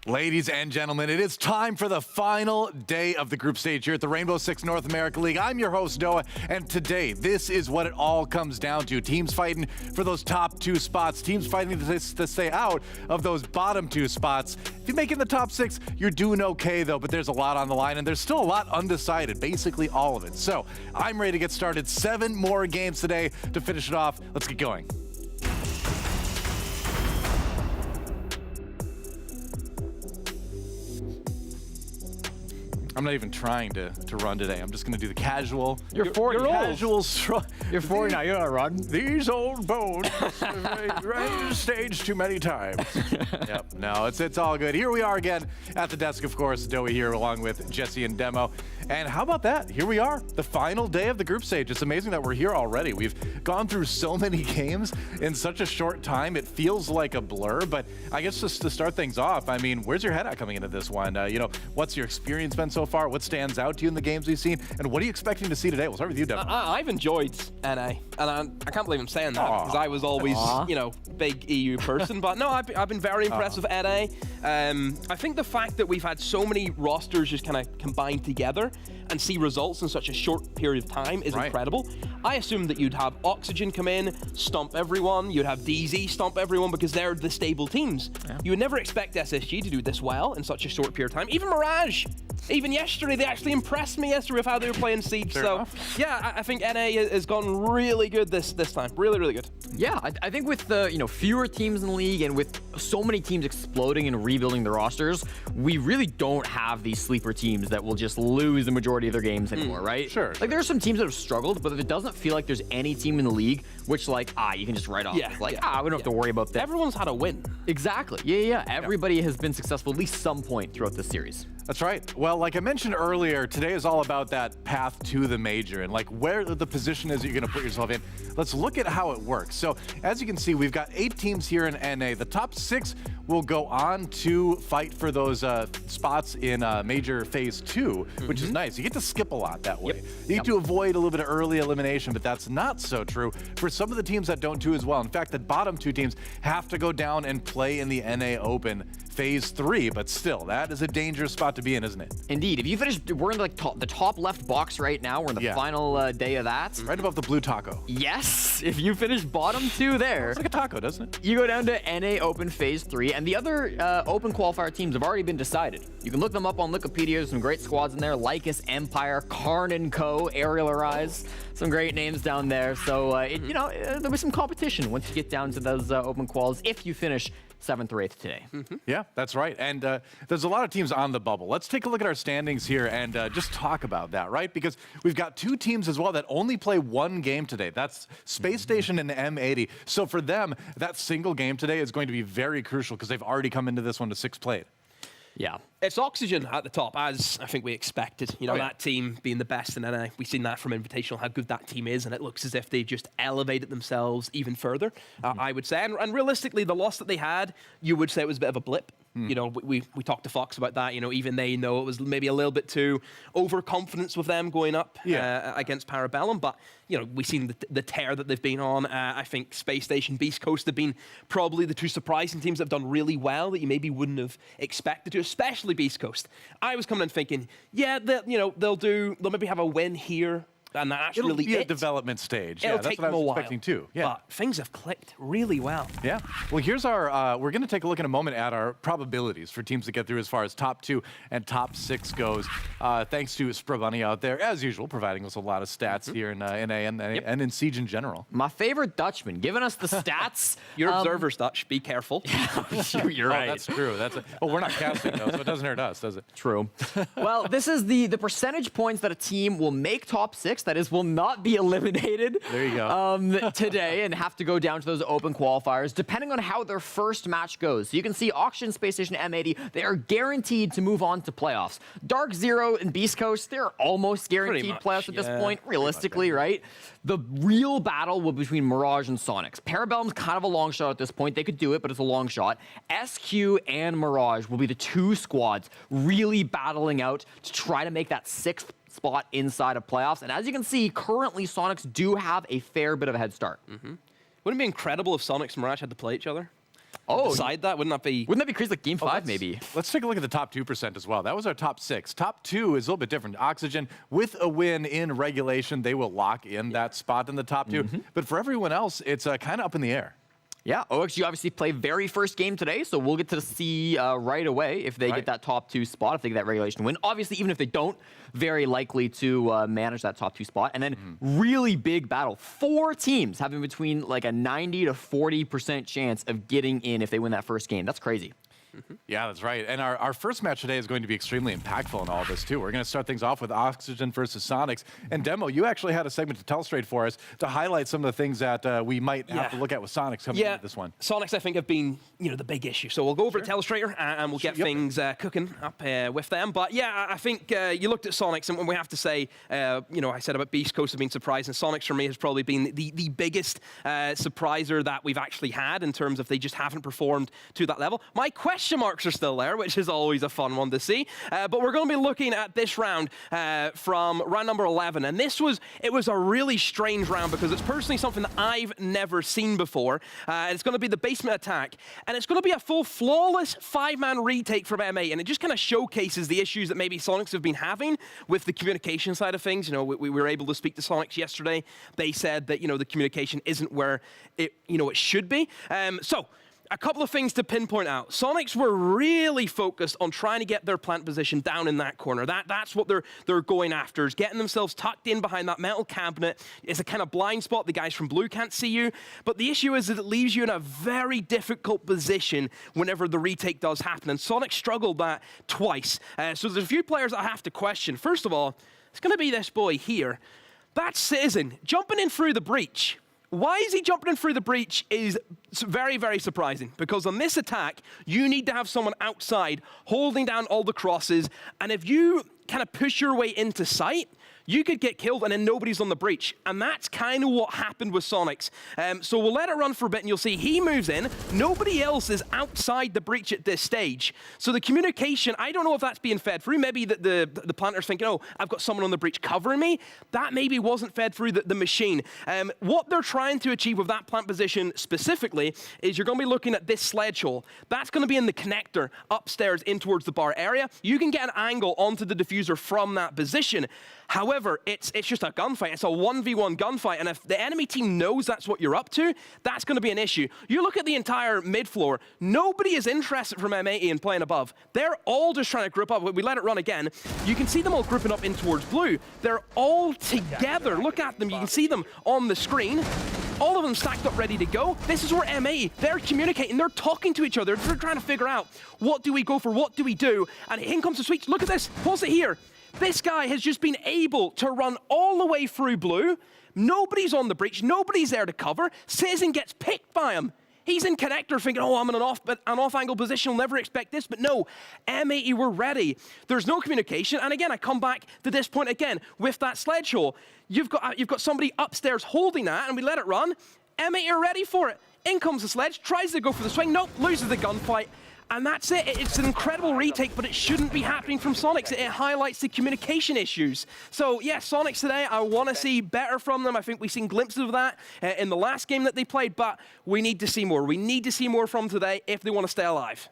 Ladies and gentlemen, it is time for the final day of the group stage here at the Rainbow Six North America League. I'm your host, Noah, and today, this is what it all comes down to. Teams fighting for those top 2 spots. Teams fighting to stay out of those bottom 2 spots. If you make it in the top 6, you're doing okay, though, but there's a lot on the line, and there's still a lot undecided, basically all of it. So, I'm ready to get started. 7 more games today to finish it off. Let's get going. I'm not even trying to run today. I'm just going to do the casual. You're 40. You're casual. You're 40 now. You don't run. These old bones ran the stage too many times. Yep. No, it's all good. Here we are again at the desk, of course. Doey here along with Jesse and Demo. And how about that? Here we are, the final day of the group stage. It's amazing that we're here already. We've gone through so many games in such a short time. It feels like a blur, but I guess just to start things off, I mean, where's your head at coming into this one? What's your experience been so far? What stands out to you in the games we've seen? And what are you expecting to see today? We'll start with you, Devin. I've enjoyed NA, and I can't believe I'm saying that because I was always, big EU person. But no, I've been very impressed with NA. I think the fact that we've had so many rosters just kind of combined together and see results in such a short period of time is incredible. I assumed that you'd have Oxygen come in, stomp everyone, you'd have DZ stomp everyone because they're the stable teams. Yeah. You would never expect SSG to do this well in such a short period of time. Even Mirage, even yesterday, they actually impressed me yesterday with how they were playing Siege. Yeah, I think NA has gone really good this time. Really, really good. Yeah, I think with the fewer teams in the league and with so many teams exploding and rebuilding their rosters, we really don't have these sleeper teams that will just lose the majority of their games anymore, right? Sure. Like there are some teams that have struggled, but it doesn't feel like there's any team in the league which you can just write off. Yeah, we don't have to worry about that. Everyone's had a win. Exactly. Yeah. Everybody has been successful at least some point throughout this series. That's right. Well, like I mentioned earlier, today is all about that path to the major and like where the position is that you're going to put yourself in. Let's look at how it works. So as you can see, we've got 8 teams here in NA. The top 6 will go on to fight for those spots in Major Phase 2, which is nice. You get to skip a lot that way. You get to avoid a little bit of early elimination, but that's not so true for some of the teams that don't do as well. In fact, the bottom 2 teams have to go down and play in the NA Open Phase 3, but still, that is a dangerous spot to be in, isn't it? Indeed. If you finish, we're in the top left box right now. We're in the final day of that. Right above the blue taco. Yes. If you finish bottom 2 there. It's like a taco, doesn't it? You go down to NA Open Phase 3, and the other Open qualifier teams have already been decided. You can look them up on Wikipedia. There's some great squads in there. Lycus, Empire, Karn & Co., Aerial Arise. Some great names down there. So, there'll be some competition once you get down to those Open quals if you finish 7th or 8th today. Yeah, that's right. And there's a lot of teams on the bubble. Let's take a look at our standings here and just talk about that, right? Because we've got 2 teams as well that only play 1 game today. That's Space Station and M80. So for them, that single game today is going to be very crucial because they've already come into this one to 6 played. Yeah. It's Oxygen at the top, as I think we expected. That team being the best in NA. We've seen that from Invitational, how good that team is, and it looks as if they just elevated themselves even further, I would say. And realistically, the loss that they had, you would say it was a bit of a blip. We talked to Fox about that. Even they know it was maybe a little bit too overconfidence with them going up against Parabellum. But we've seen the tear that they've been on. I think Space Station, Beastcoast have been probably the 2 surprising teams that have done really well that you maybe wouldn't have expected to, especially Beastcoast. I was coming in thinking, they'll maybe have a win here. And that's It'll really be a development stage. It'll that's take what I them was a while, expecting too. Yeah. But things have clicked really well. Yeah. Well, here's our, we're going to take a look in a moment at our probabilities for teams to get through as far as top 2 and top 6 goes. Thanks to Sprabunny out there, as usual, providing us a lot of stats here in NA and in Siege in general. My favorite Dutchman, giving us the stats. Your observers, Dutch, be careful. You're right. That's true. We're not casting though, so it doesn't hurt us, does it? True. Well, this is the percentage points that a team will make top 6, that is, will not be eliminated there you go. Today and have to go down to those open qualifiers, depending on how their first match goes. So you can see Oxygen, Space Station, M80, they are guaranteed to move on to playoffs. DarkZero and Beastcoast, they're almost guaranteed playoffs at this point, realistically, right? The real battle will be between Mirage and Soniqs. Parabellum's kind of a long shot at this point. They could do it, but it's a long shot. SQ and Mirage will be the 2 squads really battling out to try to make that 6th spot inside of playoffs. And as you can see, currently Soniqs do have a fair bit of a head start. Wouldn't it be incredible if Soniqs and Mirage had to play each other? decide that? Wouldn't that be crazy? Like game 5, maybe. Let's take a look at the top 2% as well. That was our top 6. Top 2 is a little bit different. Oxygen, with a win in regulation, they will lock in that spot in the top 2. But for everyone else, it's kind of up in the air. Yeah, OXG obviously play very first game today, so we'll get to see right away if they get that top 2 spot, if they get that regulation win. Obviously, even if they don't, very likely to manage that top 2 spot. And then really big battle. 4 teams having between like a 90 to 40% chance of getting in if they win that first game. That's crazy. Yeah, that's right. And our first match today is going to be extremely impactful in all of this, too. We're going to start things off with Oxygen versus Soniqs. And Demo, you actually had a segment to Telestrator for us to highlight some of the things that we might have to look at with Soniqs coming into this one. Soniqs, I think, have been the big issue. So we'll go over to Telestrator and we'll get things cooking up with them. But yeah, I think you looked at Soniqs, and we have to say, I said about Beastcoast have been surprising. Soniqs for me has probably been the biggest surpriser that we've actually had in terms of they just haven't performed to that level. My question marks are still there, which is always a fun one to see. But we're going to be looking at this round from round number 11. And it was a really strange round because it's personally something that I've never seen before. It's going to be the basement attack. And it's going to be a full flawless 5-man retake from MA. And it just kind of showcases the issues that maybe Soniqs have been having with the communication side of things. We were able to speak to Soniqs yesterday. They said that, the communication isn't where it should be. So a couple of things to pinpoint out. Soniqs were really focused on trying to get their plant position down in that corner. That's what they're going after, is getting themselves tucked in behind that metal cabinet. It's a kind of blind spot. The guys from blue can't see you. But the issue is that it leaves you in a very difficult position whenever the retake does happen. And Soniqs struggled that twice. So there's a few players I have to question. First of all, it's going to be this boy here. That Citizen jumping in through the breach. Why is he jumping in through the breach is very, very surprising, because on this attack, you need to have someone outside holding down all the crosses, and if you kind of push your way into sight, you could get killed and then nobody's on the breach. And that's kind of what happened with Soniqs. So we'll let it run for a bit and you'll see he moves in. Nobody else is outside the breach at this stage. So the communication, I don't know if that's being fed through. Maybe the planter's thinking, oh, I've got someone on the breach covering me. That maybe wasn't fed through the machine. What they're trying to achieve with that plant position specifically is you're going to be looking at this sledge hole. That's going to be in the connector upstairs in towards the bar area. You can get an angle onto the diffuser from that position. However, it's just a gunfight. It's a 1v1 gunfight, and if the enemy team knows that's what you're up to, that's going to be an issue. You look at the entire mid floor, nobody is interested from M80 in playing above. They're all just trying to group up. We let it run again. You can see them all grouping up in towards blue. They're all together. Look at them. You can see them on the screen. All of them stacked up, ready to go. This is where M80, they're communicating, they're talking to each other. They're trying to figure out, what do we go for, what do we do? And in comes the switch. Look at this. Pause it here. This guy has just been able to run all the way through blue. Nobody's on the breach. Nobody's there to cover. Citizen gets picked by him. He's in connector thinking, oh, I'm in an off-angle position. I'll never expect this. But no, M80 were ready. There's no communication. And again, I come back to this point again with that sledge hole. You've got somebody upstairs holding that, and we let it run. M80 are ready for it. In comes the sledge, tries to go for the swing. Nope, loses the gunfight. And that's it. It's an incredible retake, but it shouldn't be happening from Soniqs. It highlights the communication issues. So, yeah, Soniqs today, I want to see better from them. I think we've seen glimpses of that in the last game that they played, but we need to see more. We need to see more from today if they want to stay alive.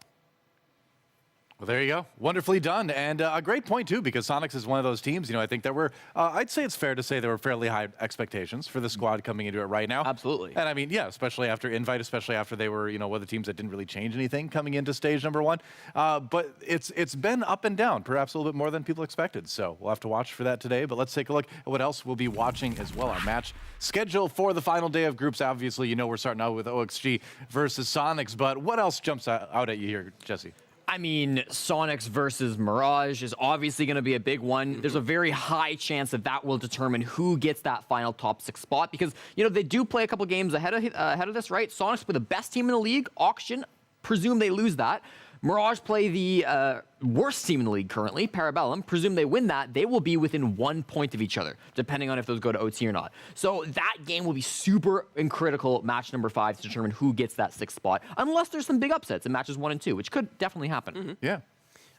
Well, there you go. Wonderfully done. And a great point, too, because Soniqs is one of those teams, I think that were, I'd say it's fair to say there were fairly high expectations for the squad coming into it right now. Absolutely. And I mean, yeah, especially after Invite, especially after they were, one of the teams that didn't really change anything coming into stage number 1. But it's been up and down, perhaps a little bit more than people expected. So we'll have to watch for that today. But let's take a look at what else we'll be watching as well. Our match schedule for the final day of groups. Obviously, we're starting out with OXG versus Soniqs. But what else jumps out at you here, Jesse? I mean, Soniqs versus Mirage is obviously going to be a big one. There's a very high chance that will determine who gets that final top 6 spot because, they do play a couple games ahead of this, right? Soniqs play the best team in the league. Auction, presume they lose that. Mirage play the worst team in the league currently, Parabellum. Presume they win that, they will be within 1 point of each other, depending on if those go to OT or not. So that game will be super critical, match number 5, to determine who gets that 6th spot, unless there's some big upsets in matches 1 and 2, which could definitely happen. Mm-hmm. Yeah.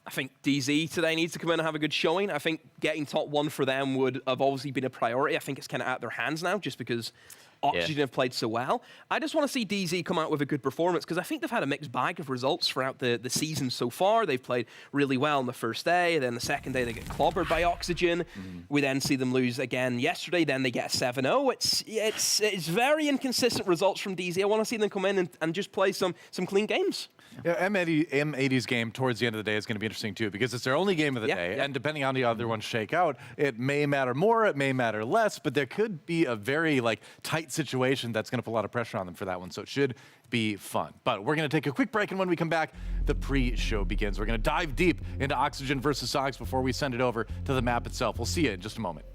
I think DZ today needs to come in and have a good showing. I think getting top 1 for them would have obviously been a priority. I think it's kind of out of their hands now, just because Oxygen have played so well. I just want to see DZ come out with a good performance because I think they've had a mixed bag of results throughout the season so far. They've played really well on the first day, then the second day they get clobbered by Oxygen. We then see them lose again yesterday, then they get a 7-0. It's very inconsistent results from DZ. I want to see them come in and just play some clean games. Yeah, M80's game towards the end of the day is going to be interesting too because it's their only game of the day, and depending on how the other ones shake out, it may matter more, it may matter less, but there could be a very tight situation that's going to put a lot of pressure on them for that one, so it should be fun. But we're going to take a quick break, and when we come back, the pre-show begins. We're going to dive deep into Oxygen versus Soniqs before we send it over to the map itself. We'll see you in just a moment.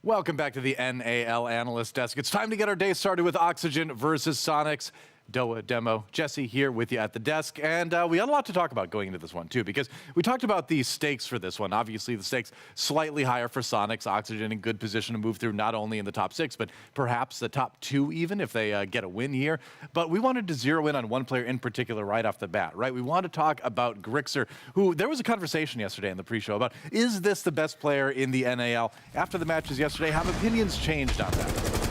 Welcome back to the NAL Analyst Desk. It's time to get our day started with Oxygen versus Soniqs. Doa Demo, Jesse here with you at the desk, and we had a lot to talk about going into this one too, because we talked about the stakes for this one. Obviously, the stakes slightly higher for Soniqs. Oxygen in good position to move through not only in the top 6, but perhaps the top 2 even if they get a win here. But we wanted to zero in on one player in particular right off the bat, right? We want to talk about Grixer, who there was a conversation yesterday in the pre-show about, is this the best player in the NAL? After the matches yesterday, have opinions changed on that?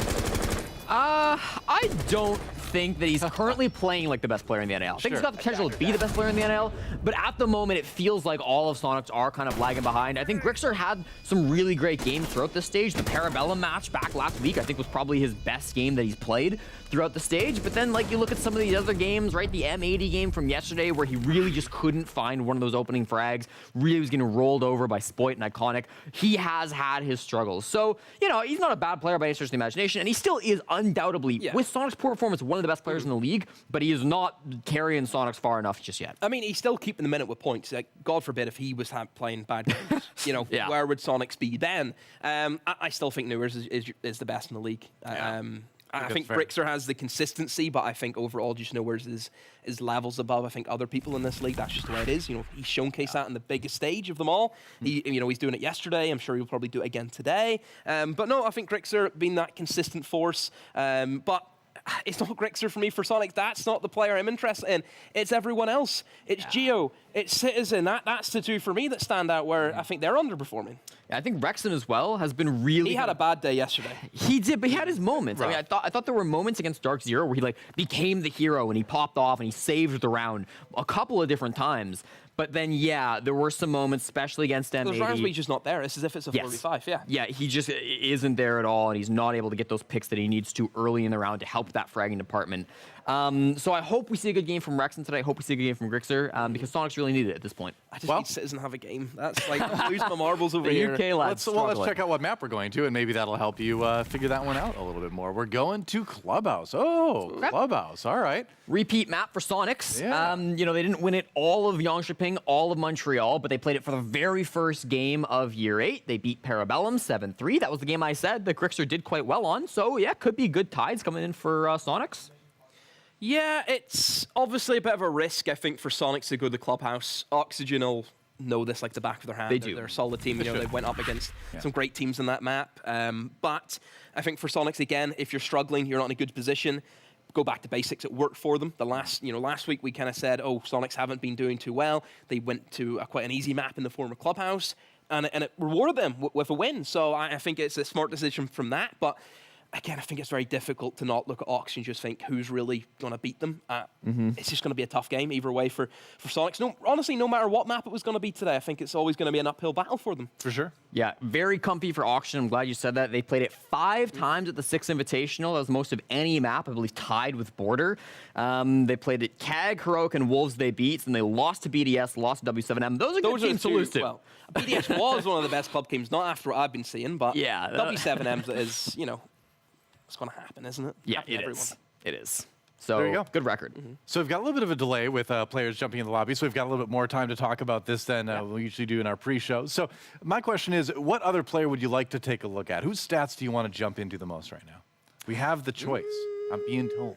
I don't think that he's currently playing like the best player in the NAL. I think he's got the potential to be the best player in the NAL, but at the moment it feels like all of Soniqs are kind of lagging behind. I think Grixer had some really great games throughout this stage. The Parabellum match back last week, I think, was probably his best game that he's played throughout the stage. But then, you look at some of these other games, right? The M80 game from yesterday where he really just couldn't find one of those opening frags, really was getting rolled over by Spoit and Iconic. He has had his struggles. So, he's not a bad player by any stretch of the imagination, and he still is undoubtedly, with Soniqs' poor performance, one of the best players in the league, but he is not carrying Soniqs far enough just yet. I mean, he's still keeping the minute with points. God forbid if he was playing bad games, where would Soniqs be then? I still think Newers is the best in the league. I think Grixer has the consistency, but I think overall just Newers is levels above, I think, other people in this league. That's just the way it is. He's showcased that in the biggest stage of them all. He's doing it yesterday. I'm sure he'll probably do it again today. But no, I think Grixer being that consistent force. But it's not Grixer for me for Soniqs. That's not the player I'm interested in. It's everyone else. It's Geo. It's Citizen. That's the two for me that stand out where I think they're underperforming. Yeah, I think Rexon as well has been really... He had a bad day yesterday. He did, but he had his moments. Right. I mean, I thought there were moments against DarkZero where he became the hero and he popped off and he saved the round a couple of different times. But then, there were some moments, especially against M80. Those rounds where he's just not there. It's as if it's a 45, Yeah, he just isn't there at all, and he's not able to get those picks that he needs to early in the round to help that fragging department. So I hope we see a good game from Rexon today. I hope we see a good game from Grixer, because Soniqs really need it at this point. I just need Citizen to have a game. That's lose my marbles over here. UK lads. Let's check out what map we're going to, and maybe that'll help you figure that one out a little bit more. We're going to Clubhouse. Oh, Clubhouse. All right. Repeat map for Soniqs. Yeah. They didn't win it all of Yangshiping, all of Montreal, but they played it for the very first game of Year 8. They beat Parabellum 7-3. That was the game I said that Grixer did quite well on. So, could be good tides coming in for Soniqs. Yeah, it's obviously a bit of a risk, I think, for Soniqs to go to the Clubhouse. Oxygen will know this like the back of their hand. They do. They're a solid team. They went up against some great teams in that map. But I think for Soniqs, again, if you're struggling, you're not in a good position, go back to basics. It worked for them. Last week we kind of said, Soniqs haven't been doing too well. They went to quite an easy map in the form of Clubhouse, and it rewarded them with a win. So I think it's a smart decision from that. But again, I think it's very difficult to not look at Oxygen and just think who's really going to beat them. It's just going to be a tough game either way for Soniqs. Honestly, no matter what map it was going to be today, I think it's always going to be an uphill battle for them. For sure. Yeah, very comfy for Oxygen. I'm glad you said that. They played it 5 times at the 6th Invitational. That was most of any map, I believe, tied with Border. They played it CAG, Heroic, and Wolves they beat, and they lost to BDS, lost to W7M. Those are good teams to lose to. Well, BDS was one of the best club teams, not after what I've been seeing, but W7M is, it's going to happen, isn't it? Yeah, it is. It is. So There you go. good record. So we've got a little bit of a delay with players jumping in the lobby, so we've got a little bit more time to talk about this than we usually do in our pre-show. So my question is, what other player would you like to take a look at? Whose stats do you want to jump into the most right now? We have the choice. I'm being told.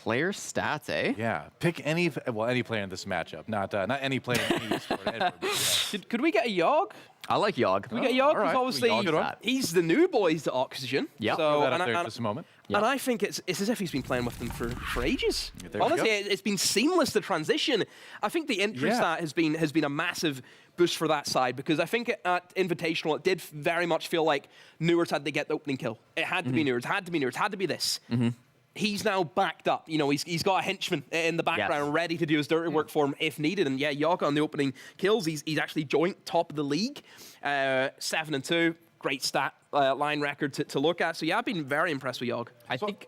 Player stats, eh? Yeah, pick any player in this matchup, not any player in any sport. Edward, but, Could we get a Yogg? I like Yogg. We get Yogg all right. because obviously Yogg he's the new boys to Oxygen. Yep. Throw So that up there in just a moment. And I think it's as if he's been playing with them for ages. There you Honestly, go. it's been seamless, the transition. I think the entry stat has been a massive boost for that side, because I think at Invitational, it did very much feel like Newers had to get the opening kill. It had to be Newers, had to be Newers, had to be this. He's now backed up. You know, he's got a henchman in the background ready to do his dirty work for him if needed. And yeah, Yogg on the opening kills, he's actually joint top of the league, 7-2. Great stat line record to look at. So yeah, I've been very impressed with Yogg. I think.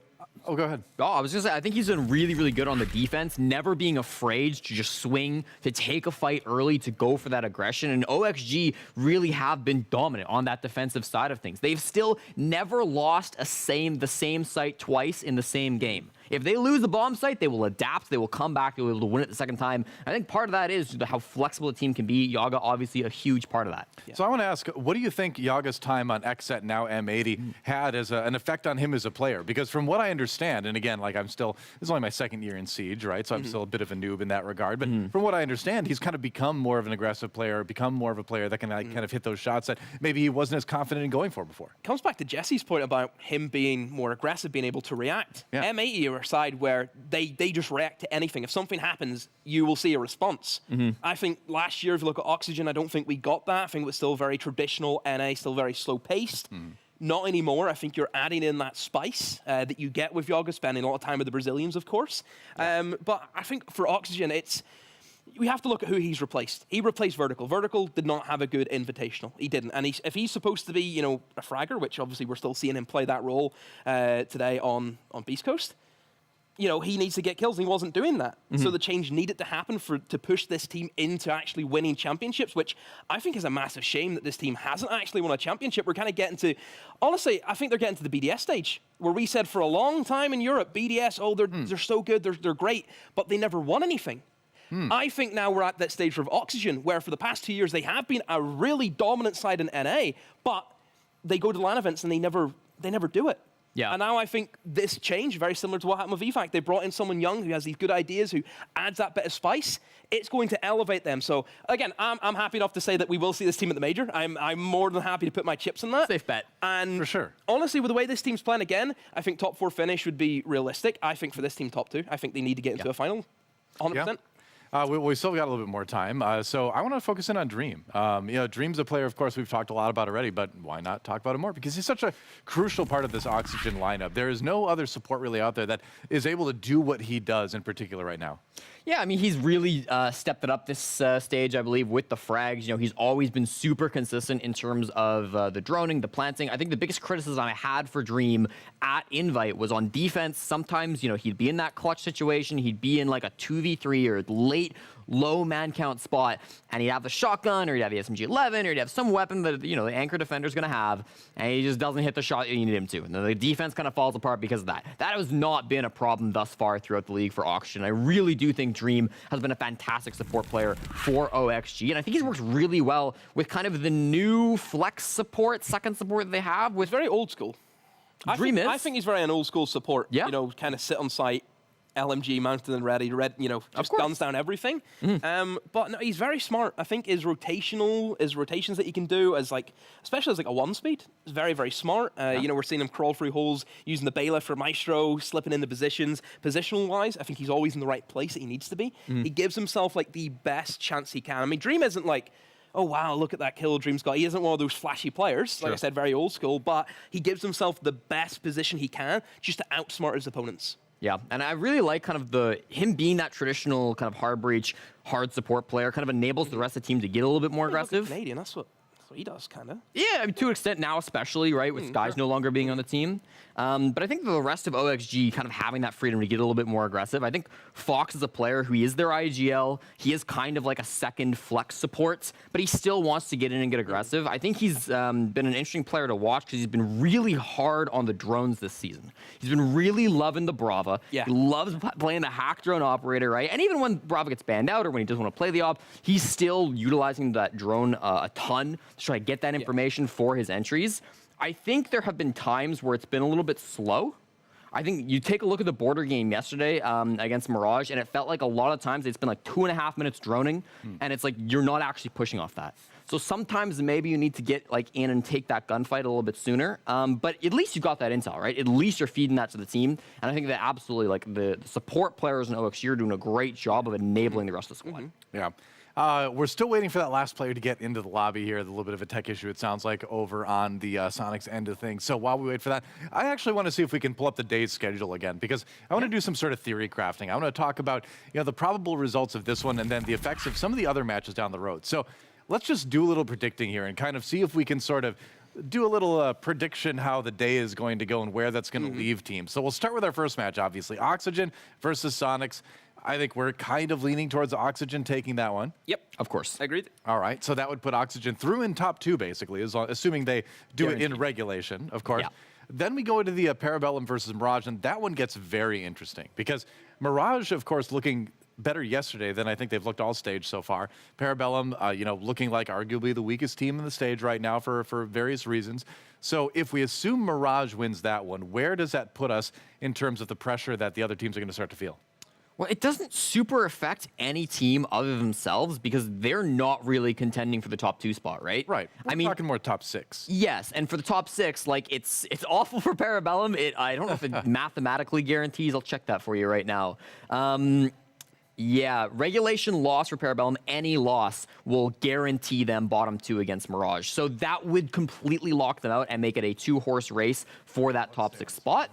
Oh, go ahead. Oh, I was gonna say, I think he's been really, really good on the defense, never being afraid to just swing, to take a fight early, to go for that aggression. And OXG really have been dominant on that defensive side of things. They've still never lost the same site twice in the same game. If they lose the bomb site, they will adapt, they will come back, they will be able to win it the second time. I think part of that is how flexible the team can be. Yaga, obviously, a huge part of that. So I want to ask, what do you think Yaga's time on XSET, now M80, had as an effect on him as a player? Because from what I understand, and again, like this is only my second year in Siege, right? So I'm still a bit of a noob in that regard. But from what I understand, he's kind of become more of an aggressive player, become more of a player that can kind of hit those shots that maybe he wasn't as confident in going for before. Comes back to Jesse's point about him being more aggressive, being able to react. Yeah. M80 are a side where they just react to anything. If something happens, you will see a response. I think last year, if you look at Oxygen, I don't think we got that. I think it was still very traditional NA, still very slow-paced. Not anymore. I think you're adding in that spice that you get with Yaga, spending a lot of time with the Brazilians, of course. But I think for Oxygen, we have to look at who he's replaced. He replaced Vertical. Vertical did not have a good invitational. He didn't. And if he's supposed to be, a fragger, which obviously we're still seeing him play that role today on Beastcoast, he needs to get kills, and he wasn't doing that. So the change needed to happen to push this team into actually winning championships, which I think is a massive shame that this team hasn't actually won a championship. We're kind of getting to, honestly, I think they're getting to the BDS stage, where we said for a long time in Europe, BDS, they're so good, they're great, but they never won anything. I think now we're at that stage of Oxygen, where for the past 2 years, they have been a really dominant side in NA, but they go to LAN events and they never do it. Yeah. And now I think this change, very similar to what happened with VFAC. They brought in someone young who has these good ideas, who adds that bit of spice. It's going to elevate them. So again, I'm happy enough to say that we will see this team at the major. I'm more than happy to put my chips on that. Safe bet. And For sure. honestly, with the way this team's playing again, I think top 4 finish would be realistic. I think for this team, top 2. I think they need to get into a final, 100%. Yeah. We still got a little bit more time, so I want to focus in on Dream. Dream's a player, of course, we've talked a lot about already, but why not talk about him more? Because he's such a crucial part of this Oxygen lineup. There is no other support really out there that is able to do what he does in particular right now. Yeah, I mean, he's really stepped it up this stage, I believe, with the frags. He's always been super consistent in terms of the droning, the planting. I think the biggest criticism I had for Dream at Invite was on defense. Sometimes, he'd be in that clutch situation. He'd be in like a 2v3 or late low man count spot, and he'd have the shotgun, or he'd have the SMG-11, or he'd have some weapon that, the anchor defender's going to have, and he just doesn't hit the shot you need him to. And the defense kind of falls apart because of that. That has not been a problem thus far throughout the league for Oxygen. I really do think Dream has been a fantastic support player for OXG, and I think he's worked really well with kind of the new flex support, second support that they have. With Very old school. I think he's very an old school support. Yeah. Kind of sit on site, LMG mounted and ready, just guns down everything. But no, he's very smart. I think his rotations that he can do especially as a 1-speed, is very, very smart. We're seeing him crawl through holes using the bailiff for Maestro, slipping into positions. Positional wise, I think he's always in the right place that he needs to be. He gives himself the best chance he can. I mean, Dream isn't oh, wow, look at that kill Dream's got. He isn't one of those flashy players, like I said, very old school, but he gives himself the best position he can just to outsmart his opponents. Yeah, and I really like kind of him being that traditional kind of hard breach, hard support player, kind of enables the rest of the team to get a little bit more aggressive. Canadian, that's what. He does, kind of. Yeah, I mean, to an extent now, especially, right, with Skies no longer being on the team. But I think the rest of OXG kind of having that freedom to get a little bit more aggressive. I think Fox is a player who is their IGL. He is kind of like a second flex support, but he still wants to get in and get aggressive. I think he's been an interesting player to watch because he's been really hard on the drones this season. He's been really loving the Brava. Yeah. He loves playing the hack drone operator, right? And even when Brava gets banned out or when he doesn't want to play the op, he's still utilizing that drone a ton to try to get that information for his entries. I think there have been times where it's been a little bit slow. I think you take a look at the border game yesterday against Mirage, and it felt like a lot of times it's been like 2.5 minutes droning, and it's like you're not actually pushing off that. So sometimes maybe you need to get like in and take that gunfight a little bit sooner. But at least you got that intel, right? At least you're feeding that to the team. And I think that absolutely, like the support players in OXG are doing a great job of enabling the rest of the squad. Yeah. We're still waiting for that last player to get into the lobby here. A little bit of a tech issue, it sounds like, over on the Soniqs end of things. So while we wait for that, I actually want to see if we can pull up the day's schedule again, because I want to do some sort of theory crafting. I want to talk about the probable results of this one and then the effects of some of the other matches down the road. So let's just do a little predicting here and kind of see if we can sort of do a little prediction how the day is going to go and where that's going to leave teams. So we'll start with our first match, obviously. Oxygen versus Soniqs. I think we're kind of leaning towards Oxygen taking that one. Yep. Of course. Agreed. All right, so that would put Oxygen through in top 2, basically, assuming they do it in regulation, of course. Yeah. Then we go into the Parabellum versus Mirage, and that one gets very interesting because Mirage, of course, looking better yesterday than I think they've looked all stage so far. Parabellum, looking like arguably the weakest team in the stage right now for various reasons. So if we assume Mirage wins that one, where does that put us in terms of the pressure that the other teams are going to start to feel? Well, it doesn't super affect any team other than themselves because they're not really contending for the top 2 spot, right? Right. We're talking more top 6. Yes, and for the top 6, like it's awful for Parabellum. I don't know if it mathematically guarantees. I'll check that for you right now. Yeah, regulation loss for Parabellum, any loss will guarantee them bottom 2 against Mirage. So that would completely lock them out and make it a 2-horse race for that top 6 spot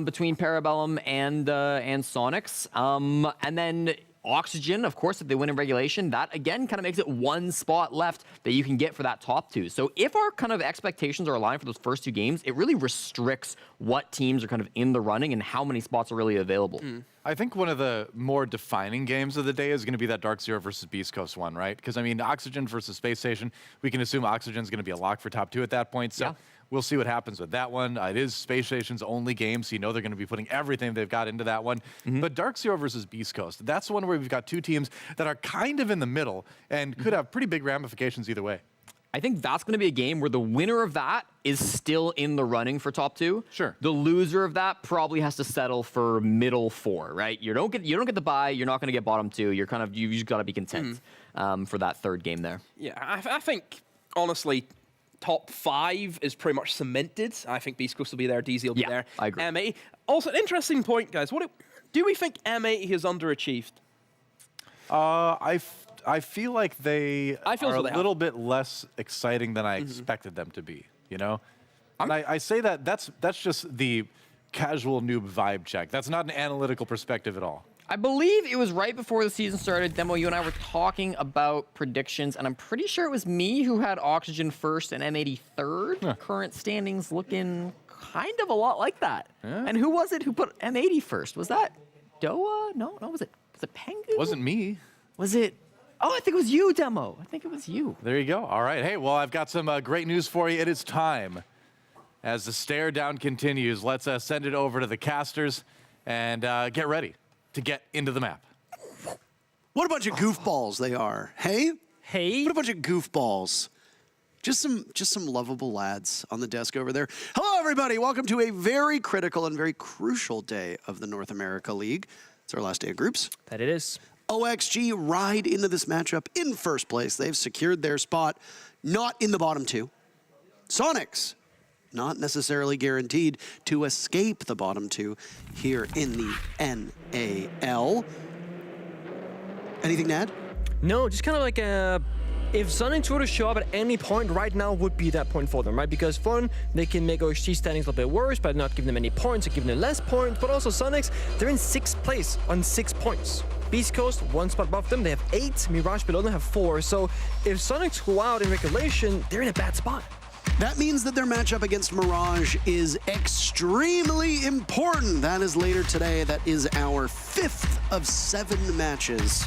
between Parabellum and Soniqs. And then Oxygen, of course, if they win in regulation, that again kind of makes it 1 spot left that you can get for that top 2. So if our kind of expectations are aligned for those first 2 games, it really restricts what teams are kind of in the running and how many spots are really available. I think one of the more defining games of the day is going to be that DarkZero versus Beastcoast one, right? Because, I mean, Oxygen versus Space Station, we can assume Oxygen's going to be a lock for top 2 at that point. So we'll see what happens with that one. It is Space Station's only game, so they're going to be putting everything they've got into that one. But DarkZero versus Beastcoast, that's the one where we've got 2 teams that are kind of in the middle and could have pretty big ramifications either way. I think that's going to be a game where the winner of that is still in the running for top 2. Sure. The loser of that probably has to settle for middle 4, right? You don't get the bye. You're not going to get bottom 2. You've just got to be content for that 3rd game there. Yeah, I think honestly, top 5 is pretty much cemented. I think Beastcoast will be there. DZ will be there. I agree. M80. Also, an interesting point, guys. Do we think M80 has underachieved? I feel like they are a little bit less exciting than I expected them to be, And I say that's just the casual noob vibe check. That's not an analytical perspective at all. I believe it was right before the season started. Demo, you and I were talking about predictions, and I'm pretty sure it was me who had Oxygen first and M80 third. Current standings looking kind of a lot like that. And who was it who put M80 first? Was that Doa? No, was it Pengu? Wasn't me. Was it? Oh, I think it was you, Demo. I think it was you. There you go. All right. Hey, well, I've got some great news for you. It is time. As the stare down continues, let's send it over to the casters and get ready to get into the map. What a bunch of goofballs they are. Hey? Hey? What a bunch of goofballs. Just some lovable lads on the desk over there. Hello, everybody. Welcome to a very critical and very crucial day of the North America League. It's our last day of groups. That it is. OXG ride into this matchup in first place. They've secured their spot, not in the bottom 2. Soniqs, not necessarily guaranteed to escape the bottom 2 here in the NAL. Anything to add? No, just kind of like if Soniqs were to show up at any point right now would be that point for them, right? Because for them, they can make OXG standings a little bit worse by not giving them any points or giving them less points. But also Soniqs, they're in 6th place on 6 points. Beastcoast, 1 spot above them, they have 8. Mirage below them have 4. So if Soniqs go out in regulation, they're in a bad spot. That means that their matchup against Mirage is extremely important. That is later today. That is our 5th of 7 matches.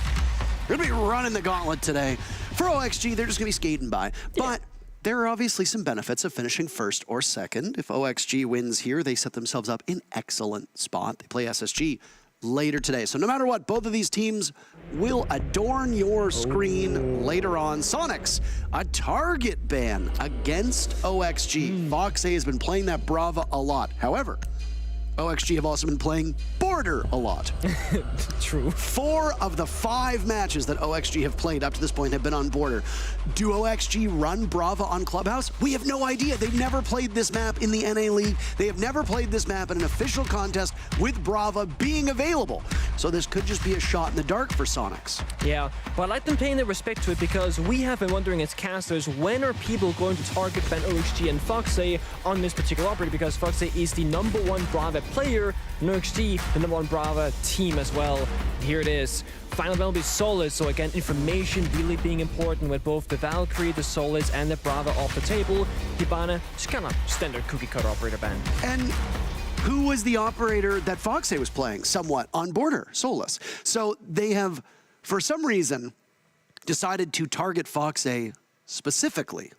We're gonna be running the gauntlet today. For OXG, they're just gonna be skating by. But there are obviously some benefits of finishing first or second. If OXG wins here, they set themselves up in excellent spot. They play SSG later today. So no matter what, both of these teams will adorn your screen later on. Soniqs, a target ban against OXG. Foxay has been playing that Brava a lot. However, OXG have also been playing Border a lot. True. 4 of the 5 matches that OXG have played up to this point have been on Border. Do OXG run Brava on Clubhouse? We have no idea. They've never played this map in the NA League. They have never played this map in an official contest with Brava being available. So this could just be a shot in the dark for Soniqs. Yeah, but I like them paying their respect to it because we have been wondering as casters, when are people going to target ban OXG and Foxay on this particular operator, because Foxay is the #1 Brava player, and OXG the #1 Brava team as well. Here it is. Final battle will be Solid, so again, information really being important with both the Valkyrie, the Solids, and the Brava off the table. Hibana, just kind of standard cookie cutter operator ban. And who was the operator that Foxay was playing somewhat on Border? Solus. So they have, for some reason, decided to target Foxay specifically,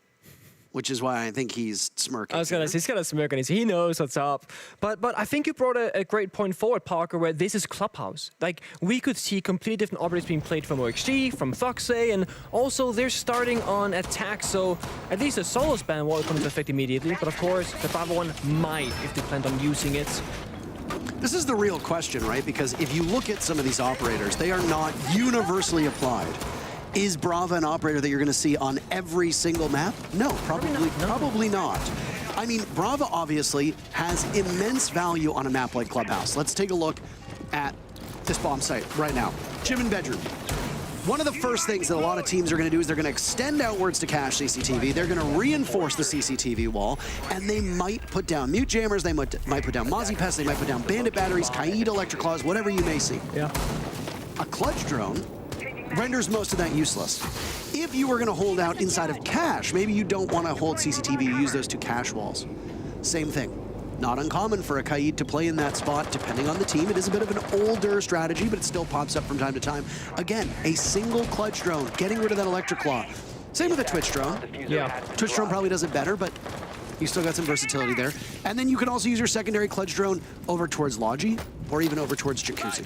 which is why I think he's smirking. I was gonna say, he's got a smirk on his, he knows what's up. But I think you brought a great point forward, Parker, where this is Clubhouse. Like, we could see completely different operators being played from OXG, from Foxay, and also they're starting on attack, so at least the Solos ban won't come into effect immediately, but of course, the Brava one might if they planned on using it. This is the real question, right? Because if you look at some of these operators, they are not universally applied. Is Brava an operator that you're going to see on every single map? No, probably not. I mean, Brava obviously has immense value on a map like Clubhouse. Let's take a look at this bomb site right now. Gym and bedroom. One of the first things that a lot of teams are going to do is they're going to extend outwards to cache CCTV. They're going to reinforce the CCTV wall, and they might put down mute jammers, they might put down Mozzie Pests, they might put down bandit batteries, Kaid electric claws, whatever you may see. Yeah. A clutch drone renders most of that useless. If you were going to hold out inside of cache, maybe you don't want to hold CCTV, you use those 2 cache walls. Same thing. Not uncommon for a Kaid to play in that spot, depending on the team. It is a bit of an older strategy, but it still pops up from time to time. Again, a single clutch drone, getting rid of that electric claw. Same with a Twitch drone. Yeah. Twitch drone probably does it better, but you still got some versatility there. And then you can also use your secondary clutch drone over towards Logi, or even over towards Jacuzzi.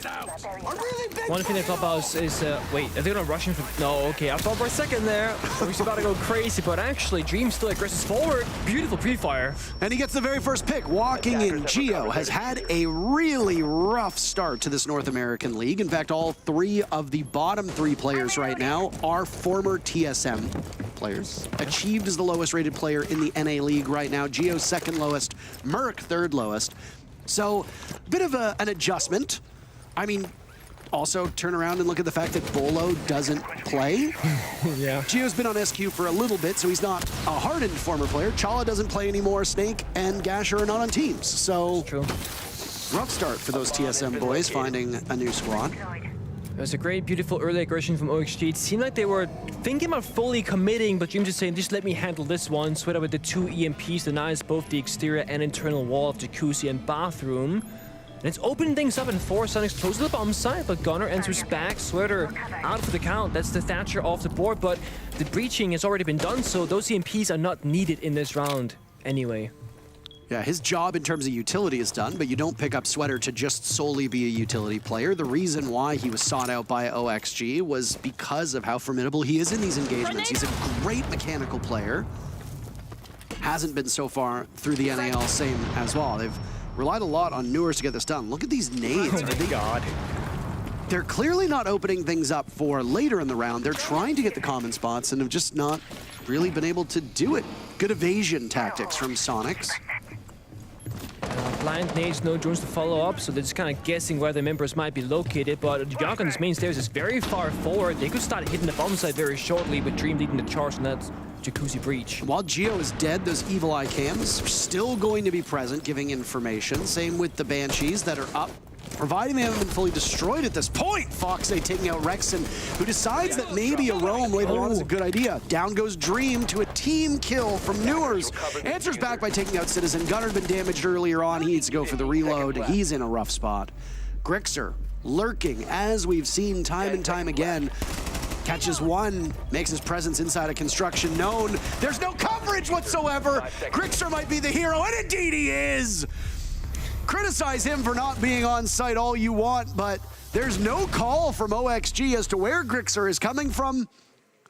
One thing that Clubhouse is, wait, are they gonna rush him from, no, okay, I thought for a second there, he's about to go crazy, but actually, Dream still aggresses forward. Beautiful pre-fire. And he gets the very first pick, walking in. Geo has had a really rough start to this North American League. In fact, all 3 of the bottom 3 players right now are former TSM players. Achieved is the lowest rated player in the NA League right now. Geo's 2nd lowest, Merc 3rd lowest. So, a bit of an adjustment. I mean, also turn around and look at the fact that Bolo doesn't play. Yeah. Geo's been on SQ for a little bit, so he's not a hardened former player. Chala doesn't play anymore. Snake and Gasher are not on teams. So, True. rough start for those TSM boys finding a new squad. It was a great, beautiful early aggression from OXG. It seemed like they were thinking about fully committing, but Dream just saying, just let me handle this one. Sweat out with the 2 EMPs, denies both the exterior and internal wall of Jacuzzi and bathroom. And it's opening things up and force Soniqs close to the bomb site, but Gunner enters back. Sweater out for the count. That's the Thatcher off the board, but the breaching has already been done, so those EMPs are not needed in this round anyway. Yeah, his job in terms of utility is done, but you don't pick up Sweater to just solely be a utility player. The reason why he was sought out by OXG was because of how formidable he is in these engagements. He's a great mechanical player. Hasn't been so far through the NAL, same as well. They've relied a lot on Newers to get this done. Look at these nades. Oh my God. They're clearly not opening things up for later in the round. They're trying to get the common spots and have just not really been able to do it. Good evasion tactics from Soniqs. Blind nades, no drones to follow up, so they're just kind of guessing where the members might be located, but Yakon's main stairs is very far forward. They could start hitting the bomb site very shortly, with Dream leading the charge, and that's Jacuzzi breach. While Geo is dead, those Evil Eye cams are still going to be present, giving information. Same with the Banshees that are up providing they haven't been fully destroyed at this point. Foxay taking out Rexen, who decides that maybe a roam later on is a good idea. Down goes Dream to a team kill from Newers. Answers back by taking out Citizen. Gunner had been damaged earlier on. He needs to go for the reload. He's in a rough spot. Grixer lurking, as we've seen time and time again. Catches one, makes his presence inside a construction known. There's no coverage whatsoever. Grixer might be the hero, and indeed he is. Criticize him for not being on site all you want, but there's no call from OXG as to where Grixer is coming from,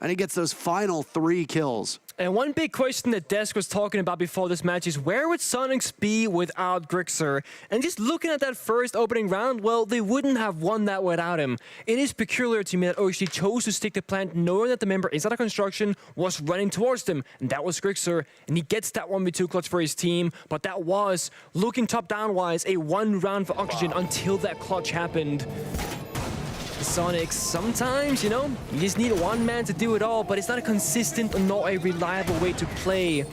and he gets those final 3 kills. And one big question that Desk was talking about before this match is where would Soniqs be without Grixer? And just looking at that first opening round, well, they wouldn't have won that without him. It is peculiar to me that OXG chose to stick to plant knowing that the member inside of construction was running towards them. And that was Grixer. And he gets that 1v2 clutch for his team. But that was, looking top-down-wise, a 1 round for Oxygen until that clutch happened. Soniqs, sometimes, you know, you just need one man to do it all, but it's not a consistent or not a reliable way to play.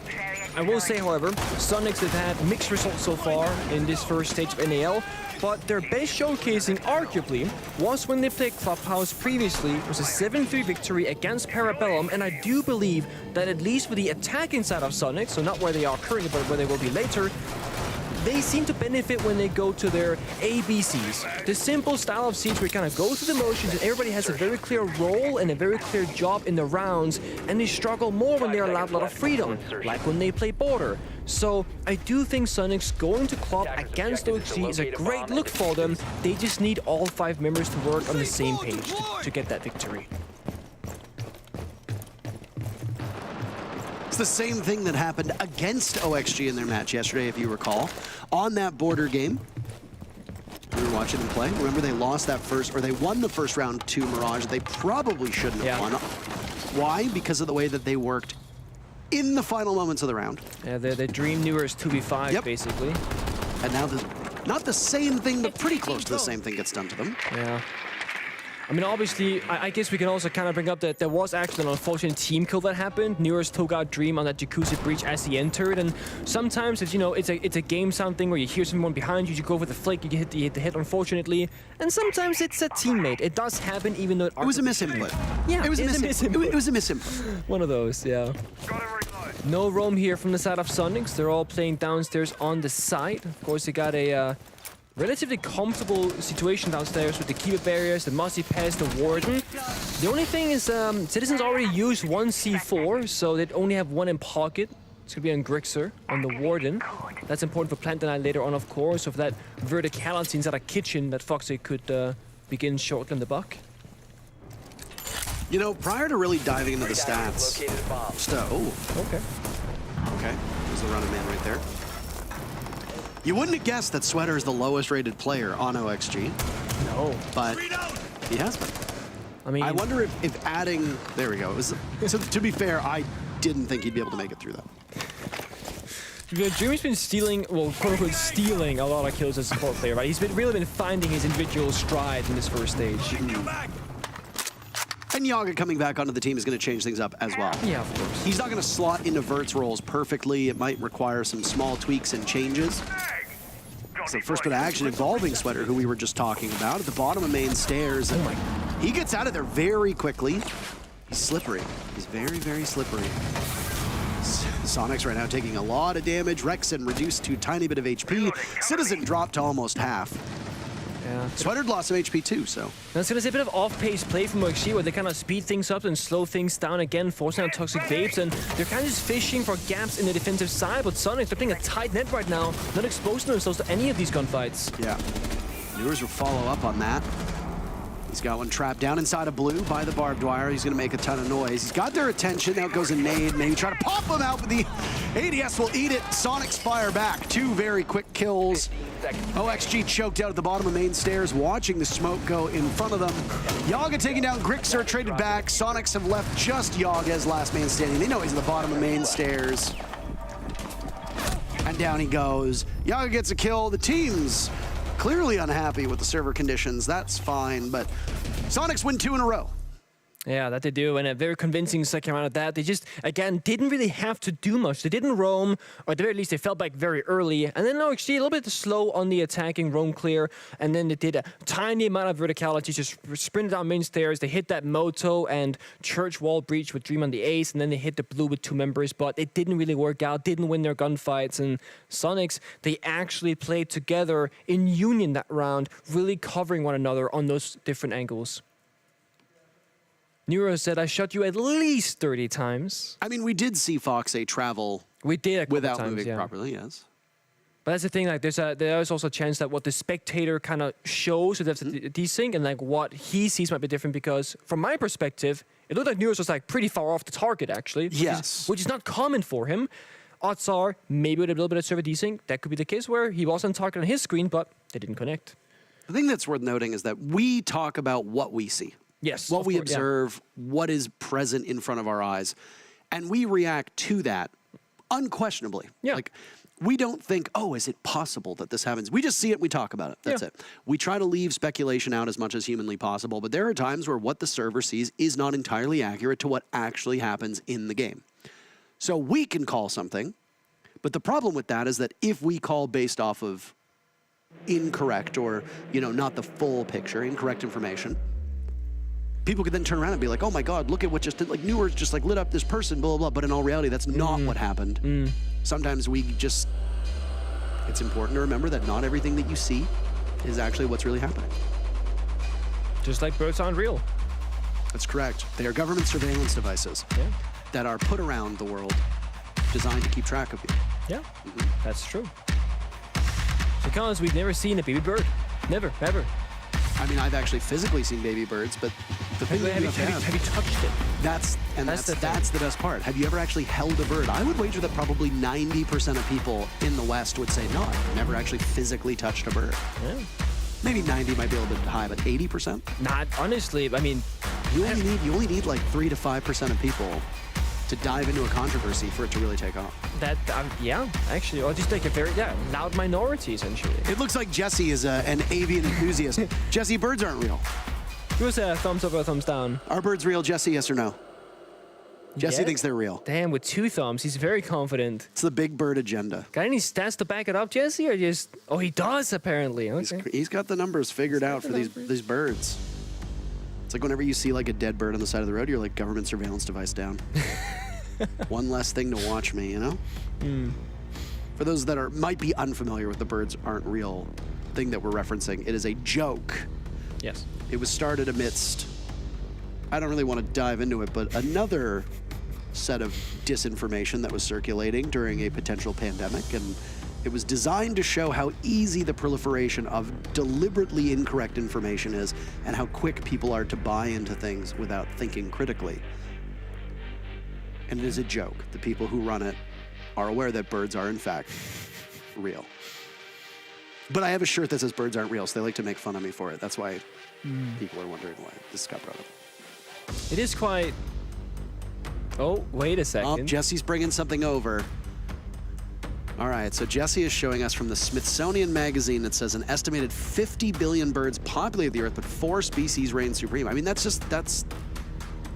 I will say, however, Soniqs have had mixed results so far in this first stage of NAL, but their best showcasing, arguably, was when they played Clubhouse previously. It was a 7-3 victory against Parabellum, and I do believe that at least for the attacking side of Soniqs, so not where they are currently, but where they will be later, they seem to benefit when they go to their ABCs. The simple style of siege where you kind of go through the motions and everybody has a very clear role and a very clear job in the rounds, and they struggle more when they're allowed a lot of freedom, like when they play Border. So I do think Soniqs going to Club against OXG is a great look for them. They just need all 5 members to work on the same page to get that victory. It's the same thing that happened against OXG in their match yesterday, if you recall. On that Border game, we were watching them play. Remember, they lost that first, or they won the first round to Mirage. They probably shouldn't have won. Why? Because of the way that they worked in the final moments of the round. Yeah, the Dream Newers 2v5, basically. And now, not the same thing, but pretty close to the same thing gets done to them. Yeah. I mean, obviously, I guess we can also kind of bring up that there was actually an unfortunate team kill that happened. Newers took out Dream on that Jacuzzi breach as he entered, and sometimes it's, you know, it's a game sound thing where you hear someone behind you, you go for the flick, you hit the hit, unfortunately, and sometimes it's a teammate. It does happen, even though it was a misinput. Yeah, it was a misinput. It was a misinput. One of those, yeah. No roam here from the side of Soniqs. They're all playing downstairs on the side. Of course, they got a relatively comfortable situation downstairs with the keeper barriers, the Mossy Pass, the Warden. The only thing is, Citizens already used 1 C4, so they only have 1 in pocket. It's gonna be on Grixer, on the Warden. That's important for Plant Denial later on, of course, so for that verticality inside a kitchen that Foxy could begin shortling the buck. You know, prior to really diving into the stats, Okay. There's the running man right there. You wouldn't have guessed that Sweater is the lowest rated player on OXG. No. But he has been. I mean, I wonder if adding, there we go. It was, so to be fair, I didn't think he'd be able to make it through that. Dream's been stealing, well, quote-unquote stealing a lot of kills as a support player, right? He's really been finding his individual stride in this first stage. And Yaga coming back onto the team is going to change things up as well. Yeah, of course. He's not going to slot into Vert's roles perfectly. It might require some small tweaks and changes. So first bit of action involving Sweater, who we were just talking about, at the bottom of main stairs. Oh my. He gets out of there very quickly. He's slippery. He's very, very slippery. Soniqs right now taking a lot of damage. Rexen reduced to a tiny bit of HP. Citizen dropped to almost half. Yeah. Sweater lost some HP too, so. That's gonna say a bit of off-pace play from OXG where they kind of speed things up and slow things down again, forcing out toxic vapes, and they're kind of just fishing for gaps in the defensive side, but Soniqs, they're playing a tight net right now, not exposing themselves to any of these gunfights. Yeah. Newers will follow up on that. He's got one trapped down inside of blue by the barbed wire. He's gonna make a ton of noise. He's got their attention. Out goes a nade. Maybe try to pop them out, but the ADS will eat it. Soniqs fire back. 2 very quick kills. OXG choked out at the bottom of main stairs, watching the smoke go in front of them. Yaga taking down Grixer, traded back. Soniqs have left just Yaga as last man standing. They know he's at the bottom of main stairs. And down he goes. Yaga gets a kill. The team's clearly unhappy with the server conditions. That's fine, but Soniqs win 2 in a row. Yeah, that they do, and a very convincing second round at that. They just, again, didn't really have to do much. They didn't roam, or at the very least, they fell back very early. And then OXG, a little bit slow on the attacking roam clear, and then they did a tiny amount of verticality, just sprinted down main stairs. They hit that Moto and Church wall breach with Dream on the ace, and then they hit the blue with 2 members, but it didn't really work out, didn't win their gunfights. And Soniqs, they actually played together in union that round, really covering one another on those different angles. Neuro said, I shot you at least 30 times. I mean, we did see Fox A travel We did a couple without times, moving yeah. properly, yes. But that's the thing, like there's also a chance that what the spectator kind of shows, so there's a desync, and like what he sees might be different, because from my perspective, it looked like Neuro was like pretty far off the target, actually. Yes. Which is not common for him. Odds are, maybe with a little bit of server desync, that could be the case where he was on target on his screen, but they didn't connect. The thing that's worth noting is that we talk about what we see. Yes. What of we course, yeah. observe, what is present in front of our eyes, and we react to that unquestionably. Yeah. Like, we don't think, oh, is it possible that this happens? We just see it and we talk about it. That's Yeah. it. We try to leave speculation out as much as humanly possible, but there are times where what the server sees is not entirely accurate to what actually happens in the game. So we can call something, but the problem with that is that if we call based off of incorrect or, you know, not the full picture, incorrect information, people could then turn around and be like, oh my God, look at what just did, like Newer just like lit up this person, blah, blah, blah. But in all reality, that's not what happened. Sometimes we just, it's important to remember that not everything that you see is actually what's really happening. Just like birds aren't real. That's correct. They are government surveillance devices that are put around the world, designed to keep track of you. Yeah, that's true. Because we've never seen a baby bird. Never, ever. I mean, I've actually physically seen baby birds, but the thing that Have you touched it? That's the best part. Have you ever actually held a bird? I would wager that probably 90% of people in the West would say, no, I've never actually physically touched a bird. Yeah. Maybe 90 might be a little bit high, but 80%? Not honestly. I mean, You only need like 3 to 5% of people to dive into a controversy for it to really take off. that yeah, actually, or just like a very loud minority essentially. It looks like Jesse is an avian enthusiast. Jesse, birds aren't real. Give us a thumbs up or a thumbs down. Are birds real, Jesse? Yes or no? Jesse Yeah. thinks they're real. Damn, with 2 thumbs, he's very confident. It's the big bird agenda. Got any stats to back it up, Jesse, or just? Oh, he does apparently. Okay. He's got the numbers figured out for these birds. It's like whenever you see like a dead bird on the side of the road, you're like, government surveillance device down. One less thing to watch me, you know? For those that might be unfamiliar with the birds aren't real thing that we're referencing, it is a joke. Yes. It was started amidst, I don't really want to dive into it, but another set of disinformation that was circulating during a potential pandemic, and it was designed to show how easy the proliferation of deliberately incorrect information is and how quick people are to buy into things without thinking critically. And it is a joke. The people who run it are aware that birds are in fact real. But I have a shirt that says birds aren't real, so they like to make fun of me for it. That's why people are wondering why this got brought up. It is quite. Oh, wait a second. Oh, Jesse's bringing something over. All right, so Jesse is showing us from the Smithsonian magazine that says an estimated 50 billion birds populate the Earth, but 4 species reign supreme. I mean, that's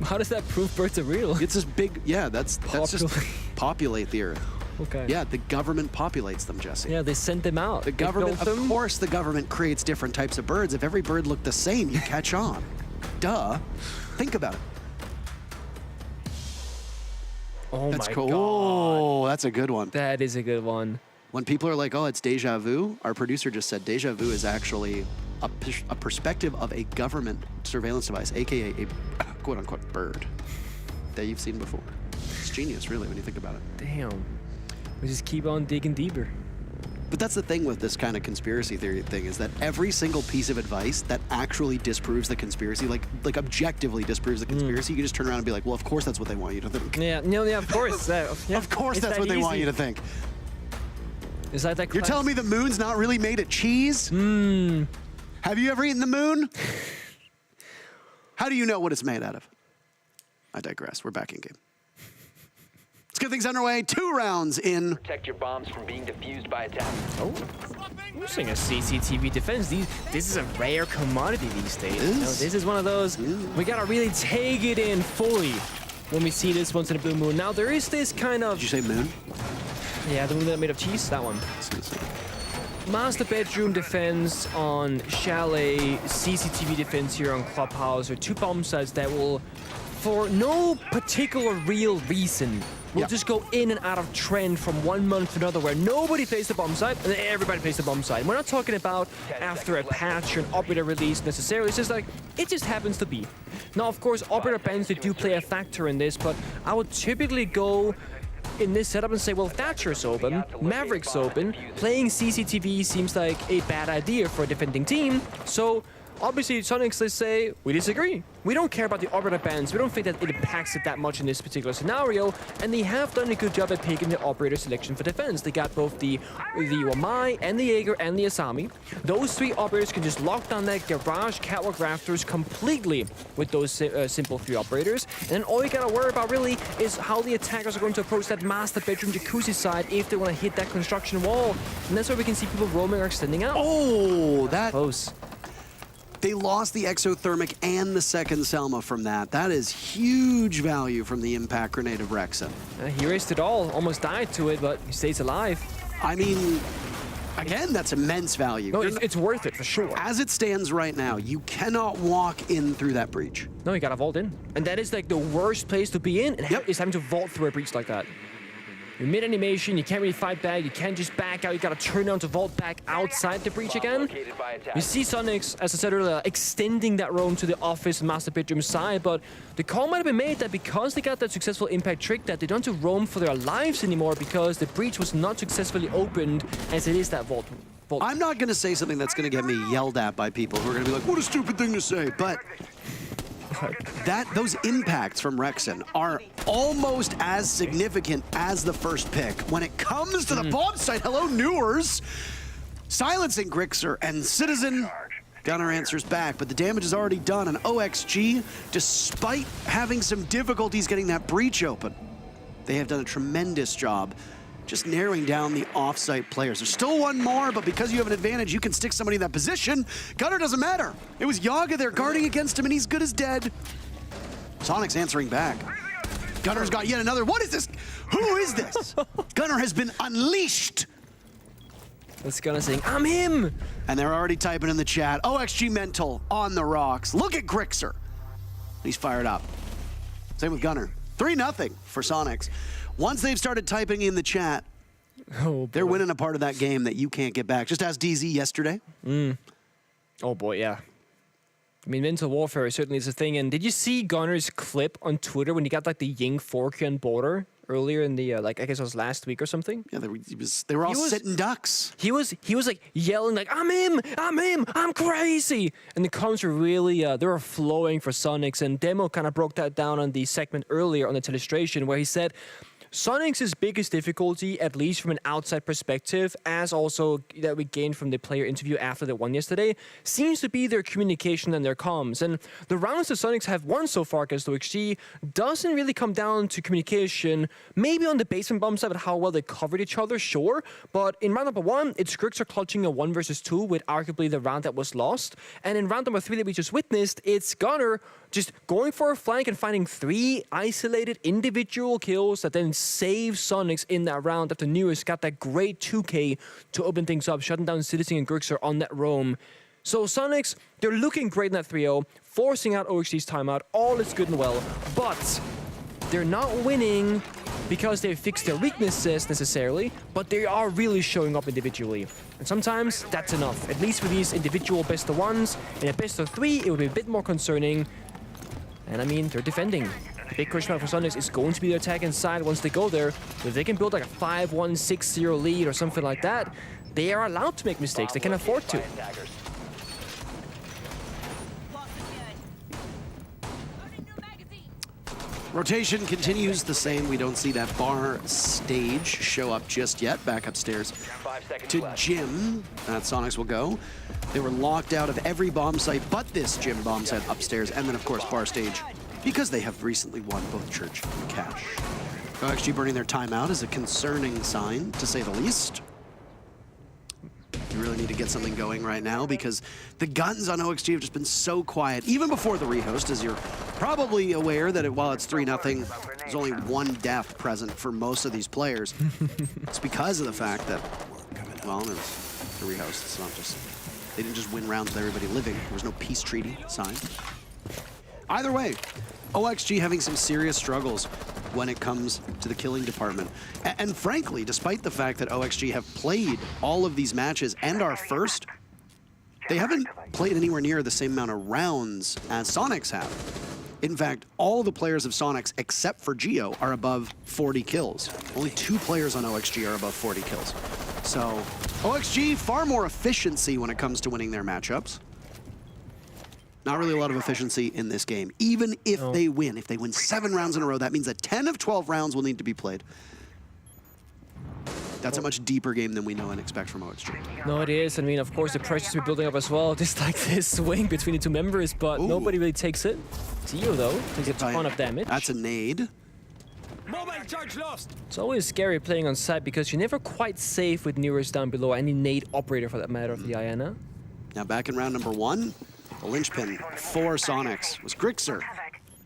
How does that prove birds are real? it's this big, that's just Populate. populate the Earth. Okay. Yeah, the government populates them, Jesse. Yeah, they sent them out. The They government, built of them. course, the government creates different types of birds. If every bird looked the same, you catch on. Duh. Think about it. Oh That's my cool. god. Oh, that's a good one. That is a good one. When people are like, oh, it's deja vu, our producer just said deja vu is actually a perspective of a government surveillance device, aka a quote-unquote bird that you've seen before. It's genius, really, when you think about it. Damn. We just keep on digging deeper. But that's the thing with this kind of conspiracy theory thing, is that every single piece of advice that actually disproves the conspiracy, like objectively disproves the conspiracy, you can just turn around and be like, well, of course that's what they want you to think. Yeah, no, yeah, of course. Yeah, Of course it's that's that what they want easy. you to think. Is that You're telling me the moon's not really made of cheese? Have you ever eaten the moon? How do you know what it's made out of? I digress. We're back in game. Let's get things underway. 2 rounds in. Protect your bombs from being defused by attackers. Oh. I'm saying a CCTV defense. This is a rare commodity these days. You know, this is one of those, we gotta really take it in fully when we see this once in a blue moon. Now, there is this kind of... Did you say moon? Yeah, the moon that made of cheese, that one. Master bedroom defense on Chalet, CCTV defense here on Clubhouse are two bomb sites that will, for no particular real reason, will just go in and out of trend from one month to another where nobody plays the bomb site and then everybody plays the bomb site. We're not talking about after a patch or an operator release necessarily. It's just like, it just happens to be. Now, of course, operator bans, they do play a factor in this, but I would typically go in this setup and say, well, Thatcher's open, Maverick's open, playing CCTV seems like a bad idea for a defending team, so obviously Soniqs, they say, we disagree. We don't care about the operator bans. We don't think that it impacts it that much in this particular scenario, and they have done a good job at picking the operator selection for defense. They got both the Wamai and the Jaeger and the Asami. Those three operators can just lock down that garage catwalk rafters completely with those simple three operators, and then all you gotta worry about really is how the attackers are going to approach that master bedroom jacuzzi side if they want to hit that construction wall, and that's where we can see people roaming or extending out. Oh, that... Close. They lost the exothermic and the second Selma from that. That is huge value from the impact grenade of Rexen. He raced it all, almost died to it, but he stays alive. I mean, again, that's immense value. No, it's worth it for sure. As it stands right now, you cannot walk in through that breach. No, you gotta vault in. And that is like the worst place to be in, and is having to vault through a breach like that. You're mid-animation, you can't really fight back, you can't just back out, you gotta turn down to vault back outside the breach again. You see Soniqs, as I said earlier, extending that roam to the office and master bedroom side, but the call might have been made that because they got that successful impact trick that they don't have to roam for their lives anymore because the breach was not successfully opened as it is that vault. I'm not gonna say something that's gonna get me yelled at by people who are gonna be like, what a stupid thing to say, but those impacts from Rexen are almost as significant as the first pick. When it comes to the bomb site, hello, Newers, silencing Grixer and Citizen. Gunner answers back, but the damage is already done, and OXG, despite having some difficulties getting that breach open, they have done a tremendous job just narrowing down the off-site players. There's still one more, but because you have an advantage, you can stick somebody in that position. Gunner doesn't matter. It was Yaga there guarding against him, and he's good as dead. Soniqs answering back. Gunner's got yet another. What is this? Who is this? Gunner has been unleashed. It's Gunner saying, I'm him! And they're already typing in the chat, OXG mental on the rocks. Look at Grixer. He's fired up. Same with Gunner. 3-0 for Soniqs. Once they've started typing in the chat, they're winning a part of that game that you can't get back. Just ask DZ yesterday. Oh boy, yeah. I mean, mental warfare certainly is a thing. And did you see Gunner's clip on Twitter when he got like the Ying Forkian border earlier in the, like, I guess it was last week or something? Yeah, they were all sitting ducks. He was like yelling like, I'm him, I'm crazy. And the comments were really, they were flowing for Soniqs. And Demo kind of broke that down on the segment earlier on the Telestration where he said, Soniqs' biggest difficulty, at least from an outside perspective, as also that we gained from the player interview after they won yesterday, seems to be their communication and their comms. And the rounds that Soniqs have won so far against OXG doesn't really come down to communication, maybe on the basement bomb side, but how well they covered each other, sure. But in round number 1, it's Grixer clutching a 1 versus 2 with arguably the round that was lost. And in round number 3 that we just witnessed, it's Gunner just going for a flank and finding 3 isolated individual kills that then save Soniqs in that round after Newers got that great 2K to open things up, shutting down Citizen and Grixer on that roam. So Soniqs, they're looking great in that 3-0, forcing out OXG's timeout, all is good and well, but they're not winning because they've fixed their weaknesses necessarily, but they are really showing up individually. And sometimes that's enough, at least for these individual best of 1s. In a best of 3, it would be a bit more concerning. And I mean, they're defending. The big question mark for Soniqs is going to be their attack inside once they go there. If they can build like a 5-1, 6-0 lead or something like that, they are allowed to make mistakes. They can afford to. Rotation continues the same. We don't see that bar stage show up just yet. Back upstairs to Jim. Soniqs will go. They were locked out of every bomb site but this gym bomb site upstairs, and then of course bar stage, because they have recently won both Church and Cash. OXG burning their timeout is a concerning sign, to say the least. You really need to get something going right now because the guns on OXG have just been so quiet, even before the rehost, as you're probably aware that while it's 3-0, there's only one death present for most of these players. It's because of the fact that, well, there's the rehost. It's not just, they didn't just win rounds with everybody living. There was no peace treaty signed. Either way, OXG having some serious struggles when it comes to the killing department. And frankly, despite the fact that OXG have played all of these matches and are first, they haven't played anywhere near the same amount of rounds as Soniqs have. In fact, all the players of Soniqs, except for Geo, are above 40 kills. Only 2 players on OXG are above 40 kills. So, OXG, far more efficiency when it comes to winning their matchups. Not really a lot of efficiency in this game, even if they win. If they win 7 rounds in a row, that means that 10 of 12 rounds will need to be played. That's a much deeper game than we know and expect from OXG. No, it is. I mean, of course, the pressure's been building up as well. Just like this swing between the 2 members, but nobody really takes it. Zio, though, takes a ton of damage. That's a nade. Mobile charge lost. It's always scary playing on site because you're never quite safe with Mirage down below, any nade operator for that matter of the Iana. Now back in round number 1, the linchpin for Soniqs was Grixer.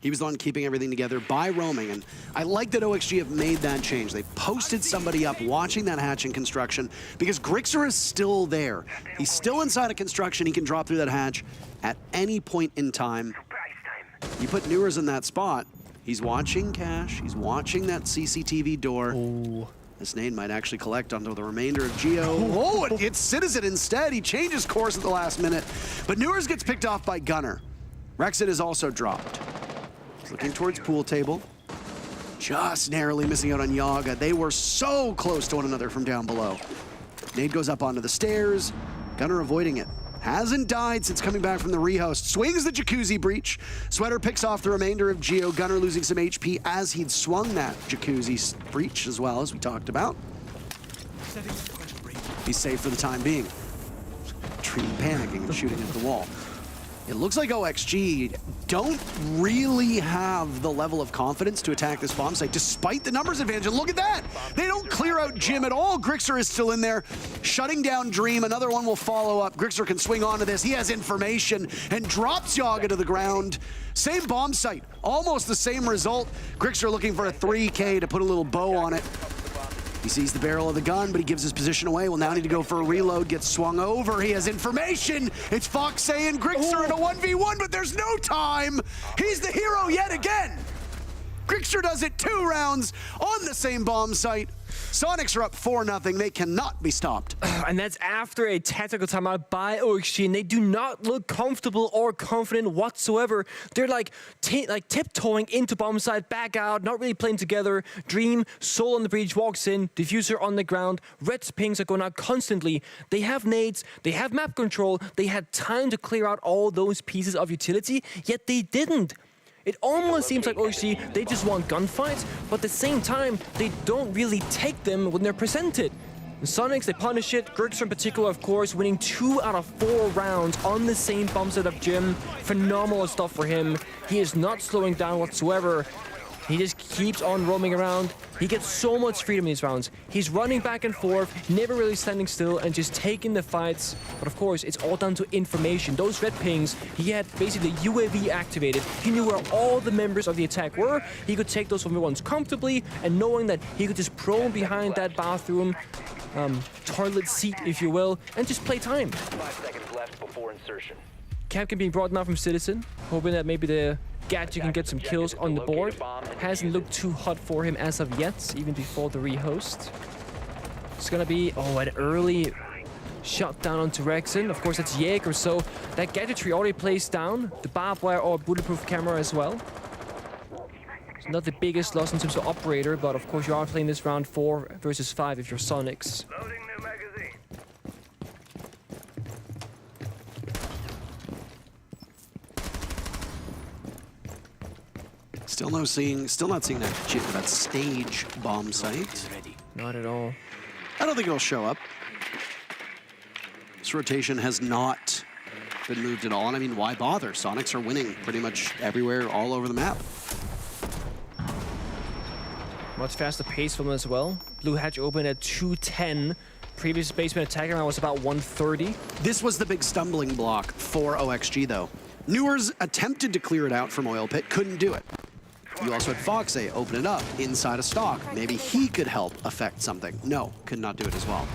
He was the one keeping everything together by roaming, and I like that OXG have made that change. They posted somebody up watching that hatch in construction because Grixer is still there. He's still inside of construction. He can drop through that hatch at any point in time. You put Newers in that spot, he's watching Cash, he's watching that CCTV door. Ooh. This nade might actually collect onto the remainder of Geo. Oh, it's Citizen instead. He changes course at the last minute. But Newers gets picked off by Gunner. Rexit is also dropped. He's looking towards pool table. Just narrowly missing out on Yaga. They were so close to one another from down below. Nade goes up onto the stairs. Gunner avoiding it. Hasn't died since coming back from the rehost. Swings the Jacuzzi breach. Sweater picks off the remainder of Geo. Gunner losing some HP as he'd swung that Jacuzzi breach as well, as we talked about. He's safe for the time being. Dream panicking and shooting at the wall. It looks like OXG don't really have the level of confidence to attack this bomb site, despite the numbers advantage. And look at that! They don't clear out Jim at all. Grixer is still in there, shutting down Dream. Another one will follow up. Grixer can swing onto this. He has information and drops Yaga to the ground. Same bomb site, almost the same result. Grixer looking for a 3K to put a little bow on it. He sees the barrel of the gun, but he gives his position away. Will now need to go for a reload, gets swung over. He has information. It's Fox and Grixer in a 1v1, but there's no time. He's the hero yet again. Grixer does it 2 rounds on the same bomb site. Soniqs are up 4-0. They cannot be stopped. And that's after a tactical timeout by OXG, and they do not look comfortable or confident whatsoever. They're like tiptoeing into bomb site, back out, not really playing together. Dream, Soul on the breach, walks in, Diffuser on the ground, Red's pings are going out constantly. They have nades, they have map control, they had time to clear out all those pieces of utility, yet they didn't. It almost seems like OXG, they just want gunfights, but at the same time, they don't really take them when they're presented. The Soniqs, they punish it. Grixer in particular, of course, winning 2 out of 4 rounds on the same bomb set of Jim. Phenomenal stuff for him. He is not slowing down whatsoever. He just keeps on roaming around. He gets so much freedom in these rounds. He's running back and forth, never really standing still and just taking the fights. But of course, it's all down to information. Those red pings, he had basically UAV activated. He knew where all the members of the attack were. He could take those 1v1s comfortably, and knowing that he could just prone behind that bathroom, toilet seat, if you will, and just play time. 5 seconds left before insertion. Capcan being brought now from Citizen, hoping that maybe the Gadget can get some kills on the board. Hasn't looked too hot for him as of yet, even before the rehost. It's gonna be, an early shot down onto Rexen. Of course, that's Jaeger, so that gadgetry already placed down. The barbed wire or bulletproof camera as well. It's not the biggest loss in terms of operator, but of course you are playing this round 4 versus 5 if you're Soniqs. Loading new magazine. Still not seeing that stage bomb site. Not at all. I don't think it'll show up. This rotation has not been moved at all, and I mean, why bother? Soniqs are winning pretty much everywhere, all over the map. Much faster pace from them as well. Blue hatch open at 2:10. Previous basement attack round was about 130. This was the big stumbling block for OXG, though. Newers attempted to clear it out from Oil Pit, couldn't do it. You also had Foxay open it up inside a stock. Maybe he could help affect something. No, could not do it as well.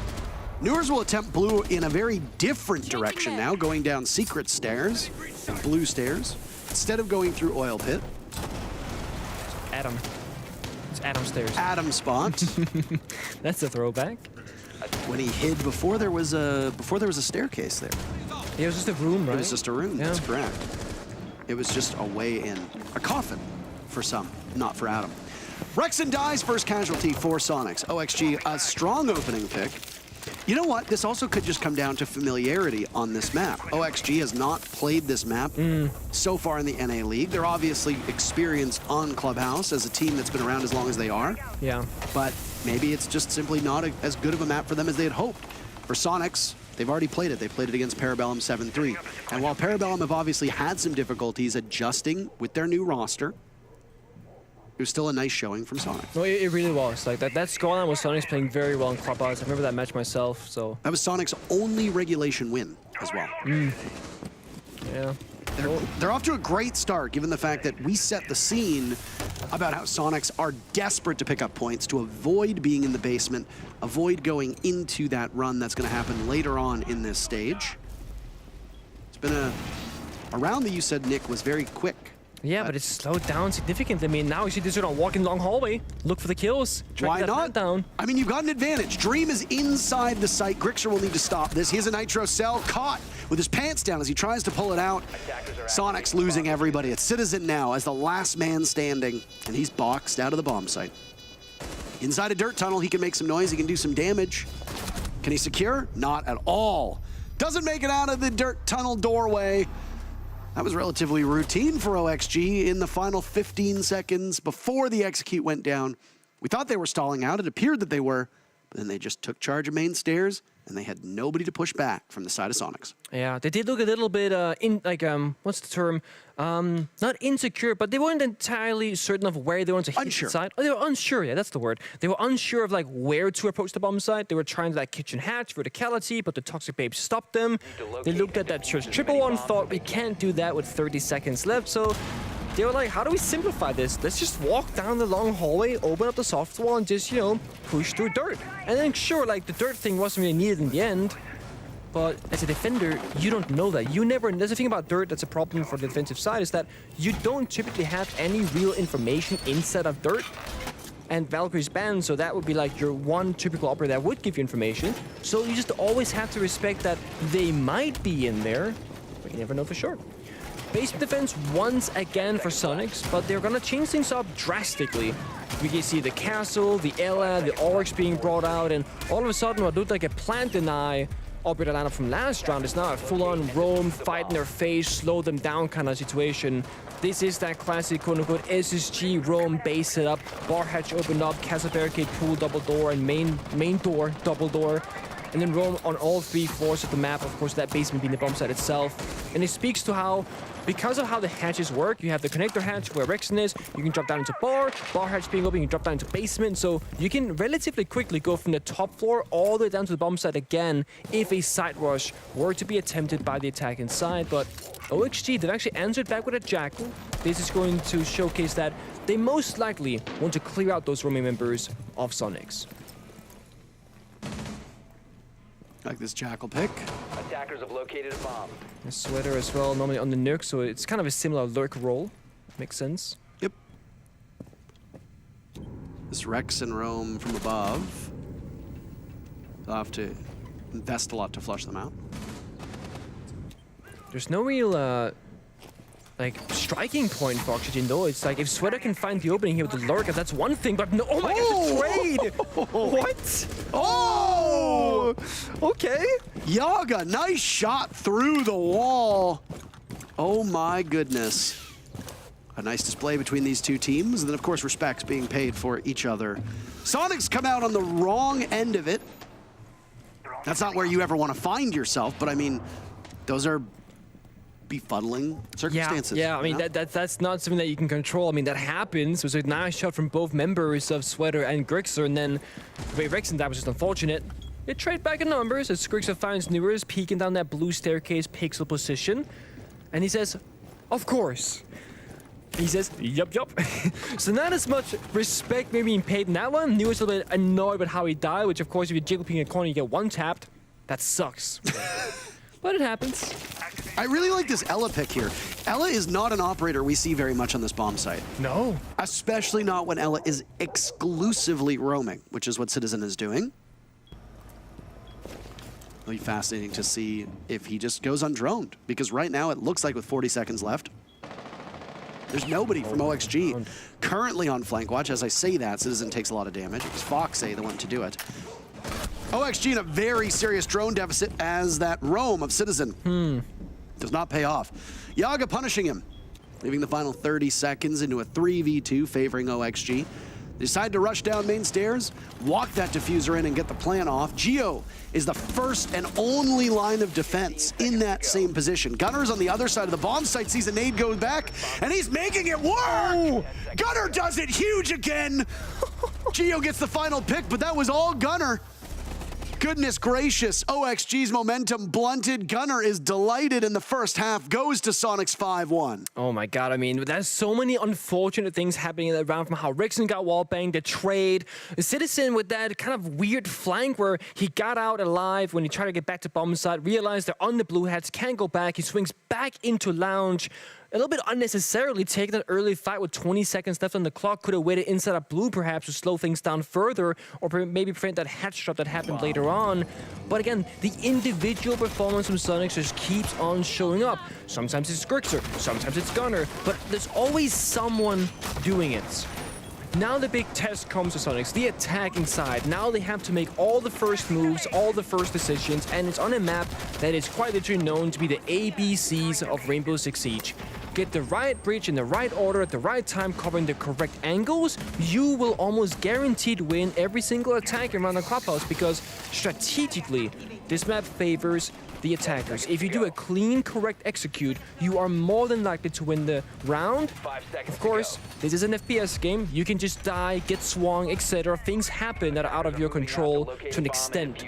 Newers will attempt blue in a very different direction now, going down secret stairs, blue stairs, instead of going through Oil Pit. Adam. It's Adam stairs. Adam spot. That's a throwback. When he hid before there was a staircase there. Yeah, it was just a room, right? It was just a room, Yeah. that's correct. It was just a way in. A coffin for some, not for Adam. Rexon dies, first casualty for Soniqs. OXG, a strong opening pick. You know what? This also could just come down to familiarity on this map. OXG has not played this map so far in the NA League. They're obviously experienced on Clubhouse as a team that's been around as long as they are. Yeah. But maybe it's just simply not as good of a map for them as they had hoped. For Soniqs, they've already played it. They played it against Parabellum 7-3. And while Parabellum have obviously had some difficulties adjusting with their new roster, it was still a nice showing from Soniqs. No, it really was. Like that scoreline was Soniqs playing very well in Clubhouse. I remember that match myself, so. That was Soniqs' only regulation win as well. Yeah. They're off to a great start, given the fact that we set the scene about how Soniqs are desperate to pick up points to avoid being in the basement, avoid going into that run that's going to happen later on in this stage. It's been a round that you said, Nick, was very quick. Yeah, but it's slowed down significantly. I mean, now you see this on walking long hallway. Look for the kills. Why Track that not? man down. I mean, you've got an advantage. Dream is inside the site. Grixer will need to stop this. He has a Nitro cell caught with his pants down as he tries to pull it out. Soniqs losing everybody. It's Citizen now as the last man standing, and he's boxed out of the bomb site. Inside a dirt tunnel, he can make some noise. He can do some damage. Can he secure? Not at all. Doesn't make it out of the dirt tunnel doorway. That was relatively routine for OXG in the final 15 seconds before the execute went down. We thought they were stalling out. It appeared that they were, but then they just took charge of main stairs, and they had nobody to push back from the side of Soniqs. Yeah, they did look a little bit what's the term? Not insecure, but they weren't entirely certain of where they wanted to hit Unsure. the side. Oh, they were unsure. Yeah, that's the word. They were unsure of like where to approach the bomb site. They were trying that kitchen hatch verticality, but the toxic babe stopped them. They looked at that church triple one, thought we can't do that with 30 seconds left. So they were like, how do we simplify this? Let's just walk down the long hallway, open up the soft wall, and just, you know, push through dirt. And then sure, like the dirt thing wasn't really needed in the end. But as a defender, you don't know that. You never. There's a thing about dirt that's a problem for the defensive side is that you don't typically have any real information inside of dirt. And Valkyrie's banned, so that would be like your one typical operator that would give you information. So you just always have to respect that they might be in there, but you never know for sure. Basement defense once again for Soniqs, but they're gonna change things up drastically. We can see the castle, the Ella, the orcs being brought out, and all of a sudden what looked like a plant deny operator lineup from last round is now a full-on roam, fight in their face, slow them down kind of situation. This is that classic quote-unquote SSG roam base setup. Bar hatch opened up, castle barricade, pool double door, and main door double door. And then roam on all 3 floors of the map, of course that basement being the bomb site itself. And it speaks to how, because of how the hatches work, you have the connector hatch where Rexon is, you can drop down into bar hatch being open, you can drop down into basement, so you can relatively quickly go from the top floor all the way down to the bomb site again if a side rush were to be attempted by the attack inside. But OXG, they've actually answered back with a Jackal. This is going to showcase that they most likely want to clear out those roaming members of Soniqs. Like this Jackal pick. Attackers have located a bomb. A Sweater as well, normally on the Nuke, so it's kind of a similar lurk role. Makes sense. Yep. This Rex and roam from above. They'll have to invest a lot to flush them out. There's no real, like, striking point for Oxygen, though. It's like, if Sweater can find the opening here with the lurk, that's one thing, but no, oh my god, the trade! What? Oh! Okay. Yaga, nice shot through the wall. Oh my goodness. A nice display between these two teams, and then of course respects being paid for each other. Soniqs come out on the wrong end of it. That's not where you ever want to find yourself, but I mean, those are befuddling circumstances. Yeah, I mean, you know? that's not something that you can control. I mean, that happens. It was a nice shot from both members of Sweater and Grixer, and then Rexon, that was just unfortunate. They trade back in numbers as Grixer finds Newers peeking down that blue staircase pixel position. And he says, of course. He says, yup. So not as much respect maybe being paid in that one. Newers a little bit annoyed about how he died, which of course if you jiggle ping a corner you get one tapped. That sucks. But it happens. I really like this Ella pick here. Ella is not an operator we see very much on this bomb site. No. Especially not when Ella is exclusively roaming, which is what Citizen is doing. It'll be fascinating to see if he just goes undroned, because right now it looks like with 40 seconds left, there's nobody from OXG currently on flank watch. As I say that, Citizen takes a lot of damage. It was Foxay the one to do it. OXG in a very serious drone deficit as that roam of Citizen does not pay off. Yaga punishing him, leaving the final 30 seconds into a 3v2 favoring OXG. They decide to rush down main stairs, walk that diffuser in and get the plan off. Geo is the first and only line of defense in that same position. Gunner's on the other side of the bomb site, sees a nade go back, and he's making it work! Gunner does it huge again! Geo gets the final pick, but that was all Gunner. Goodness gracious, OXG's momentum blunted. Gunner is delighted in the first half, goes to Soniqs 5-1. Oh my god, I mean, there's so many unfortunate things happening in that round, from how Rickson got wallbanged, the trade, the Citizen with that kind of weird flank where he got out alive when he tried to get back to bomb side, realized they're on the blue hats, can't go back, he swings back into lounge. A little bit unnecessarily taking an early fight with 20 seconds left on the clock. Could have waited inside of blue perhaps to slow things down further, or maybe prevent that hatch drop that happened later on. But again, the individual performance from Soniqs just keeps on showing up. Sometimes it's Grixer, sometimes it's Gunner, but there's always someone doing it. Now the big test comes to Soniqs, the attacking side. Now they have to make all the first moves, all the first decisions, and it's on a map that is quite literally known to be the ABCs of Rainbow Six Siege. Get the right bridge in the right order at the right time, covering the correct angles, you will almost guaranteed win every single attack around the clubhouse, because strategically, this map favors the attackers. If you do a clean, correct execute, you are more than likely to win the round. Of course, this is an FPS game. You can just die, get swung, etc. Things happen that are out of your control to an extent.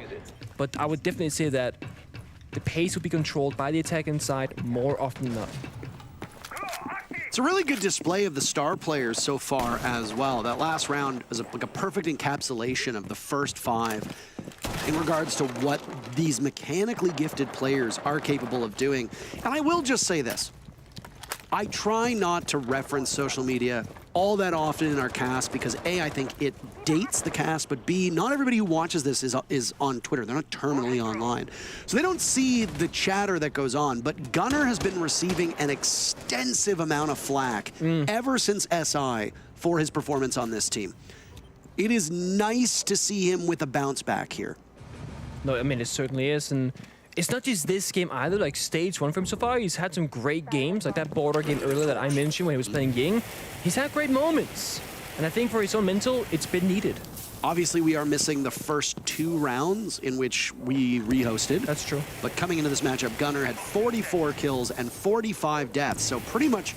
But I would definitely say that the pace will be controlled by the attacking side more often than not. It's a really good display of the star players so far as well. That last round is like a perfect encapsulation of the first 5 in regards to what these mechanically gifted players are capable of doing. And I will just say this. I try not to reference social media all that often in our cast because A, I think it dates the cast, but B, not everybody who watches this is on Twitter. They're not terminally online. So they don't see the chatter that goes on, but Gunner has been receiving an extensive amount of flack ever since SI for his performance on this team. It is nice to see him with a bounce back here. No, I mean, it certainly is, and it's not just this game either. Like stage 1 from so far, he's had some great games, like that border game earlier that I mentioned when he was playing Ying. He's had great moments, and I think for his own mental, it's been needed. Obviously, we are missing the first 2 rounds in which we rehosted. That's true. But coming into this matchup, Gunner had 44 kills and 45 deaths, so pretty much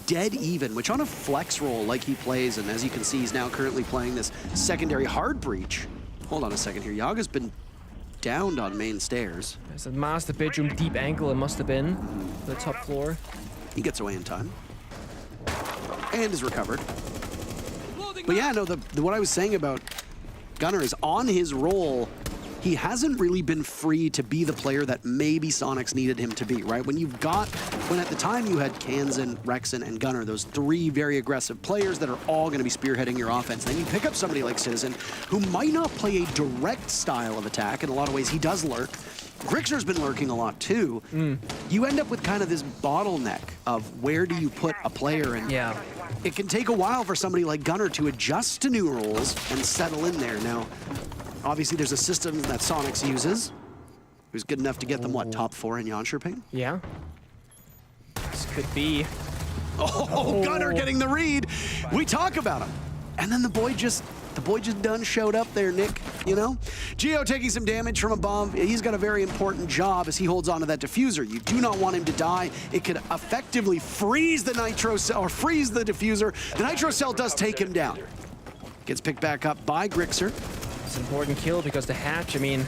dead even, which on a flex role like he plays, and as you can see, he's now currently playing this secondary hard breach. Hold on a second here. Yaga's been downed on main stairs. There's a master bedroom deep angle, it must have been, the top floor. He gets away in time. And is recovered. But yeah, no, what I was saying about Gunner is on his roll, he hasn't really been free to be the player that maybe Soniqs needed him to be, right? When at the time you had Kansan, Rexon, and Gunner, those 3 very aggressive players that are all going to be spearheading your offense. Then you pick up somebody like Citizen, who might not play a direct style of attack. In a lot of ways, he does lurk. Grixer's been lurking a lot too. You end up with kind of this bottleneck of where do you put a player, and Yeah. it can take a while for somebody like Gunner to adjust to new roles and settle in there. Now, obviously, there's a system that Soniqs uses. It was good enough to get them, what, top 4 in Yanshiping? Yeah. This could be. Oh, Gunner getting the read. We talk about him. And then the boy just done showed up there, Nick, you know? Geo taking some damage from a bomb. He's got a very important job as he holds onto that diffuser. You do not want him to die. It could effectively freeze the nitro cell, or freeze the diffuser. The nitro cell does take him down. Gets picked back up by Grixer. That's an important kill because the hatch, I mean...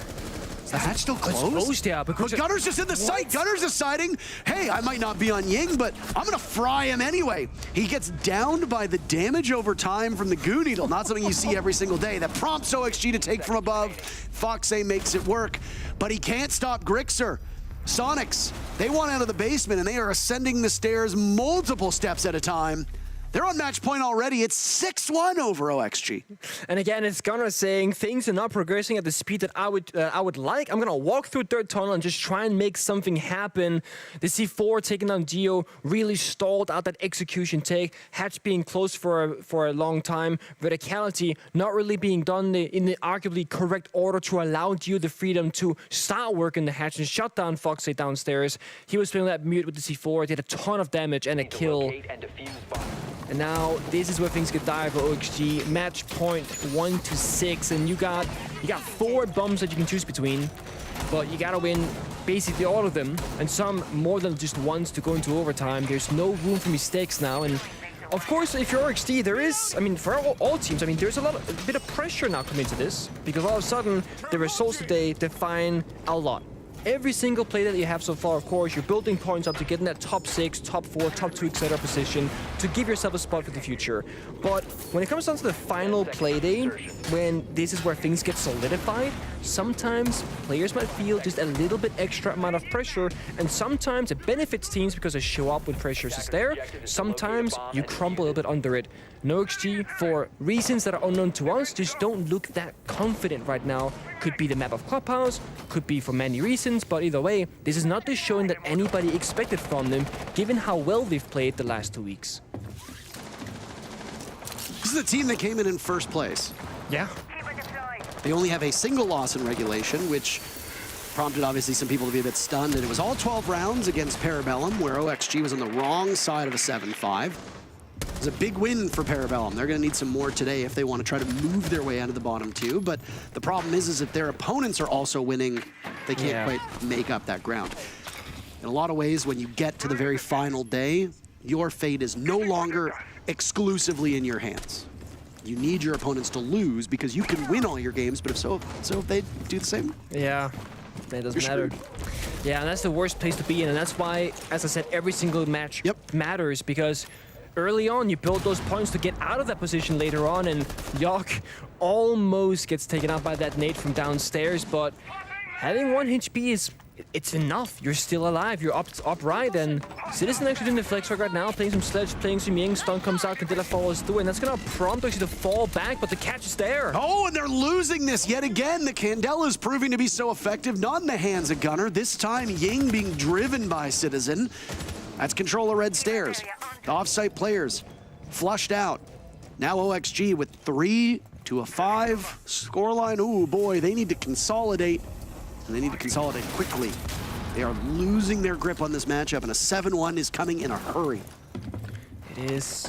Is the hatch still closed? It's closed, yeah. But Gunner's just in the sight. Gunner's deciding, hey, I might not be on Ying, but I'm going to fry him anyway. He gets downed by the damage over time from the Goo Needle. Not something you see every single day. That prompts OXG to take from above. Foxay makes it work, but he can't stop Grixer. Soniqs, they want out of the basement, and they are ascending the stairs multiple steps at a time. They're on match point already. It's 6-1 over OXG. And again, it's Gunnar saying things are not progressing at the speed that I would like. I'm gonna walk through third tunnel and just try and make something happen. The C4 taking down Geo really stalled out that execution take. Hatch being close for a long time. Verticality not really being done in the arguably correct order to allow Geo the freedom to start working the hatch and shut down Foxay downstairs. He was playing that mute with the C4. Did a ton of damage and a kill. And now this is where things get dire for OXG. Match point 1-6, and you got 4 bombs that you can choose between, but you gotta win basically all of them, and some more than just once to go into overtime. There's no room for mistakes now, and of course, if you're OXG, there is, I mean, for all teams, I mean, there's a bit of pressure now coming to this, because all of a sudden the results today define a lot. Every single play that you have so far, of course, you're building points up to get in that top 6, top 4, top 2 etc. position to give yourself a spot for the future. But when it comes down to the final play day, when this is where things get solidified, sometimes players might feel just a little bit extra amount of pressure, and sometimes it benefits teams because they show up when pressure is there. Sometimes you crumble a little bit under it. OXG, for reasons that are unknown to us, just don't look that confident right now. Could be the map of Clubhouse, could be for many reasons, but either way, this is not the showing that anybody expected from them, given how well they've played the last 2 weeks. This is a team that came in first place. Yeah. They only have a single loss in regulation, which prompted obviously some people to be a bit stunned, and it was all 12 rounds against Parabellum, where OXG was on the wrong side of a 7-5. It was a big win for Parabellum. They're going to need some more today if they want to try to move their way out of the bottom 2. But the problem is if their opponents are also winning, they can't quite make up that ground. In a lot of ways, when you get to the very final day, your fate is no longer exclusively in your hands. You need your opponents to lose because you can win all your games, but if they do the same. Yeah, that doesn't matter. Yeah, and that's the worst place to be in, and that's why, as I said, every single match matters, because early on, you build those points to get out of that position later on, and Yok almost gets taken out by that nade from downstairs, but having 1 HP it's enough. You're still alive. You're upright, and Citizen actually doing the flex right now, playing some Sledge, playing some Ying. Stun comes out, Candela follows through, and that's going to prompt actually to fall back, but the catch is there. Oh, and they're losing this yet again. The Candela is proving to be so effective, not in the hands of Gunner. This time, Ying being driven by Citizen. That's control of red stairs. The off-site players flushed out. Now OXG with 3 to a 5 scoreline. Ooh, boy, they need to consolidate, and they need to consolidate quickly. They are losing their grip on this matchup, and a 7-1 is coming in a hurry. It is.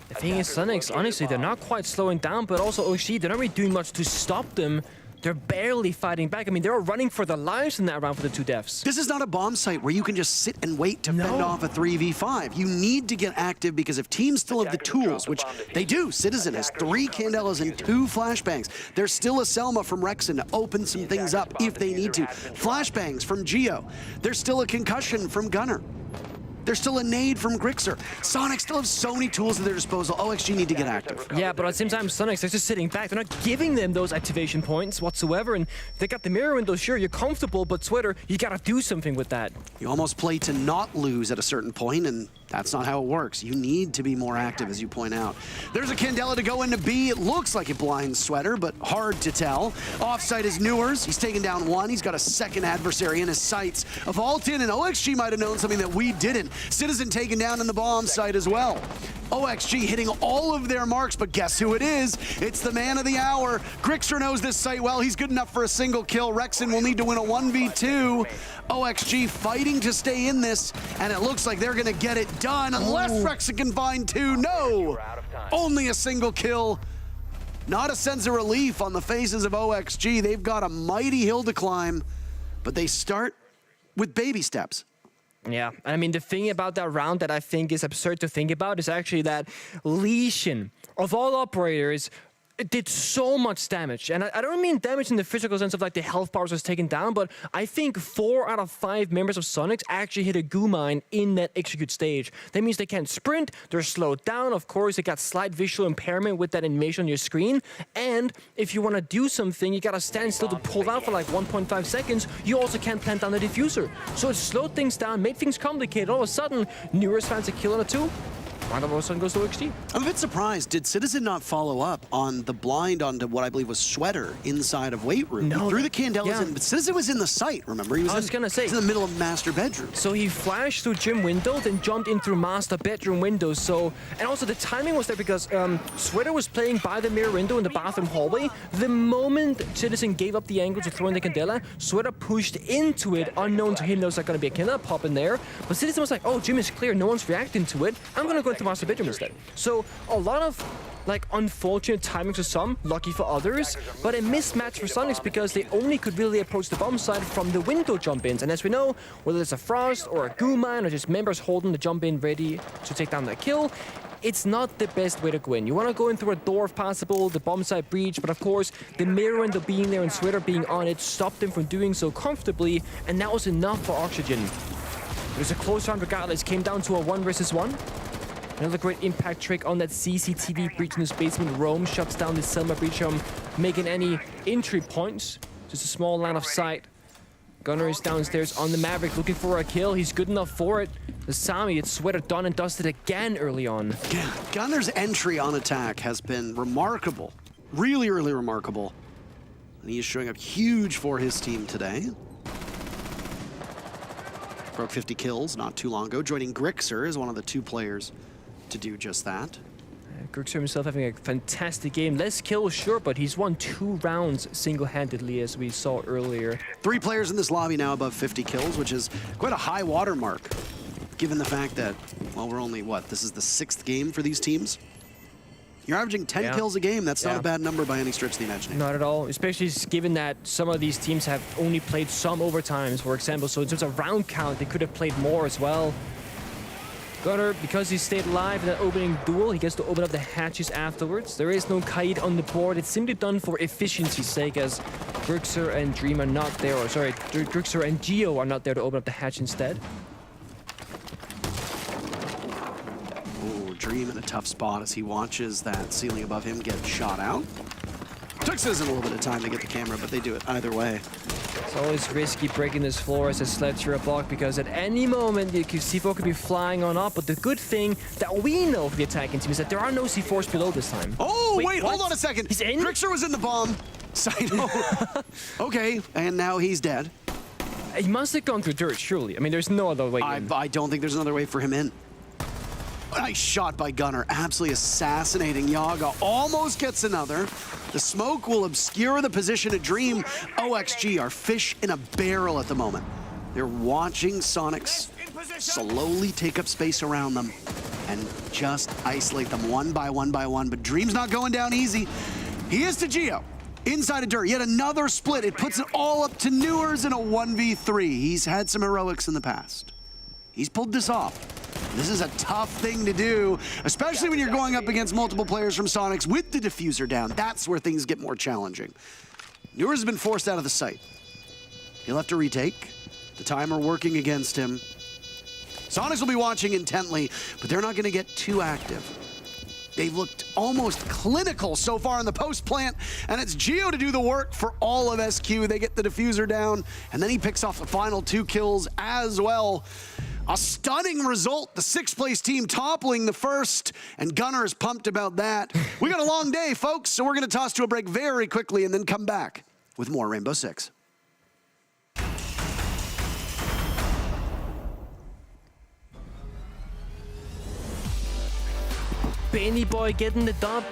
The thing is, Soniqs, honestly, they're not quite slowing down, but also OXG, they're not really doing much to stop them. They're barely fighting back. I mean, they were running for their lives in that round for the 2 deaths. This is not a bomb site where you can just sit and wait to fend off a 3v5. You need to get active because if teams still have the tools, which they do, Citizen has 3 Candelas and 2 flashbangs. There's still a Selma from Rexon to open some things up if they need to. Flashbangs from Geo. There's still a concussion from Gunner. There's still a nade from Grixer. Soniqs still have so many tools at their disposal. OXG need to get active. Yeah, but at the same time, Soniqs, they're just sitting back. They're not giving them those activation points whatsoever. And they got the mirror window, sure, you're comfortable, but Twitter, you gotta do something with that. You almost play to not lose at a certain point, and that's not how it works. You need to be more active, as you point out. There's a Candela to go into B. It looks like it blinds Sweater, but hard to tell. Offside is Newers. He's taken down 1. He's got a second adversary in his sights. A vault in, and OXG might have known something that we didn't. Citizen taken down in the bomb site as well. OXG hitting all of their marks, but guess who it is? It's the man of the hour. Grixer knows this site well. He's good enough for a single kill. Rexon will need to win a 1v2. OXG fighting to stay in this, and it looks like they're going to get it done unless Rexon can find 2. No! Only a single kill. Not a sense of relief on the faces of OXG. They've got a mighty hill to climb, but they start with baby steps. Yeah, I mean, the thing about that round that I think is absurd to think about is actually that Lesion, of all operators, It did so much damage, and I don't mean damage in the physical sense of like the health bars was taken down, but I think 4 out of 5 members of Soniqs actually hit a goo mine in that execute stage. That means they can't sprint, they're slowed down, of course, they got slight visual impairment with that animation on your screen, and if you want to do something, you gotta stand still to pull out for like 1.5 seconds, you also can't plant down the diffuser. So it slowed things down, made things complicated. All of a sudden, Newers finds a kill on a 2. Round of Sun goes to OXG. I'm a bit surprised. Did Citizen not follow up on the blind onto what I believe was Sweater inside of weight room? No, He threw the Candelas in, but Citizen was in the site, remember? He was I was gonna say. He was in the middle of master bedroom. So he flashed through gym window, then jumped in through master bedroom window. So, and also the timing was there because Sweater was playing by the mirror window in the bathroom hallway. The moment Citizen gave up the angle to throw in the Candela, Sweater pushed into it, unknown to him there was like gonna be a Candela pop in there. But Citizen was like, oh, gym is clear, no one's reacting to it. I'm gonna go into master bedroom instead. So a lot of like unfortunate timings for some, lucky for others, but a mismatch for Soniqs because they only could really approach the bomb side from the window jump-ins. And as we know, whether it's a Frost or a Goo Mine or just members holding the jump-in ready to take down that kill, it's not the best way to go in. You want to go in through a door if possible, the bomb side breach, but of course, the mirror window being there and Sweater being on it stopped them from doing so comfortably, and that was enough for Oxygen. It was a close round regardless, came down to a 1 versus 1. Another great impact trick on that CCTV breach in his basement. Rome shuts down the Selma breach from making any entry points. Just a small line of sight. Gunner is downstairs on the Maverick looking for a kill. He's good enough for it. The Sami, it's Sweater done and dusted again early on. Yeah, Gunner's entry on attack has been remarkable. Really, really remarkable. And he is showing up huge for his team today. Broke 50 kills not too long ago. Joining Grixer is one of the 2 players to do just that. Grixer himself having a fantastic game. Less kills, sure, but he's won 2 rounds single-handedly, as we saw earlier. 3 players in this lobby now above 50 kills, which is quite a high watermark, given the fact that, well, we're only, what, this is the 6th game for these teams? You're averaging 10 kills a game. That's not a bad number by any stretch of the imagination. Not at all, especially given that some of these teams have only played some overtimes, for example. So in terms of round count, they could have played more as well. Gunner, because he stayed alive in that opening duel, he gets to open up the hatches afterwards. There is no Kaid on the board. It's simply done for efficiency's sake, as Grixer and Dream are not there, or sorry, Grixer and Geo are not there to open up the hatch instead. Oh, Dream in a tough spot as he watches that ceiling above him get shot out. Took Citizen a little bit of time to get the camera, but they do it either way. It's always risky breaking this floor as a Sledgehammer block because at any moment the C4 could be flying on up, but the good thing that we know for the attacking team is that there are no C4s below this time. Oh, wait, hold on a second. He's in? Grixer was in the bomb. Sino. Okay, and now he's dead. He must have gone through dirt, surely. I mean, there's no other way in. I don't think there's another way for him in. Nice shot by Gunner, absolutely assassinating Yaga. Almost gets another. The smoke will obscure the position of Dream. OXG are fish in a barrel at the moment. They're watching Soniqs slowly take up space around them and just isolate them one by one by one. But Dream's not going down easy. He is to Geo. Inside of dirt, yet another split. It puts it all up to Newers in a 1v3. He's had some heroics in the past. He's pulled this off. This is a tough thing to do, especially when you're going up against multiple players from Soniqs with the diffuser down. That's where things get more challenging. Newers has been forced out of the site. He'll have to retake. The timer working against him. Soniqs will be watching intently, but they're not going to get too active. They've looked almost clinical so far in the post plant, and it's Geo to do the work for all of SQ. They get the diffuser down, and then he picks off the final 2 kills as well. A stunning result, the 6th place team toppling the 1st, and Gunner is pumped about that. We got a long day, folks, so we're gonna toss to a break very quickly and then come back with more Rainbow Six. Benny Boy getting the dub.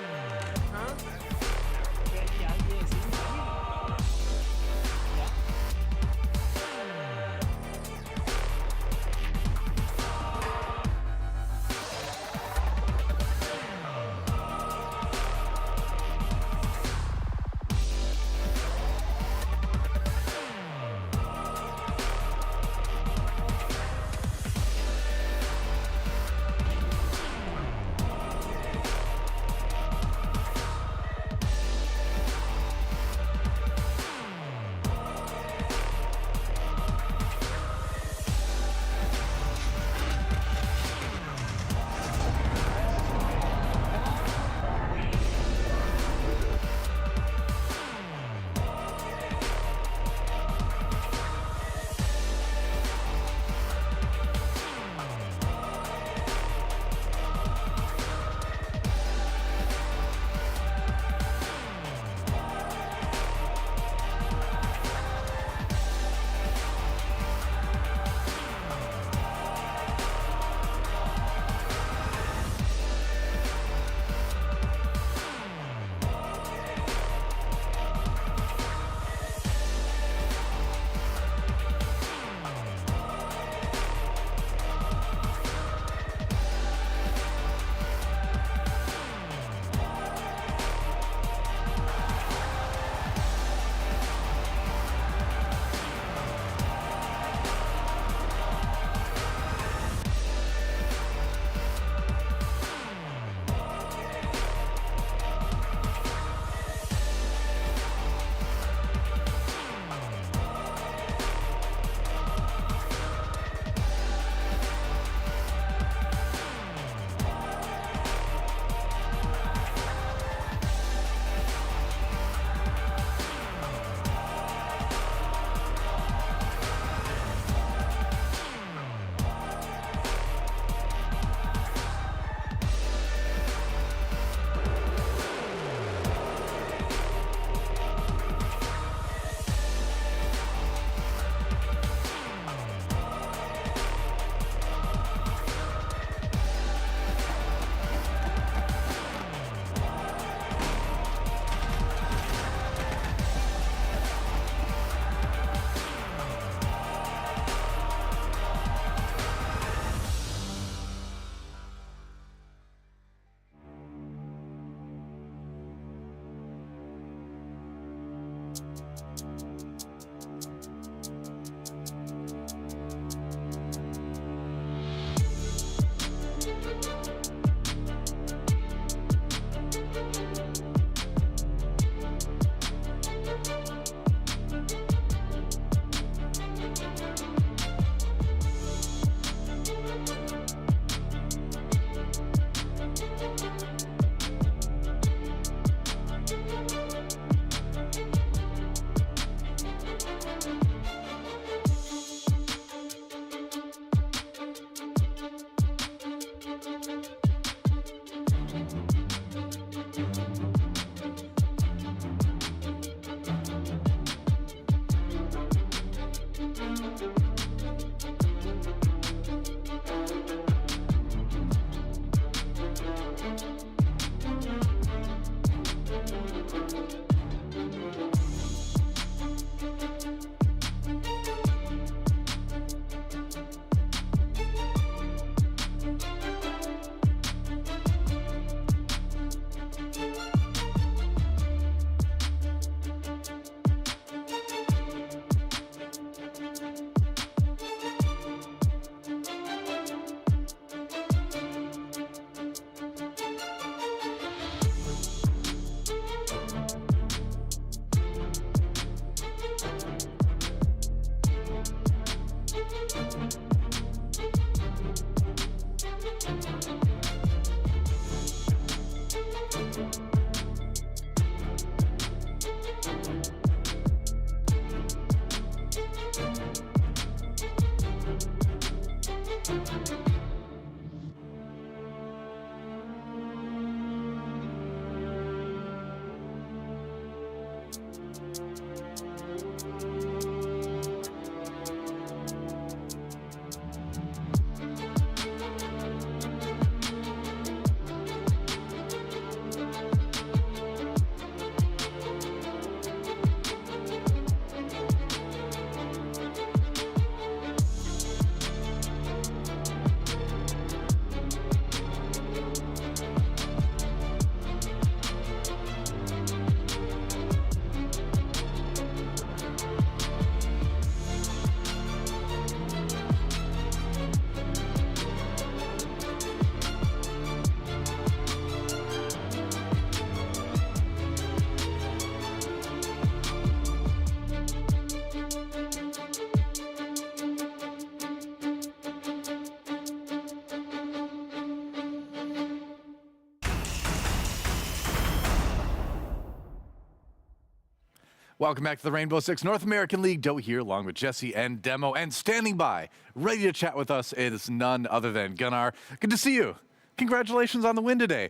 Welcome back to the Rainbow Six North American League. Doe here along with Jesse and Demo. And standing by, ready to chat with us, is none other than Gunnar. Good to see you. Congratulations on the win today.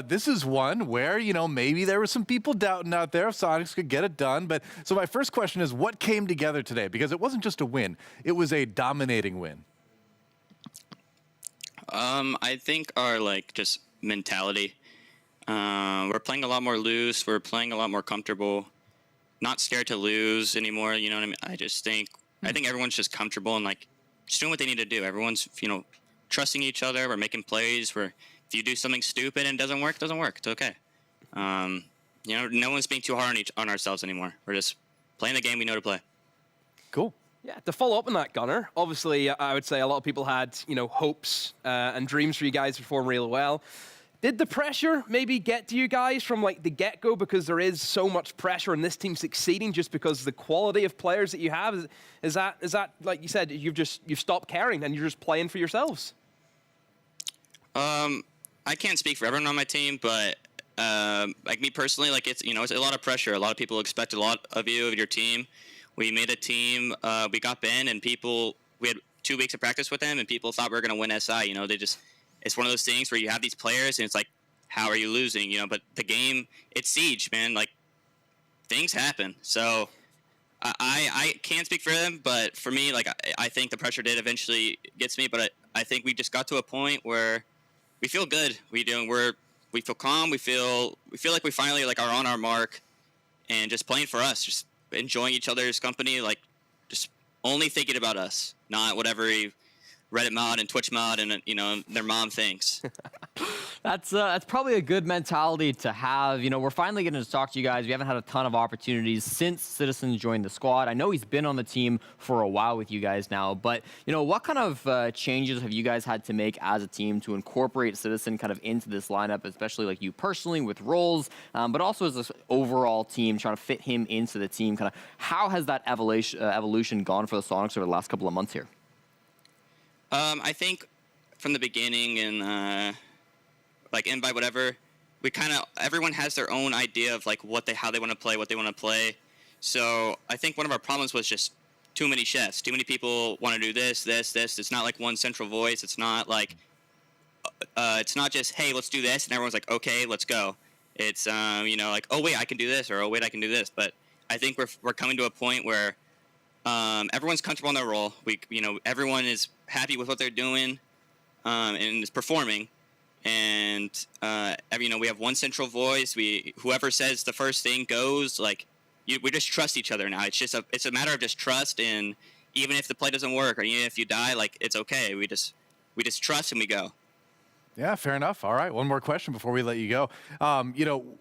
This is one where, you know, maybe there were some people doubting out there if Soniqs could get it done. But so my first question is, what came together today? Because it wasn't just a win, it was a dominating win. I think our just mentality. We're playing a lot more loose. We're playing a lot more comfortable. Not scared to lose anymore. You know what I mean? I think everyone's just comfortable and just doing what they need to do. Everyone's trusting each other. We're making plays. If you do something stupid and it doesn't work, it doesn't work. It's okay. No one's being too hard on ourselves anymore. We're just playing the game we know to play. Cool. Yeah, to follow up on that, Gunnar, obviously I would say a lot of people had, hopes and dreams for you guys to perform really well. Did the pressure maybe get to you guys from the get-go, because there is so much pressure on this team succeeding just because of the quality of players that you have? Is that like you said, you've stopped caring and you're just playing for yourselves? I can't speak for everyone on my team, but me personally, it's it's a lot of pressure. A lot of people expect a lot of you, of your team. We made a team. We got Ben, and we had 2 weeks of practice with them, and people thought we were going to win SI. It's one of those things where you have these players, and it's how are you losing? But the game, it's Siege, man. Things happen. So I can't speak for them, but for me, I think the pressure did eventually get to me. But I think we just got to a point where we feel good. We feel calm. We feel like we finally are on our mark, and just playing for us, just enjoying each other's company, just only thinking about us, not whatever Reddit mod and Twitch mod and their mom thinks. That's probably a good mentality to have. We're finally getting to talk to you guys. We haven't had a ton of opportunities since Citizen joined the squad. I know he's been on the team for a while with you guys now, but what kind of changes have you guys had to make as a team to incorporate Citizen kind of into this lineup, especially you personally with roles, but also as this overall team trying to fit him into the team? Kind of how has that evolution gone for the Soniqs over the last couple of months here? I think from the beginning and invite whatever, everyone has their own idea of how they want to play, what they want to play. So I think one of our problems was just too many chefs. Too many people want to do this. It's not one central voice. It's not it's not just, hey, let's do this, and everyone's okay, let's go. It's oh wait, I can do this, or oh wait, I can do this. But I think we're coming to a point where everyone's comfortable in their role. Everyone is happy with what they're doing and is performing. And we have one central voice. Whoever says the first thing goes. We just trust each other now. It's a matter of just trust. And even if the play doesn't work, or even if you die, it's okay. We just trust and we go. Yeah, fair enough. All right, one more question before we let you go.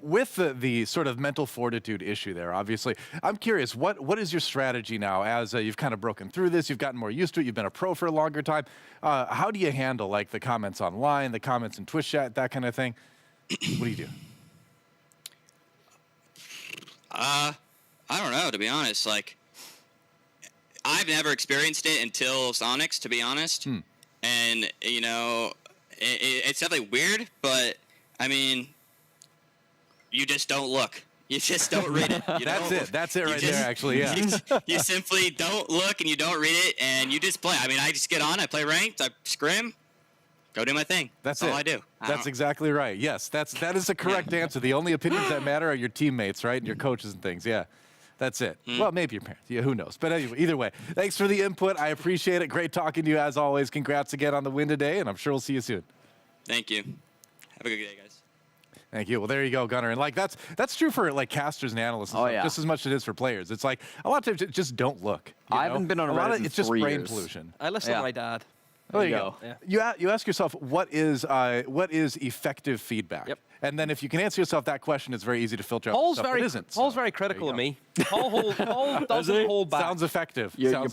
With the sort of mental fortitude issue there, obviously, I'm curious, what is your strategy now as you've kind of broken through this, you've gotten more used to it, you've been a pro for a longer time. How do you handle the comments online, the comments in Twitch chat, that kind of thing? What do you do? I don't know, to be honest. I've never experienced it until Soniqs, to be honest. And, it's definitely weird, but you just don't look. You just don't read it. That's it right there, actually, yeah. You simply don't look and you don't read it, and you just play. I just get on, I play ranked, I scrim, go do my thing. That's all I do. That's exactly right. Yes, that is the correct answer. The only opinions that matter are your teammates, right, and your coaches and things, yeah. That's it. Well, maybe your parents. Yeah, who knows? But anyway, either way, thanks for the input. I appreciate it. Great talking to you as always. Congrats again on the win today, and I'm sure we'll see you soon. Thank you. Have a good day, guys. Thank you. Well, there you go, Gunnar. And that's true for casters and analysts. Just as much as it is for players. It's a lot of times just don't look. I haven't been on Reddit in it's just 3 brain years. pollution. I listen to my dad. There you go. Yeah. You ask yourself, what is effective feedback? Yep. And then if you can answer yourself that question, it's very easy to filter out stuff that isn't. Paul's very critical of me. Paul doesn't hold back. Sounds effective. Your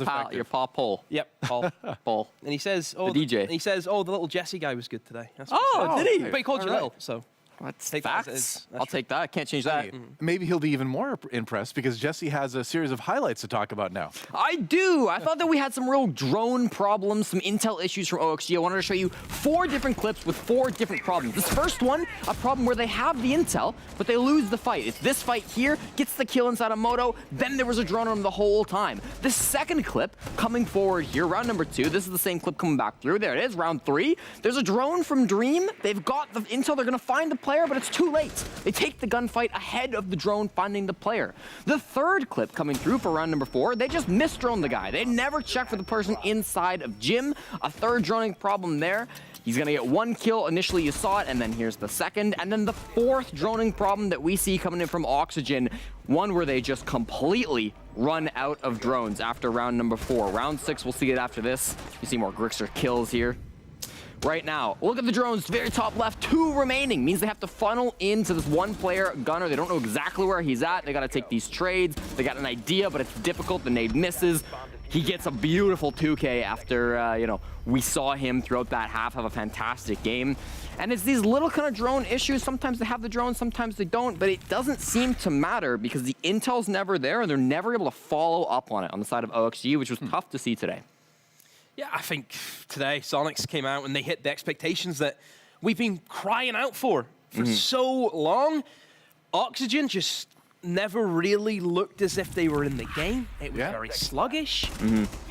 Paul Paul. Yep, Paul. Paul. And he says, the DJ. And he says, the little Jesse guy was good today. That's what Oh, he said. did he? But he called you little, so. That's Take that as it facts. is. That's I'll take that. Can't change that. Maybe he'll be even more impressed because Jesse has a series of highlights to talk about now. I do. I thought that we had some real drone problems, some intel issues from OXG. I wanted to show you 4 different clips with 4 different problems. This first one, a problem where they have the intel, but they lose the fight. It's this fight here, gets the kill inside of Moto, then there was a drone on him the whole time. The second clip coming forward here, round number 2, this is the same clip coming back through. There it is, round 3. There's a drone from Dream. They've got the intel, they're gonna find the player, but it's too late. They take the gunfight ahead of the drone finding the player. The third clip coming through for round number 4, they just misdrone the guy. They never check for the person inside of Gym. A third droning problem there. He's gonna get 1 kill. Initially you saw it, and then here's the second. And then the 4th droning problem that we see coming in from Oxygen, one where they just completely run out of drones after round number 4. Round 6, we'll see it after this. You see more Grixer kills here. Right now, look at the drones, very top left, 2 remaining. Means they have to funnel into this 1 player gunner. They don't know exactly where he's at. They gotta take these trades. They got an idea, but it's difficult. The nade misses. He gets a beautiful 2K after, we saw him throughout that half have a fantastic game. And it's these little kind of drone issues. Sometimes they have the drones, sometimes they don't, but it doesn't seem to matter because the intel's never there and they're never able to follow up on it on the side of OXG, which was tough to see today. Yeah, I think today Soniqs came out and they hit the expectations that we've been crying out for so long. Oxygen just never really looked as if they were in the game. It was very sluggish.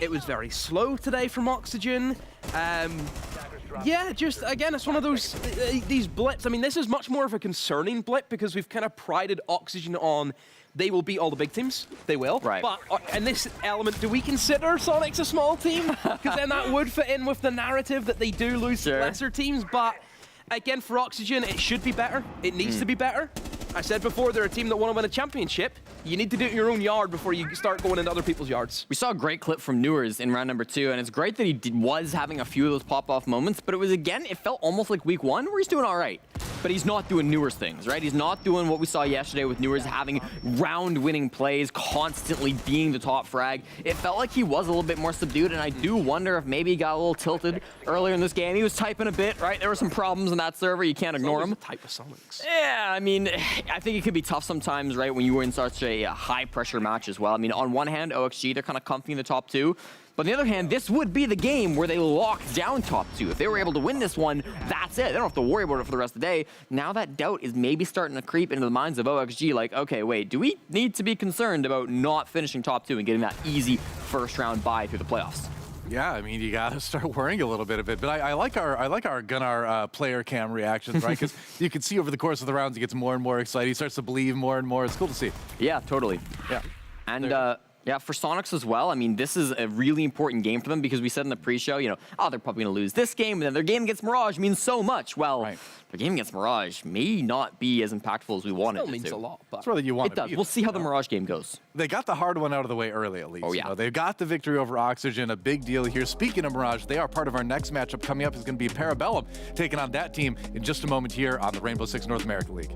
It was very slow today from Oxygen. Yeah, just again, it's one of those these blips. I mean, this is much more of a concerning blip because we've kind of prided Oxygen on they will beat all the big teams. They will. Right. But in this element, do we consider Soniqs a small team? Because then that would fit in with the narrative that they do lose to lesser teams. But again, for Oxygen, it should be better. It needs to be better. I said before, they're a team that want to win a championship. You need to do it in your own yard before you start going into other people's yards. We saw a great clip from Newers in round number 2, and it's great that he was having a few of those pop-off moments, but it was, again, it felt almost like week 1 where he's doing all right. But he's not doing Newers things, right? He's not doing what we saw yesterday with Newers having round-winning plays, constantly being the top frag. It felt like he was a little bit more subdued, and I do wonder if maybe he got a little tilted earlier in this game. He was typing a bit, right? There were some problems in that server. You can't ignore them. Type of Soniqs. Yeah, I mean, I think it could be tough sometimes, right, when you were in such a high-pressure match as well. I mean, on one hand, OXG, they're kind of comfy in the top 2. But on the other hand, this would be the game where they locked down top 2. If they were able to win this one, that's it. They don't have to worry about it for the rest of the day. Now that doubt is maybe starting to creep into the minds of OXG, like, okay, wait, do we need to be concerned about not finishing top 2 and getting that easy first-round bye through the playoffs? Yeah, I mean, you got to start worrying a little bit of it. But I like our Gunnar player cam reactions, right? Because you can see over the course of the rounds, he gets more and more excited. He starts to believe more and more. It's cool to see. Yeah, totally. Yeah. And yeah, for Soniqs as well, I mean, this is a really important game for them because we said in the pre-show, they're probably going to lose this game, and then their game against Mirage means so much. Well, their game against Mirage may not be as impactful as we wanted it to. It means a lot, but That's really you want it does. We'll see how the Mirage game goes. They got the hard one out of the way early, at least. Oh, yeah. They've got the victory over Oxygen, a big deal here. Speaking of Mirage, they are part of our next matchup coming up. Is going to be Parabellum taking on that team in just a moment here on the Rainbow Six North America League.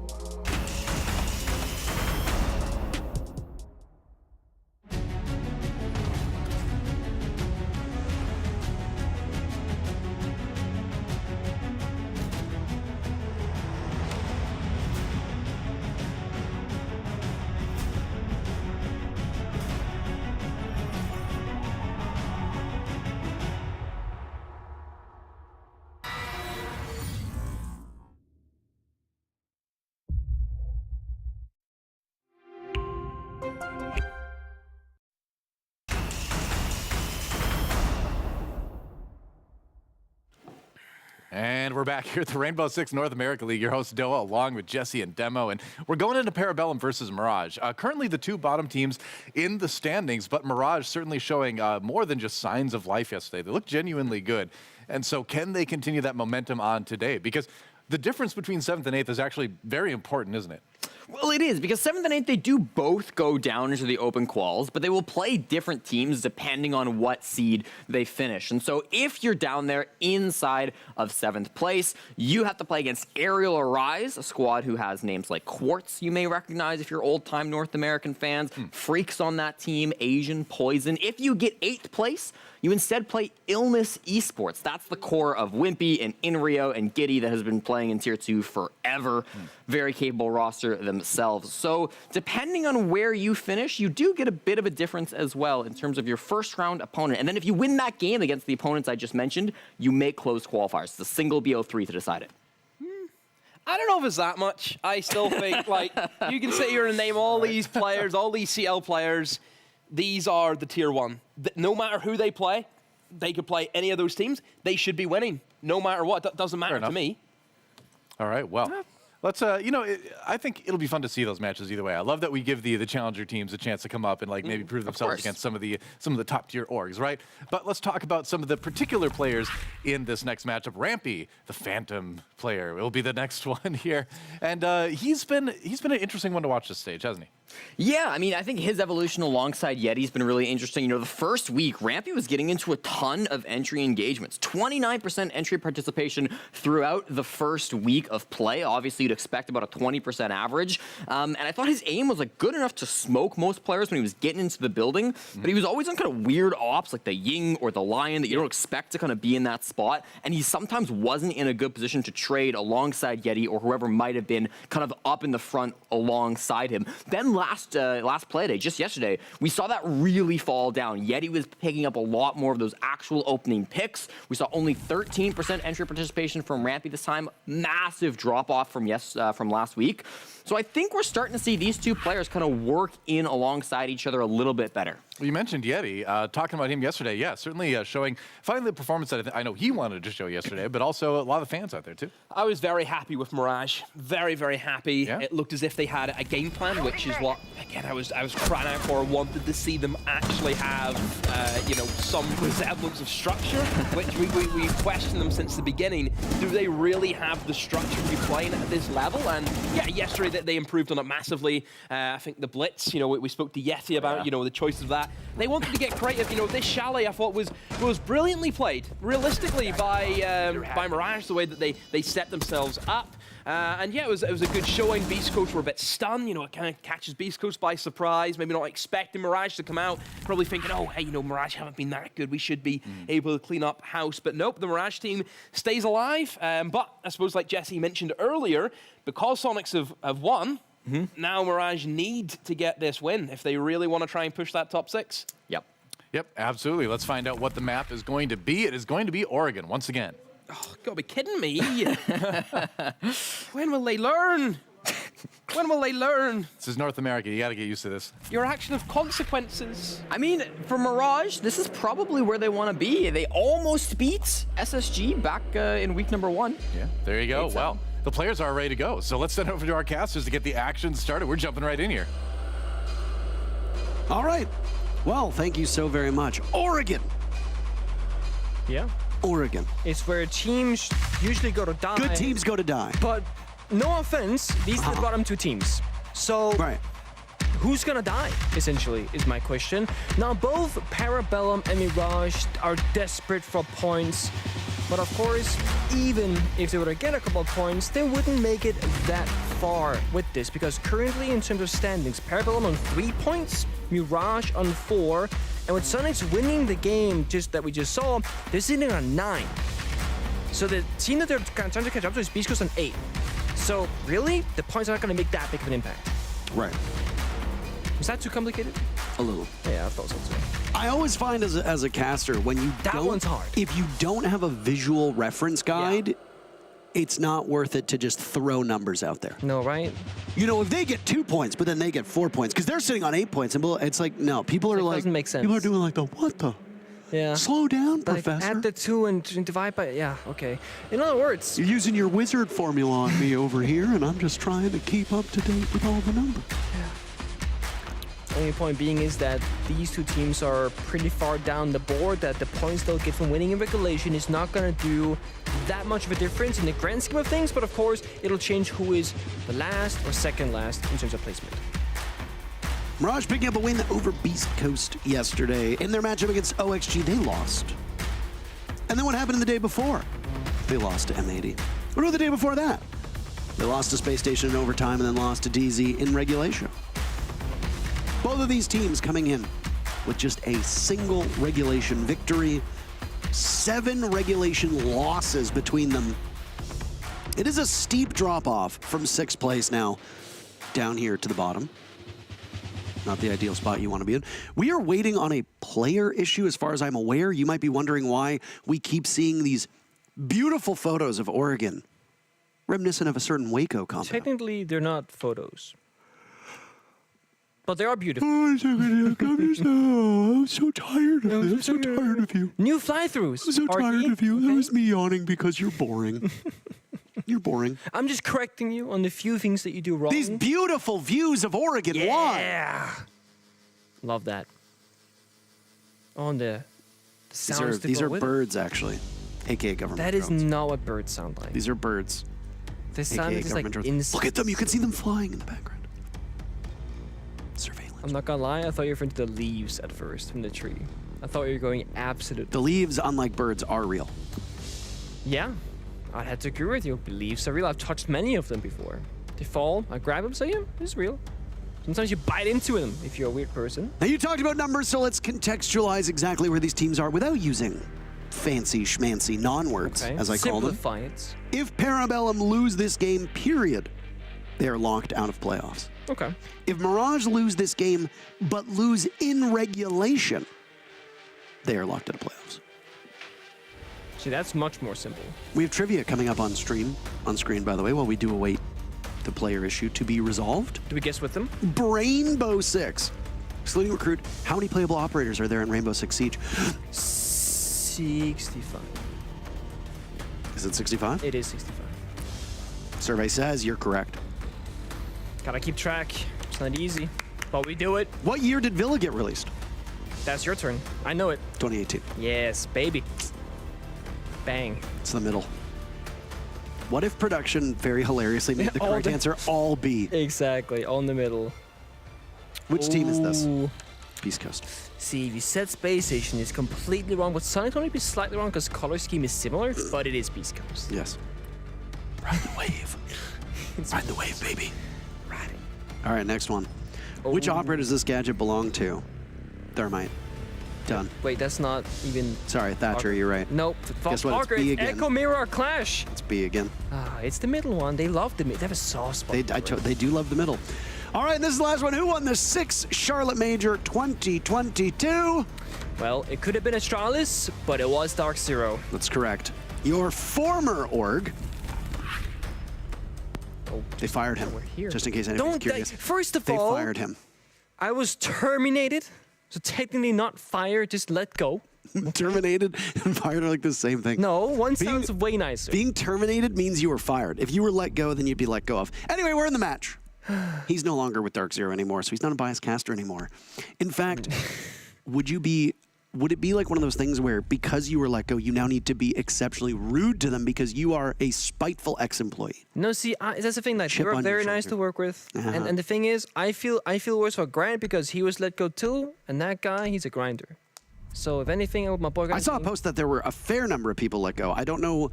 And we're back here at the Rainbow Six North America League. Your host, Doa, along with Jesse and Demo. And we're going into Parabellum versus Mirage. Currently the 2 bottom teams in the standings, but Mirage certainly showing more than just signs of life yesterday. They look genuinely good. And so can they continue that momentum on today? Because the difference between 7th and 8th is actually very important, isn't it? Well, it is, because 7th and 8th, they do both go down into the open quals, but they will play different teams depending on what seed they finish. And so if you're down there inside of 7th place, you have to play against Aerial or Rise, a squad who has names like Quartz you may recognize if you're old-time North American fans, Freaks on that team, Asian, Poison. If you get 8th place, you instead play Illness Esports. That's the core of Wimpy and Inrio and Giddy that has been playing in Tier 2 forever. Very capable roster themselves. So depending on where you finish, you do get a bit of a difference as well in terms of your first round opponent. And then if you win that game against the opponents I just mentioned, you make closed qualifiers. It's a single BO3 to decide it. I don't know if it's that much. I still think, like, you can sit here and name all these players, all these CL players. These are the Tier 1. No matter who they play, they could play any of those teams. They should be winning, no matter what. That doesn't matter to me. All right, well, let's, I think it'll be fun to see those matches either way. I love that we give the challenger teams a chance to come up and, like, maybe prove themselves against some of the top tier orgs, right? But let's talk about some of the particular players in this next matchup. Rampy, the Phantom player, will be the next one here. And he's been an interesting one to watch this stage, hasn't he? Yeah, I mean, I think his evolution alongside Yeti's been really interesting. You know, the first week, Rampy was getting into a ton of entry engagements. 29% entry participation throughout the first week of play. Obviously, you'd expect about a 20% average. And I thought his aim was, like, good enough to smoke most players when he was getting into the building. But he was always on kind of weird ops, like the Ying or the Lion, that you don't expect to kind of be in that spot. And he sometimes wasn't in a good position to trade alongside Yeti or whoever might have been kind of up in the front alongside him. Then last play day, just yesterday, we saw that really fall down. Yeti was picking up a lot more of those actual opening picks. We saw only 13% entry participation from Rampy this time. Massive drop-off from last week. So I think we're starting to see these two players kind of work in alongside each other a little bit better. Well, you mentioned Yeti. Talking about him yesterday, yeah, certainly showing finally the performance that I know he wanted to show yesterday, but also a lot of fans out there too. I was very happy with Mirage. Very, very happy. Yeah. It looked as if they had a game plan, which is what, again, I was crying out for. Wanted to see them actually have, some resemblance of structure, which we questioned them since the beginning. Do they really have the structure to be playing at this level? And yeah, yesterday they improved on it massively. I think the Blitz, we spoke to Yeti about, the choice of that. They wanted to get creative. This Chalet, I thought, was brilliantly played, realistically, by Mirage, the way that they set themselves up. And yeah, it was a good showing. Beastcoast were a bit stunned. It kind of catches Beastcoast by surprise. Maybe not expecting Mirage to come out. Probably thinking, oh, hey, Mirage haven't been that good. We should be able to clean up house. But nope, the Mirage team stays alive. But I suppose, like Jesse mentioned earlier, because Soniqs have won, now Mirage need to get this win if they really want to try and push that top 6. Yep, absolutely. Let's find out what the map is going to be. It is going to be Oregon once again. Oh, gotta be kidding me. When will they learn? When will they learn? This is North America. You got to get used to this. Your action of consequences. I mean, for Mirage, this is probably where they want to be. They almost beat SSG back in week number 1. Yeah, there you go. Well, the players are ready to go. So let's send over to our casters to get the action started. We're jumping right in here. All right. Well, thank you so very much. Oregon. Yeah. Oregon. It's where teams usually go to die. Good teams go to die. But no offense, these are the bottom 2 teams. So who's gonna die, essentially, is my question. Now, both Parabellum and Mirage are desperate for points. But of course, even if they were to get a couple of points, they wouldn't make it that far with this. Because currently, in terms of standings, Parabellum on 3 points, Mirage on 4, and with Soniqs winning the game that we just saw, they're sitting on 9. So the team that they're trying to catch up to is Beastcoast on 8. So really, the points are not going to make that big of an impact. Right. Was that too complicated? A little. Yeah, I thought so too. I always find as a caster, when you one's hard. If you don't have a visual reference guide, it's not worth it to just throw numbers out there. No, right? If they get 2 points, but then they get 4 points, because they're sitting on 8 points, and it's like, no, people are like, doesn't make sense. People are doing like what the? Yeah. Slow down, Like, Professor. add the 2 and divide by, yeah, okay. In other words, You're using your wizard formula on me over here, and I'm just trying to keep up to date with all the numbers. Only point being is that these two teams are pretty far down the board, that the points they'll get from winning in regulation is not going to do that much of a difference in the grand scheme of things, but of course, it'll change who is the last or second last in terms of placement. Mirage picking up a win over Beastcoast yesterday. In their matchup against OXG, they lost. And then what happened the day before? They lost to M80. What about the day before that? They lost to Space Station in overtime and then lost to DZ in regulation. Both of these teams coming in with just a single regulation victory. 7 regulation losses between them. It is a steep drop-off from 6th place now down here to the bottom. Not the ideal spot you want to be in. We are waiting on a player issue as far as I'm aware. You might be wondering why we keep seeing these beautiful photos of Oregon, reminiscent of a certain Waco compound. Technically, they're not photos. But they are beautiful. I'm so tired of this. I'm so tired of you. New fly-throughs. I'm so tired of you. That was me yawning because you're boring. You're boring. I'm just correcting you on the few things that you do wrong. These beautiful views of Oregon. Why? Yeah. Love that. On the sounds These are with birds, actually, aka government That is drones. not what birds sound like. These are birds. They sound aka just like government drones. insects. Look at them. You can see them flying in the background. Surveillance. I'm not gonna lie, I thought you were referring to the leaves at first from the tree. I thought you were going absolute. The leaves, unlike birds, are real. Yeah, I'd have to agree with you. The leaves are real. I've touched many of them before. They fall, I grab them, say, yeah, this is real. Sometimes you bite into them if you're a weird person. Now, you talked about numbers, so let's contextualize exactly where these teams are without using fancy schmancy non-words, Okay. as I call them. Simplify it. If Parabellum lose this game, period, they are locked out of playoffs. Okay. If Mirage lose this game, but lose in regulation, they are locked out of playoffs. See, that's much more simple. We have trivia coming up on screen, by the way, while we do await the player issue to be resolved. Do we guess with them? Rainbow Six. Excluding Recruit, how many playable operators are there in Rainbow Six Siege? 65. Is it 65? It is 65. Survey says you're correct. Gotta keep track. It's not easy, but we do it. What year did Villa get released? That's your turn. I know it. 2018. Yes, baby. Bang. It's the middle. What if production very hilariously made the All correct the- answer all B? Exactly, on the middle. Which team is this? Ooh. Beastcoast. See, if you said Space Station is completely wrong, but Sonic only be slightly wrong because color scheme is similar, but it is Beastcoast. Yes. Ride the wave. Ride the wave, baby. Right. All right, next one. Which Oh. operator does this gadget belong to? Thermite. Done. Wait, that's not even... Sorry, Thatcher, you're right. Nope. Guess what? It's Parker, B it's again. Echo Mirror Clash. It's B again. Ah, it's the middle one. They love the middle. They have a soft spot. They do love the middle. All right, this is the last one. Who won the 6 Charlotte Major 2022? Well, it could have been Astralis, but it was DarkZero. That's correct. Your former org. Oh, They fired him. we're here. Just in case anyone's Don't curious. First of They all, fired him. I was terminated, so technically not fired, just let go. Terminated and fired are like the same thing. No, one Being- sounds way nicer. Being terminated means you were fired. If you were let go, then you'd be let go of. Anyway, we're in the match. He's no longer with DarkZero anymore, so he's not a biased caster anymore. In fact, would it be like one of those things where because you were let go, you now need to be exceptionally rude to them because you are a spiteful ex-employee? No, see, that's the thing. Like, Chip they were on your very nice shoulder. to work with, Uh-huh. and the thing is, I feel worse for Grant because he was let go too, and that guy, he's a grinder. So if anything, my boy. I saw a post that there were a fair number of people let go. I don't know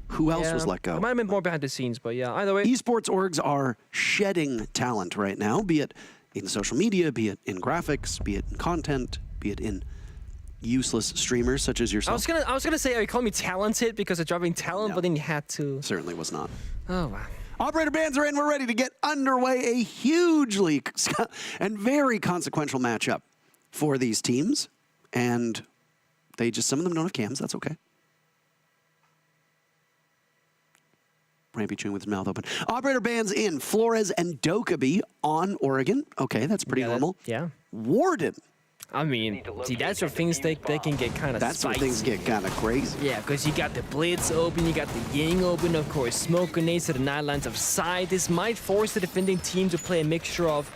who else was let go. It might have been more behind the scenes, but yeah. Either way, Esports orgs are shedding talent right now, be it in social media, be it in graphics, be it in content, be it in useless streamers such as yourself. I was gonna say, you call me talented because of dropping talent, No. but then you had to. Certainly was not. Oh wow. Operator bands are in. We're ready to get underway. A hugely and very consequential matchup for these teams. And some of them don't have cams. That's okay. Rampy chewing with his mouth open. Operator bands in. Flores and Dokkaby on Oregon. Okay, that's pretty normal. Yeah. Warden. I mean, see, that's where things they can get kind of That's where things get kind of crazy. Yeah, because you got the Blitz open, you got the Ying open, of course, smoke grenades to the 9 lines of side. This might force the defending team to play a mixture of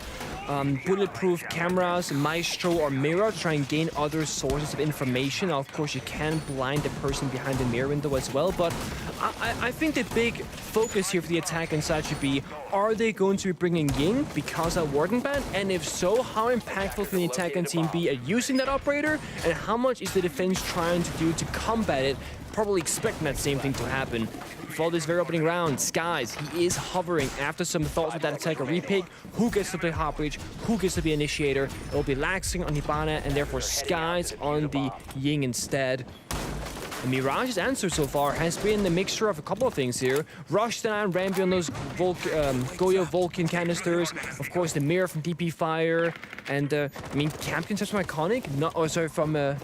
bulletproof cameras, Maestro or Mirror to try and gain other sources of information. Of course, you can blind the person behind the mirror window as well, but I think the big focus here for the attack inside should be, are they going to be bringing Ying because of Warden ban? And if so, how impactful can the attacking team be at using that operator? And how much is the defense trying to do to combat it? Probably expecting that same thing to happen. For this very opening round, Skies, he is hovering after some thoughts with that attacker repick. Who gets to play Heartbreach? Who gets to be initiator? It will be Laxing on Hibana and therefore Skies on the Ying instead. And Mirage's answer so far has been a mixture of a couple of things here. Rush down, Rambi on those Goyo Vulcan canisters. Of course, the mirror from DP Fire. And, I mean, Camp Concepts from Iconic? No, oh, sorry, from...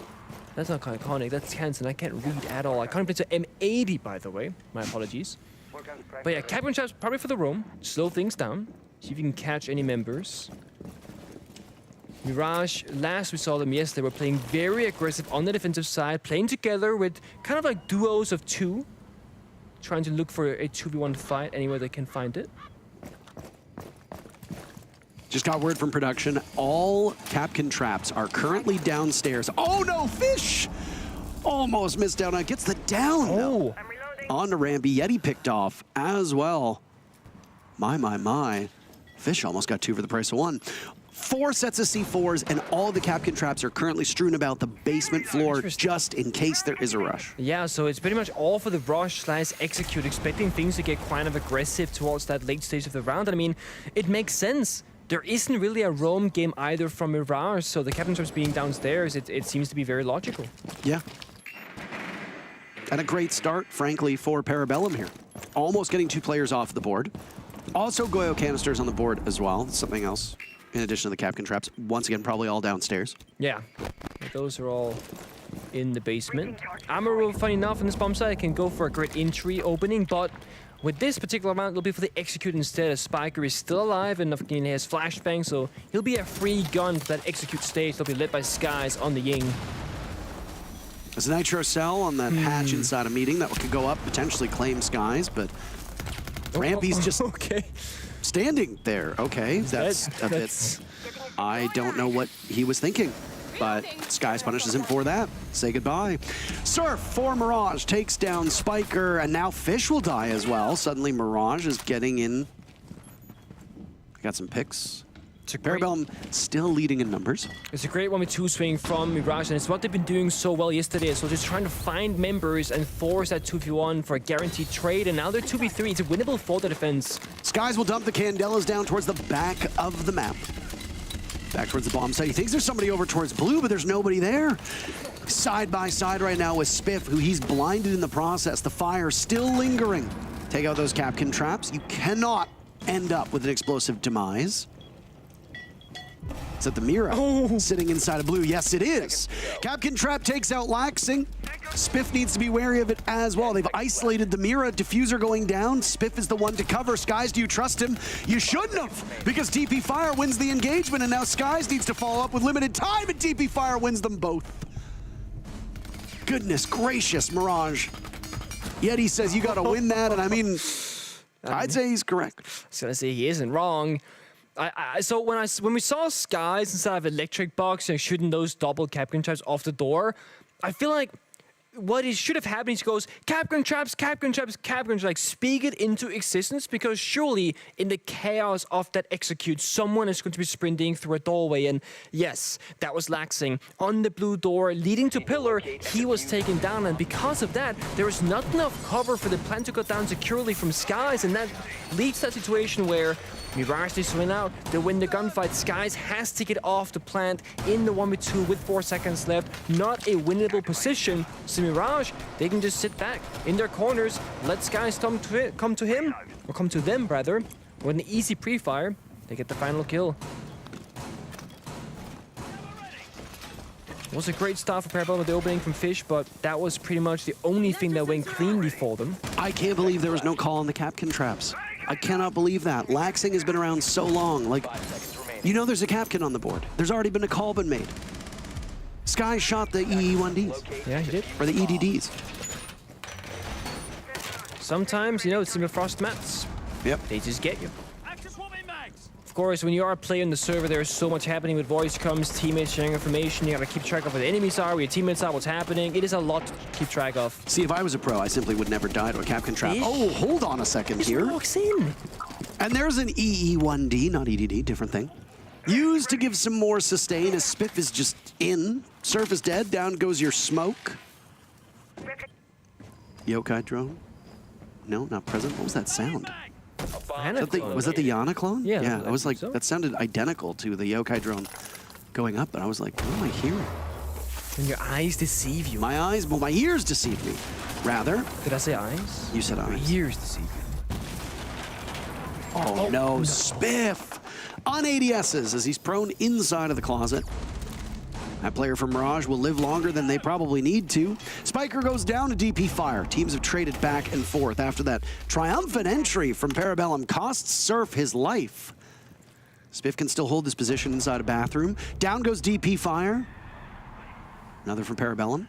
That's not Iconic, that's Hansen. I can't read at all. Iconic plays an M80, by the way. My apologies. But yeah, Captain Traps probably for the roam. Slow things down. See if you can catch any members. Mirage, last we saw them, yes, they were playing very aggressive on the defensive side, playing together with kind of like duos of two, trying to look for a 2v1 fight anywhere they can find it. Just got word from production. All Capcan traps are currently downstairs. Oh no, Fish! Almost missed down. Gets the down. Oh. On to Rambi. Yeti picked off as well. My. Fish almost got 2 for the price of 1. 4 sets of C4s, and all the Capcan traps are currently strewn about the basement floor just in case there is a rush. Yeah, so it's pretty much all for the rush/execute, expecting things to get kind of aggressive towards that late stage of the round. And I mean, it makes sense. There isn't really a roam game either from Mirage, so the Captain traps being downstairs, it seems to be very logical. Yeah. And a great start, frankly, for Parabellum here. Almost getting 2 players off the board. Also Goyo canisters on the board as well. Something else in addition to the Capcan traps. Once again, probably all downstairs. Yeah, those are all in the basement. Amaru, funny enough, in this bomb site, can go for a great entry opening, but with this particular amount, it'll be for the execute instead, as Spiker is still alive and he has flashbang, so he'll be a free gun for that execute stage. They'll be led by Skies on the Ying. There's a Nitro Cell on that hatch inside a meeting that could go up, potentially claim Skies, but Rampi's just standing there. Okay, that's a bit... I don't know what he was thinking, but Skies punishes him for that. Say goodbye. Surf for Mirage takes down Spiker, and now Fish will die as well. Suddenly Mirage is getting in. Got some picks. Parabellum still leading in numbers. It's a great 1v2 swing from Mirage, and it's what they've been doing so well yesterday. So just trying to find members and force that 2v1 for a guaranteed trade, and now they're 2v3. It's winnable for the defense. Skies will dump the Candelas down towards the back of the map. Back towards the bomb site. He thinks there's somebody over towards blue, but there's nobody there. Side by side right now with Spiff, who he's blinded in the process. The fire still lingering. Take out those Capcan traps. You cannot end up with an explosive demise. Is that the Mira sitting inside of blue? Yes, it is. Capcan trap takes out Laxing. Spiff needs to be wary of it as well. They've isolated the Mira. Diffuser going down. Spiff is the one to cover. Skies, do you trust him? You shouldn't have, because DP Fire wins the engagement, and now Skies needs to follow up with limited time, and DP Fire wins them both. Goodness gracious, Mirage. Yeti says you gotta win that, and I mean, I'd say he's correct. I was gonna say he isn't wrong. So when we saw Skies inside of Electric Box and shooting those double Capcan traps off the door, I feel like what it should have happened is he goes, Capcan traps, like speak it into existence, because surely in the chaos of that execute, someone is going to be sprinting through a doorway, and yes, that was Laxing. On the blue door leading to pillar, he was taken down, and because of that, there was not enough cover for the plan to go down securely from Skies, and that leads to a situation where Mirage needs to win out. They win the gunfight. Skies has to get off the plant in the 1v2 with 4 seconds left. Not a winnable position. So Mirage, they can just sit back in their corners, let Skies come to him, or come to them rather. With an easy pre-fire, they get the final kill. It was a great start for Parabellum with the opening from Fish, but that was pretty much the only thing that went cleanly for them. I can't believe there was no call on the Capcan traps. I cannot believe that. Laxing has been around so long. Like, you know there's a Capcan on the board. There's already been a call been made. Sky shot the EE1Ds. Yeah, he did. Or the EDDs. Sometimes, you know, it's in the frost mats. Yep. They just get you. course, when you are playing the server, there's so much happening with voice comms, teammates sharing information. You gotta keep track of where the enemies are, where your teammates are, what's happening. It is a lot to keep track of. See, if I was a pro, I simply would never die to a Capcan trap. Ish. Oh, hold on a second Just here. walks in. And there's an EE1D, not EDD, different thing. Used to give some more sustain as Spiff is just in. Surf is dead, down goes your smoke. Yokai drone? No, not present. What was that sound? Was that the Yana clone? Yeah, I was like, so. that sounded identical to the Yokai drone going up, and I was like, what am I hearing? When your eyes deceive you. My eyes, well, my ears deceive me. Rather, Did I say eyes? you said eyes. Your ears deceive you. Oh no, Spiff! On ADSs as he's prone inside of the closet. That player from Mirage will live longer than they probably need to. Spiker goes down to DP Fire. Teams have traded back and forth after that triumphant entry from Parabellum costs Surf his life. Spiff can still hold this position inside a bathroom. Down goes DP Fire. Another from Parabellum.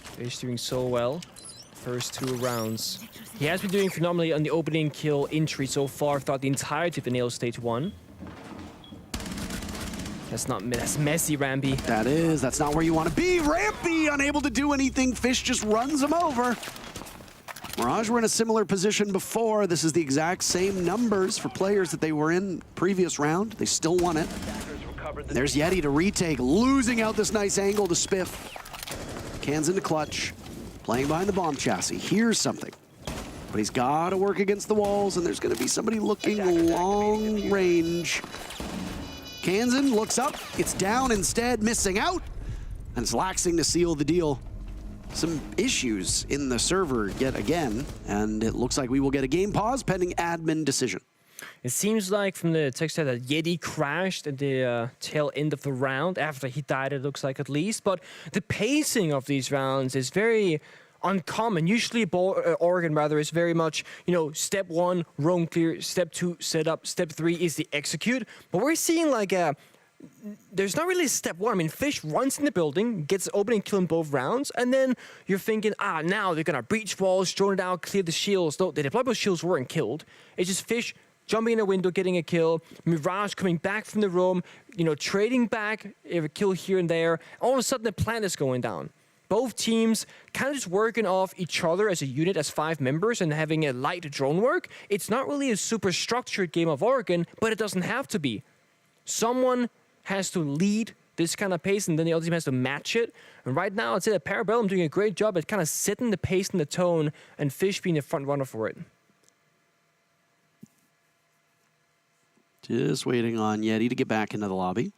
Fish doing so well. First 2 rounds. He has been doing phenomenally on the opening kill entry so far throughout the entirety of the Nail Stage 1. That's messy, Ramby. That's not where you want to be. Rampy, unable to do anything. Fish just runs him over. Mirage were in a similar position before. This is the exact same numbers for players that they were in previous round. They still won it. There's Yeti to retake, losing out this nice angle to Spiff. Cans into clutch, playing behind the bomb chassis. Here's something. But he's got to work against the walls, and there's going to be somebody looking long range. Kansan looks up, it's down instead, missing out, and it's laxing to seal the deal. Some issues in the server yet again, and it looks like we will get a game pause pending admin decision. It seems like from the text that Yeti crashed at the tail end of the round. After he died, it looks like at least. But the pacing of these rounds is very uncommon. Usually Oregon rather is very much, step 1, roam clear, step 2, set up, step 3 is the execute. But we're seeing like there's not really a step 1. I mean, Fish runs in the building, gets opening kill in both rounds, and then you're thinking, now they're gonna breach walls, drone it out, clear the shields. No, the deployable shields weren't killed. It's just Fish jumping in a window, getting a kill, Mirage coming back from the room, trading back, a kill here and there. All of a sudden the plant is going down. Both teams kind of just working off each other as a unit, as 5 members, and having a light drone work. It's not really a super structured game of Oregon, but it doesn't have to be. Someone has to lead this kind of pace, and then the other team has to match it. And right now, I'd say that Parabellum doing a great job at kind of setting the pace and the tone, and Fish being the front runner for it. Just waiting on Yeti to get back into the lobby.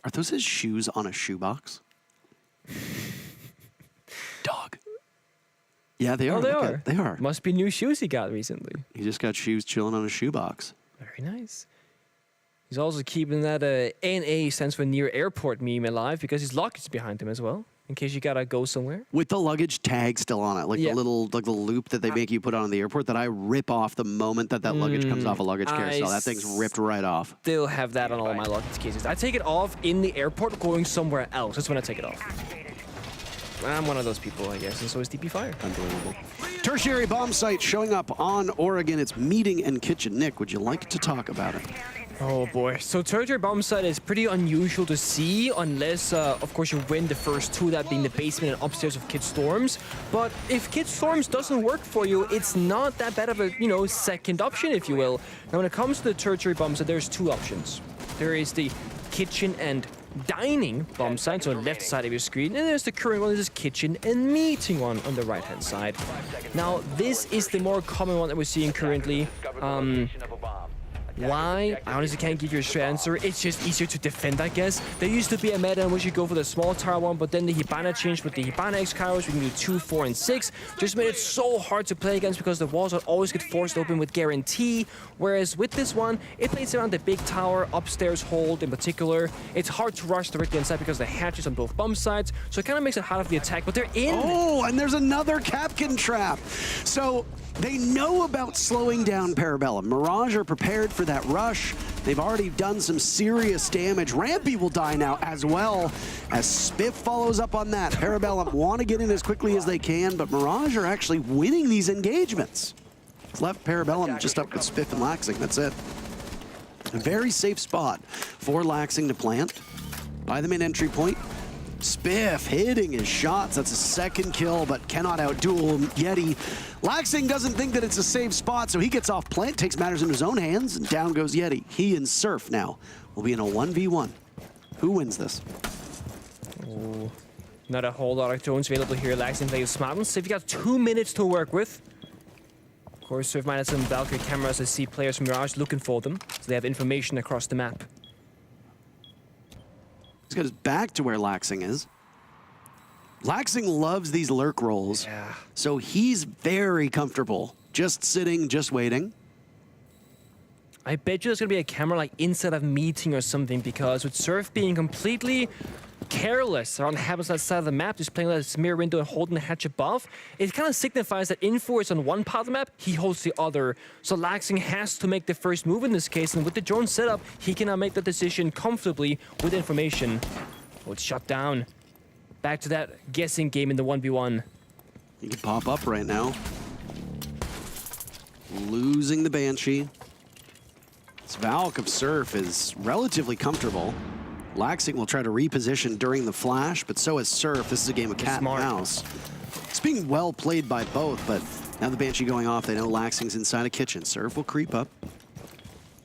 Are those his shoes on a shoebox? Dog. Yeah, they are. Oh, they Look are. at- They are. Must be new shoes he got recently. He just got shoes chilling on a shoebox. Very nice. He's also keeping that NA stands for near airport meme alive because his luggage is behind him as well, in case you gotta go somewhere. With the luggage tag still on it, like Yeah. the loop that they make you put on the airport that I rip off the moment that luggage comes off a luggage carousel. That thing's ripped right off. Still have that on all my luggage cases. I take it off in the airport going somewhere else. That's when I take it off. I'm one of those people, I guess, and so is DP Fire. Unbelievable. Tertiary bomb site showing up on Oregon. It's Meeting and Kitchen. Nick, would you like to talk about it? Oh boy. So tertiary bomb site is pretty unusual to see unless, of course, you win the first 2, that being the basement and upstairs of Kid Storms. But if Kid Storms doesn't work for you, it's not that bad of a, second option, if you will. Now, when it comes to the tertiary bomb site, there's 2 options. There is the kitchen and dining bomb site, so on the left side of your screen, and there's the current one, this is kitchen and meeting one on the right hand side. Now, this is the more common one that we're seeing currently. Why? I honestly can't give you a straight answer. It's just easier to defend, I guess. There used to be a meta in which you go for the small tower one, but then the Hibana changed with the Hibana X Kairos. We can do 2, 4, and 6. Just made it so hard to play against because the walls would always get forced open with guarantee. Whereas with this one, it plays around the big tower, upstairs hold in particular. It's hard to rush directly inside because the hatches on both bomb sides, so it kind of makes it hard for the attack, but they're in. Oh, and there's another Capcan trap. So they know about slowing down Parabellum. Mirage are prepared for that rush. They've already done some serious damage. Rampy will die now as well, as Spiff follows up on that. Parabellum want to get in as quickly as they can, but Mirage are actually winning these engagements. It's left Parabellum just up with Spiff and Laxing, that's it. A very safe spot for Laxing to plant by the mid-entry point. Spiff hitting his shots. That's a second kill, but cannot outduel Yeti. Laxing doesn't think that it's a safe spot, so he gets off plant, takes matters into his own hands, and down goes Yeti. He and Surf now will be in a 1v1. Who wins this? Oh, not a whole lot of drones available here. Laxing plays smart. So if you got 2 minutes to work with, of course, Surf might have some Valkyrie cameras. I see players from Mirage looking for them, so they have information across the map. He's got his back to where Laxing is. Laxing loves these lurk rolls, so he's very comfortable. Just sitting, just waiting. I bet you there's gonna be a camera like inside of a meeting or something, because with Surf being completely careless around happens outside of the map, just playing this mirror window and holding the hatch above, it kind of signifies that Info is on one part of the map, he holds the other. So Laxing has to make the first move in this case, and with the drone setup, he cannot make the decision comfortably with information. Oh, it's shut down. Back to that guessing game in the 1v1. He can pop up right now. Losing the Banshee. This Valk of Surf is relatively comfortable. Laxing will try to reposition during the flash, but so is Surf. This is a game of cat and mouse. It's being well played by both, but now the Banshee going off, they know Laxing's inside a kitchen. Surf will creep up,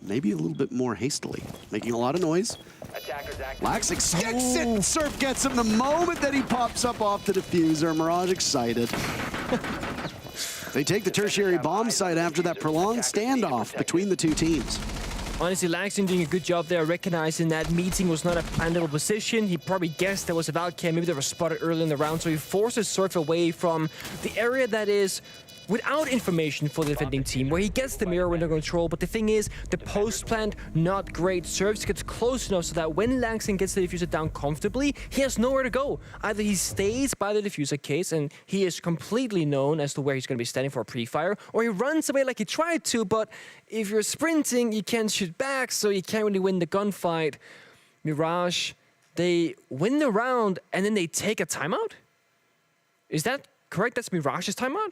maybe a little bit more hastily, making a lot of noise. Laxing sticks it, Surf gets him the moment that he pops up off the diffuser. Mirage excited. They take the tertiary bomb site after that prolonged standoff between the two teams. Honestly, Laxing doing a good job there, recognizing that meeting was not a plannable position. He probably guessed there was a Valkyrie, maybe they were spotted early in the round, so he forces Surf away from the area that is without information for the defending team, where he gets the mirror window control. But the thing is, the post plant, not great. Surf gets close enough so that when Laxing gets the diffuser down comfortably, he has nowhere to go. Either he stays by the diffuser case, and he is completely known as to where he's going to be standing for a pre-fire, or he runs away like he tried to, but if you're sprinting, you can't shoot back, so you can't really win the gunfight. Mirage, they win the round, and then they take a timeout? Is that correct? That's Mirage's timeout?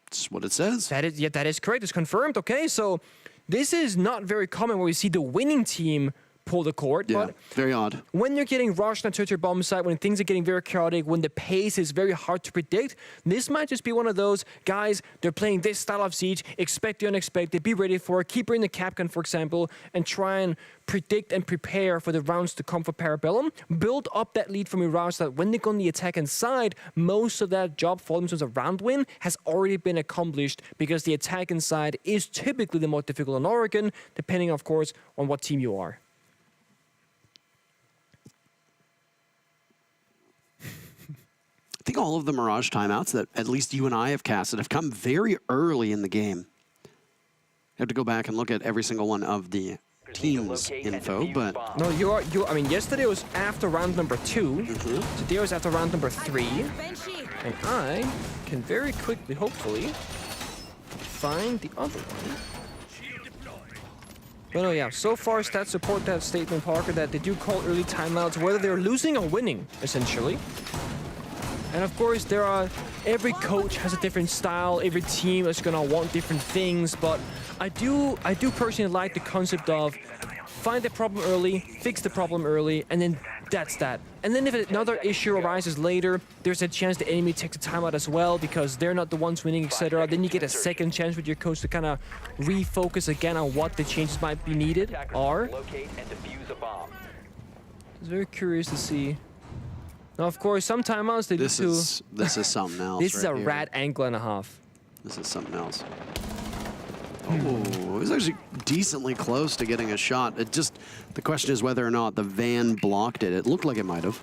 That's what it says. That is correct. It's confirmed. Okay, so this is not very common where we see the winning team pull the cord. Yeah, but very odd. when you're getting rushed on tertiary bomb site, when things are getting very chaotic, when the pace is very hard to predict, this might just be one of those guys, they're playing this style of siege, expect the unexpected, be ready for it, keep bringing the Capcan, for example, and try and predict and prepare for the rounds to come for Parabellum. Build up that lead for Mirage so that when they go on the attack inside, most of that job for them in terms of round win has already been accomplished, because the attack inside is typically the most difficult in Oregon, depending, of course, on what team you are. I think all of the Mirage timeouts that at least you and I have casted have come very early in the game. I have to go back and look at every single one of the team's info, but... No, I mean, yesterday was after round number 2, today was after round number 3, and I can very quickly, hopefully, find the other one. But no, yeah, so far stats support that statement, Parker, that they do call early timeouts, whether they're losing or winning, essentially. And of course, every coach has a different style, every team is gonna want different things, but I do personally like the concept of find the problem early, fix the problem early, and then that's that. And then if another issue arises later, there's a chance the enemy takes a timeout as well, because they're not the ones winning, etc. Then you get a second chance with your coach to kind of refocus again on what the changes might be needed are. It's very curious to see. Now, of course, some timeouts they this do is this is something else. This is right a here. rat angle and a half. This is something else. Oh, it was actually decently close to getting a shot. The question is whether or not the van blocked it. It looked like it might have.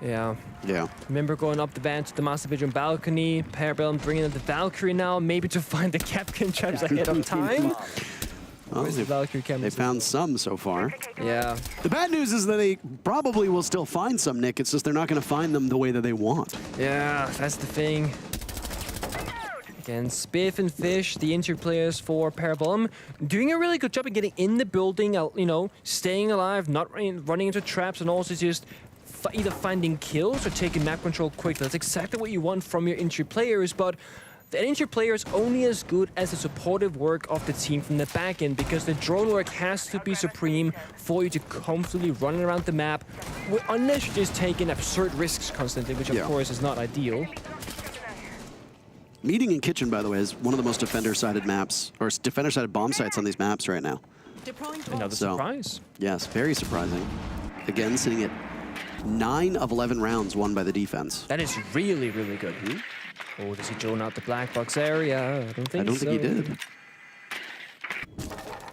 Yeah. Yeah. Remember going up the van to the master bedroom balcony. Parabellum bringing in the Valkyrie now, maybe to find the Capcan traps ahead of time. Oh, Where's the Valkyrie camera? They found some so far. Yeah. The bad news is that they probably will still find some, Nick. It's just they're not going to find them the way that they want. Yeah, that's the thing. Again, Spiff and Fish, the injured players for Parabellum, doing a really good job of getting in the building, you know, staying alive, not running into traps, and also just either finding kills or taking map control quick. That's exactly what you want from your injured players, but the injured player is only as good as the supportive work of the team from the back end, because the drone work has to be supreme for you to comfortably run around the map, unless you're just taking absurd risks constantly, which of course is not ideal. Meeting in Kitchen, by the way, is one of the most defender-sided maps, or defender-sided bomb sites on these maps right now. Another surprise. Yes, very surprising. Again, sitting at 9 of 11 rounds won by the defense. That is really, really good. Oh, does he drone out the black box area? I don't think so. Think he did.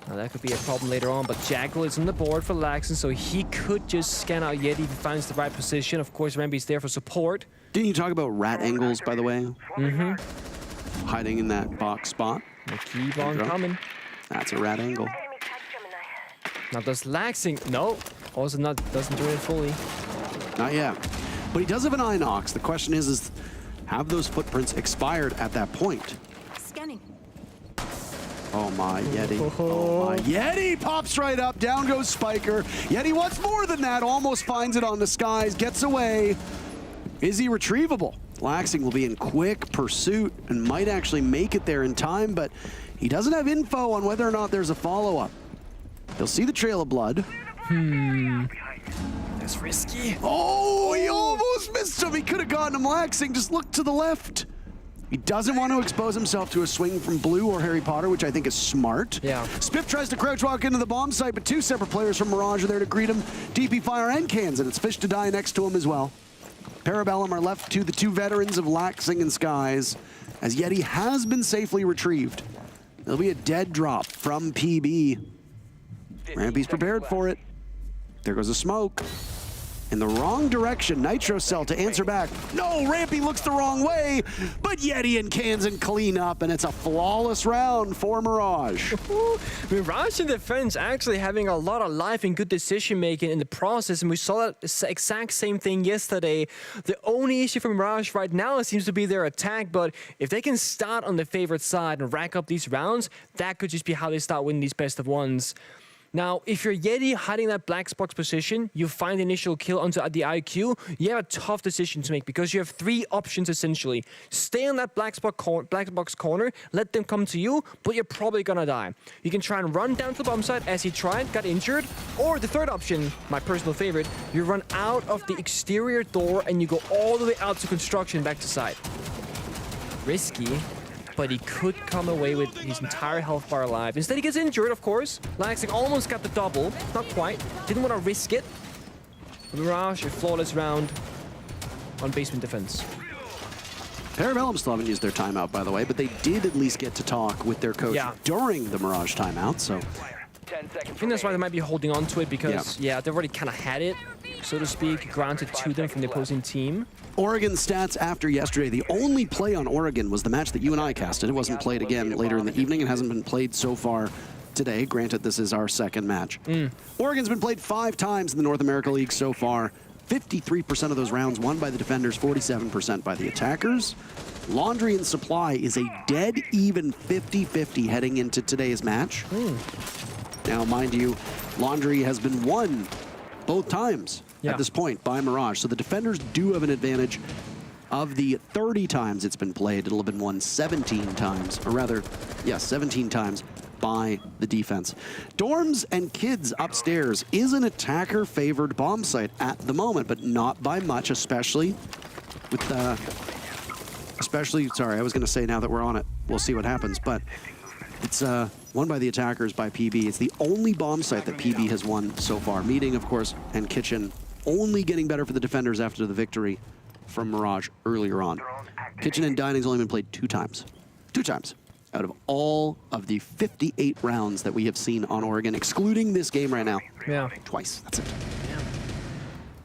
Now, that could be a problem later on, but Jackal is on the board for Laxon, so he could just scan out Yeti if he finds the right position. Of course, Ramby's there for support. Didn't you talk about rat angles, by the way? Mm-hmm. Hiding in that box spot. They keep on coming. That's a rat angle. Now, does Laxing... No, also doesn't do it fully. Not yet. But he does have an Inox. The question is have those footprints expired at that point? Scanning. Oh my, Yeti. Oh my, Yeti pops right up. Down goes Spiker. Yeti wants more than that. Almost finds it on the skies. Gets away. Is he retrievable? Laxing will be in quick pursuit and might actually make it there in time, but he doesn't have info on whether or not there's a follow-up. He'll see the trail of blood. That's risky. Oh, he almost missed him. He could have gotten him. Laxing just looked to the left. He doesn't want to expose himself to a swing from Blue or Harry Potter, which I think is smart. Yeah. Spiff tries to crouch walk into the bomb site, but two separate players from Mirage are there to greet him. DP Fire and Cans, and it's Fish to die next to him as well. Parabellum are left to the two veterans of Laxing and Skies, as Yeti has been safely retrieved. There'll be a dead drop from PB. Rampy's prepared for it. There goes a smoke. In the wrong direction, Nitro Cell to answer back. No, Rampy looks the wrong way, but Yeti and Kansan clean up, and it's a flawless round for Mirage. Mirage in defense actually having a lot of life and good decision making in the process, and we saw that exact same thing yesterday. The only issue for Mirage right now seems to be their attack, but if they can start on the favorite side and rack up these rounds, that could just be how they start winning these best of ones. Now, if you're Yeti hiding that black box position, you find the initial kill onto the IQ, you have a tough decision to make because you have three options essentially. Stay on that black box corner, let them come to you, but you're probably gonna die. You can try and run down to the bomb site as he tried, got injured, or the third option, my personal favorite, you run out of the exterior door and you go all the way out to construction back to site. Risky. But he could come away with his entire health bar alive. Instead, he gets injured, of course. Laxing almost got the double. Not quite. Didn't want to risk it. Mirage, a flawless round on basement defense. Parabellum still haven't used their timeout, by the way, but they did at least get to talk with their coach during the Mirage timeout, so... I think that's why they might be holding on to it, because, they've already kind of had it, so to speak, granted to them from the opposing team. Oregon stats after yesterday. The only play on Oregon was the match that you and I casted. It wasn't played again later in the evening. It hasn't been played so far today. Granted, this is our second match. Oregon's been played 5 times in the North America League so far. 53% of those rounds won by the defenders, 47% by the attackers. Laundry and Supply is a dead even 50-50 heading into today's match. Now, mind you, Laundry has been won both times at this point by Mirage. So the defenders do have an advantage. Of the 30 times it's been played, it'll have been won 17 times, or rather, 17 times by the defense. Dorms and Kids upstairs is an attacker-favored bomb site at the moment, but not by much, especially with sorry, I was going to say now that we're on it, we'll see what happens, but it's won by the attackers by PB. It's the only bomb site that PB has won so far. Meeting, of course, and Kitchen only getting better for the defenders after the victory from Mirage earlier on. Kitchen and Dining's only been played 2 times. 2 times out of all of the 58 rounds that we have seen on Oregon, excluding this game right now. Twice, that's it.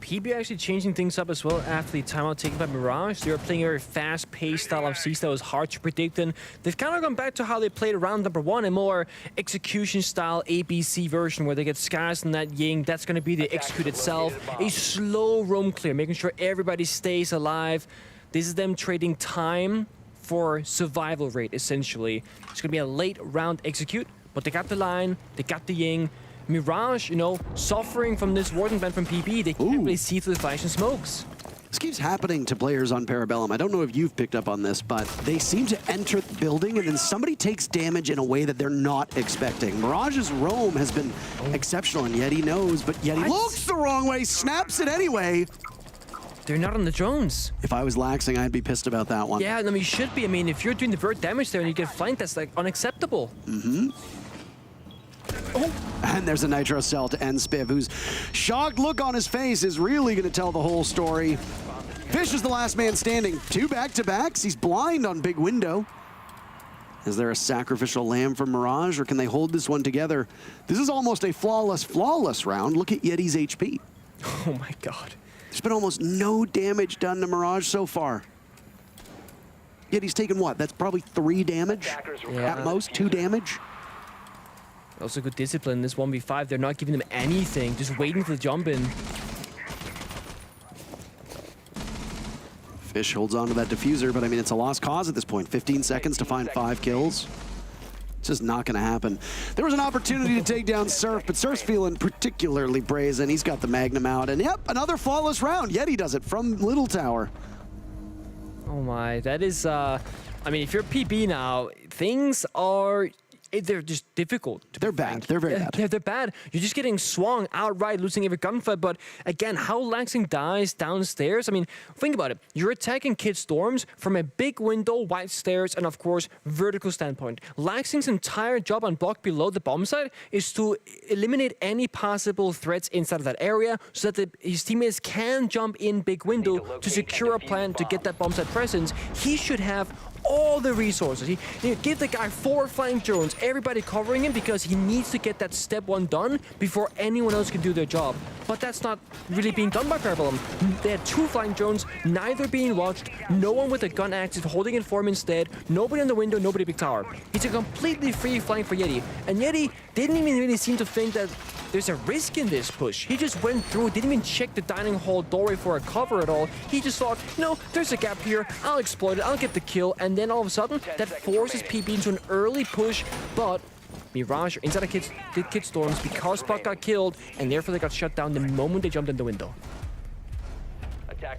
PB actually changing things up as well after the timeout taken by Mirage. They were playing a very fast-paced style of Seas that was hard to predict, and they've kind of gone back to how they played round number 1, a more execution-style ABC version where they get Skies and that Ying. That's going to be the execute itself. A slow roam clear, making sure everybody stays alive. This is them trading time for survival rate, essentially. It's going to be a late round execute, but they got the line, they got the Ying. Mirage, you know, suffering from this Warden ban from PB. They can't really see through the flash and smokes. This keeps happening to players on Parabellum. I don't know if you've picked up on this, but they seem to enter the building and then somebody takes damage in a way that they're not expecting. Mirage's roam has been exceptional, and Yeti knows, but Yeti looks the wrong way, snaps it anyway. They're not on the drones. If I was laxing, I'd be pissed about that one. Yeah, I mean, you should be. I mean, if you're doing the vert damage there and you get flanked, that's like unacceptable. And there's a Nitro Cell to end Spiff, whose shocked look on his face is really going to tell the whole story. Fish is the last man standing. 2 back-to-backs. He's blind on big window. Is there a sacrificial lamb for Mirage, or can they hold this one together? This is almost a flawless round. Look at Yeti's HP. Oh my god. There's been almost no damage done to Mirage so far. Yeti's taken what? That's probably 3 damage? At most, 2 damage? Also good discipline in this 1v5. They're not giving them anything, just waiting for the jump in. Fish holds on to that diffuser, but I mean, it's a lost cause at this point. 15 seconds to find 5 kills. It's just not going to happen. There was an opportunity to take down Surf, but Surf's feeling particularly brazen. He's got the Magnum out, and yep, another flawless round. Yeti does it from Little Tower. Oh my, that is, I mean, if you're PB now, things are... they're just difficult. They're bad. They're very bad. They're bad. You're just getting swung outright, losing every gunfight. But again, how Laxing dies downstairs. I mean, think about it. You're attacking Kid Storms from a big window, wide stairs, and of course, vertical standpoint. Laxing's entire job on block below the bomb site is to eliminate any possible threats inside of that area so that his teammates can jump in big window to secure a plan to get that bomb site presence. He should have all the resources. Give the guy 4 flying drones, everybody covering him, because he needs to get that step 1 done before anyone else can do their job. But that's not really being done by Parabellum. They had 2 flying drones, neither being watched, no one with a gun active holding it for him instead, nobody on the window, nobody big tower. It's a completely free flying for Yeti. And Yeti didn't even really seem to think that there's a risk in this push. He just went through, didn't even check the dining hall doorway for a cover at all. He just thought, no, there's a gap here, I'll exploit it, I'll get the kill, and then all of a sudden, that forces PB into an early push, but Mirage inside of Kid Storms because Puck got killed, and therefore they got shut down the moment they jumped in the window.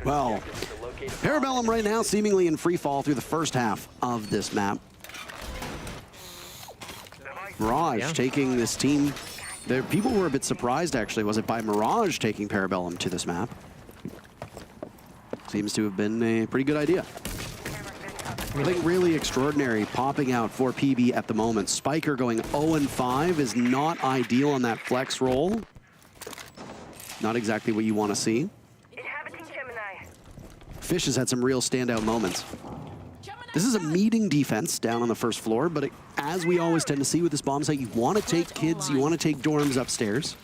Well, Parabellum right now seemingly in free fall through the first half of this map. Mirage taking this team. People were a bit surprised, actually, was it by Mirage taking Parabellum to this map? Seems to have been a pretty good idea. Nothing really extraordinary popping out for PB at the moment. Spiker going 0-5 is not ideal on that flex roll. Not exactly what you want to see. Fish has had some real standout moments. This is a meeting defense down on the first floor, but as we always tend to see with this bomb site, you want to take kids, you want to take dorms upstairs.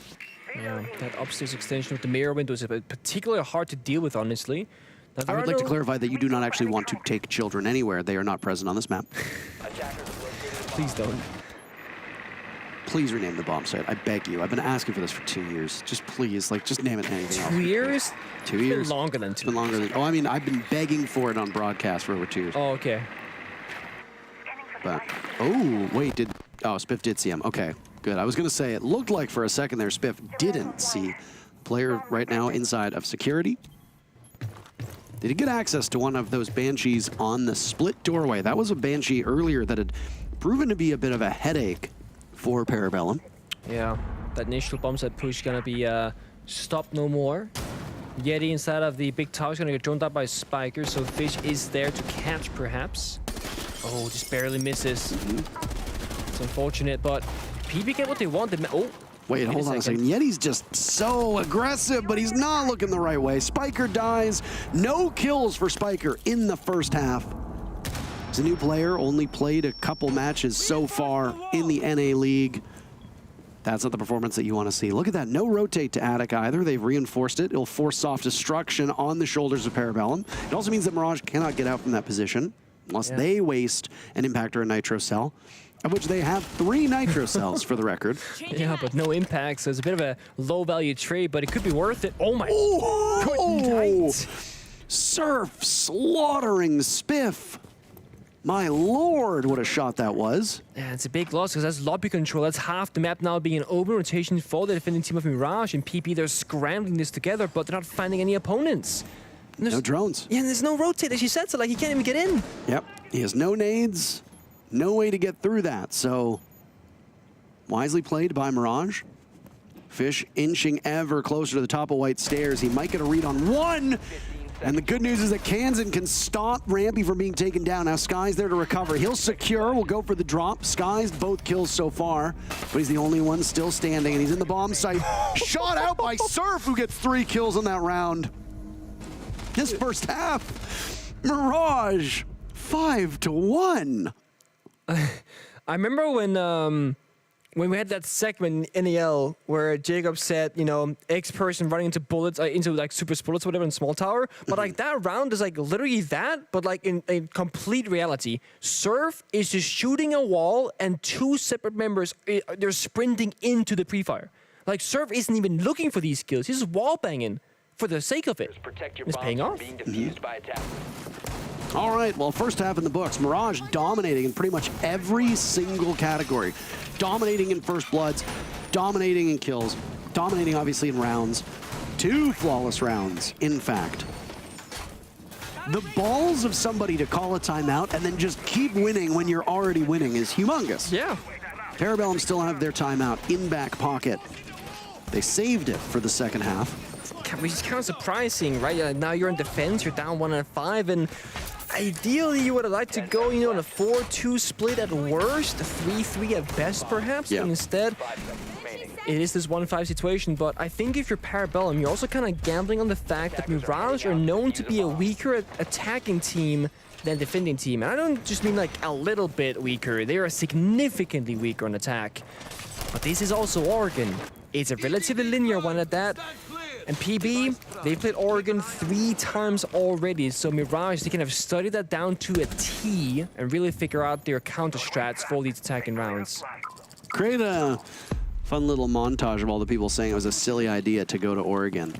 Yeah, that upstairs extension of the mirror window is particularly hard to deal with, honestly. I would like to clarify that you do not actually want to take children anywhere. They are not present on this map. Please don't. Please rename the bomb site. I beg you. I've been asking for this for 2 years. Just please, like, just name it anything else. 2 years? 2 years. It's been longer than 2. It's been longer than... Oh, I mean, I've been begging for it on broadcast for over 2 years. Oh, okay. But... Oh, wait, Spiff did see him. Okay, good. I was going to say, it looked like for a second there, Spiff didn't see player right now inside of security. They did get access to one of those Banshees on the split doorway. That was a Banshee earlier that had proven to be a bit of a headache for Parabellum. Yeah, that initial bomb set push gonna be stopped no more. Yeti inside of the big tower is gonna get droned up by Spiker, so Fish is there to catch perhaps. Oh, just barely misses. It's unfortunate, but PB get what they want. Wait, hold on a second. Yeti's just so aggressive, but he's not looking the right way. Spiker dies. No kills for Spiker in the first half. He's a new player, only played a couple matches so far in the NA League. That's not the performance that you want to see. Look at that, no rotate to Attic either. They've reinforced it. It'll force soft destruction on the shoulders of Parabellum. It also means that Mirage cannot get out from that position unless they waste an impact or a nitro cell, of which they have 3 nitro cells for the record. Yeah, but no impact, so it's a bit of a low-value trade, but it could be worth it. Oh my! Oh! Surf slaughtering Spiff. My lord, what a shot that was. Yeah, it's a big loss because that's lobby control. That's half the map now being an open rotation for the defending team of Mirage. And PP, they're scrambling this together, but they're not finding any opponents. No drones. Yeah, and there's no rotate, as you said, so like he can't even get in. Yep, he has no nades, no way to get through that. So, wisely played by Mirage. Fish inching ever closer to the top of White Stairs. He might get a read on one. And the good news is that Kansan can stop Rampy from being taken down. Now Sky's there to recover. He'll secure, will go for the drop. Sky's both kills so far, but he's the only one still standing, and he's in the bomb site. Shot out by Surf, who gets 3 kills on that round. This first half, Mirage, 5-1. I remember when we had that segment in NEL where Jacob said, you know, X person running into bullets, into like super bullets or whatever in Small Tower. But like that round is like literally that, but like in complete reality. Surf is just shooting a wall and 2 separate members, they're sprinting into the pre-fire. Like Surf isn't even looking for these kills. He's just wall banging for the sake of it. It's paying off. All right, well, first half in the books. Mirage dominating in pretty much every single category. Dominating in first bloods, dominating in kills, dominating obviously in rounds. 2 flawless rounds, in fact. The balls of somebody to call a timeout and then just keep winning when you're already winning is humongous. Yeah. Parabellum still have their timeout in back pocket. They saved it for the second half. Which is kind of surprising, right? Now you're in defense, you're down 1-5, and ideally you would have liked to go, you know, in a 4-2 split at worst, a 3-3 at best, perhaps. Yeah. And instead, it is this 1-5 situation. But I think if you're Parabellum, you're also kind of gambling on the fact that Mirage are known to be a weaker attacking team than defending team. And I don't just mean like a little bit weaker. They are significantly weaker on attack. But this is also Oregon. It's a relatively linear one at that. And PB, they played Oregon 3 times already, so Mirage, they can have studied that down to a T and really figure out their counter strats for these attacking rounds. Create a fun little montage of all the people saying it was a silly idea to go to Oregon,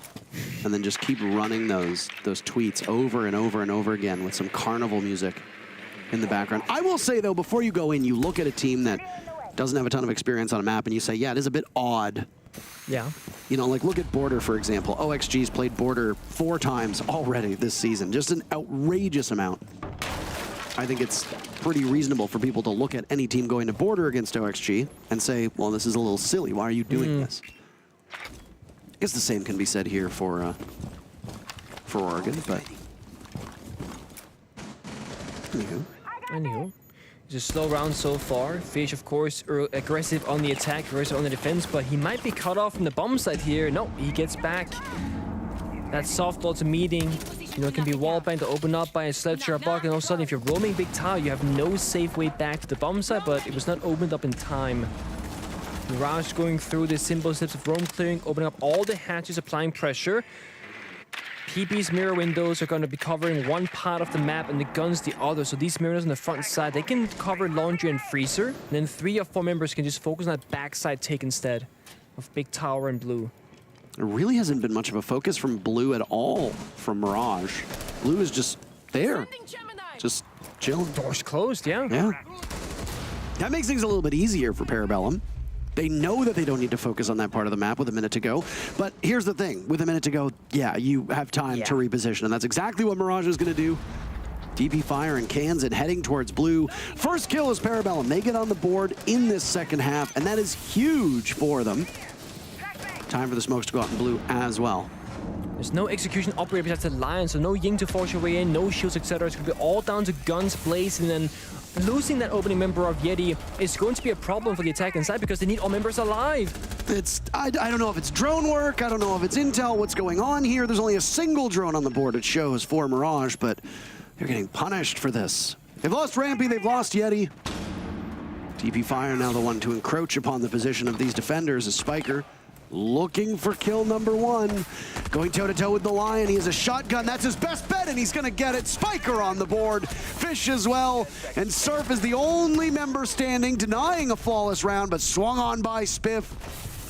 and then just keep running those tweets over and over and over again with some carnival music in the background. I will say, though, before you go in, you look at a team that doesn't have a ton of experience on a map, and you say, yeah, it is a bit odd. Yeah. You know, like look at Border, for example. OXG's played Border 4 times already this season. Just an outrageous amount. I think it's pretty reasonable for people to look at any team going to Border against OXG and say, well, this is a little silly. Why are you doing this? I guess the same can be said here for Oregon, but... Anywho. It's a slow round so far. Fish, of course, aggressive on the attack, aggressive on the defense, but he might be cut off from the bomb site here. No, he gets back. That softball to meeting, you know, can be wall banged to open up by a sledgehammer block, and all of a sudden, if you're roaming big tower, you have no safe way back to the bomb site, but it was not opened up in time. Mirage going through the simple steps of roam clearing, opening up all the hatches, applying pressure. PB's mirror windows are going to be covering one part of the map and the guns the other. So these mirrors on the front side, they can cover laundry and freezer. And then 3 or 4 members can just focus on that backside take instead of big tower and blue. There really hasn't been much of a focus from blue at all from Mirage. Blue is just there, just chilling. Doors closed, yeah. Yeah. That makes things a little bit easier for Parabellum. They know that they don't need to focus on that part of the map with a minute to go. But here's the thing. With a minute to go, yeah, you have time to reposition. And that's exactly what Mirage is going to do. DP Fire and Kansan heading towards blue. First kill is Parabellum. They get on the board in this second half, and that is huge for them. Time for the smokes to go out in blue as well. There's no execution operator besides the Lion, so no Ying to force your way in, no shields, etc. It's going to be all down to guns blazing, and then losing that opening member of Yeti is going to be a problem for the attack inside because they need all members alive. I don't know if it's drone work, I don't know if it's intel, what's going on here. There's only a single drone on the board, it shows, for Mirage, but they're getting punished for this. They've lost Rampy, they've lost Yeti. DP Fire now the one to encroach upon the position of these defenders as Spiker looking for kill number 1. Going toe-to-toe with the Lion. He has a shotgun. That's his best bet, and he's going to get it. Spiker on the board. Fish as well. And Surf is the only member standing, denying a flawless round, but swung on by Spiff.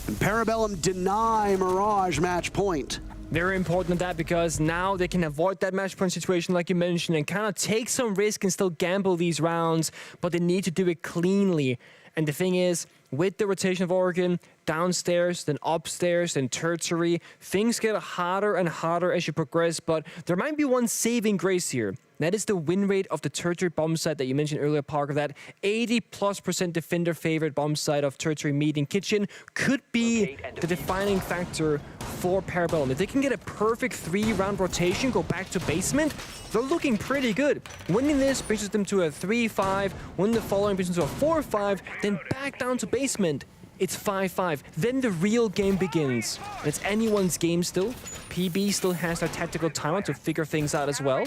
And Parabellum deny Mirage match point. Very important that because now they can avoid that match point situation like you mentioned and kind of take some risk and still gamble these rounds, but they need to do it cleanly. And the thing is, with the rotation of Oregon, downstairs, then upstairs, then tertiary, things get harder and harder as you progress, but there might be one saving grace here. That is the win rate of the tertiary bomb site that you mentioned earlier, Parker. That 80+% defender favorite bomb site of tertiary meeting kitchen could be the defining factor for Parabellum. If they can get a perfect 3-round rotation, go back to basement, they're looking pretty good. Winning this brings them to a 3-5, winning the following brings them to a 4-5, then back down to basement. It's 5-5. Then the real game begins. It's anyone's game still. PB still has their tactical timeout to figure things out as well.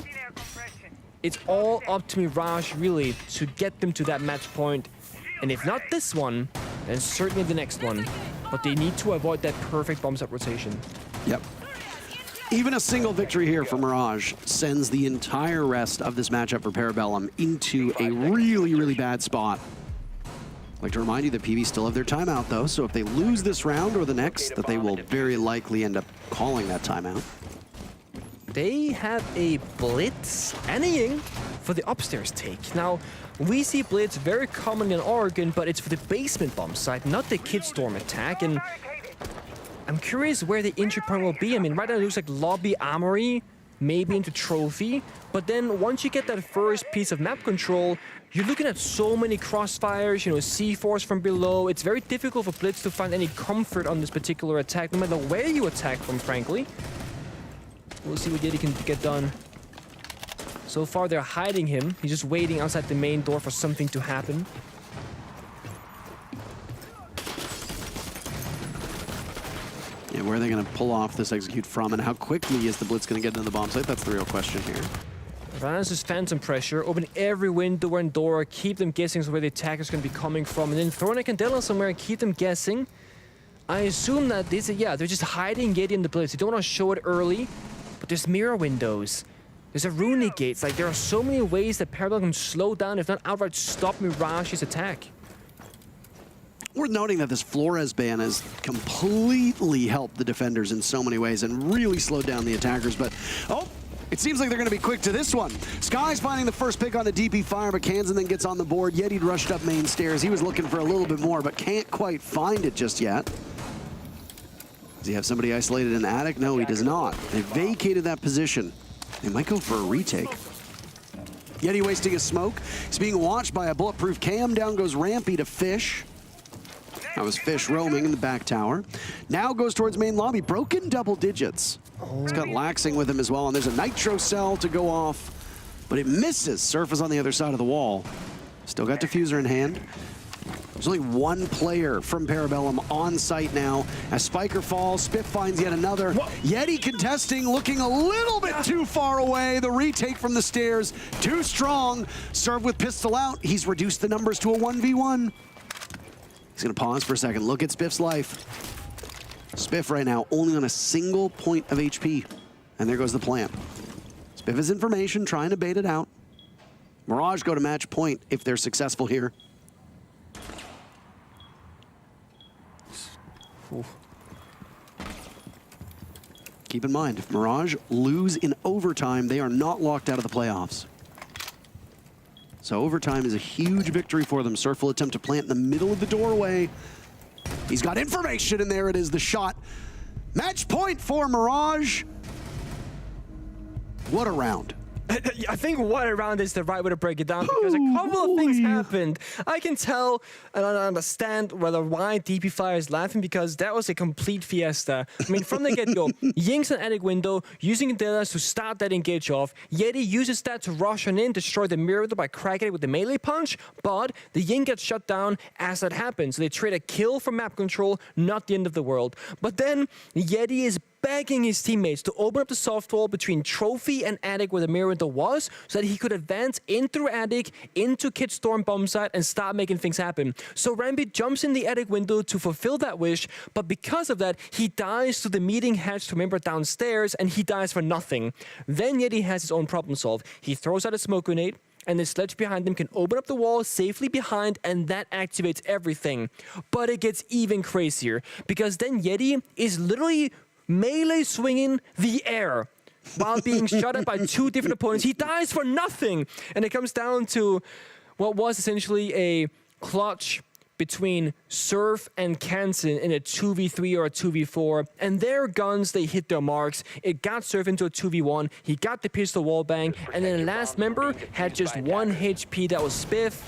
It's all up to Mirage, really, to get them to that match point. And if not this one, then certainly the next one. But they need to avoid that perfect bomb set rotation. Yep. Even a single victory here for Mirage sends the entire rest of this matchup for Parabellum into a really, really bad spot. I'd like to remind you that PB still have their timeout, though, so if they lose this round or the next, that they will very likely end up calling that timeout. They have a Blitz and a Ying for the upstairs take. Now, we see Blitz very common in Oregon, but it's for the basement bomb site, not the Kid Storm attack. And I'm curious where the entry point will be. I mean, right now it looks like lobby armory, maybe into trophy. But then once you get that first piece of map control, you're looking at so many crossfires, you know, C4s from below. It's very difficult for Blitz to find any comfort on this particular attack, no matter where you attack from, frankly. We'll see what Yeti can get done. So far, they're hiding him. He's just waiting outside the main door for something to happen. Yeah, where are they going to pull off this execute from, and how quickly is the Blitz going to get into the bomb site? That's the real question here. Vanas is phantom pressure, open every window and door, keep them guessing where the attacker's going to be coming from, and then throw in a Candela somewhere and keep them guessing. I assume that this, yeah, they're just hiding Yeti in the Blitz. They don't want to show it early. But there's mirror windows. There's a runic gates. Like, there are so many ways that Parabellum can slow down, if not outright stop Mirage's attack. Worth noting that this Flores ban has completely helped the defenders in so many ways and really slowed down the attackers. But, oh, it seems like they're going to be quick to this one. Sky's finding the first pick on a DP fire, but Kansan then gets on the board. Yeti rushed up main stairs. He was looking for a little bit more, but can't quite find it just yet. Does he have somebody isolated in the attic? No, he does not. They vacated that position. They might go for a retake. Yeti wasting a smoke. He's being watched by a bulletproof cam. Down goes Rampy to Fish. That was Fish roaming in the back tower. Now goes towards main lobby. Broken double digits. He's got Laxing with him as well, and there's a Nitro cell to go off, but it misses. Surf is on the other side of the wall. Still got Diffuser in hand. There's only one player from Parabellum on site now. As Spiker falls, Spiff finds yet another. Yeti contesting, looking a little bit too far away. The retake from the stairs, too strong. Serve with pistol out. He's reduced the numbers to a 1v1. He's gonna pause for a second, look at Spiff's life. Spiff right now only on a single point of HP. And there goes the plant. Spiff has information, trying to bait it out. Mirage go to match point if they're successful here. Ooh. Keep in mind, if Mirage lose in overtime, they are not locked out of the playoffs. So overtime is a huge victory for them. Surf will attempt to plant in the middle of the doorway. He's got information, and there it is, the shot. Match point for Mirage. What a round. I think what around is the right way to break it down because a couple of things happened. I can tell and I understand why DP Fire is laughing because that was a complete fiesta. I mean, from the get-go, Ying's an attic window using Delas to start that engage off. Yeti uses that to rush on in, destroy the mirror by cracking it with the melee punch, but the Ying gets shut down as that happens. So they trade a kill for map control, not the end of the world. But then Yeti is begging his teammates to open up the soft wall between Trophy and Attic where the mirror window was so that he could advance in through Attic, into Kid Storm bomb site and start making things happen. So Rambi jumps in the Attic window to fulfill that wish, but because of that, he dies to the meeting hatch to member downstairs and he dies for nothing. Then Yeti has his own problem solved. He throws out a smoke grenade, and the sledge behind him can open up the wall safely behind, and that activates everything. But it gets even crazier, because then Yeti is literally melee swinging the air while being shot at by 2 different opponents. He dies for nothing. And it comes down to what was essentially a clutch between Surf and Kansen in a 2v3 or a 2v4, and their guns, they hit their marks. It got Surf into a 2v1, he got the pistol wallbang, and then the last member had just 1 HP, that was Spiff,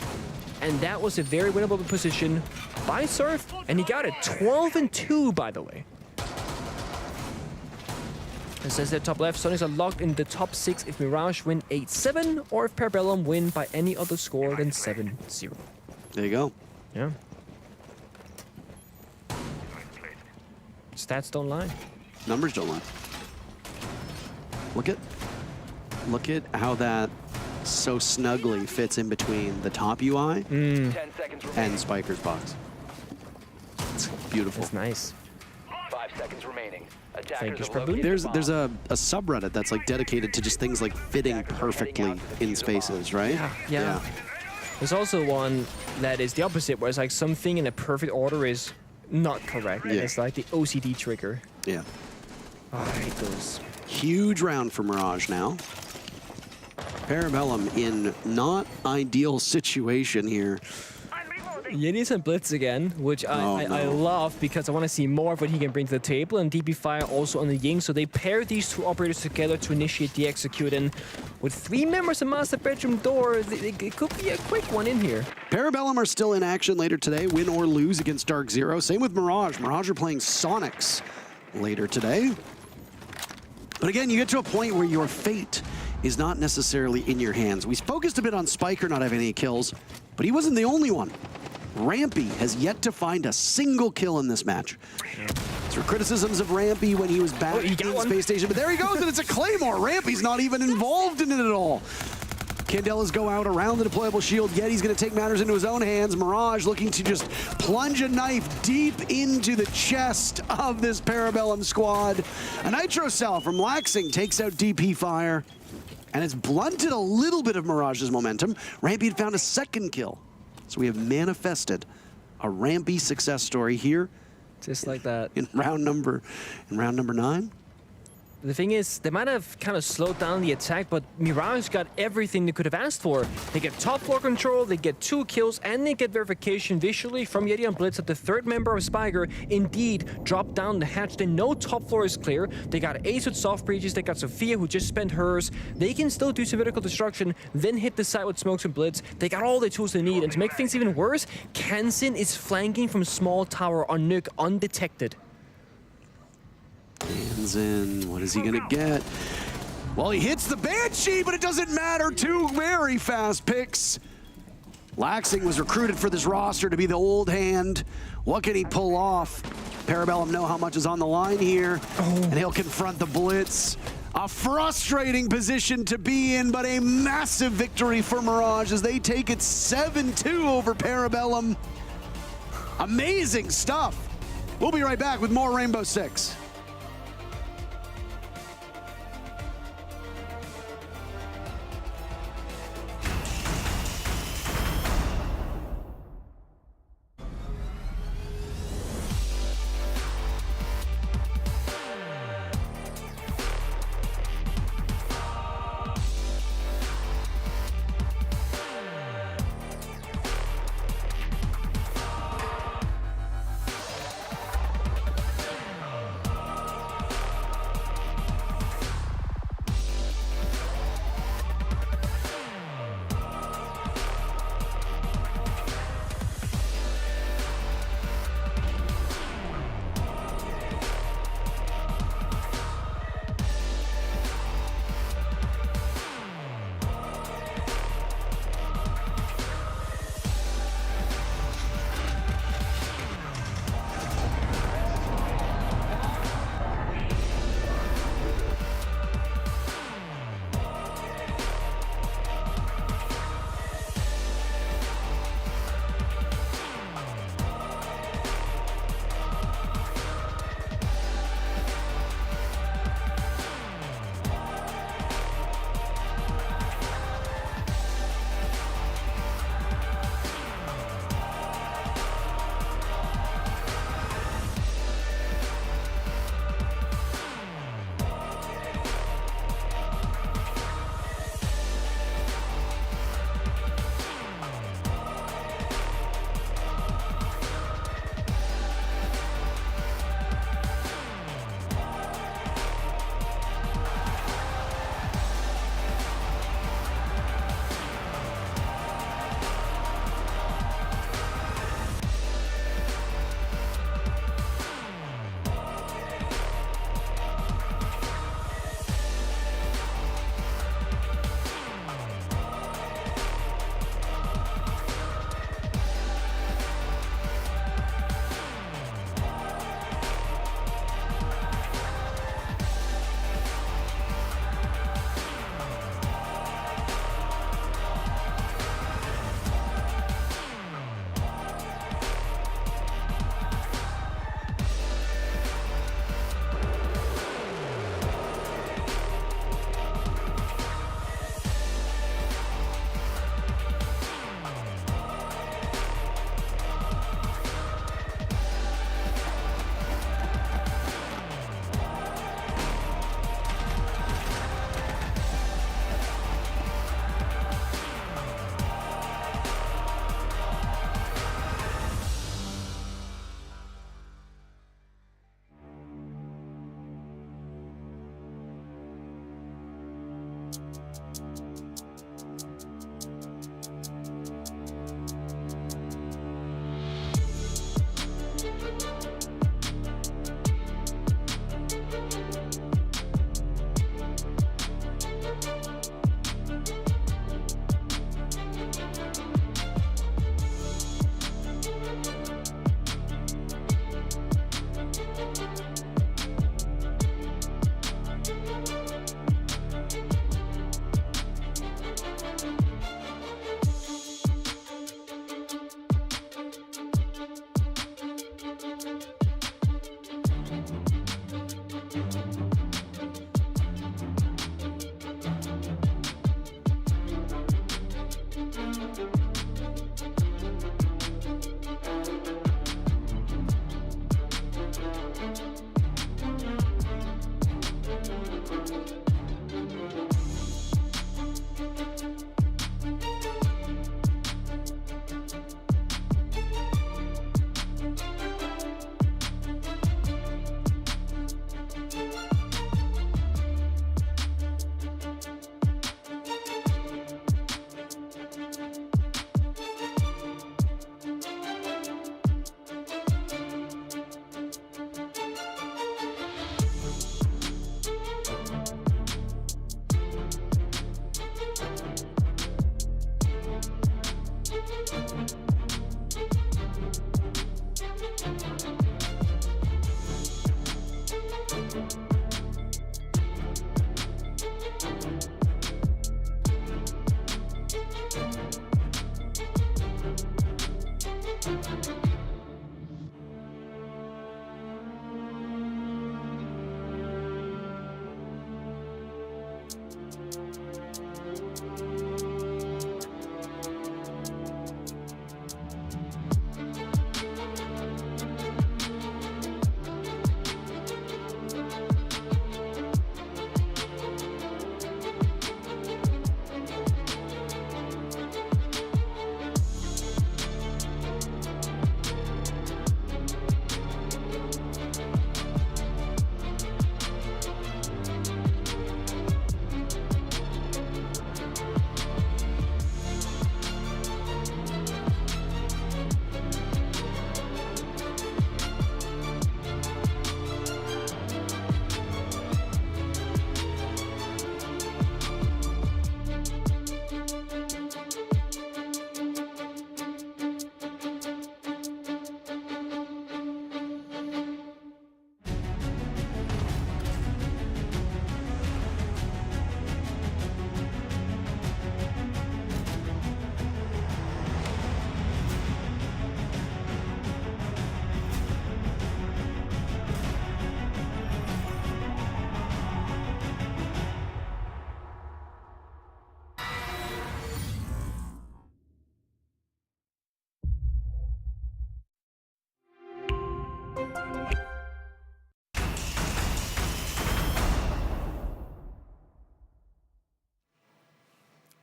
and that was a very winnable position by Surf, and he got it 12-2, by the way. It says at top left, Soniqs are locked in the top 6 if Mirage win 8-7, or if Parabellum win by any other score than 7-0. There you go. Yeah. Stats don't lie. Numbers don't lie. Look at how that so snugly fits in between the top UI 10 seconds remaining. and Spiker's box. It's beautiful. That's nice. 5 seconds remaining. Thank Attackers you, have Parabellum. located There's the bomb. a subreddit that's like dedicated to just things like fitting perfectly in spaces, right? Yeah. There's also one that is the opposite, where it's like something in a perfect order is not correct. And Yeah. it's like the OCD trigger. Yeah. Oh, I hate those. Huge round for Mirage now. Parabellum in not ideal situation here. Yetis and Blitz again, which I no. love because I want to see more of what he can bring to the table. And DP Fire also on the Ying, so they pair these 2 operators together to initiate the execute. And with 3 members in Master Bedroom Door, it could be a quick one in here. Parabellum are still in action later today, win or lose against DarkZero. Same with Mirage. Mirage are playing Soniqs later today. But again, you get to a point where your fate is not necessarily in your hands. We focused a bit on Spiker not having any kills, but he wasn't the only one. Rampy has yet to find a single kill in this match. Through criticisms of Rampy when he was back in Space Station, but there he goes, and it's a Claymore. Rampy's not even involved in it at all. Candelas go out around the deployable shield, yet he's going to take matters into his own hands. Mirage looking to just plunge a knife deep into the chest of this Parabellum squad. A Nitro Cell from Laxing takes out DP Fire, and it's blunted a little bit of Mirage's momentum. Rampy had found a 2nd kill. So we have manifested a Rampy success story here. Just like that. In round number 9. The thing is, they might have kind of slowed down the attack, but Mirage got everything they could have asked for. They get top floor control, they get 2 kills, and they get verification visually from Yeti and Blitz that the 3rd member of Spiker indeed dropped down the hatch. They know top floor is clear. They got Ace with soft breaches, they got Sophia who just spent hers. They can still do some vertical destruction, then hit the side with smokes and Blitz. They got all the tools they need, and to make things even worse, Kansen is flanking from small tower on Nuke undetected. Kansen, what is he gonna get? Well, he hits the Banshee, but it doesn't matter. 2 very fast picks. Laxing was recruited for this roster to be the old hand. What can he pull off? Parabellum know how much is on the line here, and he'll confront the Blitz. A frustrating position to be in, but a massive victory for Mirage as they take it 7-2 over Parabellum. Amazing stuff. We'll be right back with more Rainbow Six.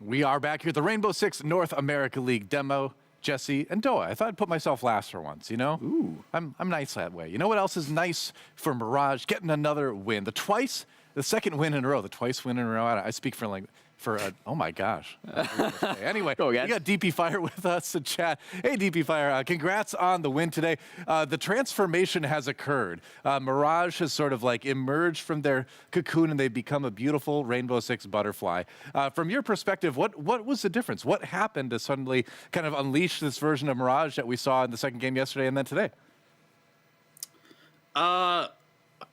We are back here at the Rainbow Six North America League demo. Jesse and Doa. I thought I'd put myself last for once, you know? Ooh. I'm nice that way. You know what else is nice for Mirage? Getting another win. The second win in a row. The twice win in a row. I speak oh my gosh. Anyway, we got DP Fire with us to chat. Hey, DP Fire, congrats on the win today. The transformation has occurred. Mirage has sort of like emerged from their cocoon and they've become a beautiful Rainbow Six butterfly. From your perspective, what was the difference? What happened to suddenly kind of unleash this version of Mirage that we saw in the second game yesterday and then today? I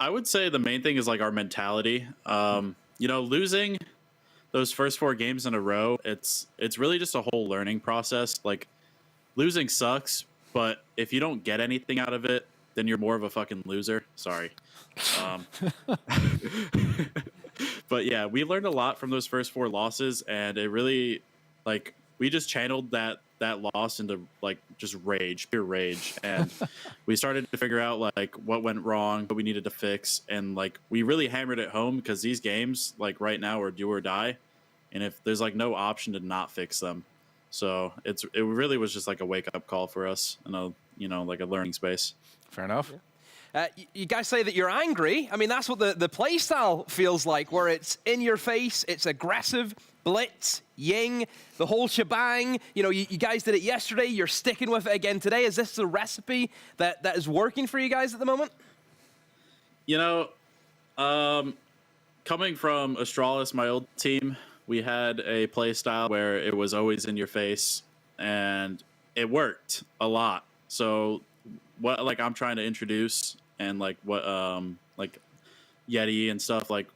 would say the main thing is like our mentality. Losing those first 4 games in a row, it's really just a whole learning process. Like, losing sucks, but if you don't get anything out of it, then you're more of a fucking loser. Sorry. But yeah, we learned a lot from those first 4 losses, and it really, like, we just channeled that loss into like just pure rage, and we started to figure out like what went wrong, what we needed to fix, and like we really hammered it home because these games like right now are do or die, and if there's like no option to not fix them, so it really was just like a wake up call for us and like a learning space. Fair enough. You guys say that you're angry. I mean, that's what the play style feels like, where it's in your face, it's aggressive, blitz, ying, the whole shebang. You guys did it yesterday. You're sticking with it again today. Is this the recipe that is working for you guys at the moment? Coming from Astralis, my old team, we had a play style where it was always in your face, and it worked a lot. So what like I'm trying to introduce and like what like Yeti and stuff, like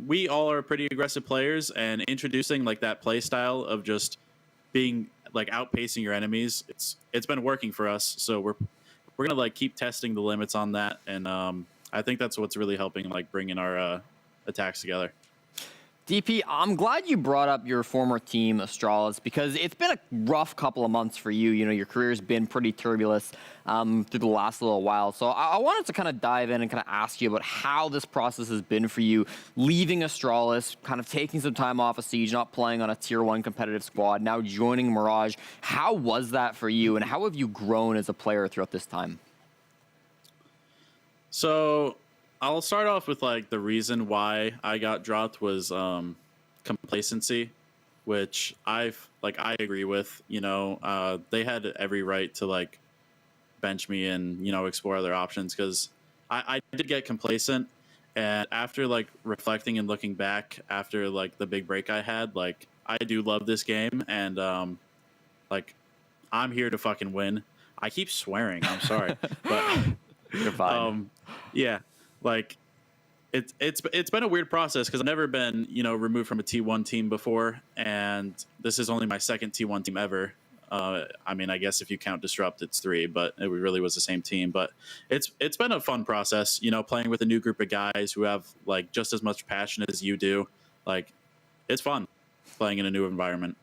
we all are pretty aggressive players, and introducing like that play style of just being like outpacing your enemies, it's been working for us. So we're gonna like keep testing the limits on that, and I think that's what's really helping like bringing our attacks together. DP, I'm glad you brought up your former team, Astralis, because it's been a rough couple of months for you. Your career's been pretty turbulent through the last little while. So I wanted to kind of dive in and kind of ask you about how this process has been for you, leaving Astralis, kind of taking some time off of Siege, not playing on a Tier 1 competitive squad, now joining Mirage. How was that for you, and how have you grown as a player throughout this time? So I'll start off with like the reason why I got dropped was complacency, which I agree with. They had every right to like bench me and explore other options, because I did get complacent, and after like reflecting and looking back after like the big break I had, like I do love this game, and like I'm here to fucking win. I keep swearing, I'm sorry, but you're fine. Yeah. Like it's been a weird process because I've never been removed from a T1 team before, and this is only my second T1 team ever. I mean, I guess if you count Disrupt, it's 3, but it really was the same team. But it's been a fun process, playing with a new group of guys who have like just as much passion as you do. Like, it's fun playing in a new environment.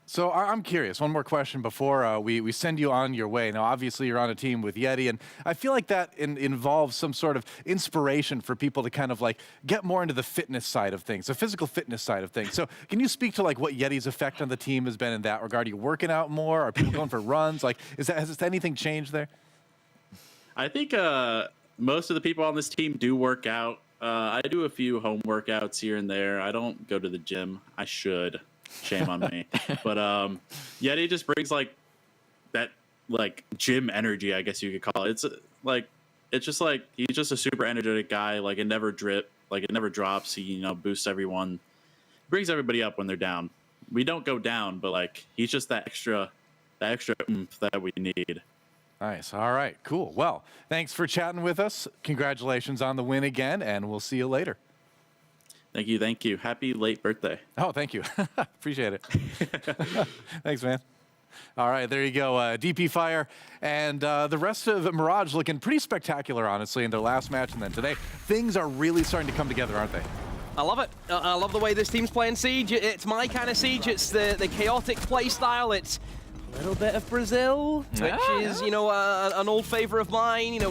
So I'm curious, one more question before we send you on your way. Now, obviously, you're on a team with Yeti, and I feel like that involves some sort of inspiration for people to kind of like get more into the fitness side of things, the physical fitness side of things. So can you speak to like what Yeti's effect on the team has been in that regard? Are you working out more? Are people going for runs? Like, has anything changed there? I think most of the people on this team do work out. I do a few home workouts here and there. I don't go to the gym. I should. Shame on me. But Yeti just brings like that like gym energy, I guess you could call it. It's just like he's just a super energetic guy. Like it never drops. He boosts everyone, brings everybody up when they're down. We don't go down, but like he's just that extra oomph that we need. Nice. All right, cool. Well, thanks for chatting with us. Congratulations on the win again, and we'll see you later. Thank you. Happy late birthday. Oh, thank you. Appreciate it. Thanks, man. All right, there you go. DP Fire and the rest of Mirage looking pretty spectacular, honestly, in their last match and then today. Things are really starting to come together, aren't they? I love it. I love the way this team's playing Siege. It's my kind of Siege. It's the chaotic play style. It's a little bit of Brazil, which is, an old favor of mine.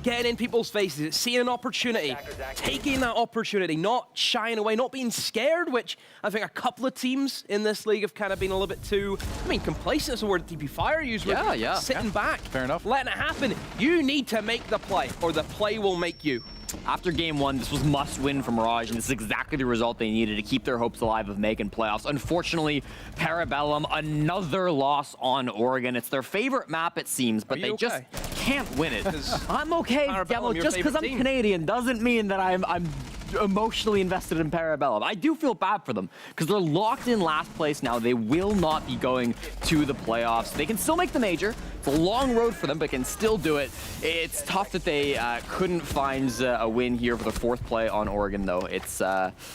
getting in people's faces. It's seeing an opportunity, taking that opportunity, not shying away, not being scared, which I think a couple of teams in this league have kind of been a little bit too, complacent is the word TP Fire used. Yeah. Sitting back. Fair enough. Letting it happen. You need to make the play, or the play will make you. After game one, this was must-win for Mirage, and this is exactly the result they needed to keep their hopes alive of making playoffs. Unfortunately, Parabellum, another loss on Oregon. It's their favorite map, it seems, but they just can't win it. I'm okay, Demo. Just because I'm Canadian doesn't mean that I'm emotionally invested in Parabellum. I do feel bad for them because they're locked in last place now. They will not be going to the playoffs. They can still make the major. It's a long road for them, but can still do it. It's tough that they couldn't find a win here for the fourth play on Oregon, though. It's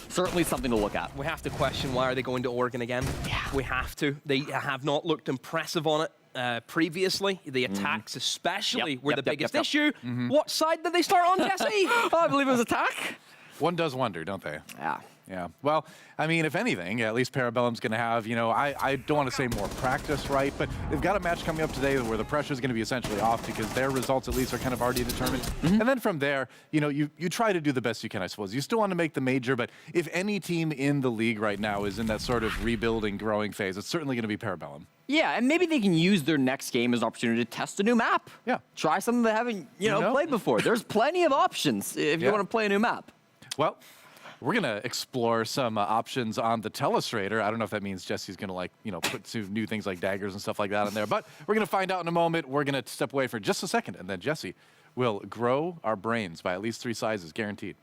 certainly something to look at. We have to question, why are they going to Oregon again? Yeah. We have to. They have not looked impressive on it previously. The attacks especially were the biggest issue. What side did they start on, Jesse? I believe it was attack. One does wonder, don't they? Yeah. Yeah. Well, I mean, if anything, at least Parabellum's going to have, I don't want to say more practice, right? But they've got a match coming up today where the pressure is going to be essentially off because their results at least are kind of already determined. And then from there, you try to do the best you can, I suppose. You still want to make the major, but if any team in the league right now is in that sort of rebuilding, growing phase, it's certainly going to be Parabellum. Yeah, and maybe they can use their next game as an opportunity to test a new map. Yeah. Try something they haven't, played before. There's plenty of options if you want to play a new map. Well, we're going to explore some options on the Telestrator. I don't know if that means Jesse's going to, put some new things like daggers and stuff like that in there. But we're going to find out in a moment. We're going to step away for just a second, and then Jesse will grow our brains by at least 3 sizes, guaranteed.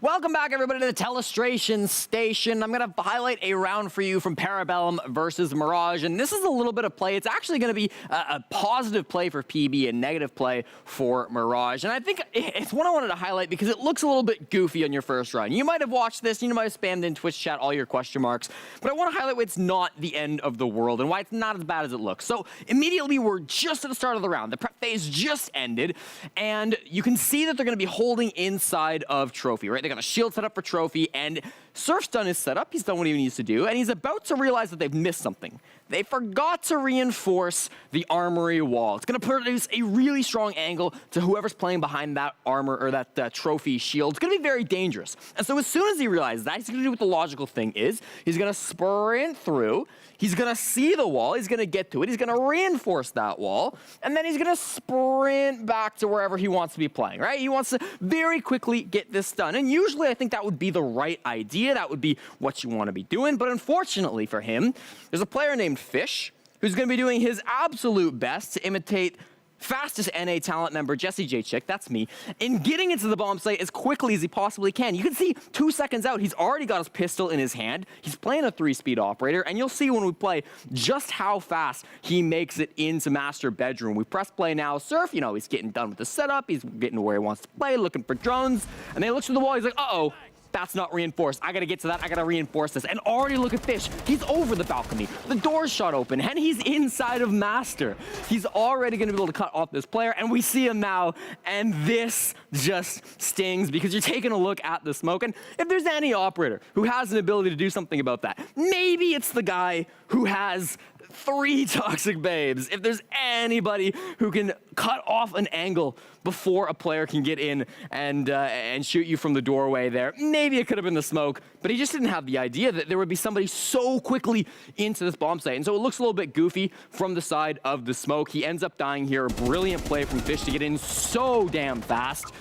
Welcome back, everybody, to the Telestration Station. I'm going to highlight a round for you from Parabellum versus Mirage, and this is a little bit of play. It's actually going to be a positive play for PB, a negative play for Mirage, and I think it's one I wanted to highlight because it looks a little bit goofy on your first run. You might have watched this, you might have spammed in Twitch chat all your question marks, but I want to highlight why it's not the end of the world and why it's not as bad as it looks. So immediately, we're just at the start of the round. The prep phase just ended, and you can see that they're going to be holding inside of Trophy, right? They're got a shield set up for Trophy, and Surf's done his setup. He's done what he needs to do, and he's about to realize that they've missed something. They forgot to reinforce the armory wall. It's going to produce a really strong angle to whoever's playing behind that armor or that Trophy shield. It's going to be very dangerous. And so as soon as he realizes that, he's going to do what the logical thing is. He's going to sprint through. He's going to see the wall. He's going to get to it. He's going to reinforce that wall. And then he's going to sprint back to wherever he wants to be playing, right? He wants to very quickly get this done. And usually I think that would be the right idea. That would be what you want to be doing. But unfortunately for him, there's a player named Fish who's going to be doing his absolute best to imitate fastest NA talent member, Jesse J. Chick, that's me, in getting into the bomb site as quickly as he possibly can. You can see 2 seconds out, he's already got his pistol in his hand. He's playing a 3-speed operator, and you'll see when we play just how fast he makes it into master bedroom. We press play now. Surf, he's getting done with the setup. He's getting to where he wants to play, looking for drones. And then he looks through the wall. He's like, uh-oh. That's not reinforced. I gotta get to that. I gotta reinforce this. And already look at Fish. He's over the balcony. The door's shot open, and he's inside of Master. He's already gonna be able to cut off this player, and we see him now, and this just stings because you're taking a look at the smoke. And if there's any operator who has an ability to do something about that, maybe it's the guy who has 3 toxic babes. If there's anybody who can cut off an angle before a player can get in and shoot you from the doorway there, maybe it could have been the smoke, but he just didn't have the idea that there would be somebody so quickly into this bomb site. And so it looks a little bit goofy from the side of the smoke. He ends up dying here. A brilliant play from Fish to get in so damn fast.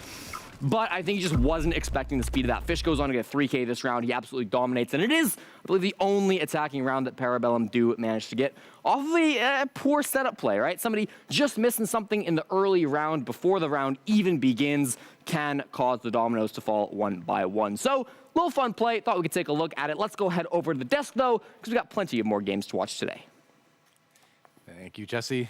but I think he just wasn't expecting the speed of that. Fish goes on to get 3K this round. He absolutely dominates, and it is, I believe, the only attacking round that Parabellum do manage to get off of a poor setup play, right? Somebody just missing something in the early round before the round even begins can cause the dominoes to fall one by one. So, little fun play. Thought we could take a look at it. Let's go head over to the desk, though, because we got plenty of more games to watch today. Thank you, Jesse.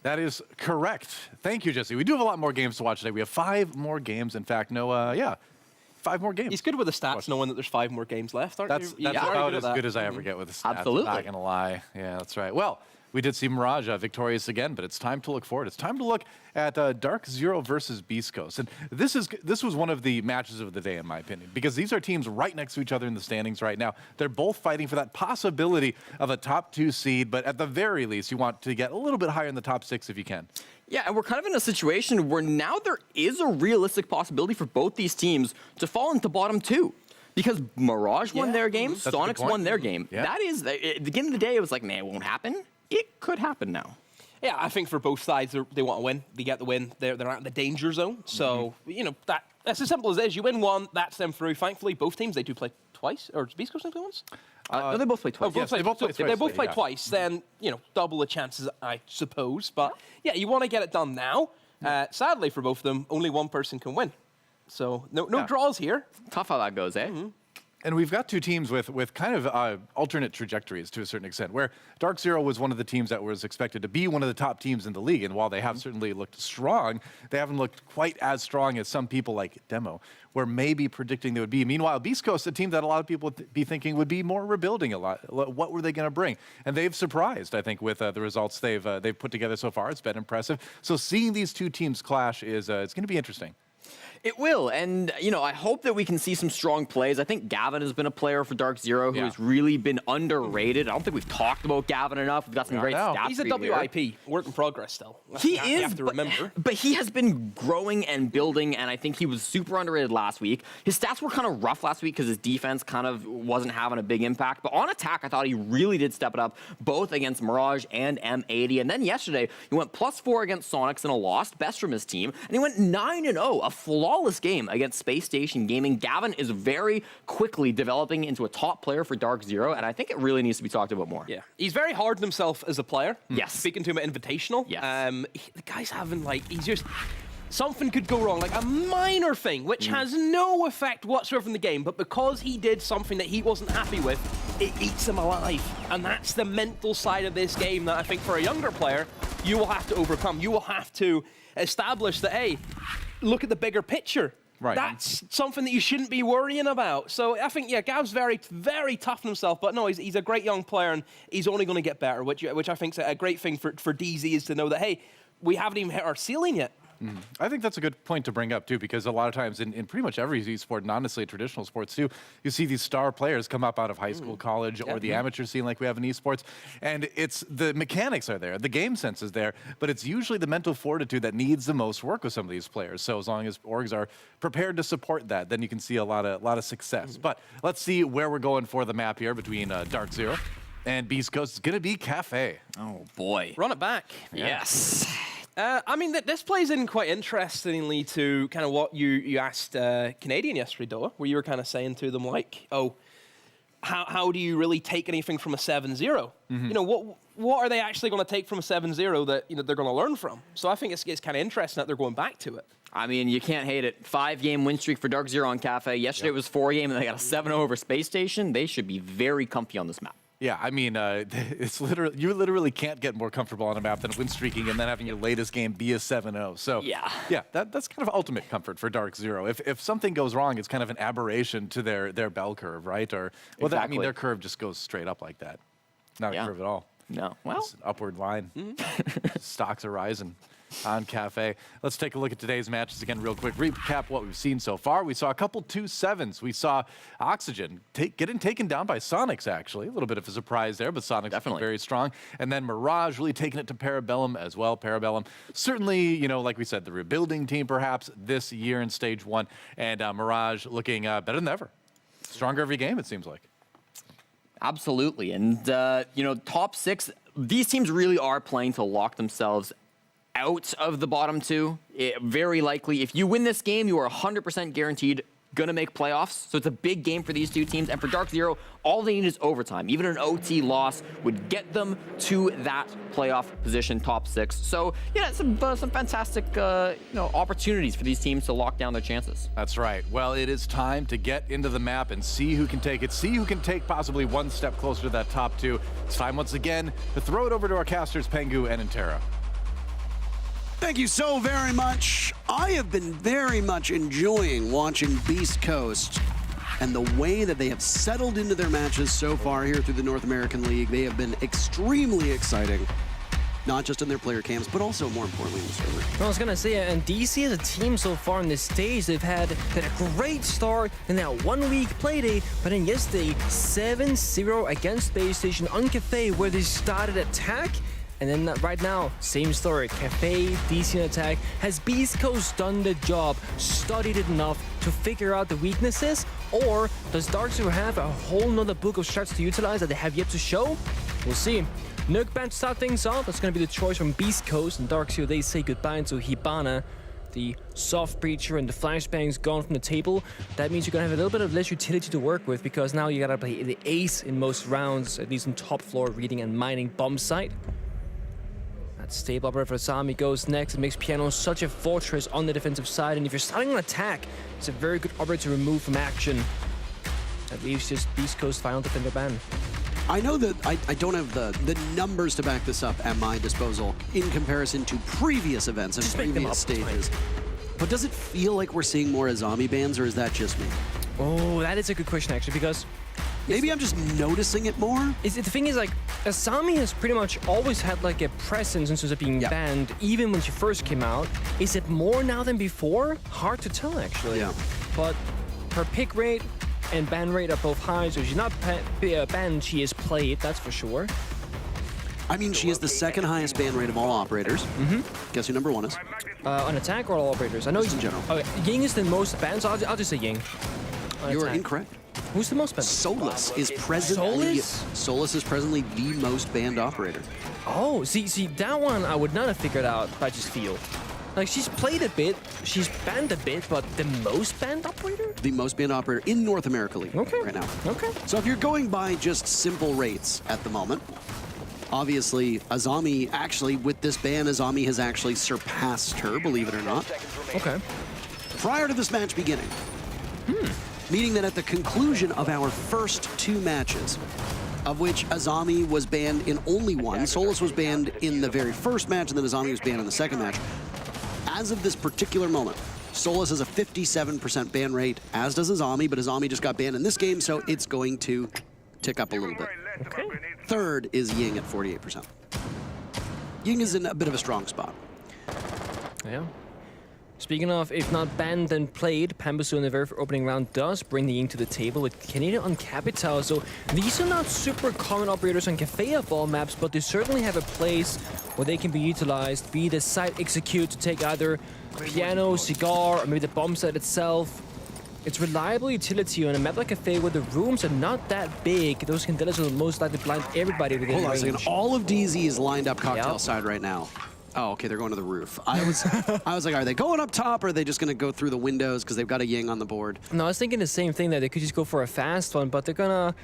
That is correct. Thank you, Jesse. We do have a lot more games to watch today. We have 5 more games. In fact, 5 more games. He's good with the stats, knowing that there's 5 more games left, aren't That's you? about as good as I ever get with the stats. Absolutely. I'm not going to lie. Yeah, that's right. Well, we did see Mirage victorious again, but it's time to look forward. It's time to look at DarkZero versus Beastcoast. And this was one of the matches of the day, in my opinion, because these are teams right next to each other in the standings right now. They're both fighting for that possibility of a top 2 seed, but at the very least, you want to get a little bit higher in the top 6 if you can. Yeah, and we're kind of in a situation where now there is a realistic possibility for both these teams to fall into bottom 2. Because Mirage won their game, That's a good Soniqs point. won their game. Yeah. That is, at the beginning of the day, it was like, man, it won't happen. It could happen now. Yeah, I think for both sides, they want to win. They get the win. They're out of the danger zone. So, that's as simple as it is. You win one, that's them through. Thankfully, both teams, they do play twice. Or does Beastcoast play once? No, they both played twice. Yes, they both played If they both twice, play twice, then, double the chances, I suppose. But, yeah, you want to get it done now. Sadly for both of them, only one person can win. So, no draws here. Tough how that goes, eh? And we've got 2 teams with kind of alternate trajectories to a certain extent, where DarkZero was one of the teams that was expected to be one of the top teams in the league. And while they have certainly looked strong, they haven't looked quite as strong as some people like Demo were maybe predicting they would be. Meanwhile, Beastcoast, a team that a lot of people would be thinking would be more rebuilding a lot. What were they going to bring? And they've surprised, I think, with the results they've put together so far. It's been impressive. So seeing these 2 teams clash is it's going to be interesting. It will, and I hope that we can see some strong plays. I think Gavin has been a player for DarkZero who has really been underrated. I don't think we've talked about Gavin enough. We've got some great stats. He's a for you here. WIP, work in progress still. He You is, have to remember. but he has been growing and building, and I think he was super underrated last week. His stats were kind of rough last week because his defense kind of wasn't having a big impact. But on attack, I thought he really did step it up, both against Mirage and M80. And then yesterday, he went +4 against Soniqs in a loss, best from his team, and he went 9-0, a flawless game against Space Station Gaming. Gavin is very quickly developing into a top player for DarkZero, and I think it really needs to be talked about more. Yeah, he's very hard on himself as a player. Yes. Speaking to him at Invitational. Yes. The guy's having, he's just... Something could go wrong, like a minor thing, which has no effect whatsoever in the game, but because he did something that he wasn't happy with, it eats him alive. And that's the mental side of this game that I think for a younger player, you will have to overcome. You will have to establish that, hey, look at the bigger picture. Right. That's something that you shouldn't be worrying about. So I think, Gav's very, very tough on himself, but no, he's a great young player, and he's only going to get better, which I think is a great thing for DZ is to know that, hey, we haven't even hit our ceiling yet. I think that's a good point to bring up, too, because a lot of times in pretty much every e-sport, and honestly traditional sports, too, you see these star players come up out of high school, college, or the amateur scene like we have in esports, and it's the mechanics are there, the game sense is there, but it's usually the mental fortitude that needs the most work with some of these players. So as long as orgs are prepared to support that, then you can see a lot of success. But let's see where we're going for the map here between DarkZero and Beastcoast. It's going to be Cafe. Oh, boy. Run it back. Yes. This plays in quite interestingly to kind of what you asked Canadian yesterday, Doa, where you were kind of saying to them, like, oh, how do you really take anything from a 7-0? What are they actually going to take from a 7-0 that they're going to learn from? So I think it's kind of interesting that they're going back to it. I mean, you can't hate it. 5-game win streak for DarkZero on Cafe. Yesterday it was 4-game, and they got a 7-0 over Space Station. They should be very comfy on this map. Yeah, I mean, it's you literally can't get more comfortable on a map than win streaking and then having your latest game be a 7-0. So yeah, that's kind of ultimate comfort for DarkZero. If something goes wrong, it's kind of an aberration to their bell curve, right? Or I mean, their curve just goes straight up like that. Not a curve at all. No, well, it's an upward line. Stocks are rising on Cafe. Let's take a look at today's matches again real quick. Recap what we've seen so far. We saw a couple 2-7s. We saw Oxygen getting taken down by Soniqs, actually. A little bit of a surprise there, but Soniqs definitely very strong. And then Mirage really taking it to Parabellum as well. Parabellum, certainly, like we said, the rebuilding team perhaps this year in Stage 1. And Mirage looking better than ever. Stronger every game, it seems like. Absolutely. And, top 6, these teams really are playing to lock themselves out of the bottom two. Very likely, if you win this game, you are 100% guaranteed gonna make playoffs. So it's a big game for these two teams. And for DarkZero, all they need is overtime. Even an OT loss would get them to that playoff position, top 6. So yeah, some fantastic opportunities for these teams to lock down their chances. That's right. Well, it is time to get into the map and see who can take it. See who can take possibly one step closer to that top 2. It's time once again to throw it over to our casters, Pengu and Intero. Thank you so very much. I have been very much enjoying watching Beastcoast and the way that they have settled into their matches so far here through the North American League. They have been extremely exciting, not just in their player camps, but also more importantly in the server. I was gonna say, and DC as a team so far in this stage, they've had a great start in that 1 week play day, but then yesterday, 7-0 against Space Station on Cafe, where they started attack. And then right now, same story. Cafe, DC in attack. Has Beastcoast done the job, studied it enough to figure out the weaknesses? Or does DarkZero have a whole nother book of strats to utilize that they have yet to show? We'll see. Nuke Ban to start things off. That's going to be the choice from Beastcoast. And DarkZero, they say goodbye to Hibana. The soft breacher and the flashbang's gone from the table. That means you're going to have a little bit of less utility to work with, because now you got to play the ace in most rounds, at least in top floor reading and mining bomb site. That stable operator for Asami goes next. It makes Piano such a fortress on the defensive side, and if you're starting an attack, it's a very good operator to remove from action. That leaves just Beastcoast final defender ban. I know that I don't have the numbers to back this up at my disposal in comparison to previous events and previous stages. But does it feel like we're seeing more Azami bans, or is that just me? Oh, that is a good question, actually, because maybe I'm just noticing it more. The thing is, like, Asami has pretty much always had like a presence in terms of being banned, even when she first came out. Is it more now than before? Hard to tell, actually. Yeah. But her pick rate and ban rate are both high, so she's not banned, she is played, that's for sure. I mean, she is the second highest ban rate of all operators. Guess who number 1 is? On attack or all operators? I know just in general. Ying is the most banned, so I'll just say Ying. You are incorrect. Who's the most banned? Solus is presently the most banned operator. Oh, see, that one I would not have figured out by just feel. Like, she's played a bit, she's banned a bit, but the most banned operator? The most banned operator in North America League right now. Okay. So if you're going by just simple rates at the moment, obviously Azami, actually with this ban, Azami has actually surpassed her, believe it or not. Okay. Prior to this match beginning. Meaning that at the conclusion of our first 2 matches, of which Azami was banned in only 1, Solus was banned in the very first match, and then Azami was banned in the second match. As of this particular moment, Solus has a 57% ban rate, as does Azami, but Azami just got banned in this game, so it's going to tick up a little bit. Okay. Third is Ying at 48%. Ying is in a bit of a strong spot. Yeah. Speaking of, if not banned, then played, Pambusu in the very opening round does bring the Ying to the table with Canadian on Capital. So these are not super common operators on Cafe of all maps, but they certainly have a place where they can be utilized, be the site execute to take either Piano, Cigar, or maybe the bomb site itself. It's reliable utility on a map like Cafe where the rooms are not that big. Those Candelas will most likely blind everybody within range. Hold on a second. All of DZ is lined up cocktail side right now. Oh, okay, they're going to the roof. I was like, are they going up top, or are they just going to go through the windows because they've got a Ying on the board? No, I was thinking the same thing, that they could just go for a fast one, but they're gonna...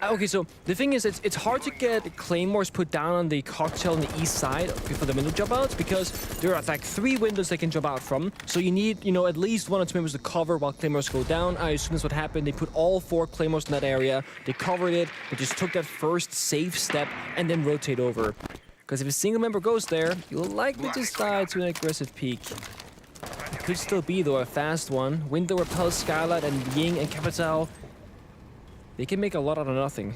Okay, so the thing is, it's hard to get claymores put down on the cocktail on the east side for the window jump outs, because there are like 3 windows they can jump out from. So you need, at least 1 or 2 members to cover while claymores go down. I assume that's what happened. They put all 4 claymores in that area. They covered it. They just took that first safe step and then rotate over. Because if a single member goes there, you'll likely just die to an aggressive peek. It could still be, though, a fast one. Window repels Skylight and Ying and Capital. They can make a lot out of nothing.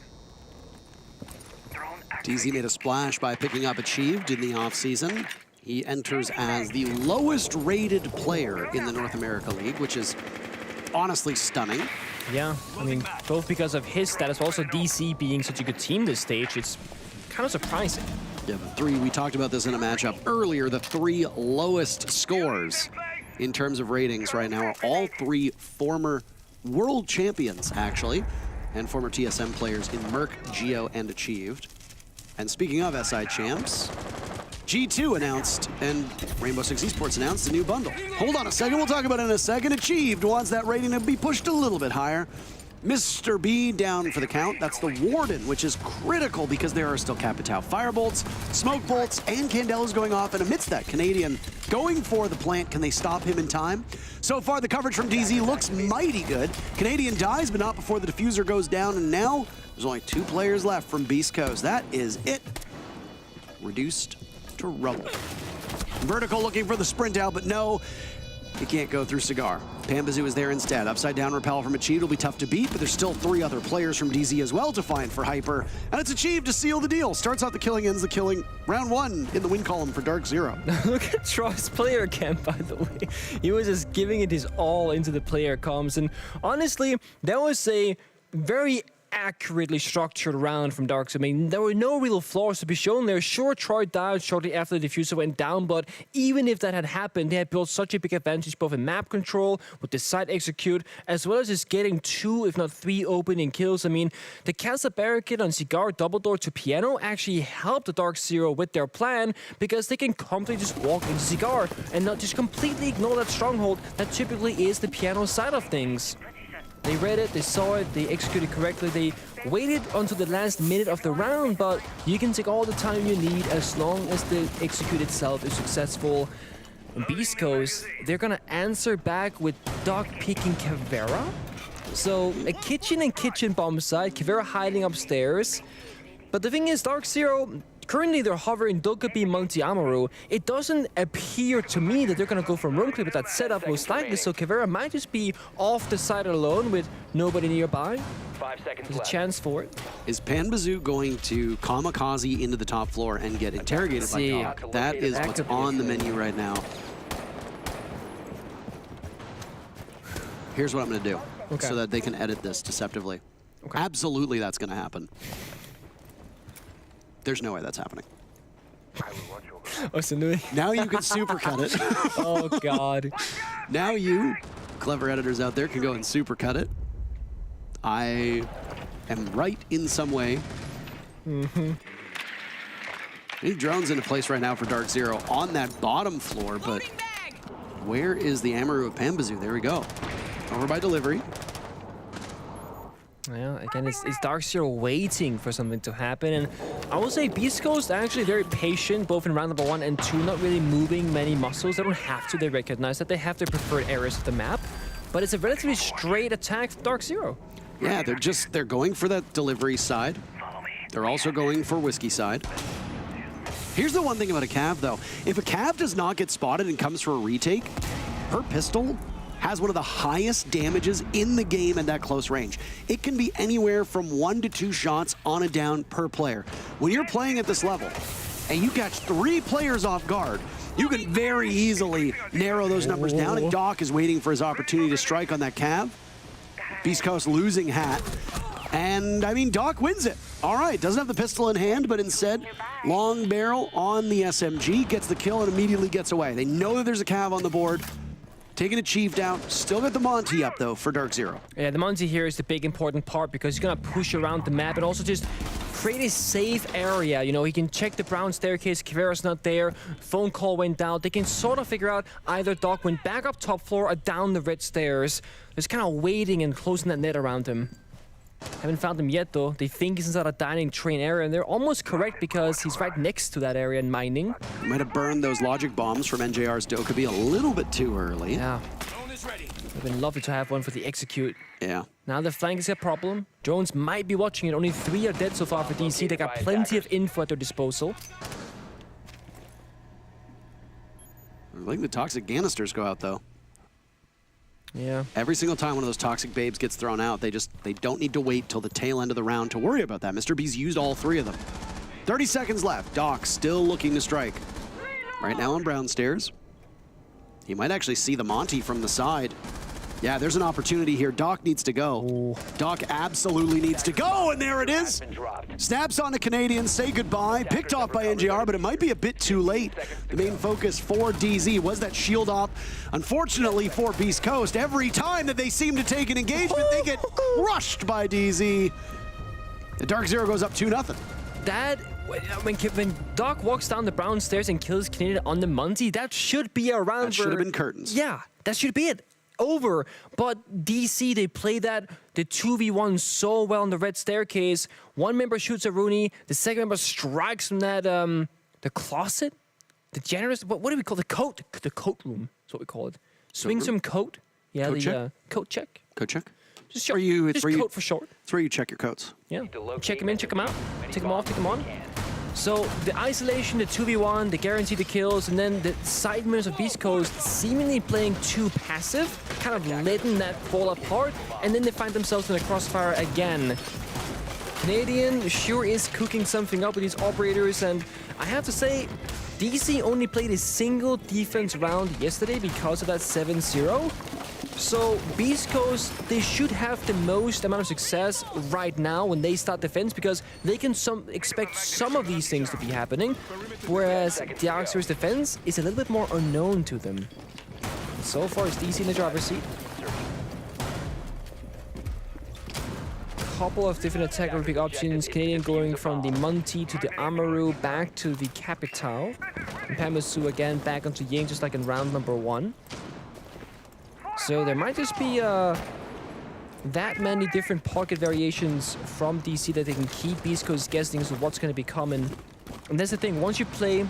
DZ made a splash by picking up Achieved in the offseason. He enters as the lowest rated player in the North America League, which is honestly stunning. Yeah, I mean, both because of his status, but also DC being such a good team this stage, it's kind of surprising. Yeah, we talked about this in a matchup earlier. The 3 lowest scores in terms of ratings right now are all 3 former world champions, actually, and former TSM players in Merc, Geo, and Achieved. And speaking of SI champs, G2 announced, and Rainbow Six Esports announced a new bundle. Hold on a second, we'll talk about it in a second. Achieved wants that rating to be pushed a little bit higher. Mr. B down for the count. That's the Warden, which is critical because there are still Capitao Firebolts, Smoke Bolts, and Candelas going off. And amidst that, Canadian going for the plant. Can they stop him in time? So far, the coverage from DZ looks mighty good. Canadian dies, but not before the diffuser goes down. And now there's only 2 players left from Beastcoast. That is it. Reduced to rubble. Vertical looking for the sprint out, but no. He can't go through Cigar. Pambazoo is there instead. Upside down repel from Achieved will be tough to beat, but there's still 3 other players from DZ as well to find for Hyper. And it's Achieved to seal the deal. Starts out the killing, ends the killing. Round 1 in the win column for DarkZero. Look at Troy's player cam, by the way. He was just giving it his all into the player comms. And honestly, that was a very accurately structured round from Darks. I mean, there were no real flaws to be shown there. Sure, Troy died shortly after the diffuser went down, but even if that had happened, they had built such a big advantage both in map control, with the side execute, as well as just getting 2, if not 3 opening kills. I mean, the Casa Barricade on Cigar double door to Piano actually helped the DarkZero with their plan because they can completely just walk into Cigar and not just completely ignore that stronghold that typically is the Piano side of things. They read it, they saw it, they executed correctly, they waited until the last minute of the round, but you can take all the time you need as long as the execute itself is successful. In Beastcoast, they're gonna answer back with Doc picking Caveira. So a kitchen and kitchen bomb site, Caveira hiding upstairs. But the thing is, DarkZero, currently they're hovering Dokkaebi Multi Amaru. It doesn't appear to me that they're gonna go from room clip with that setup most likely, so Caveira might just be off the side alone with nobody nearby. 5 seconds There's a left. chance for it. Is Pambazoo going to kamikaze into the top floor and get interrogated by See. Doc? That is what's on the menu right now. Here's what I'm gonna do, so that they can edit this deceptively. Absolutely that's gonna happen. There's no way that's happening. Oh, Sanui. Now you can supercut it. Oh, God. Now you, clever editors out there, can go and supercut it. I am right in some way. He drones into place right now for DarkZero on that bottom floor, but where is the Amaru of Pambazoo? There we go. Over by delivery. Yeah, again, it's DarkZero waiting for something to happen, and I will say Beastcoast actually very patient, both in round number 1 and 2, not really moving many muscles. They don't have to, they recognize that they have their preferred areas of the map, but it's a relatively straight attack for DarkZero. Yeah, they're going for that delivery side. They're also going for whiskey side. Here's the one thing about a Cav, though. If a Cav does not get spotted and comes for a retake, her pistol has one of the highest damages in the game at that close range. It can be anywhere from 1 to 2 shots on a down per player. When you're playing at this level and you catch 3 players off guard, you can very easily narrow those numbers down, and Doc is waiting for his opportunity to strike on that Cav. Beastcoast losing hat. And, I mean, Doc wins it. All right, doesn't have the pistol in hand, but instead, long barrel on the SMG, gets the kill and immediately gets away. They know that there's a Cav on the board. Taking Achieved out. Still got the Monty up, though, for DarkZero. Yeah, the Monty here is the big important part because he's gonna push around the map and also just create a safe area. You know, he can check the brown staircase, Caveira's not there, phone call went down. They can sort of figure out either Doc went back up top floor or down the red stairs. Just kind of waiting and closing that net around him. Haven't found him yet, though. They think he's inside a dining train area, and they're almost correct because he's right next to that area in mining. Might have burned those logic bombs from NJR's Dokkaebi a little bit too early. Yeah. It would have been lovely to have one for the execute. Yeah. Now the flank is a problem. Drones might be watching it. Only 3 are dead so far for DC. They got plenty of info at their disposal. I think the toxic ganisters go out, though. Yeah. Every single time one of those toxic babes gets thrown out, they don't need to wait till the tail end of the round to worry about that. Mr. B's used all 3 of them. 30 seconds left. Doc still looking to strike. Right now on brown stairs. He might actually see the Monty from the side. Yeah, there's an opportunity here. Doc needs to go. Ooh. Doc absolutely needs to go, and there it is. Snaps on the Canadians, say goodbye. Picked off by NJR, but it might be a bit too late. The main focus for DZ was that shield op. Unfortunately for Beastcoast, every time that they seem to take an engagement, they get rushed by DZ. The DarkZero goes up 2-0. That when Doc walks down the brown stairs and kills Canadian on the Monty, that should be a round. That should have been curtains. Yeah, that should be it. Over. But DC, they play the 2v1 so well on the red staircase. One member shoots a Rooney. The second member strikes from that, the closet? The generous, what do we call the coat? The coat room is what we call it. Swing some coat. Yeah, Coat the check? Coat check. Coat check? Just, Where you- just where you- coat for short. It's where you check your coats. Yeah. Check them in, check them out. Take them off, take them on. So the isolation, the 2v1, the guarantee the kills, and then the side mirrors of Beastcoast seemingly playing too passive, kind of letting that fall apart, and then they find themselves in a crossfire again. Canadian sure is cooking something up with these operators, and I have to say, DC only played a single defense round yesterday because of that 7-0. So Beast Coast, they should have the most amount of success right now when they start defense because they can expect some of these things to be happening, whereas DarkZero's defense is a little bit more unknown to them. So far, it's DC in the driver's seat. Couple of different attack pick options. Canadian going from the Monty to the Amaru back to the Capitao. And Pamasu again back onto Ying just like in round number 1. So there might just be that many different pocket variations from DC that they can keep Beast Coast guessing as to what's going to be coming. And that's the thing, once you play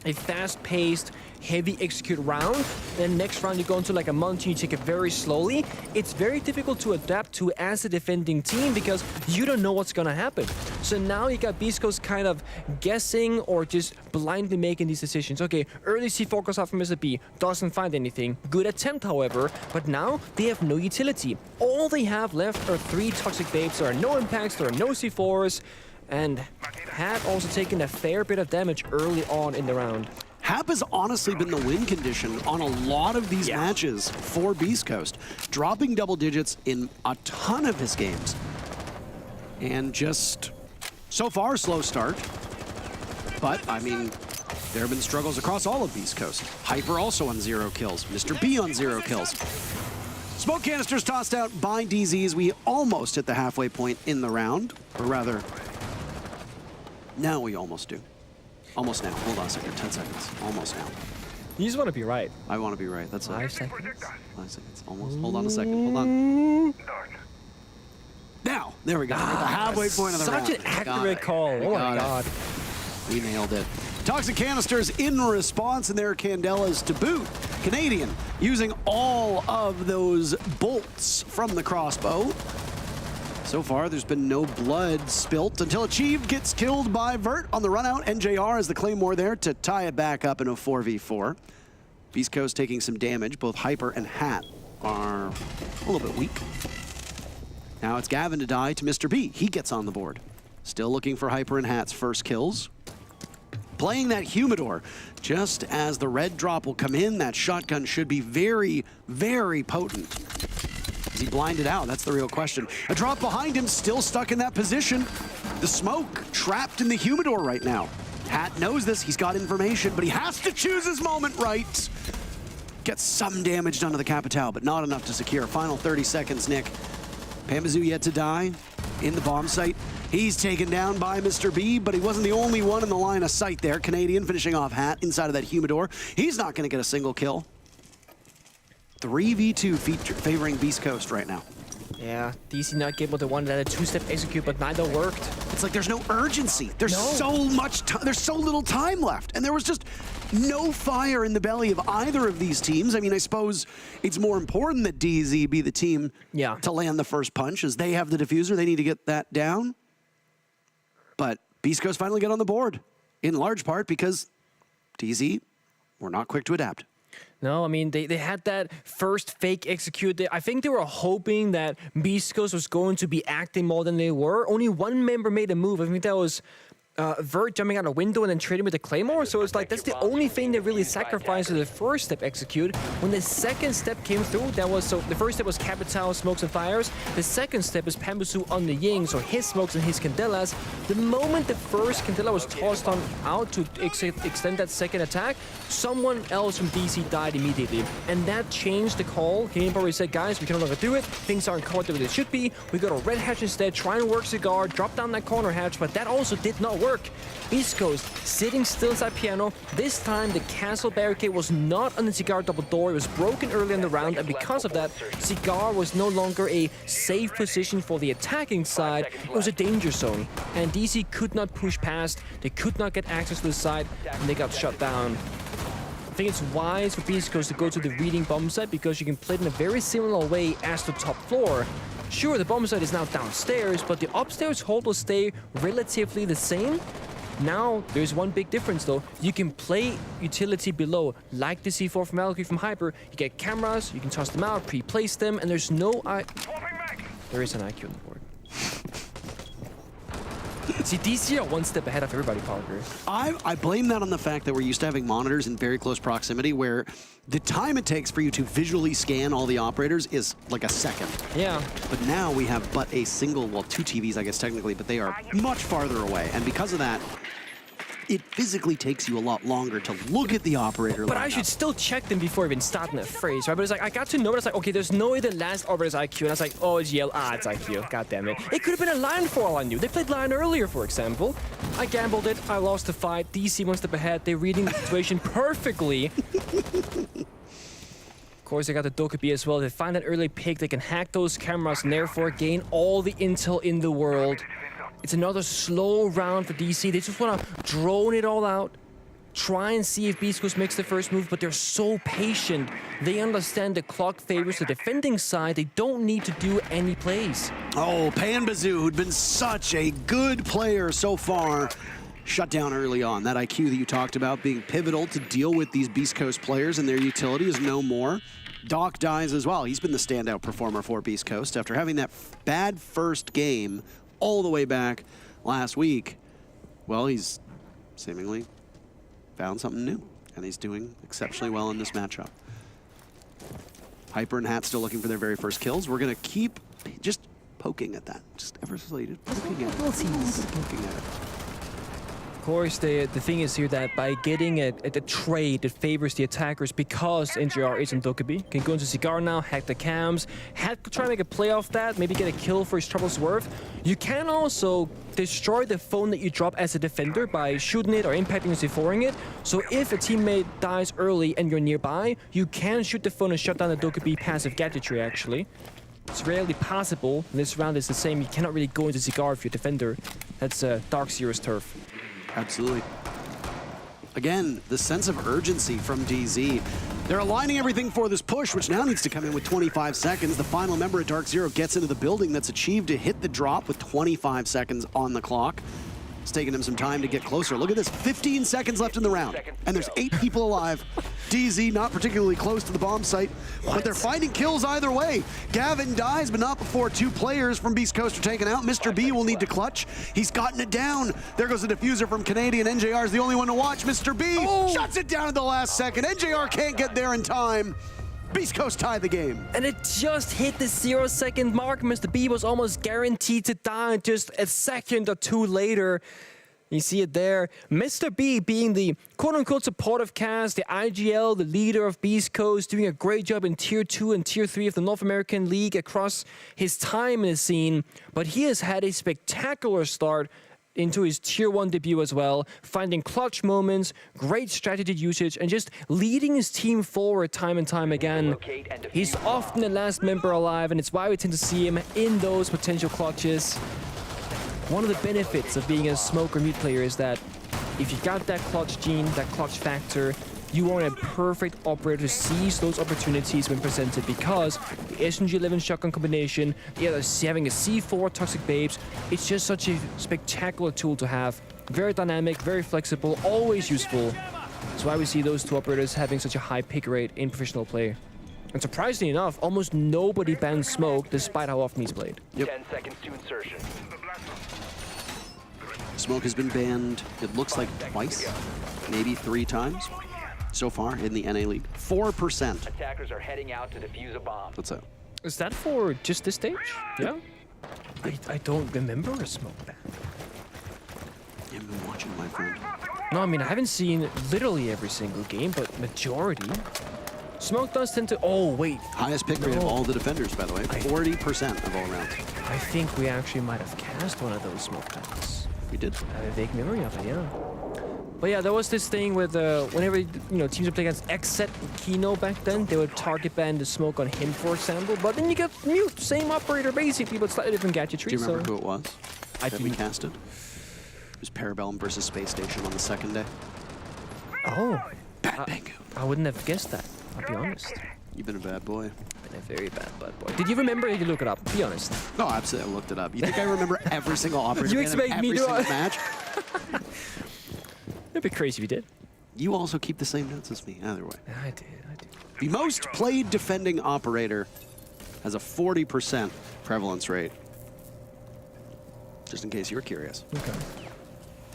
a fast-paced, heavy execute round, then next round you go into like a Monty, you take it very slowly, it's very difficult to adapt to as a defending team because you don't know what's going to happen. So now you got Beast Coast kind of guessing or just blindly making these decisions. Okay, early C4 goes out from Mr. B, doesn't find anything. Good attempt, however, but now they have no utility. All they have left are 3 toxic babes, there are no impacts, there are no C4s, and had also taken a fair bit of damage early on in the round. Hap has honestly been the win condition on a lot of these matches for Beast Coast, dropping double digits in a ton of his games. And just, so far, slow start. But, I mean, there have been struggles across all of Beast Coast. Hyper also on 0 kills. Mr. B on 0 kills. Smoke canisters tossed out by DZs. We almost hit the halfway point in the round. Or rather, now we almost do. Almost now. Hold on a second. 10 seconds. Almost now. You just want to be right. I want to be right. That's 5 seconds. 5 seconds. Almost. Hold on a second. Hold on. Now. There we go. We're at the halfway point of the round. Such an accurate call. Oh my god. We nailed it. Toxic canisters in response, and there are Candelas to boot. Canadian using all of those bolts from the crossbow. So far, there's been no blood spilt until Achieved gets killed by Vert on the run out. NJR has the Claymore there to tie it back up in a 4v4. Beast Coast taking some damage. Both Hyper and Hat are a little bit weak. Now it's Gavin to die to Mr. B. He gets on the board. Still looking for Hyper and Hat's first kills. Playing that Humidor. Just as the red drop will come in, that shotgun should be very, very potent. Is he blinded out? That's the real question. A drop behind him, still stuck in that position. The smoke trapped in the Humidor right now. Hat knows this, he's got information, but he has to choose his moment right. Gets some damage done to the Capitao, but not enough to secure. Final 30 seconds, Nick. Pamazoo yet to die in the bomb site. He's taken down by Mr. B, but he wasn't the only one in the line of sight there. Canadian finishing off Hat inside of that Humidor. He's not gonna get a single kill. 3v2 favoring Beast Coast right now. Yeah, DC not able to one that a 2-step execute, but neither worked. It's like there's no urgency. There's so much time. There's so little time left. And there was just no fire in the belly of either of these teams. I mean, I suppose it's more important that DZ be the team to land the first punch, as they have the diffuser. They need to get that down. But Beast Coast finally get on the board, in large part because DZ were not quick to adapt. No, I mean, they had that first fake execute. I think they were hoping that Beast Coast was going to be acting more than they were. Only one member made a move. I think that was Vert jumping out a window and then trading with the Claymore. So it's like, that's the only thing they really sacrificed to the first step execute. When the second step came through, that was, so the first step was Capitao, smokes and fires. The second step is Pambusu on the Ying, so his smokes and his Candelas. The moment the first Candela was tossed on out to extend that second attack, someone else from DC died immediately. And that changed the call. Canadian probably said, guys, we can no longer do it. Things aren't caught the way they should be. We got a red hatch instead, try and work Cigar, drop down that corner hatch, but that also did not work. work. Beastcoast sitting still inside piano. This time the castle barricade was not on the Cigar double door. It was broken early in the round, and because of that, Cigar was no longer a safe position for the attacking side. It was a danger zone, and DC could not push past. They could not get access to the side, and they got shut down. I think it's wise for Beastcoast to go to the reading bomb site because you can play it in a very similar way as the top floor. Sure, the bomb site is now downstairs, but the upstairs hold will stay relatively the same. Now, there's one big difference though. You can play utility below, like the C4 from Valkyrie from Hyper. You get cameras, you can toss them out, pre-place them, and there's no There is an IQ on the board. See, DC are one step ahead of everybody, Parker. I blame that on the fact that we're used to having monitors in very close proximity where the time it takes for you to visually scan all the operators is like a second. Yeah. But now we have but a single, well, 2 TVs, I guess, technically, but they are much farther away. And because of that, it physically takes you a lot longer to look at the operator. But I should still check them before even starting a phrase, right? But it's like, I got to know it. It's like, okay, there's no way the last operator's IQ. And I was like, oh, it's yellow. Ah, it's IQ. God damn it. It could have been a Lion for all I knew. They played Lion earlier, for example. I gambled it. I lost the fight. DC one step ahead. They're reading the situation perfectly. Of course, they got the Dokkaebi as well. They find that early pick. They can hack those cameras and therefore gain all the intel in the world. It's another slow round for DC. They just want to drone it all out, try and see if Beastcoast makes the first move, but they're so patient. They understand the clock favors the defending side. They don't need to do any plays. Oh, Panbazoo, who'd been such a good player so far, shut down early on. That IQ that you talked about being pivotal to deal with these Beast Coast players and their utility is no more. Doc dies as well. He's been the standout performer for Beast Coast after having that bad first game all the way back last week. Well, he's seemingly found something new, and he's doing exceptionally well in this matchup. Hyper and Hat still looking for their very first kills. We're going to keep just poking at that. Just ever so slightly poking at it. Poking at it. Of course, the thing is here that by getting a trade that favors the attackers because NJR is in Dokkaebi, can go into Cigar now, hack the cams, try to make a play off that, maybe get a kill for his trouble's worth. You can also destroy the phone that you drop as a defender by shooting it or impacting and C4ing it. So if a teammate dies early and you're nearby, you can shoot the phone and shut down the Dokkaebi passive gadgetry, actually. It's rarely possible. This round is the same. You cannot really go into Cigar if you're a defender. That's DarkZero's turf. Absolutely. Again, the sense of urgency from DZ. They're aligning everything for this push, which now needs to come in with 25 seconds. The final member of DarkZero gets into the building that's achieved to hit the drop with 25 seconds on the clock. It's taking him some time to get closer. Look at this, 15 seconds left in the round, and there's 8 people alive. DZ not particularly close to the bomb site, but they're finding kills either way. Gavin dies, but not before 2 players from Beast Coast are taken out. Mr. B will need to clutch. He's gotten it down. There goes the diffuser from Canadian. NJR is the only one to watch. Mr. B shuts it down at the last second. NJR can't get there in time. Beast Coast tied the game. And it just hit the 0-second mark. Mr. B was almost guaranteed to die just a second or 2 later. You see it there. Mr. B being the quote-unquote supportive cast, the IGL, the leader of Beast Coast, doing a great job in Tier 2 and Tier 3 of the North American League across his time in the scene. But he has had a spectacular start into his Tier 1 debut as well, finding clutch moments, great strategy usage, and just leading his team forward time and time again. He's often the last member alive, and it's why we tend to see him in those potential clutches. One of the benefits of being a smoke or mute player is that if you got that clutch gene, that clutch factor, you are a perfect operator to seize those opportunities when presented because the SMG-11 shotgun combination, having a C4 Toxic Babes, it's just such a spectacular tool to have. Very dynamic, very flexible, always useful. That's why we see those 2 operators having such a high pick rate in professional play. And surprisingly enough, almost nobody bans Smoke despite how often he's played. 10 seconds to insertion. Smoke has been banned, it looks like twice, maybe 3 times so far in the NA League. 4%. Attackers are heading out to defuse a bomb. What's that? Is that for just this stage? Yeah? I don't remember a Smoke ban. You haven't been watching, my friend. No, I mean, I haven't seen literally every single game, but majority. Smoke does tend to... Oh, wait. Highest pick rate of all the defenders, by the way. 40% of all rounds. I think we actually might have cast one of those Smoke bans. We did. I have a vague memory of it, yeah. But yeah, there was this thing with whenever teams would play against Xset and Kino back then, they would target ban the smoke on him, for example. But then you get Mute, same operator basically, but slightly different gadgetry. Do you remember who it was that we do. casted? It was Parabellum versus Space Station on the second day. Oh, Bad Bangu. I wouldn't have guessed that. I'll be honest. You've been a bad boy. Been a very bad boy. Did you remember? Or did you look it up? Be honest. No, absolutely. I looked it up. You think I remember every single operator You ban of expect me every to- single match? It'd be crazy if you did. You also keep the same notes as me, either way. I did. The most played defending operator has a 40% prevalence rate. Just in case you were curious. Okay.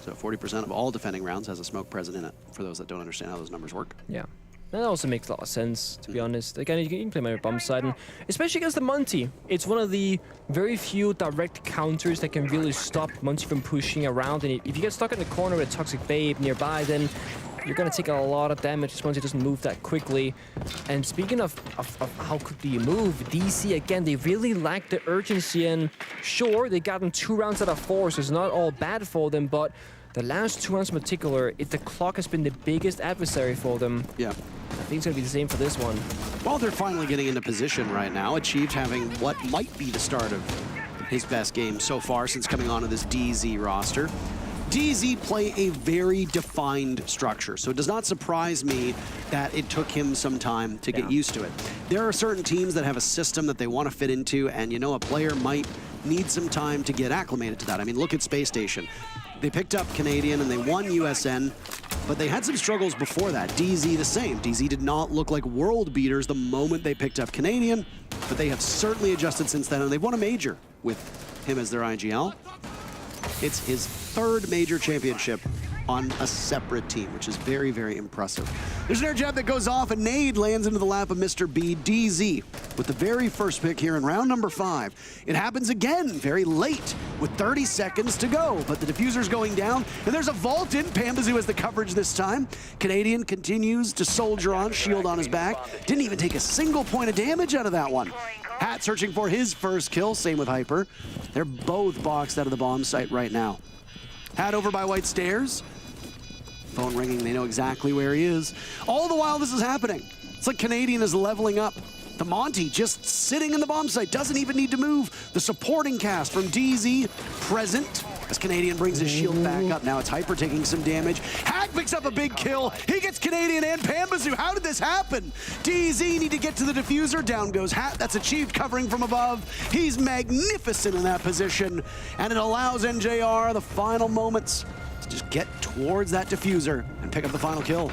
So 40% of all defending rounds has a smoke present in it, for those that don't understand how those numbers work. Yeah. That also makes a lot of sense, to be honest. Again, you can play my bomb side, and especially against the Monty. It's one of the very few direct counters that can really stop Monty from pushing around. And if you get stuck in the corner with a Toxic Babe nearby, then you're going to take a lot of damage as Monty doesn't move that quickly. And speaking of how quickly you move, DC, again, they really lack the urgency. And sure, they got them 2 rounds out of 4, so it's not all bad for them, but the last 2 rounds in particular, the clock has been the biggest adversary for them. Yeah. I think it's going to be the same for this one. Well, they're finally getting into position right now. Achieved having what might be the start of his best game so far since coming onto this DZ roster. DZ play a very defined structure, so it does not surprise me that it took him some time to get used to it. There are certain teams that have a system that they want to fit into, and a player might need some time to get acclimated to that. I mean, look at Space Station. They picked up Canadian and they won USN, but they had some struggles before that. DZ the same. DZ did not look like world beaters the moment they picked up Canadian, but they have certainly adjusted since then, and they've won a major with him as their IGL. It's his 3rd major championship on a separate team, which is very, very impressive. There's an air jab that goes off, and nade lands into the lap of Mr. B. DZ with the very first pick here in round number 5. It happens again very late with 30 seconds to go, but the diffuser's going down, and there's a vault in. Pambazoo has the coverage this time. Canadian continues to soldier on, shield on his back. Didn't even take a single point of damage out of that one. Hat searching for his first kill, same with Hyper. They're both boxed out of the bomb site right now. Hat over by White Stairs. Phone ringing, they know exactly where he is. All the while this is happening, it's like Canadian is leveling up. The Monty just sitting in the bomb site, doesn't even need to move. The supporting cast from DZ present as Canadian brings his shield back up. Now it's Hyper taking some damage. Hack picks up a big kill. He gets Canadian and Pambazoo. How did this happen? DZ need to get to the diffuser. Down goes Hat. That's achieved covering from above. He's magnificent in that position, and it allows NJR the final moments to just get towards that diffuser and pick up the final kill.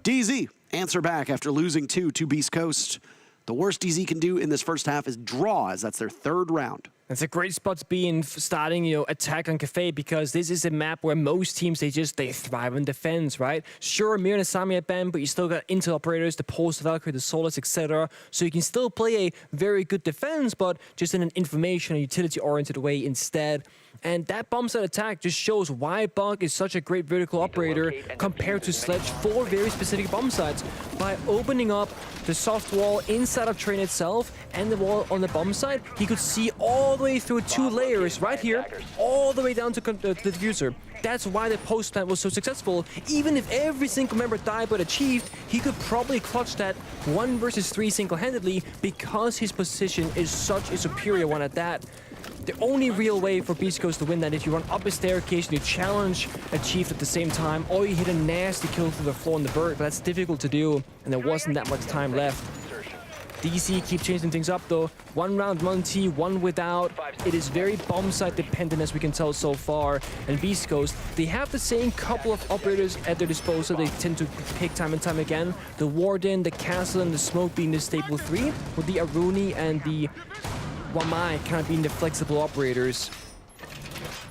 DZ answer back after losing 2 to Beastcoast. The worst DZ can do in this first half is draw, as that's their 3rd round. It's a great spot to be in starting, attack on Cafe, because this is a map where most teams, they thrive on defense, right? Sure, Mir and Asami at Ben, but you still got Intel operators, the Pulse, the Valkyrie, the Solus, etc. So you can still play a very good defense, but just in an information and utility-oriented way instead. And that bomb site attack just shows why Bug is such a great vertical operator compared to Sledge for very specific bomb sites. By opening up the soft wall inside of Train itself and the wall on the bomb site, he could see all the way through 2 layers right here, all the way down to the diffuser. That's why the post plant was so successful. Even if every single member died but achieved, he could probably clutch that 1 versus 3 single-handedly because his position is such a superior one at that. The only real way for Beastcoast to win that is if you run up a staircase and you challenge Achieved at the same time, or you hit a nasty kill through the floor on the bird, but that's difficult to do, and there wasn't that much time left. DC keep changing things up though. 1 round Monty, 1 without. It is very bomb site dependent, as we can tell so far. And Beastcoast, they have the same couple of operators at their disposal. They tend to pick time and time again. The Warden, the Castle, and the Smoke being the stable 3, with the Aruni and the Wamai kind of being the flexible operators.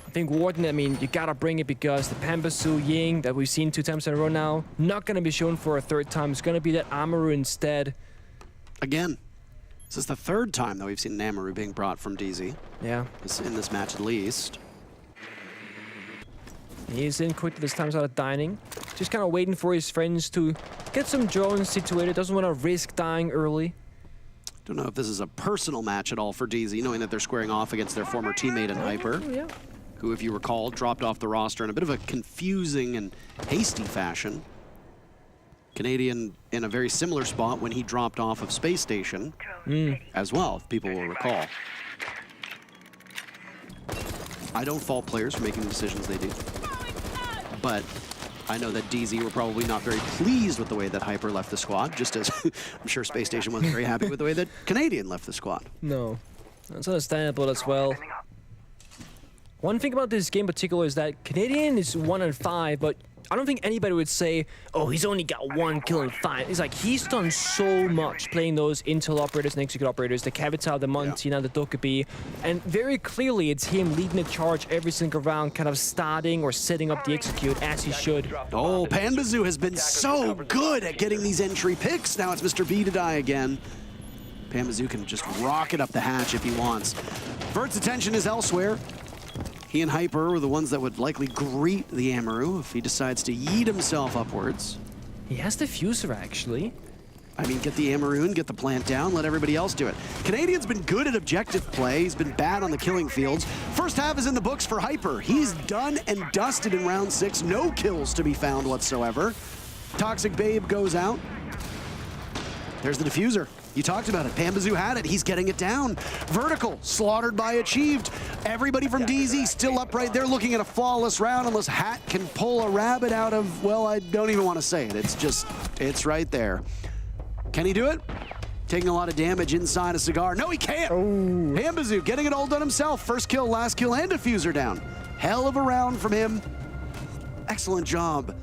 I think Warden, you gotta bring it because the Pambazoo Ying that we've seen 2 times in a row now, not gonna be shown for a 3rd time. It's gonna be that Amaru instead. Again, this is the 3rd time that we've seen Amaru being brought from DZ. Yeah. In this match at least. He's in quickly this time out of dining. Just kind of waiting for his friends to get some drones situated. Doesn't want to risk dying early. Don't know if this is a personal match at all for DZ, knowing that they're squaring off against their former teammate in Hyper. Yeah. who, if you recall, dropped off the roster in a bit of a confusing and hasty fashion. Canadian in a very similar spot when he dropped off of Space Station as well, if people will recall. I don't fault players for making the decisions they do, but I know that DZ were probably not very pleased with the way that Hyper left the squad, just as I'm sure Space Station wasn't very happy with the way that Canadian left the squad. No, that's understandable as well. One thing about this game in particular is that Canadian is 1-5, but I don't think anybody would say, oh, he's only got 1 kill in 5. It's like he's done so much playing those intel operators and execute operators, the Cavital, the Montina, the Dokkaebi, and very clearly it's him leading the charge every single round, kind of starting or setting up the execute as he should. Oh, Panbazoo has been so good at getting these entry picks. Now it's Mr. B to die again. Panbazoo can just rocket up the hatch if he wants. Vert's attention is elsewhere. He and Hyper were the ones that would likely greet the Amaru if he decides to yeet himself upwards. He has the Fuser, actually. I mean, get the Amaru and get the plant down, let everybody else do it. Canadian's been good at objective play. He's been bad on the killing fields. First half is in the books for Hyper. He's done and dusted in round 6. No kills to be found whatsoever. Toxic Babe goes out. There's the diffuser. You talked about it. Panbazoo had it. He's getting it down. Vertical, slaughtered by Achieved. Everybody from DZ still upright. They're looking at a flawless round unless Hat can pull a rabbit out of, well, I don't even want to say it. It's just, it's right there. Can he do it? Taking a lot of damage inside a cigar. No, he can't. Panbazoo getting it all done himself. First kill, last kill, and diffuser down. Hell of a round from him. Excellent job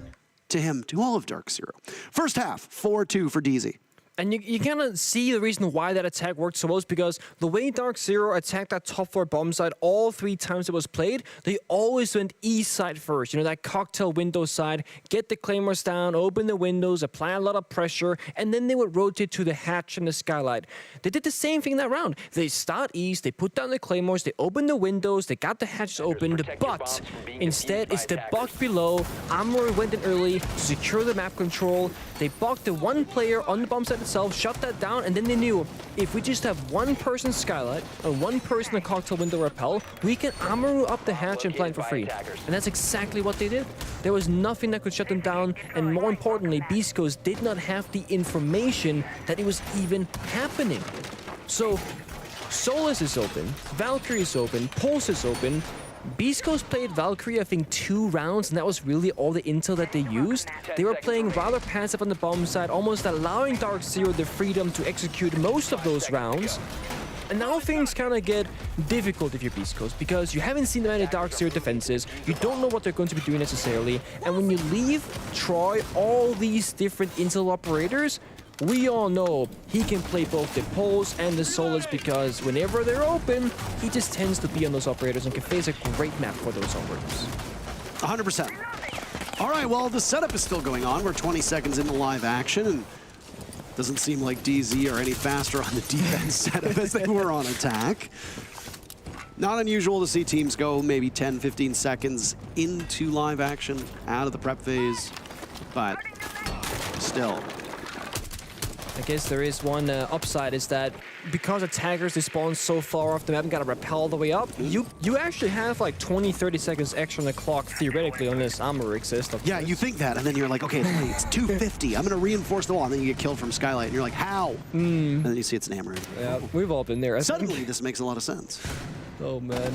to him, to all of DarkZero. First half, 4-2 for DZ. And you kind of see the reason why that attack worked so well is because the way DarkZero attacked that top floor bomb site all 3 times it was played, they always went east side first. You know, that cocktail window side, get the claymores down, open the windows, apply a lot of pressure, and then they would rotate to the hatch and the skylight. They did the same thing that round. They start east, they put down the claymores, they opened the windows, they got the hatches opened, but instead it's the buck below. Armor went in early to secure the map control. They bucked the one player on the bomb site itself, shut that down, and then they knew if we just have one person skylight and one person a cocktail window rappel, we can armor up the hatch and plant for free. And that's exactly what they did. There was nothing that could shut them down, and more importantly, Beastcoast did not have the information that it was even happening. So Solus is open, Valkyrie is open, Pulse is open. Beastcoast played Valkyrie, I think, 2 rounds, and that was really all the intel that they used. They were playing rather passive on the bomb side, almost allowing DarkZero the freedom to execute most of those rounds. And now things kind of get difficult if you're Beastcoast, because you haven't seen many DarkZero defenses, you don't know what they're going to be doing necessarily, and when you leave Troy all these different intel operators, we all know he can play both the Pulse and the Solus because whenever they're open, he just tends to be on those operators and can face a great map for those operators. 100%. All right, well, the setup is still going on. We're 20 seconds into live action, and doesn't seem like DZ are any faster on the defense setup as they were on attack. Not unusual to see teams go maybe 10, 15 seconds into live action, out of the prep phase, but still. I guess there is one upside is that because attackers they spawn so far off the map and gotta rappel all the way up, you actually have like 20-30 seconds extra on the clock theoretically on this armor exists. Yeah, you think that, and then you're like, okay, it's 250. I'm gonna reinforce the wall, and then you get killed from Skylight, and you're like, how? And then you see it's an Amaru. Yeah, we've all been there. Suddenly, this makes a lot of sense. Oh man.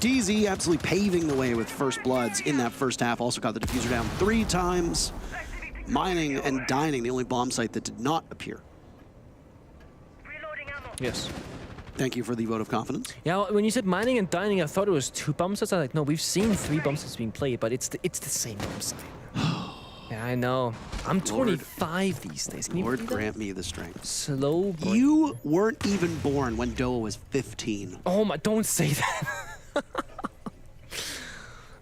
DZ absolutely paving the way with first bloods in that first half. Also got the diffuser down 3 times. Mining and dining, the only bomb site that did not appear. Yes. Thank you for the vote of confidence. Yeah, when you said mining and dining, I thought it was 2 bomb sites. I was like, no, we've seen 3 bomb sites being played, but it's the same bomb site. Yeah, I know. I'm 25 these days. Can Lord grant me the strength. Slow. You weren't even born when Doa was 15. Oh my! Don't say that.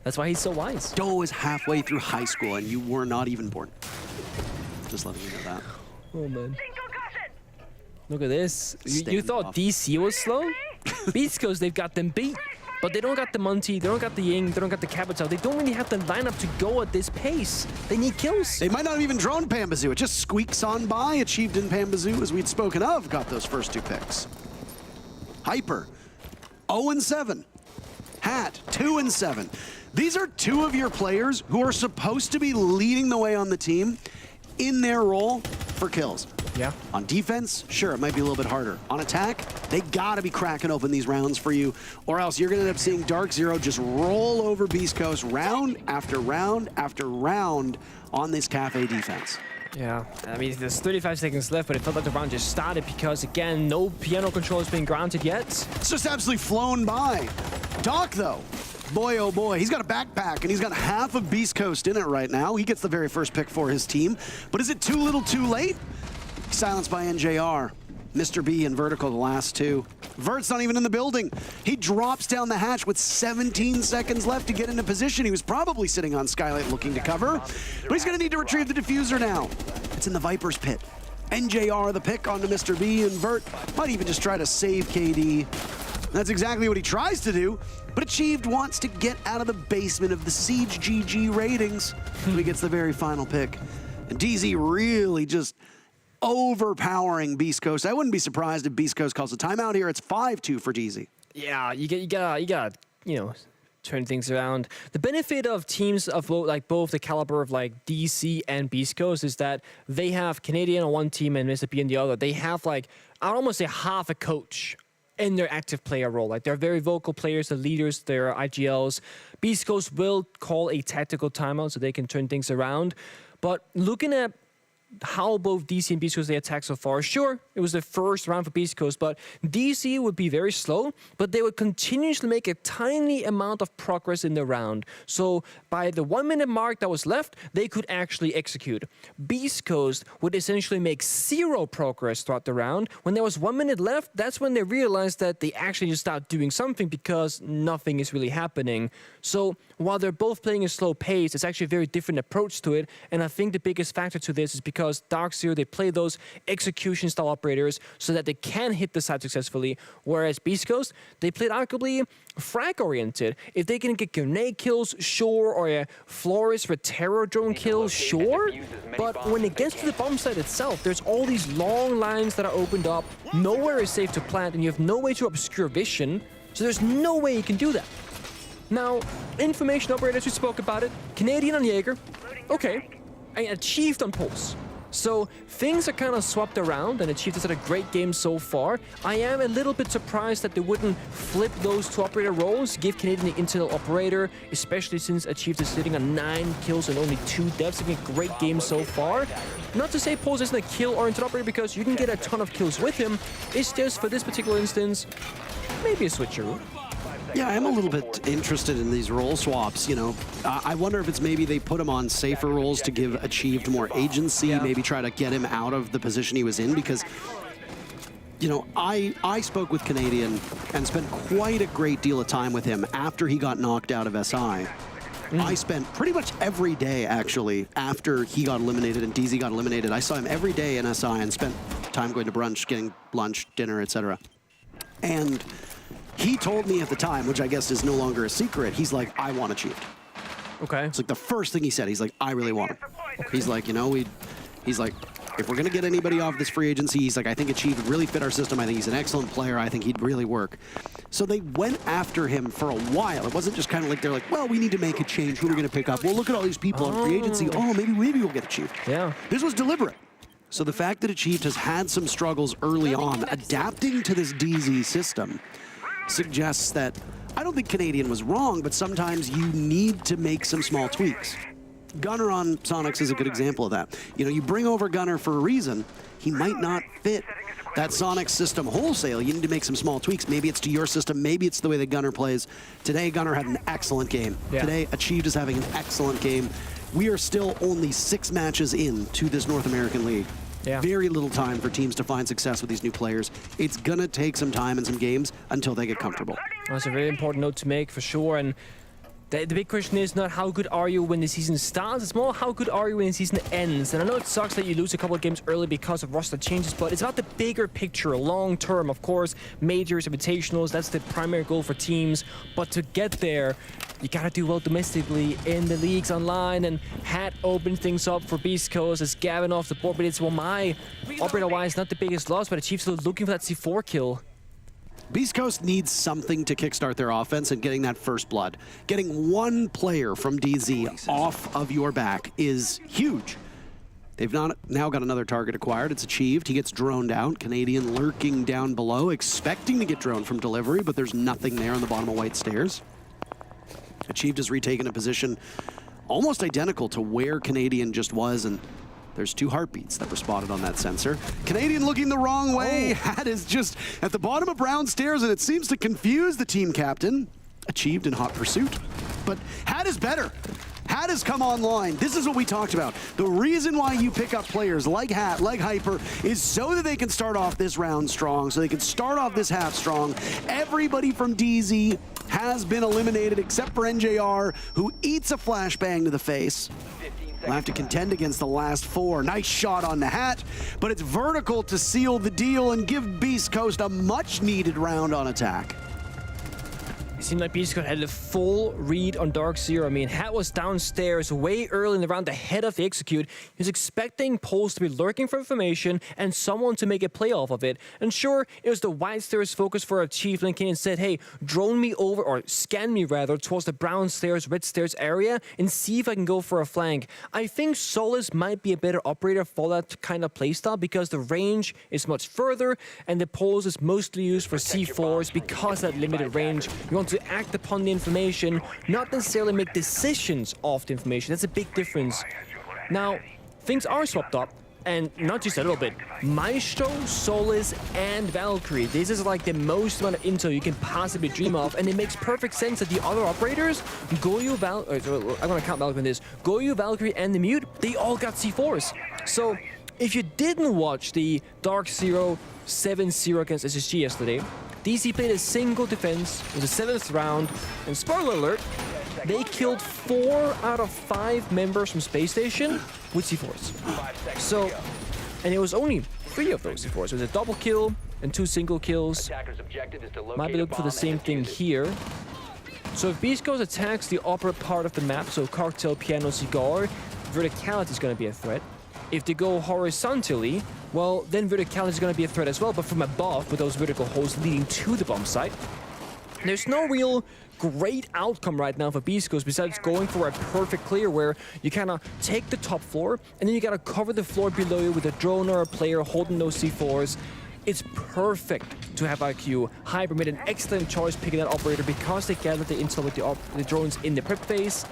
That's why he's so wise. Doa is halfway through high school, and you were not even born. Just letting you know that. Oh man. Look at this. You Stand thought off. DC was slow? Beastcoast, they've got them beat. But they don't got the Monty, they don't got the Ying, they don't got the Capital. They don't really have the lineup to go at this pace. They need kills. They might not have even drawn Panbazoo. It just squeaks on by. Achieved in Panbazoo, as we'd spoken of, got those first 2 picks. Hyper, 0-7. Hat, 2 and 7. These are two of your players who are supposed to be leading the way on the team in their role for kills. Yeah. On defense, sure, it might be a little bit harder. On attack, they gotta be cracking open these rounds for you, or else you're gonna end up seeing DarkZero just roll over Beastcoast round after round after round on this Cafe defense. Yeah, I mean, there's 35 seconds left, but it felt like the round just started because, again, no piano control has been granted yet. It's just absolutely flown by. Doc, though, boy, oh boy, he's got a backpack, and he's got half of Beastcoast in it right now. He gets the very first pick for his team. But is it too little too late? Silenced by NJR. Mr. B and Vertical, the last two. Vert's not even in the building. He drops down the hatch with 17 seconds left to get into position. He was probably sitting on Skylight looking to cover, but he's gonna need to retrieve the diffuser now. It's in the Viper's pit. NJR the pick onto Mr. B, and Vert might even just try to save KD. That's exactly what he tries to do, but Achieved wants to get out of the basement of the Siege GG ratings. So he gets the very final pick. And DZ really just overpowering Beastcoast. I wouldn't be surprised if Beastcoast calls a timeout here. It's 5-2 for DZ. Yeah, you gotta, you know, turn things around. The benefit of teams of both the caliber of like DC and Beastcoast is that they have Canadian on one team and Mr. B on the other. They have like, I'd almost say half a coach in their active player role. Like they're very vocal players, the leaders, they're IGLs. Beastcoast will call a tactical timeout so they can turn things around. But looking at how both DC and Beastcoast they attack so far. Sure, it was the first round for Beastcoast, but DC would be very slow, but they would continuously make a tiny amount of progress in the round. So by the 1 minute mark that was left, they could actually execute. Beastcoast would essentially make 0 progress throughout the round. When there was 1 minute left, that's when they realized that they actually just start doing something because nothing is really happening. So while they're both playing a slow pace, it's actually a very different approach to it. And I think the biggest factor to this is because DarkZero, they play those execution style operators so that they can hit the site successfully, whereas Beastcoast, they played arguably frag oriented. If they can get grenade kills, sure, or a Flores for terror drone kills, sure, but when it gets to the bomb site itself, there's all these long lines that are opened up, nowhere is safe to plant, and you have no way to obscure vision, so there's no way you can do that. Now, information operators, we spoke about it, Canadian on Jaeger, okay, and Achieved on Pulse. So things are kind of swapped around, and Achieved has had a great game so far. I am a little bit surprised that they wouldn't flip those two operator roles, give Canadian the internal operator, especially since Achieved is sitting on 9 kills and only 2 deaths. Having a great game so far. Not to say Pulse isn't a kill-oriented operator, because you can get a ton of kills with him. It's just, for this particular instance, maybe a switcheroo. Yeah, I am a little bit interested in these role swaps, you know. I wonder if it's maybe they put him on safer roles to give Achieved more agency, maybe try to get him out of the position he was in, because, you know, I spoke with Canadian and spent quite a great deal of time with him after he got knocked out of SI. I spent pretty much every day, actually, after he got eliminated and DZ got eliminated. I saw him every day in SI and spent time going to brunch, getting lunch, dinner, etc. And he told me at the time, which I guess is no longer a secret, he's like, I want Achieved. Okay. It's like the first thing he said. He's like, I really want him. He's like, you know, he's like, if we're going to get anybody off this free agency, he's like, I think Achieved would really fit our system. I think he's an excellent player. I think he'd really work. So they went after him for a while. It wasn't just kind of like, they're like, well, we need to make a change. Who are we going to pick up? Well, look at all these people on free agency. Oh, maybe we'll get Achieved. Yeah. This was deliberate. So the fact that Achieved has had some struggles early on adapting to this DZ system suggests that I don't think Canadian was wrong, but sometimes you need to make some small tweaks. Gunner on Soniqs is a good example of that. You know, you bring over Gunner for a reason. He might not fit that Soniqs system wholesale. You need to make some small tweaks. Maybe it's to your system. Maybe it's the way that Gunner plays. Today, Gunner had an excellent game. Yeah. Today, Achieved is having an excellent game. We are still only 6 matches into this North American League. Yeah. Very little time for teams to find success with these new players. It's gonna take some time and some games until they get comfortable. That's a very important note to make, for sure. And the big question is not how good are you when the season starts, it's more how good are you when the season ends. And I know it sucks that you lose a couple of games early because of roster changes, but it's about the bigger picture, long term. Of course, majors, invitationals, that's the primary goal for teams. But to get there, you gotta do well domestically in the leagues online. And Hat opens things up for Beastcoast as Gavin off the board, but it's, well, my operator-wise, not the biggest loss, but Achieved still looking for that C4 kill. Beastcoast needs something to kickstart their offense, and getting that first blood. Getting one player from DZ off of your back is huge. They've now got another target acquired. It's achieved. He gets droned out. Canadian lurking down below, expecting to get droned from delivery, but there's nothing there on the bottom of White Stairs. Achieved has retaken a position almost identical to where Canadian just was, and there's 2 heartbeats that were spotted on that sensor. Canadian looking the wrong way. Hat is just at the bottom of Brown Stairs, and it seems to confuse the team captain. Achieved in hot pursuit, but Hat is better. Hat has come online. This is what we talked about. The reason why you pick up players like Hat, like Hyper, is so that they can start off this round strong, so they can start off this half strong. Everybody from DZ has been eliminated except for NJR, who eats a flashbang to the face. We'll have to contend against the last 4. Nice shot on the Hat, but it's vertical to seal the deal and give Beastcoast a much-needed round on attack. It seemed like Beastcoast had a full read on DarkZero. I mean, Hat was downstairs way early in the round ahead of the execute. He was expecting Pulse to be lurking for information and someone to make a play off of it. And sure, it was the White Stairs focus for a Chief. Lincoln and said, hey, drone me over, or scan me rather, towards the Brown Stairs, Red Stairs area and see if I can go for a flank. I think Solis might be a better operator for that kind of playstyle because the range is much further and the Pulse is mostly used for C4s because of that limited range. You want to act upon the information, not necessarily make decisions off the information. That's a big difference. Now, things are swapped up, and not just a little bit. Maestro, Solis, and Valkyrie. This is like the most amount of intel you can possibly dream of, and it makes perfect sense that the other operators, Goyu, I'm gonna count Valkyrie in this, Goyu, Valkyrie, and the Mute, they all got C4s. So, if you didn't watch the DarkZero 7-0 against SSG yesterday, DC played a single defense in the 7th round, and spoiler alert, they killed 4 out of 5 members from Space Station with C4s. So, and it was only 3 of those C4s. It was a double kill and 2 single kills. Might be looking for the same thing here. So if Beastcoast attacks the upper part of the map, so Cocktail, Piano, Cigar, verticality is going to be a threat. If they go horizontally, well, then verticality is going to be a threat as well, but from above, with those vertical holes leading to the bomb site. There's no real great outcome right now for Beastcoast besides going for a perfect clear where you kind of take the top floor, and then you got to cover the floor below you with a drone or a player holding those C4s. It's perfect to have IQ. Hyper made an excellent choice picking that operator because they gathered the intel with the drones in the prep phase.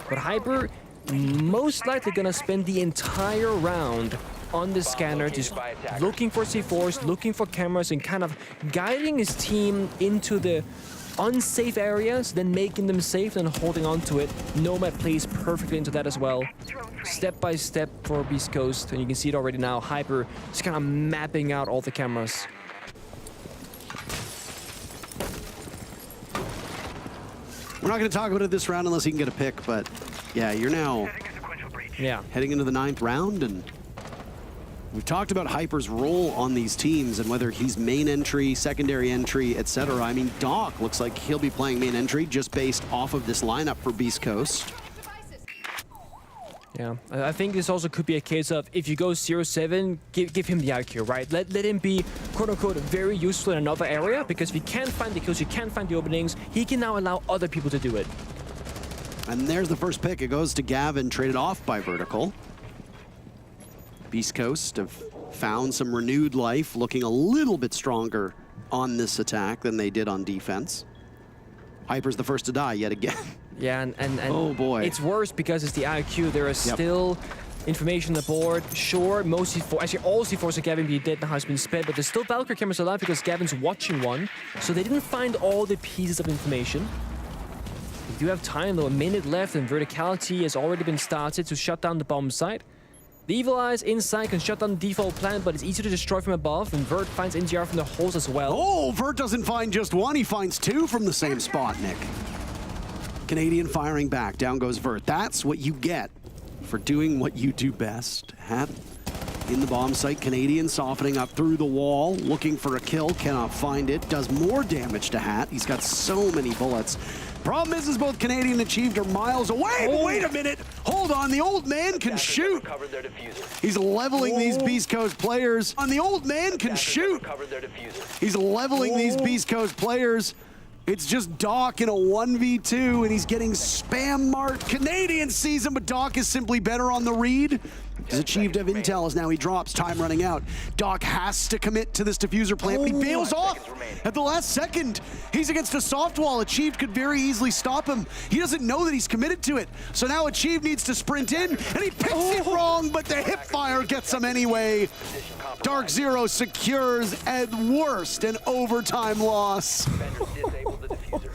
But Hyper most likely gonna spend the entire round on the scanner, just looking for C4s, looking for cameras, and kind of guiding his team into the unsafe areas, then making them safe and holding on to it. Nomad plays perfectly into that as well. Step by step for Beastcoast, and you can see it already now. Hyper just kind of mapping out all the cameras. We're not going to talk about it this round unless he can get a pick, but yeah, you're now heading into the 9th round, and we've talked about Hyper's role on these teams and whether he's main entry, secondary entry, etc. I mean, Doc looks like he'll be playing main entry just based off of this lineup for Beastcoast. Yeah, I think this also could be a case of if you go 0-7, give him the IQ, right? Let him be, quote-unquote, very useful in another area, because if he can't find the kills, he can't find the openings, he can now allow other people to do it. And there's the first pick. It goes to Gavin, traded off by Vertical. Beastcoast have found some renewed life, looking a little bit stronger on this attack than they did on defense. Hyper's the first to die yet again. Yeah, and oh boy, it's worse because it's the IQ. There is still information on the board. Sure, most C4, actually all C4s of Gavin being dead now has been sped, but there's still Valkyrie cameras alive because Gavin's watching one. So they didn't find all the pieces of information. We do have time though, a minute left, and verticality has already been started to shut down the bomb site. The Evil Eyes inside can shut down the default plan, but it's easy to destroy from above, and Vert finds NGR from the holes as well. Oh, Vert doesn't find just one, he finds 2 from the same spot, Nick. Canadian firing back, down goes Vert. That's what you get for doing what you do best. Hat in the bomb site, Canadian softening up through the wall, looking for a kill, cannot find it, does more damage to Hat. He's got so many bullets. Problem is both Canadian and Achieved are miles away. But wait a minute. Hold on. The old man can shoot. Recovered their diffuser. He's leveling these Beast Coast players. And the old man can shoot. Recovered their diffuser. He's leveling these Beast Coast players. It's just Doc in a 1v2, and he's getting spam marked. Canadian sees him, but Doc is simply better on the read. He's Achieved of intel as now he drops, time running out. Doc has to commit to this diffuser plant, but he bails off at the last second. He's against a soft wall. Achieved could very easily stop him. He doesn't know that he's committed to it. So now Achieved needs to sprint in, and he picks it wrong, but the hip fire gets him anyway. DarkZero secures at worst an overtime loss. Disabled the diffuser.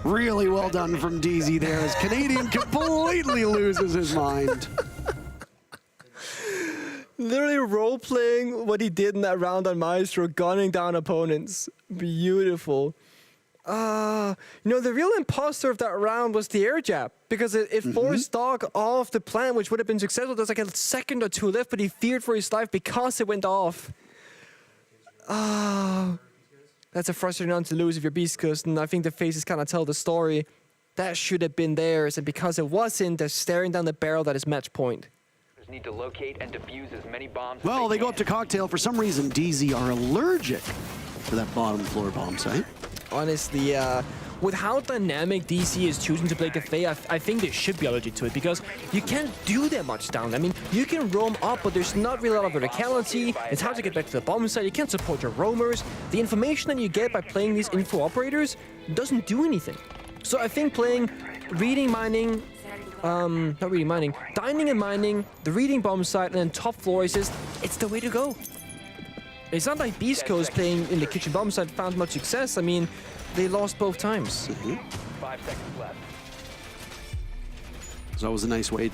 Really well done from DZ there as Canadian completely loses his mind. Literally role-playing what he did in that round on Maestro, gunning down opponents. Beautiful. The real imposter of that round was the air jab, because it forced Dog off the plant, which would have been successful. There's like a second or two left, but he feared for his life because it went off. That's a frustrating round to lose if you're Beastcoast, and I think the faces kind of tell the story. That should have been theirs, and because it wasn't, they're staring down the barrel that is match point. Need to locate and defuse as many bombs. Well, as they go up to can. Cocktail. For some reason, DZ are allergic to that bottom floor bomb site. Honestly, with how dynamic DC is choosing to play Cafe, I think they should be allergic to it, because you can't do that much down. I mean, you can roam up, but there's not really a lot of verticality. It's hard to get back to the bomb site. You can't support your roamers. The information that you get by playing these info operators doesn't do anything. So I think playing reading, mining, not reading, mining, dining and mining, the reading bomb site, and then top floor is just, it's the way to go. It's not like Beastcoast playing in the kitchen bomb site found much success. I mean, they lost both times. 5 seconds left. So it was a nice way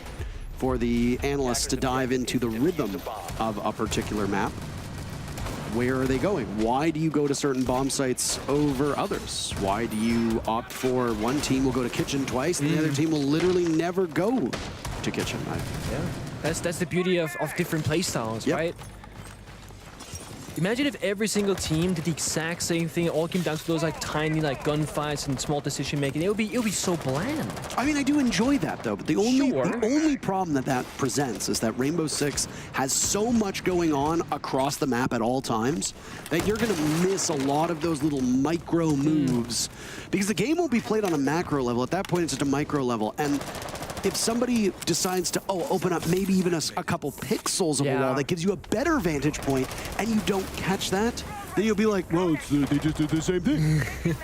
for the analysts to dive into the rhythm of a particular map. Where are they going? Why do you go to certain bomb sites over others? Why do you opt for one team will go to kitchen twice and the other team will literally never go to kitchen? Yeah, that's the beauty of different playstyles, right? Imagine if every single team did the exact same thing. It all came down to those like tiny like gunfights and small decision making. It would be so bland. I mean, I do enjoy that though, but the only problem that presents is that Rainbow Six has so much going on across the map at all times that you're gonna miss a lot of those little micro moves because the game won't be played on a macro level. At that point, it's just a micro level. And if somebody decides to open up maybe even a couple pixels of a wall that gives you a better vantage point and you don't catch that, then you'll be like, whoa, they just did the same thing.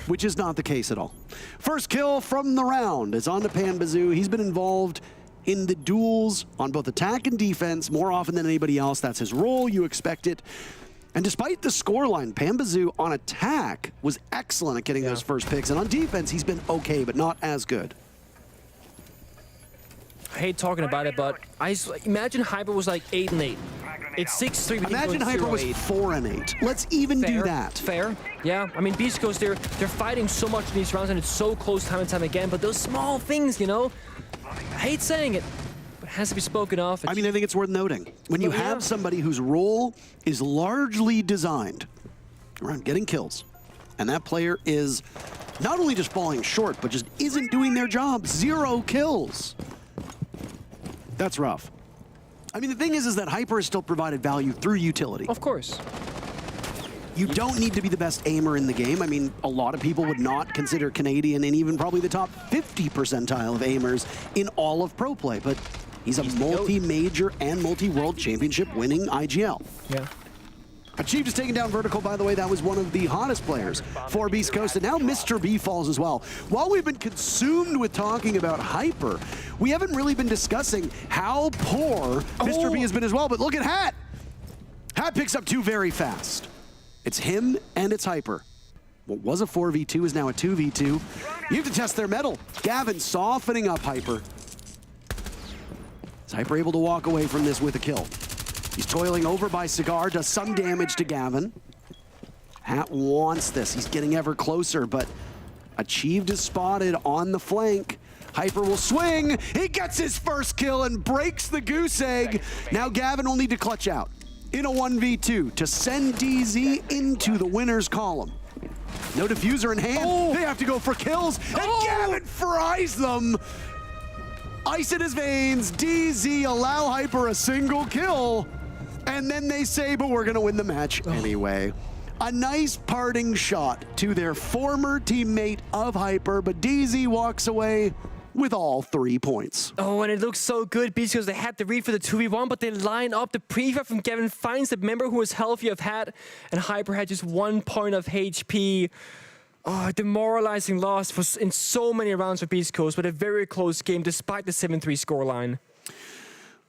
Which is not the case at all. First kill from the round is on to Panbazoo. He's been involved in the duels on both attack and defense more often than anybody else. That's his role, you expect it. And despite the scoreline, Panbazoo on attack was excellent at getting those first picks. And on defense, he's been okay, but not as good. I hate talking about it, but imagine Hyper was like 8-8. It's 6-3. Imagine Hyper was 4-8. Let's even do that. Fair. Yeah. I mean, Beastcoast, they're fighting so much in these rounds, and it's so close time and time again. But those small things, I hate saying it, but it has to be spoken of. I mean, I think it's worth noting. When you have somebody whose role is largely designed around getting kills, and that player is not only just falling short, but just isn't doing their job. 0 kills. That's rough. I mean, the thing is that Hyper has still provided value through utility. Of course. You don't need to be the best aimer in the game. I mean, a lot of people would not consider Canadian and even probably the top 50 percentile of aimers in all of pro play, but he's a multi-major and multi-world championship winning IGL. Yeah. Achieved is taken down vertical, by the way. That was one of the hottest players for Beastcoast, and now Mr. B falls as well. While we've been consumed with talking about Hyper, we haven't really been discussing how poor Mr. B has been as well, but look at Hat. Hat picks up 2 very fast. It's him and it's Hyper. What was a 4v2 is now a 2v2. You have to test their mettle. Gavin softening up Hyper. Is Hyper able to walk away from this with a kill? He's toiling over by Cigar, does some damage to Gavin. Hat wants this. He's getting ever closer, but Achieved is spotted on the flank. Hyper will swing. He gets his first kill and breaks the goose egg. Now Gavin will need to clutch out in a 1v2 to send DZ into the winner's column. No diffuser in hand. They have to go for kills, and Gavin fries them. Ice in his veins. DZ allow Hyper a single kill, and then they say, but we're gonna win the match anyway. A nice parting shot to their former teammate of Hyper, but DZ walks away with all 3 points. Oh, and it looks so good because they had the read for the 2v1, but they line up. The pre-fire from Gavin finds the member who was healthy of Hat, and Hyper had just 1 point of HP. Oh, demoralizing loss for in so many rounds for Beastcoast, but a very close game despite the 7-3 scoreline.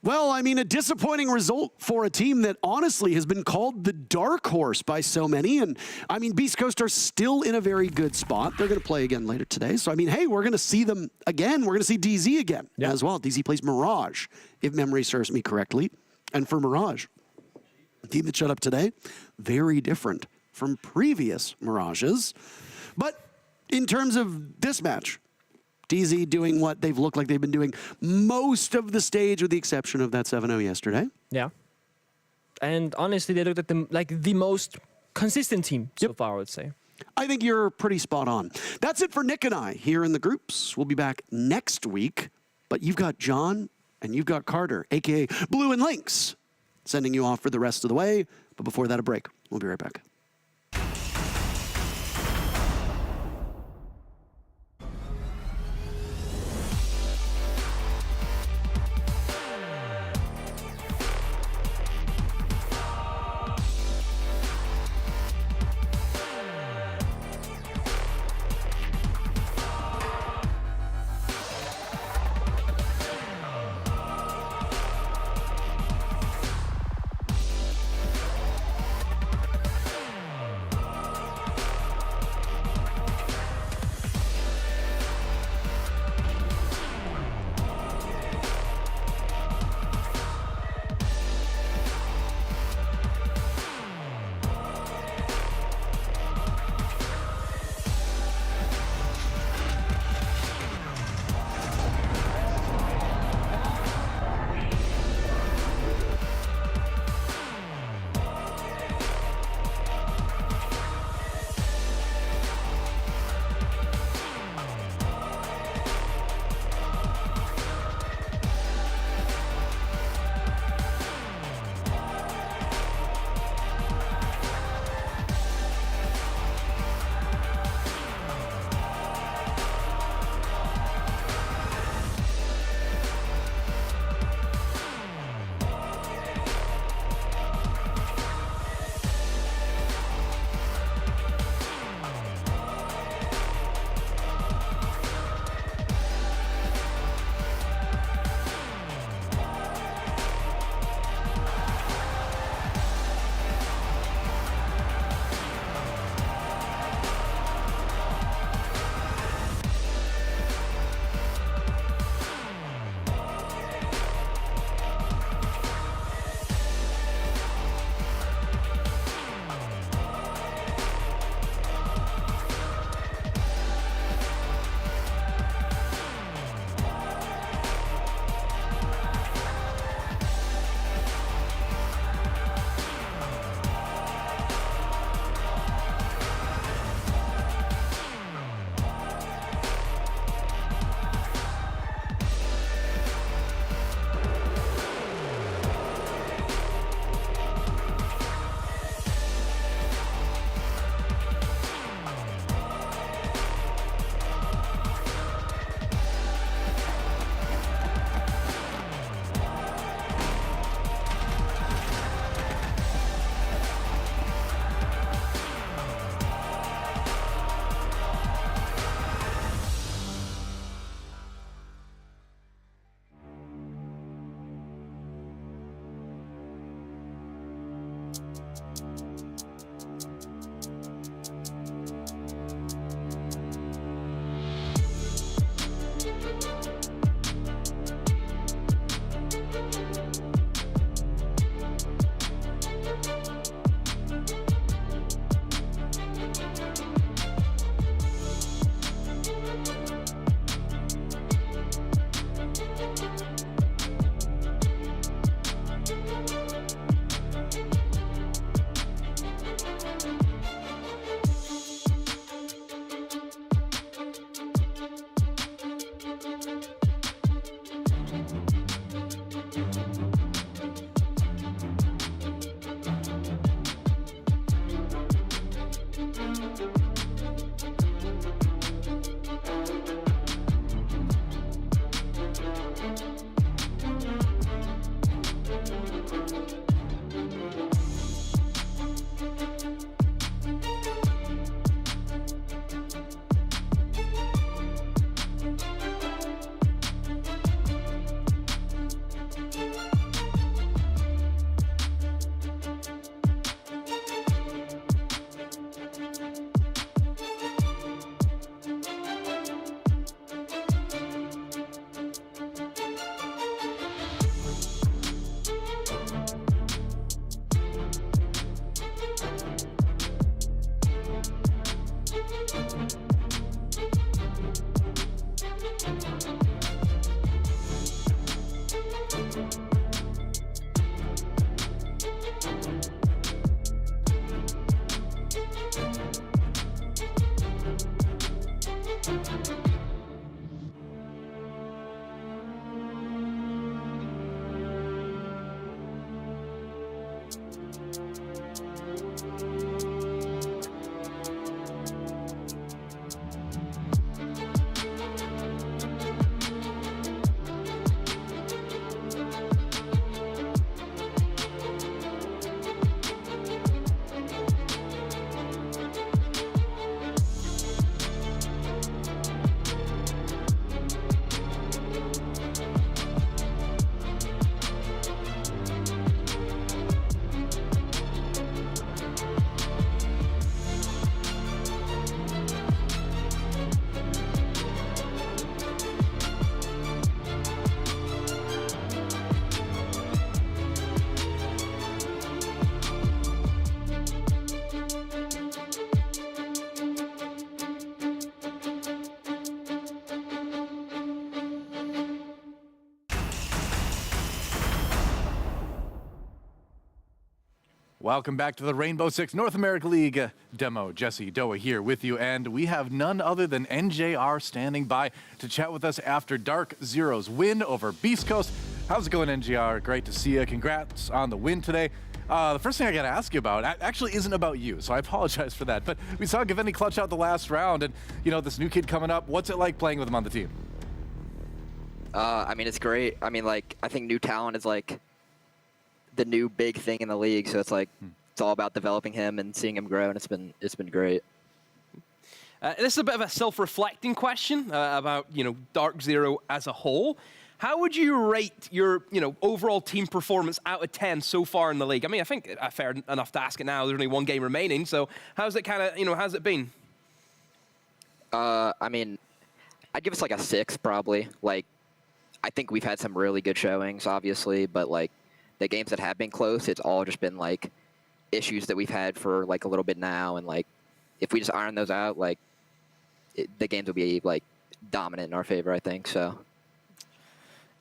Well, I mean, a disappointing result for a team that honestly has been called the dark horse by so many. And I mean, Beastcoast are still in a very good spot. They're going to play again later today. So, I mean, hey, we're going to see them again. We're going to see DZ again as well. DZ plays Mirage, if memory serves me correctly. And for Mirage, the team that shut up today, very different from previous Mirages. But in terms of this match, DZ doing what they've looked like they've been doing most of the stage, with the exception of that 7-0 yesterday. Yeah. And honestly, they looked at them like the most consistent team so far, I would say. I think you're pretty spot on. That's it for Nick and I here in the groups. We'll be back next week, but you've got John and you've got Carter, aka Blue and Lynx, sending you off for the rest of the way. But before that, a break. We'll be right back. Welcome back to the Rainbow Six North America League demo. Jesse Doa here with you, and we have none other than NJR standing by to chat with us after DarkZero's win over Beastcoast. How's it going, NJR? Great to see you. Congrats on the win today. The first thing I got to ask you about actually isn't about you, so I apologize for that. But we saw Gavini clutch out the last round, and you know, this new kid coming up. What's it like playing with him on the team? I mean, it's great. I mean, like, I think new talent is like the new big thing in the league, so it's like it's all about developing him and seeing him grow, and it's been great. This is a bit of a self-reflecting question about DarkZero as a whole. How would you rate your overall team performance out of 10 so far in the league? I mean, I think fair enough to ask it now. There's only one game remaining, so how's it how's it been? I mean, I'd give us like a 6 probably. Like, I think we've had some really good showings, obviously, but like the games that have been close, it's all just been like issues that we've had for like a little bit now, and like if we just iron those out, like the games will be like dominant in our favor, I think. So.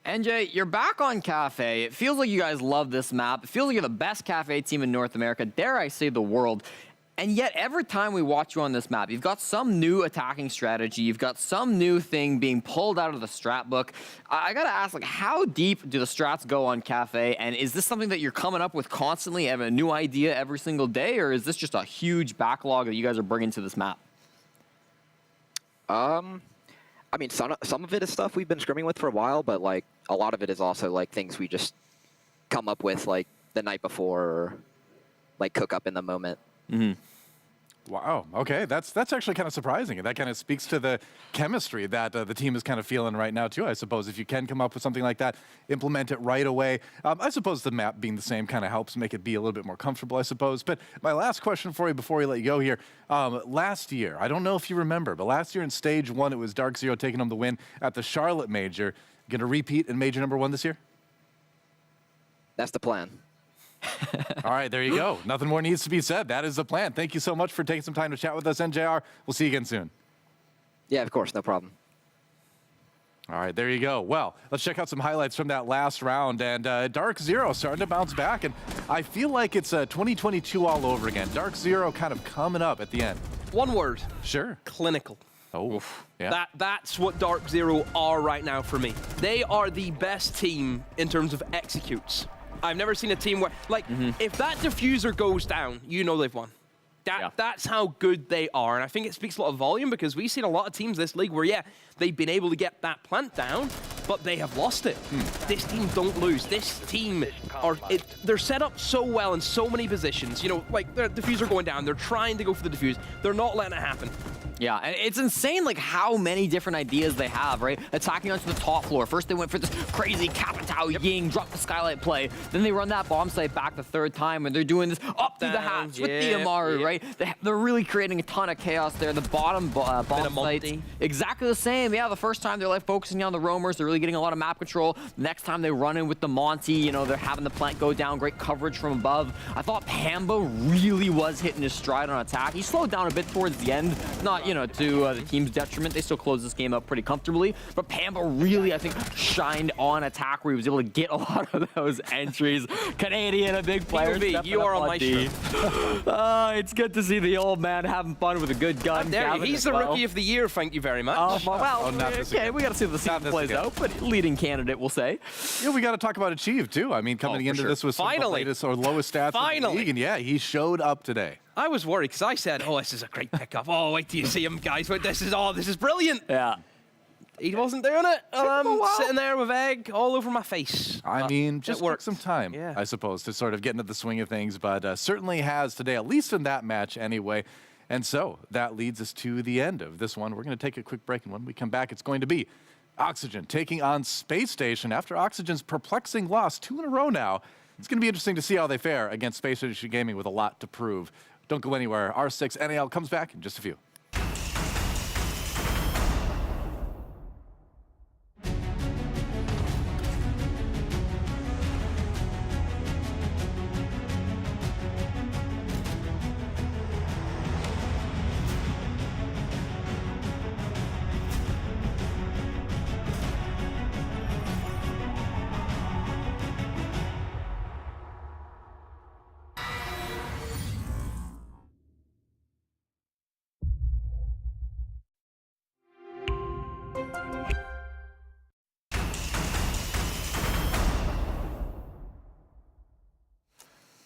NJ, you're back on Cafe. It feels like you guys love this map. It feels like you're the best Cafe team in North America, dare I say the world. And yet, every time we watch you on this map, you've got some new attacking strategy. You've got some new thing being pulled out of the strat book. I gotta ask, like, how deep do the strats go on Cafe? And is this something that you're coming up with constantly, have a new idea every single day? Or is this just a huge backlog that you guys are bringing to this map? I mean, some of it is stuff we've been scrimming with for a while, but like a lot of it is also like things we just come up with like the night before or like cook up in the moment. Mm-hmm. Wow. Okay, that's actually kind of surprising, and that kind of speaks to the chemistry that the team is kind of feeling right now too. I suppose if you can come up with something like that, implement it right away. I suppose the map being the same kind of helps make it be a little bit more comfortable, I suppose. But my last question for you before we let you go here: last year, I don't know if you remember, but last year in Stage 1, it was DarkZero taking home the win at the Charlotte Major. Going to repeat in Major number 1 this year? That's the plan. All right, there you go. Nothing more needs to be said. That is the plan. Thank you so much for taking some time to chat with us, NJR. We'll see you again soon. Yeah, of course, no problem. All right, there you go. Well, let's check out some highlights from that last round. And DarkZero starting to bounce back, and I feel like it's 2022 all over again. DarkZero kind of coming up at the end. One word. Sure. Clinical. Oh, yeah. That's what DarkZero are right now for me. They are the best team in terms of executes. I've never seen a team where, like, if that diffuser goes down, you know they've won. That's how good they are, and I think it speaks a lot of volume because we've seen a lot of teams this league where, yeah, they've been able to get that plant down, but they have lost it. This team don't lose. This team, they're set up so well in so many positions. You know, like, their diffuser going down, they're trying to go for the diffuse. They're not letting it happen. Yeah, and it's insane like how many different ideas they have, right? Attacking onto the top floor. First they went for this crazy Capitao Ying, drop the skylight play. Then they run that bomb site back the third time, and they're doing this up through the hats with the Amaru, right? They're really creating a ton of chaos there. The bottom bomb site, exactly the same. Yeah, the first time they're like focusing on the roamers. They're really getting a lot of map control. The next time they run in with the Monty, you know, they're having the plant go down. Great coverage from above. I thought Pamba really was hitting his stride on attack. He slowed down a bit towards the end. Not, you know, to the team's detriment. They still closed this game up pretty comfortably. But Pamba really, I think, shined on attack where he was able to get a lot of those entries. Canadian, a big player. You are on my shirt. It's good to see the old man having fun with a good gun. He's the rookie of the year, thank you very much. Well, okay, we got to see the season plays out. but leading candidate, we'll say. Yeah, we got to talk about Achieve, too. I mean, coming into this with some of the Finally. latest or lowest stats in the league, and yeah, he showed up today. I was worried because I said, "Oh, this is a great pickup. Oh, wait till you see him, guys. Wait, this is brilliant." Yeah. He wasn't doing it. And I'm sitting there with egg all over my face. I mean, just took worked. some time, Yeah. I suppose, to sort of get into the swing of things, but certainly has today, at least in that match anyway. And so that leads us to the end of this one. We're going to take a quick break, and when we come back, it's going to be Oxygen taking on Space Station after Oxygen's perplexing loss 2 in a row now. It's going to be interesting to see how they fare against Space Station Gaming with a lot to prove. Don't go anywhere. R6 NAL comes back in just a few.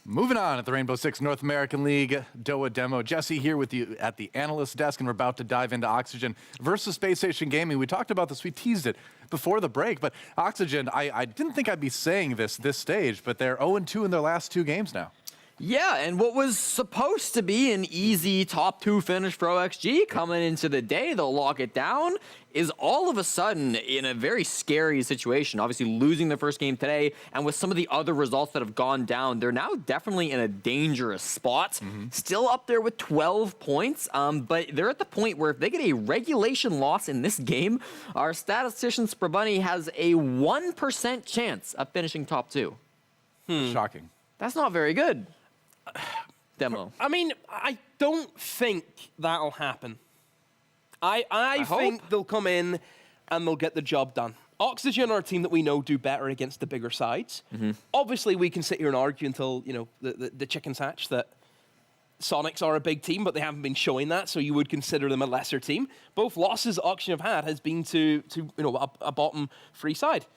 Moving on at the Rainbow Six North American League DOA demo. Jesse here with you at the analyst desk, and we're about to dive into Oxygen versus Space Station Gaming. We talked about this, we teased it before the break, but Oxygen, I didn't think I'd be saying this stage, but they're 0-2 in their last 2 games now. Yeah, and what was supposed to be an easy top 2 finish for OXG coming into the day, they'll lock it down, is all of a sudden in a very scary situation. Obviously losing the first game today, and with some of the other results that have gone down, they're now definitely in a dangerous spot. Still up there with 12 points, but they're at the point where if they get a regulation loss in this game, our statistician Sprabunny has a 1% chance of finishing top 2. Shocking. That's not very good. Demo. I mean, I don't think that'll happen. I think they'll come in and they'll get the job done. Oxygen are a team that we know do better against the bigger sides. Obviously, we can sit here and argue until, you know, the chickens hatch that Soniqs are a big team, but they haven't been showing that, so you would consider them a lesser team. Both losses Oxygen have had has been to you know, a bottom 3 side.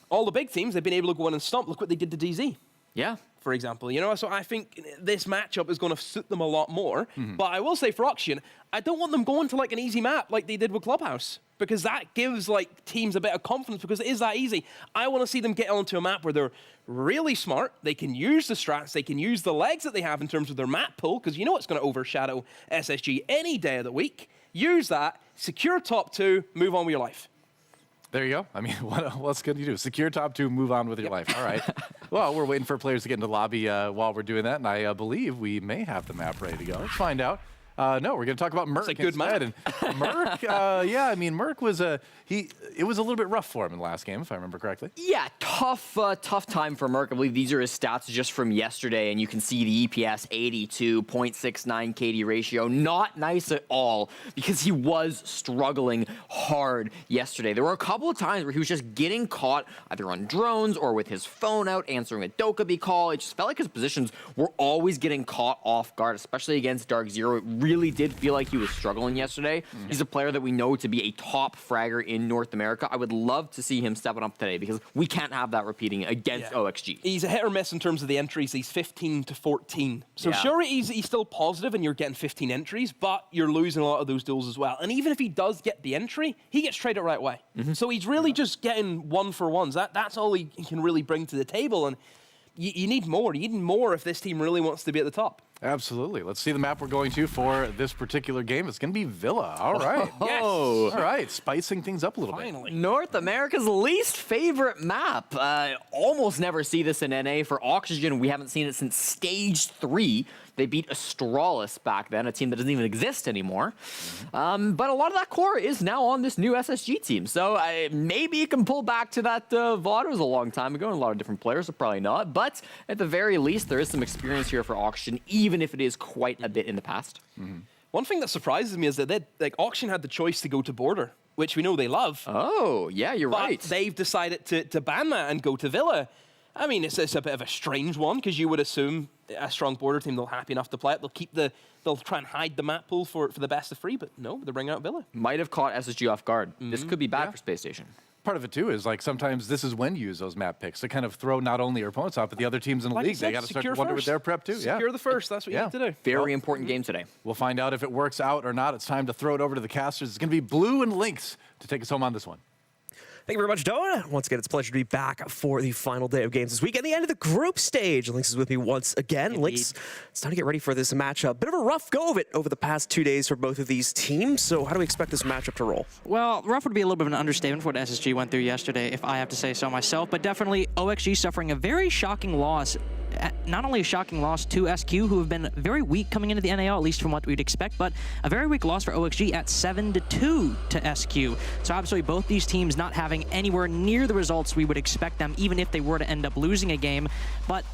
All the big teams, they've been able to go in and stomp. Look what they did to DZ. Yeah. For example, you know, so I think this matchup is going to suit them a lot more. But I will say for Oxygen, I don't want them going to like an easy map like they did with Clubhouse, because that gives like teams a bit of confidence because it is that easy. I want to see them get onto a map where they're really smart. They can use the strats. They can use the legs that they have in terms of their map pool, because you know it's going to overshadow SSG any day of the week. Use that, secure top 2, move on with your life. There you go. I mean, what else can you do? Secure top 2, move on with your life. All right. Well, we're waiting for players to get into the lobby while we're doing that, and I believe we may have the map ready to go. Let's find out. No, we're going to talk about Merc. It's a good map. And Merc, yeah, I mean, Merc was it was a little bit rough for him in the last game, if I remember correctly. Yeah, tough time for Merc. I believe these are his stats just from yesterday, and you can see the EPS 82.69 KD ratio. Not nice at all, because he was struggling hard yesterday. There were a couple of times where he was just getting caught either on drones or with his phone out, answering a Dokkaebi call. It just felt like his positions were always getting caught off guard, especially against DarkZero. It really did feel like he was struggling yesterday. He's a player that we know to be a top fragger in North America. I would love to see him stepping up today, because we can't have that repeating against OXG. He's a hit or miss in terms of the entries. He's 15 to 14. So sure, he's still positive and you're getting 15 entries, but you're losing a lot of those duels as well. And even if he does get the entry, he gets traded right away. So he's really just getting 1-for-1s. That's all he can really bring to the table. And you need more. You need more if this team really wants to be at the top. Absolutely. Let's see the map we're going to for this particular game. It's going to be Villa. All right. Yes. All right. Spicing things up a little bit. North America's least favorite map. Almost never see this in NA. For Oxygen, we haven't seen it since Stage 3. They beat Astralis back then, a team that doesn't even exist anymore. But a lot of that core is now on this new SSG team. So maybe you can pull back to that VOD. It was a long time ago, and a lot of different players, so probably not. But at the very least, there is some experience here for Oxygen, even if it is quite a bit in the past. One thing that surprises me is that Oxygen had the choice to go to Border, which we know they love. Oh, yeah, you're right. But they've decided to ban that and go to Villa. I mean, it's a bit of a strange one, because you would assume a strong Border team, they'll happy enough to play it. They'll try and hide the map pool for the best of 3, but no, they're bringing out Villa. Might have caught SSG off guard. This could be bad for Space Station. part of it too is like sometimes this is when you use those map picks to kind of throw not only your opponents off, but the other teams in the Like you league. They said, got to start to secure wonder with first. their prep too. Secure the first. That's what you need to do. Very important game today. We'll find out if it works out or not. It's time to throw it over to the casters. It's going to be Blue and Lynx to take us home on this one. Thank you very much, Doa. Once again, it's a pleasure to be back for the final day of games this week and the end of the group stage. Lynx is with me once again. Lynx, it's time to get ready for this matchup. Bit of a rough go of it over the past 2 days for both of these teams. So how do we expect this matchup to roll? Well, rough would be a little bit of an understatement for what SSG went through yesterday, if I have to say so myself. But definitely OXG suffering a very shocking loss. Not only a shocking loss to SQ, who have been very weak coming into the NAL, at least from what we'd expect, but a very weak loss for OXG at 7-2 to SQ. So absolutely both these teams not having anywhere near the results we would expect them, even if they were to end up losing a game. But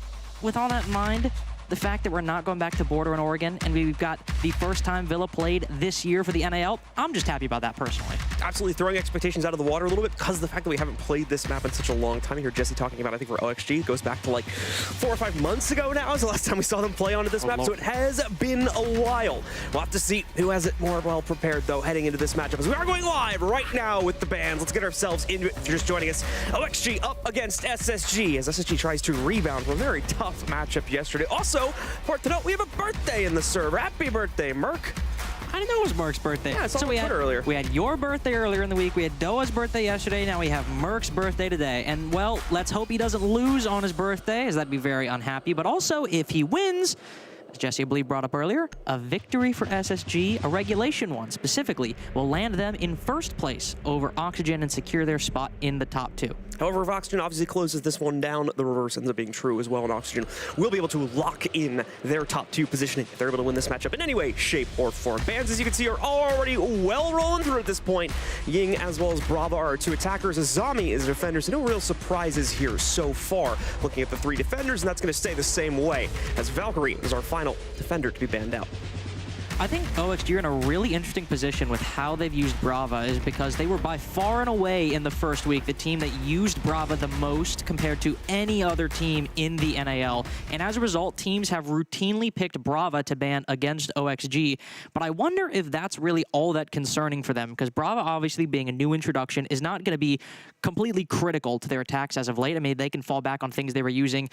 with all that in mind, the fact that we're not going back to Border in Oregon, and we've got the first time Villa played this year for the NAL, I'm just happy about that personally. Absolutely throwing expectations out of the water a little bit because of the fact that we haven't played this map in such a long time. I hear Jesse talking about, I think for OXG, it goes back to like 4 or 5 months ago now is the last time we saw them play onto this map, so it has been a while. We'll have to see who has it more well prepared though heading into this matchup, as we are going live right now with the bands. Let's get ourselves into it. If you're just joining us, OXG up against SSG as SSG tries to rebound from a very tough matchup yesterday. Also, important to note, we have a birthday in the server. Happy birthday, Merc. I didn't know it was Merc's birthday. Yeah, I saw it on Twitter earlier. We had your birthday earlier in the week. We had Doa's birthday yesterday. Now we have Merc's birthday today. And, well, let's hope he doesn't lose on his birthday, as that'd be very unhappy. But also, if he wins, as Jesse, I believe, brought up earlier, a victory for SSG, a regulation one specifically, will land them in first place over Oxygen and secure their spot in the top 2. However, if Oxygen obviously closes this one down, the reverse ends up being true as well, and Oxygen will be able to lock in their top 2 positioning if they're able to win this matchup in any way, shape, or form. Bands, as you can see, are already well rolling through at this point. Ying as well as Brava are 2 attackers. Azami is a defender, so no real surprises here so far. Looking at the 3 defenders, and that's going to stay the same way, as Valkyrie is our final defender to be banned out. I think OXG are in a really interesting position with how they've used Brava, is because they were by far and away in the first week the team that used Brava the most compared to any other team in the NAL. And as a result, teams have routinely picked Brava to ban against OXG. But I wonder if that's really all that concerning for them, because Brava, obviously being a new introduction, is not going to be completely critical to their attacks as of late. I mean, they can fall back on things they were using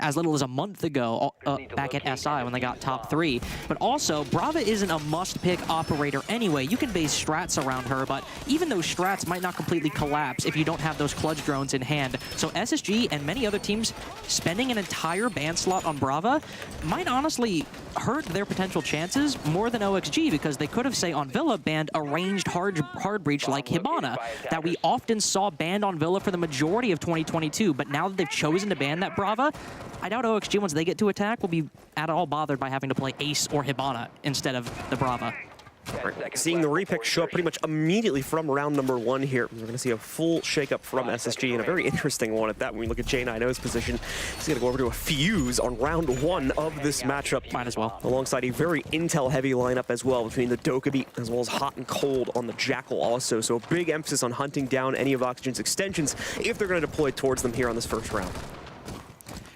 as little as a month ago back at SI when they got top 3. But also, Brava isn't a must-pick operator anyway. You can base strats around her, but even those strats might not completely collapse if you don't have those clutch drones in hand. So SSG and many other teams spending an entire ban slot on Brava might honestly hurt their potential chances more than OXG, because they could have, say, on Villa, banned a ranged hard breach like Hibana that we often saw banned on Villa for the majority of 2022. But now that they've chosen to ban that Brava, I doubt OXG, once they get to attack, will be at all bothered by having to play Ace or Hibana instead of the Brava. Right. Seeing the repick show up pretty much immediately from round number 1 here. We're going to see a full shakeup from SSG, and a very interesting one at that. When we look at J9O's position, he's going to go over to a Fuse on round 1 of this matchup. Might as well. Alongside a very intel-heavy lineup as well, between the Dokkaebi as well as Hot and Cold on the Jackal also. So a big emphasis on hunting down any of Oxygen's extensions if they're going to deploy towards them here on this first round.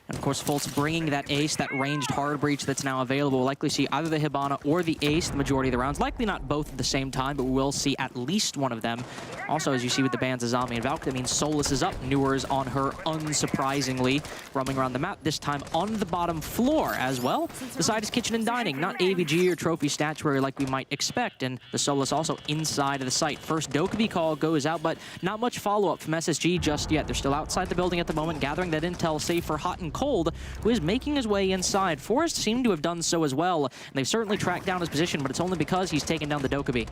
And of course, Fultz bringing that Ace, that ranged hard breach that's now available. We'll likely see either the Hibana or the Ace the majority of the rounds. Likely not both at the same time, but we will see at least one of them. Also, as you see with the bans of Azami and Valk, that means Solus is up. Newer is on her, unsurprisingly, roaming around the map, this time on the bottom floor as well. The side is Kitchen and Dining, not AVG or Trophy Statuary like we might expect. And the Solus also inside of the site. First Dokkaebi call goes out, but not much follow-up from SSG just yet. They're still outside the building at the moment, gathering that intel, save for Hot and Cold, who is making his way inside. Forrest seemed to have done so as well, and they've certainly tracked down his position, but it's only because he's taken down the Dokkaebi.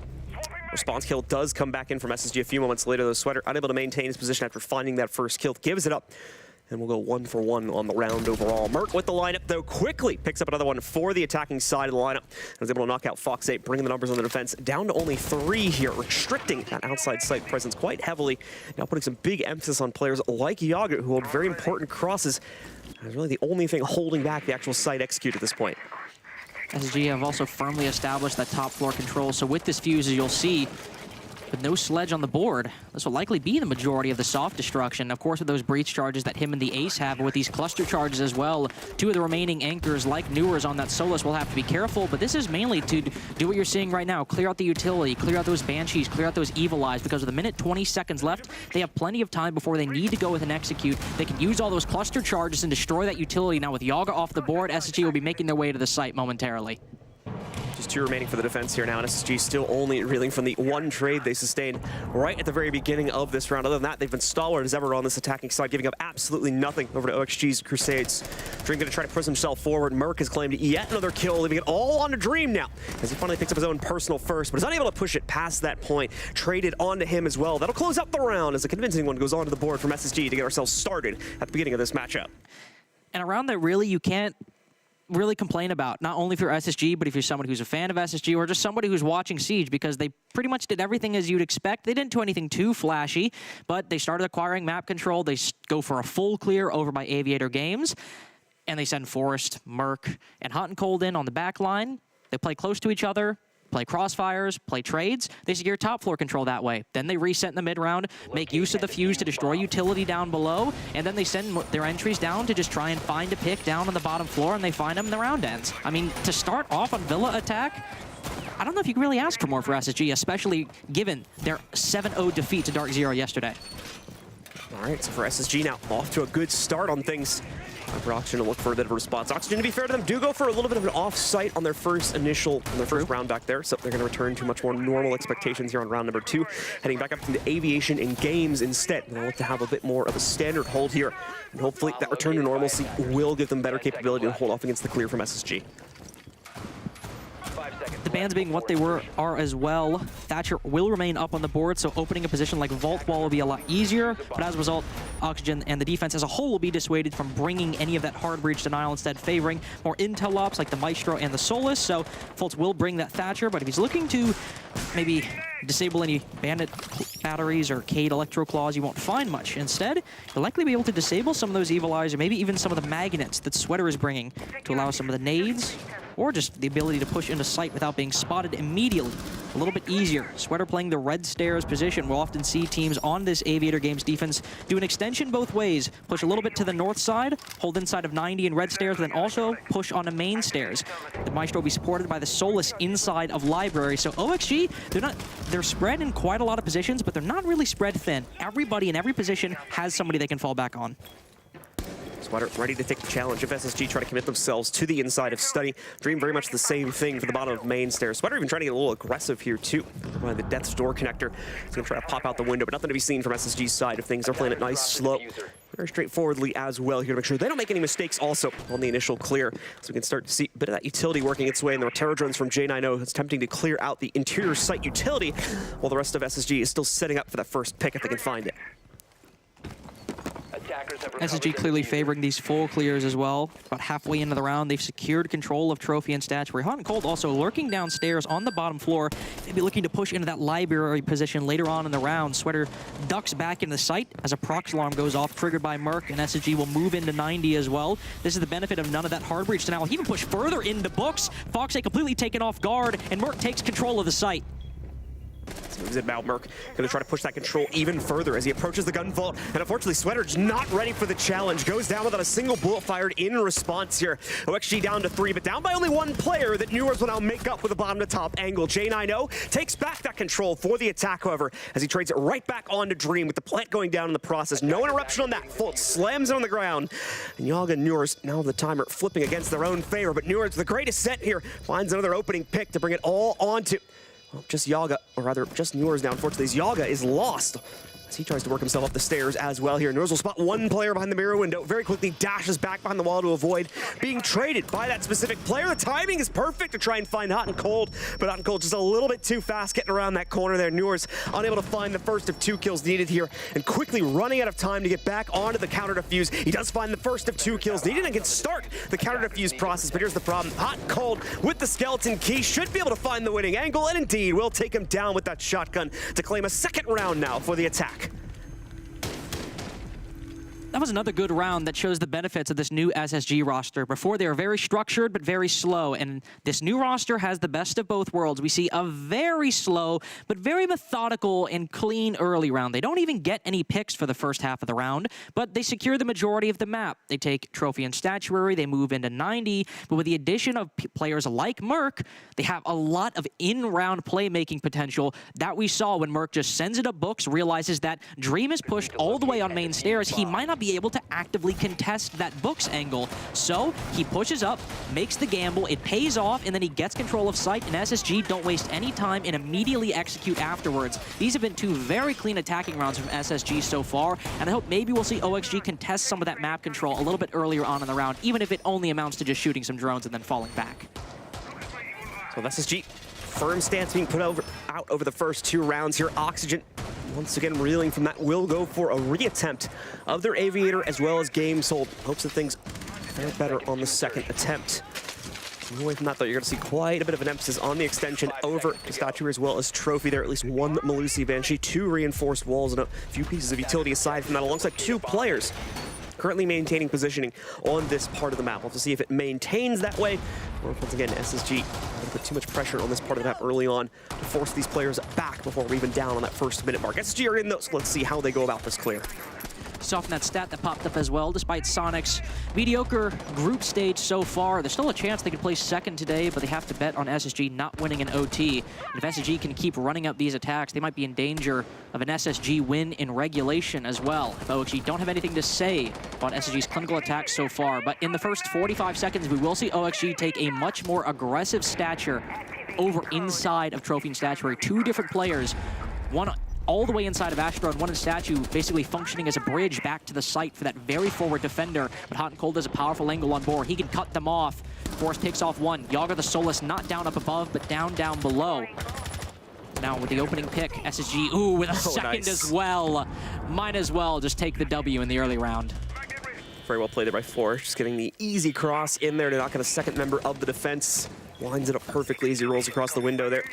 Response kill does come back in from SSG a few moments later, though. Sweater unable to maintain his position after finding that first kill, gives it up. And we'll go 1 for 1 on the round overall. Merc with the lineup, though, quickly picks up another one for the attacking side of the lineup. And was able to knock out Fox 8, bringing the numbers on the defense down to only 3 here, restricting that outside site presence quite heavily. Now putting some big emphasis on players like Yaga, who hold very important crosses. That's really the only thing holding back the actual site execute at this point. SSG have also firmly established that top floor control. So with this Fuse, as you'll see, With no sledge on the board, this will likely be the majority of the soft destruction. Of course, with those breach charges that him and the Ace have, but with these cluster charges as well, two of the remaining anchors, like Newers on that Solus, will have to be careful. But this is mainly to do what you're seeing right now. Clear out the utility, clear out those Banshees, clear out those Evil Eyes, because with a minute 20 seconds left, they have plenty of time before they need to go with an execute. They can use all those cluster charges and destroy that utility. Now with Yaga off the board, SSG will be making their way to the site momentarily. Just 2 remaining for the defense here now, and SSG still only reeling from the 1 trade they sustained right at the very beginning of this round. Other than that, they've been stalwart as ever on this attacking side, giving up absolutely nothing over to OXG's Crusades. Dream going to try to push himself forward. Merc has claimed yet another kill, leaving it all on to Dream now, as he finally picks up his own personal first, but is unable to push it past that point. Traded onto him as well. That'll close out the round as a convincing one goes onto the board from SSG to get ourselves started at the beginning of this matchup. And a round that really you can't really complain about, not only if you're SSG, but if you're someone who's a fan of SSG or just somebody who's watching Siege, because they pretty much did everything as you'd expect. They didn't do anything too flashy, but they started acquiring map control. They go for a full clear over by Aviator Games, and they send Forrest, Merc, and Hot and Cold in on the back line. They play close to each other, play crossfires, play trades. They secure top floor control that way. Then they reset in the mid-round, make use of the fuse to destroy utility down below, and then they send their entries down to just try and find a pick down on the bottom floor, and they find them in the round ends. I mean, to start off on Villa attack, I don't know if you can really ask for more for SSG, especially given their 7-0 defeat to DarkZero yesterday. All right, so for SSG now, off to a good start on things. For Oxygen to look for a bit of a response. Oxygen, to be fair to them, do go for a little bit of an off-site on their first round back there, so they're going to return to much more normal expectations here on round number 2, heading back up to the Aviation and Games instead. They'll look to have a bit more of a standard hold here, and hopefully that return to normalcy will give them better capability to hold off against the clear from SSG. The bans being what they are as well. Thatcher will remain up on the board, so opening a position like Vault Wall will be a lot easier, but as a result, Oxygen and the defense as a whole will be dissuaded from bringing any of that hard breach denial, instead favoring more intel ops like the Maestro and the Solus. So Fultz will bring that Thatcher, but if he's looking to maybe disable any Bandit batteries or Cade Electro Claws, you won't find much. Instead, you'll likely be able to disable some of those Evil Eyes, or maybe even some of the magnets that Sweater is bringing to allow some of the nades, or just the ability to push into sight without being spotted immediately. A little bit easier. Sweater playing the red stairs position. We'll often see teams on this Aviator Games defense do an extension both ways. Push a little bit to the north side, hold inside of 90 and red stairs, then also push on the main stairs. The Maestro will be supported by the Solus inside of Library. So OXG, they're spread in quite a lot of positions, but they're not really spread thin. Everybody in every position has somebody they can fall back on. Sweater ready to take the challenge if SSG try to commit themselves to the inside of Study. Dream very much the same thing for the bottom of main stairs. Sweater even trying to get a little aggressive here too. The Death's Door connector is going to try to pop out the window, but nothing to be seen from SSG's side of things. They're playing it nice, slow, very straightforwardly as well here to make sure they don't make any mistakes also on the initial clear. So we can start to see a bit of that utility working its way, and the Terror drones from J90 is attempting to clear out the interior site utility, while the rest of SSG is still setting up for that first pick if they can find it. SSG clearly favoring these full clears as well. About halfway into the round, they've secured control of Trophy and Statuary. Hot and Cold also lurking downstairs on the bottom floor. They'd be looking to push into that library position later on in the round. Sweater ducks back in the site as a prox alarm goes off, triggered by Merc, and SSG will move into 90 as well. This is the benefit of none of that hard breach denial. He even pushed further into Books. Foxay completely taken off guard, and Merc takes control of the site. Moves it about Merc, going to try to push that control even further as he approaches the gun vault, and unfortunately Sweater's not ready for the challenge. Goes down without a single bullet fired in response here. OXG down to 3, but down by only 1 player that Newers will now make up with a bottom to top angle. J90 takes back that control for the attack, however, as he trades it right back onto Dream with the plant going down in the process. No interruption on that. Fultz slams it on the ground, and Yaga and Newers now the timer flipping against their own favor, but Newers, the greatest set here, finds another opening pick to bring it all onto just Yaga, or rather just Newers now. Unfortunately, as Yaga is lost as he tries to work himself up the stairs as well here. Newers will spot 1 player behind the mirror window, very quickly dashes back behind the wall to avoid being traded by that specific player. The timing is perfect to try and find Hot and Cold, but Hot and Cold just a little bit too fast getting around that corner there. Newers unable to find the first of 2 kills needed here, and quickly running out of time to get back onto the counter defuse. He does find the first of 2 kills needed and can start the counter defuse process, but here's the problem. Hot and Cold with the skeleton key should be able to find the winning angle, and indeed will take him down with that shotgun to claim a second round now for the attack. that was another good round that shows the benefits of this new SSG roster. Before, they were very structured but very slow, and this new roster has the best of both worlds. We see a very slow but very methodical and clean early round. They don't even get any picks for the first half of the round, but they secure the majority of the map. They take trophy and statuary, they move into 90, but with the addition of players like Merc, they have a lot of in-round playmaking potential that we saw when Merc just sends it up books, realizes that Dream is pushed all the way on main stairs. He might not be able to actively contest that books angle. So he pushes up, makes the gamble, it pays off, and then he gets control of site, and SSG don't waste any time and immediately execute afterwards. These have been two very clean attacking rounds from SSG so far, and I hope maybe we'll see OXG contest some of that map control a little bit earlier on in the round, even if it only amounts to just shooting some drones and then falling back. So SSG, firm stance being put out over the first 2 rounds here. Oxygen, once again reeling from that, will go for a reattempt of their Aviator as well as game sold. Hopes that things fare better on the second attempt. Away from that, though, you're going to see quite a bit of an emphasis on the extension over the statue as well as trophy there. At least 1 Melusi Banshee, 2 reinforced walls, and a few pieces of utility aside from that, alongside 2 players currently maintaining positioning on this part of the map. We'll have to see if it maintains that way, or if, once again, SSG going to put too much pressure on this part of the map early on to force these players back before we're even down on that first minute mark. SSG are in those. Let's see how they go about this clear. Soften that stat that popped up as well. Despite Soniqs' mediocre group stage so far, there's still a chance they could place second today, but they have to bet on SSG not winning an OT. And if SSG can keep running up these attacks, they might be in danger of an SSG win in regulation as well. If OXG don't have anything to say about SSG's clinical attacks so far, but in the first 45 seconds, we will see OXG take a much more aggressive stature over inside of Trophy and Statuary. 2 different players, one all the way inside of Astro and 1 in Statue, basically functioning as a bridge back to the site for that very forward defender. But Hot and Cold has a powerful angle on board. He can cut them off. Force takes off 1. Yager the Solus not down up above, but down below. Now with the opening pick, SSG, ooh, with a second as well. Might as well just take the W in the early round. Very well played there by Flourish, just getting the easy cross in there to knock out a second member of the defense. Lines it up perfectly as he rolls across the window there.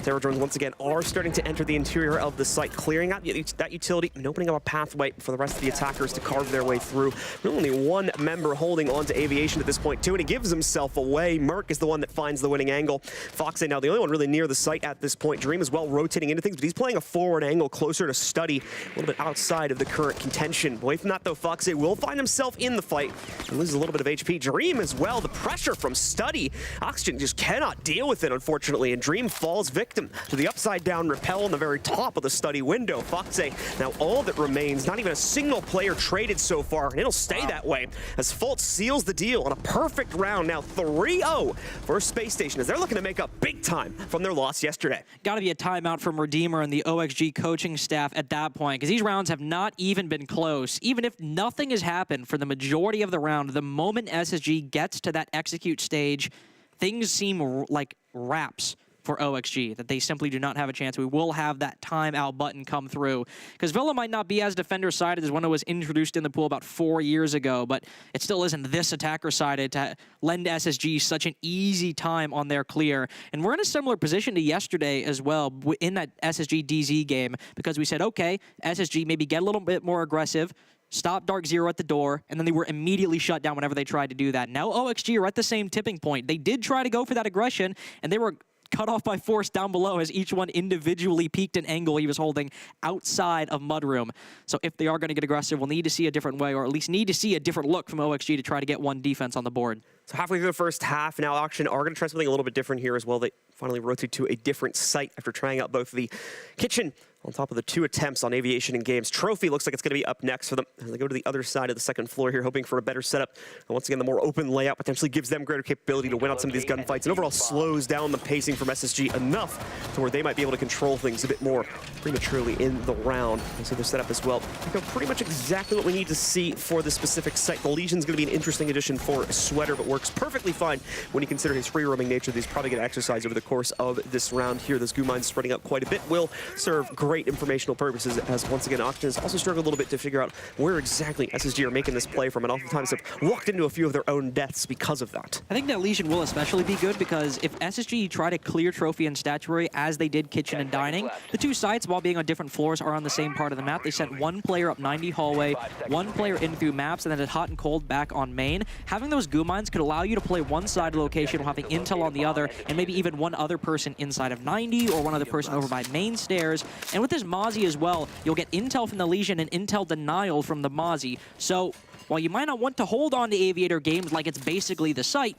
Terror drones once again are starting to enter the interior of the site, clearing out that utility and opening up a pathway for the rest of the attackers to carve their way through. Only 1 member holding on to Aviation at this point too, and he gives himself away. Merc is the one that finds the winning angle. Foxy now the only one really near the site at this point. Dream as well rotating into things, but he's playing a forward angle closer to Study, a little bit outside of the current contention. Away from that though, Foxy will find himself in the fight and loses a little bit of HP. Dream as well, the pressure from Study. Oxygen just cannot deal with it, unfortunately, and Dream falls victim to the upside down rappel on the very top of the Study window. Foxy, now all that remains, not even a single player traded so far, and it'll stay that way as Fultz seals the deal on a perfect round. Now 3-0 for Space Station as they're looking to make up big time from their loss yesterday. Gotta be a timeout from Redeemer and the OXG coaching staff at that point, because these rounds have not even been close. Even if nothing has happened for the majority of the round, the moment SSG gets to that execute stage, things seem like wraps for OXG, that they simply do not have a chance. We will have that timeout button come through, because Villa might not be as defender-sided as when it was introduced in the pool about 4 years ago, but it still isn't this attacker-sided to lend SSG such an easy time on their clear. And we're in a similar position to yesterday as well in that SSG DZ game, because we said, okay, SSG maybe get a little bit more aggressive, stop DarkZero at the door, and then they were immediately shut down whenever they tried to do that. Now OXG are at the same tipping point. They did try to go for that aggression, and they were cut off by Force down below as each one individually peeked an angle he was holding outside of Mudroom. So if they are going to get aggressive, we'll need to see a different way, or at least need to see a different look from OXG to try to get 1 defense on the board. So halfway through the first half, now Auction are going to try something a little bit different here as well. They finally rotate to a different site after trying out both the kitchen on top of the 2 attempts on Aviation and Games. Trophy looks like it's going to be up next for them as they go to the other side of the second floor here, hoping for a better setup. And once again, the more open layout potentially gives them greater capability to win out some of these gunfights, and overall slows down the pacing from SSG enough to where they might be able to control things a bit more prematurely in the round. And so their setup as well, I think pretty much exactly what we need to see for this specific site. The Legion's going to be an interesting addition for Sweater, but works perfectly fine when you consider his free roaming nature that he's probably going to exercise over the course of this round here. Those goo mines spreading out quite a bit will serve great informational purposes, as once again Oxygen has also struggled a little bit to figure out where exactly SSG are making this play from, and oftentimes have walked into a few of their own deaths because of that. I think that Legion will especially be good because if SSG try to clear trophy and statuary as they did kitchen and dining, the two sites, while being on different floors, are on the same part of the map. They sent one player up 90 hallway, one player in through maps, and then did hot and cold back on main. Having those goo mines could allow you to play one side of the location while having intel on the other, and maybe even one other person inside of 90 or one other person over by main stairs. And with this Mozzie as well, you'll get intel from the Legion and intel denial from the Mozzie. So while you might not want to hold on to Aviator games like it's basically the site,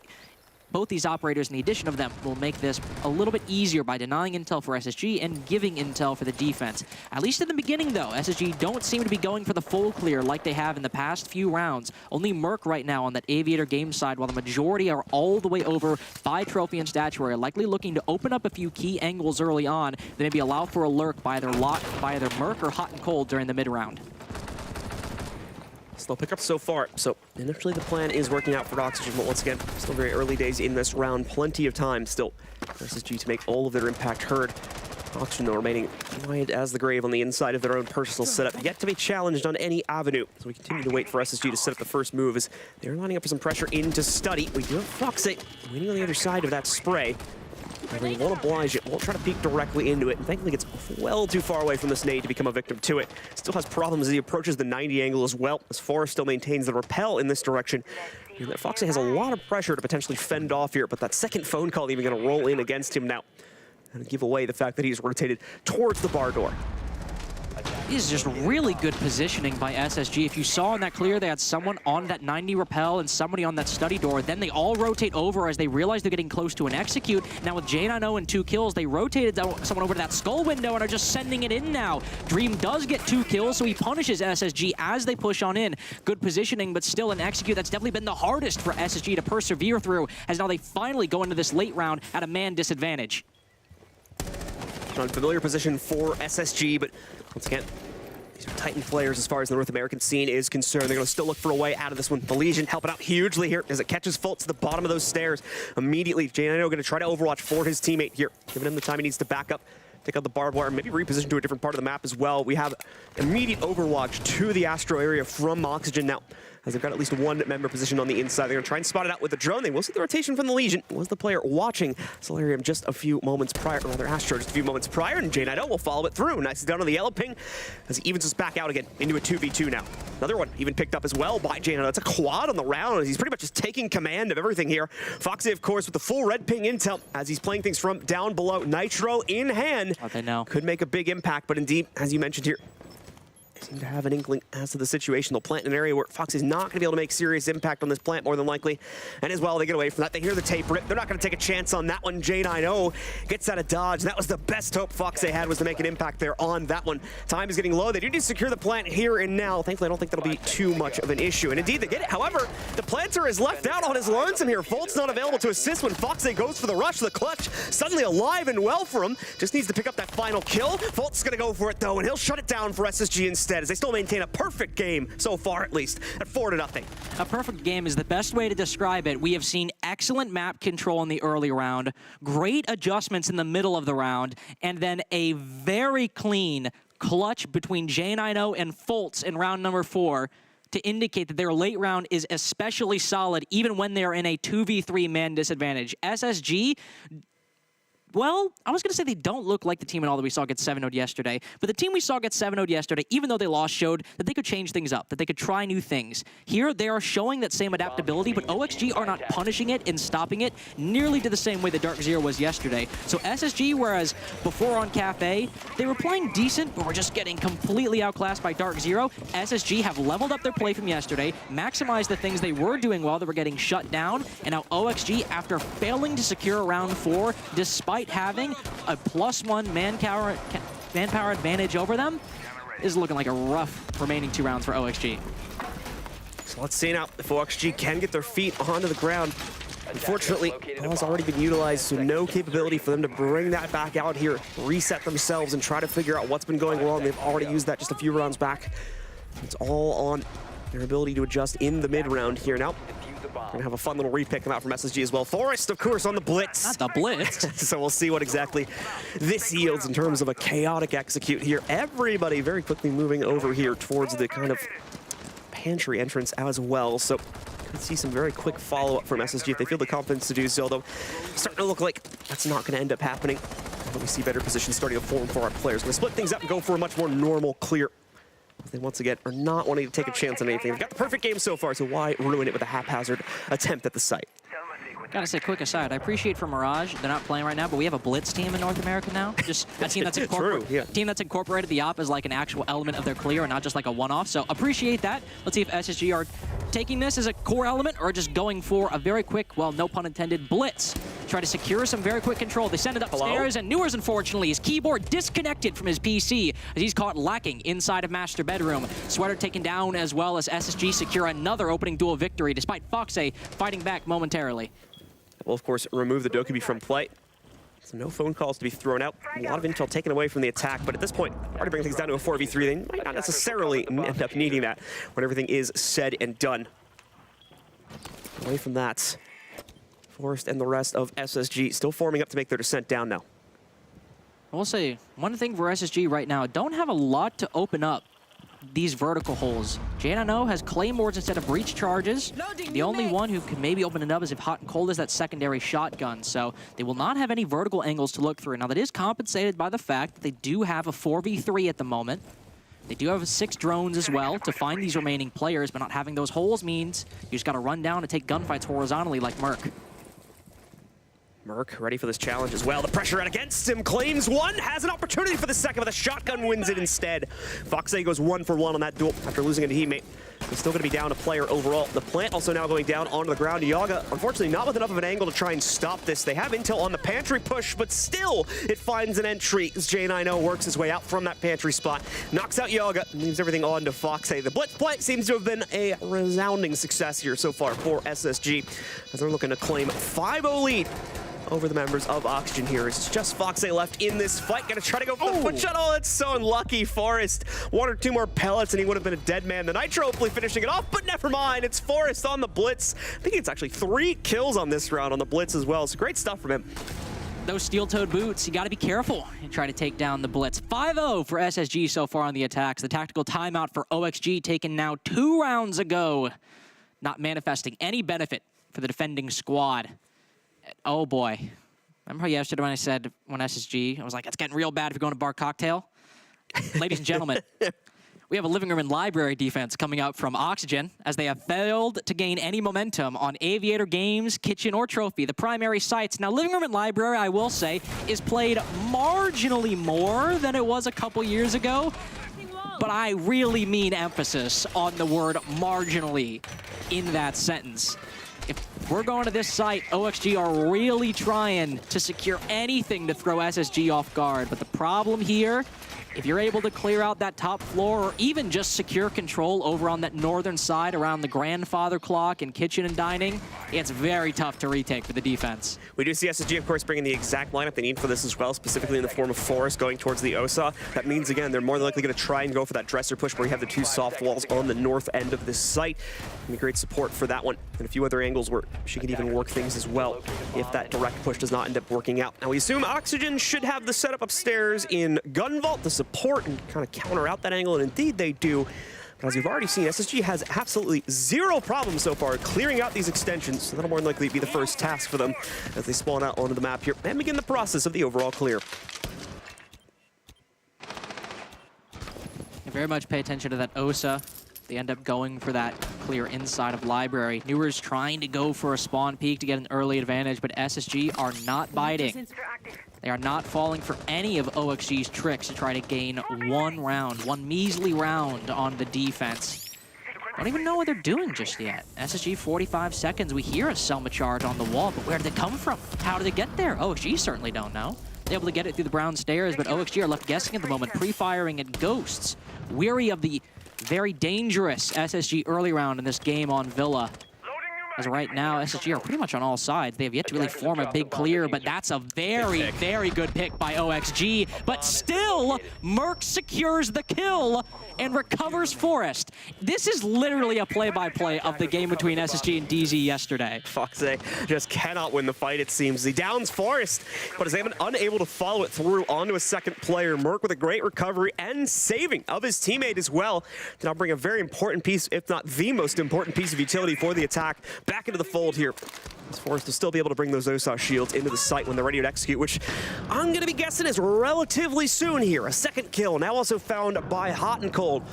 both these operators and the addition of them will make this a little bit easier by denying intel for SSG and giving intel for the defense. At least in the beginning, though, SSG don't seem to be going for the full clear like they have in the past few rounds. Only Merc right now on that Aviator game side, while the majority are all the way over by trophy and statuary, likely looking to open up a few key angles early on, then maybe allow for a lurk by either Merc or hot and cold during the mid-round. Slow pickup so far, so initially the plan is working out for Oxygen, but once again, still very early days in this round. Plenty of time still for SSG to make all of their impact heard. Oxygen, though, remaining quiet as the grave on the inside of their own personal setup, yet to be challenged on any avenue. So we continue to wait for SSG to set up the first move as they're lining up for some pressure into study. We do have Foxy waiting on the other side of that spray. He won't oblige it, won't try to peek directly into it, and thankfully gets well too far away from this nade to become a victim to it. Still has problems as he approaches the 90 angle as well, as Forrest still maintains the rappel in this direction. And Foxy has a lot of pressure to potentially fend off here, but that second phone call even going to roll in against him now and give away the fact that he's rotated towards the bar door. This is just really good positioning by SSG. If you saw in that clear, they had someone on that 90 rappel and somebody on that study door. Then they all rotate over as they realize they're getting close to an execute. Now with J90 and 2 kills, they rotated someone over to that skull window and are just sending it in now. Dream does get 2 kills, so he punishes SSG as they push on in. Good positioning, but still an execute that's definitely been the hardest for SSG to persevere through, as now they finally go into this late round at a man disadvantage. Unfamiliar position for SSG, but once again, these are Titan players as far as the North American scene is concerned. They're going to still look for a way out of this one. The Legion helping out hugely here as it catches Fultz to the bottom of those stairs. Immediately, J90 going to try to overwatch for his teammate here, giving him the time he needs to back up, take out the barbed wire, maybe reposition to a different part of the map as well. We have immediate overwatch to the Astro area from Oxygen now, as they've got at least one member positioned on the inside. They're going to try and spot it out with the drone. They will see the rotation from the Legion. Was the player watching Solarium just a few moments prior, or rather Astro just a few moments prior, and J90 will follow it through. Nicely done on the yellow ping as he evens us back out again into a 2v2 now. Another one even picked up as well by J90. That's a quad on the round as he's pretty much just taking command of everything here. Foxy, of course, with the full red ping intel as he's playing things from down below. Nitro in hand. Okay, now Could make a big impact, but indeed, as you mentioned here, they seem to have an inkling as to the situation. They'll plant in an area where Foxy's not going to be able to make serious impact on this plant, more than likely. And as well, they get away from that. They hear the tape rip. They're not going to take a chance on that one. J90 gets out of dodge. That was the best hope Foxy had, was to make an impact there on that one. Time is getting low. They do need to secure the plant here and now. Thankfully, I don't think that'll be too much of an issue. And indeed, they get it. However, the planter is left out on his lonesome here. Fultz not available to assist when Foxy goes for the rush. The clutch suddenly alive and well for him. Just needs to pick up that final kill. Fultz is going to go for it, though, and he'll shut it down for SSG instead, as they still maintain a perfect game so far, at least, at 4-0. A perfect game is the best way to describe it. We have seen excellent map control in the early round, great adjustments in the middle of the round, and then a very clean clutch between J90 and Fultz in round number 4 to indicate that their late round is especially solid, even when they're in a 2v3 man disadvantage. SSG, well, I was going to say they don't look like the team at all that we saw get 7-0'd yesterday, but the team we saw get 7-0'd yesterday, even though they lost, showed that they could change things up, that they could try new things. Here, they are showing that same adaptability, but OXG are not punishing it and stopping it nearly to the same way that DarkZero was yesterday. So SSG, whereas before on Cafe, they were playing decent, but were just getting completely outclassed by DarkZero, SSG have leveled up their play from yesterday, maximized the things they were doing well that were getting shut down, and now OXG, after failing to secure round 4, despite having a +1 manpower advantage over them, is looking like a rough remaining 2 rounds for OXG. So let's see now if OXG can get their feet onto the ground. Unfortunately, ball has already been utilized, so no capability for them to bring that back out here, reset themselves, and try to figure out what's been going wrong. They've already used that just a few rounds back. It's all on their ability to adjust in the mid-round here now. the bomb. Gonna have a fun little repick come out from SSG as well. Forest, of course, on the blitz. Not the blitz. So we'll see what exactly this yields in terms of a chaotic execute here. Everybody very quickly moving over here towards the kind of pantry entrance as well. So could see some very quick follow-up from SSG if they feel the confidence to do so, though starting to look like that's not going to end up happening. But we see better positions starting to form for our players. Going to split things up and go for a much more normal clear. They once again are not wanting to take a chance on anything. They've got the perfect game so far, so why ruin it with a haphazard attempt at the site? Gotta say, quick aside, I appreciate for Mirage, they're not playing right now, but we have a blitz team in North America now. Just a team that's incorporated the op as like an actual element of their clear and not just like a one-off. So appreciate that. Let's see if SSG are taking this as a core element or just going for a very quick, well, no pun intended, blitz. Try to secure some very quick control. They send it upstairs, and Newers, unfortunately, his keyboard disconnected from his PC as he's caught lacking inside of Master Bedroom. Sweater taken down as well as SSG secure another opening duel victory, despite Foxe fighting back momentarily. Will, of course, remove the Dokkaebi from play. So no phone calls to be thrown out. A lot of intel taken away from the attack, but at this point, already bring things down to a 4v3. They might not necessarily end up needing that when everything is said and done. Away from that, Forest and the rest of SSG still forming up to make their descent down now. I will say, one thing for SSG right now, don't have a lot to open up these vertical holes. J9O has claymores instead of breach charges. The only one who can maybe open it up is if Hot and Cold is that secondary shotgun. So they will not have any vertical angles to look through. Now that is compensated by the fact that they do have a 4v3 at the moment. They do have 6 drones as well to find these remaining players, but not having those holes means you just got to run down and take gunfights horizontally like Merc. Merc ready for this challenge as well. The pressure out against him. Claims one, has an opportunity for the second, but the shotgun wins it instead. Foxe goes 1 for 1 on that duel after losing a teammate. He's still going to be down a player overall. The plant also now going down onto the ground. Yaga, unfortunately, not with enough of an angle to try and stop this. They have intel on the pantry push, but still it finds an entry as J9O works his way out from that pantry spot. Knocks out Yaga and leaves everything on to Foxe. The blitz play seems to have been a resounding success here so far for SSG as they're looking to claim 5-0 lead over the members of Oxygen here. It's just Foxe left in this fight. Gonna try to go for the foot shot. Oh, that's so unlucky. Forest, 1 or 2 more pellets and he would have been a dead man. The Nitro hopefully finishing it off, but never mind. It's Forest on the blitz. I think it's actually 3 kills on this round on the blitz as well. So great stuff from him. Those steel-toed boots, you got to be careful and try to take down the blitz. 5-0 for SSG so far on the attacks. The tactical timeout for OXG taken now 2 rounds ago, not manifesting any benefit for the defending squad. Oh boy. Remember how yesterday when I said, when SSG, I was like, it's getting real bad if you're going to Bar Cocktail? Ladies and gentlemen, we have a living room and library defense coming out from Oxygen as they have failed to gain any momentum on Aviator Games, Kitchen, or Trophy, the primary sites. Now, living room and library, I will say, is played marginally more than it was a couple years ago, but I really mean emphasis on the word marginally in that sentence. If we're going to this site, OXG are really trying to secure anything to throw SSG off guard. But the problem here, if you're able to clear out that top floor or even just secure control over on that northern side around the grandfather clock and kitchen and dining, it's very tough to retake for the defense. We do see SSG, of course, bringing the exact lineup they need for this as well, specifically in the form of Forest going towards the OSA. That means, again, they're more than likely going to try and go for that dresser push where you have the 2 soft walls on the north end of this site. And great support for that one. And a few other angles where she can even work things as well if that direct push does not end up working out. Now, we assume Oxygen should have the setup upstairs in Gun Vault to support and kind of counter out that angle, and indeed they do. But as you've already seen, SSG has absolutely 0 problems so far clearing out these extensions, so that'll more than likely be the first task for them as they spawn out onto the map here and begin the process of the overall clear. You very much pay attention to that OSA. They end up going for that clear inside of library. Newer's trying to go for a spawn peek to get an early advantage, but SSG are not biting. They are not falling for any of OXG's tricks to try to gain 1 round, 1 measly round on the defense. Don't even know what they're doing just yet. SSG 45 seconds. We hear a Selma charge on the wall, but where did they come from? How did they get there? OXG certainly don't know. They're able to get it through the brown stairs, but OXG are left guessing at the moment, pre-firing at Ghosts, weary of the very dangerous SSG early round in this game on Villa. As of right now, SSG are pretty much on all sides. They have yet to really form a big clear, but that's a very, very good pick by OXG. But still, Merc secures the kill and recovers Forest. This is literally a play-by-play of the game between SSG and DZ yesterday. Foxe just cannot win the fight, it seems. He downs Forest, but is unable to follow it through onto a second player. Merc with a great recovery and saving of his teammate as well to now bring a very important piece, if not the most important piece of utility for the attack back into the fold here. Forest will still be able to bring those Osa shields into the site when they're ready to execute, which I'm going to be guessing is relatively soon here. A second kill now also found by Hot and Cold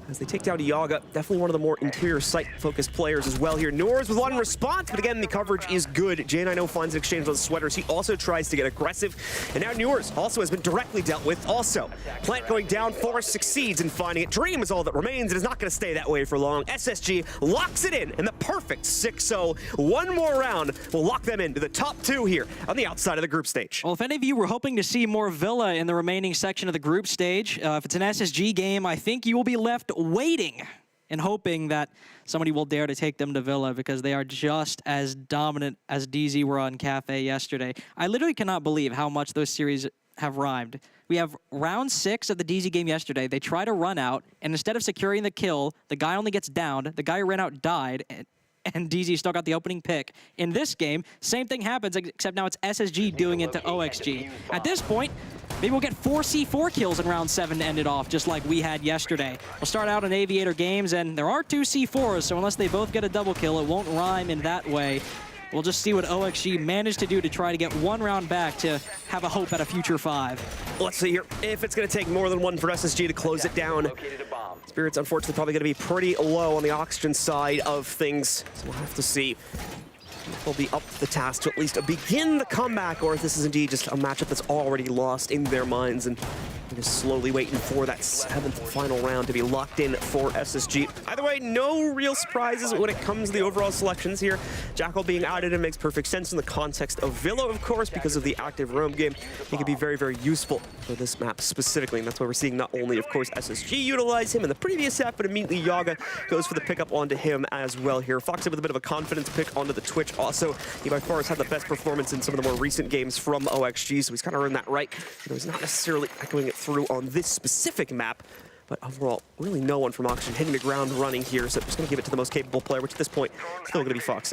as they take down Yaga. Definitely one of the more interior site-focused players as well here. Noors with one response, but again, the coverage is good. J9O finds an exchange with Sweaters. He also tries to get aggressive, and now Noors also has been directly dealt with. Also, Plant going down, Forest succeeds in finding it. Dream is all that remains. It is not going to stay that way for long. SSG locks it in the perfect 6-0. One more round will lock them into the top 2 here on the outside of the group stage. Well, if any of you were hoping to see more Villa in the remaining section of the group stage, if it's an SSG game, I think you will be left waiting and hoping that somebody will dare to take them to Villa, because they are just as dominant as DZ were on Cafe yesterday. I literally cannot believe how much those series have rhymed. We have round 6 of the DZ game yesterday. They try to run out, and instead of securing the kill, the guy only gets downed. The guy who ran out died, and DZ still got the opening pick. In this game, same thing happens, except now it's SSG doing it to OXG. At this point, maybe we'll get 4 C4 kills in round 7 to end it off, just like we had yesterday. We'll start out in Aviator games, and there are 2 C4s, so unless they both get a double kill, it won't rhyme in that way. We'll just see what OXG managed to do to try to get 1 round back to have a hope at a future 5. Let's see here if it's going to take more than one for SSG to close it down. Spirits, unfortunately, probably going to be pretty low on the oxygen side of things, so we'll have to see. They'll be up to the task to at least begin the comeback, or if this is indeed just a matchup that's already lost in their minds and they're just slowly waiting for that 7th final round to be locked in for SSG. Either way, no real surprises when it comes to the overall selections here. Jackal being added, it makes perfect sense in the context of Villa, of course, because of the active roam game. He could be very, very useful for this map specifically, and that's why we're seeing not only, of course, SSG utilize him in the previous set, but immediately Yaga goes for the pickup onto him as well here. Foxe with a bit of a confidence pick onto the Twitch. Also, he by far has had the best performance in some of the more recent games from OXG, so he's kind of earned that right. You know, he's not necessarily echoing it through on this specific map, but overall, really no one from Oxygen hitting the ground running here, so just going to give it to the most capable player, which at this point, still going to be Foxe.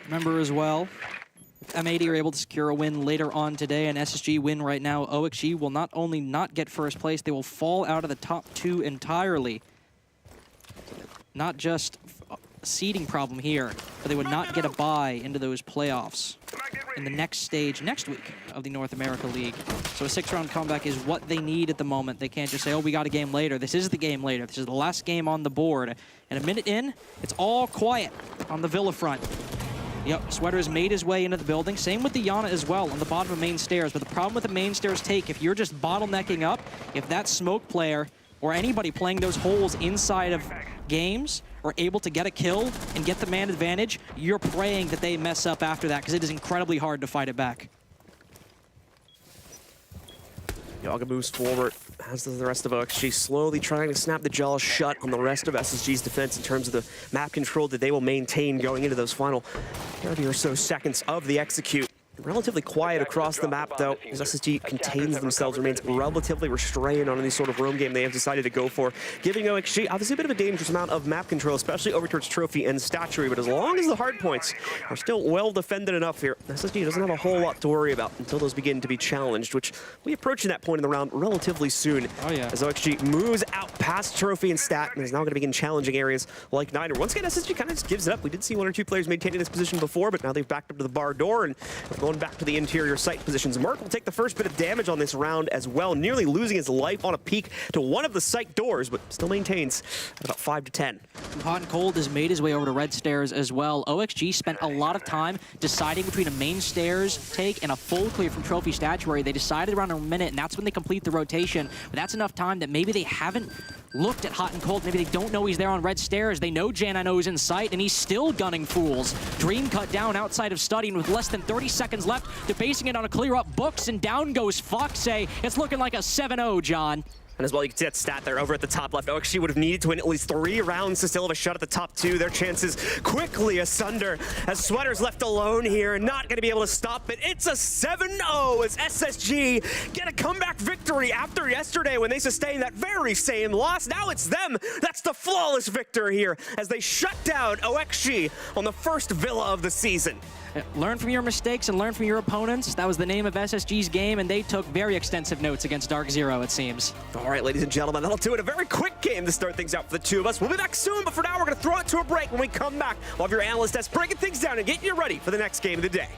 Remember as well, if M80 are able to secure a win later on today and SSG win right now, OXG will not only not get first place, they will fall out of the top 2 entirely. Not just a seeding problem here, but they would not get a bye into those playoffs in the next stage next week of the North America League. So a 6-round comeback is what they need at the moment. They can't just say, oh, we got a game later. This is the game later. This is the last game on the board. And a minute in, it's all quiet on the Villa front. Yep, Sweater has made his way into the building. Same with the Yana as well on the bottom of main stairs. But the problem with the main stairs take, if you're just bottlenecking up, if that smoke player or anybody playing those holes inside of games are able to get a kill and get the man advantage, you're praying that they mess up after that, because it is incredibly hard to fight it back. Yaga moves forward, as does the rest of OXG, slowly trying to snap the jaws shut on the rest of SSG's defense in terms of the map control that they will maintain going into those final 30 or so seconds of the execute. Relatively quiet across the map, though, as SSG contains themselves, remains relatively restrained on any sort of roam game they have decided to go for, giving OXG obviously a bit of a dangerous amount of map control, especially over towards Trophy and Statuary, but as long as the hard points are still well defended enough here, SSG doesn't have a whole lot to worry about until those begin to be challenged, which we approaching that point in the round relatively soon. Oh, yeah. As OXG moves out past Trophy and Stat and is now going to begin challenging areas like Niner. Once again, SSG kind of just gives it up. We did see 1 or 2 players maintaining this position before, but now they've backed up to the bar door and going back to the interior site positions. Merc will take the first bit of damage on this round as well, nearly losing his life on a peek to one of the site doors, but still maintains at about 5 to 10. Hot and Cold has made his way over to red stairs as well. OXG spent a lot of time deciding between a main stairs take and a full clear from Trophy Statuary. They decided around a minute, and that's when they complete the rotation. But that's enough time that maybe they haven't looked at Hot and Cold. Maybe they don't know he's there on red stairs. They know J9O is in sight, and he's still gunning fools. Dream cut down outside of Study, and with less than 30 seconds left, they're basing it on a clear up books, and down goes Foxe. It's looking like a 7-0, John. And as well, you can see that stat there over at the top left. OXG would have needed to win at least 3 rounds to still have a shot at the top 2. Their chances quickly asunder as Sweater's left alone here, not going to be able to stop it. It's a 7-0 as SSG get a comeback victory after yesterday when they sustained that very same loss. Now it's them. That's the flawless victory here as they shut down OXG on the first Villa of the season. Learn from your mistakes and learn from your opponents. That was the name of SSG's game, and they took very extensive notes against DarkZero, it seems. All right, ladies and gentlemen, that'll do it. A very quick game to start things out for the two of us. We'll be back soon, but for now, we're going to throw it to a break. When we come back, we'll have your analyst desk breaking things down and getting you ready for the next game of the day.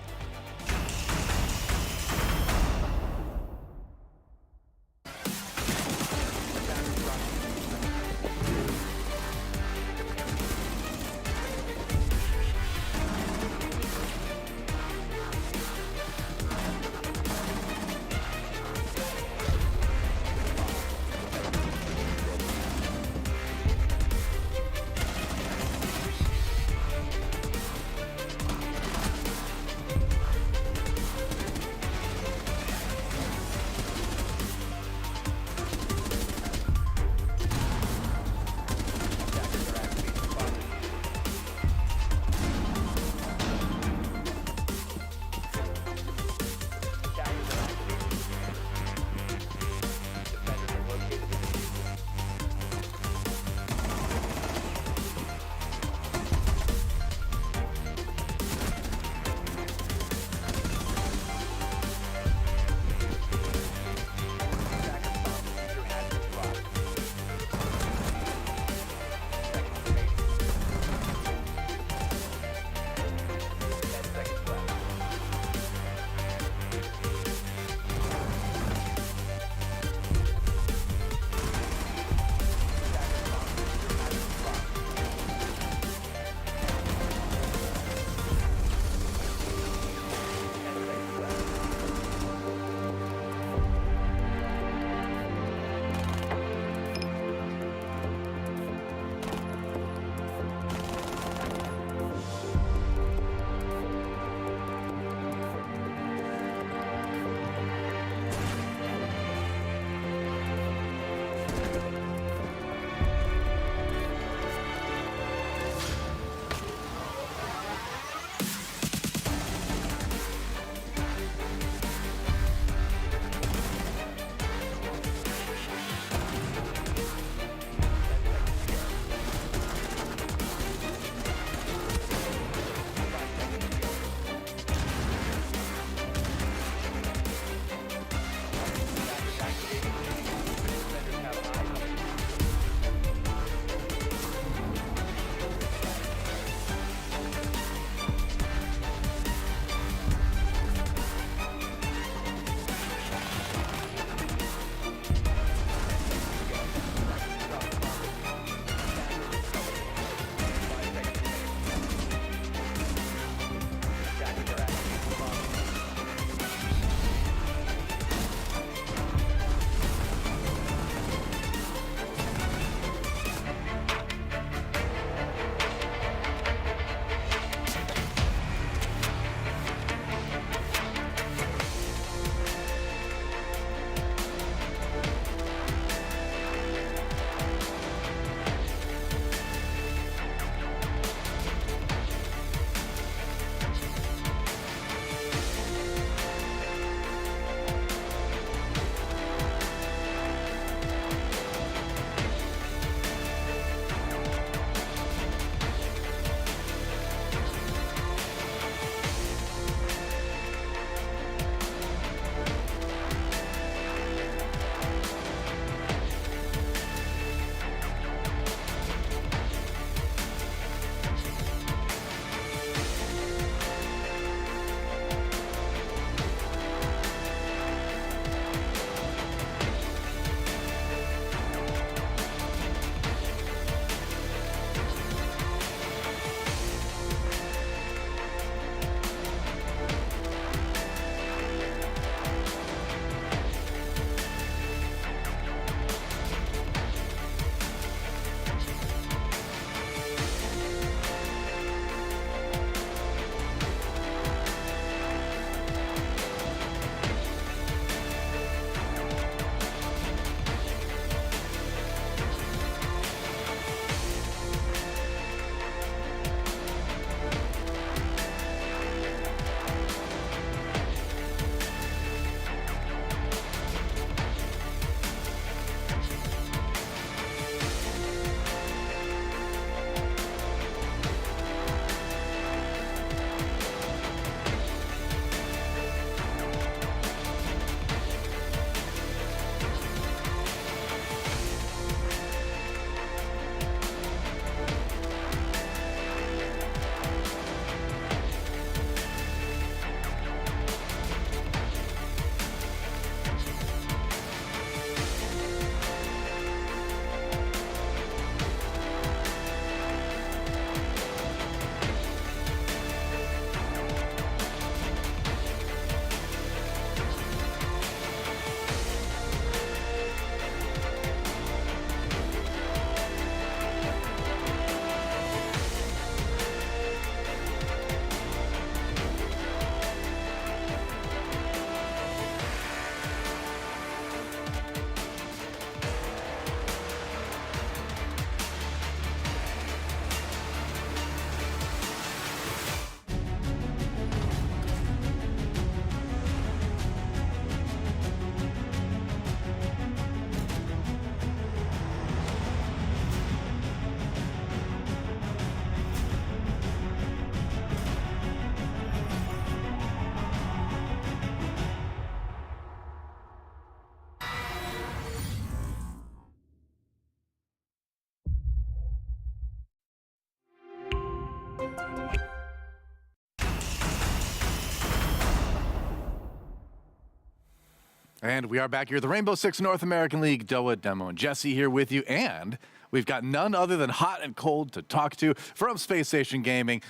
And we are back here at the Rainbow Six North American League Doa Demo. And Jesse here with you, and we've got none other than Hot and Cold to talk to from Space Station Gaming.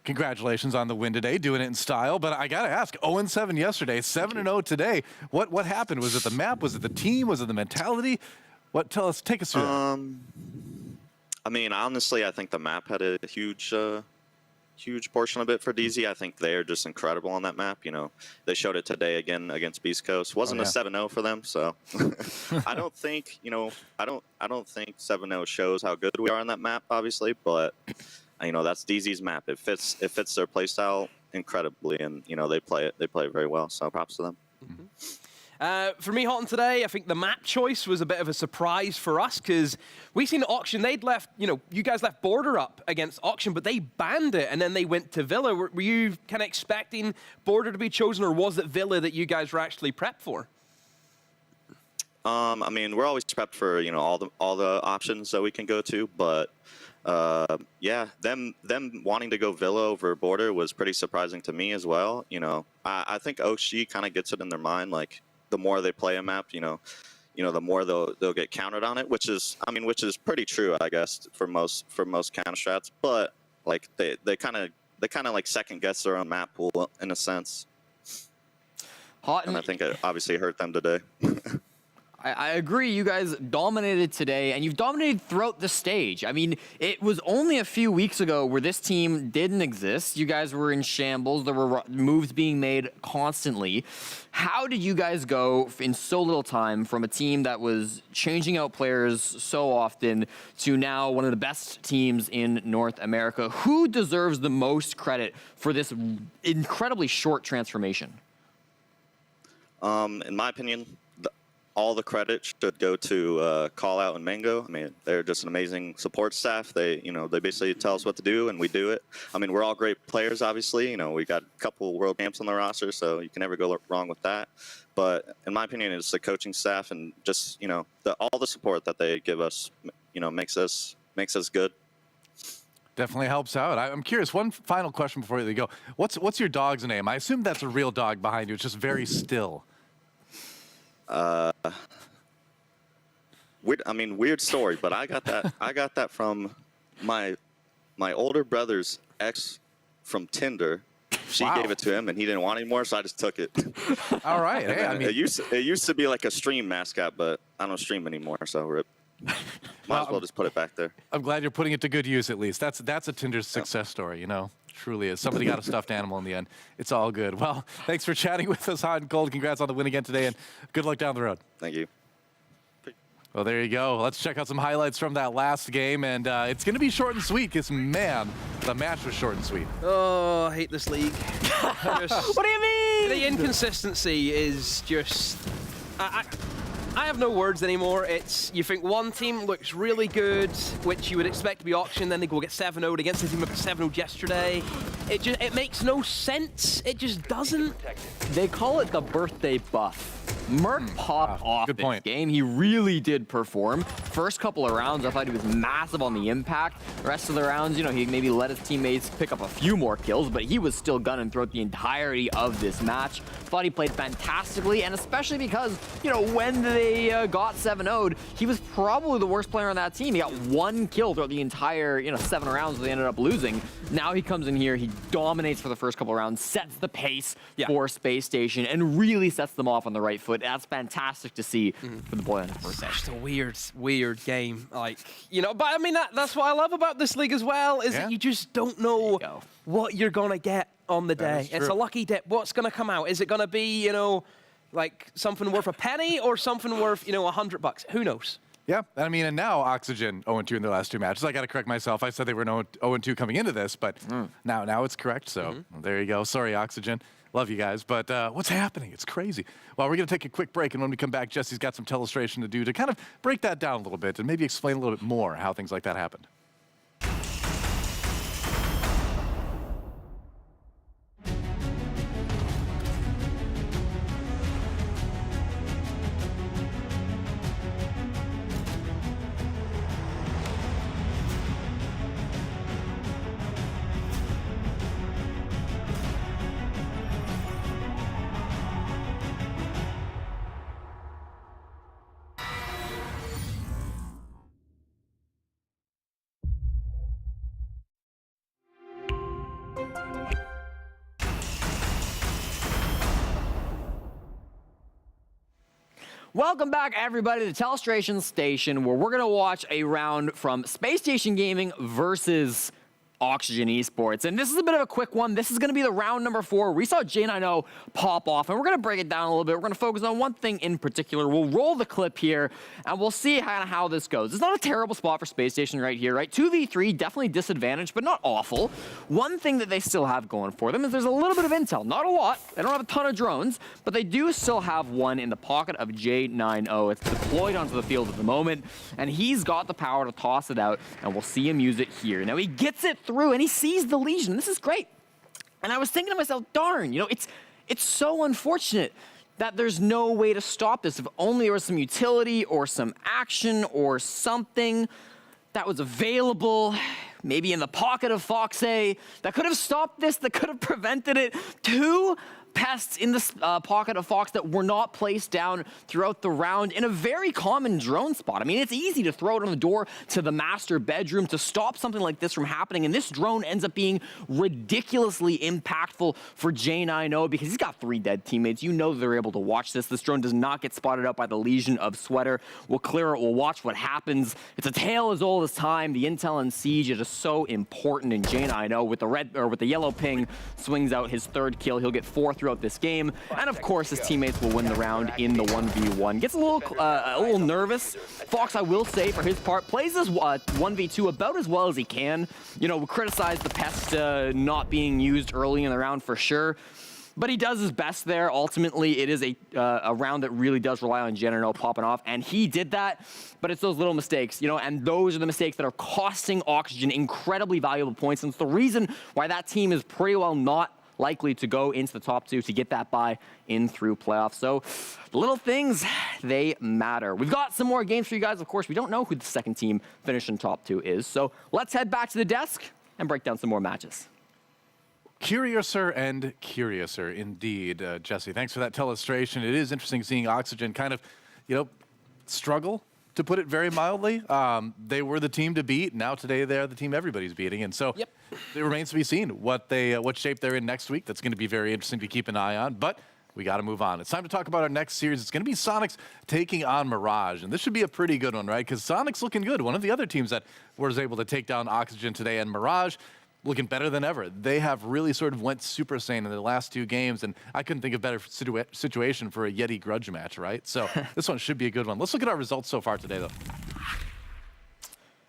Congratulations on the win today, doing it in style. But I got to ask, 0-7 yesterday, 7-0 today. What happened? Was it the map? Was it the team? Was it the mentality? Take us through that. I mean, honestly, I think the map had a huge portion of it for DZ. I think they're just incredible on that map. You know, they showed it today again against Beastcoast. Wasn't a 7-0 for them, so I don't think, I don't think 7-0 shows how good we are on that map, obviously, but that's DZ's map. It fits their playstyle incredibly, and they play it very well. So props to them. For me, Houghton, today, I think the map choice was a bit of a surprise for us because we seen Auction. They'd left, you guys left Border up against Auction, but they banned it, and then they went to Villa. Were you kind of expecting Border to be chosen, or was it Villa that you guys were actually prepped for? I mean, we're always prepped for all the options that we can go to, but yeah, them wanting to go Villa over Border was pretty surprising to me as well. I think OG kind of gets it in their mind, like, the more they play a map, the more they'll get countered on it, which is pretty true, I guess, for most counter strats. But like they kind of like second guess their own map pool in a sense. And I think it obviously hurt them today. I agree. You guys dominated today, and you've dominated throughout the stage. I mean, it was only a few weeks ago where this team didn't exist. You guys were in shambles. There were moves being made constantly. How did you guys go in so little time from a team that was changing out players so often to now one of the best teams in North America? Who deserves the most credit for this incredibly short transformation? In my opinion, all the credit should go to Call Out and Mango. I mean, they're just an amazing support staff. They basically tell us what to do, and we do it. I mean, we're all great players, obviously. We got a couple world champs on the roster, so you can never go wrong with that. But in my opinion, it's the coaching staff and just all the support that they give us. Makes us good. Definitely helps out. I'm curious. One final question before you go. What's your dog's name? I assume that's a real dog behind you. It's just very still. Weird story, but I got that from my older brother's ex from Tinder. She gave it to him, and he didn't want anymore, so I just took it. All right. Hey, it used to be like a stream mascot, but I don't stream anymore, so rip. Might as well just put it back there. I'm glad you're putting it to good use at least. That's a Tinder success story, Truly is. Somebody got a stuffed animal in the end. It's all good. Well, thanks for chatting with us, Hot and Cold. Congrats on the win again today, and good luck down the road. Thank you. Well, there you go. Let's check out some highlights from that last game, and it's going to be short and sweet because, man, the match was short and sweet. Oh, I hate this league. What do you mean? The inconsistency is just... I have no words anymore. You think one team looks really good, which you would expect to be Auction, then they go get 7-0'd against the team that got 7-0'd yesterday. It makes no sense. It just doesn't. They call it the birthday buff. Merc popped off Good this point. game. He really did perform. First couple of rounds, I thought he was massive on the impact. The rest of the rounds, he maybe let his teammates pick up a few more kills, but he was still gunning throughout the entirety of this match. Thought he played fantastically, and especially because, when they got 7-0'd, he was probably the worst player on that team. He got one kill throughout the entire, 7 rounds where they ended up losing. Now he comes in here, he dominates for the first couple of rounds, sets the pace for Space Station, and really sets them off on the right foot. That's fantastic to see for the boy on his birthday. Just a weird game. But I mean, that's what I love about this league as well, is that you just don't know what you're going to get on the day. It's a lucky dip. What's going to come out? Is it going to be, like something worth a penny or something worth, $100? Who knows? Yeah, I mean, and now Oxygen 0-2 in their last 2 matches. I got to correct myself. I said they were 0-2 coming into this, but now it's correct. So there you go. Sorry, Oxygen. Love you guys, but what's happening? It's crazy. Well, we're going to take a quick break, and when we come back, Jesse's got some Telestration to do to kind of break that down a little bit and maybe explain a little bit more how things like that happened. Welcome back, everybody, to Telestrator Station, where we're going to watch a round from Space Station Gaming versus Oxygen Esports. And this is a bit of a quick one. This is going to be the round number 4. We saw J90 pop off, and we're going to break it down a little bit. We're going to focus on one thing in particular. We'll roll the clip here, and we'll see how this goes. It's not a terrible spot for Space Station right here, right? 2v3, definitely disadvantaged, but not awful. One thing that they still have going for them is there's a little bit of intel. Not a lot. They don't have a ton of drones, but they do still have one in the pocket of J90. It's deployed onto the field at the moment, and he's got the power to toss it out, and we'll see him use it here. Now, he gets it through, and he sees the Legion. This is great. And I was thinking to myself, darn, it's so unfortunate that there's no way to stop this. If only there was some utility or some action or something that was available, maybe in the pocket of Fox A, that could have stopped this, that could have prevented it. 2 pests in the pocket of Fox that were not placed down throughout the round in a very common drone spot. I mean, it's easy to throw it on the door to the master bedroom to stop something like this from happening, and this drone ends up being ridiculously impactful for J90 because he's got 3 dead teammates. You know they're able to watch this. This drone does not get spotted out by the Legion of Sweater. We'll clear it. We'll watch what happens. It's a tale as old as time. The intel and siege is just so important, and J90 with the yellow ping swings out his 3rd kill. He'll get 4 throughout this game, and of course his teammates will win the round in the 1v1. Gets a little nervous. Fox, I will say, for his part, plays this 1v2 about as well as he can. We criticize the pest not being used early in the round for sure, but he does his best there. Ultimately, it is a round that really does rely on J90 popping off, and he did that, but it's those little mistakes, and those are the mistakes that are costing Oxygen incredibly valuable points, and it's the reason why that team is pretty well not likely to go into the top 2 to get that bye in through playoffs. So the little things, they matter. We've got some more games for you guys. Of course, we don't know who the second team finishing top 2 is. So let's head back to the desk and break down some more matches. Curiouser and curiouser indeed, Jesse. Thanks for that telestration. It is interesting seeing Oxygen kind of, struggle, to put it very mildly. They were the team to beat. Now today they're the team everybody's beating. And so it remains to be seen what shape they're in next week. That's going to be very interesting to keep an eye on. But we got to move on. It's time to talk about our next series. It's going to be Soniqs taking on Mirage. And this should be a pretty good one, right? Because Soniqs looking good. One of the other teams that was able to take down Oxygen today, and Mirage looking better than ever. They have really sort of went Super Saiyan in the last 2 games, and I couldn't think of a better situation for a Yeti grudge match, right? So this one should be a good one. Let's look at our results so far today, though.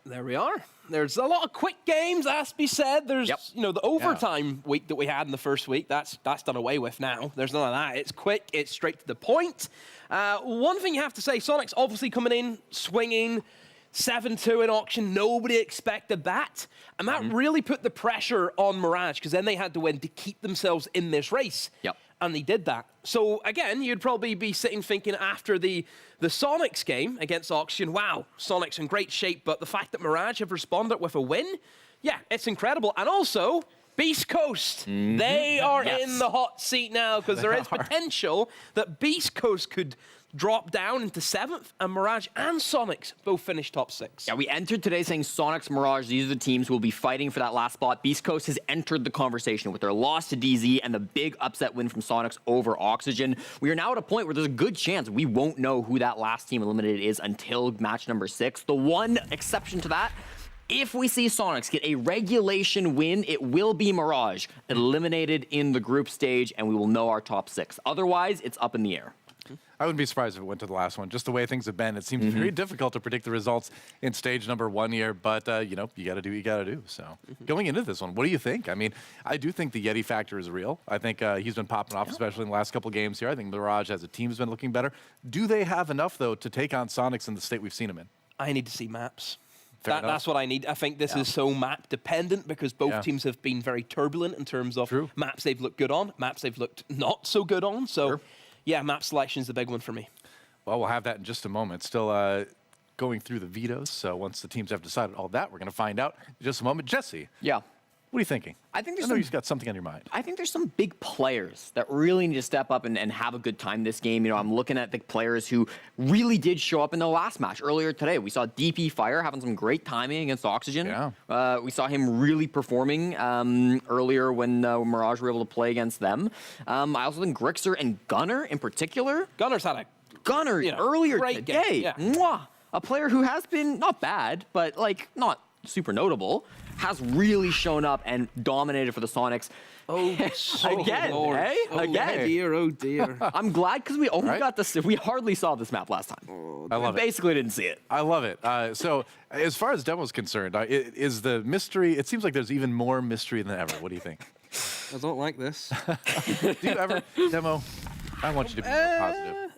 There we are. There's a lot of quick games, as to be said. There's, the overtime week that we had in the first week. That's done away with now. There's none of that. It's quick. It's straight to the point. One thing you have to say, Soniqs obviously coming in, swinging, 7-2 in auction. Nobody expected that. And that really put the pressure on Mirage, because then they had to win to keep themselves in this race. And they did that. So again, you'd probably be sitting thinking after the Soniqs game against Oxygen, wow, Soniqs in great shape, but the fact that Mirage have responded with a win, yeah, it's incredible. And also, Beastcoast, they are in the hot seat now, because there is potential that Beastcoast could drop down into 7th, and Mirage and Soniqs both finish top 6. Yeah, we entered today saying Soniqs, Mirage, these are the teams who will be fighting for that last spot. Beastcoast has entered the conversation with their loss to DZ and the big upset win from Soniqs over Oxygen. We are now at a point where there's a good chance we won't know who that last team eliminated is until match number 6. The one exception to that, if we see Soniqs get a regulation win, it will be Mirage eliminated in the group stage, and we will know our top 6. Otherwise, it's up in the air. I wouldn't be surprised if it went to the last one. Just the way things have been, it seems very difficult to predict the results in stage number 1 here. But, you got to do what you got to do. So going into this one, what do you think? I mean, I do think the Yeti factor is real. I think he's been popping off, especially in the last couple of games here. I think Mirage as a team has been looking better. Do they have enough, though, to take on Soniqs in the state we've seen them in? I need to see maps. That's what I need. I think this is so map dependent, because both teams have been very turbulent in terms of maps they've looked good on, maps they've looked not so good on. So, yeah, map selection is the big one for me. Well, we'll have that in just a moment. Still going through the vetoes. So once the teams have decided all that, we're going to find out in just a moment. Jesse. Yeah. What are you thinking? I think you've got something on your mind. I think there's some big players that really need to step up and have a good time this game. I'm looking at the players who really did show up in the last match earlier today. We saw DP Fire having some great timing against Oxygen. Yeah. We saw him really performing earlier when Mirage were able to play against them. I also think Grixer and Gunner in particular. Gunner's had a Gunner earlier great today. game, yeah. Mwah! A player who has been not bad, but like not super notable, has really shown up and dominated for the Soniqs. Oh, again, Lord. eh? Oh, Again. dear, oh dear. I'm glad because we only Right? got this. We hardly saw this map last time. I love we it. basically didn't see it. I love it. So as far as demo's concerned, is the mystery, it seems like there's even more mystery than ever. What do you think? I don't like this. Do you ever, Demo, I want you to be more positive.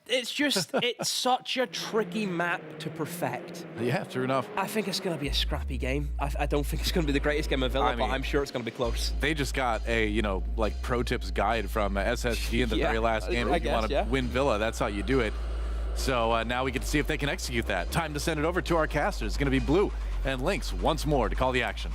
It's just, it's such a tricky map to perfect. Yeah, true enough. I think it's going to be a scrappy game. I don't think it's going to be the greatest game of Villa, I mean, but I'm sure it's going to be close. They just got a, like pro tips guide from SSG in the Yeah, very last game. I If you guess, want to yeah. win Villa, that's how you do it. So now we get to see if they can execute that. Time to send it over to our casters. It's going to be Blue and Lynx once more to call the action.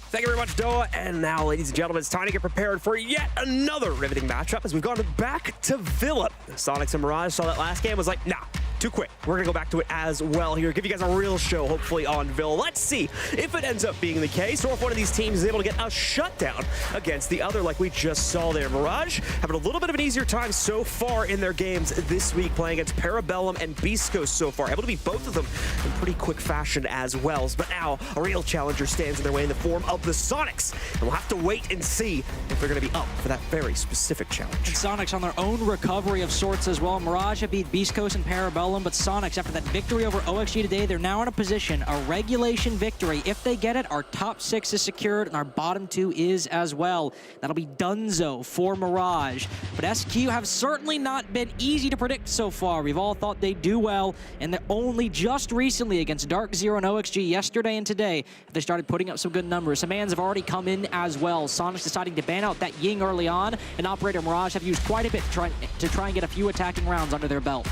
Thank you very much, Doa. And now, ladies and gentlemen, it's time to get prepared for yet another riveting matchup as we've gone back to Villa. Soniqs and Mirage saw that last game, was like, nah, too quick. We're going to go back to it as well here. Give you guys a real show, hopefully, on Villa. Let's see if it ends up being the case, or if one of these teams is able to get a shutdown against the other like we just saw there. Mirage having a little bit of an easier time so far in their games this week, playing against Parabellum and Beastcoast so far. Able to beat both of them in pretty quick fashion as well. But now, a real challenger stands in their way in the form of the Soniqs. And we'll have to wait and see if they're going to be up for that very specific challenge. And Soniqs on their own recovery of sorts as well. Mirage have beat Beastcoast and Parabellum, but Soniqs, after that victory over OXG today, they're now in a position, a regulation victory. If they get it, our top 6 is secured, and our bottom 2 is as well. That'll be dunzo for Mirage. But SQ have certainly not been easy to predict so far. We've all thought they'd do well, and they're only just recently against DarkZero and OXG yesterday and today, they started putting up some good numbers. Some bans have already come in as well. Soniqs deciding to ban out that Ying early on, and Operator Mirage have used quite a bit to try and get a few attacking rounds under their belt.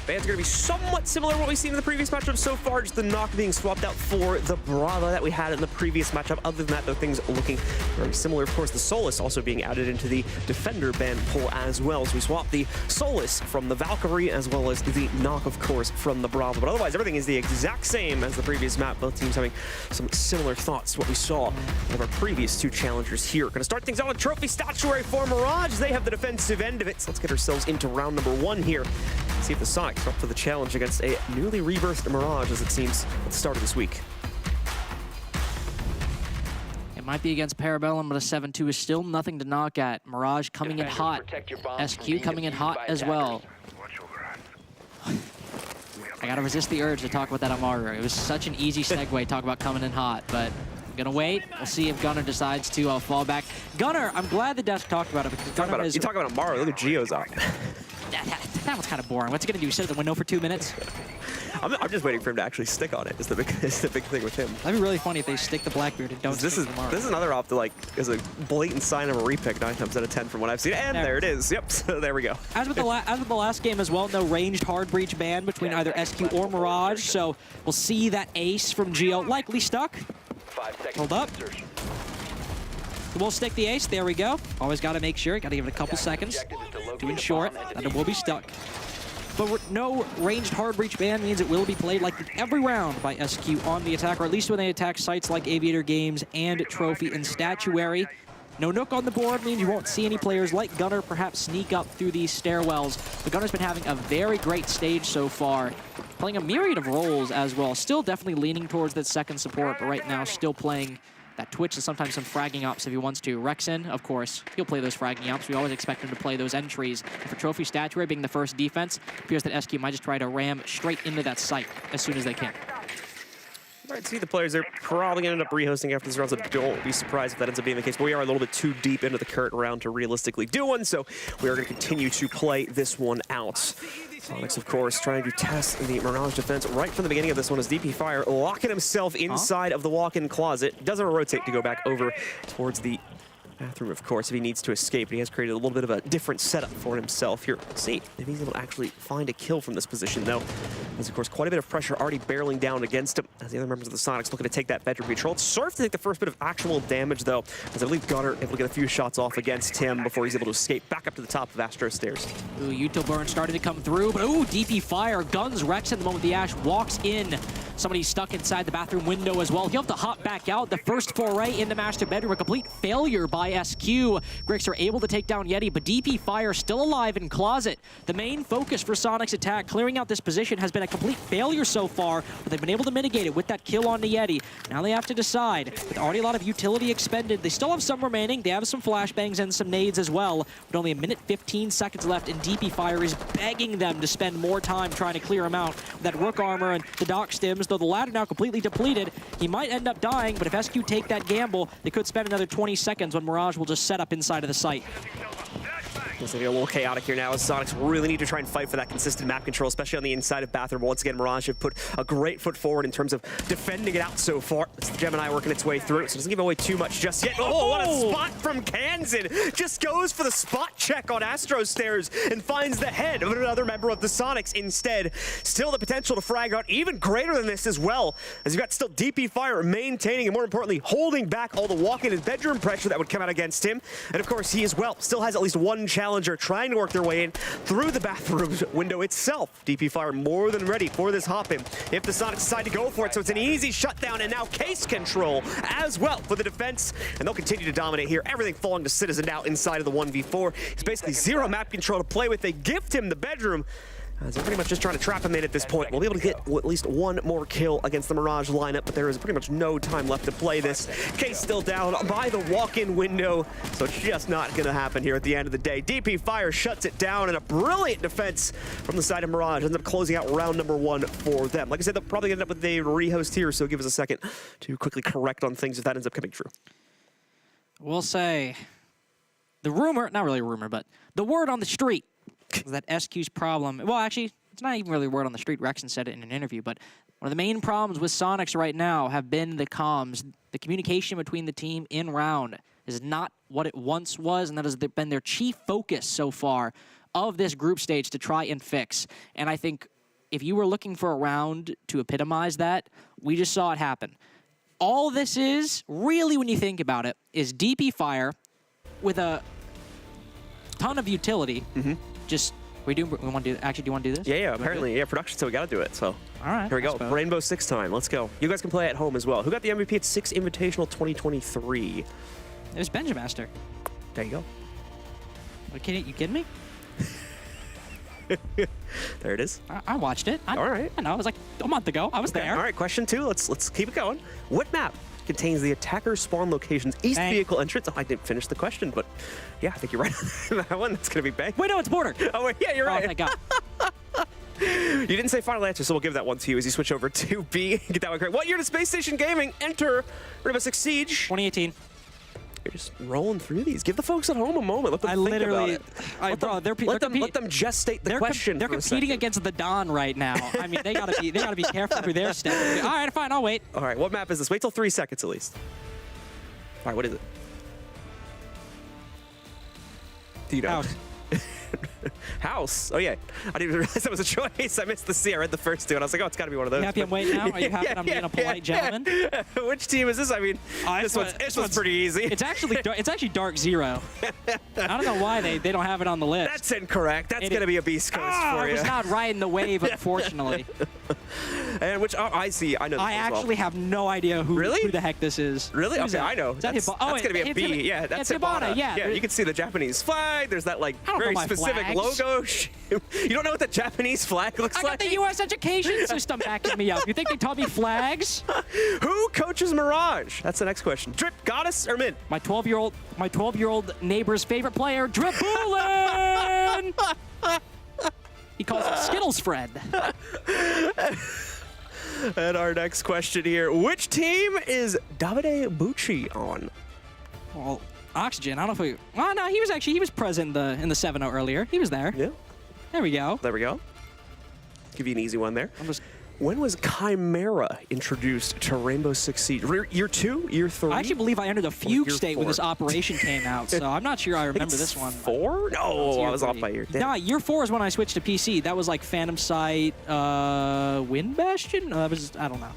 Bans are going to be somewhat similar to what we've seen in the previous matchup so far, just the knock being swapped out for the Brava that we had in the previous matchup. Other than that, though, things looking very similar. Of course, the Solus also being added into the Defender ban pool as well. So we swapped the Solus from the Valkyrie as well as the knock, of course, from the Brava. But otherwise, everything is the exact same as the previous map. Both teams having some similar thoughts to what we saw of our previous 2 challengers here. Going to start things out with Trophy Statuary for Mirage. They have the defensive end of it. So let's get ourselves into round number 1 here. See if the Soniqs are up for the challenge against a newly rebirthed Mirage, as it seems at the start of this week. It might be against Parabellum, but a 7-2 is still nothing to knock at. Mirage coming in hot. SQ coming in hot as well. I gotta resist the urge to talk about that on Mario. It was such an easy segue to talk about coming in hot, but I'm gonna wait. We'll see if Gunner decides to fall back. Gunner, I'm glad the desk talked about it because Gunner is... You talk about Mario, look at Geo's up. That was kind of boring. What's he gonna do? Sit at the window for 2 minutes? I'm just waiting for him to actually stick on it. Is the big thing with him. That'd be really funny if they stick the Blackbeard and don't. This is another op that is a blatant sign of a repick 9 times out of 10 from what I've seen. And there it is. Yep. So there we go. As with the last game as well, no ranged hard breach ban between either SQ or Mirage. So we'll see that ace from Geo likely stuck. 5 seconds. Hold up. We'll stick the ace. There we go. Always got to make sure. Got to give it a couple seconds to ensure that it will be stuck. But no ranged hard breach ban means it will be played like every round by SQ on the attack, or at least when they attack sites like Aviator Games and Trophy and Statuary. No Nook on the board means you won't see any players like Gunner perhaps sneak up through these stairwells. But Gunner's been having a very great stage so far, playing a myriad of roles as well. Still definitely leaning towards that second support, but right now still playing that Twitch and sometimes some fragging ops if he wants to. Rexen, of course, he'll play those fragging ops. We always expect him to play those entries. And for Trophy Statuary being the first defense, it appears that SQ might just try to ram straight into that site as soon as they can. All right, see the players, they're probably going to end up rehosting after this round, so don't be surprised if that ends up being the case. But we are a little bit too deep into the current round to realistically do one, so we are going to continue to play this one out. Soniqs, of course, trying to test the Mirage defense right from the beginning of this one as DP Fire locking himself inside of the walk-in closet. Doesn't rotate to go back over towards the bathroom, of course, if he needs to escape. He has created a little bit of a different setup for himself here. Let's see if he's able to actually find a kill from this position, though. There's, of course, quite a bit of pressure already barreling down against him as the other members of the Sonics looking to take that bedroom control. It's Surf to take the first bit of actual damage, though, as I believe Gunner able to get a few shots off against him before he's able to escape back up to the top of Astro stairs. Ooh, Util Burn starting to come through, but ooh, DP Fire, Guns Rex at the moment the Ash walks in. Somebody stuck inside the bathroom window as well. He'll have to hop back out. The first foray into master bedroom, a complete failure by SQ. Grix are able to take down Yeti, but DP Fire still alive in closet. The main focus for Soniqs attack, clearing out this position, has been a complete failure so far, but they've been able to mitigate it with that kill on the Yeti. Now they have to decide. With already a lot of utility expended, they still have some remaining. They have some flashbangs and some nades as well, but only a minute 15 seconds left, and DP Fire is begging them to spend more time trying to clear him out. With that Rook armor and the Doc Stims, though the latter now completely depleted, he might end up dying, but if SQ take that gamble, they could spend another 20 seconds when Mirage will just set up inside of the site. It's going to get a little chaotic here now as Sonics really need to try and fight for that consistent map control, especially on the inside of Bathroom. Once again, Mirage have put a great foot forward in terms of defending it out so far. It's the Gemini working its way through, so it doesn't give away too much just yet. Oh, what a spot from Kansan! Just goes for the spot check on Astro Stairs and finds the head of another member of the Sonics instead. Still the potential to frag out even greater than this as well, as you've got still DP Fire maintaining and more importantly, holding back all the walk-in and bedroom pressure that would come out against him. And of course, he as well still has at least one challenger trying to work their way in through the bathroom window itself. DP Fire more than ready for this hop-in if the Sonics decide to go for it, so it's an easy shutdown and now case control as well for the defense, and they'll continue to dominate here. Everything falling to Citizen now inside of the 1v4. It's basically zero map control to play with. They gift him the bedroom, as they're pretty much just trying to trap him in at this point. We'll be able to get at least one more kill against the Mirage lineup, but there is pretty much no time left to play this. Case still down by the walk-in window, so it's just not going to happen here at the end of the day. DP Fire shuts it down, and a brilliant defense from the side of Mirage ends up closing out round number 1 for them. Like I said, they'll probably end up with a rehost here, so give us a second to quickly correct on things if that ends up coming true. We'll say the rumor, not really a rumor, but the word on the street is that SQ's problem, well, actually, it's not even really a word on the street. Rexon said it in an interview, but one of the main problems with Soniqs right now have been the comms. The communication between the team in round is not what it once was, and that has been their chief focus so far of this group stage to try and fix. And I think if you were looking for a round to epitomize that, we just saw it happen. All this is, really when you think about it, is DP Fire with a ton of utility. Just, we want to do, actually, do you want to do this? Yeah, apparently, yeah, production, so we got to do it, so. All right. Here we go, Rainbow Six time, let's go. You guys can play at home as well. Who got the MVP at 6 Invitational 2023? It was Benjamaster. There you go. You kidding me? There it is. I watched it. All right. I know, it was like a month ago. I was there. All right, question 2, let's keep it going. What map contains the attacker spawn location's east vehicle entrance? Oh, I didn't finish the question, but yeah, I think you're right on that one. That's going to be bang. Wait, no, it's Border. Oh, wait, yeah, you're right. Oh, thank God. You didn't say final answer, so we'll give that one to you as you switch over to B. Get that one correct. What year did Space Station Gaming enter Rainbow Six Siege? 2018. You're just rolling through these. Give the folks at home a moment. Let them think about it. Let them just state the question. They're competing against the Dawn right now. I mean, they gotta be careful who they're stepping. All right, fine, I'll wait. All right, what map is this? Wait till 3 seconds at least. All right, what is it? Do you know? House. House. Oh yeah, I didn't even realize that was a choice. I missed the C. I read the first 2, and I was like, oh, it's got to be one of those. You happy I'm waiting now? Are you happy I'm being a polite gentleman? Which team is this? I mean, this one's pretty easy. It's actually DarkZero. I don't know why they don't have it on the list. That's incorrect. That's going to be a Beastcoast for you. I was not riding the wave, unfortunately. And which I see. I know. I actually have no idea who the heck this is. Really? Okay, I know. That's going to be a B. Yeah, that's Hibana. Yeah, you can see the Japanese flag. There's that like very specific logo. You don't know what the Japanese flag looks like? I got the U.S. education system backing me up. You think they taught me flags? Who coaches Mirage? That's the next question. Drip, Goddess, or Min? My 12-year-old neighbor's favorite player, Drip Boolin! He calls him Skittles Fred. And our next question here: which team is Davide Bucci on? Well, Oxygen. I don't know if we. Well, no, he was present in the 7-0 earlier. He was there. Yeah. There we go. There we go. Give you an easy one there. when was Chimera introduced to Rainbow Six Siege? Year 2? Year 3? I actually believe I entered a fugue year state when 4? this operation came out, so I'm not sure I remember this one. 4? No, I was off by year. No, year 4 is when I switched to PC. That was like Phantom Sight, Wind Bastion? No, that was just, I don't know.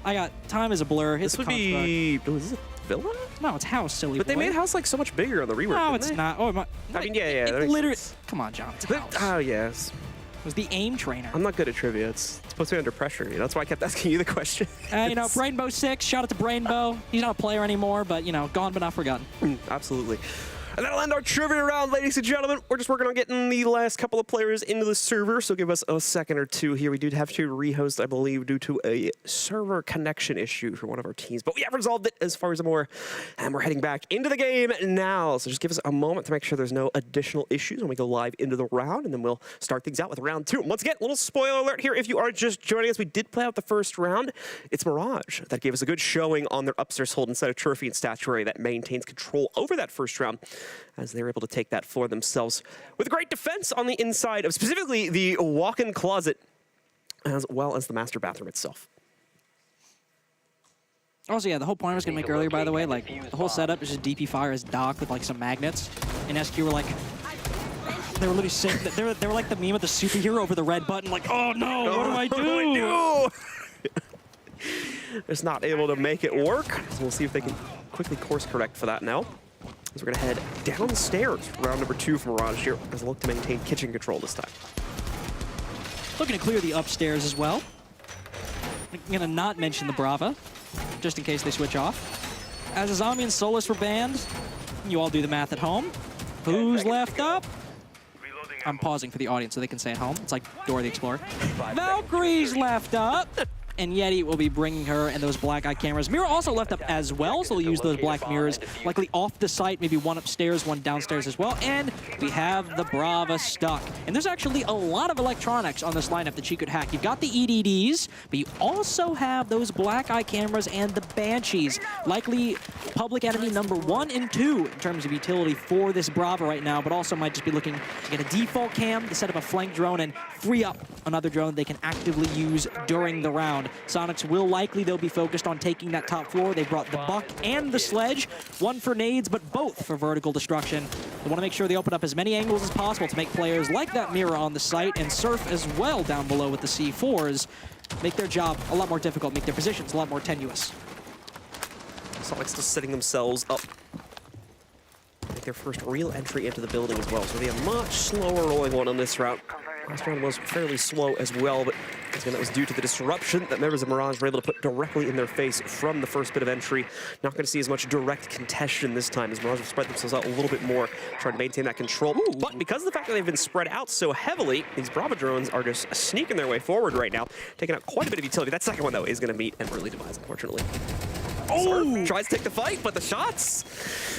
I got time is a blur. This would be... Oh, is this a Villa? No, it's House, silly But they boy. made House like so much bigger on the rework. No, didn't it's they? not. Oh, I mean, yeah. It literally. Come on, John. It's House. Oh, yes. It was the aim trainer. I'm not good at trivia. It's supposed to be under pressure. That's why I kept asking you the question. You know, Brainbow 6. Shout out to Brainbow. He's not a player anymore, but, you know, gone but not forgotten. Absolutely. And that'll end our trivia round, ladies and gentlemen. We're just working on getting the last couple of players into the server, so give us a second or two here. We did have to rehost, I believe, due to a server connection issue for one of our teams, but we have resolved it as far as more, and we're heading back into the game now. So just give us a moment to make sure there's no additional issues when we go live into the round, and then we'll start things out with round 2. Once again, a little spoiler alert here. If you are just joining us, we did play out the first round. It's Mirage that gave us a good showing on their upstairs hold instead of Trophy and Statuary that maintains control over that first round, as they were able to take that for themselves with great defense on the inside of specifically the walk-in closet, as well as the master bathroom itself. Also, yeah, the whole point I was going to make earlier, by the way, like, the whole setup is just DP Fire as docked with, like, some magnets. And SQ were like, they were literally saying that they were like the meme of the superhero over the red button, like, oh no, what do I do? Just not able to make it work. So we'll see if they can quickly course correct for that now. So we're going to head downstairs for round number 2 for Mirage here as they look to maintain kitchen control this time. Looking to clear the upstairs as well. I'm going to not mention the Brava, just in case they switch off. As a Zombie and Solus were banned, you all do the math at home. Who's left up? I'm pausing for the audience so they can say at home. It's like Dora the Explorer. Valkyrie's left up. And Yeti will be bringing her and those black eye cameras. Mirror also left up as well, so they'll use those black mirrors likely off the site, maybe one upstairs, one downstairs as well. And we have the Brava stuck. And there's actually a lot of electronics on this lineup that she could hack. You've got the EDDs, but you also have those black eye cameras and the Banshees. Likely public enemy number 1 and 2 in terms of utility for this Brava right now, but also might just be looking to get a default cam to set up a flank drone and free up another drone they can actively use during the round. Soniqs will likely, they'll be focused on taking that top floor. They brought the Buck and the Sledge, one for nades, but both for vertical destruction. They want to make sure they open up as many angles as possible to make players like that Mirror on the site and Surf as well down below with the C4s make their job a lot more difficult, make their positions a lot more tenuous. Soniqs still setting themselves up. Make their first real entry into the building as well, so they have a much slower rolling one on this route. Last round was fairly slow as well, but again, that was due to the disruption that members of Mirage were able to put directly in their face from the first bit of entry. Not going to see as much direct contention this time as Mirage will spread themselves out a little bit more, trying to maintain that control. But because of the fact that they've been spread out so heavily, these Brava drones are just sneaking their way forward right now, taking out quite a bit of utility. That second one, though, is going to meet an early demise, unfortunately. Oh! Tries to take the fight, but the shots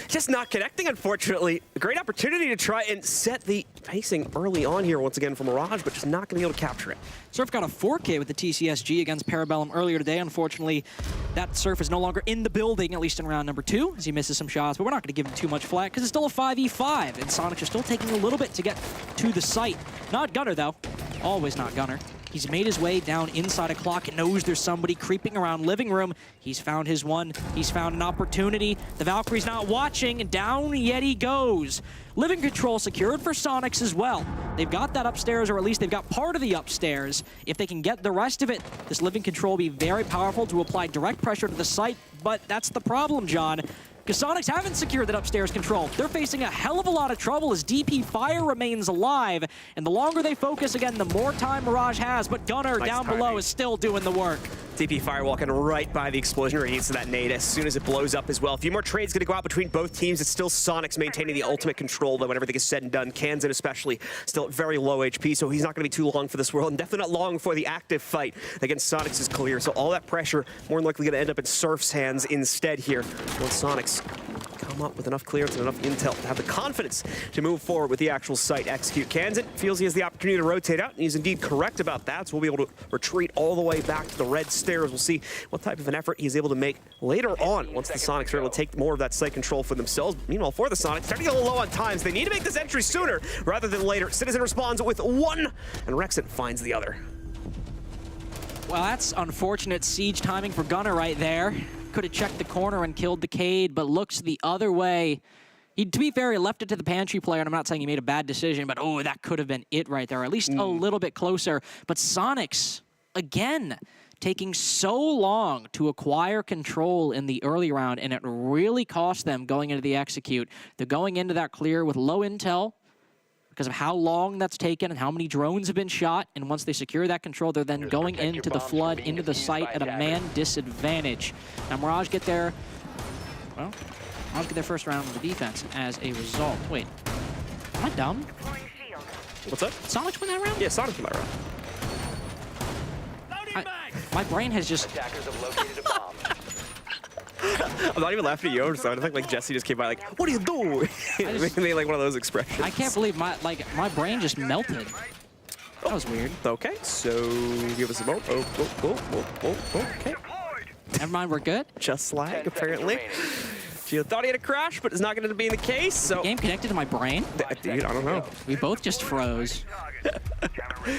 just not connecting, unfortunately. A great opportunity to try and set the pacing early on here once again for Mirage, but just not going to be able to capture it. Surf got a 4K with the TCSG against Parabellum earlier today. Unfortunately, that Surf is no longer in the building, at least in round number 2, as he misses some shots, but we're not going to give him too much flack because it's still a 5v5, and Soniqs are still taking a little bit to get to the site. Not Gunner, though. Always not Gunner. He's made his way down inside a clock and knows there's somebody creeping around living room. He's found his one. He's found an opportunity. The Valkyrie's not watching, and down Yeti goes. Living control secured for Soniqs as well. They've got that upstairs, or at least they've got part of the upstairs. If they can get the rest of it, this living control will be very powerful to apply direct pressure to the site, but that's the problem, John. Because Soniqs haven't secured that upstairs control. They're facing a hell of a lot of trouble as DP Fire remains alive. And the longer they focus, again, the more time Mirage has. But Gunner down below is still doing the work. DP Fire walking right by the explosion radius to that nade as soon as it blows up as well. A few more trades going to go out between both teams. It's still Soniqs maintaining the ultimate control, though, when everything is said and done. Kansan especially still at very low HP, so he's not going to be too long for this world, and definitely not long for the active fight against Soniqs is clear. So all that pressure more than likely going to end up in Surf's hands instead here. Once Soniqs come up with enough clearance and enough intel to have the confidence to move forward with the actual site execute. Kansan feels he has the opportunity to rotate out, and he's indeed correct about that, so we'll be able to retreat all the way back to the red stairs. We'll see what type of an effort he's able to make later on once the Soniqs are able to take more of that site control for themselves. Meanwhile, for the Soniqs, starting to get a little low on times. They need to make this entry sooner rather than later. Citizen responds with one, and Rexit finds the other. Well, that's unfortunate siege timing for Gunnar right there. Could have checked the corner and killed the Cade, but looks the other way. To be fair, he left it to the pantry player, and I'm not saying he made a bad decision, but oh, that could have been it right there. At least a little bit closer. But Soniqs, again, taking so long to acquire control in the early round, and it really cost them going into the execute. They're going into that clear with low intel because of how long that's taken and how many drones have been shot. And once they secure that control, they're then going into the flood, into the site at a man disadvantage. Now, Mirage get there. Well, Mirage get their first round of the defense as a result. Wait, am I dumb? What's up? Soniqs win that round? Yeah, Sonic won that round. My brain has just... Attackers have located a bomb. I'm not even laughing at you. I think like Jesse just came by like, what are you doing? Made like one of those expressions. I can't believe my brain just melted. That was weird. Okay, so give us a moment. Okay. Never mind, we're good. Just lag, apparently. Gio thought he had a crash, but it's not going to be the case, so... The game connected to my brain? Dude, I don't know. We both just froze.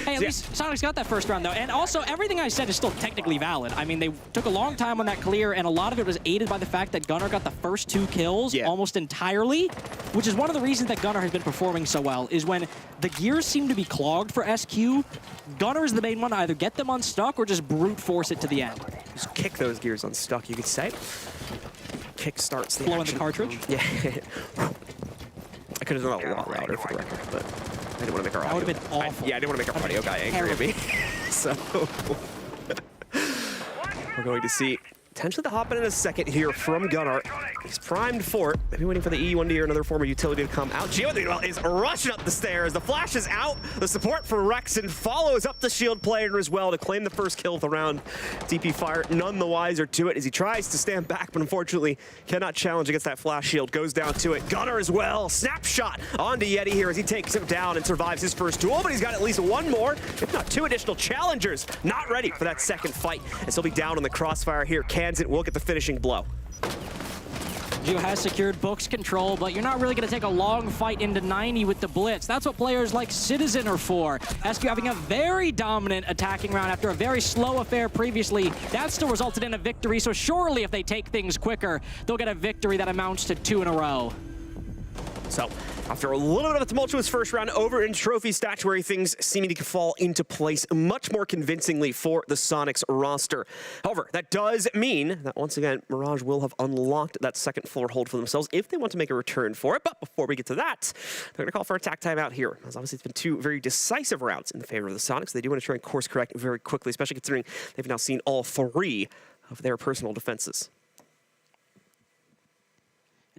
Hey, at least Soniqs got that first round, though. And also, everything I said is still technically valid. I mean, they took a long time on that clear, and a lot of it was aided by the fact that Gunnar got the first 2 kills almost entirely, which is one of the reasons that Gunnar has been performing so well, is when the gears seem to be clogged for SQ, Gunnar is the main one to either get them unstuck or just brute force it to the end. Just kick those gears unstuck, you could say. Kick starts the Blowing action. the cartridge? Yeah. I could have done that a lot louder for the record, but I didn't want to make our audio. That would have been awful. Yeah, I didn't want to make our audio guy angry at me. So we're going to see potentially the hop in a second here from Gunnar. He's primed for it. Maybe waiting for the E1D or another form of utility to come out. Gio is rushing up the stairs. The flash is out. The support for Rexon follows up the shield player as well to claim the first kill of the round. DP Fire none the wiser to it as he tries to stand back, but unfortunately cannot challenge against that flash shield. Goes down to it. Gunnar as well. Snapshot onto Yeti here as he takes him down and survives his first duel, but he's got at least one more, if not 2 additional challengers. Not ready for that second fight, as he'll be down on the crossfire here. Kansan will get the finishing blow. Gio has secured Book's control, but you're not really going to take a long fight into 90 with the Blitz. That's what players like Citizen are for. SQ having a very dominant attacking round after a very slow affair previously. That still resulted in a victory, so surely if they take things quicker, they'll get a victory that amounts to 2 in a row. So, after a little bit of a tumultuous first round over in Trophy Statuary, things seeming to fall into place much more convincingly for the Soniqs roster. However, that does mean that once again, Mirage will have unlocked that second floor hold for themselves if they want to make a return for it. But before we get to that, they're going to call for attack timeout here. As obviously it's been 2 very decisive rounds in the favor of the Soniqs. They do want to try and course correct very quickly, especially considering they've now seen all 3 of their personal defenses.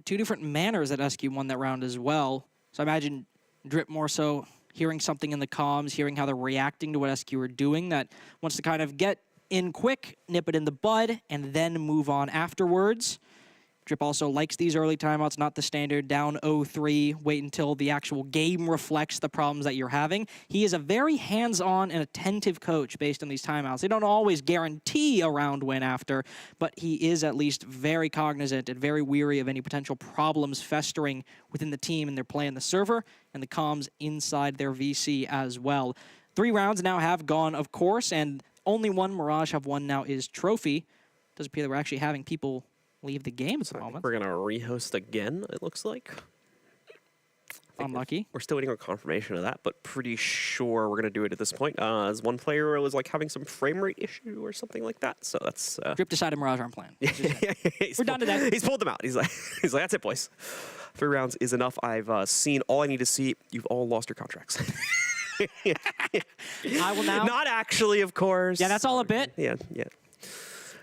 2 different manners that SQ won that round as well. So I imagine Drip more so hearing something in the comms, hearing how they're reacting to what SQ are doing, that wants to kind of get in quick, nip it in the bud, and then move on afterwards. Drip also likes these early timeouts, not the standard down 0-3, wait until the actual game reflects the problems that you're having. He is a very hands-on and attentive coach based on these timeouts. They don't always guarantee a round win after, but he is at least very cognizant and very weary of any potential problems festering within the team and their play in the server and the comms inside their VC as well. 3 rounds now have gone, of course, and only one Mirage have won now is Trophy. Does appear that we're actually having people leave the game at the moment. We're going to rehost again, it looks like. Unlucky. We're still waiting on confirmation of that, but pretty sure we're going to do it at this point. As one player was like having some frame rate issue or something like that. So that's... Drip decided Mirage aren't playing. We're done today. He's pulled them out. He's like, that's it, boys. 3 rounds is enough. I've seen all I need to see. You've all lost your contracts. I will now... Not actually, of course. Yeah, that's all a bit. Yeah.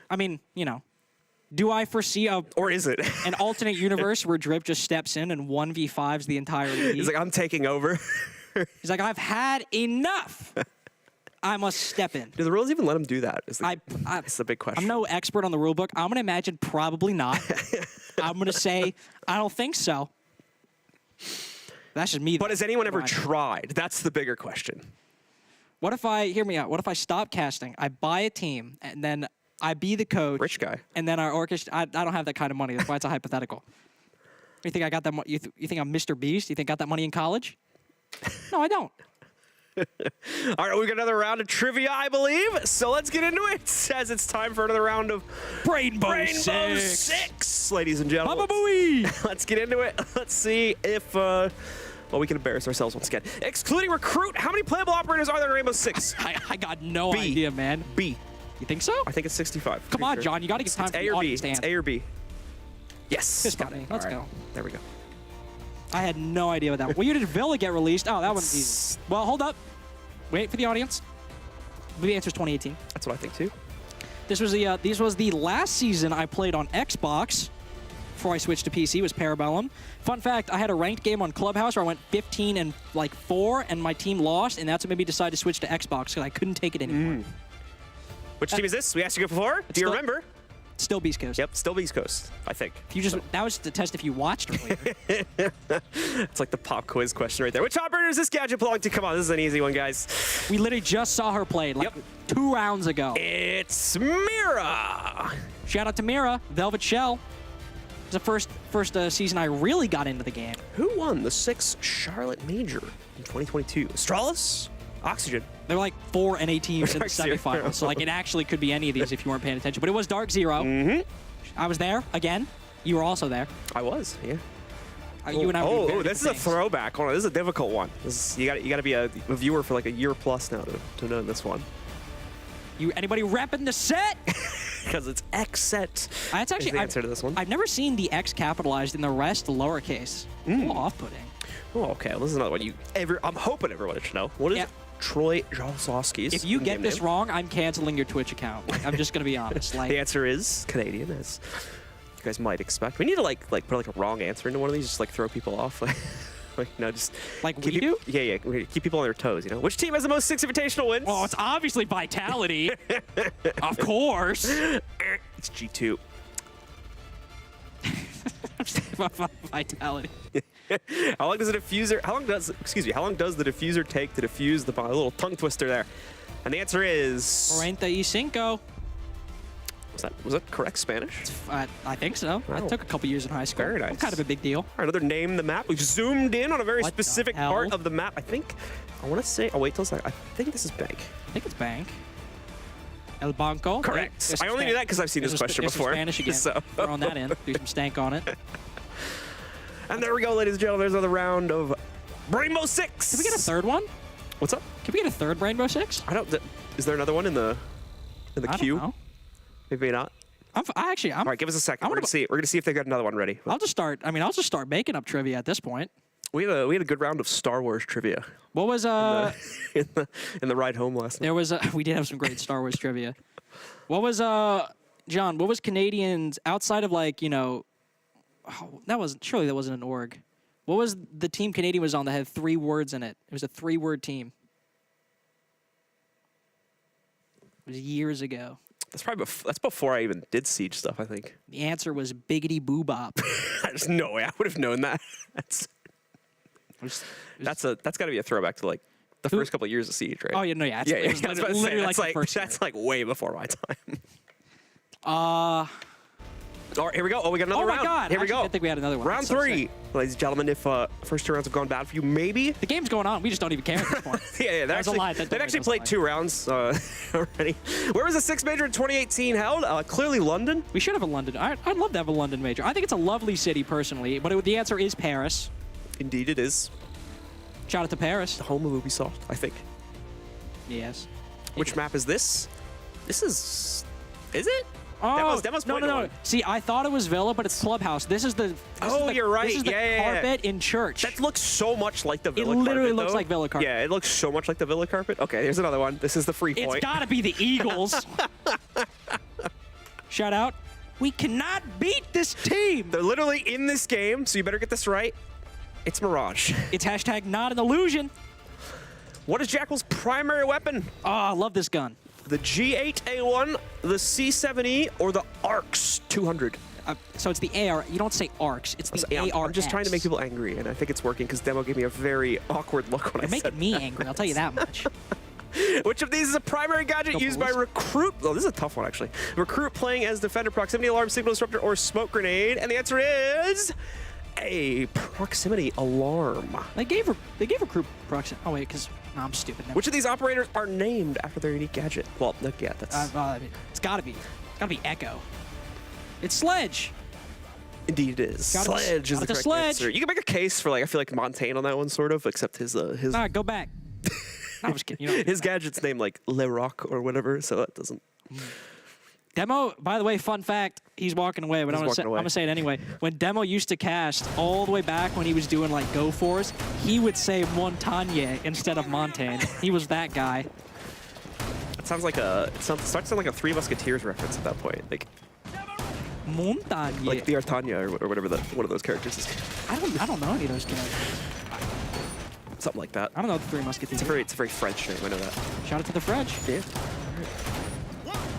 I mean, you know, do I foresee or is it an alternate universe where Drip just steps in and 1v5s the entire league? He's like, I'm taking over. He's like, I've had enough. I must step in. Do the rules even let him do that? It's the big question. I'm no expert on the rule book. I'm going to imagine probably not. I'm going to say, I don't think so. That's just me. But has anyone ever tried? That's the bigger question. What if hear me out, what if I stop casting, I buy a team, and then I be the coach. Rich guy. And then our orchestra, I don't have that kind of money. That's why it's a hypothetical. You think I got that? You think I'm Mr. Beast? You think I got that money in college? No, I don't. All right, we got another round of trivia, I believe. So let's get into it, as it's time for another round of Rainbow Six, ladies and gentlemen. Let's get into it. Let's see if well, we can embarrass ourselves once again. Excluding recruit, how many playable operators are there in Rainbow Six? I got no idea, man. B. You think so? I think it's 65. Come on, John. You got to get time for the audience to It's answer. A or B. Yes. Just got me. Let's go. There we go. I had no idea what that was. Well, you did Villa get released? Oh, that one's easy. Well, hold up. Wait for the audience. The answer's 2018. That's what I think too. This was the last season I played on Xbox before I switched to PC. Was Parabellum. Fun fact: I had a ranked game on Clubhouse where I went 15 and 4, and my team lost, and that's what made me decide to switch to Xbox because I couldn't take it anymore. Which team is this? We asked you before. Do you remember? Still Beastcoast. Yep, still Beastcoast, I think. That was to test if you watched earlier. It's like the pop quiz question right there. Which operator does this gadget belong to? Come on, this is an easy one, guys. We literally just saw her play like 2 rounds ago. It's Mira. Shout out to Mira, Velvet Shell. It's the first season I really got into the game. Who won the 6 Charlotte Major in 2022? Astralis? Oxygen. There were like 4 NA teams in the DarkZero. semifinals, so like it actually could be any of these if you weren't paying attention. But it was DarkZero. Mm-hmm. I was there again. You were also there. I was, yeah. You and I. Were doing very this is a different things. throwback. Hold on, this is a difficult one. You got to be a viewer for like a year plus now to know this one. Anybody repping the set? Because it's X set. That's actually the answer to this one. I've never seen the X capitalized and the rest lowercase. Off-putting. Oh, okay. Well, this is another one I'm hoping everyone should know. What is it? Troy Jalsowski's. If you get this wrong, I'm canceling your Twitch account. Like, I'm just gonna be honest. Like the answer is Canadian, as you guys might expect. We need to like put like a wrong answer into one of these, just like throw people off. Just like we do. Yeah. We keep people on their toes. Which team has the most 6 invitational wins? Oh, it's obviously Vitality. Of course. It's G2. Vitality. How long does the diffuser take to defuse the bomb? A little tongue twister there. And the answer is 45. Was that correct Spanish? I think so. Wow. I took a couple years in high school. Very nice. Kind of a big deal. All right, another name the map. We've zoomed in on a very specific the hell? part of the map. I want to say, oh wait till a second. I think this is Bank. I think it's Bank. El Banco. Correct. I only knew that because I've seen this question before. Spanish again. So. Throw on that in. Do some stank on it. And there we go, ladies and gentlemen. There's another round of Rainbow Six. Can we get a third one? What's up? Can we get a third Rainbow Six? I don't. Is there another one in the queue? Don't know. Maybe not. I'm All right, give us a second. We're gonna see if they got another one ready. I'll just start making up trivia at this point. We had a good round of Star Wars trivia. What was in the ride home last night? There was we did have some great Star Wars trivia. What was John? What was Canadians outside of surely that wasn't an org. What was the team Canadian was on that had 3 words in it? It was a 3-word team. It was years ago. That's before I even did Siege stuff, I think. The answer was Biggity Boobop. There's no way I would have known that. That's got to be a throwback to like the first couple of years of Siege, right? Oh yeah, no, yeah. It's literally like the first year. That's like way before my time. All right, here we go. Oh, we got another round. Oh my God! Here we go. I think we had another one. Round 3, ladies and gentlemen. If first 2 rounds have gone bad for you, maybe the game's going on. We just don't even care at this point. yeah. They've actually played 2 rounds already. Where was the 6 major in 2018 held? Clearly London. We should have a London. I'd love to have a London major. I think it's a lovely city personally, but the answer is Paris. Indeed, it is. Shout out to Paris, the home of Ubisoft, I think. Yes. Which map is this? This is it? Oh, Demo's no. See, I thought it was Villa, but it's Clubhouse. You're right. This is the carpet in church. That looks so much like the Villa carpet. It literally looks like Villa carpet. Yeah, it looks so much like the Villa carpet. Okay, here's another one. This is the free point. It's gotta be the Eagles. Shout out. We cannot beat this team. They're literally in this game, so you better get this right. It's Mirage. It's hashtag not an illusion. What is Jackal's primary weapon? Oh, I love this gun. The G8A1, the C7E, or the ARX 200? So it's the AR. You don't say ARX. It's the AR. I'm just trying to make people angry, and I think it's working because Demo gave me a very awkward look when I said making me angry, I'll tell you that much. Which of these is a primary gadget used by Recruit? Oh, this is a tough one, actually. Recruit playing as Defender, Proximity Alarm, Signal Disruptor, or Smoke Grenade. And the answer is a proximity alarm. They gave her crew proximity. Oh wait, because no, I'm stupid. Which of these operators are named after their unique gadget? Well, yeah, that's it's gotta be Echo. It's Sledge. indeed it is. Sledge is the correct answer. You can make a case for, like, I feel like Montaigne on that one, sort of, except his Nah, go back. No, I'm just kidding. You know, his gadget's named like Le Rock or whatever, so it doesn't. Demo, by the way, fun fact, he's walking away, but I'm gonna say it anyway. When Demo used to cast all the way back when he was doing like Go Force, he would say Montagne instead of Montaigne. He was that guy. It sounds like starts to sound like a Three Musketeers reference at that point, like Montagne. like the D'Artagnan or whatever one of those characters is. I don't know any of those characters. Something like that. I don't know the Three Musketeers. It's a very French name. I know that. Shout out to the French. Yeah.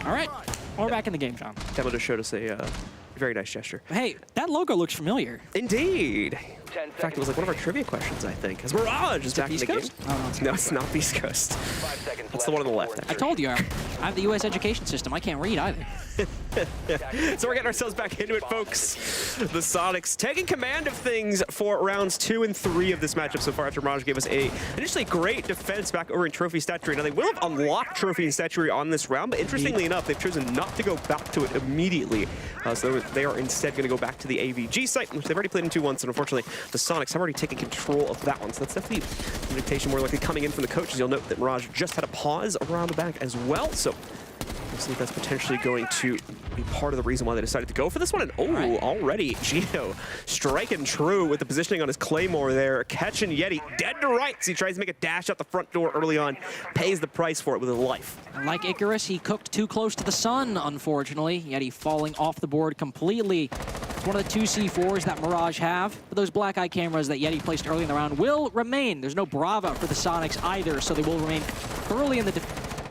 All right. We're back in the game, John. Demo just showed us a very nice gesture. Hey, that logo looks familiar. Indeed. In fact, it was like one of our trivia questions, I think. Because Mirage is back in the game. Oh, no, it's not Beastcoast. That's the one on the left. I told you, I have the U.S. education system. I can't read either. So we're getting ourselves back into it, folks. The Soniqs taking command of things for rounds 2 and 3 of this matchup so far after Mirage gave us a initially great defense back over in Trophy Statuary. Now, they will have unlocked Trophy and Statuary on this round, but interestingly enough, they've chosen not to go back to it immediately. So they are instead going to go back to the AVG site, which they've already played into once, and unfortunately, the Soniqs have already taken control of that one. So that's definitely a dictation more likely coming in from the coaches. You'll note that Mirage just had a pause around the back as well, so we'll see if that's potentially going to be part of the reason why they decided to go for this one. And already Gio striking true with the positioning on his Claymore there, catching Yeti dead to rights. He tries to make a dash out the front door early on, pays the price for it with his life. And like Icarus, he cooked too close to the sun, unfortunately. Yeti falling off the board completely. It's one of the 2 C4s that Mirage have, but those black eye cameras that Yeti placed early in the round will remain. There's no Brava for the Soniqs either, so they will remain thoroughly in the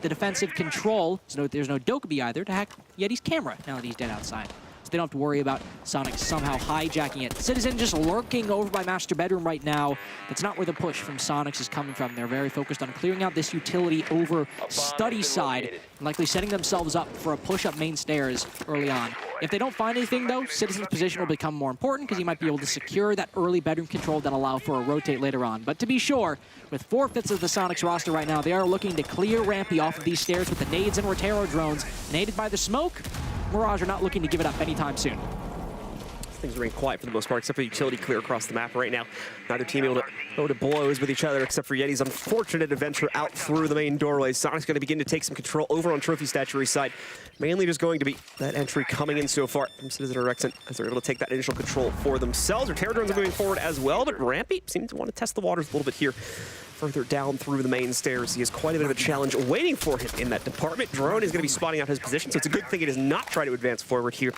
defensive control. So there's no Dokkaebi either to hack Yeti's camera now that he's dead outside. So they don't have to worry about Soniqs somehow hijacking it. Citizen just lurking over by Master Bedroom right now. That's not where the push from Soniqs is coming from. They're very focused on clearing out this utility over Study side, and likely setting themselves up for a push up main stairs early on. If they don't find anything though, Citizen's position will become more important because he might be able to secure that early bedroom control that allow for a rotate later on. But to be sure, with 4/5 of the Soniqs roster right now, they are looking to clear Rampy off of these stairs with the nades and Rotero drones. And aided by the smoke, Mirage are not looking to give it up anytime soon. Things remain quiet for the most part, except for utility clear across the map right now. Neither team able to go to blows with each other, except for Yeti's unfortunate adventure out through the main doorway. Sonic's going to begin to take some control over on Trophy Statuary side. Mainly just going to be that entry coming in so far from Citizen and Rexen, as they're able to take that initial control for themselves. Their Terror drones are moving forward as well, but Rampy seems to want to test the waters a little bit here. Further down through the main stairs, he has quite a bit of a challenge waiting for him in that department. Drone is going to be spotting out his position, so it's a good thing he does not try to advance forward here.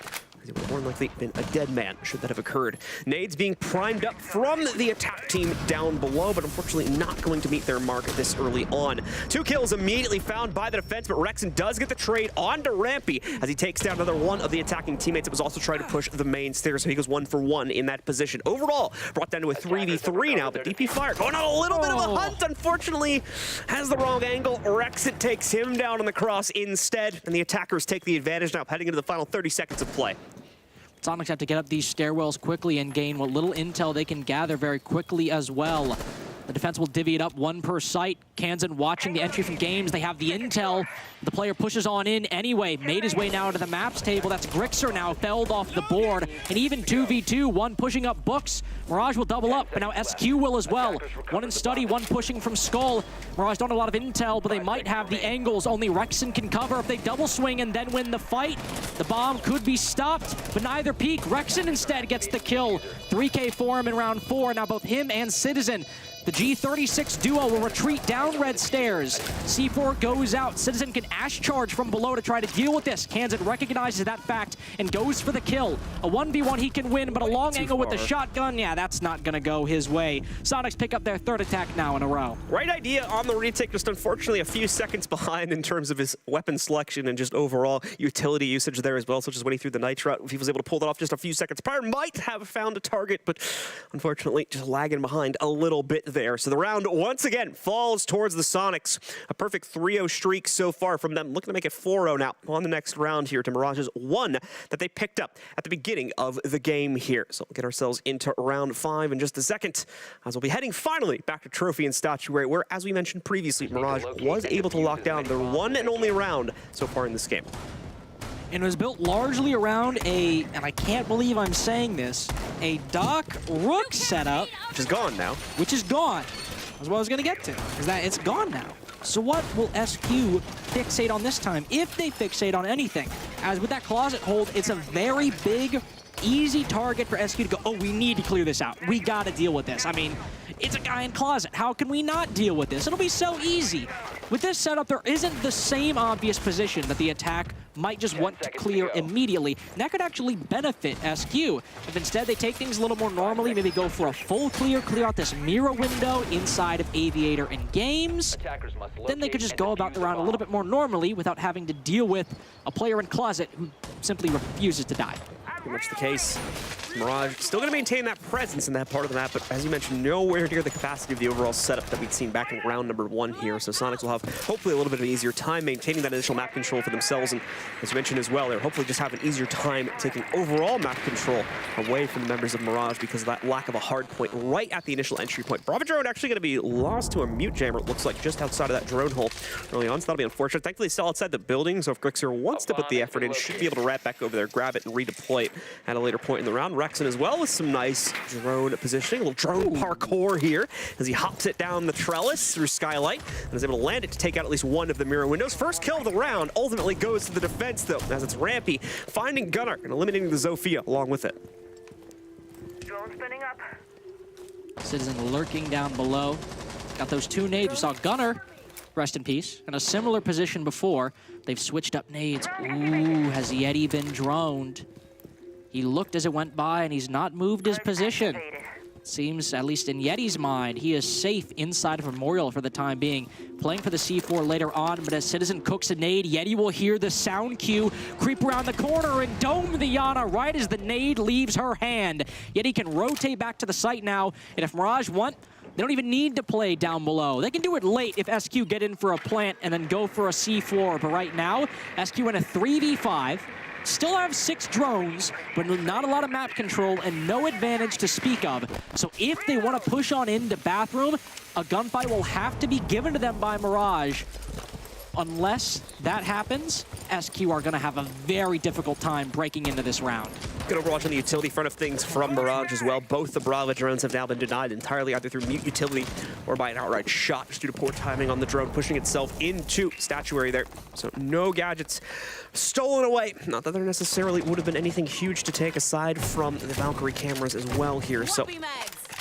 He would more likely been a dead man should that have occurred. Nades being primed up from the attack team down below, but unfortunately not going to meet their mark this early on. 2 kills immediately found by the defense, but Rexen does get the trade onto Rampy as he takes down another one of the attacking teammates that was also trying to push the main stairs, so he goes 1 for 1 in that position. Overall, brought down to a 3v3 now, but DP Fire going on a little bit of a hunt, unfortunately, has the wrong angle. Rexen takes him down on the cross instead, and the attackers take the advantage now, heading into the final 30 seconds of play. Soniqs have to get up these stairwells quickly and gain what little intel they can gather very quickly as well. The defense will divvy it up 1 per site. Kansan watching the entry from Games. They have the intel. The player pushes on in anyway. Made his way now to the maps table. That's Grixer now felled off the board. And even 2v2, 1 pushing up Books. Mirage will double up, but now SQ will as well. 1 in Study, 1 pushing from Skull. Mirage don't have a lot of intel, but they might have the angles. Only Rexen can cover if they double swing and then win the fight. The bomb could be stopped, but neither peak. Rexen instead gets the kill. 3K for him in round 4. Now both him and Citizen. The G36 duo will retreat down red stairs. C4 goes out. Citizen can Ash charge from below to try to deal with this. Kansan recognizes that fact and goes for the kill. A 1v1 he can win, but a long angle with the shotgun, yeah, that's not gonna go his way. Soniqs pick up their 3rd attack now in a row. Right idea on the retake, just unfortunately a few seconds behind in terms of his weapon selection and just overall utility usage there as well, such as when he threw the Nitro. If he was able to pull that off just a few seconds prior, might have found a target, but unfortunately just lagging behind a little bit there. So the round once again falls towards the Soniqs. A perfect 3-0 streak so far from them. Looking to make it 4-0 now on the next round here to Mirage's 1 that they picked up at the beginning of the game here. So we'll get ourselves into round 5 in just a second, as we'll be heading finally back to Trophy and Statuary, where, as we mentioned previously, Mirage was able to lock down their one and only round so far in this game. And it was built largely around a, and I can't believe I'm saying this, a Doc Rook setup. Which is gone now. Which is gone. That's what I was going to get to, is that it's gone now. So what will SQ fixate on this time, if they fixate on anything? As with that closet hold, it's a very big, easy target for SQ to go, oh, we need to clear this out. We got to deal with this. I mean, it's a guy in closet. How can we not deal with this? It'll be so easy. With this setup, there isn't the same obvious position that the attack might just want to clear immediately. And that could actually benefit SQ. If instead they take things a little more normally, maybe go for a full clear out this mirror window inside of Aviator and Games, then they could just go about the round a little bit more normally without having to deal with a player in closet who simply refuses to die. Pretty much the case. Mirage still going to maintain that presence in that part of the map, but as you mentioned, nowhere near the capacity of the overall setup that we'd seen back in round number 1 here. So Soniqs will have hopefully a little bit of an easier time maintaining that initial map control for themselves. And as you mentioned as well, they'll hopefully just have an easier time taking overall map control away from the members of Mirage because of that lack of a hard point right at the initial entry point. Bravo drone actually going to be lost to a mute jammer, it looks like, just outside of that drone hole early on, so that'll be unfortunate. Thankfully, still outside the building, so if Grixer wants to put the effort in, should be able to wrap back over there, grab it, and redeploy it at a later point in the round. Rexon as well with some nice drone positioning, a little drone parkour here as he hops it down the trellis through Skylight and is able to land it to take out at least one of the mirror windows. First kill of the round ultimately goes to the defense, though, as it's Rampy finding Gunnar and eliminating the Zofia along with it. Drone spinning up. Citizen lurking down below. Got those 2 nades. We saw Gunnar, rest in peace, in a similar position before. They've switched up nades. Ooh, has Yeti been droned? He looked as it went by, and he's not moved his position. Seems, at least in Yeti's mind, he is safe inside of Memorial for the time being. Playing for the C4 later on, but as Citizen cooks a nade, Yeti will hear the sound cue, creep around the corner, and dome the Yana right as the nade leaves her hand. Yeti can rotate back to the site now, and if Mirage want, they don't even need to play down below. They can do it late if SQ get in for a plant and then go for a C4, but right now, SQ in a 3v5. Still have 6 drones, but not a lot of map control and no advantage to speak of. So if they want to push on into Bathroom, a gunfight will have to be given to them by Mirage. Unless that happens, SQ are going to have a very difficult time breaking into this round. Good overwatch on the utility front of things from Mirage as well. Both the Bravo drones have now been denied entirely either through mute utility or by an outright shot just due to poor timing on the drone pushing itself into Statuary there. So no gadgets stolen away. Not that there necessarily would have been anything huge to take aside from the Valkyrie cameras as well here. So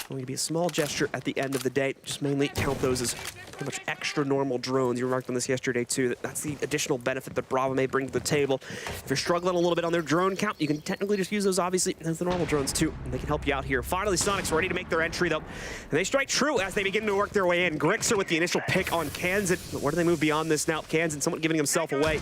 going to be a small gesture at the end of the day. Just mainly count those as pretty much extra normal drones. You remarked on this yesterday too, that's the additional benefit that Bravo may bring to the table. If you're struggling a little bit on their drone count, you can technically just use those obviously as the normal drones too, and they can help you out here. Finally, Soniqs ready to make their entry though, and they strike true as they begin to work their way in. Grixer with the initial pick on Kansan, but where do they move beyond this now? Kansan somewhat giving himself away.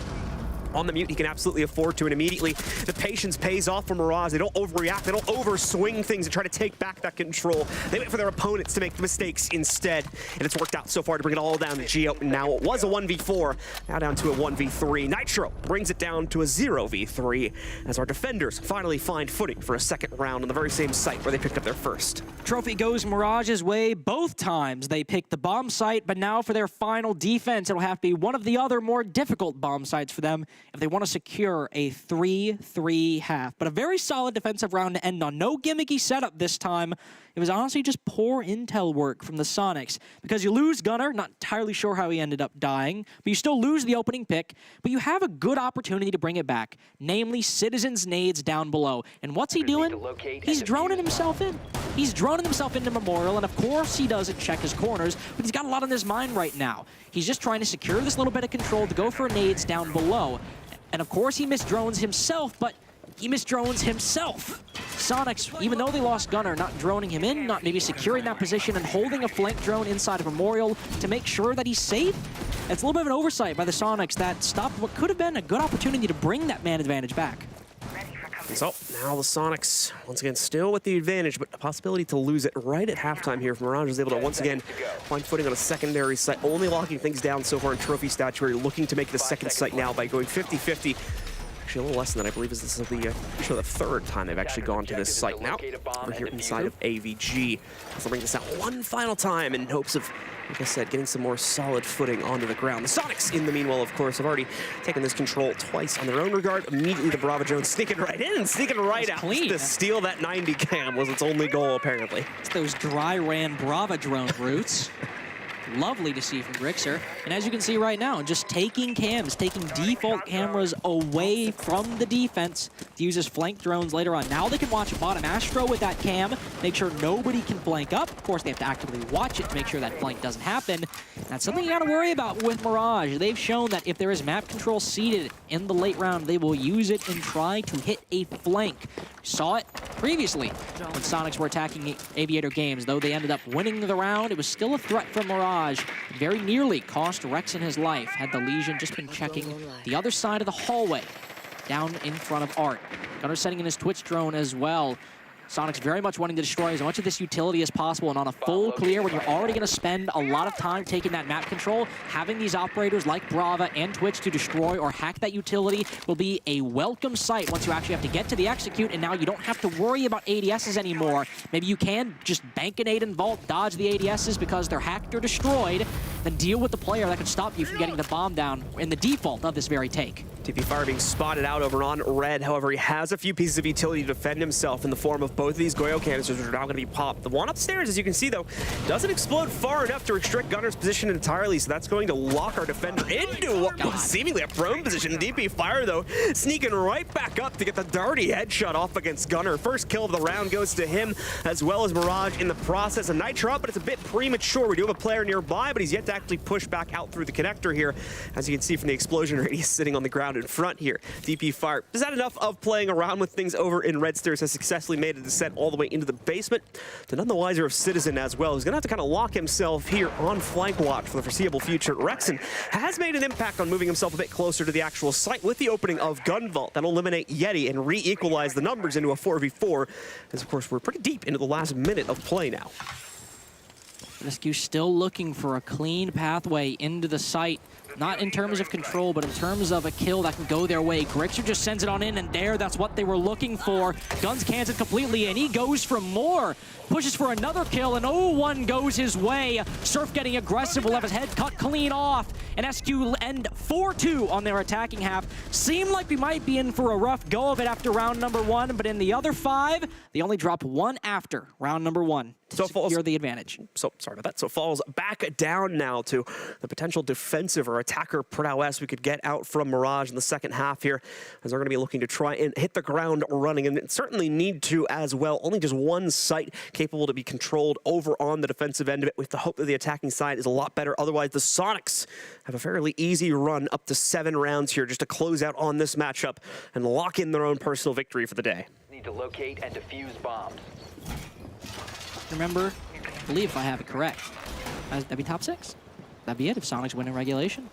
On the mute, he can absolutely afford to, and immediately the patience pays off for Mirage. They don't overreact, they don't overswing things and try to take back that control. They wait for their opponents to make the mistakes instead, and it's worked out so far to bring it all down to Geo. Now it was a 1v4, now down to a 1v3. Nitro brings it down to a 0v3 as our defenders finally find footing for a second round on the very same site where they picked up their first. Trophy goes Mirage's way both times. They picked the bomb site, but now for their final defense, it'll have to be one of the other more difficult bomb sites for them if they want to secure a 3-3 But a very solid defensive round to end on. No gimmicky setup this time. It was honestly just poor intel work from the Soniqs. Because you lose Gunnar, not entirely sure how he ended up dying, but you still lose the opening pick, but you have a good opportunity to bring it back, namely Citizen's nades down below. And what's he doing? He's droning himself in. He's droning himself into Memorial, and of course he doesn't check his corners, but he's got a lot on his mind right now. He's just trying to secure this little bit of control to go for nades down below. And of course he missed drones himself, but he missed drones himself. Soniqs, even though they lost Gunnar, not droning him in, not maybe securing that position and holding a flank drone inside of Memorial to make sure that he's safe. It's a little bit of an oversight by the Soniqs that stopped what could have been a good opportunity to bring that man advantage back. So now the Soniqs, once again, still with the advantage, but a possibility to lose it right at halftime here. If Mirage is able to once again find footing on a secondary site, only locking things down so far in Trophy Statuary, looking to make the second site now by going 50-50. Actually, a little less than that. I believe this is the third time they've actually gone to this site now. We're here inside of AVG. So bring this out one final time in hopes of, like I said, getting some more solid footing onto the ground. The Soniqs, in the meanwhile, of course, have already taken this control twice on their own regard. Immediately, the Brava Jones sneaking right in, sneaking right out. Clean. To steal that 90 cam was its only goal, apparently. It's those dry ran Brava drone routes. Lovely to see from Grixer. And as you can see right now, just taking cams, taking default cameras away from the defense to use as flank drones later on. Now they can watch bottom Astro with that cam, make sure nobody can flank up. Of course, they have to actively watch it to make sure that flank doesn't happen. That's something you gotta worry about with Mirage. They've shown that if there is map control seated in the late round, they will use it and try to hit a flank. Saw it previously when Soniqs were attacking Aviator Games. Though they ended up winning the round, it was still a threat from Mirage. Very nearly cost Rexon his life had the Legion just been checking the other side of the hallway down in front of Art. Gunner setting in his Twitch drone as well. Soniqs very much wanting to destroy as much of this utility as possible, and on a full clear, when you're already going to spend a lot of time taking that map control, having these operators like Brava and Twitch to destroy or hack that utility will be a welcome sight once you actually have to get to the execute, and now you don't have to worry about ADSs anymore. Maybe you can just bank an 8 and vault, dodge the ADSs because they're hacked or destroyed, then deal with the player that can stop you from getting the bomb down in the default of this very take. TP Fire being spotted out over on red. However, he has a few pieces of utility to defend himself in the form of both of these Goyo canisters, which are now going to be popped. The one upstairs, as you can see, though, doesn't explode far enough to restrict Gunner's position entirely, so that's going to lock our defender into what was seemingly a prone position. DP Fire, though, sneaking right back up to get the dirty headshot off against Gunner. First kill of the round goes to him, as well as Mirage in the process. A Nitro up, but it's a bit premature. We do have a player nearby, but he's yet to actually push back out through the connector here, as you can see from the explosion radius sitting on the ground in front here. DP Fire is that enough of playing around with things over in Red Stairs, has successfully made a descent all the way into the basement. To none the wiser of Citizen as well, who's gonna have to kind of lock himself here on flank watch for the foreseeable future. Rexon has made an impact on moving himself a bit closer to the actual site with the opening of Gun Vault. That'll eliminate Yeti and re-equalize the numbers into a 4v4, as of course we're pretty deep into the last minute of play now. Rescue still looking for a clean pathway into the site. Not in terms of control, but in terms of a kill that can go their way. Grixer just sends it on in, and that's what they were looking for. Guns cans it completely, and he goes for more. Pushes for another kill, and 0-1 goes his way. Surf getting aggressive, will have his head cut clean off. And SQ end 4-2 on their attacking half. Seemed like we might be in for a rough go of it after round number 1, but in the other 5, they only drop 1 after round number 1 to secure the advantage. So, sorry about that. So falls back down now to the potential defensive or attacker prowess we could get out from Mirage in the second half here, as they're going to be looking to try and hit the ground running, and certainly need to as well. Only just one site capable to be controlled over on the defensive end of it, with the hope that the attacking side is a lot better. Otherwise, the Soniqs have a fairly easy run up to 7 rounds here just to close out on this matchup and lock in their own personal victory for the day. Need to locate and defuse bombs. Remember, I believe if I have it correct, that'd be top 6. That'd be it if Soniqs win in regulation.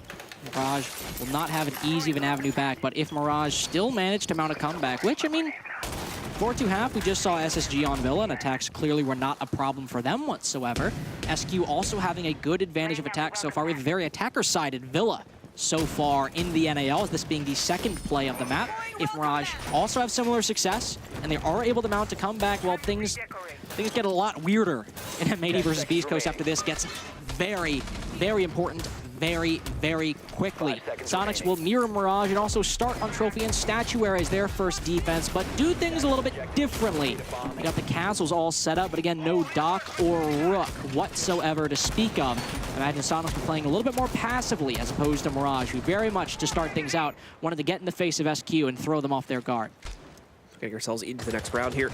Mirage will not have an easy of an avenue back, but if Mirage still managed to mount a comeback, which, I mean, 4-2 half, we just saw SSG on Villa, and attacks clearly were not a problem for them whatsoever. SQ also having a good advantage of attack so far. We have a very attacker-sided Villa so far in the NAL, this being the second play of the map. If Mirage also have similar success, and they are able to mount a comeback, well, things get a lot weirder in M80 versus Beastcoast after this gets very, very important very, very quickly. Soniqs will mirror Mirage and also start on Trophy and Statuary as their first defense, but do things a little bit differently. We got the castles all set up, but again, no Doc or Rook whatsoever to speak of. Imagine Soniqs playing a little bit more passively as opposed to Mirage, who very much, to start things out, wanted to get in the face of SQ and throw them off their guard. Getting ourselves into the next round here.